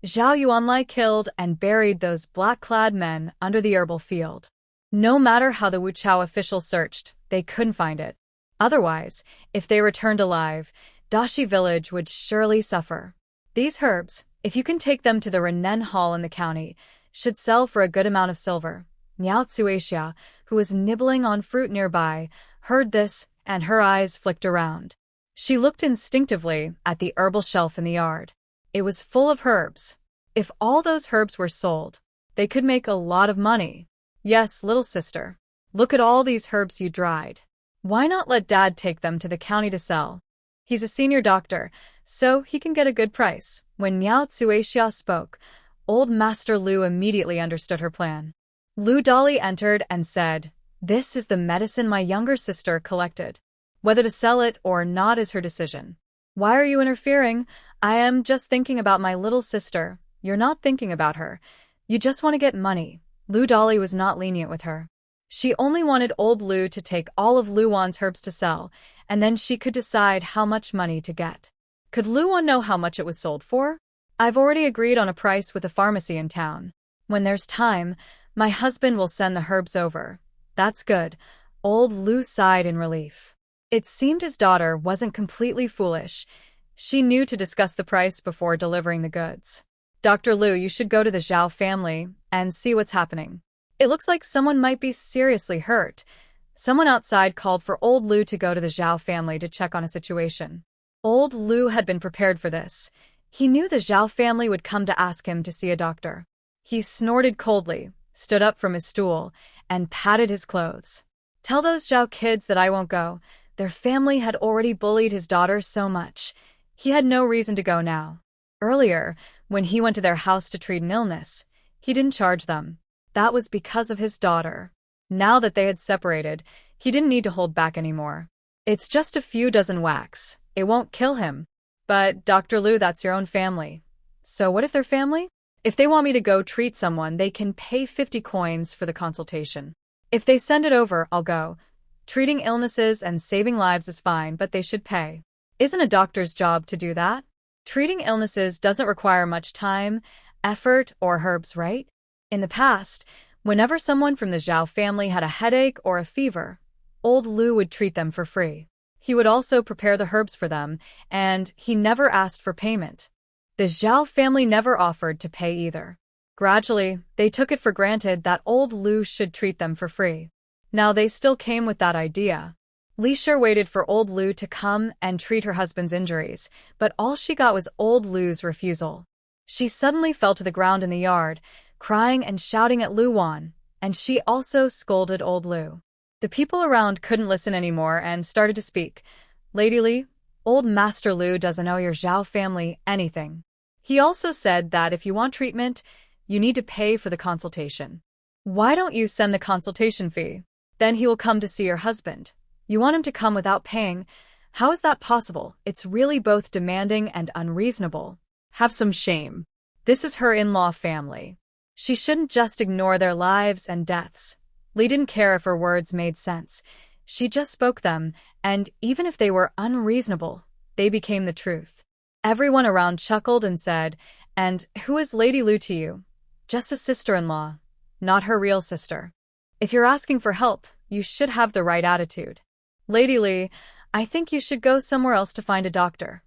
Zhao Yuanlai killed and buried those black-clad men under the herbal field. No matter how the Wuchao officials searched, they couldn't find it. Otherwise, if they returned alive, Dashi village would surely suffer. These herbs, if you can take them to the Rennen Hall in the county, should sell for a good amount of silver. Miao Tsuaxia, who was nibbling on fruit nearby, heard this, and her eyes flicked around. She looked instinctively at the herbal shelf in the yard. It was full of herbs. If all those herbs were sold, they could make a lot of money. Yes, little sister. Look at all these herbs you dried. Why not let Dad take them to the county to sell? He's a senior doctor, so he can get a good price. When Miao Tsuaxia spoke, old Master Lu immediately understood her plan. Lu Dali entered and said, This is the medicine my younger sister collected. Whether to sell it or not is her decision. Why are you interfering? I am just thinking about my little sister. You're not thinking about her. You just want to get money. Lu Dali was not lenient with her. She only wanted old Lu to take all of Lu Wan's herbs to sell, and then she could decide how much money to get. Could Lu Wan know how much it was sold for? I've already agreed on a price with a pharmacy in town. When there's time, my husband will send the herbs over. That's good. Old Lu sighed in relief. It seemed his daughter wasn't completely foolish. She knew to discuss the price before delivering the goods. Dr. Lu, you should go to the Zhao family and see what's happening. It looks like someone might be seriously hurt. Someone outside called for old Lu to go to the Zhao family to check on a situation. Old Lu had been prepared for this. He knew the Zhao family would come to ask him to see a doctor. He snorted coldly, stood up from his stool, and patted his clothes. Tell those Zhao kids that I won't go. Their family had already bullied his daughter so much. He had no reason to go now. Earlier, when he went to their house to treat an illness, he didn't charge them. That was because of his daughter. Now that they had separated, he didn't need to hold back anymore. It's just a few dozen whacks. It won't kill him. But, Dr. Lu, that's your own family. So what if they're family? If they want me to go treat someone, they can pay 50 coins for the consultation. If they send it over, I'll go. Treating illnesses and saving lives is fine, but they should pay. Isn't a doctor's job to do that? Treating illnesses doesn't require much time, effort, or herbs, right? In the past, whenever someone from the Zhao family had a headache or a fever, old Lu would treat them for free. He would also prepare the herbs for them, and he never asked for payment. The Zhao family never offered to pay either. Gradually, they took it for granted that old Lu should treat them for free. Now they still came with that idea. Li Shi waited for old Lu to come and treat her husband's injuries, but all she got was old Lu's refusal. She suddenly fell to the ground in the yard, crying and shouting at Lu Wan, and she also scolded old Lu. The people around couldn't listen anymore and started to speak. Lady Li, old Master Lu doesn't owe your Zhao family anything. He also said that if you want treatment, you need to pay for the consultation. Why don't you send the consultation fee? Then he will come to see your husband. You want him to come without paying? How is that possible? It's really both demanding and unreasonable. Have some shame. This is her in-law family. She shouldn't just ignore their lives and deaths. Li didn't care if her words made sense. She just spoke them, and even if they were unreasonable, they became the truth. Everyone around chuckled and said, "And who is Lady Lu to you?" "Just a sister-in-law, not her real sister. If you're asking for help, you should have the right attitude. Lady Li, I think you should go somewhere else to find a doctor."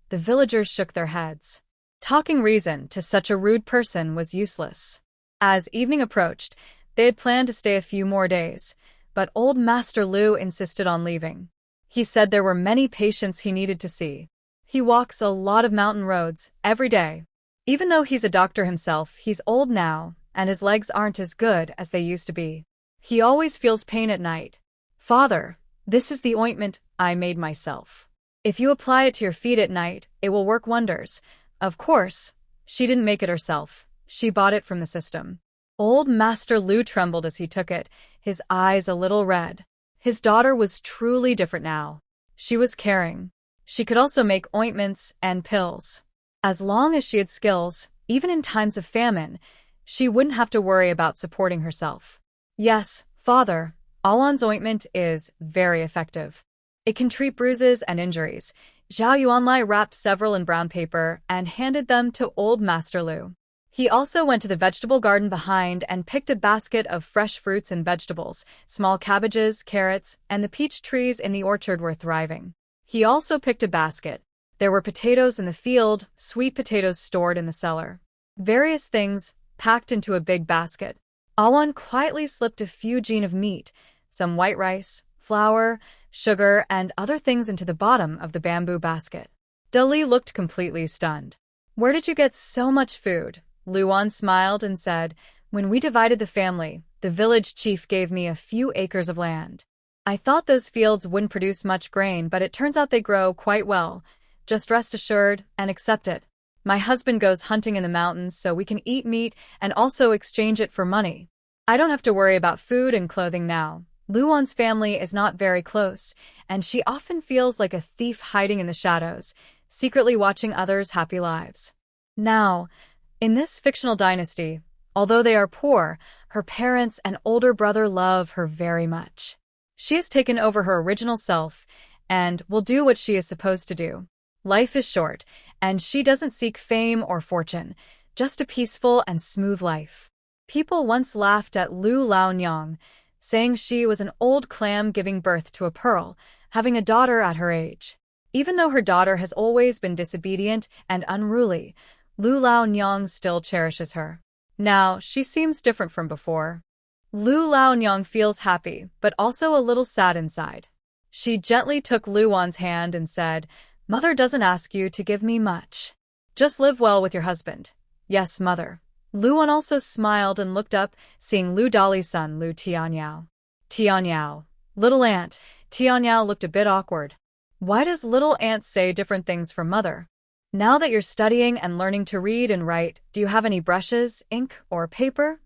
The villagers shook their heads. Talking reason to such a rude person was useless. As evening approached, they had planned to stay a few more days, but old Master Lu insisted on leaving. He said there were many patients he needed to see. He walks a lot of mountain roads every day. Even though he's a doctor himself, he's old now, and his legs aren't as good as they used to be. He always feels pain at night. "Father, this is the ointment I made myself. If you apply it to your feet at night, it will work wonders." Of course, she didn't make it herself. She bought it from the system. Old Master Lu trembled as he took it, his eyes a little red. His daughter was truly different now. She was caring. She could also make ointments and pills. As long as she had skills, even in times of famine, she wouldn't have to worry about supporting herself. "Yes, father, Awan's ointment is very effective. It can treat bruises and injuries." Zhao Yuanlai wrapped several in brown paper and handed them to old Master Lu. He also went to the vegetable garden behind and picked a basket of fresh fruits and vegetables. Small cabbages, carrots, and the peach trees in the orchard were thriving. He also picked a basket. There were potatoes in the field, sweet potatoes stored in the cellar. Various things packed into a big basket. Awan quietly slipped a few jin of meat, some white rice, flour, sugar, and other things into the bottom of the bamboo basket. Li looked completely stunned. "Where did you get so much food?" Luan smiled and said, "When we divided the family, the village chief gave me a few acres of land. I thought those fields wouldn't produce much grain, but it turns out they grow quite well. Just rest assured and accept it. My husband goes hunting in the mountains so we can eat meat and also exchange it for money. I don't have to worry about food and clothing now. Luan's family is not very close, and she often feels like a thief hiding in the shadows, secretly watching others' happy lives." Now, in this fictional dynasty, although they are poor, her parents and older brother love her very much. She has taken over her original self and will do what she is supposed to do. Life is short, and she doesn't seek fame or fortune, just a peaceful and smooth life. People once laughed at Lu Laonyang, saying she was an old clam giving birth to a pearl, having a daughter at her age. Even though her daughter has always been disobedient and unruly, Lu Laonyang still cherishes her. Now, she seems different from before. Lu Laonyang feels happy, but also a little sad inside. She gently took Luan's hand and said, "Mother doesn't ask you to give me much. Just live well with your husband." "Yes, mother." Luan also smiled and looked up, seeing Lu Dali's son, Lu Tianyao. "Tianyao, little aunt." Tianyao looked a bit awkward. "Why does little aunt say different things from mother? Now that you're studying and learning to read and write, do you have any brushes, ink, or paper?"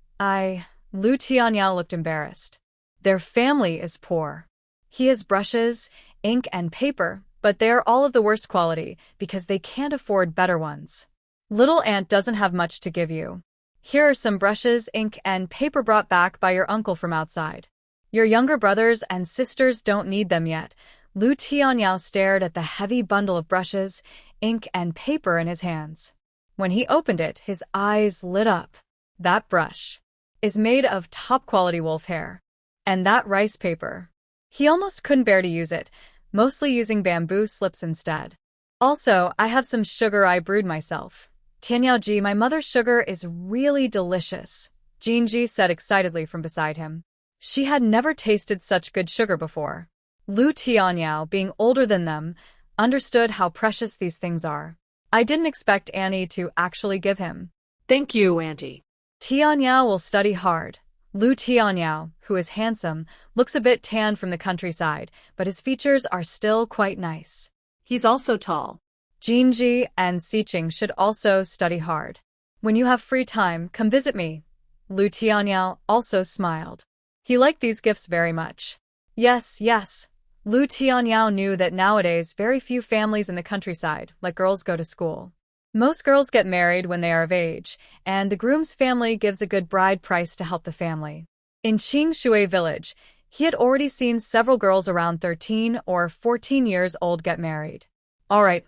Lu Tianyao looked embarrassed. Their family is poor. He has brushes, ink, and paper, but they are all of the worst quality because they can't afford better ones. Little aunt doesn't have much to give you. Here are some brushes, ink, and paper brought back by your uncle from outside. Your younger brothers and sisters don't need them yet. Lu Tianyao stared at the heavy bundle of brushes, ink, and paper in his hands. When he opened it, his eyes lit up. That brush is made of top-quality wolf hair. And that rice paper. He almost couldn't bear to use it, mostly using bamboo slips instead. Also, I have some sugar I brewed myself. Tianyao-ji, my mother's sugar is really delicious, Jinji said excitedly from beside him. She had never tasted such good sugar before. Lu Tianyao, being older than them, understood how precious these things are. I didn't expect Annie to actually give him. Thank you, Auntie. Tianyao will study hard. Lu Tianyao, who is handsome, looks a bit tanned from the countryside, but his features are still quite nice. He's also tall. Jinji and Siqing should also study hard. When you have free time, come visit me. Lu Tianyao also smiled. He liked these gifts very much. Yes, yes. Lu Tianyao knew that nowadays very few families in the countryside let girls go to school. Most girls get married when they are of age, and the groom's family gives a good bride price to help the family. In Qingshui village, he had already seen several girls around 13 or 14 years old get married. All right.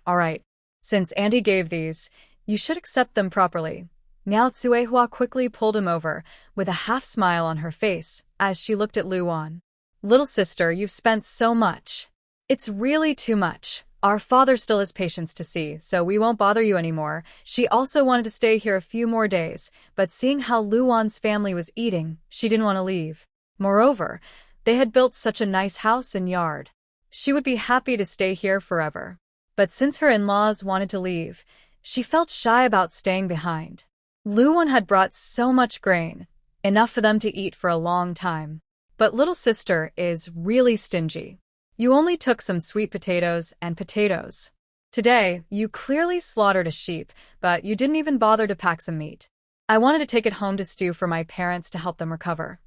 Since Auntie gave these, you should accept them properly. Miao Tsuehua quickly pulled him over, with a half-smile on her face, as she looked at Luan. Little sister, you've spent so much. It's really too much. Our father still has patience to see, so we won't bother you anymore. She also wanted to stay here a few more days, but seeing how Luan's family was eating, she didn't want to leave. Moreover, they had built such a nice house and yard. She would be happy to stay here forever. But since her in-laws wanted to leave, she felt shy about staying behind. Luan had brought so much grain, enough for them to eat for a long time. But little sister is really stingy. You only took some sweet potatoes and potatoes. Today, you clearly slaughtered a sheep, but you didn't even bother to pack some meat. I wanted to take it home to stew for my parents to help them recover.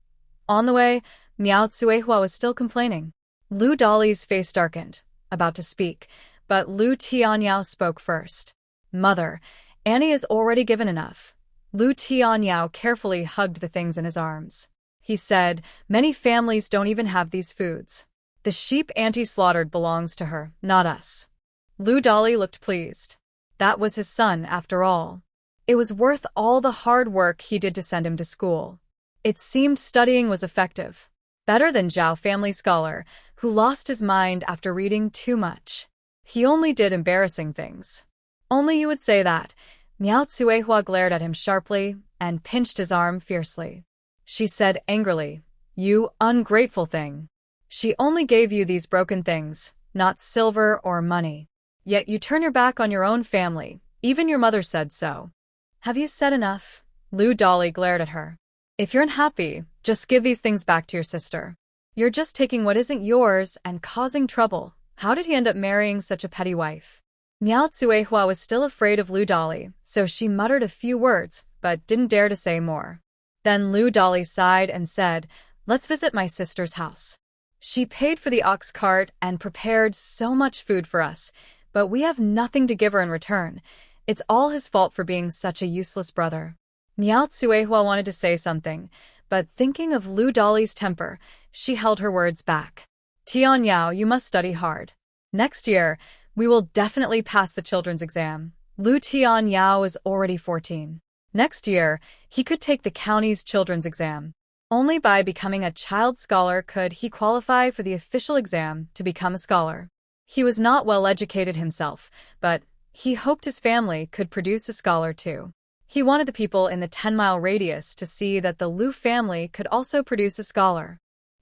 On the way, Miao Tsuehua was still complaining. Lu Dali's face darkened, about to speak, but Lu Tianyao spoke first. Mother, Annie has already given enough. Lu Tianyao carefully hugged the things in his arms. He said, many families don't even have these foods. The sheep Auntie slaughtered belongs to her, not us. Lu Dali looked pleased. That was his son, after all. It was worth all the hard work he did to send him to school. It seemed studying was effective. Better than Zhao family scholar, who lost his mind after reading too much. He only did embarrassing things. Only you would say that. Miao Tsuehua glared at him sharply and pinched his arm fiercely. She said angrily, you ungrateful thing. She only gave you these broken things, not silver or money. Yet you turn your back on your own family. Even your mother said so. Have you said enough? Lu Dali glared at her. If you're unhappy, just give these things back to your sister. You're just taking what isn't yours and causing trouble. How did he end up marrying such a petty wife? Miao Tsuehua was still afraid of Lu Dali, so she muttered a few words, but didn't dare to say more. Then Lu Dali sighed and said, let's visit my sister's house. She paid for the ox cart and prepared so much food for us, but we have nothing to give her in return. It's all his fault for being such a useless brother. Miao Tsuehua wanted to say something, but thinking of Lu Dali's temper, she held her words back. Tianyao, you must study hard. Next year, we will definitely pass the children's exam. Lu Tianyao is already 14. Next year, he could take the county's children's exam. Only by becoming a child scholar could he qualify for the official exam to become a scholar. He was not well educated himself, but he hoped his family could produce a scholar too. He wanted the people in the 10-mile radius to see that the Lu family could also produce a scholar.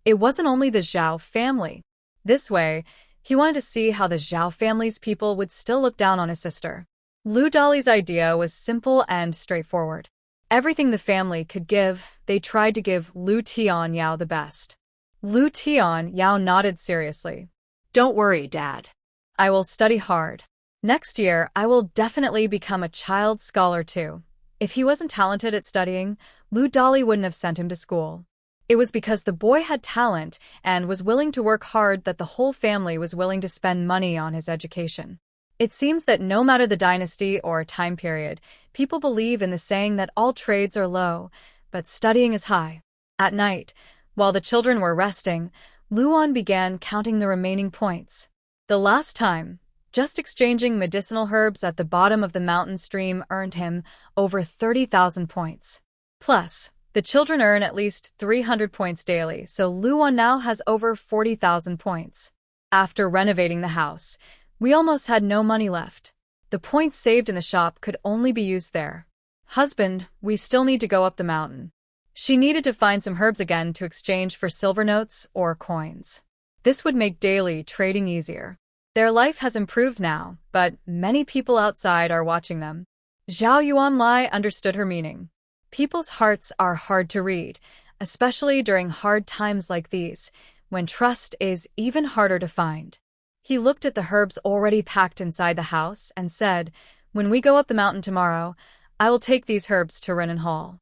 It wasn't only the Zhao family. This way, he wanted to see how the Zhao family's people would still look down on his sister. Lu Dali's idea was simple and straightforward. Everything the family could give, they tried to give Lu Tianyao the best. Lu Tianyao nodded seriously. Don't worry, Dad. I will study hard. Next year, I will definitely become a child scholar too. If he wasn't talented at studying, Lu Dali wouldn't have sent him to school. It was because the boy had talent and was willing to work hard that the whole family was willing to spend money on his education. It seems that no matter the dynasty or time period, people believe in the saying that all trades are low, but studying is high. At night, while the children were resting, Luan began counting the remaining points. The last time, just exchanging medicinal herbs at the bottom of the mountain stream earned him over 30,000 points. Plus, the children earn at least 300 points daily, so Luan now has over 40,000 points. After renovating the house, we almost had no money left. The points saved in the shop could only be used there. Husband, we still need to go up the mountain. She needed to find some herbs again to exchange for silver notes or coins. This would make daily trading easier. Their life has improved now, but many people outside are watching them. Zhao Yuanlai understood her meaning. People's hearts are hard to read, especially during hard times like these, when trust is even harder to find. He looked at the herbs already packed inside the house and said, "When we go up the mountain tomorrow, I will take these herbs to Renan Hall."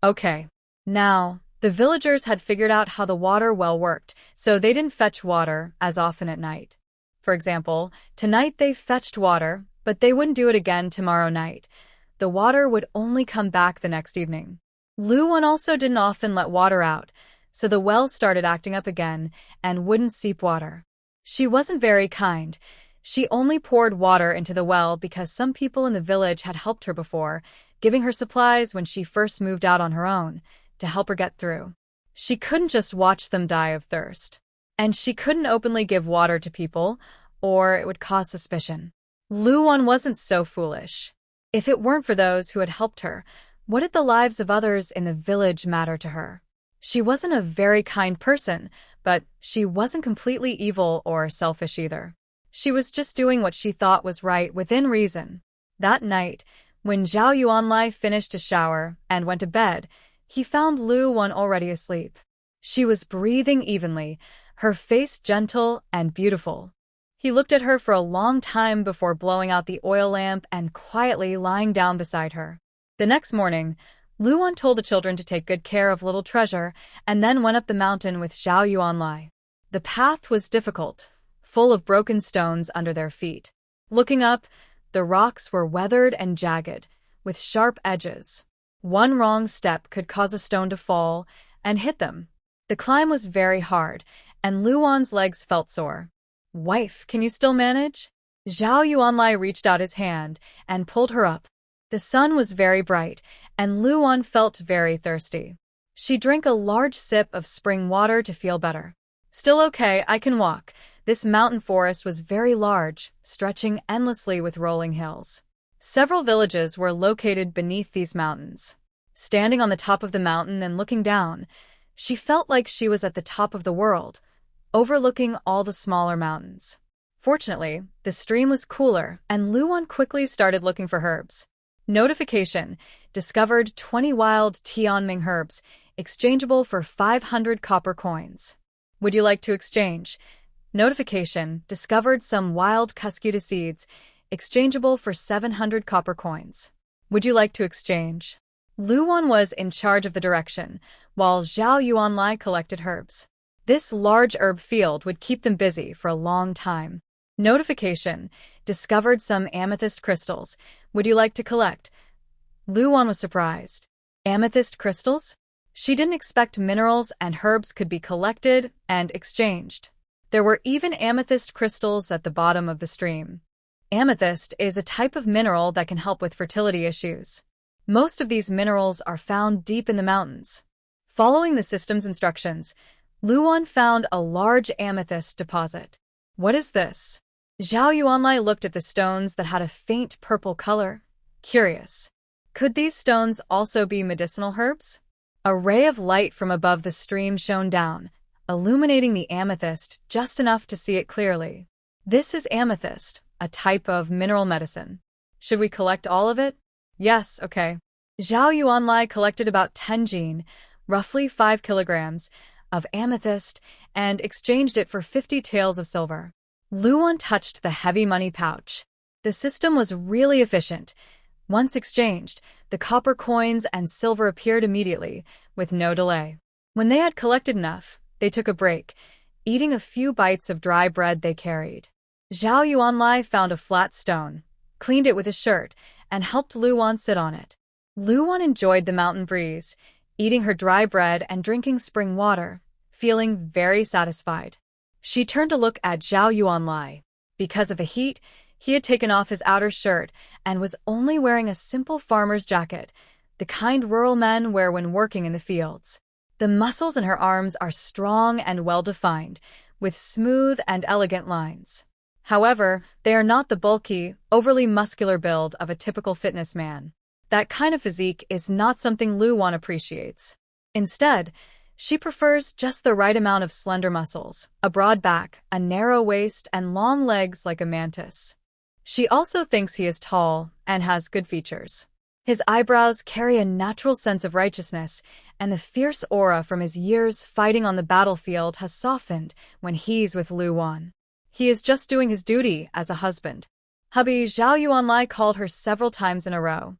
Okay. Now, the villagers had figured out how the water well worked, so they didn't fetch water as often at night. For example, tonight they fetched water, but they wouldn't do it again tomorrow night. The water would only come back the next evening. Luan also didn't often let water out, so the well started acting up again and wouldn't seep water. She wasn't very kind. She only poured water into the well because some people in the village had helped her before, giving her supplies when she first moved out on her own, to help her get through. She couldn't just watch them die of thirst. And she couldn't openly give water to people, or it would cause suspicion. Luan wasn't so foolish. If it weren't for those who had helped her, what did the lives of others in the village matter to her? She wasn't a very kind person, but she wasn't completely evil or selfish either. She was just doing what she thought was right within reason. That night, when Zhao Yuanlai finished a shower and went to bed, he found Luan already asleep. She was breathing evenly, her face gentle and beautiful. He looked at her for a long time before blowing out the oil lamp and quietly lying down beside her. The next morning, Luan told the children to take good care of little treasure and then went up the mountain with Zhao Yuanlai. The path was difficult, full of broken stones under their feet. Looking up, the rocks were weathered and jagged, with sharp edges. One wrong step could cause a stone to fall and hit them. The climb was very hard, and Luan's legs felt sore. "Wife, can you still manage?" Zhao Yuanlai reached out his hand and pulled her up. The sun was very bright, and Luan felt very thirsty. She drank a large sip of spring water to feel better. "Still okay, I can walk." This mountain forest was very large, stretching endlessly with rolling hills. Several villages were located beneath these mountains. Standing on the top of the mountain and looking down, she felt like she was at the top of the world, overlooking all the smaller mountains. Fortunately, the stream was cooler, and Luan quickly started looking for herbs. Notification: discovered 20 wild Tianming herbs, exchangeable for 500 copper coins. Would you like to exchange? Notification: discovered some wild cuscuta seeds, exchangeable for 700 copper coins. Would you like to exchange? Luan was in charge of the direction, while Zhao Yuanlai collected herbs. This large herb field would keep them busy for a long time. Notification: discovered some amethyst crystals. Would you like to collect? Luan was surprised. Amethyst crystals? She didn't expect minerals and herbs could be collected and exchanged. There were even amethyst crystals at the bottom of the stream. Amethyst is a type of mineral that can help with fertility issues. Most of these minerals are found deep in the mountains. Following the system's instructions, Luan found a large amethyst deposit. "What is this?" Zhao Yuanlai looked at the stones that had a faint purple color. Curious. Could these stones also be medicinal herbs? A ray of light from above the stream shone down, illuminating the amethyst just enough to see it clearly. "This is amethyst, a type of mineral medicine. Should we collect all of it?" "Yes, okay." Zhao Yuanlai collected about 10 jin, roughly 5 kilograms, of amethyst and exchanged it for 50 taels of silver. Luan touched the heavy money pouch. The system was really efficient. Once exchanged, the copper coins and silver appeared immediately, with no delay. When they had collected enough, they took a break, eating a few bites of dry bread they carried. Zhao Yuanlai found a flat stone, cleaned it with his shirt, and helped Luan sit on it. Luan enjoyed the mountain breeze, eating her dry bread and drinking spring water, feeling very satisfied. She turned to look at Zhao Yuanlai. Because of the heat, he had taken off his outer shirt and was only wearing a simple farmer's jacket, the kind rural men wear when working in the fields. The muscles in her arms are strong and well-defined, with smooth and elegant lines. However, they are not the bulky, overly muscular build of a typical fitness man. That kind of physique is not something Luan appreciates. Instead, she prefers just the right amount of slender muscles, a broad back, a narrow waist, and long legs like a mantis. She also thinks he is tall and has good features. His eyebrows carry a natural sense of righteousness, and the fierce aura from his years fighting on the battlefield has softened when he's with Luan. He is just doing his duty as a husband. Hubby Zhao Yuanlai called her several times in a row.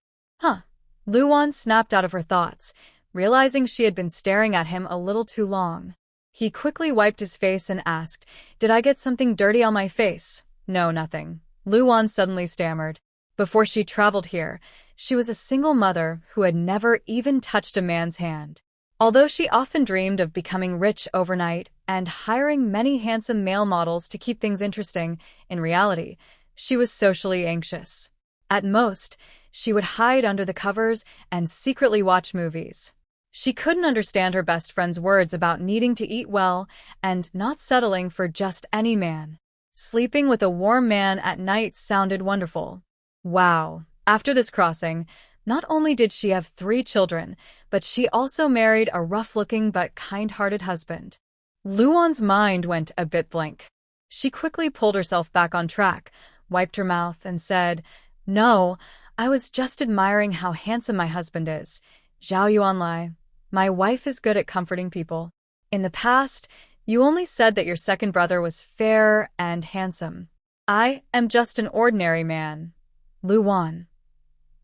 Luan snapped out of her thoughts, realizing she had been staring at him a little too long. He quickly wiped his face and asked, "Did I get something dirty on my face?" "No, nothing," Luan suddenly stammered. Before she traveled here, she was a single mother who had never even touched a man's hand. Although she often dreamed of becoming rich overnight and hiring many handsome male models to keep things interesting, in reality, she was socially anxious. At most, she would hide under the covers and secretly watch movies. She couldn't understand her best friend's words about needing to eat well and not settling for just any man. Sleeping with a warm man at night sounded wonderful. Wow. After this crossing, not only did she have 3 children, but she also married a rough-looking but kind-hearted husband. Luan's mind went a bit blank. She quickly pulled herself back on track, wiped her mouth, and said, "No, I was just admiring how handsome my husband is. Zhao Yuanlai, my wife is good at comforting people. In the past, you only said that your second brother was fair and handsome. I am just an ordinary man. Luan."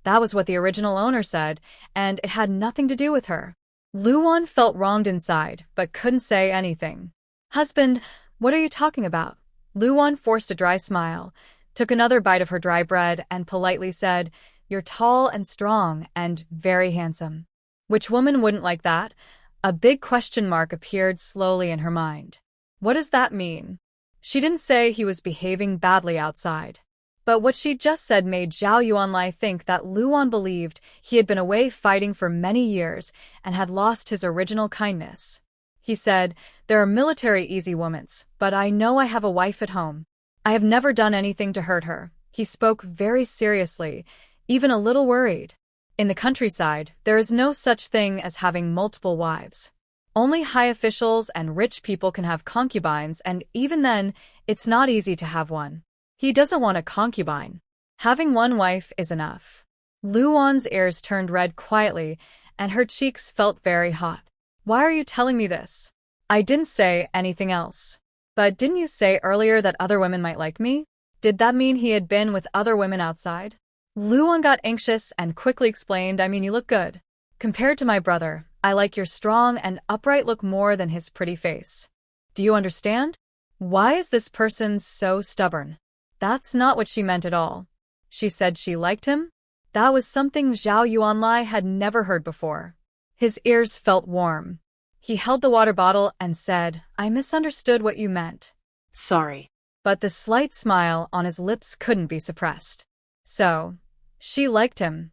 That was what the original owner said, and it had nothing to do with her. Luan felt wronged inside, but couldn't say anything. "Husband, what are you talking about?" Luan forced a dry smile, took another bite of her dry bread, and politely said, "You're tall and strong and very handsome." Which woman wouldn't like that? A big question mark appeared slowly in her mind. What does that mean? She didn't say he was behaving badly outside. But what she just said made Zhao Yuanlai think that Luan believed he had been away fighting for many years and had lost his original kindness. He said, "There are military easy womens, but I know I have a wife at home. I have never done anything to hurt her." He spoke very seriously, even a little worried. In the countryside, there is no such thing as having multiple wives. Only high officials and rich people can have concubines, and even then, it's not easy to have one. He doesn't want a concubine. Having one wife is enough. Luan's ears turned red quietly, and her cheeks felt very hot. "Why are you telling me this? I didn't say anything else." "But didn't you say earlier that other women might like me?" Did that mean he had been with other women outside? Luan got anxious and quickly explained, "I mean, you look good. Compared to my brother, I like your strong and upright look more than his pretty face. Do you understand? Why is this person so stubborn?" That's not what she meant at all. She said she liked him? That was something Zhao Yuanlai had never heard before. His ears felt warm. He held the water bottle and said, "I misunderstood what you meant." Sorry. But the slight smile on his lips couldn't be suppressed. So, she liked him.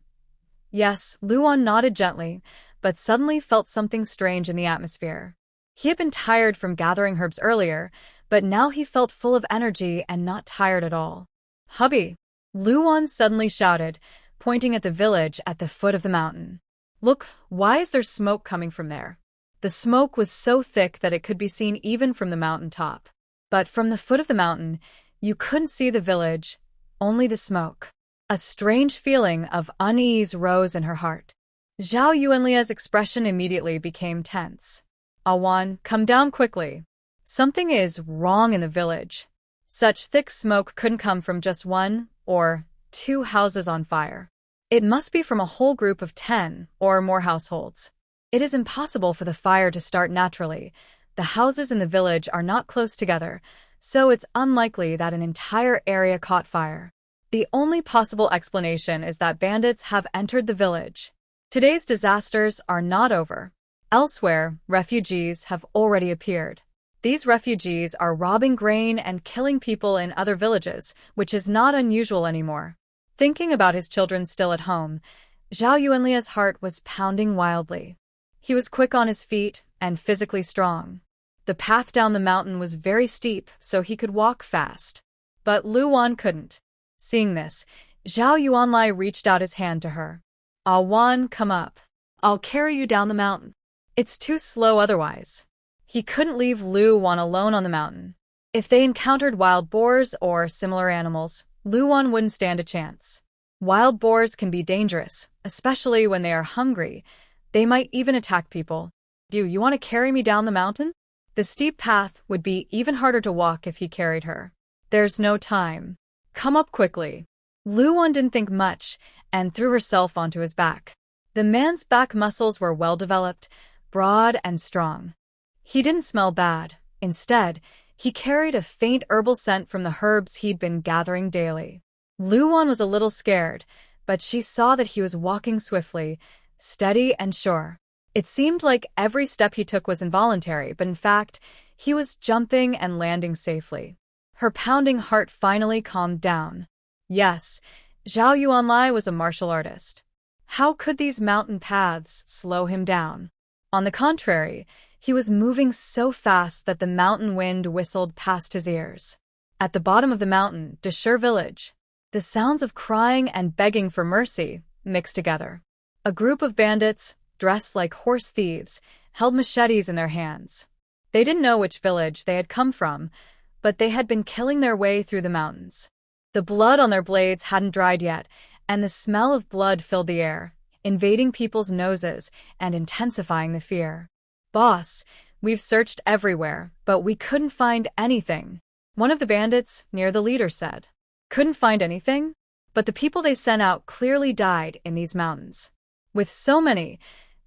Yes, Luan nodded gently, but suddenly felt something strange in the atmosphere. He had been tired from gathering herbs earlier, but now he felt full of energy and not tired at all. "Hubby!" Luan suddenly shouted, pointing at the village at the foot of the mountain. "Look, why is there smoke coming from there?" The smoke was so thick that it could be seen even from the mountain top. But from the foot of the mountain, you couldn't see the village, only the smoke. A strange feeling of unease rose in her heart. Zhao Yuanlia's expression immediately became tense. "Awan, come down quickly. Something is wrong in the village. Such thick smoke couldn't come from just 1 or 2 houses on fire. It must be from a whole group of 10 or more households. It is impossible for the fire to start naturally. The houses in the village are not close together, so it's unlikely that an entire area caught fire. The only possible explanation is that bandits have entered the village. Today's disasters are not over. Elsewhere, refugees have already appeared. These refugees are robbing grain and killing people in other villages, which is not unusual anymore. Thinking about his children still at home, Zhao Yuanlia's heart was pounding wildly. He was quick on his feet and physically strong. The path down the mountain was very steep, so he could walk fast. But Lu Wan couldn't. Seeing this, Zhao Yuanlai reached out his hand to her. "Ah Wan, come up. I'll carry you down the mountain." It's too slow otherwise. He couldn't leave Lu Wan alone on the mountain. If they encountered wild boars or similar animals, Lu Wan wouldn't stand a chance. Wild boars can be dangerous, especially when they are hungry. They might even attack people. You want to carry me down the mountain? The steep path would be even harder to walk if he carried her. There's no time. Come up quickly. Lu Wan didn't think much and threw herself onto his back. The man's back muscles were well developed, broad and strong. He didn't smell bad. Instead, he carried a faint herbal scent from the herbs he'd been gathering daily. Lu Wan was a little scared, but she saw that he was walking swiftly, steady and sure. It seemed like every step he took was involuntary, but in fact, he was jumping and landing safely. Her pounding heart finally calmed down. Yes, Zhao Yuanlai was a martial artist. How could these mountain paths slow him down? On the contrary, he was moving so fast that the mountain wind whistled past his ears. At the bottom of the mountain, Dashur village, the sounds of crying and begging for mercy mixed together. A group of bandits, dressed like horse thieves, held machetes in their hands. They didn't know which village they had come from, but they had been killing their way through the mountains. The blood on their blades hadn't dried yet, and the smell of blood filled the air, invading people's noses and intensifying the fear. "Boss, we've searched everywhere, but we couldn't find anything," one of the bandits near the leader said. Couldn't find anything? But the people they sent out clearly died in these mountains. With so many,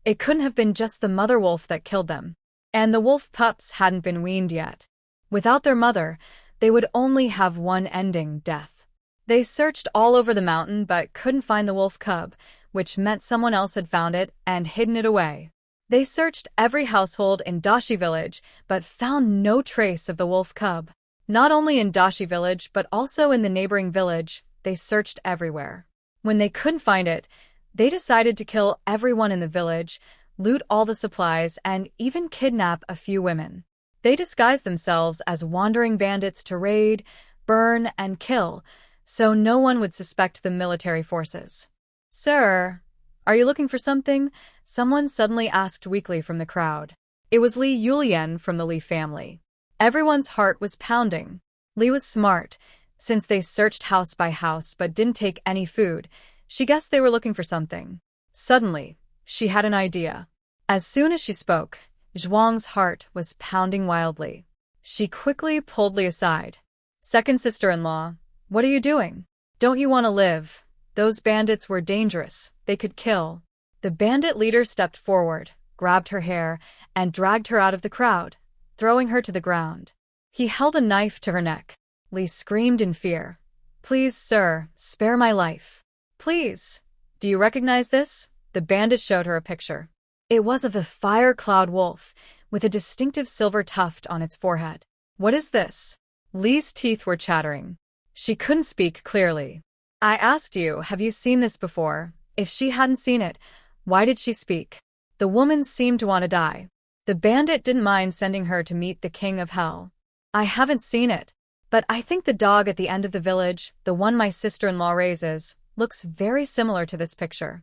it couldn't have been just the mother wolf that killed them. And the wolf pups hadn't been weaned yet. Without their mother, they would only have one ending: death. They searched all over the mountain but couldn't find the wolf cub, which meant someone else had found it and hidden it away. They searched every household in Dashi village but found no trace of the wolf cub. Not only in Dashi village but also in the neighboring village, they searched everywhere. When they couldn't find it, they decided to kill everyone in the village, loot all the supplies, and even kidnap a few women. They disguised themselves as wandering bandits to raid, burn, and kill, so no one would suspect the military forces. "Sir, are you looking for something?" someone suddenly asked weakly from the crowd. It was Li Yulian from the Li family. Everyone's heart was pounding. Li was smart. Since they searched house by house but didn't take any food, she guessed they were looking for something. Suddenly, she had an idea. As soon as she spoke, Zhuang's heart was pounding wildly. She quickly pulled Li aside. "Second sister-in-law, what are you doing? Don't you want to live? Those bandits were dangerous. They could kill." The bandit leader stepped forward, grabbed her hair, and dragged her out of the crowd, throwing her to the ground. He held a knife to her neck. Li screamed in fear. "Please, sir, spare my life. Please. Do you recognize this?" The bandit showed her a picture. It was of the fire cloud wolf, with a distinctive silver tuft on its forehead. "What is this?" Li's teeth were chattering. She couldn't speak clearly. "I asked you, have you seen this before?" If she hadn't seen it, why did she speak? The woman seemed to want to die. The bandit didn't mind sending her to meet the king of hell. "I haven't seen it, but I think the dog at the end of the village, the one my sister-in-law raises, looks very similar to this picture."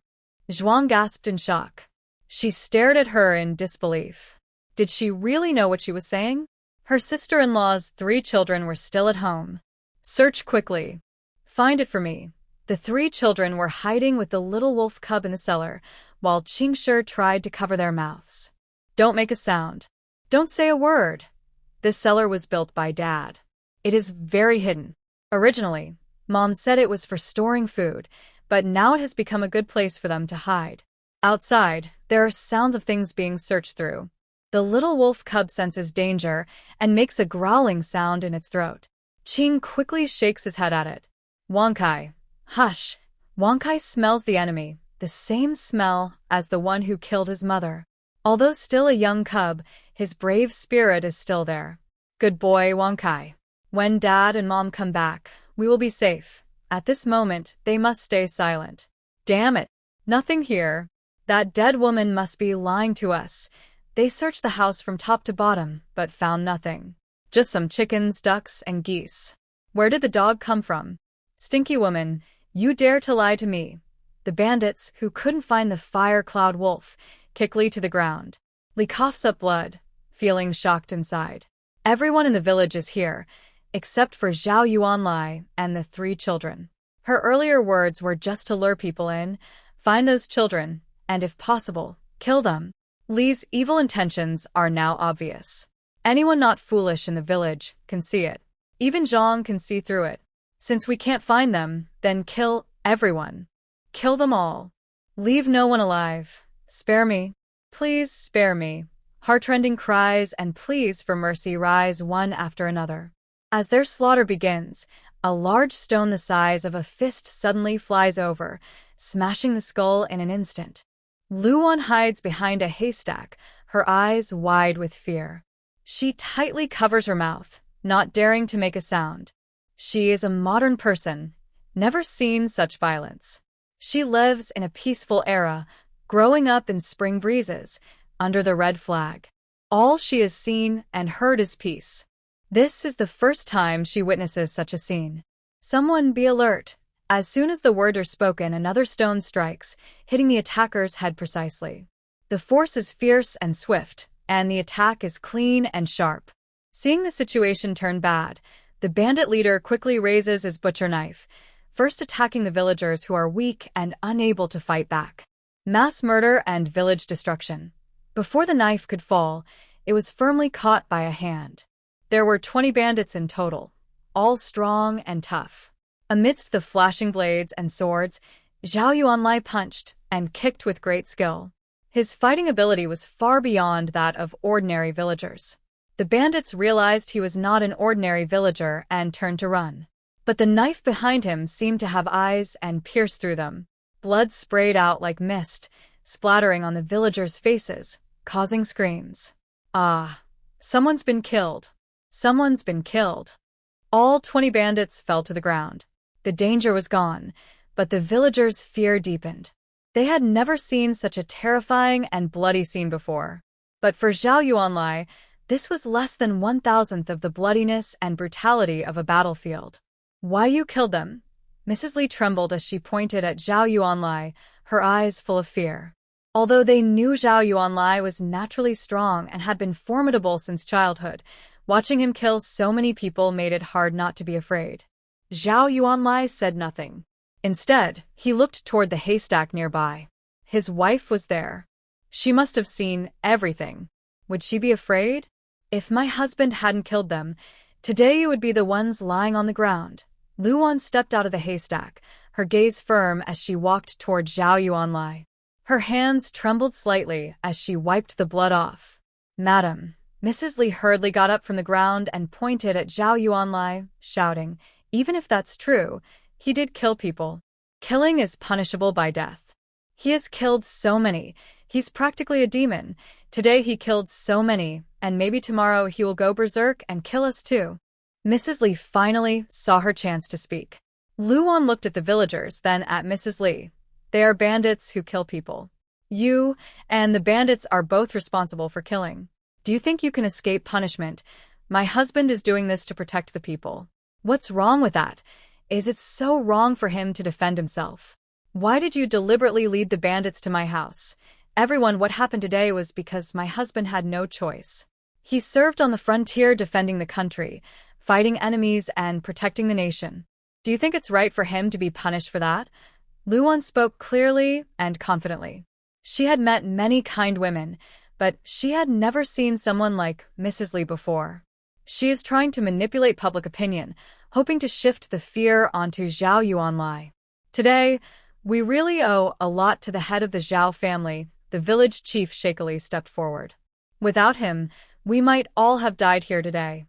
Zhuang gasped in shock. She stared at her in disbelief. Did she really know what she was saying? Her sister-in-law's 3 children were still at home. "Search quickly. Find it for me." The 3 children were hiding with the little wolf cub in the cellar, while Qingshi tried to cover their mouths. "Don't make a sound. Don't say a word." This cellar was built by Dad. It is very hidden. Originally, Mom said it was for storing food, but now it has become a good place for them to hide. Outside, there are sounds of things being searched through. The little wolf cub senses danger and makes a growling sound in its throat. Ching quickly shakes his head at it. Wankai, hush. Wankai smells the enemy, the same smell as the one who killed his mother. Although still a young cub, his brave spirit is still there. Good boy, Wankai. When Dad and Mom come back, we will be safe. At this moment, they must stay silent. Damn it. Nothing here. That dead woman must be lying to us. They searched the house from top to bottom, but found nothing. Just some chickens, ducks, and geese. Where did the dog come from? Stinky woman, you dare to lie to me. The bandits, who couldn't find the fire cloud wolf, kick Li to the ground. Li coughs up blood, feeling shocked inside. Everyone in the village is here, except for Zhao Yuanlai and the 3 children. Her earlier words were just to lure people in, find those children, and if possible, kill them. Li's evil intentions are now obvious. Anyone not foolish in the village can see it. Even Zhang can see through it. Since we can't find them, then kill everyone. Kill them all. Leave no one alive. Spare me. Please spare me. Heartrending cries and pleas for mercy rise one after another. As their slaughter begins, a large stone the size of a fist suddenly flies over, smashing the skull in an instant. Luan hides behind a haystack, her eyes wide with fear. She tightly covers her mouth, not daring to make a sound. She is a modern person, never seen such violence. She lives in a peaceful era, growing up in spring breezes, under the red flag. All she has seen and heard is peace. This is the first time she witnesses such a scene. Someone be alert. As soon as the words are spoken, another stone strikes, hitting the attacker's head precisely. The force is fierce and swift, and the attack is clean and sharp. Seeing the situation turn bad, the bandit leader quickly raises his butcher knife, first attacking the villagers who are weak and unable to fight back. Mass murder and village destruction. Before the knife could fall, it was firmly caught by a hand. There were 20 bandits in total, all strong and tough. Amidst the flashing blades and swords, Zhao Yuanlai punched and kicked with great skill. His fighting ability was far beyond that of ordinary villagers. The bandits realized he was not an ordinary villager and turned to run. But the knife behind him seemed to have eyes and pierced through them. Blood sprayed out like mist, splattering on the villagers' faces, causing screams. Ah, someone's been killed. Someone's been killed. All 20 bandits fell to the ground. The danger was gone, but the villagers' fear deepened. They had never seen such a terrifying and bloody scene before. But for Zhao Yuanlai, this was less than 1,000th of the bloodiness and brutality of a battlefield. Why you killed them? Mrs. Li trembled as she pointed at Zhao Yuanlai, her eyes full of fear. Although they knew Zhao Yuanlai was naturally strong and had been formidable since childhood, watching him kill so many people made it hard not to be afraid. Zhao Yuanlai said nothing. Instead, he looked toward the haystack nearby. His wife was there. She must have seen everything. Would she be afraid? If my husband hadn't killed them, today you would be the ones lying on the ground. Luan stepped out of the haystack, her gaze firm as she walked toward Zhao Yuanlai. Her hands trembled slightly as she wiped the blood off. Madam, Mrs. Li hurriedly got up from the ground and pointed at Zhao Yuanlai, shouting, even if that's true, he did kill people. Killing is punishable by death. He has killed so many. He's practically a demon. Today he killed so many, and maybe tomorrow he will go berserk and kill us too. Mrs. Li finally saw her chance to speak. Luan looked at the villagers, then at Mrs. Li. They are bandits who kill people. You and the bandits are both responsible for killing. Do you think you can escape punishment? My husband is doing this to protect the people. What's wrong with that? Is it so wrong for him to defend himself? Why did you deliberately lead the bandits to my house? Everyone, what happened today was because my husband had no choice. He served on the frontier defending the country, fighting enemies and protecting the nation. Do you think it's right for him to be punished for that? Luan spoke clearly and confidently. She had met many kind women, but she had never seen someone like Mrs. Li before. She is trying to manipulate public opinion, hoping to shift the fear onto Zhao Yuanlai. Today, we really owe a lot to the head of the Zhao family. The village chief shakily stepped forward. Without him, we might all have died here today.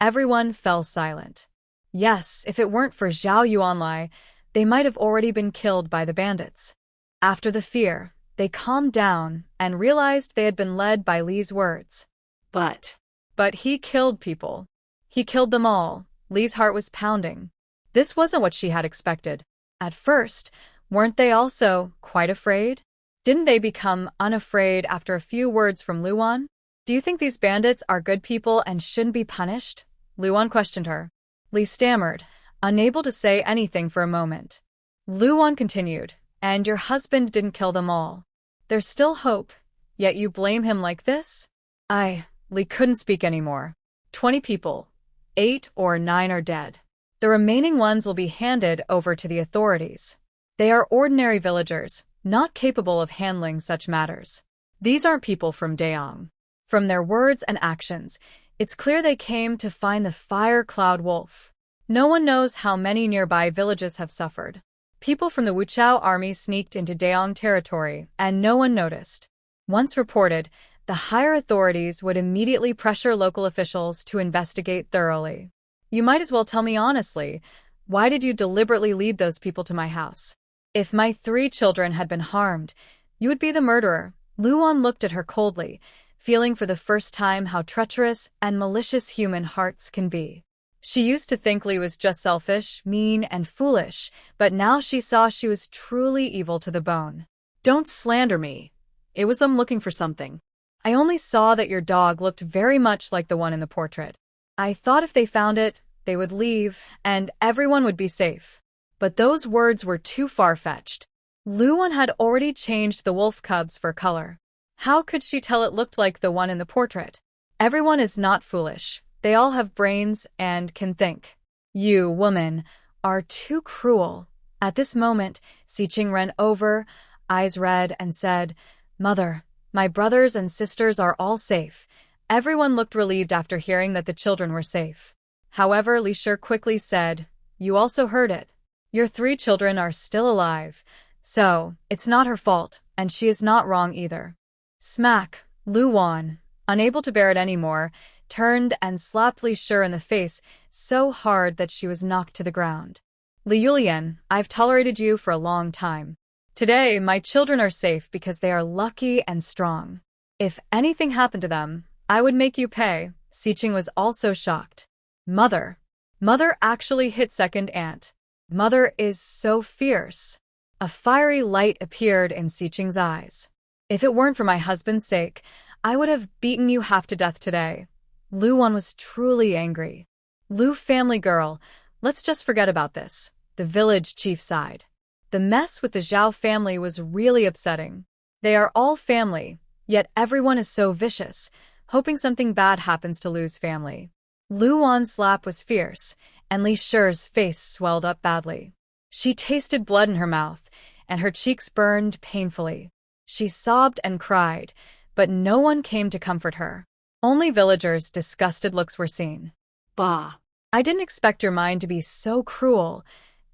Everyone fell silent. Yes, if it weren't for Zhao Yuanlai, they might have already been killed by the bandits. After the fear, they calmed down and realized they had been led by Li's words. But he killed people. He killed them all. Li's heart was pounding. This wasn't what she had expected. At first, weren't they also quite afraid? Didn't they become unafraid after a few words from Luan? Do you think these bandits are good people and shouldn't be punished? Luan questioned her. Li stammered, unable to say anything for a moment. Luan continued, and your husband didn't kill them all. There's still hope, yet you blame him like this? Li couldn't speak anymore. 20 people, 8 or 9 are dead. The remaining ones will be handed over to the authorities. They are ordinary villagers, not capable of handling such matters. These aren't people from Daeong. From their words and actions, it's clear they came to find the fire cloud wolf. No one knows how many nearby villages have suffered. People from the Wuchao army sneaked into Daeong territory, and no one noticed. Once reported, the higher authorities would immediately pressure local officials to investigate thoroughly. You might as well tell me honestly, why did you deliberately lead those people to my house? If my 3 children had been harmed, you would be the murderer. Luan looked at her coldly, feeling for the first time how treacherous and malicious human hearts can be. She used to think Li was just selfish, mean, and foolish, but now she saw she was truly evil to the bone. don't slander me. It was them looking for something. I only saw that your dog looked very much like the one in the portrait. I thought if they found it, they would leave, and everyone would be safe. But those words were too far-fetched. Luan had already changed the wolf cubs for color. How could she tell it looked like the one in the portrait? Everyone is not foolish. They all have brains and can think. You, woman, are too cruel. At this moment, Xiqing ran over, eyes red, and said, Mother, my brothers and sisters are all safe. Everyone looked relieved after hearing that the children were safe. However, Li Shi quickly said, You also heard it. Your 3 children are still alive. So, it's not her fault, and she is not wrong either. Smack, Luan, unable to bear it anymore, turned and slapped Li Shi in the face so hard that she was knocked to the ground. Li Yulian, I've tolerated you for a long time. Today, my children are safe because they are lucky and strong. If anything happened to them, I would make you pay. Xiqing was also shocked. Mother. Mother actually hit second aunt. Mother is so fierce. A fiery light appeared in Xiqing's eyes. If it weren't for my husband's sake, I would have beaten you half to death today. Luan was truly angry. Lu family girl, let's just forget about this. The village chief sighed. The mess with the Zhao family was really upsetting. They are all family, yet everyone is so vicious, hoping something bad happens to Lu's family. Luan's slap was fierce, and Li Shi's face swelled up badly. She tasted blood in her mouth, and her cheeks burned painfully. She sobbed and cried, but no one came to comfort her. Only villagers' disgusted looks were seen. Bah! I didn't expect your mind to be so cruel,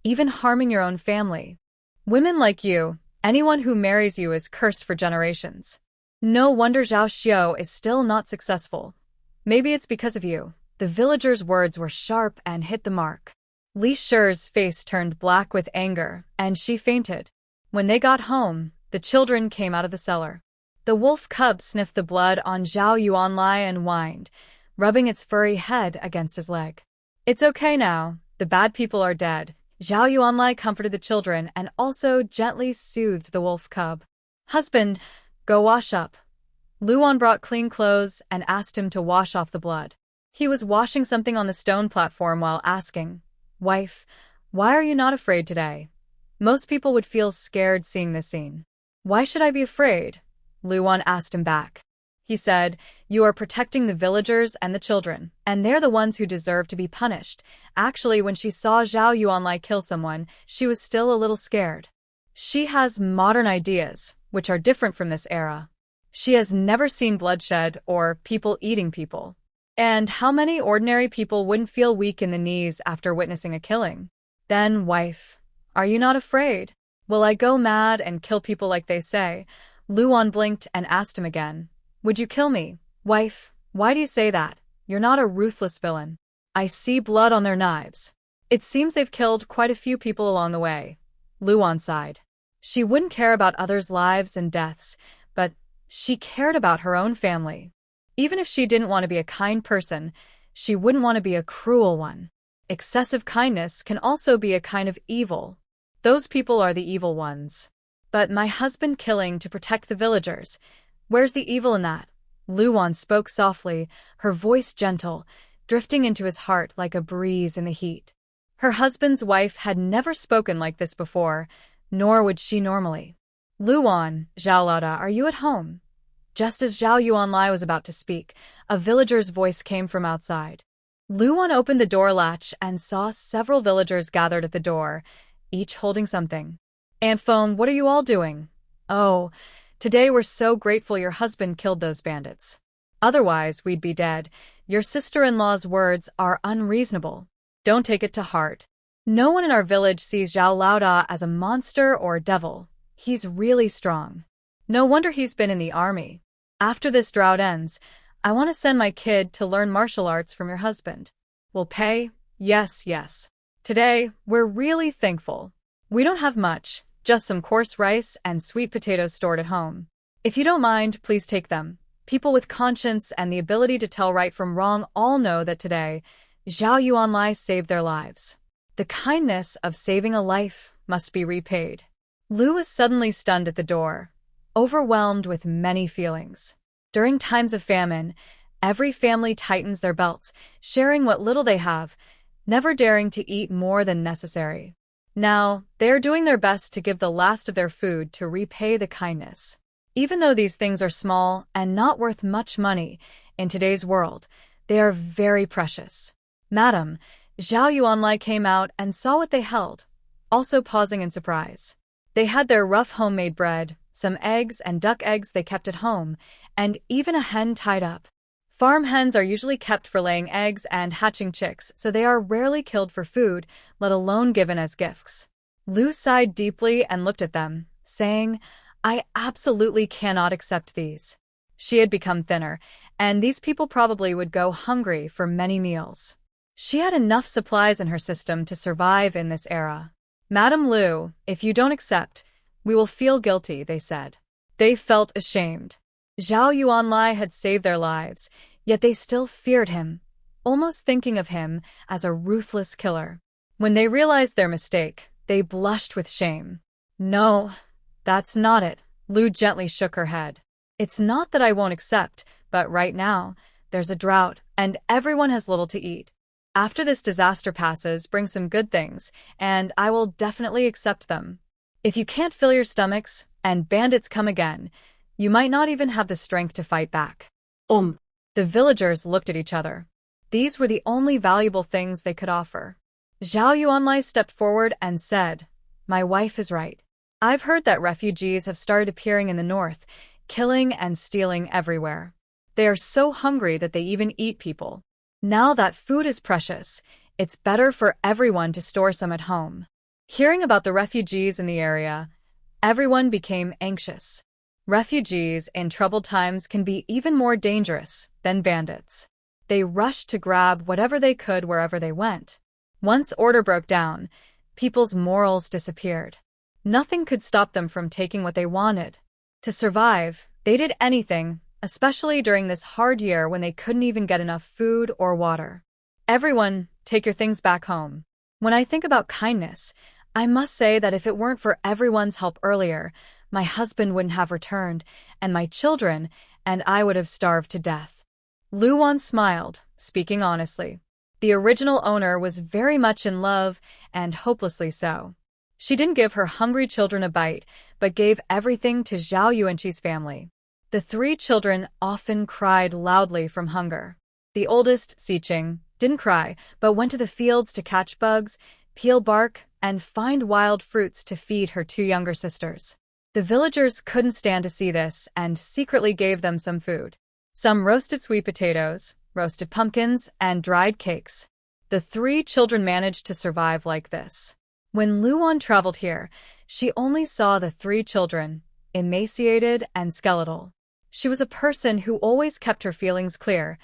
even harming your own family. Women like you, anyone who marries you is cursed for generations. No wonder Zhao Xiao is still not successful. Maybe it's because of you. The villager's words were sharp and hit the mark. Li Shi's face turned black with anger, and she fainted. When they got home, the children came out of the cellar. The wolf cub sniffed the blood on Zhao Yuanlai and whined, rubbing its furry head against his leg. It's okay now. The bad people are dead. Zhao Yuanlai comforted the children and also gently soothed the wolf cub. Husband, go wash up. Luan brought clean clothes and asked him to wash off the blood. He was washing something on the stone platform while asking, Wife, why are you not afraid today? Most people would feel scared seeing this scene. Why should I be afraid? Luan asked him back. He said, You are protecting the villagers and the children, and they're the ones who deserve to be punished. Actually, when she saw Zhao Yuanlai kill someone, she was still a little scared. She has modern ideas, which are different from this era. She has never seen bloodshed or people eating people. And how many ordinary people wouldn't feel weak in the knees after witnessing a killing? Then, wife, are you not afraid? Will I go mad and kill people like they say? Luan blinked and asked him again. Would you kill me? Wife, why do you say that? You're not a ruthless villain. I see blood on their knives. It seems they've killed quite a few people along the way. Luan sighed. She wouldn't care about others' lives and deaths, but she cared about her own family. Even if she didn't want to be a kind person, she wouldn't want to be a cruel one. Excessive kindness can also be a kind of evil. Those people are the evil ones. But my husband killing to protect the villagers, where's the evil in that? Luan spoke softly, her voice gentle, drifting into his heart like a breeze in the heat. Her husband's wife had never spoken like this before, nor would she normally. Luan, Zhao Laoda, are you at home? Just as Zhao Yuanlai was about to speak, a villager's voice came from outside. Luan opened the door latch and saw several villagers gathered at the door, each holding something. Aunt Foam, what are you all doing? Oh, today we're so grateful your husband killed those bandits. Otherwise, we'd be dead. Your sister-in-law's words are unreasonable. Don't take it to heart. No one in our village sees Zhao Laoda as a monster or a devil. He's really strong. No wonder he's been in the army. After this drought ends, I want to send my kid to learn martial arts from your husband. We'll pay? Yes, yes. Today, we're really thankful. We don't have much, just some coarse rice and sweet potatoes stored at home. If you don't mind, please take them. People with conscience and the ability to tell right from wrong all know that today, Zhao Yuanlai saved their lives. The kindness of saving a life must be repaid. Lu was suddenly stunned at the door, overwhelmed with many feelings. During times of famine, every family tightens their belts, sharing what little they have, never daring to eat more than necessary. Now, they are doing their best to give the last of their food to repay the kindness. Even though these things are small and not worth much money, in today's world, they are very precious. Madam, Zhao Yuanlai came out and saw what they held, also pausing in surprise. They had their rough homemade bread, some eggs and duck eggs they kept at home, and even a hen tied up. Farm hens are usually kept for laying eggs and hatching chicks, so they are rarely killed for food, let alone given as gifts. Lu sighed deeply and looked at them, saying, I absolutely cannot accept these. She had become thinner, and these people probably would go hungry for many meals. She had enough supplies in her system to survive in this era. Madam Lu, if you don't accept, we will feel guilty, they said. They felt ashamed. Zhao Yuanlai had saved their lives, yet they still feared him, almost thinking of him as a ruthless killer. When they realized their mistake, they blushed with shame. No, that's not it. Lu gently shook her head. It's not that I won't accept, but right now, there's a drought, and everyone has little to eat. After this disaster passes, bring some good things, and I will definitely accept them. If you can't fill your stomachs, and bandits come again, you might not even have the strength to fight back. The villagers looked at each other. These were the only valuable things they could offer. Zhao Yuanlai stepped forward and said, My wife is right. I've heard that refugees have started appearing in the north, killing and stealing everywhere. They are so hungry that they even eat people. Now that food is precious, it's better for everyone to store some at home. Hearing about the refugees in the area, everyone became anxious. Refugees in troubled times can be even more dangerous than bandits. They rushed to grab whatever they could wherever they went. Once order broke down, people's morals disappeared. Nothing could stop them from taking what they wanted. To survive, they did anything, especially during this hard year when they couldn't even get enough food or water. Everyone, take your things back home. When I think about kindness, I must say that if it weren't for everyone's help earlier, my husband wouldn't have returned, and my children and I would have starved to death. Luan smiled, speaking honestly. The original owner was very much in love, and hopelessly so. She didn't give her hungry children a bite, but gave everything to Zhao Yuanqi's family. The 3 children often cried loudly from hunger. The oldest, Xiqing, didn't cry, but went to the fields to catch bugs, peel bark, and find wild fruits to feed her 2 younger sisters. The villagers couldn't stand to see this and secretly gave them some food. Some roasted sweet potatoes, roasted pumpkins, and dried cakes. The 3 children managed to survive like this. When Luan traveled here, she only saw the 3 children, emaciated and skeletal. She was a person who always kept her feelings clear.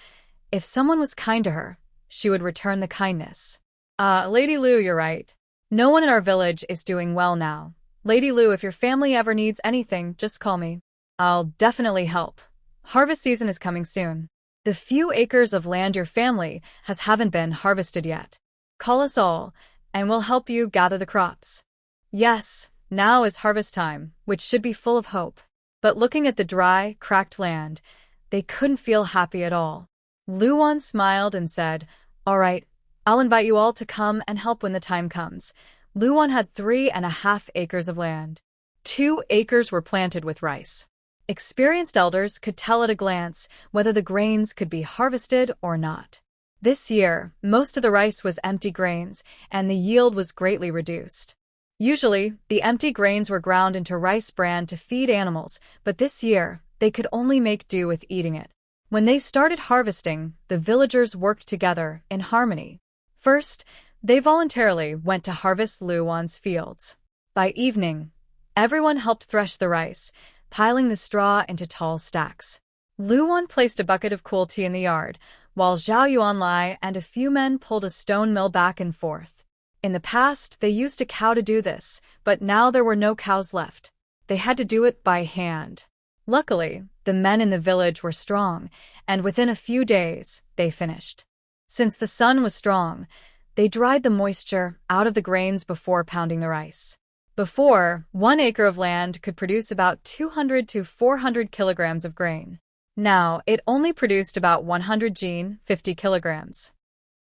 If someone was kind to her, she would return the kindness. Lady Lu, you're right. No one in our village is doing well now. Lady Lu, if your family ever needs anything, just call me. I'll definitely help. Harvest season is coming soon. The few acres of land your family haven't been harvested yet. Call us all, and we'll help you gather the crops. Yes, now is harvest time, which should be full of hope. But looking at the dry, cracked land, they couldn't feel happy at all. Luan smiled and said, "All right, I'll invite you all to come and help when the time comes." Luan had 3.5 acres of land. 2 acres were planted with rice. Experienced elders could tell at a glance whether the grains could be harvested or not. This year, most of the rice was empty grains, and the yield was greatly reduced. Usually, the empty grains were ground into rice bran to feed animals, but this year, they could only make do with eating it. When they started harvesting, the villagers worked together in harmony. First, they voluntarily went to harvest Luan's fields. By evening, everyone helped thresh the rice, piling the straw into tall stacks. Luan placed a bucket of cool tea in the yard, while Zhao Yuanlai and a few men pulled a stone mill back and forth. In the past, they used a cow to do this, but now there were no cows left. They had to do it by hand. Luckily, the men in the village were strong, and within a few days, they finished. Since the sun was strong, they dried the moisture out of the grains before pounding the rice. Before, 1 acre of land could produce about 200 to 400 kilograms of grain. Now, it only produced about 100 jin, 50 kilograms.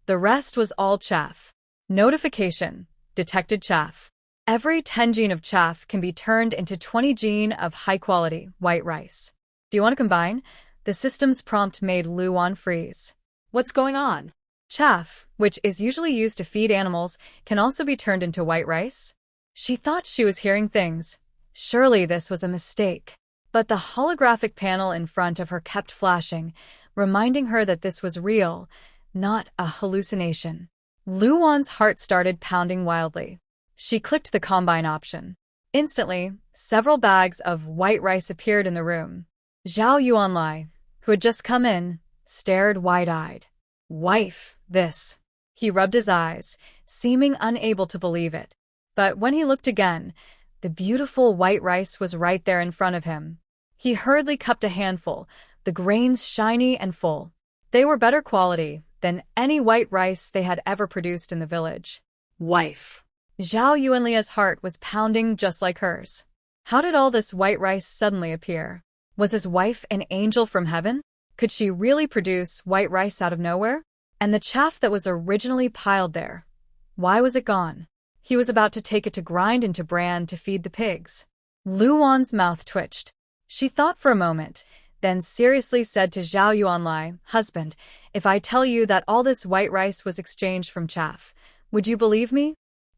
The rest was all chaff. Notification: detected chaff. Every 10 jin of chaff can be turned into 20 jin of high-quality white rice. Do you want to combine? The system's prompt made Luan freeze. What's going on? Chaff, which is usually used to feed animals, can also be turned into white rice? She thought she was hearing things. Surely this was a mistake. But the holographic panel in front of her kept flashing, reminding her that this was real, not a hallucination. Luan's heart started pounding wildly. She clicked the combine option. Instantly, several bags of white rice appeared in the room. Zhao Yuanlai, who had just come in, stared wide-eyed. Wife, this. He rubbed his eyes, seeming unable to believe it. But when he looked again, the beautiful white rice was right there in front of him. He hurriedly cupped a handful, the grains shiny and full. They were better quality than any white rice they had ever produced in the village. Wife. Zhao Yuanlia's heart was pounding just like hers. How did all this white rice suddenly appear? Was his wife an angel from heaven? Could she really produce white rice out of nowhere? And the chaff that was originally piled there, why was it gone? He was about to take it to grind into bran to feed the pigs. Luan's mouth twitched. She thought for a moment, then seriously said to Zhao Yuanlai, "Husband, if I tell you that all this white rice was exchanged from chaff, would you believe me?"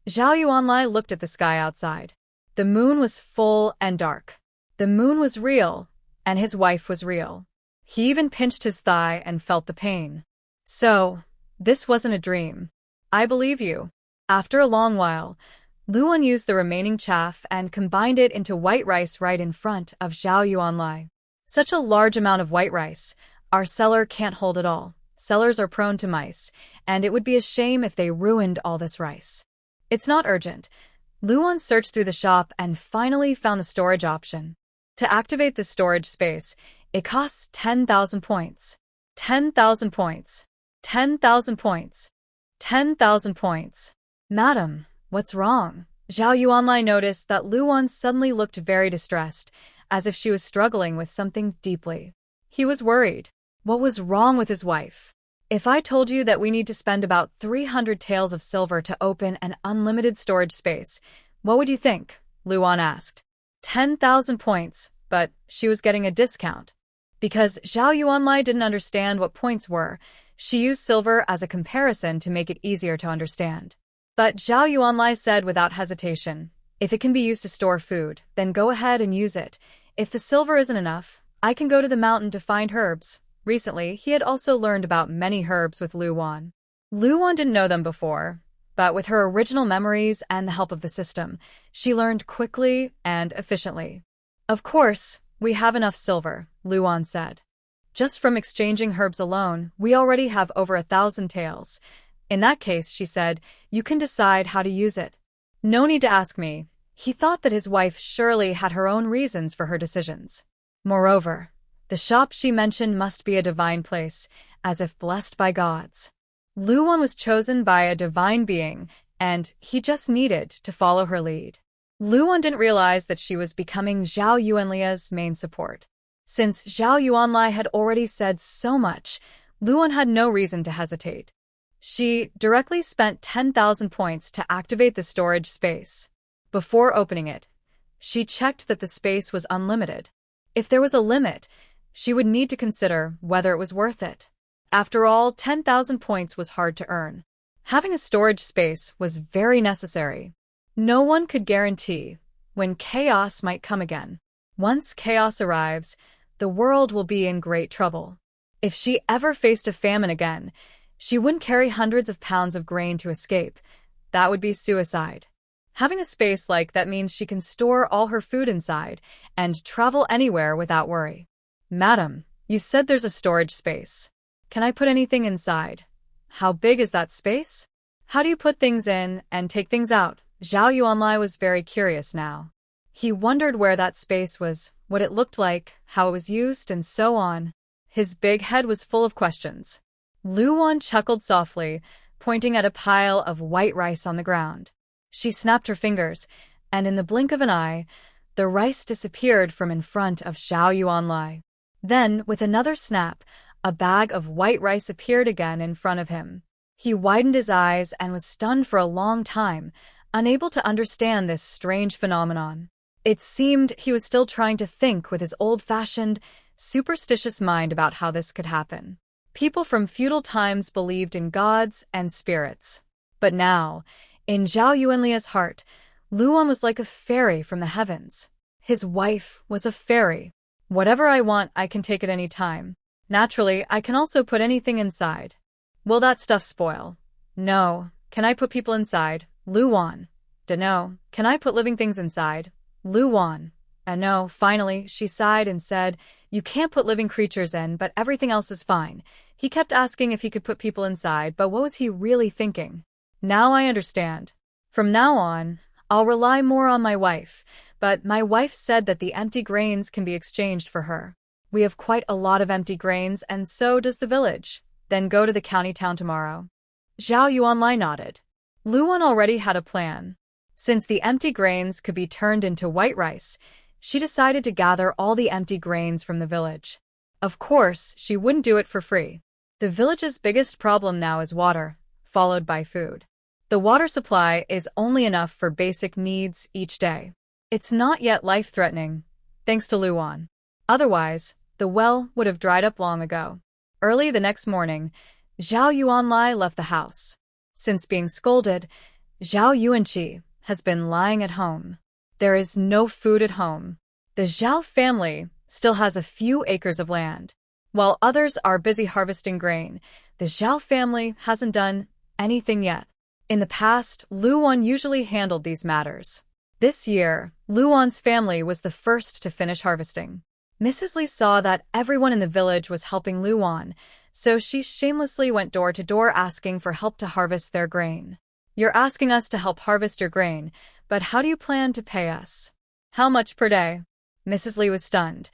Zhao Yuanlai looked at the sky outside. The moon was full and dark. The moon was real, and his wife was real. He even pinched his thigh and felt the pain. So, this wasn't a dream. I believe you. After a long while, Luan used the remaining chaff and combined it into white rice right in front of Zhao Yuanlai. Such a large amount of white rice, our cellar can't hold it all. Cellars are prone to mice, and it would be a shame if they ruined all this rice. It's not urgent. Luan searched through the shop and finally found the storage option. To activate the storage space, it costs 10,000 points. 10,000 points. 10,000 points. 10,000 points. Madam, what's wrong? Zhao Yuanlai noticed that Luan suddenly looked very distressed, as if she was struggling with something deeply. He was worried. What was wrong with his wife? If I told you that we need to spend about 300 taels of silver to open an unlimited storage space, what would you think? Luan asked. 10,000 points, but she was getting a discount. Because Zhao Yuanlai didn't understand what points were, she used silver as a comparison to make it easier to understand. But Zhao Yuanlai said without hesitation, "If it can be used to store food, then go ahead and use it. If the silver isn't enough, I can go to the mountain to find herbs." Recently, he had also learned about many herbs with Luan. Luan didn't know them before, but with her original memories and the help of the system, she learned quickly and efficiently. Of course, We have enough silver, Luan said. Just from exchanging herbs alone, we already have over 1,000 taels. In that case, she said, you can decide how to use it. No need to ask me. He thought that his wife surely had her own reasons for her decisions. Moreover, the shop she mentioned must be a divine place, as if blessed by gods. Luan was chosen by a divine being, and he just needed to follow her lead. Luan didn't realize that she was becoming Zhao Yuanlia's main support. Since Zhao Yuanlai had already said so much, Luan had no reason to hesitate. She directly spent 10,000 points to activate the storage space. Before opening it, she checked that the space was unlimited. If there was a limit, she would need to consider whether it was worth it. After all, 10,000 points was hard to earn. Having a storage space was very necessary. No one could guarantee when chaos might come again. Once chaos arrives, the world will be in great trouble. If she ever faced a famine again, she wouldn't carry hundreds of pounds of grain to escape. That would be suicide. Having a space like that means she can store all her food inside and travel anywhere without worry. Madam, you said there's a storage space. Can I put anything inside? How big is that space? How do you put things in and take things out? Zhao Yuanlai was very curious now. He wondered where that space was, what it looked like, how it was used, and so on. His big head was full of questions. Luan chuckled softly, pointing at a pile of white rice on the ground. She snapped her fingers, and in the blink of an eye, the rice disappeared from in front of Zhao Yuanlai. Then, with another snap, a bag of white rice appeared again in front of him. He widened his eyes and was stunned for a long time, unable to understand this strange phenomenon. It seemed he was still trying to think with his old-fashioned, superstitious mind about how this could happen. People from feudal times believed in gods and spirits. But now, in Zhao Yuanlia's heart, Luan was like a fairy from the heavens. His wife was a fairy. Whatever I want, I can take at any time. Naturally, I can also put anything inside. Will that stuff spoil? No. Can I put people inside? Luan. Dunno. Can I put living things inside? Luan. No. Finally, she sighed and said, you can't put living creatures in, but everything else is fine. He kept asking if he could put people inside, but what was he really thinking? Now I understand. From now on, I'll rely more on my wife, but my wife said that the empty grains can be exchanged for her. We have quite a lot of empty grains, and so does the village. Then go to the county town tomorrow. Zhao Yuanlai nodded. Luan already had a plan. Since the empty grains could be turned into white rice, she decided to gather all the empty grains from the village. Of course, she wouldn't do it for free. The village's biggest problem now is water, followed by food. The water supply is only enough for basic needs each day. It's not yet life-threatening, thanks to Luan. Otherwise, the well would have dried up long ago. Early the next morning, Zhao Yuanlai left the house. Since being scolded, Zhao Yuanqi has been lying at home. There is no food at home. The Zhao family still has a few acres of land. While others are busy harvesting grain, the Zhao family hasn't done anything yet. In the past, Luan usually handled these matters. This year, Luan's family was the first to finish harvesting. Mrs. Li saw that everyone in the village was helping Luan, so she shamelessly went door to door asking for help to harvest their grain. You're asking us to help harvest your grain, but how do you plan to pay us? How much per day? Mrs. Li was stunned.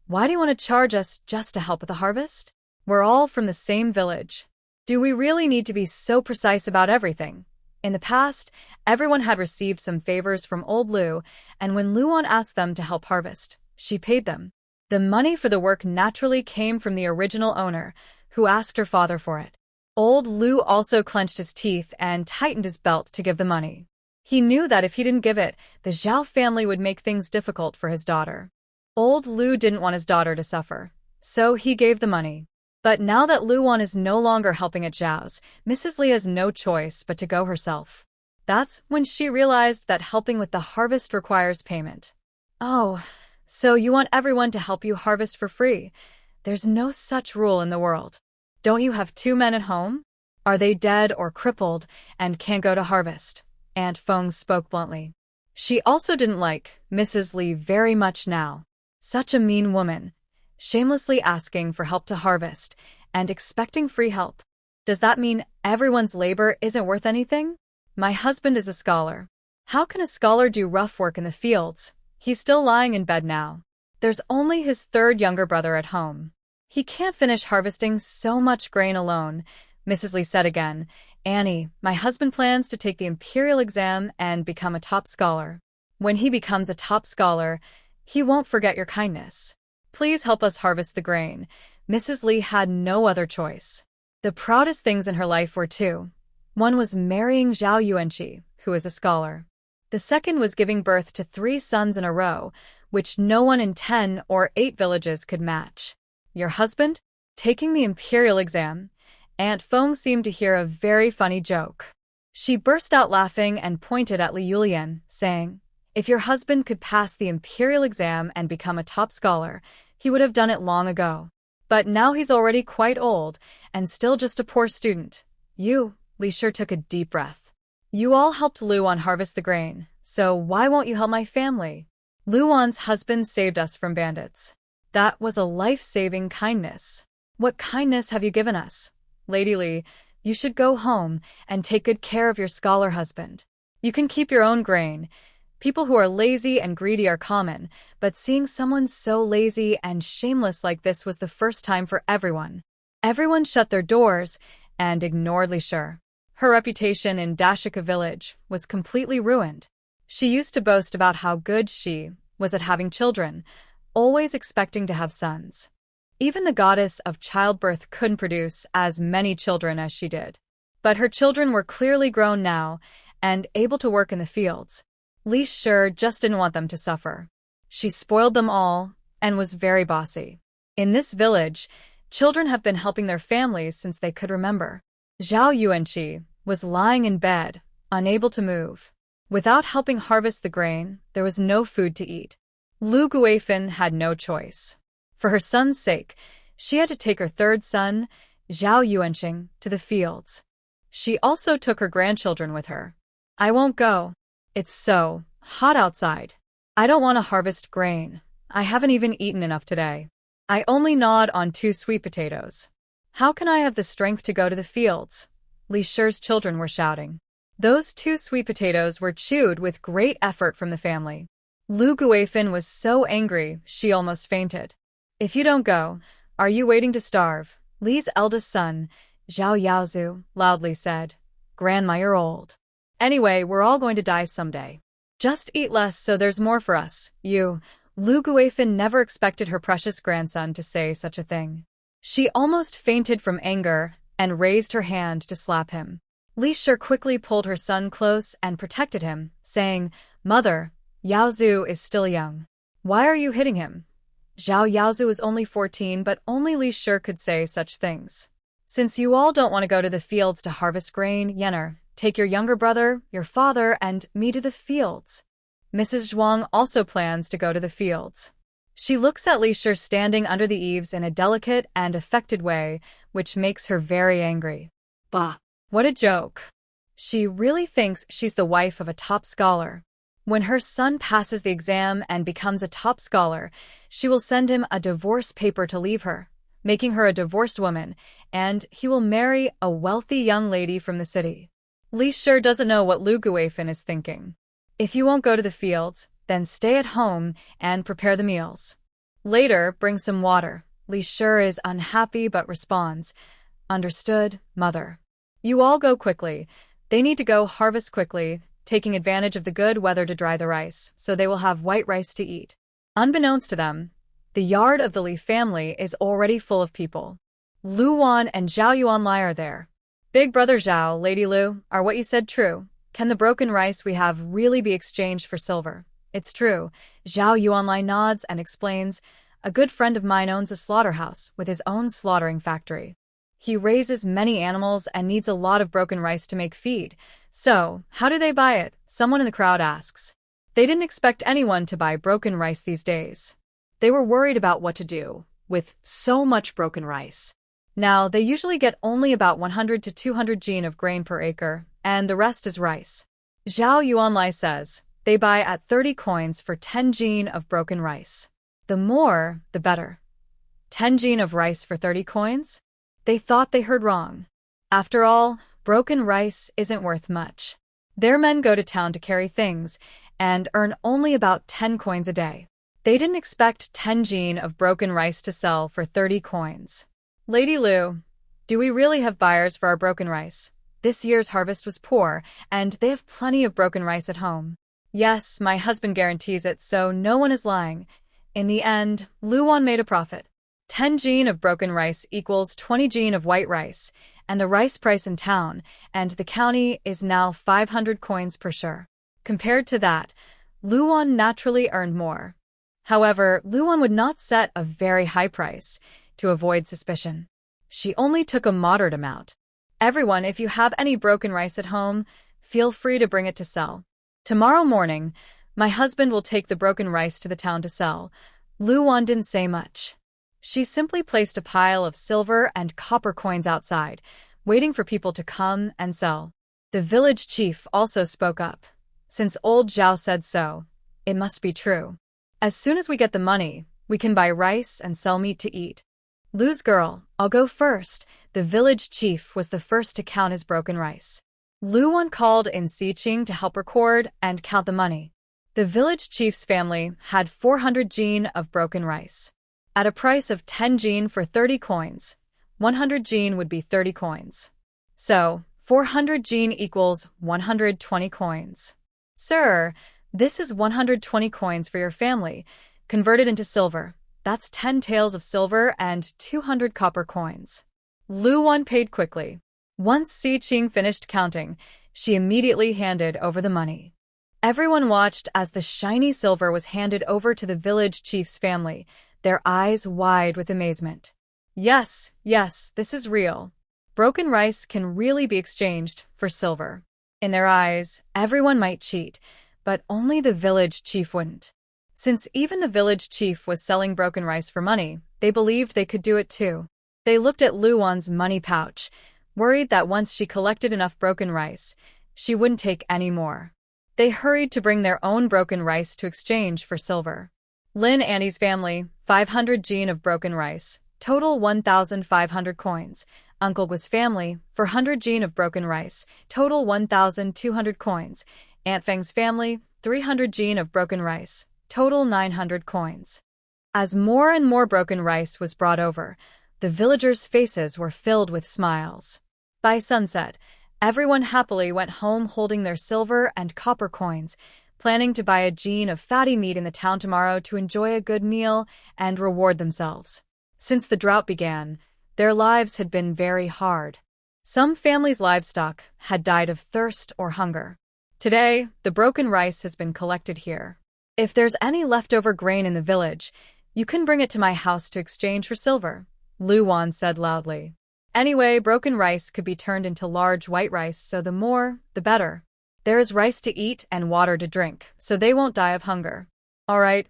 Why do you want to charge us just to help with the harvest? We're all from the same village. Do we really need to be so precise about everything? In the past, everyone had received some favors from old Lu, and when Luan asked them to help harvest, she paid them. The money for the work naturally came from the original owner, who asked her father for it. Old Lu also clenched his teeth and tightened his belt to give the money. He knew that if he didn't give it, the Zhao family would make things difficult for his daughter. Old Lu didn't want his daughter to suffer, so he gave the money. But now that Luan is no longer helping at Zhao's, Mrs. Li has no choice but to go herself. That's when she realized that helping with the harvest requires payment. Oh, so you want everyone to help you harvest for free? There's no such rule in the world. Don't you have 2 men at home? Are they dead or crippled and can't go to harvest? Aunt Feng spoke bluntly. She also didn't like Mrs. Li very much now. Such a mean woman, shamelessly asking for help to harvest and expecting free help. Does that mean everyone's labor isn't worth anything? My husband is a scholar. How can a scholar do rough work in the fields? He's still lying in bed now. There's only his third younger brother at home. He can't finish harvesting so much grain alone, Mrs. Lee said again. Annie, my husband plans to take the imperial exam and become a top scholar. When he becomes a top scholar, he won't forget your kindness. Please help us harvest the grain. Mrs. Lee had no other choice. The proudest things in her life were two. One was marrying Zhao Yuanqi, who is a scholar. The second was giving birth to 3 sons in a row, which no one in 10 or 8 villages could match. Your husband? Taking the imperial exam? Aunt Feng seemed to hear a very funny joke. She burst out laughing and pointed at Li Yulian, saying, if your husband could pass the imperial exam and become a top scholar, he would have done it long ago. But now he's already quite old and still just a poor student. Li Shi took a deep breath. You all helped Luan harvest the grain, so why won't you help my family? Luan's husband saved us from bandits. That was a life-saving kindness. What kindness have you given us? Lady Li, you should go home and take good care of your scholar husband. You can keep your own grain. People who are lazy and greedy are common, but seeing someone so lazy and shameless like this was the first time for everyone. Everyone shut their doors and ignored Li Shi. Her reputation in Dashika village was completely ruined. She used to boast about how good she was at having children, always expecting to have sons. Even the goddess of childbirth couldn't produce as many children as she did. But her children were clearly grown now and able to work in the fields. Li Shi just didn't want them to suffer. She spoiled them all and was very bossy. In this village, children have been helping their families since they could remember. Zhao Yuanqi was lying in bed, unable to move. Without helping harvest the grain, there was no food to eat. Lu Guifan had no choice. For her son's sake, she had to take her third son, Zhao Yuanqing, to the fields. She also took her grandchildren with her. I won't go. It's so hot outside. I don't want to harvest grain. I haven't even eaten enough today. I only gnawed on 2 sweet potatoes. How can I have the strength to go to the fields? Li Shi's children were shouting. Those 2 sweet potatoes were chewed with great effort from the family. Lu Guifan was so angry she almost fainted. If you don't go, are you waiting to starve? Li's eldest son, Zhao Yaozu, loudly said. Grandma, you're old. Anyway, we're all going to die someday. Just eat less so there's more for us, you. Lu Guifan never expected her precious grandson to say such a thing. She almost fainted from anger and raised her hand to slap him. Li Shi quickly pulled her son close and protected him, saying, Mother, Yaozu is still young. Why are you hitting him? Zhao Yaozu is only 14, but only Li Shi could say such things. Since you all don't want to go to the fields to harvest grain, Yenner, take your younger brother, your father, and me to the fields. Mrs. Zhuang also plans to go to the fields. She looks at Li Shi standing under the eaves in a delicate and affected way, which makes her very angry. Bah! What a joke. She really thinks she's the wife of a top scholar. When her son passes the exam and becomes a top scholar, she will send him a divorce paper to leave her, making her a divorced woman, and he will marry a wealthy young lady from the city. Li Shi doesn't know what Lu Guifan is thinking. If you won't go to the fields, then stay at home and prepare the meals. Later, bring some water. Li Shi is unhappy but responds, Understood, mother. You all go quickly. They need to go harvest quickly, taking advantage of the good weather to dry the rice, so they will have white rice to eat. Unbeknownst to them, the yard of the Li family is already full of people. Lu Wan and Zhao Yuanlai are there. Big brother Zhao, Lady Lu, are what you said true? Can the broken rice we have really be exchanged for silver? It's true. Zhao Yuanlai nods and explains, A good friend of mine owns a slaughterhouse with his own slaughtering factory. He raises many animals and needs a lot of broken rice to make feed. So, how do they buy it? Someone in the crowd asks. They didn't expect anyone to buy broken rice these days. They were worried about what to do with so much broken rice. Now, they usually get only about 100 to 200 jin of grain per acre, and the rest is rice. Zhao Yuanlai says, they buy at 30 coins for 10 jin of broken rice. The more, the better. 10 jin of rice for 30 coins? They thought they heard wrong. After all, broken rice isn't worth much. Their men go to town to carry things and earn only about 10 coins a day. They didn't expect 10 jin of broken rice to sell for 30 coins. Lady Lu, do we really have buyers for our broken rice? This year's harvest was poor, and they have plenty of broken rice at home. Yes, my husband guarantees it, so no one is lying. In the end, Luan made a profit. 10 jin of broken rice equals 20 jin of white rice, and the rice price in town and the county is now 500 coins per shur. Compared to that, Luan naturally earned more. However, Luan would not set a very high price to avoid suspicion. She only took a moderate amount. Everyone, if you have any broken rice at home, feel free to bring it to sell. Tomorrow morning, my husband will take the broken rice to the town to sell. Luan didn't say much. She simply placed a pile of silver and copper coins outside, waiting for people to come and sell. The village chief also spoke up. Since old Zhao said so, it must be true. As soon as we get the money, we can buy rice and sell meat to eat. Lu's girl, I'll go first. The village chief was the first to count his broken rice. Luan called in Xiqing to help record and count the money. The village chief's family had 400 jin of broken rice. At a price of 10 jin for 30 coins, 100 jin would be 30 coins. So, 400 jin equals 120 coins. Sir, this is 120 coins for your family, converted into silver. That's 10 taels of silver and 200 copper coins. Luan paid quickly. Once Xiqing finished counting, she immediately handed over the money. Everyone watched as the shiny silver was handed over to the village chief's family, their eyes wide with amazement. Yes, this is real. Broken rice can really be exchanged for silver. In their eyes, everyone might cheat, but only the village chief wouldn't. Since even the village chief was selling broken rice for money, they believed they could do it too. They looked at Luan's money pouch, worried that once she collected enough broken rice, she wouldn't take any more. They hurried to bring their own broken rice to exchange for silver. Lin Annie's family, 500 jin of broken rice, total 1,500 coins. Uncle Gu's family, 400 jin of broken rice, total 1,200 coins. Aunt Feng's family, 300 jin of broken rice, total 900 coins. As more and more broken rice was brought over, the villagers' faces were filled with smiles. By sunset, everyone happily went home holding their silver and copper coins, planning to buy a jin of fatty meat in the town tomorrow to enjoy a good meal and reward themselves. Since the drought began, their lives had been very hard. Some families' livestock had died of thirst or hunger. Today, the broken rice has been collected here. If there's any leftover grain in the village, you can bring it to my house to exchange for silver, Luan said loudly. Anyway, broken rice could be turned into large white rice, so the more, the better. There is rice to eat and water to drink, so they won't die of hunger. All right,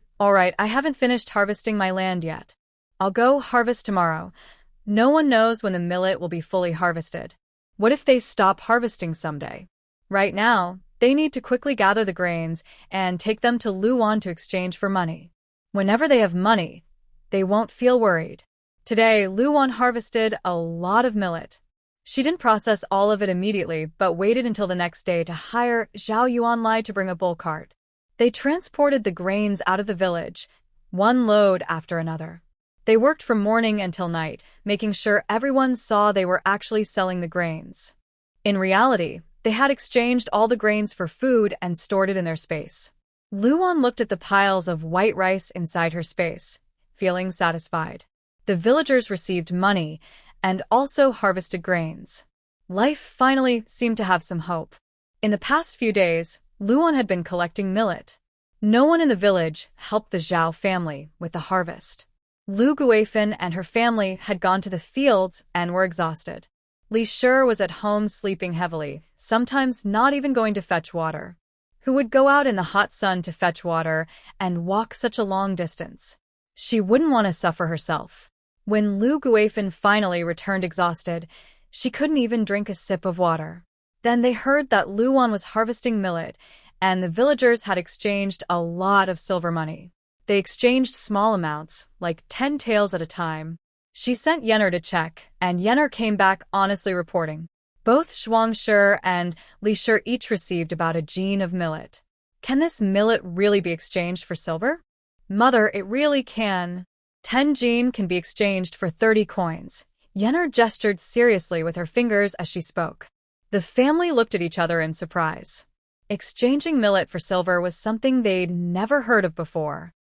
I haven't finished harvesting my land yet. I'll go harvest tomorrow. No one knows when the millet will be fully harvested. What if they stop harvesting someday? Right now, they need to quickly gather the grains and take them to Luan to exchange for money. Whenever they have money, they won't feel worried. Today, Luan harvested a lot of millet. She didn't process all of it immediately, but waited until the next day to hire Zhao Yuanlai to bring a bull cart. They transported the grains out of the village, one load after another. They worked from morning until night, making sure everyone saw they were actually selling the grains. In reality, they had exchanged all the grains for food and stored it in their space. Luan looked at the piles of white rice inside her space, feeling satisfied. The villagers received money and also harvested grains. Life finally seemed to have some hope. In the past few days, Luan had been collecting millet. No one in the village helped the Zhao family with the harvest. Lu Guifan and her family had gone to the fields and were exhausted. Li Shi was at home sleeping heavily, sometimes not even going to fetch water. Who would go out in the hot sun to fetch water and walk such a long distance? She wouldn't want to suffer herself. When Lu Guifan finally returned exhausted, she couldn't even drink a sip of water. Then they heard that Luan was harvesting millet, and the villagers had exchanged a lot of silver money. They exchanged small amounts, like 10 taels at a time. She sent Yenner to check, and Yenner came back honestly reporting. Both Zhuangshi and Li Shi each received about a jean of millet. Can this millet really be exchanged for silver? Mother, it really can. 10 jean can be exchanged for 30 coins. Yenner gestured seriously with her fingers as she spoke. The family looked at each other in surprise. Exchanging millet for silver was something they'd never heard of before.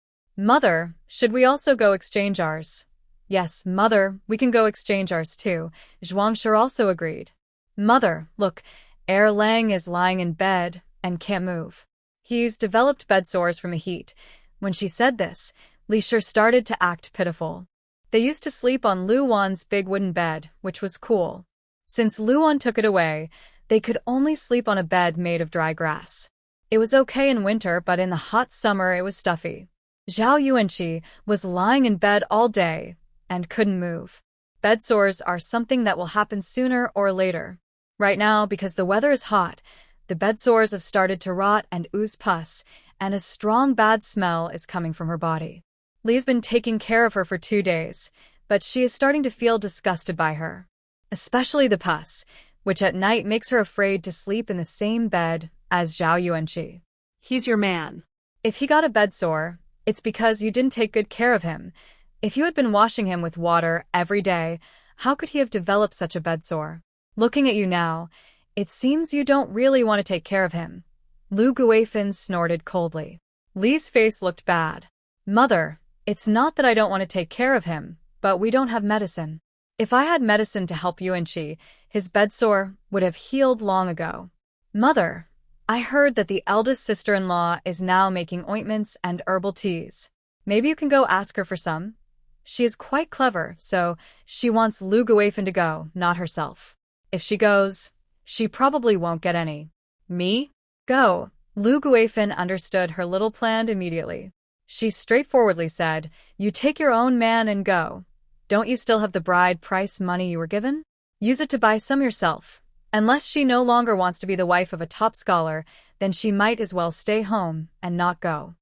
Mother, should we also go exchange ours? Yes, Mother, we can go exchange ours too. Zhuangshi also agreed. Mother, look, Lang is lying in bed and can't move. He's developed bed sores from the heat. When she said this, Li Shi started to act pitiful. They used to sleep on Lu Wan's big wooden bed, which was cool. Since Lu Wan took it away, they could only sleep on a bed made of dry grass. It was okay in winter, but in the hot summer it was stuffy. Zhao Yuanqi was lying in bed all day and couldn't move. Bed sores are something that will happen sooner or later. Right now, because the weather is hot, the bed sores have started to rot and ooze pus, and a strong bad smell is coming from her body. Li's been taking care of her for 2 days, but she is starting to feel disgusted by her. Especially the pus, which at night makes her afraid to sleep in the same bed as Zhao Yuanqi. He's your man. If he got a bed sore, it's because you didn't take good care of him. If you had been washing him with water every day, how could he have developed such a bed sore? Looking at you now, it seems you don't really want to take care of him. Lu Guifan snorted coldly. Li's face looked bad. Mother, it's not that I don't want to take care of him, but we don't have medicine. If I had medicine to help Yuanqi, his bed sore would have healed long ago. Mother, I heard that the eldest sister-in-law is now making ointments and herbal teas. Maybe you can go ask her for some? She is quite clever, so she wants Lu Guifan to go, not herself. If she goes, she probably won't get any. Me? Go. Lu Guifan understood her little plan immediately. She straightforwardly said, you take your own man and go. Don't you still have the bride price money you were given? Use it to buy some yourself. Unless she no longer wants to be the wife of a top scholar, then she might as well stay home and not go.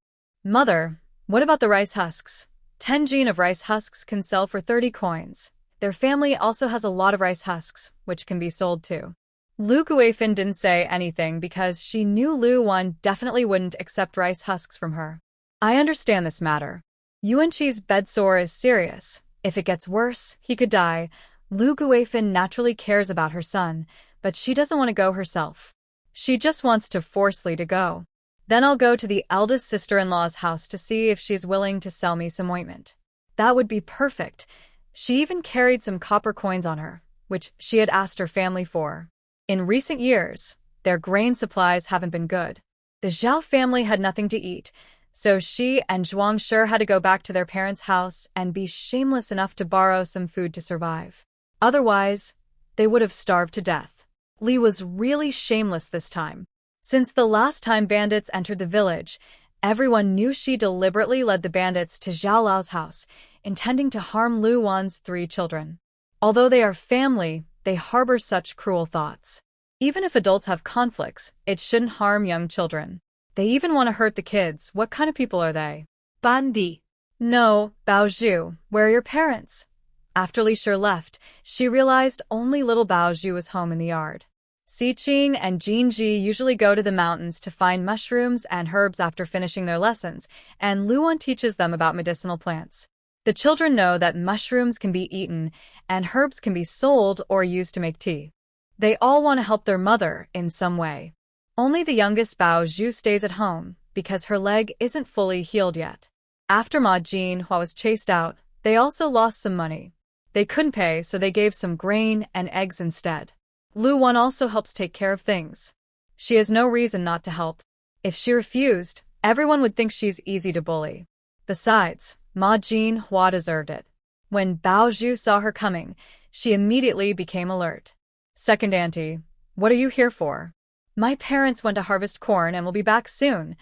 Mother, what about the rice husks? 10 jean of rice husks can sell for 30 coins. Their family also has a lot of rice husks, which can be sold too. Lu Guifan didn't say anything because she knew Lu Wan definitely wouldn't accept rice husks from her. I understand this matter. Yuanqi's bed sore is serious. If it gets worse, he could die. Lu Guifan naturally cares about her son, but she doesn't want to go herself. She just wants to force Li to go. Then I'll go to the eldest sister-in-law's house to see if she's willing to sell me some ointment. That would be perfect. She even carried some copper coins on her, which she had asked her family for. In recent years, their grain supplies haven't been good. The Zhao family had nothing to eat, so she and Zhuangshi had to go back to their parents' house and be shameless enough to borrow some food to survive. Otherwise, they would have starved to death. Li was really shameless this time. Since the last time bandits entered the village, everyone knew she deliberately led the bandits to Zhao Lao's house, intending to harm Lu Wan's 3 children. Although they are family, they harbor such cruel thoughts. Even if adults have conflicts, it shouldn't harm young children. They even want to hurt the kids. What kind of people are they? Bandi. No, Baozhu, where are your parents? After Li Shi left, she realized only little Baozhu was home in the yard. Xiqing and Jinji usually go to the mountains to find mushrooms and herbs after finishing their lessons, and Luan teaches them about medicinal plants. The children know that mushrooms can be eaten and herbs can be sold or used to make tea. They all want to help their mother in some way. Only the youngest Bao Zhu stays at home because her leg isn't fully healed yet. After Ma Jinhua was chased out, they also lost some money. They couldn't pay, so they gave some grain and eggs instead. Lu Wan also helps take care of things. She has no reason not to help. If she refused, everyone would think she's easy to bully. Besides, Ma Jinhua deserved it. When Bao Zhu saw her coming, she immediately became alert. Second auntie, what are you here for? My parents went to harvest corn and will be back soon.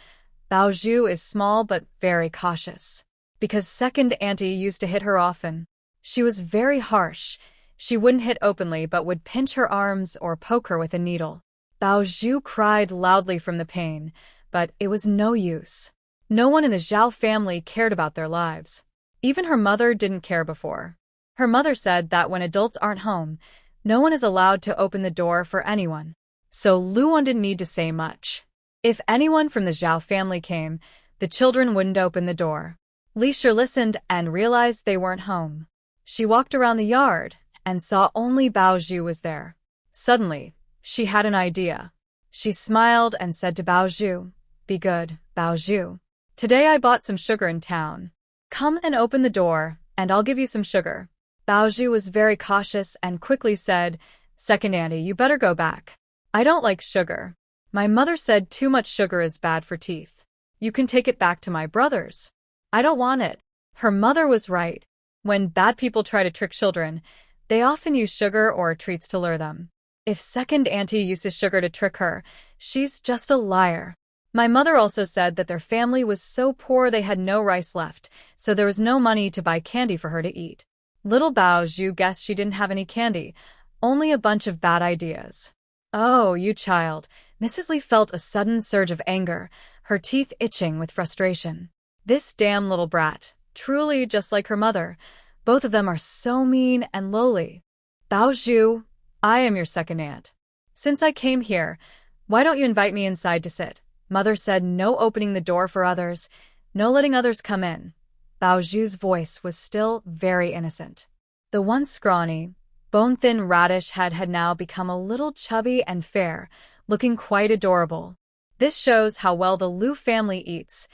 Bao Zhu is small but very cautious. Because second auntie used to hit her often. She was very harsh. She wouldn't hit openly but would pinch her arms or poke her with a needle. Bao Zhu cried loudly from the pain, but it was no use. No one in the Zhao family cared about their lives. Even her mother didn't care before. Her mother said that when adults aren't home, no one is allowed to open the door for anyone. So Luan didn't need to say much. If anyone from the Zhao family came, the children wouldn't open the door. Li Shi listened and realized they weren't home. She walked around the yard and saw only Bao Zhu was there. Suddenly, she had an idea. She smiled and said to Bao Zhu, "Be good, Bao Zhu. Today I bought some sugar in town. Come and open the door, and I'll give you some sugar." Bao Zhu was very cautious and quickly said, "Second auntie, you better go back. I don't like sugar. My mother said too much sugar is bad for teeth. You can take it back to my brothers." "I don't want it." Her mother was right. When bad people try to trick children, they often use sugar or treats to lure them. If second auntie uses sugar to trick her, she's just a liar. My mother also said that their family was so poor they had no rice left, so there was no money to buy candy for her to eat. Little Bao Zhu guessed she didn't have any candy, only a bunch of bad ideas. "Oh, you child." Mrs. Li felt a sudden surge of anger, her teeth itching with frustration. This damn little brat, truly just like her mother. Both of them are so mean and lowly. "Bao Zhu, I am your second aunt. Since I came here, why don't you invite me inside to sit?" Mother said no opening the door for others, no letting others come in. Bao Zhu's voice was still very innocent. The once scrawny, bone-thin radish head had now become a little chubby and fair, looking quite adorable. This shows how well the Lu family eats.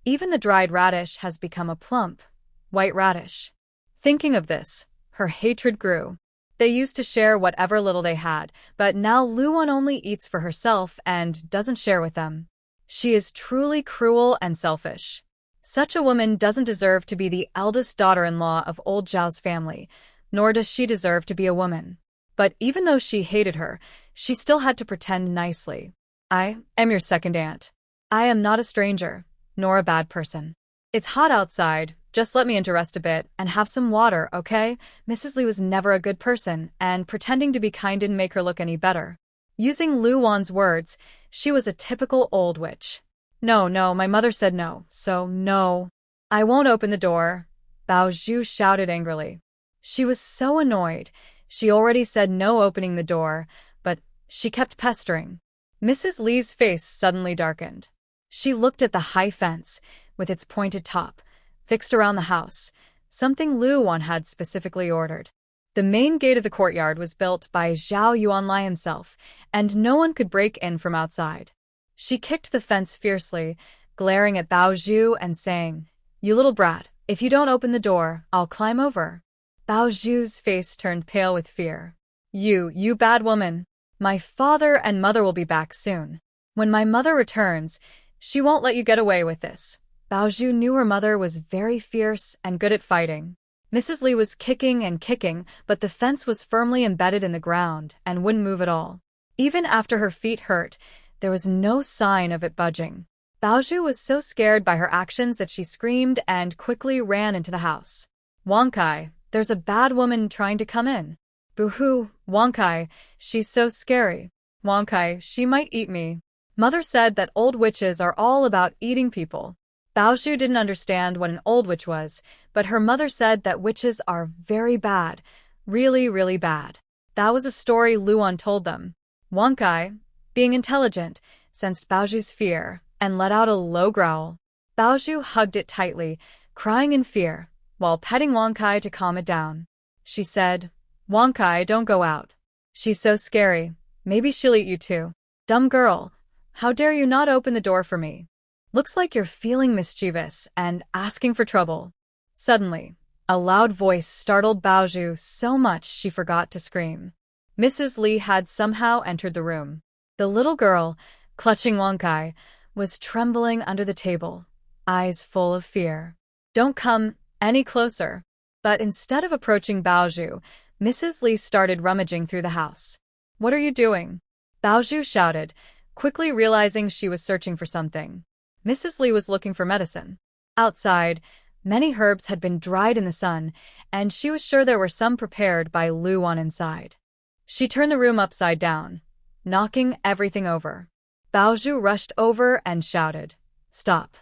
Even the dried radish has become a plump, white radish. Thinking of this, her hatred grew. They used to share whatever little they had, but now Luan only eats for herself and doesn't share with them. She is truly cruel and selfish. Such a woman doesn't deserve to be the eldest daughter-in-law of old Zhao's family, nor does she deserve to be a woman. But even though she hated her, she still had to pretend nicely. "I am your second aunt. I am not a stranger, nor a bad person. It's hot outside, just let me in to rest a bit and have some water, okay?" Mrs. Li was never a good person, and pretending to be kind didn't make her look any better. Using Luan's words, she was a typical old witch. "No, my mother said no, so no. I won't open the door," Bao Zhu shouted angrily. She was so annoyed. She already said no opening the door, but she kept pestering. Mrs. Li's face suddenly darkened. She looked at the high fence, with its pointed top, fixed around the house, something Luan had specifically ordered. The main gate of the courtyard was built by Zhao Yuanlai himself, and no one could break in from outside. She kicked the fence fiercely, glaring at Bao Zhu and saying, "You little brat, if you don't open the door, I'll climb over." Bao Zhu's face turned pale with fear. You bad woman. My father and mother will be back soon. When my mother returns, she won't let you get away with this." Bao Zhu knew her mother was very fierce and good at fighting. Mrs. Li was kicking and kicking, but the fence was firmly embedded in the ground and wouldn't move at all. Even after her feet hurt, there was no sign of it budging. Bao Zhu was so scared by her actions that she screamed and quickly ran into the house. "Wang Kai, there's a bad woman trying to come in." "Boo-hoo, Wang Kai, she's so scary. Wang Kai, she might eat me." Mother said that old witches are all about eating people. Bao Zhu didn't understand what an old witch was, but her mother said that witches are very bad, really, really bad. That was a story Luan told them. Wang Kai, being intelligent, sensed Bao Zhu's fear and let out a low growl. Bao Zhu hugged it tightly, crying in fear, while petting Wang Kai to calm it down. She said, "Wang Kai, don't go out. She's so scary. Maybe she'll eat you too. Dumb girl, how dare you not open the door for me? Looks like you're feeling mischievous and asking for trouble." Suddenly, a loud voice startled Bao Zhu so much she forgot to scream. Mrs. Li had somehow entered the room. The little girl, clutching Wang Kai, was trembling under the table, eyes full of fear. "Don't come any closer." But instead of approaching Bao Zhu, Mrs. Li started rummaging through the house. "What are you doing?" Bao Zhu shouted, quickly realizing she was searching for something. Mrs. Li was looking for medicine. Outside, many herbs had been dried in the sun, and she was sure there were some prepared by Luan inside. She turned the room upside down, knocking everything over. Bao Zhu rushed over and shouted, "Stop!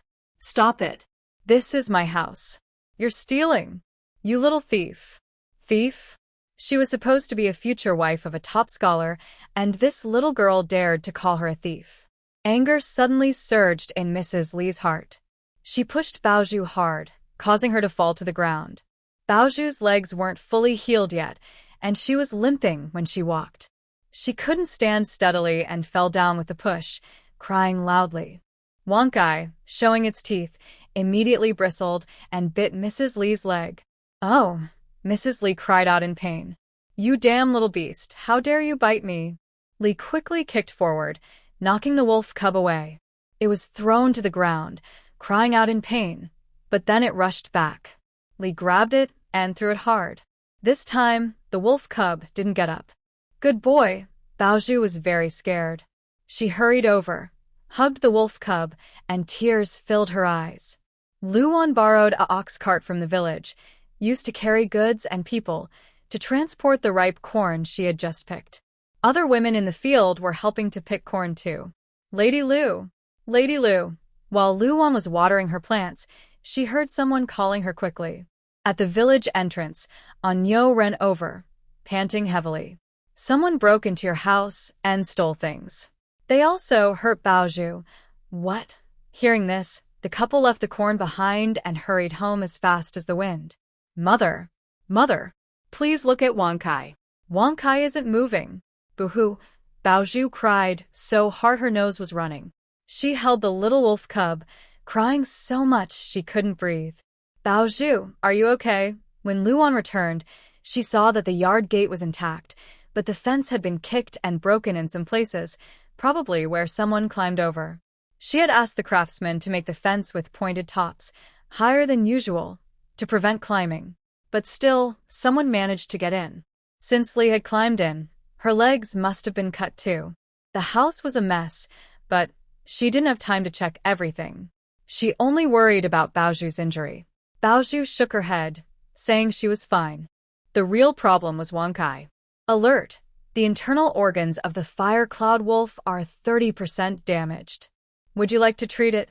Stop it. This is my house. You're stealing. You little thief. Thief? She was supposed to be a future wife of a top scholar, and this little girl dared to call her a thief. Anger suddenly surged in Mrs. Lee's heart. She pushed Baozhu hard, causing her to fall to the ground. Baozhu's legs weren't fully healed yet, and she was limping when she walked. She couldn't stand steadily and fell down with the push, crying loudly. Wankai, showing its teeth, immediately bristled and bit Mrs. Lee's leg. "Oh!" Mrs. Lee cried out in pain. "You damn little beast, how dare you bite me?" Lee quickly kicked forward, knocking the wolf cub away. It was thrown to the ground, crying out in pain, but then it rushed back. Lee grabbed it and threw it hard. This time, the wolf cub didn't get up. "Good boy." Baozhu was very scared. She hurried over, hugged the wolf cub, and tears filled her eyes. Luan borrowed a ox cart from the village, used to carry goods and people, to transport the ripe corn she had just picked. Other women in the field were helping to pick corn too. Lady Lu! Lady Lu! While Luan was watering her plants, she heard someone calling her quickly. At the village entrance, Anyo ran over, panting heavily. "Someone broke into your house and stole things. They also hurt Baozhu." "What?" Hearing this, the couple left the corn behind and hurried home as fast as the wind. "Mother! Mother! Please look at Wankai. Wankai isn't moving." "Boo-hoo!" Baozhu cried so hard her nose was running. She held the little wolf cub, crying so much she couldn't breathe. "Baozhu, are you okay?" When Luan returned, she saw that the yard gate was intact, but the fence had been kicked and broken in some places, probably where someone climbed over. She had asked the craftsman to make the fence with pointed tops, higher than usual, to prevent climbing. But still, someone managed to get in. Since Lee had climbed in, her legs must have been cut too. The house was a mess, but she didn't have time to check everything. She only worried about Baozhu's injury. Baozhu shook her head, saying she was fine. The real problem was Wankai. Alert! The internal organs of the fire cloud wolf are 30% damaged. Would you like to treat it?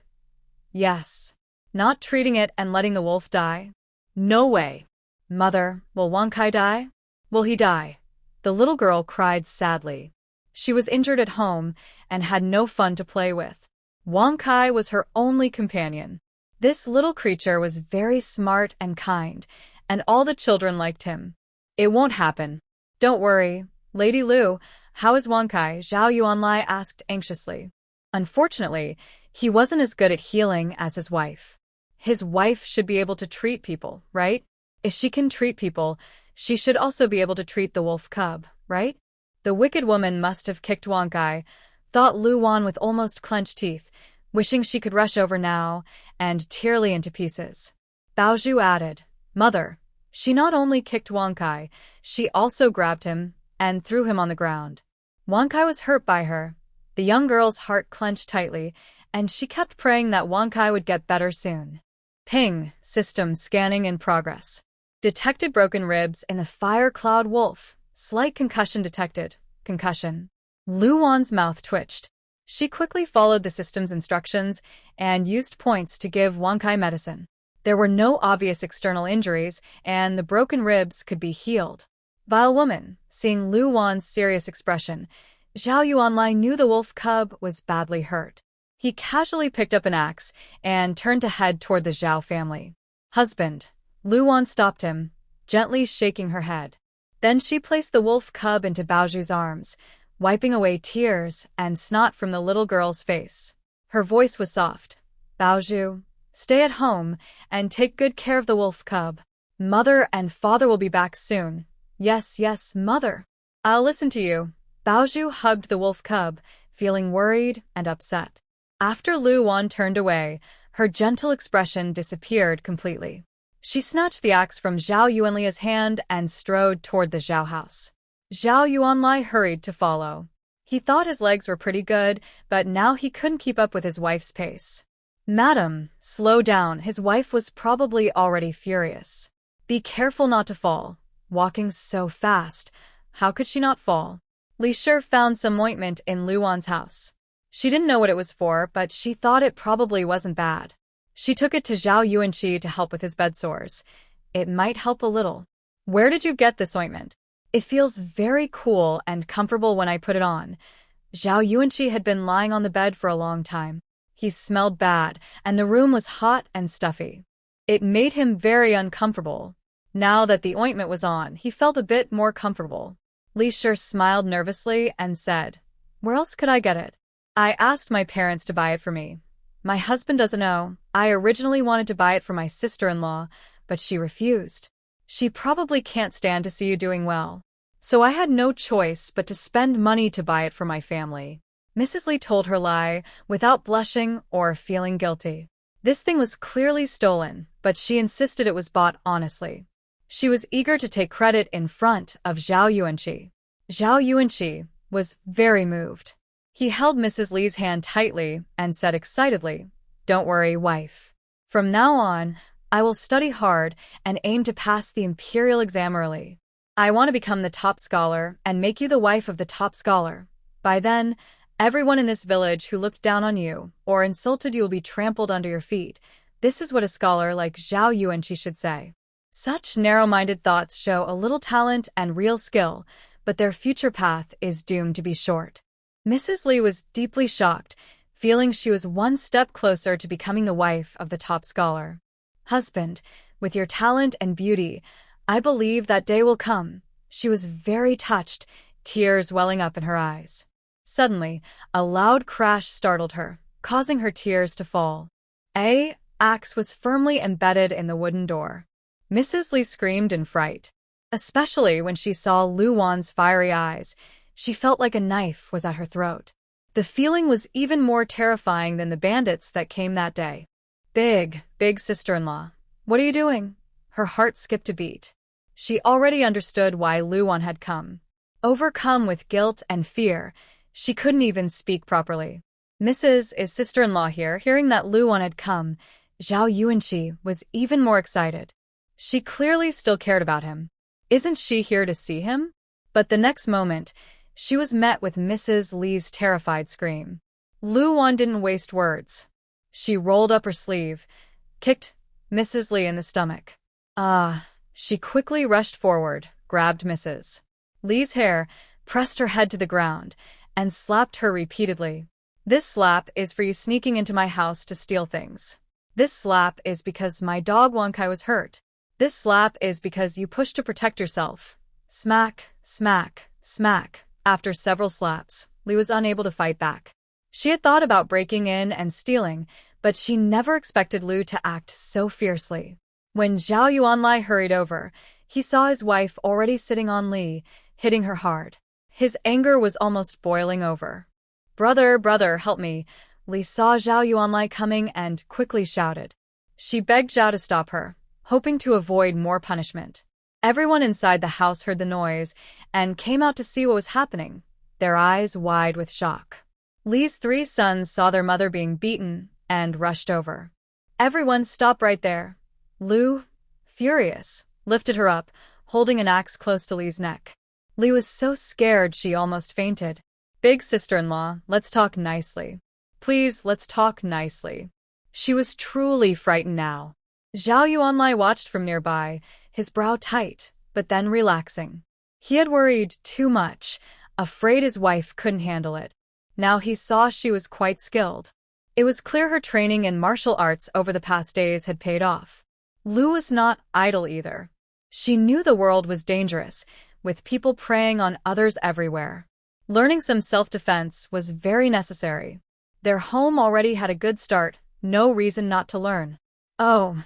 Yes. Not treating it and letting the wolf die? No way. Mother, will Wankai die? Will he die? The little girl cried sadly. She was injured at home and had no fun to play with. Wankai was her only companion. This little creature was very smart and kind, and all the children liked him. It won't happen. Don't worry. Lady Lu, how is Wankai? Zhao Yuanlai asked anxiously. Unfortunately, he wasn't as good at healing as his wife. His wife should be able to treat people, right? If she can treat people, she should also be able to treat the wolf cub, right? The wicked woman must have kicked Wankai, thought Luan with almost clenched teeth, wishing she could rush over now and tear Li into pieces. Baozhu added, "Mother, she not only kicked Wankai, she also grabbed him and threw him on the ground." Wankai was hurt by her. The young girl's heart clenched tightly, and she kept praying that Wankai would get better soon. Ping, system scanning in progress. Detected broken ribs in the fire cloud wolf. Slight concussion detected. Concussion. Luan's mouth twitched. She quickly followed the system's instructions and used points to give Wankai medicine. There were no obvious external injuries, and the broken ribs could be healed. Vile woman, seeing Luan's serious expression, Zhao Yuanlai knew the wolf cub was badly hurt. He casually picked up an axe and turned to head toward the Zhao family. "Husband." Luan stopped him, gently shaking her head. Then she placed the wolf cub into Baozhu's arms, wiping away tears and snot from the little girl's face. Her voice was soft. "Baozhu, stay at home and take good care of the wolf cub. Mother and father will be back soon." "Yes, yes, mother. I'll listen to you." Baozhu hugged the wolf cub, feeling worried and upset. After Luan turned away, her gentle expression disappeared completely. She snatched the axe from Zhao Yuanlia's hand and strode toward the Zhao house. Zhao Yuanlai hurried to follow. He thought his legs were pretty good, but now he couldn't keep up with his wife's pace. "Madam, slow down." His wife was probably already furious. "Be careful not to fall. Walking so fast. How could she not fall?" Li Shi found some ointment in Luan's house. She didn't know what it was for, but she thought it probably wasn't bad. She took it to Zhao Yuanqi to help with his bed sores. It might help a little. Where did you get this ointment? It feels very cool and comfortable when I put it on. Zhao Yuanqi had been lying on the bed for a long time. He smelled bad, and the room was hot and stuffy. It made him very uncomfortable. Now that the ointment was on, he felt a bit more comfortable. Li Shi smiled nervously and said, "Where else could I get it? I asked my parents to buy it for me. My husband doesn't know. I originally wanted to buy it for my sister-in-law, but she refused. She probably can't stand to see you doing well. So I had no choice but to spend money to buy it for my family." Mrs. Li told her lie without blushing or feeling guilty. This thing was clearly stolen, but she insisted it was bought honestly. She was eager to take credit in front of Zhao Yuanqi. Zhao Yuanqi was very moved. He held Mrs. Li's hand tightly and said excitedly, "Don't worry, wife. From now on, I will study hard and aim to pass the imperial exam early. I want to become the top scholar and make you the wife of the top scholar. By then, everyone in this village who looked down on you or insulted you will be trampled under your feet. This is what a scholar like Zhao Yuanqi should say." Such narrow-minded thoughts show a little talent and real skill, but their future path is doomed to be short. Mrs. Li was deeply shocked, feeling she was one step closer to becoming the wife of the top scholar. "Husband, with your talent and beauty, I believe that day will come." She was very touched, tears welling up in her eyes. Suddenly, a loud crash startled her, causing her tears to fall. An axe was firmly embedded in the wooden door. Mrs. Li screamed in fright. Especially when she saw Lu Wan's fiery eyes, she felt like a knife was at her throat. The feeling was even more terrifying than the bandits that came that day. Big sister-in-law, what are you doing?" Her heart skipped a beat. She already understood why Lu Wan had come. Overcome with guilt and fear, she couldn't even speak properly. "Mrs. is sister-in-law here." Hearing that Lu Wan had come, Zhao Yuanqi was even more excited. She clearly still cared about him. Isn't she here to see him? But the next moment, she was met with Mrs. Li's terrified scream. Lu Wan didn't waste words. She rolled up her sleeve, kicked Mrs. Li in the stomach. She quickly rushed forward, grabbed Mrs. Li's hair, pressed her head to the ground, and slapped her repeatedly. "This slap is for you sneaking into my house to steal things. This slap is because my dog Wankai was hurt. This slap is because you pushed to protect yourself." Smack, smack, smack. After several slaps, Li was unable to fight back. She had thought about breaking in and stealing, but she never expected Lu to act so fiercely. When Zhao Yuanlai hurried over, he saw his wife already sitting on Li, hitting her hard. His anger was almost boiling over. Brother, help me." Li saw Zhao Yuanlai coming and quickly shouted. She begged Zhao to stop her, hoping to avoid more punishment. Everyone inside the house heard the noise and came out to see what was happening, their eyes wide with shock. Li's 3 sons saw their mother being beaten and rushed over. Everyone stopped right there. Lu, furious, lifted her up, holding an axe close to Li's neck. Li was so scared she almost fainted. "Big sister-in-law, let's talk nicely. Please, let's talk nicely." She was truly frightened now. Zhao Yuanlai watched from nearby, his brow tight, but then relaxing. He had worried too much, afraid his wife couldn't handle it. Now he saw she was quite skilled. It was clear her training in martial arts over the past days had paid off. Lu was not idle either. She knew the world was dangerous, with people preying on others everywhere. Learning some self-defense was very necessary. Their home already had a good start, no reason not to learn. "Oh,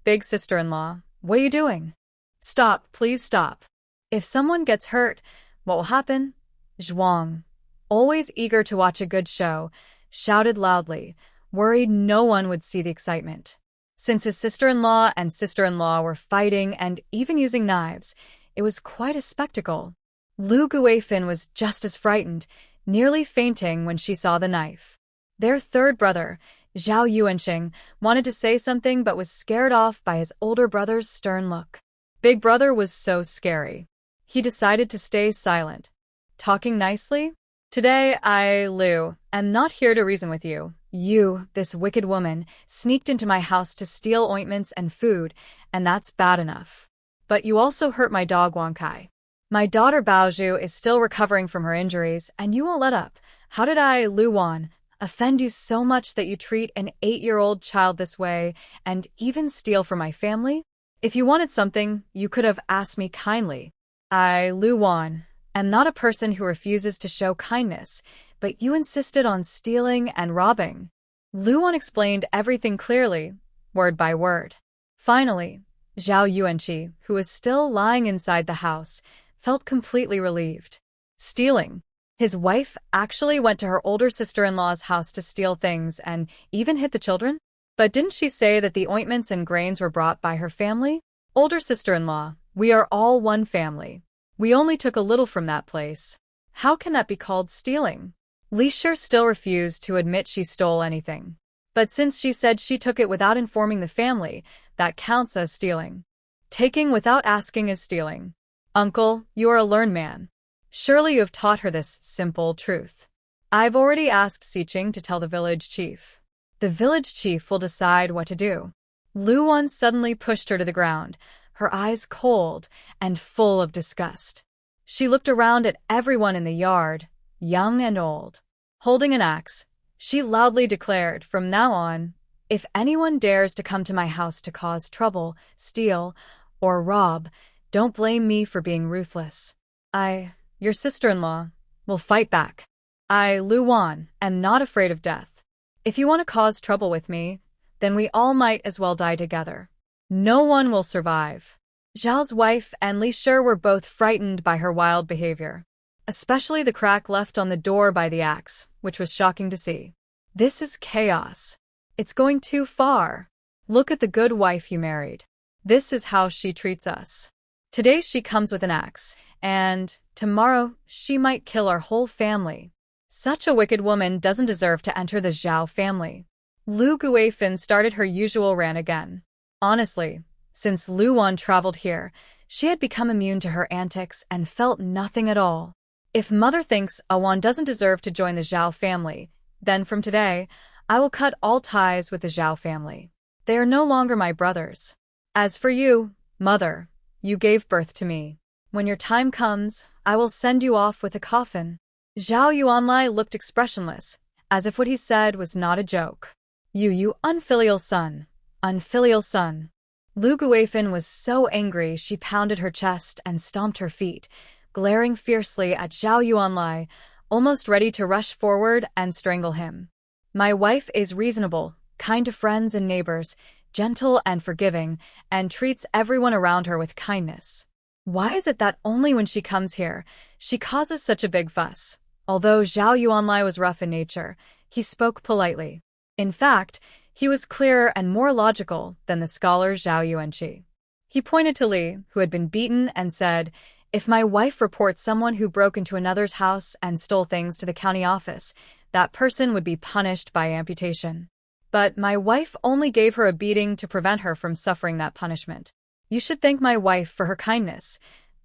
big sister-in-law, what are you doing? Stop, please stop. If someone gets hurt, what will happen?" Zhuang, always eager to watch a good show, shouted loudly, worried no one would see the excitement. Since his sister-in-law and sister-in-law were fighting and even using knives, it was quite a spectacle. Lu Guifin was just as frightened, nearly fainting when she saw the knife. Their third brother, Zhao Yuanqing, wanted to say something but was scared off by his older brother's stern look. Big brother was so scary. He decided to stay silent. Talking nicely? Today, I, Lu, am not here to reason with you. You, this wicked woman, sneaked into my house to steal ointments and food, and that's bad enough. But you also hurt my dog Wankai. My daughter Baoju is still recovering from her injuries, and you won't let up. How did I, Lu Wan, offend you so much that you treat an 8-year-old child this way and even steal from my family? If you wanted something, you could have asked me kindly. I, Lu Wan, am not a person who refuses to show kindness, but you insisted on stealing and robbing. Lu Wan explained everything clearly, word by word. Finally, Zhao Yuanqi, who was still lying inside the house, felt completely relieved. Stealing. His wife actually went to her older sister-in-law's house to steal things and even hit the children? But didn't she say that the ointments and grains were brought by her family? Older sister-in-law, we are all one family. We only took a little from that place. How can that be called stealing? Li Shi still refused to admit she stole anything. But since she said she took it without informing the family, that counts as stealing. Taking without asking is stealing. Uncle, you are a learned man. Surely you have taught her this simple truth. I've already asked Siqing to tell the village chief. The village chief will decide what to do. Lu Wan suddenly pushed her to the ground, her eyes cold and full of disgust. She looked around at everyone in the yard, young and old. Holding an axe, she loudly declared, from now on, if anyone dares to come to my house to cause trouble, steal, or rob, don't blame me for being ruthless. I, your sister-in-law, will fight back. I, Lu Wan, am not afraid of death. If you want to cause trouble with me, then we all might as well die together. No one will survive. Zhao's wife and Li Shi were both frightened by her wild behavior, especially the crack left on the door by the axe, which was shocking to see. This is chaos. It's going too far. Look at the good wife you married. This is how she treats us. Today she comes with an axe, and tomorrow she might kill our whole family. Such a wicked woman doesn't deserve to enter the Zhao family. Lu Guifan started her usual rant again. Honestly, since Lu Wan traveled here, she had become immune to her antics and felt nothing at all. If mother thinks Awan doesn't deserve to join the Zhao family, then from today, I will cut all ties with the Zhao family. They are no longer my brothers. As for you, mother, you gave birth to me. When your time comes, I will send you off with a coffin. Zhao Yuanlai looked expressionless, as if what he said was not a joke. You unfilial son. Unfilial son. Lu Guifan was so angry she pounded her chest and stomped her feet, glaring fiercely at Zhao Yuanlai, almost ready to rush forward and strangle him. My wife is reasonable, kind to friends and neighbors, gentle and forgiving, and treats everyone around her with kindness. Why is it that only when she comes here, she causes such a big fuss? Although Zhao Yuanlai was rough in nature, he spoke politely. In fact, he was clearer and more logical than the scholar Zhao Yuanqi. He pointed to Li, who had been beaten, and said, if my wife reports someone who broke into another's house and stole things to the county office, that person would be punished by amputation. But my wife only gave her a beating to prevent her from suffering that punishment. You should thank my wife for her kindness.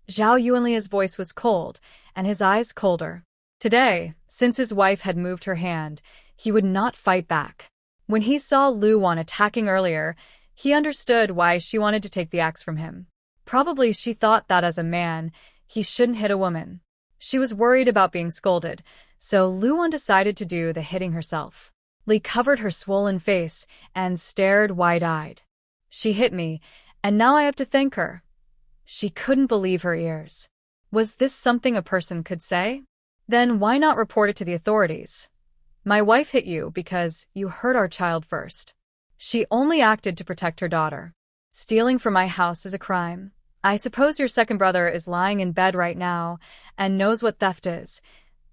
Zhao Yuanli's voice was cold, and his eyes colder. Today, since his wife had moved her hand, he would not fight back. When he saw Lu Wan attacking earlier, he understood why she wanted to take the axe from him. Probably she thought that as a man, he shouldn't hit a woman. She was worried about being scolded, so Lu Wan decided to do the hitting herself. Li covered her swollen face and stared wide-eyed. She hit me, and now I have to thank her. She couldn't believe her ears. Was this something a person could say? Then why not report it to the authorities? My wife hit you because you hurt our child first. She only acted to protect her daughter. Stealing from my house is a crime. I suppose your second brother is lying in bed right now and knows what theft is.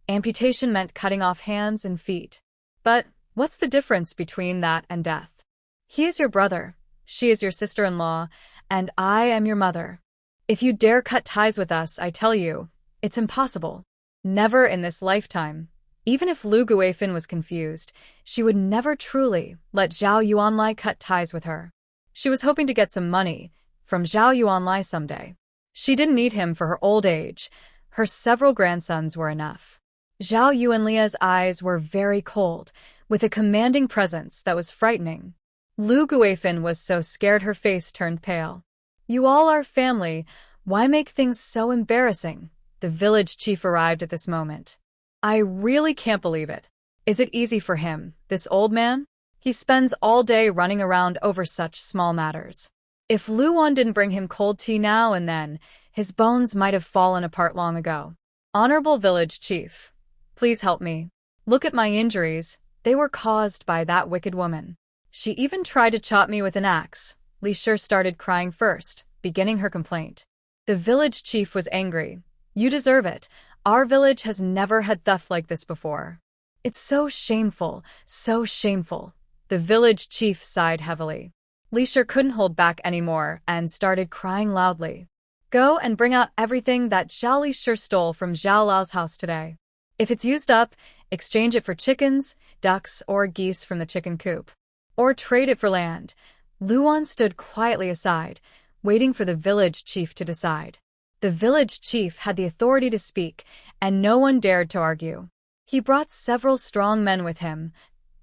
Amputation meant cutting off hands and feet. But what's the difference between that and death? He is your brother, she is your sister-in-law, and I am your mother. If you dare cut ties with us, I tell you, it's impossible. Never in this lifetime. Even if Lu Guifan was confused, she would never truly let Zhao Yuanlai cut ties with her. She was hoping to get some money from Zhao Yuanlai someday. She didn't need him for her old age. Her several grandsons were enough. Zhao Yuanlia's eyes were very cold, with a commanding presence that was frightening. Lu Guifan was so scared her face turned pale. You all are family. Why make things so embarrassing? The village chief arrived at this moment. I really can't believe it. Is it easy for him, this old man? He spends all day running around over such small matters. If Luan didn't bring him cold tea now and then, his bones might have fallen apart long ago. Honorable village chief, please help me. Look at my injuries. They were caused by that wicked woman. She even tried to chop me with an axe. Li Shi started crying first, beginning her complaint. The village chief was angry. You deserve it. Our village has never had theft like this before. It's so shameful, so shameful. The village chief sighed heavily. Li Shi couldn't hold back anymore and started crying loudly. Go and bring out everything that Zhao Li Shi stole from Zhao Lao's house today. If it's used up, exchange it for chickens, ducks, or geese from the chicken coop. Or trade it for land. Luan stood quietly aside, waiting for the village chief to decide. The village chief had the authority to speak, and no one dared to argue. He brought several strong men with him,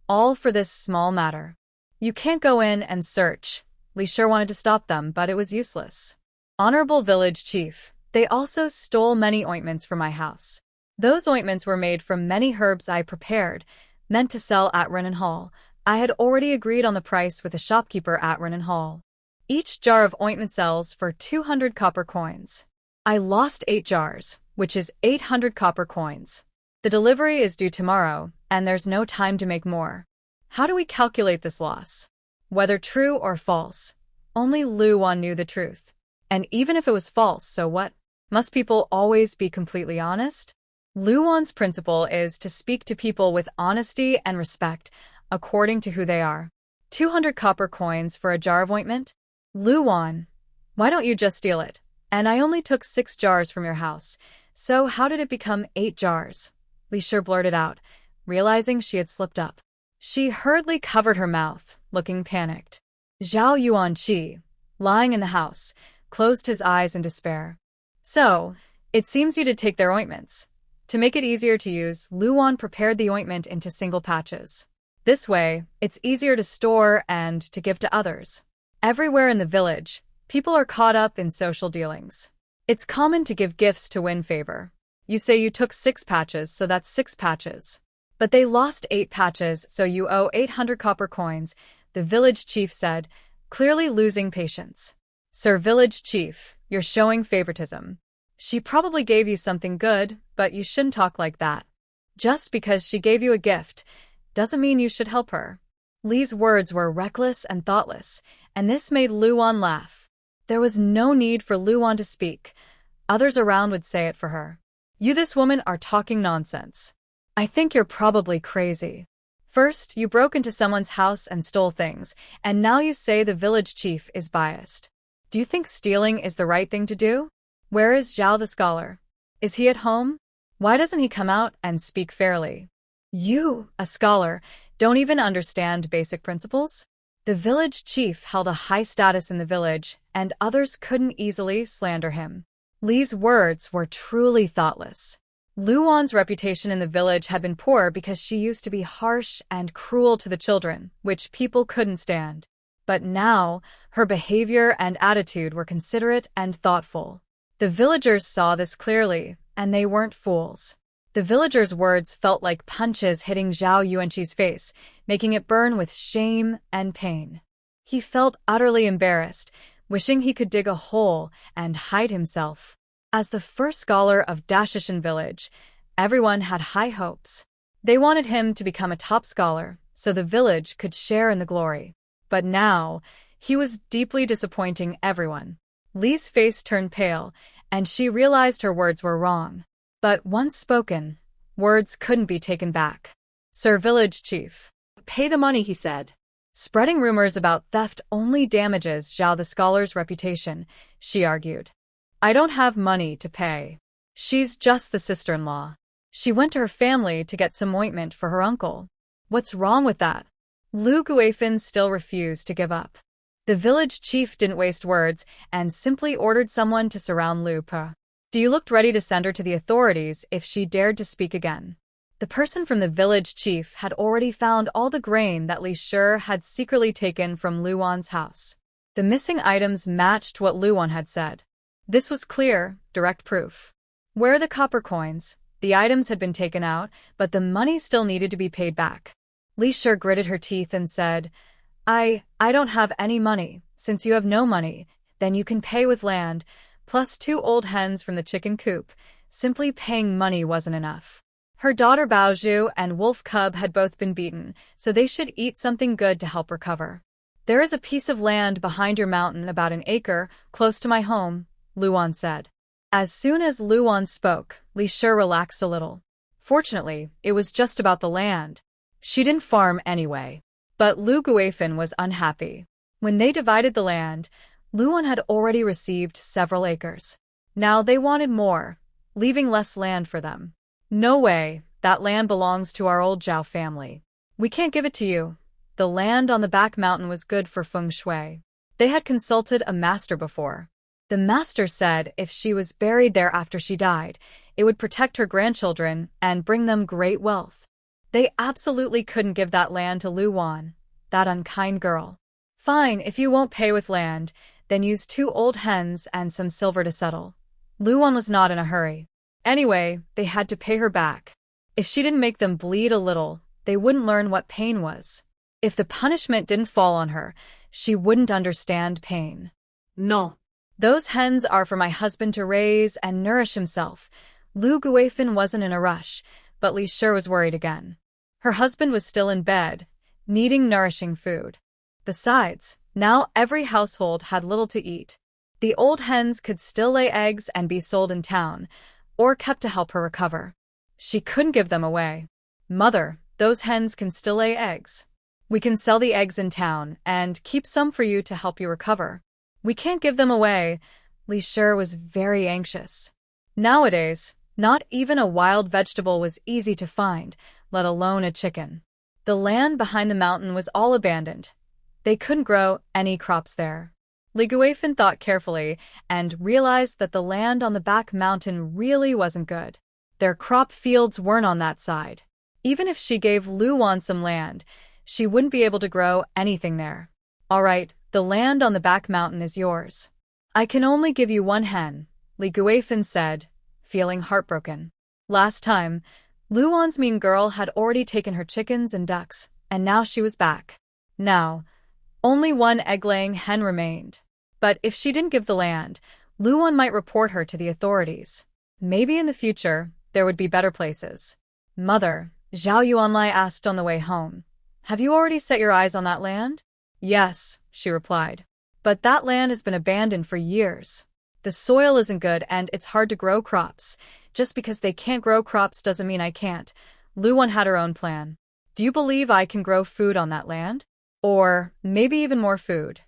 all for this small matter. You can't go in and search. Li Shi wanted to stop them, but it was useless. Honorable village chief, they also stole many ointments from my house. Those ointments were made from many herbs I prepared, meant to sell at Renan Hall. I had already agreed on the price with the shopkeeper at Renan Hall. Each jar of ointment sells for 200 copper coins. I lost 8 jars, which is 800 copper coins. The delivery is due tomorrow, and there's no time to make more. How do we calculate this loss? Whether true or false, only Luan knew the truth. And even if it was false, so what? Must people always be completely honest? Luan's principle is to speak to people with honesty and respect, according to who they are. 200 copper coins for a jar of ointment? Luan, why don't you just steal it? And I only took 6 jars from your house, so how did it become 8 jars? Li Shi blurted out, realizing she had slipped up. She hurriedly covered her mouth, looking panicked. Zhao Yuanqi, lying in the house, closed his eyes in despair. So, it seems you did take their ointments. To make it easier to use, Luan prepared the ointment into single patches. This way, it's easier to store and to give to others. Everywhere in the village, people are caught up in social dealings. It's common to give gifts to win favor. You say you took 6 patches, so that's 6 patches. But they lost 8 patches, so you owe 800 copper coins, the village chief said, clearly losing patience. Sir Village Chief, you're showing favoritism. She probably gave you something good, but you shouldn't talk like that. Just because she gave you a gift doesn't mean you should help her. Li's words were reckless and thoughtless, and this made Luan laugh. There was no need for Luan to speak. Others around would say it for her. You this woman are talking nonsense. I think you're probably crazy. First, you broke into someone's house and stole things, and now you say the village chief is biased. Do you think stealing is the right thing to do? Where is Zhao the scholar? Is he at home? Why doesn't he come out and speak fairly? You, a scholar, don't even understand basic principles? The village chief held a high status in the village, and others couldn't easily slander him. Li's words were truly thoughtless. Luan's reputation in the village had been poor because she used to be harsh and cruel to the children, which people couldn't stand. But now, her behavior and attitude were considerate and thoughtful. The villagers saw this clearly, and they weren't fools. The villagers' words felt like punches hitting Zhao Yuanqi's face, making it burn with shame and pain. He felt utterly embarrassed, wishing he could dig a hole and hide himself. As the first scholar of Dashishan village, everyone had high hopes. They wanted him to become a top scholar, so the village could share in the glory. But now, he was deeply disappointing everyone. Li's face turned pale, and she realized her words were wrong. But once spoken, words couldn't be taken back. Sir Village Chief, pay the money, he said. Spreading rumors about theft only damages Zhao the scholar's reputation, she argued. I don't have money to pay. She's just the sister-in-law. She went to her family to get some ointment for her uncle. What's wrong with that? Lu Guifan still refused to give up. The village chief didn't waste words and simply ordered someone to surround Lu Pa. You looked ready to send her to the authorities if she dared to speak again. The person from the village chief had already found all the grain that Li Shi had secretly taken from Luan's house. The missing items matched what Luan had said. This was clear, direct proof. Where are the copper coins? The items had been taken out, but the money still needed to be paid back. Li Shi gritted her teeth and said, I don't have any money. Since you have no money, then you can pay with land, plus 2 old hens from the chicken coop. Simply paying money wasn't enough. Her daughter Baozhu and Wolf Cub had both been beaten, so they should eat something good to help recover. There is a piece of land behind your mountain about an acre, close to my home, Luan said. As soon as Luan spoke, Li Shi relaxed a little. Fortunately, it was just about the land. She didn't farm anyway. But Lu Guifan was unhappy. When they divided the land, Luan had already received several acres. Now they wanted more, leaving less land for them. No way, that land belongs to our old Zhao family. We can't give it to you. The land on the back mountain was good for feng shui. They had consulted a master before. The master said if she was buried there after she died, it would protect her grandchildren and bring them great wealth. They absolutely couldn't give that land to Luan, that unkind girl. Fine, if you won't pay with land, then use 2 old hens and some silver to settle. Luan was not in a hurry. Anyway, they had to pay her back. If she didn't make them bleed a little, they wouldn't learn what pain was. If the punishment didn't fall on her, she wouldn't understand pain. No. Those hens are for my husband to raise and nourish himself. Lu Guifan wasn't in a rush, but Li Shi was worried again. Her husband was still in bed, needing nourishing food. Besides, now every household had little to eat. The old hens could still lay eggs and be sold in town, or kept to help her recover. She couldn't give them away. Mother, those hens can still lay eggs. We can sell the eggs in town and keep some for you to help you recover. We can't give them away. Li Shi was very anxious. Nowadays, not even a wild vegetable was easy to find, let alone a chicken. The land behind the mountain was all abandoned. They couldn't grow any crops there. Li Guifan thought carefully and realized that the land on the back mountain really wasn't good. Their crop fields weren't on that side. Even if she gave Luan some land, she wouldn't be able to grow anything there. All right, the land on the back mountain is yours. I can only give you 1 hen, Li Guifan said, feeling heartbroken. Last time, Luan's mean girl had already taken her chickens and ducks, and now she was back. Now, only 1 egg-laying hen remained. But if she didn't give the land, Luan might report her to the authorities. Maybe in the future, there would be better places. Mother, Zhao Yuanlai asked on the way home. Have you already set your eyes on that land? Yes, she replied. But that land has been abandoned for years. The soil isn't good and it's hard to grow crops. Just because they can't grow crops doesn't mean I can't. Luan had her own plan. Do you believe I can grow food on that land? Or maybe even more food.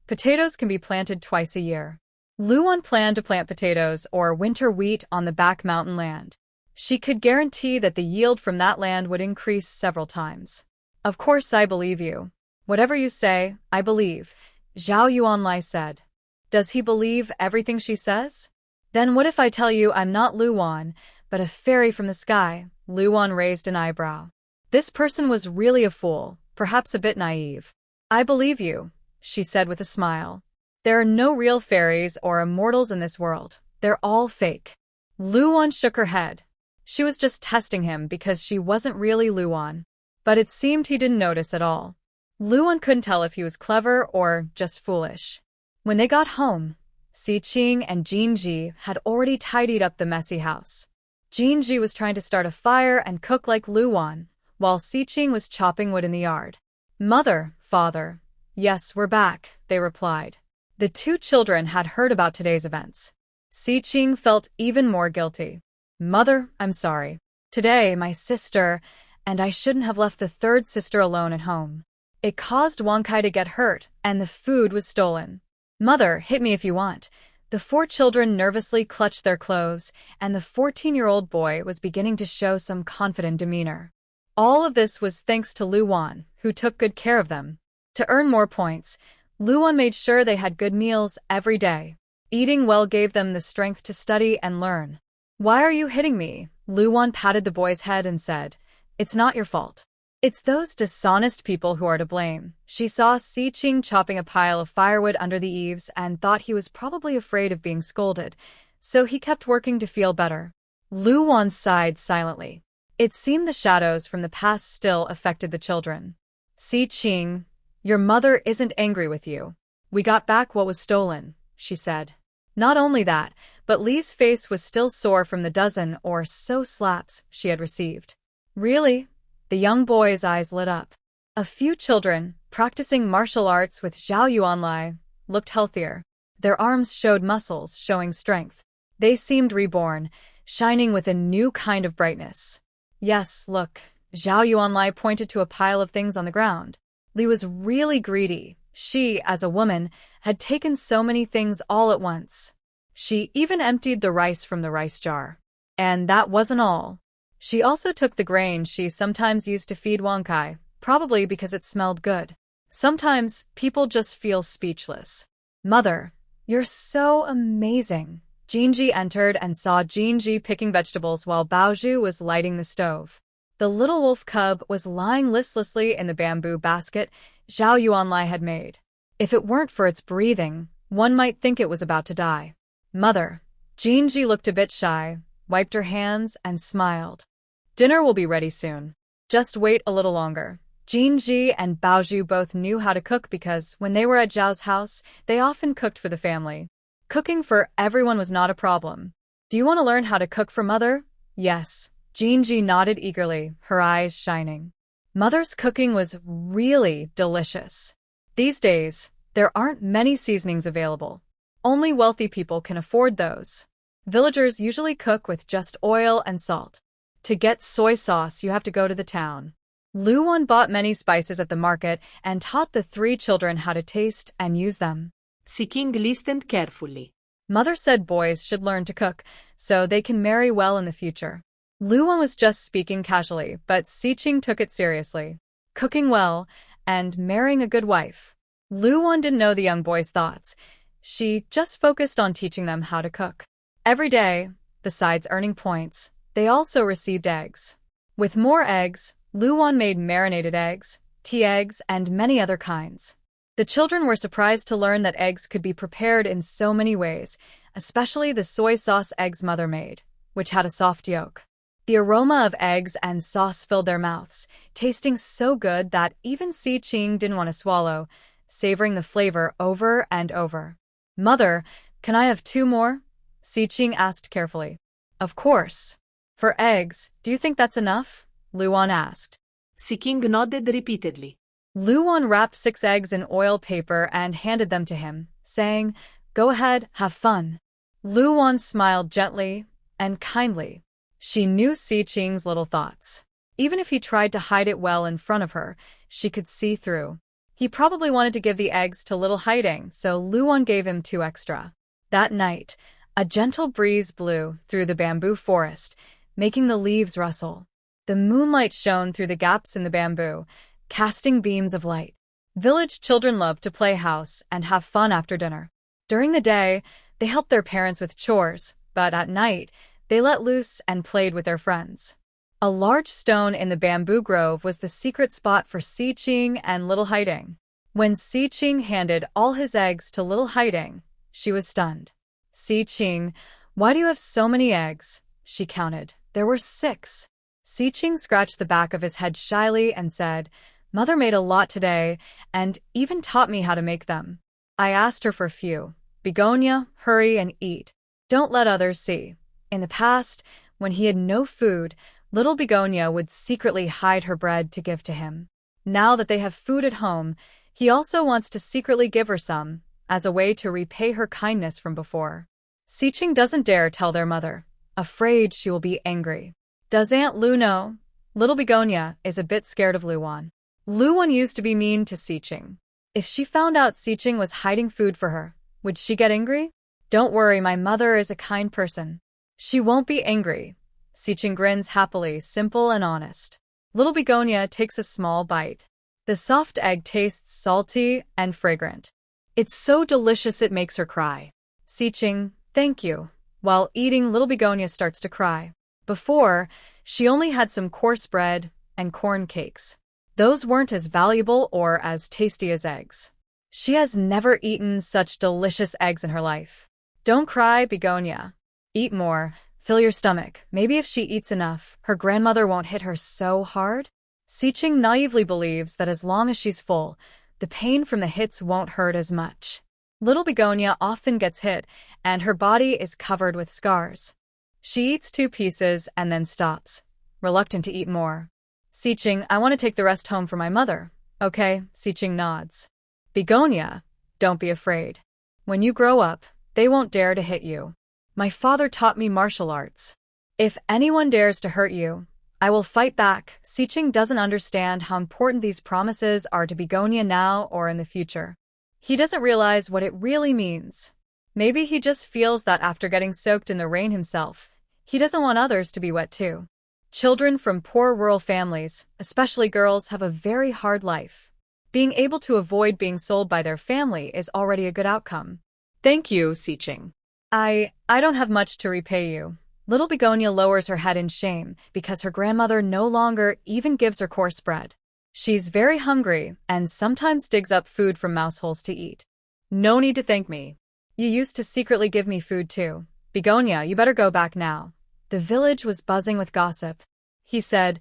Potatoes can be planted twice a year. Luan planned to plant potatoes or winter wheat on the back mountain land. She could guarantee that the yield from that land would increase several times. Of course I believe you. Whatever you say, I believe, Zhao Yuanlai said. Does he believe everything she says? Then what if I tell you I'm not Luan, but a fairy from the sky? Luan raised an eyebrow. This person was really a fool, perhaps a bit naive. I believe you, she said with a smile. There are no real fairies or immortals in this world. They're all fake. Luan shook her head. She was just testing him because she wasn't really Luan. But it seemed he didn't notice at all. Luan couldn't tell if he was clever or just foolish. When they got home, Xiqing and Jinji had already tidied up the messy house. Jinji was trying to start a fire and cook like Luan, while Xiqing was chopping wood in the yard. Mother, father. Yes, we're back, they replied. The 2 children had heard about today's events. Xiqing felt even more guilty. Mother, I'm sorry. Today, my sister, and I shouldn't have left the 3rd sister alone at home. It caused Wangkai to get hurt, and the food was stolen. Mother, hit me if you want. The 4 children nervously clutched their clothes, and the 14-year-old boy was beginning to show some confident demeanor. All of this was thanks to Luan, who took good care of them. To earn more points, Luan made sure they had good meals every day. Eating well gave them the strength to study and learn. Why are you hitting me? Luan patted the boy's head and said, It's not your fault. It's those dishonest people who are to blame. She saw Si Qing chopping a pile of firewood under the eaves and thought he was probably afraid of being scolded, so he kept working to feel better. Lu Wan sighed silently. It seemed the shadows from the past still affected the children. Si Qing, your mother isn't angry with you. We got back what was stolen, she said. Not only that, but Li's face was still sore from the dozen or so slaps she had received. Really? The young boy's eyes lit up. A few children, practicing martial arts with Zhao Yuanlai, looked healthier. Their arms showed muscles, showing strength. They seemed reborn, shining with a new kind of brightness. Yes, look. Zhao Yuanlai pointed to a pile of things on the ground. Li was really greedy. She, as a woman, had taken so many things all at once. She even emptied the rice from the rice jar. And that wasn't all. She also took the grain she sometimes used to feed Wangkai, probably because it smelled good. Sometimes people just feel speechless. Mother, you're so amazing. Jinji entered and saw Jinji picking vegetables while Baozhu was lighting the stove. The little wolf cub was lying listlessly in the bamboo basket Zhao Yuanlai had made. If it weren't for its breathing, one might think it was about to die. Mother, Jinji looked a bit shy, wiped her hands, and smiled. Dinner will be ready soon. Just wait a little longer. Jinji and Baozhu both knew how to cook because when they were at Zhao's house, they often cooked for the family. Cooking for everyone was not a problem. Do you want to learn how to cook for Mother? Yes. Jinji nodded eagerly, her eyes shining. Mother's cooking was really delicious. These days, there aren't many seasonings available. Only wealthy people can afford those. Villagers usually cook with just oil and salt. To get soy sauce, you have to go to the town. Lu Wan bought many spices at the market and taught the 3 children how to taste and use them. Si Qing listened carefully. Mother said boys should learn to cook so they can marry well in the future. Lu Wan was just speaking casually, but Si Qing took it seriously. Cooking well and marrying a good wife. Lu Wan didn't know the young boy's thoughts. She just focused on teaching them how to cook. Every day, besides earning points, they also received eggs. With more eggs, Lu Wan made marinated eggs, tea eggs, and many other kinds. The children were surprised to learn that eggs could be prepared in so many ways, especially the soy sauce eggs Mother made, which had a soft yolk. The aroma of eggs and sauce filled their mouths, tasting so good that even Si Qing didn't want to swallow, savoring the flavor over and over. Mother, can I have 2 more? Si Qing asked carefully. Of course. For eggs, do you think that's enough? Lu Wan asked. Si Qing nodded repeatedly. Lu Wan wrapped 6 eggs in oil paper and handed them to him, saying, Go ahead, have fun. Lu Wan smiled gently and kindly. She knew Si Qing's little thoughts. Even if he tried to hide it well in front of her, she could see through. He probably wanted to give the eggs to little Haiding, so Lu Wan gave him 2 extra. That night, a gentle breeze blew through the bamboo forest, making the leaves rustle. The moonlight shone through the gaps in the bamboo, casting beams of light. Village children loved to play house and have fun after dinner. During the day, they helped their parents with chores, but at night, they let loose and played with their friends. A large stone in the bamboo grove was the secret spot for Si Qing and little Haiding. When Si Qing handed all his eggs to little Haiding, she was stunned. Si Qing, why do you have so many eggs? She counted. There were 6. Si Qing scratched the back of his head shyly and said, Mother made a lot today and even taught me how to make them. I asked her for a few. Begonia, hurry and eat. Don't let others see. In the past, when he had no food, little Begonia would secretly hide her bread to give to him. Now that they have food at home, he also wants to secretly give her some, as a way to repay her kindness from before. Si Qing doesn't dare tell their mother, afraid she will be angry. Does Aunt Lu know? Little Begonia is a bit scared of Lu Wan. Lu Wan used to be mean to Si Qing. If she found out Si Qing was hiding food for her, would she get angry? Don't worry, my mother is a kind person. She won't be angry. Si Qing grins happily, simple and honest. Little Begonia takes a small bite. The soft egg tastes salty and fragrant. It's so delicious it makes her cry. Si Qing, thank you. While eating, little Begonia starts to cry. Before, she only had some coarse bread, and corn cakes. Those weren't as valuable or as tasty as eggs. She has never eaten such delicious eggs in her life. Don't cry, Begonia. Eat more. Fill your stomach. Maybe if she eats enough, her grandmother won't hit her so hard. Siqing naively believes that as long as she's full, the pain from the hits won't hurt as much. Little Begonia often gets hit, and her body is covered with scars. She eats 2 pieces and then stops, reluctant to eat more. Siqing, I want to take the rest home for my mother. Okay, Siqing nods. Begonia, don't be afraid. When you grow up, they won't dare to hit you. My father taught me martial arts. If anyone dares to hurt you, I will fight back. Siqing doesn't understand how important these promises are to Begonia now or in the future. He doesn't realize what it really means. Maybe he just feels that after getting soaked in the rain himself, he doesn't want others to be wet too. Children from poor rural families, especially girls, have a very hard life. Being able to avoid being sold by their family is already a good outcome. Thank you, Siqing. I don't have much to repay you. Little Begonia lowers her head in shame because her grandmother no longer even gives her coarse bread. She's very hungry and sometimes digs up food from mouse holes to eat. No need to thank me. You used to secretly give me food too. Begonia, you better go back now. The village was buzzing with gossip. He said,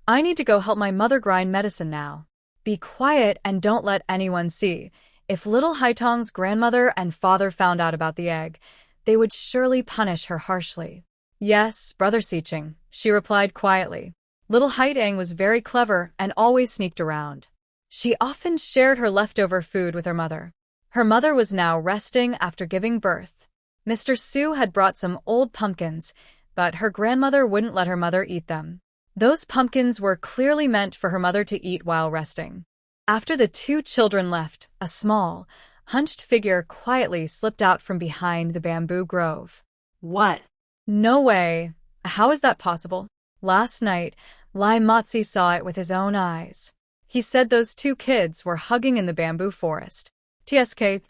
I need to go help my mother grind medicine now. Be quiet and don't let anyone see. If little Haitong's grandmother and father found out about the egg, they would surely punish her harshly. Yes, Brother Siqing, she replied quietly. Little Haitong was very clever and always sneaked around. She often shared her leftover food with her mother. Her mother was now resting after giving birth. Mr. Su had brought some old pumpkins, but her grandmother wouldn't let her mother eat them. Those pumpkins were clearly meant for her mother to eat while resting. After the 2 children left, a small, hunched figure quietly slipped out from behind the bamboo grove. What? No way. How is that possible? Last night, Lai Motzi saw it with his own eyes. He said those 2 kids were hugging in the bamboo forest. TSK.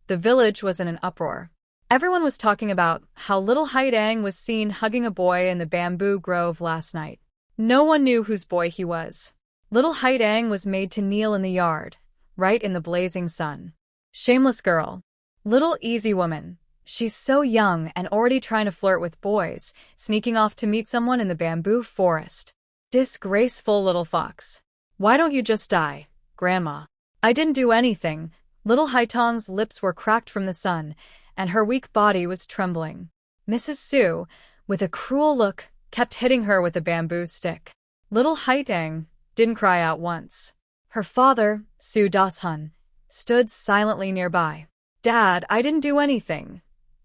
The village was in an uproar. Everyone was talking about how little Haitong was seen hugging a boy in the bamboo grove last night. No one knew whose boy he was. Little Haitong was made to kneel in the yard, right in the blazing sun. Shameless girl. Little easy woman. She's so young and already trying to flirt with boys, sneaking off to meet someone in the bamboo forest. Disgraceful little fox. Why don't you just die, Grandma? I didn't do anything. Little Haitong's lips were cracked from the sun, and her weak body was trembling. Mrs. Su, with a cruel look, kept hitting her with a bamboo stick. Little Haitong didn't cry out once. Her father, Su Dashun, stood silently nearby. Dad, I didn't do anything.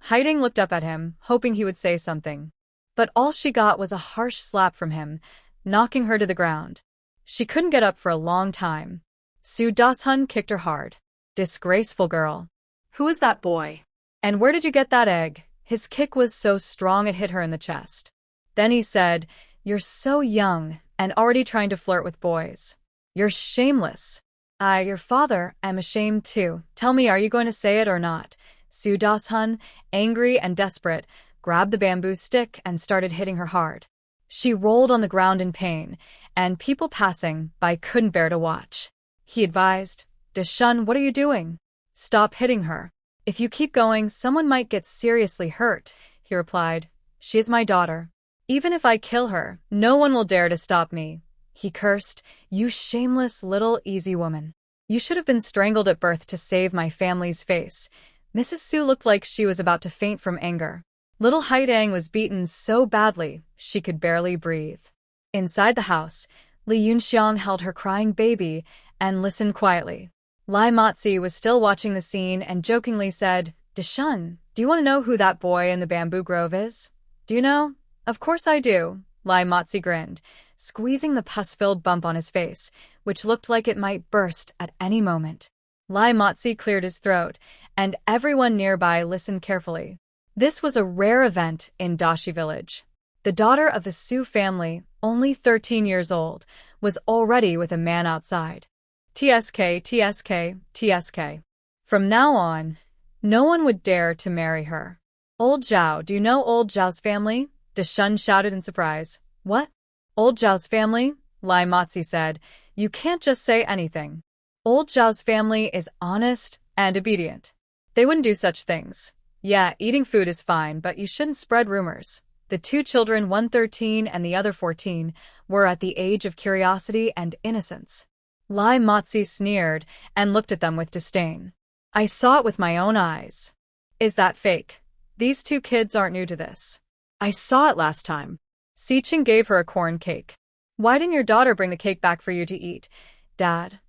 Haitong looked up at him, hoping he would say something. But all she got was a harsh slap from him, knocking her to the ground. She couldn't get up for a long time. Su Dashun kicked her hard. Disgraceful girl. Who is that boy? And where did you get that egg? His kick was so strong it hit her in the chest. Then he said, You're so young and already trying to flirt with boys. You're shameless. Your father, I'm ashamed too. Tell me, are you going to say it or not? Su Dashun, angry and desperate, grabbed the bamboo stick and started hitting her hard. She rolled on the ground in pain, and people passing by couldn't bear to watch. He advised, Dashun, what are you doing? Stop hitting her. If you keep going, someone might get seriously hurt, he replied. She is my daughter. Even if I kill her, no one will dare to stop me. He cursed, You shameless little easy woman. You should have been strangled at birth to save my family's face. Mrs. Su looked like she was about to faint from anger. Little Haitong was beaten so badly, she could barely breathe. Inside the house, Li Yunxiang held her crying baby and listened quietly. Lai Motzi was still watching the scene and jokingly said, Dashun, do you want to know who that boy in the bamboo grove is? Do you know? Of course I do. Lai Motzi grinned, squeezing the pus-filled bump on his face, which looked like it might burst at any moment. Lai Motzi cleared his throat, and everyone nearby listened carefully. This was a rare event in Dashi village. The daughter of the Su family, only 13 years old, was already with a man outside. TSK. From now on, no one would dare to marry her. Old Zhao, do you know Old Zhao's family? Dashun shouted in surprise. What? Old Zhao's family? Lai Motzi said. You can't just say anything. Old Zhao's family is honest and obedient. They wouldn't do such things. Yeah, eating food is fine, but you shouldn't spread rumors. The two children, one 13 and the other 14, were at the age of curiosity and innocence. Lai Motzi sneered and looked at them with disdain. I saw it with my own eyes. Is that fake? These two kids aren't new to this. I saw it last time. Siqing gave her a corn cake. Why didn't your daughter bring the cake back for you to eat, Dad?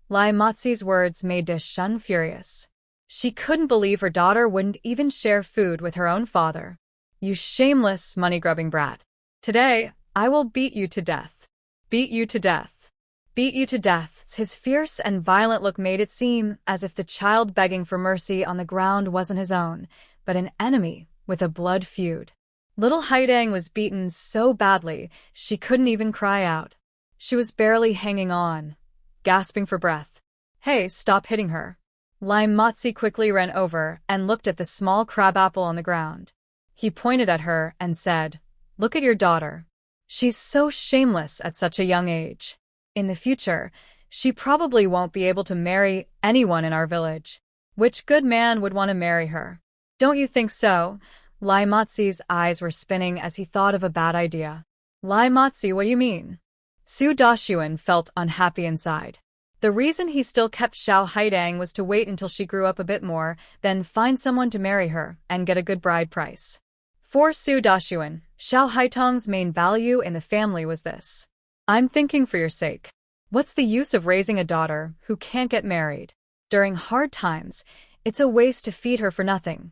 Lai Motzi's words made Shun furious. She couldn't believe her daughter wouldn't even share food with her own father. You shameless, money-grubbing brat. Today, I will beat you to death. Beat you to death. Beat you to death. His fierce and violent look made it seem as if the child begging for mercy on the ground wasn't his own, but an enemy with a blood feud. Little Haidang was beaten so badly she couldn't even cry out. She was barely hanging on, gasping for breath. Hey, stop hitting her. Lai Motzi quickly ran over and looked at the small crabapple on the ground. He pointed at her and said, Look at your daughter. She's so shameless at such a young age. In the future, she probably won't be able to marry anyone in our village. Which good man would want to marry her? Don't you think so? Lai Motzi's eyes were spinning as he thought of a bad idea. Lai Motzi, what do you mean? Su Dashuan felt unhappy inside. The reason he still kept Xiao Haidang was to wait until she grew up a bit more, then find someone to marry her and get a good bride price. For Su Dashuan, Xiao Haitong's main value in the family was this. I'm thinking for your sake. What's the use of raising a daughter who can't get married? During hard times, it's a waste to feed her for nothing.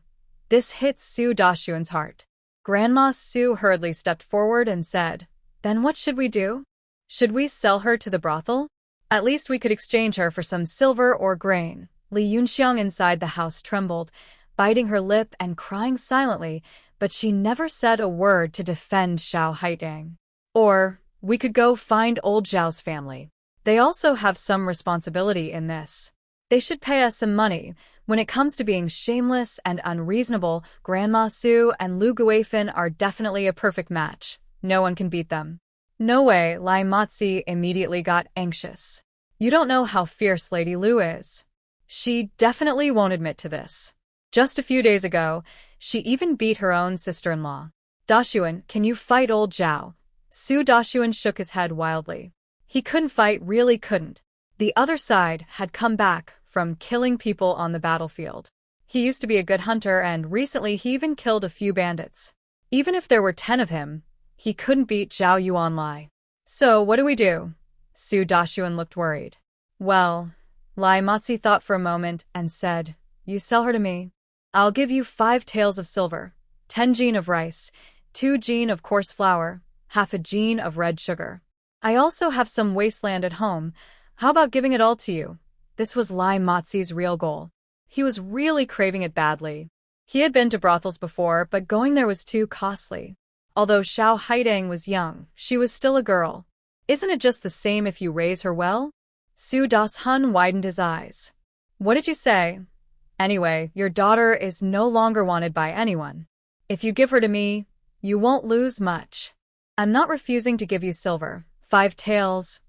This hit Su Dashuan's heart. Grandma Su hurriedly stepped forward and said, Then what should we do? Should we sell her to the brothel? At least we could exchange her for some silver or grain. Li Yunxiang inside the house trembled, biting her lip and crying silently, but she never said a word to defend Xiao Haidang. Or, we could go find old Zhao's family. They also have some responsibility in this. They should pay us some money. When it comes to being shameless and unreasonable, Grandma Su and Lu Guifan are definitely a perfect match. No one can beat them. No way, Lai Motzi immediately got anxious. You don't know how fierce Lady Lu is. She definitely won't admit to this. Just a few days ago, she even beat her own sister-in-law. Dashuan, can you fight old Zhao? Su Dashuan shook his head wildly. He couldn't fight, really couldn't. The other side had come back from killing people on the battlefield. He used to be a good hunter and recently he even killed a few bandits. Even if there were 10 of him, he couldn't beat Zhao Yuanlai. So what do we do? Su Dashuan looked worried. Well, Lai Motzi thought for a moment and said, You sell her to me. I'll give you 5 taels of silver, 10 jin of rice, 2 jin of coarse flour, half a jin of red sugar. I also have some wasteland at home. How about giving it all to you? This was Lai Motzi's real goal. He was really craving it badly. He had been to brothels before, but going there was too costly. Although Xiao Haidang was young, she was still a girl. Isn't it just the same if you raise her well? Su Dashun widened his eyes. What did you say? Anyway, your daughter is no longer wanted by anyone. If you give her to me, you won't lose much. I'm not refusing to give you silver. 5 taels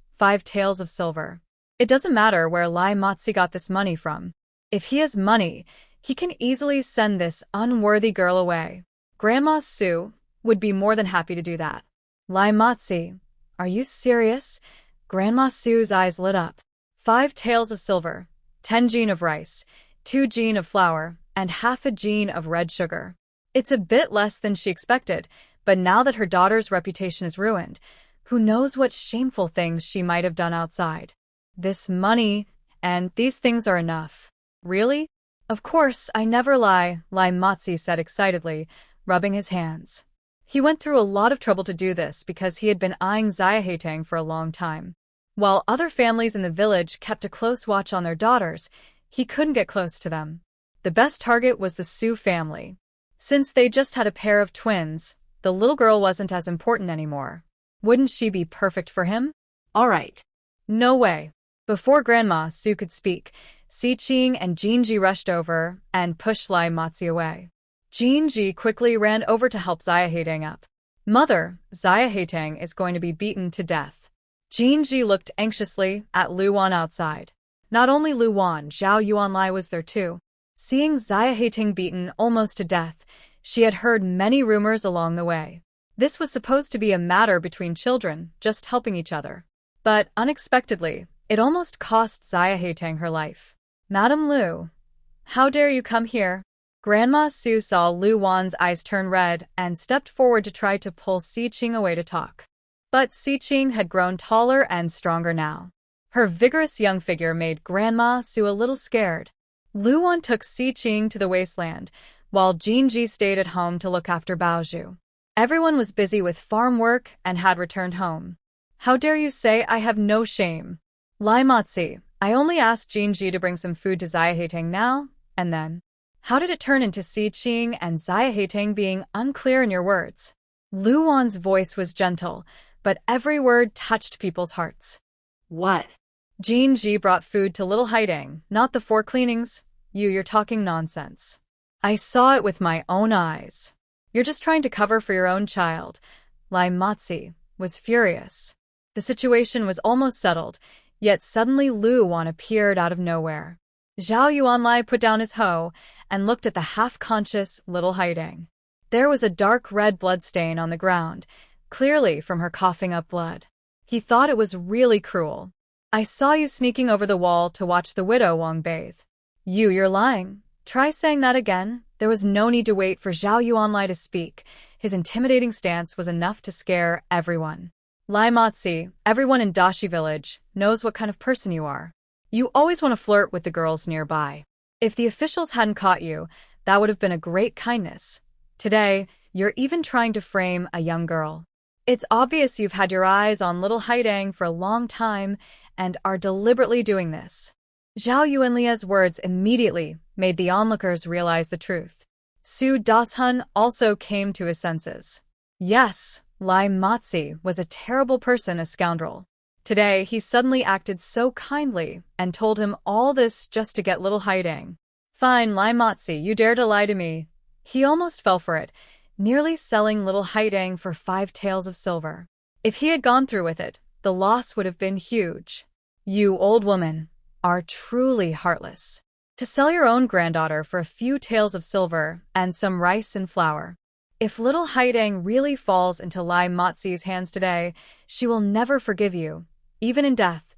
of silver. It doesn't matter where Lai Motzi got this money from. If he has money, he can easily send this unworthy girl away. Grandma Su would be more than happy to do that. Lai Motzi, are you serious? Grandma Su's eyes lit up. 5 taels of silver, 10 jin of rice, 2 jin of flour, and half a jin of red sugar. It's a bit less than she expected, but now that her daughter's reputation is ruined, who knows what shameful things she might have done outside. This money and these things are enough. Really? Of course, I never lie, Lai Motzi said excitedly, rubbing his hands. He went through a lot of trouble to do this because he had been eyeing Xia Haitang for a long time. While other families in the village kept a close watch on their daughters, he couldn't get close to them. The best target was the Su family. Since they just had a pair of twins, the little girl wasn't as important anymore. Wouldn't she be perfect for him? All right. No way. Before Grandma Su could speak, Siqing and Jinji rushed over and pushed Lai Motzi away. Jinji quickly ran over to help Xia Haitang up. Mother, Xia Haitang is going to be beaten to death. Jinji looked anxiously at Luan outside. Not only Luan, Zhao Yuanlai was there too. Seeing Xia Hating beaten almost to death, she had heard many rumors along the way. This was supposed to be a matter between children, just helping each other. But unexpectedly, it almost cost Xia Hating her life. Madam Lu, how dare you come here? Grandma Su saw Lu Wan's eyes turn red and stepped forward to try to pull Si Qing away to talk. But Si Qing had grown taller and stronger now. Her vigorous young figure made Grandma Su a little scared. Lu Wan took Si Qing to the wasteland, while Jinji stayed at home to look after Baozhu. Everyone was busy with farm work and had returned home. How dare you say I have no shame? Lai Motzi, I only asked Jinji to bring some food to Xia Hating now, and then. How did it turn into Si Qing and Xia Hating being unclear in your words? Lu Wan's voice was gentle, but every word touched people's hearts. What? Jinji brought food to little Haiding, not the 4 cleanings. You're talking nonsense. I saw it with my own eyes. You're just trying to cover for your own child. Lai Motzi was furious. The situation was almost settled, yet suddenly Lu Wan appeared out of nowhere. Zhao Yuanlai put down his hoe and looked at the half-conscious little Haiding. There was a dark red bloodstain on the ground, clearly from her coughing up blood. He thought it was really cruel. I saw you sneaking over the wall to watch the widow Wang bathe. You're lying. Try saying that again. There was no need to wait for Zhao Yuanlai to speak. His intimidating stance was enough to scare everyone. Lai Motzi, everyone in Dashi village, knows what kind of person you are. You always want to flirt with the girls nearby. If the officials hadn't caught you, that would have been a great kindness. Today, you're even trying to frame a young girl. It's obvious you've had your eyes on little Haiding for a long time and are deliberately doing this. Zhao Yuanlia's words immediately made the onlookers realize the truth. Su Dashun also came to his senses. Yes, Lai Motzi was a terrible person, a scoundrel. Today, he suddenly acted so kindly and told him all this just to get little Haiding. Fine, Lai Motzi, you dare to lie to me. He almost fell for it, nearly selling little Haiding for 5 taels of silver. If he had gone through with it, the loss would have been huge. You, old woman, are truly heartless. To sell your own granddaughter for a few taels of silver and some rice and flour. If little Haiding really falls into Lai Motzi's hands today, she will never forgive you. Even in death,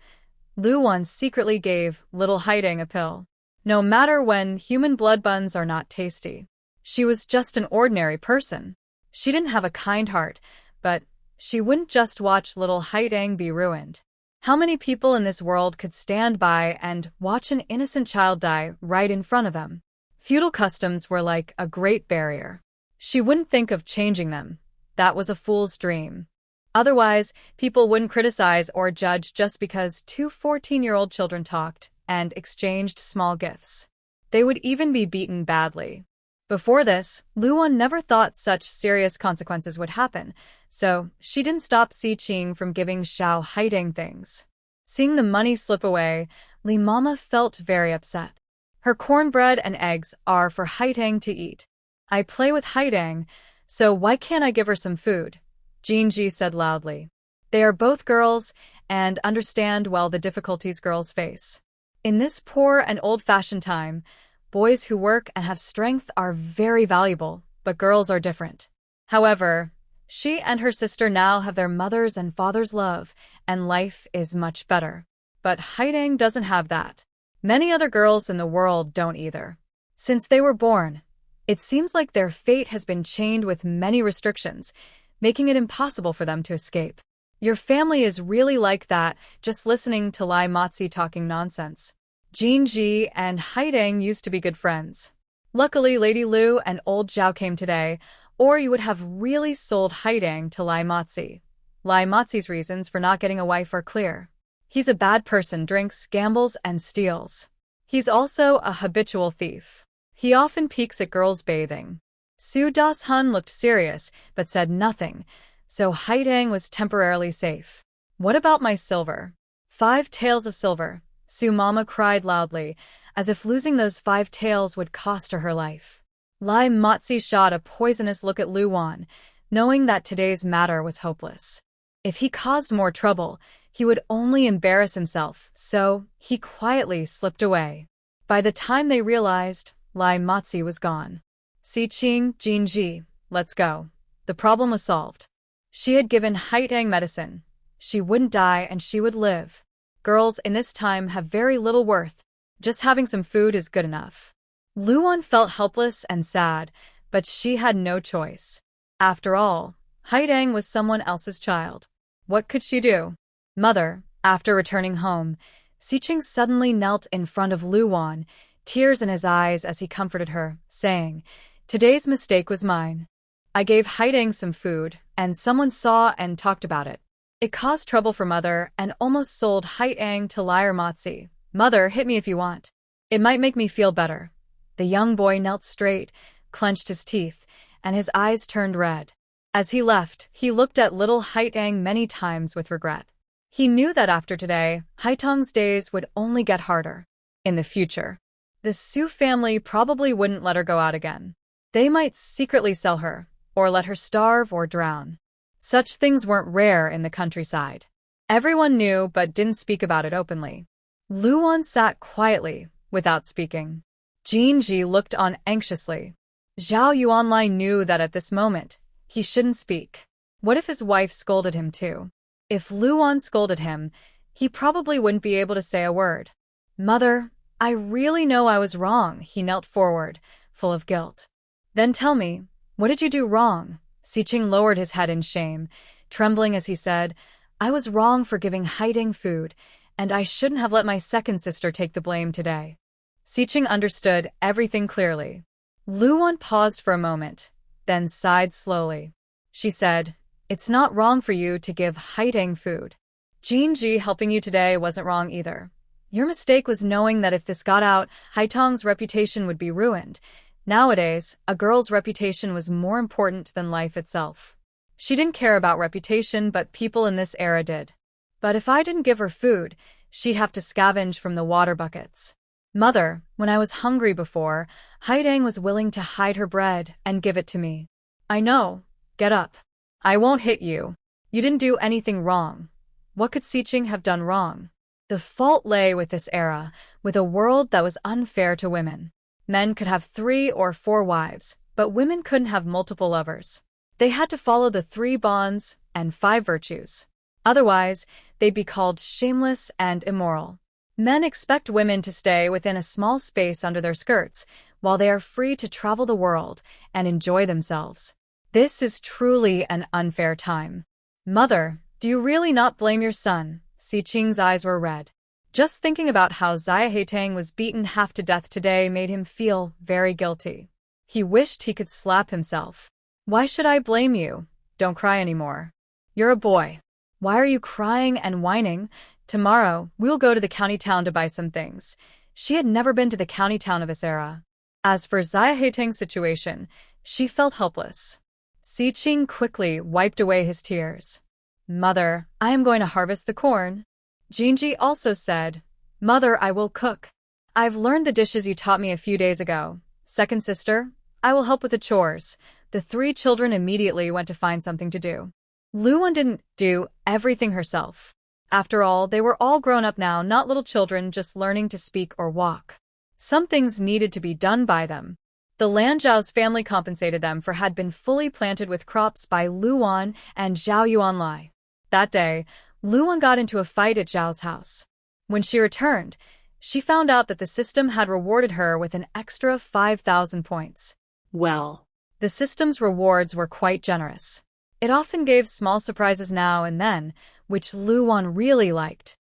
Lu Wan secretly gave little Haiding a pill. No matter when, human blood buns are not tasty. She was just an ordinary person. She didn't have a kind heart, but she wouldn't just watch little Haiding be ruined. How many people in this world could stand by and watch an innocent child die right in front of them? Feudal customs were like a great barrier. She wouldn't think of changing them. That was a fool's dream. Otherwise, people wouldn't criticize or judge just because 2 14-year-old children talked and exchanged small gifts. They would even be beaten badly. Before this, Lu Wan never thought such serious consequences would happen, so she didn't stop Si Qing from giving Zhao Haiding things. Seeing the money slip away, Li Mama felt very upset. Her cornbread and eggs are for Haiding to eat. I play with Haiding, so why can't I give her some food? Jinji said loudly. They are both girls and understand well the difficulties girls face. In this poor and old-fashioned time, boys who work and have strength are very valuable, but girls are different. However, she and her sister now have their mother's and father's love, and life is much better. But Haiding doesn't have that. Many other girls in the world don't either. Since they were born, it seems like their fate has been chained with many restrictions, making it impossible for them to escape. Your family is really like that, just listening to Lai Motzi talking nonsense. Jinji and Haiding used to be good friends. Luckily, Lady Lu and old Zhao came today, or you would have really sold Haiding to Lai Motzi. Lai Motzi's reasons for not getting a wife are clear. He's a bad person, drinks, gambles, and steals. He's also a habitual thief. He often peeks at girls bathing. Su Dashun looked serious, but said nothing, so Haiding was temporarily safe. What about my silver? 5 taels of silver. Su Mama cried loudly, as if losing those 5 taels would cost her life. Lai Motzi shot a poisonous look at Lu Wan, knowing that today's matter was hopeless. If he caused more trouble, He would only embarrass himself, so he quietly slipped away. By the time they realized, Lai Matsi was gone. Siqing, Jinji, let's go. The problem was solved. She had given Haitang medicine. She wouldn't die and she would live. Girls in this time have very little worth. Just having some food is good enough. Luan felt helpless and sad, but she had no choice. After all, Haitang was someone else's child. What could she do? Mother, after returning home, Siqing suddenly knelt in front of Luan, tears in his eyes as he comforted her, saying, "Today's mistake was mine. I gave Haitang some food, and someone saw and talked about it. It caused trouble for Mother and almost sold Haitang to Liar Matsi. Mother, hit me if you want. It might make me feel better." The young boy knelt straight, clenched his teeth, and his eyes turned red. As he left, he looked at little Haitang many times with regret. He knew that after today, Haitang's days would only get harder. In the future, the Su family probably wouldn't let her go out again. They might secretly sell her, or let her starve or drown. Such things weren't rare in the countryside. Everyone knew but didn't speak about it openly. Luan sat quietly, without speaking. Jinji looked on anxiously. Zhao Yuanlai knew that at this moment, he shouldn't speak. What if his wife scolded him too? If Luan scolded him, he probably wouldn't be able to say a word. Mother, I really know I was wrong. He knelt forward, full of guilt. Then tell me, what did you do wrong? Siqing lowered his head in shame, trembling as he said, I was wrong for giving Haitang food, and I shouldn't have let my second sister take the blame today. Siqing understood everything clearly. Luan paused for a moment, then sighed slowly. She said, It's not wrong for you to give Haitang food. Jinji helping you today wasn't wrong either. Your mistake was knowing that if this got out, Haitang's reputation would be ruined. Nowadays, a girl's reputation was more important than life itself. She didn't care about reputation, but people in this era did. But if I didn't give her food, she'd have to scavenge from the water buckets. Mother, when I was hungry before, Haitang was willing to hide her bread and give it to me. I know. Get up. I won't hit you. You didn't do anything wrong. What could Siqing have done wrong? The fault lay with this era, with a world that was unfair to women. Men could have 3 or 4 wives, but women couldn't have multiple lovers. They had to follow the 3 bonds and 5 virtues. Otherwise, they'd be called shameless and immoral. Men expect women to stay within a small space under their skirts, while they are free to travel the world and enjoy themselves. This is truly an unfair time. Mother, do you really not blame your son? Siqing's eyes were red. Just thinking about how Xia Haitang was beaten half to death today made him feel very guilty. He wished he could slap himself. Why should I blame you? Don't cry anymore. You're a boy. Why are you crying and whining? Tomorrow, we'll go to the county town to buy some things. She had never been to the county town of this era. As for Xia Haitang's situation, she felt helpless. Siqing quickly wiped away his tears. Mother, I am going to harvest the corn. Jinji also said, Mother, I will cook. I've learned the dishes you taught me a few days ago. Second sister, I will help with the chores. The 3 children immediately went to find something to do. Luan didn't do everything herself. After all, they were all grown up now, not little children just learning to speak or walk. Some things needed to be done by them. The land Zhao's family compensated them for had been fully planted with crops by Luan and Zhao Yuanlai. That day, Luan got into a fight at Zhao's house. When she returned, she found out that the system had rewarded her with an extra 5,000 points. Well, the system's rewards were quite generous. It often gave small surprises now and then, which Luan really liked.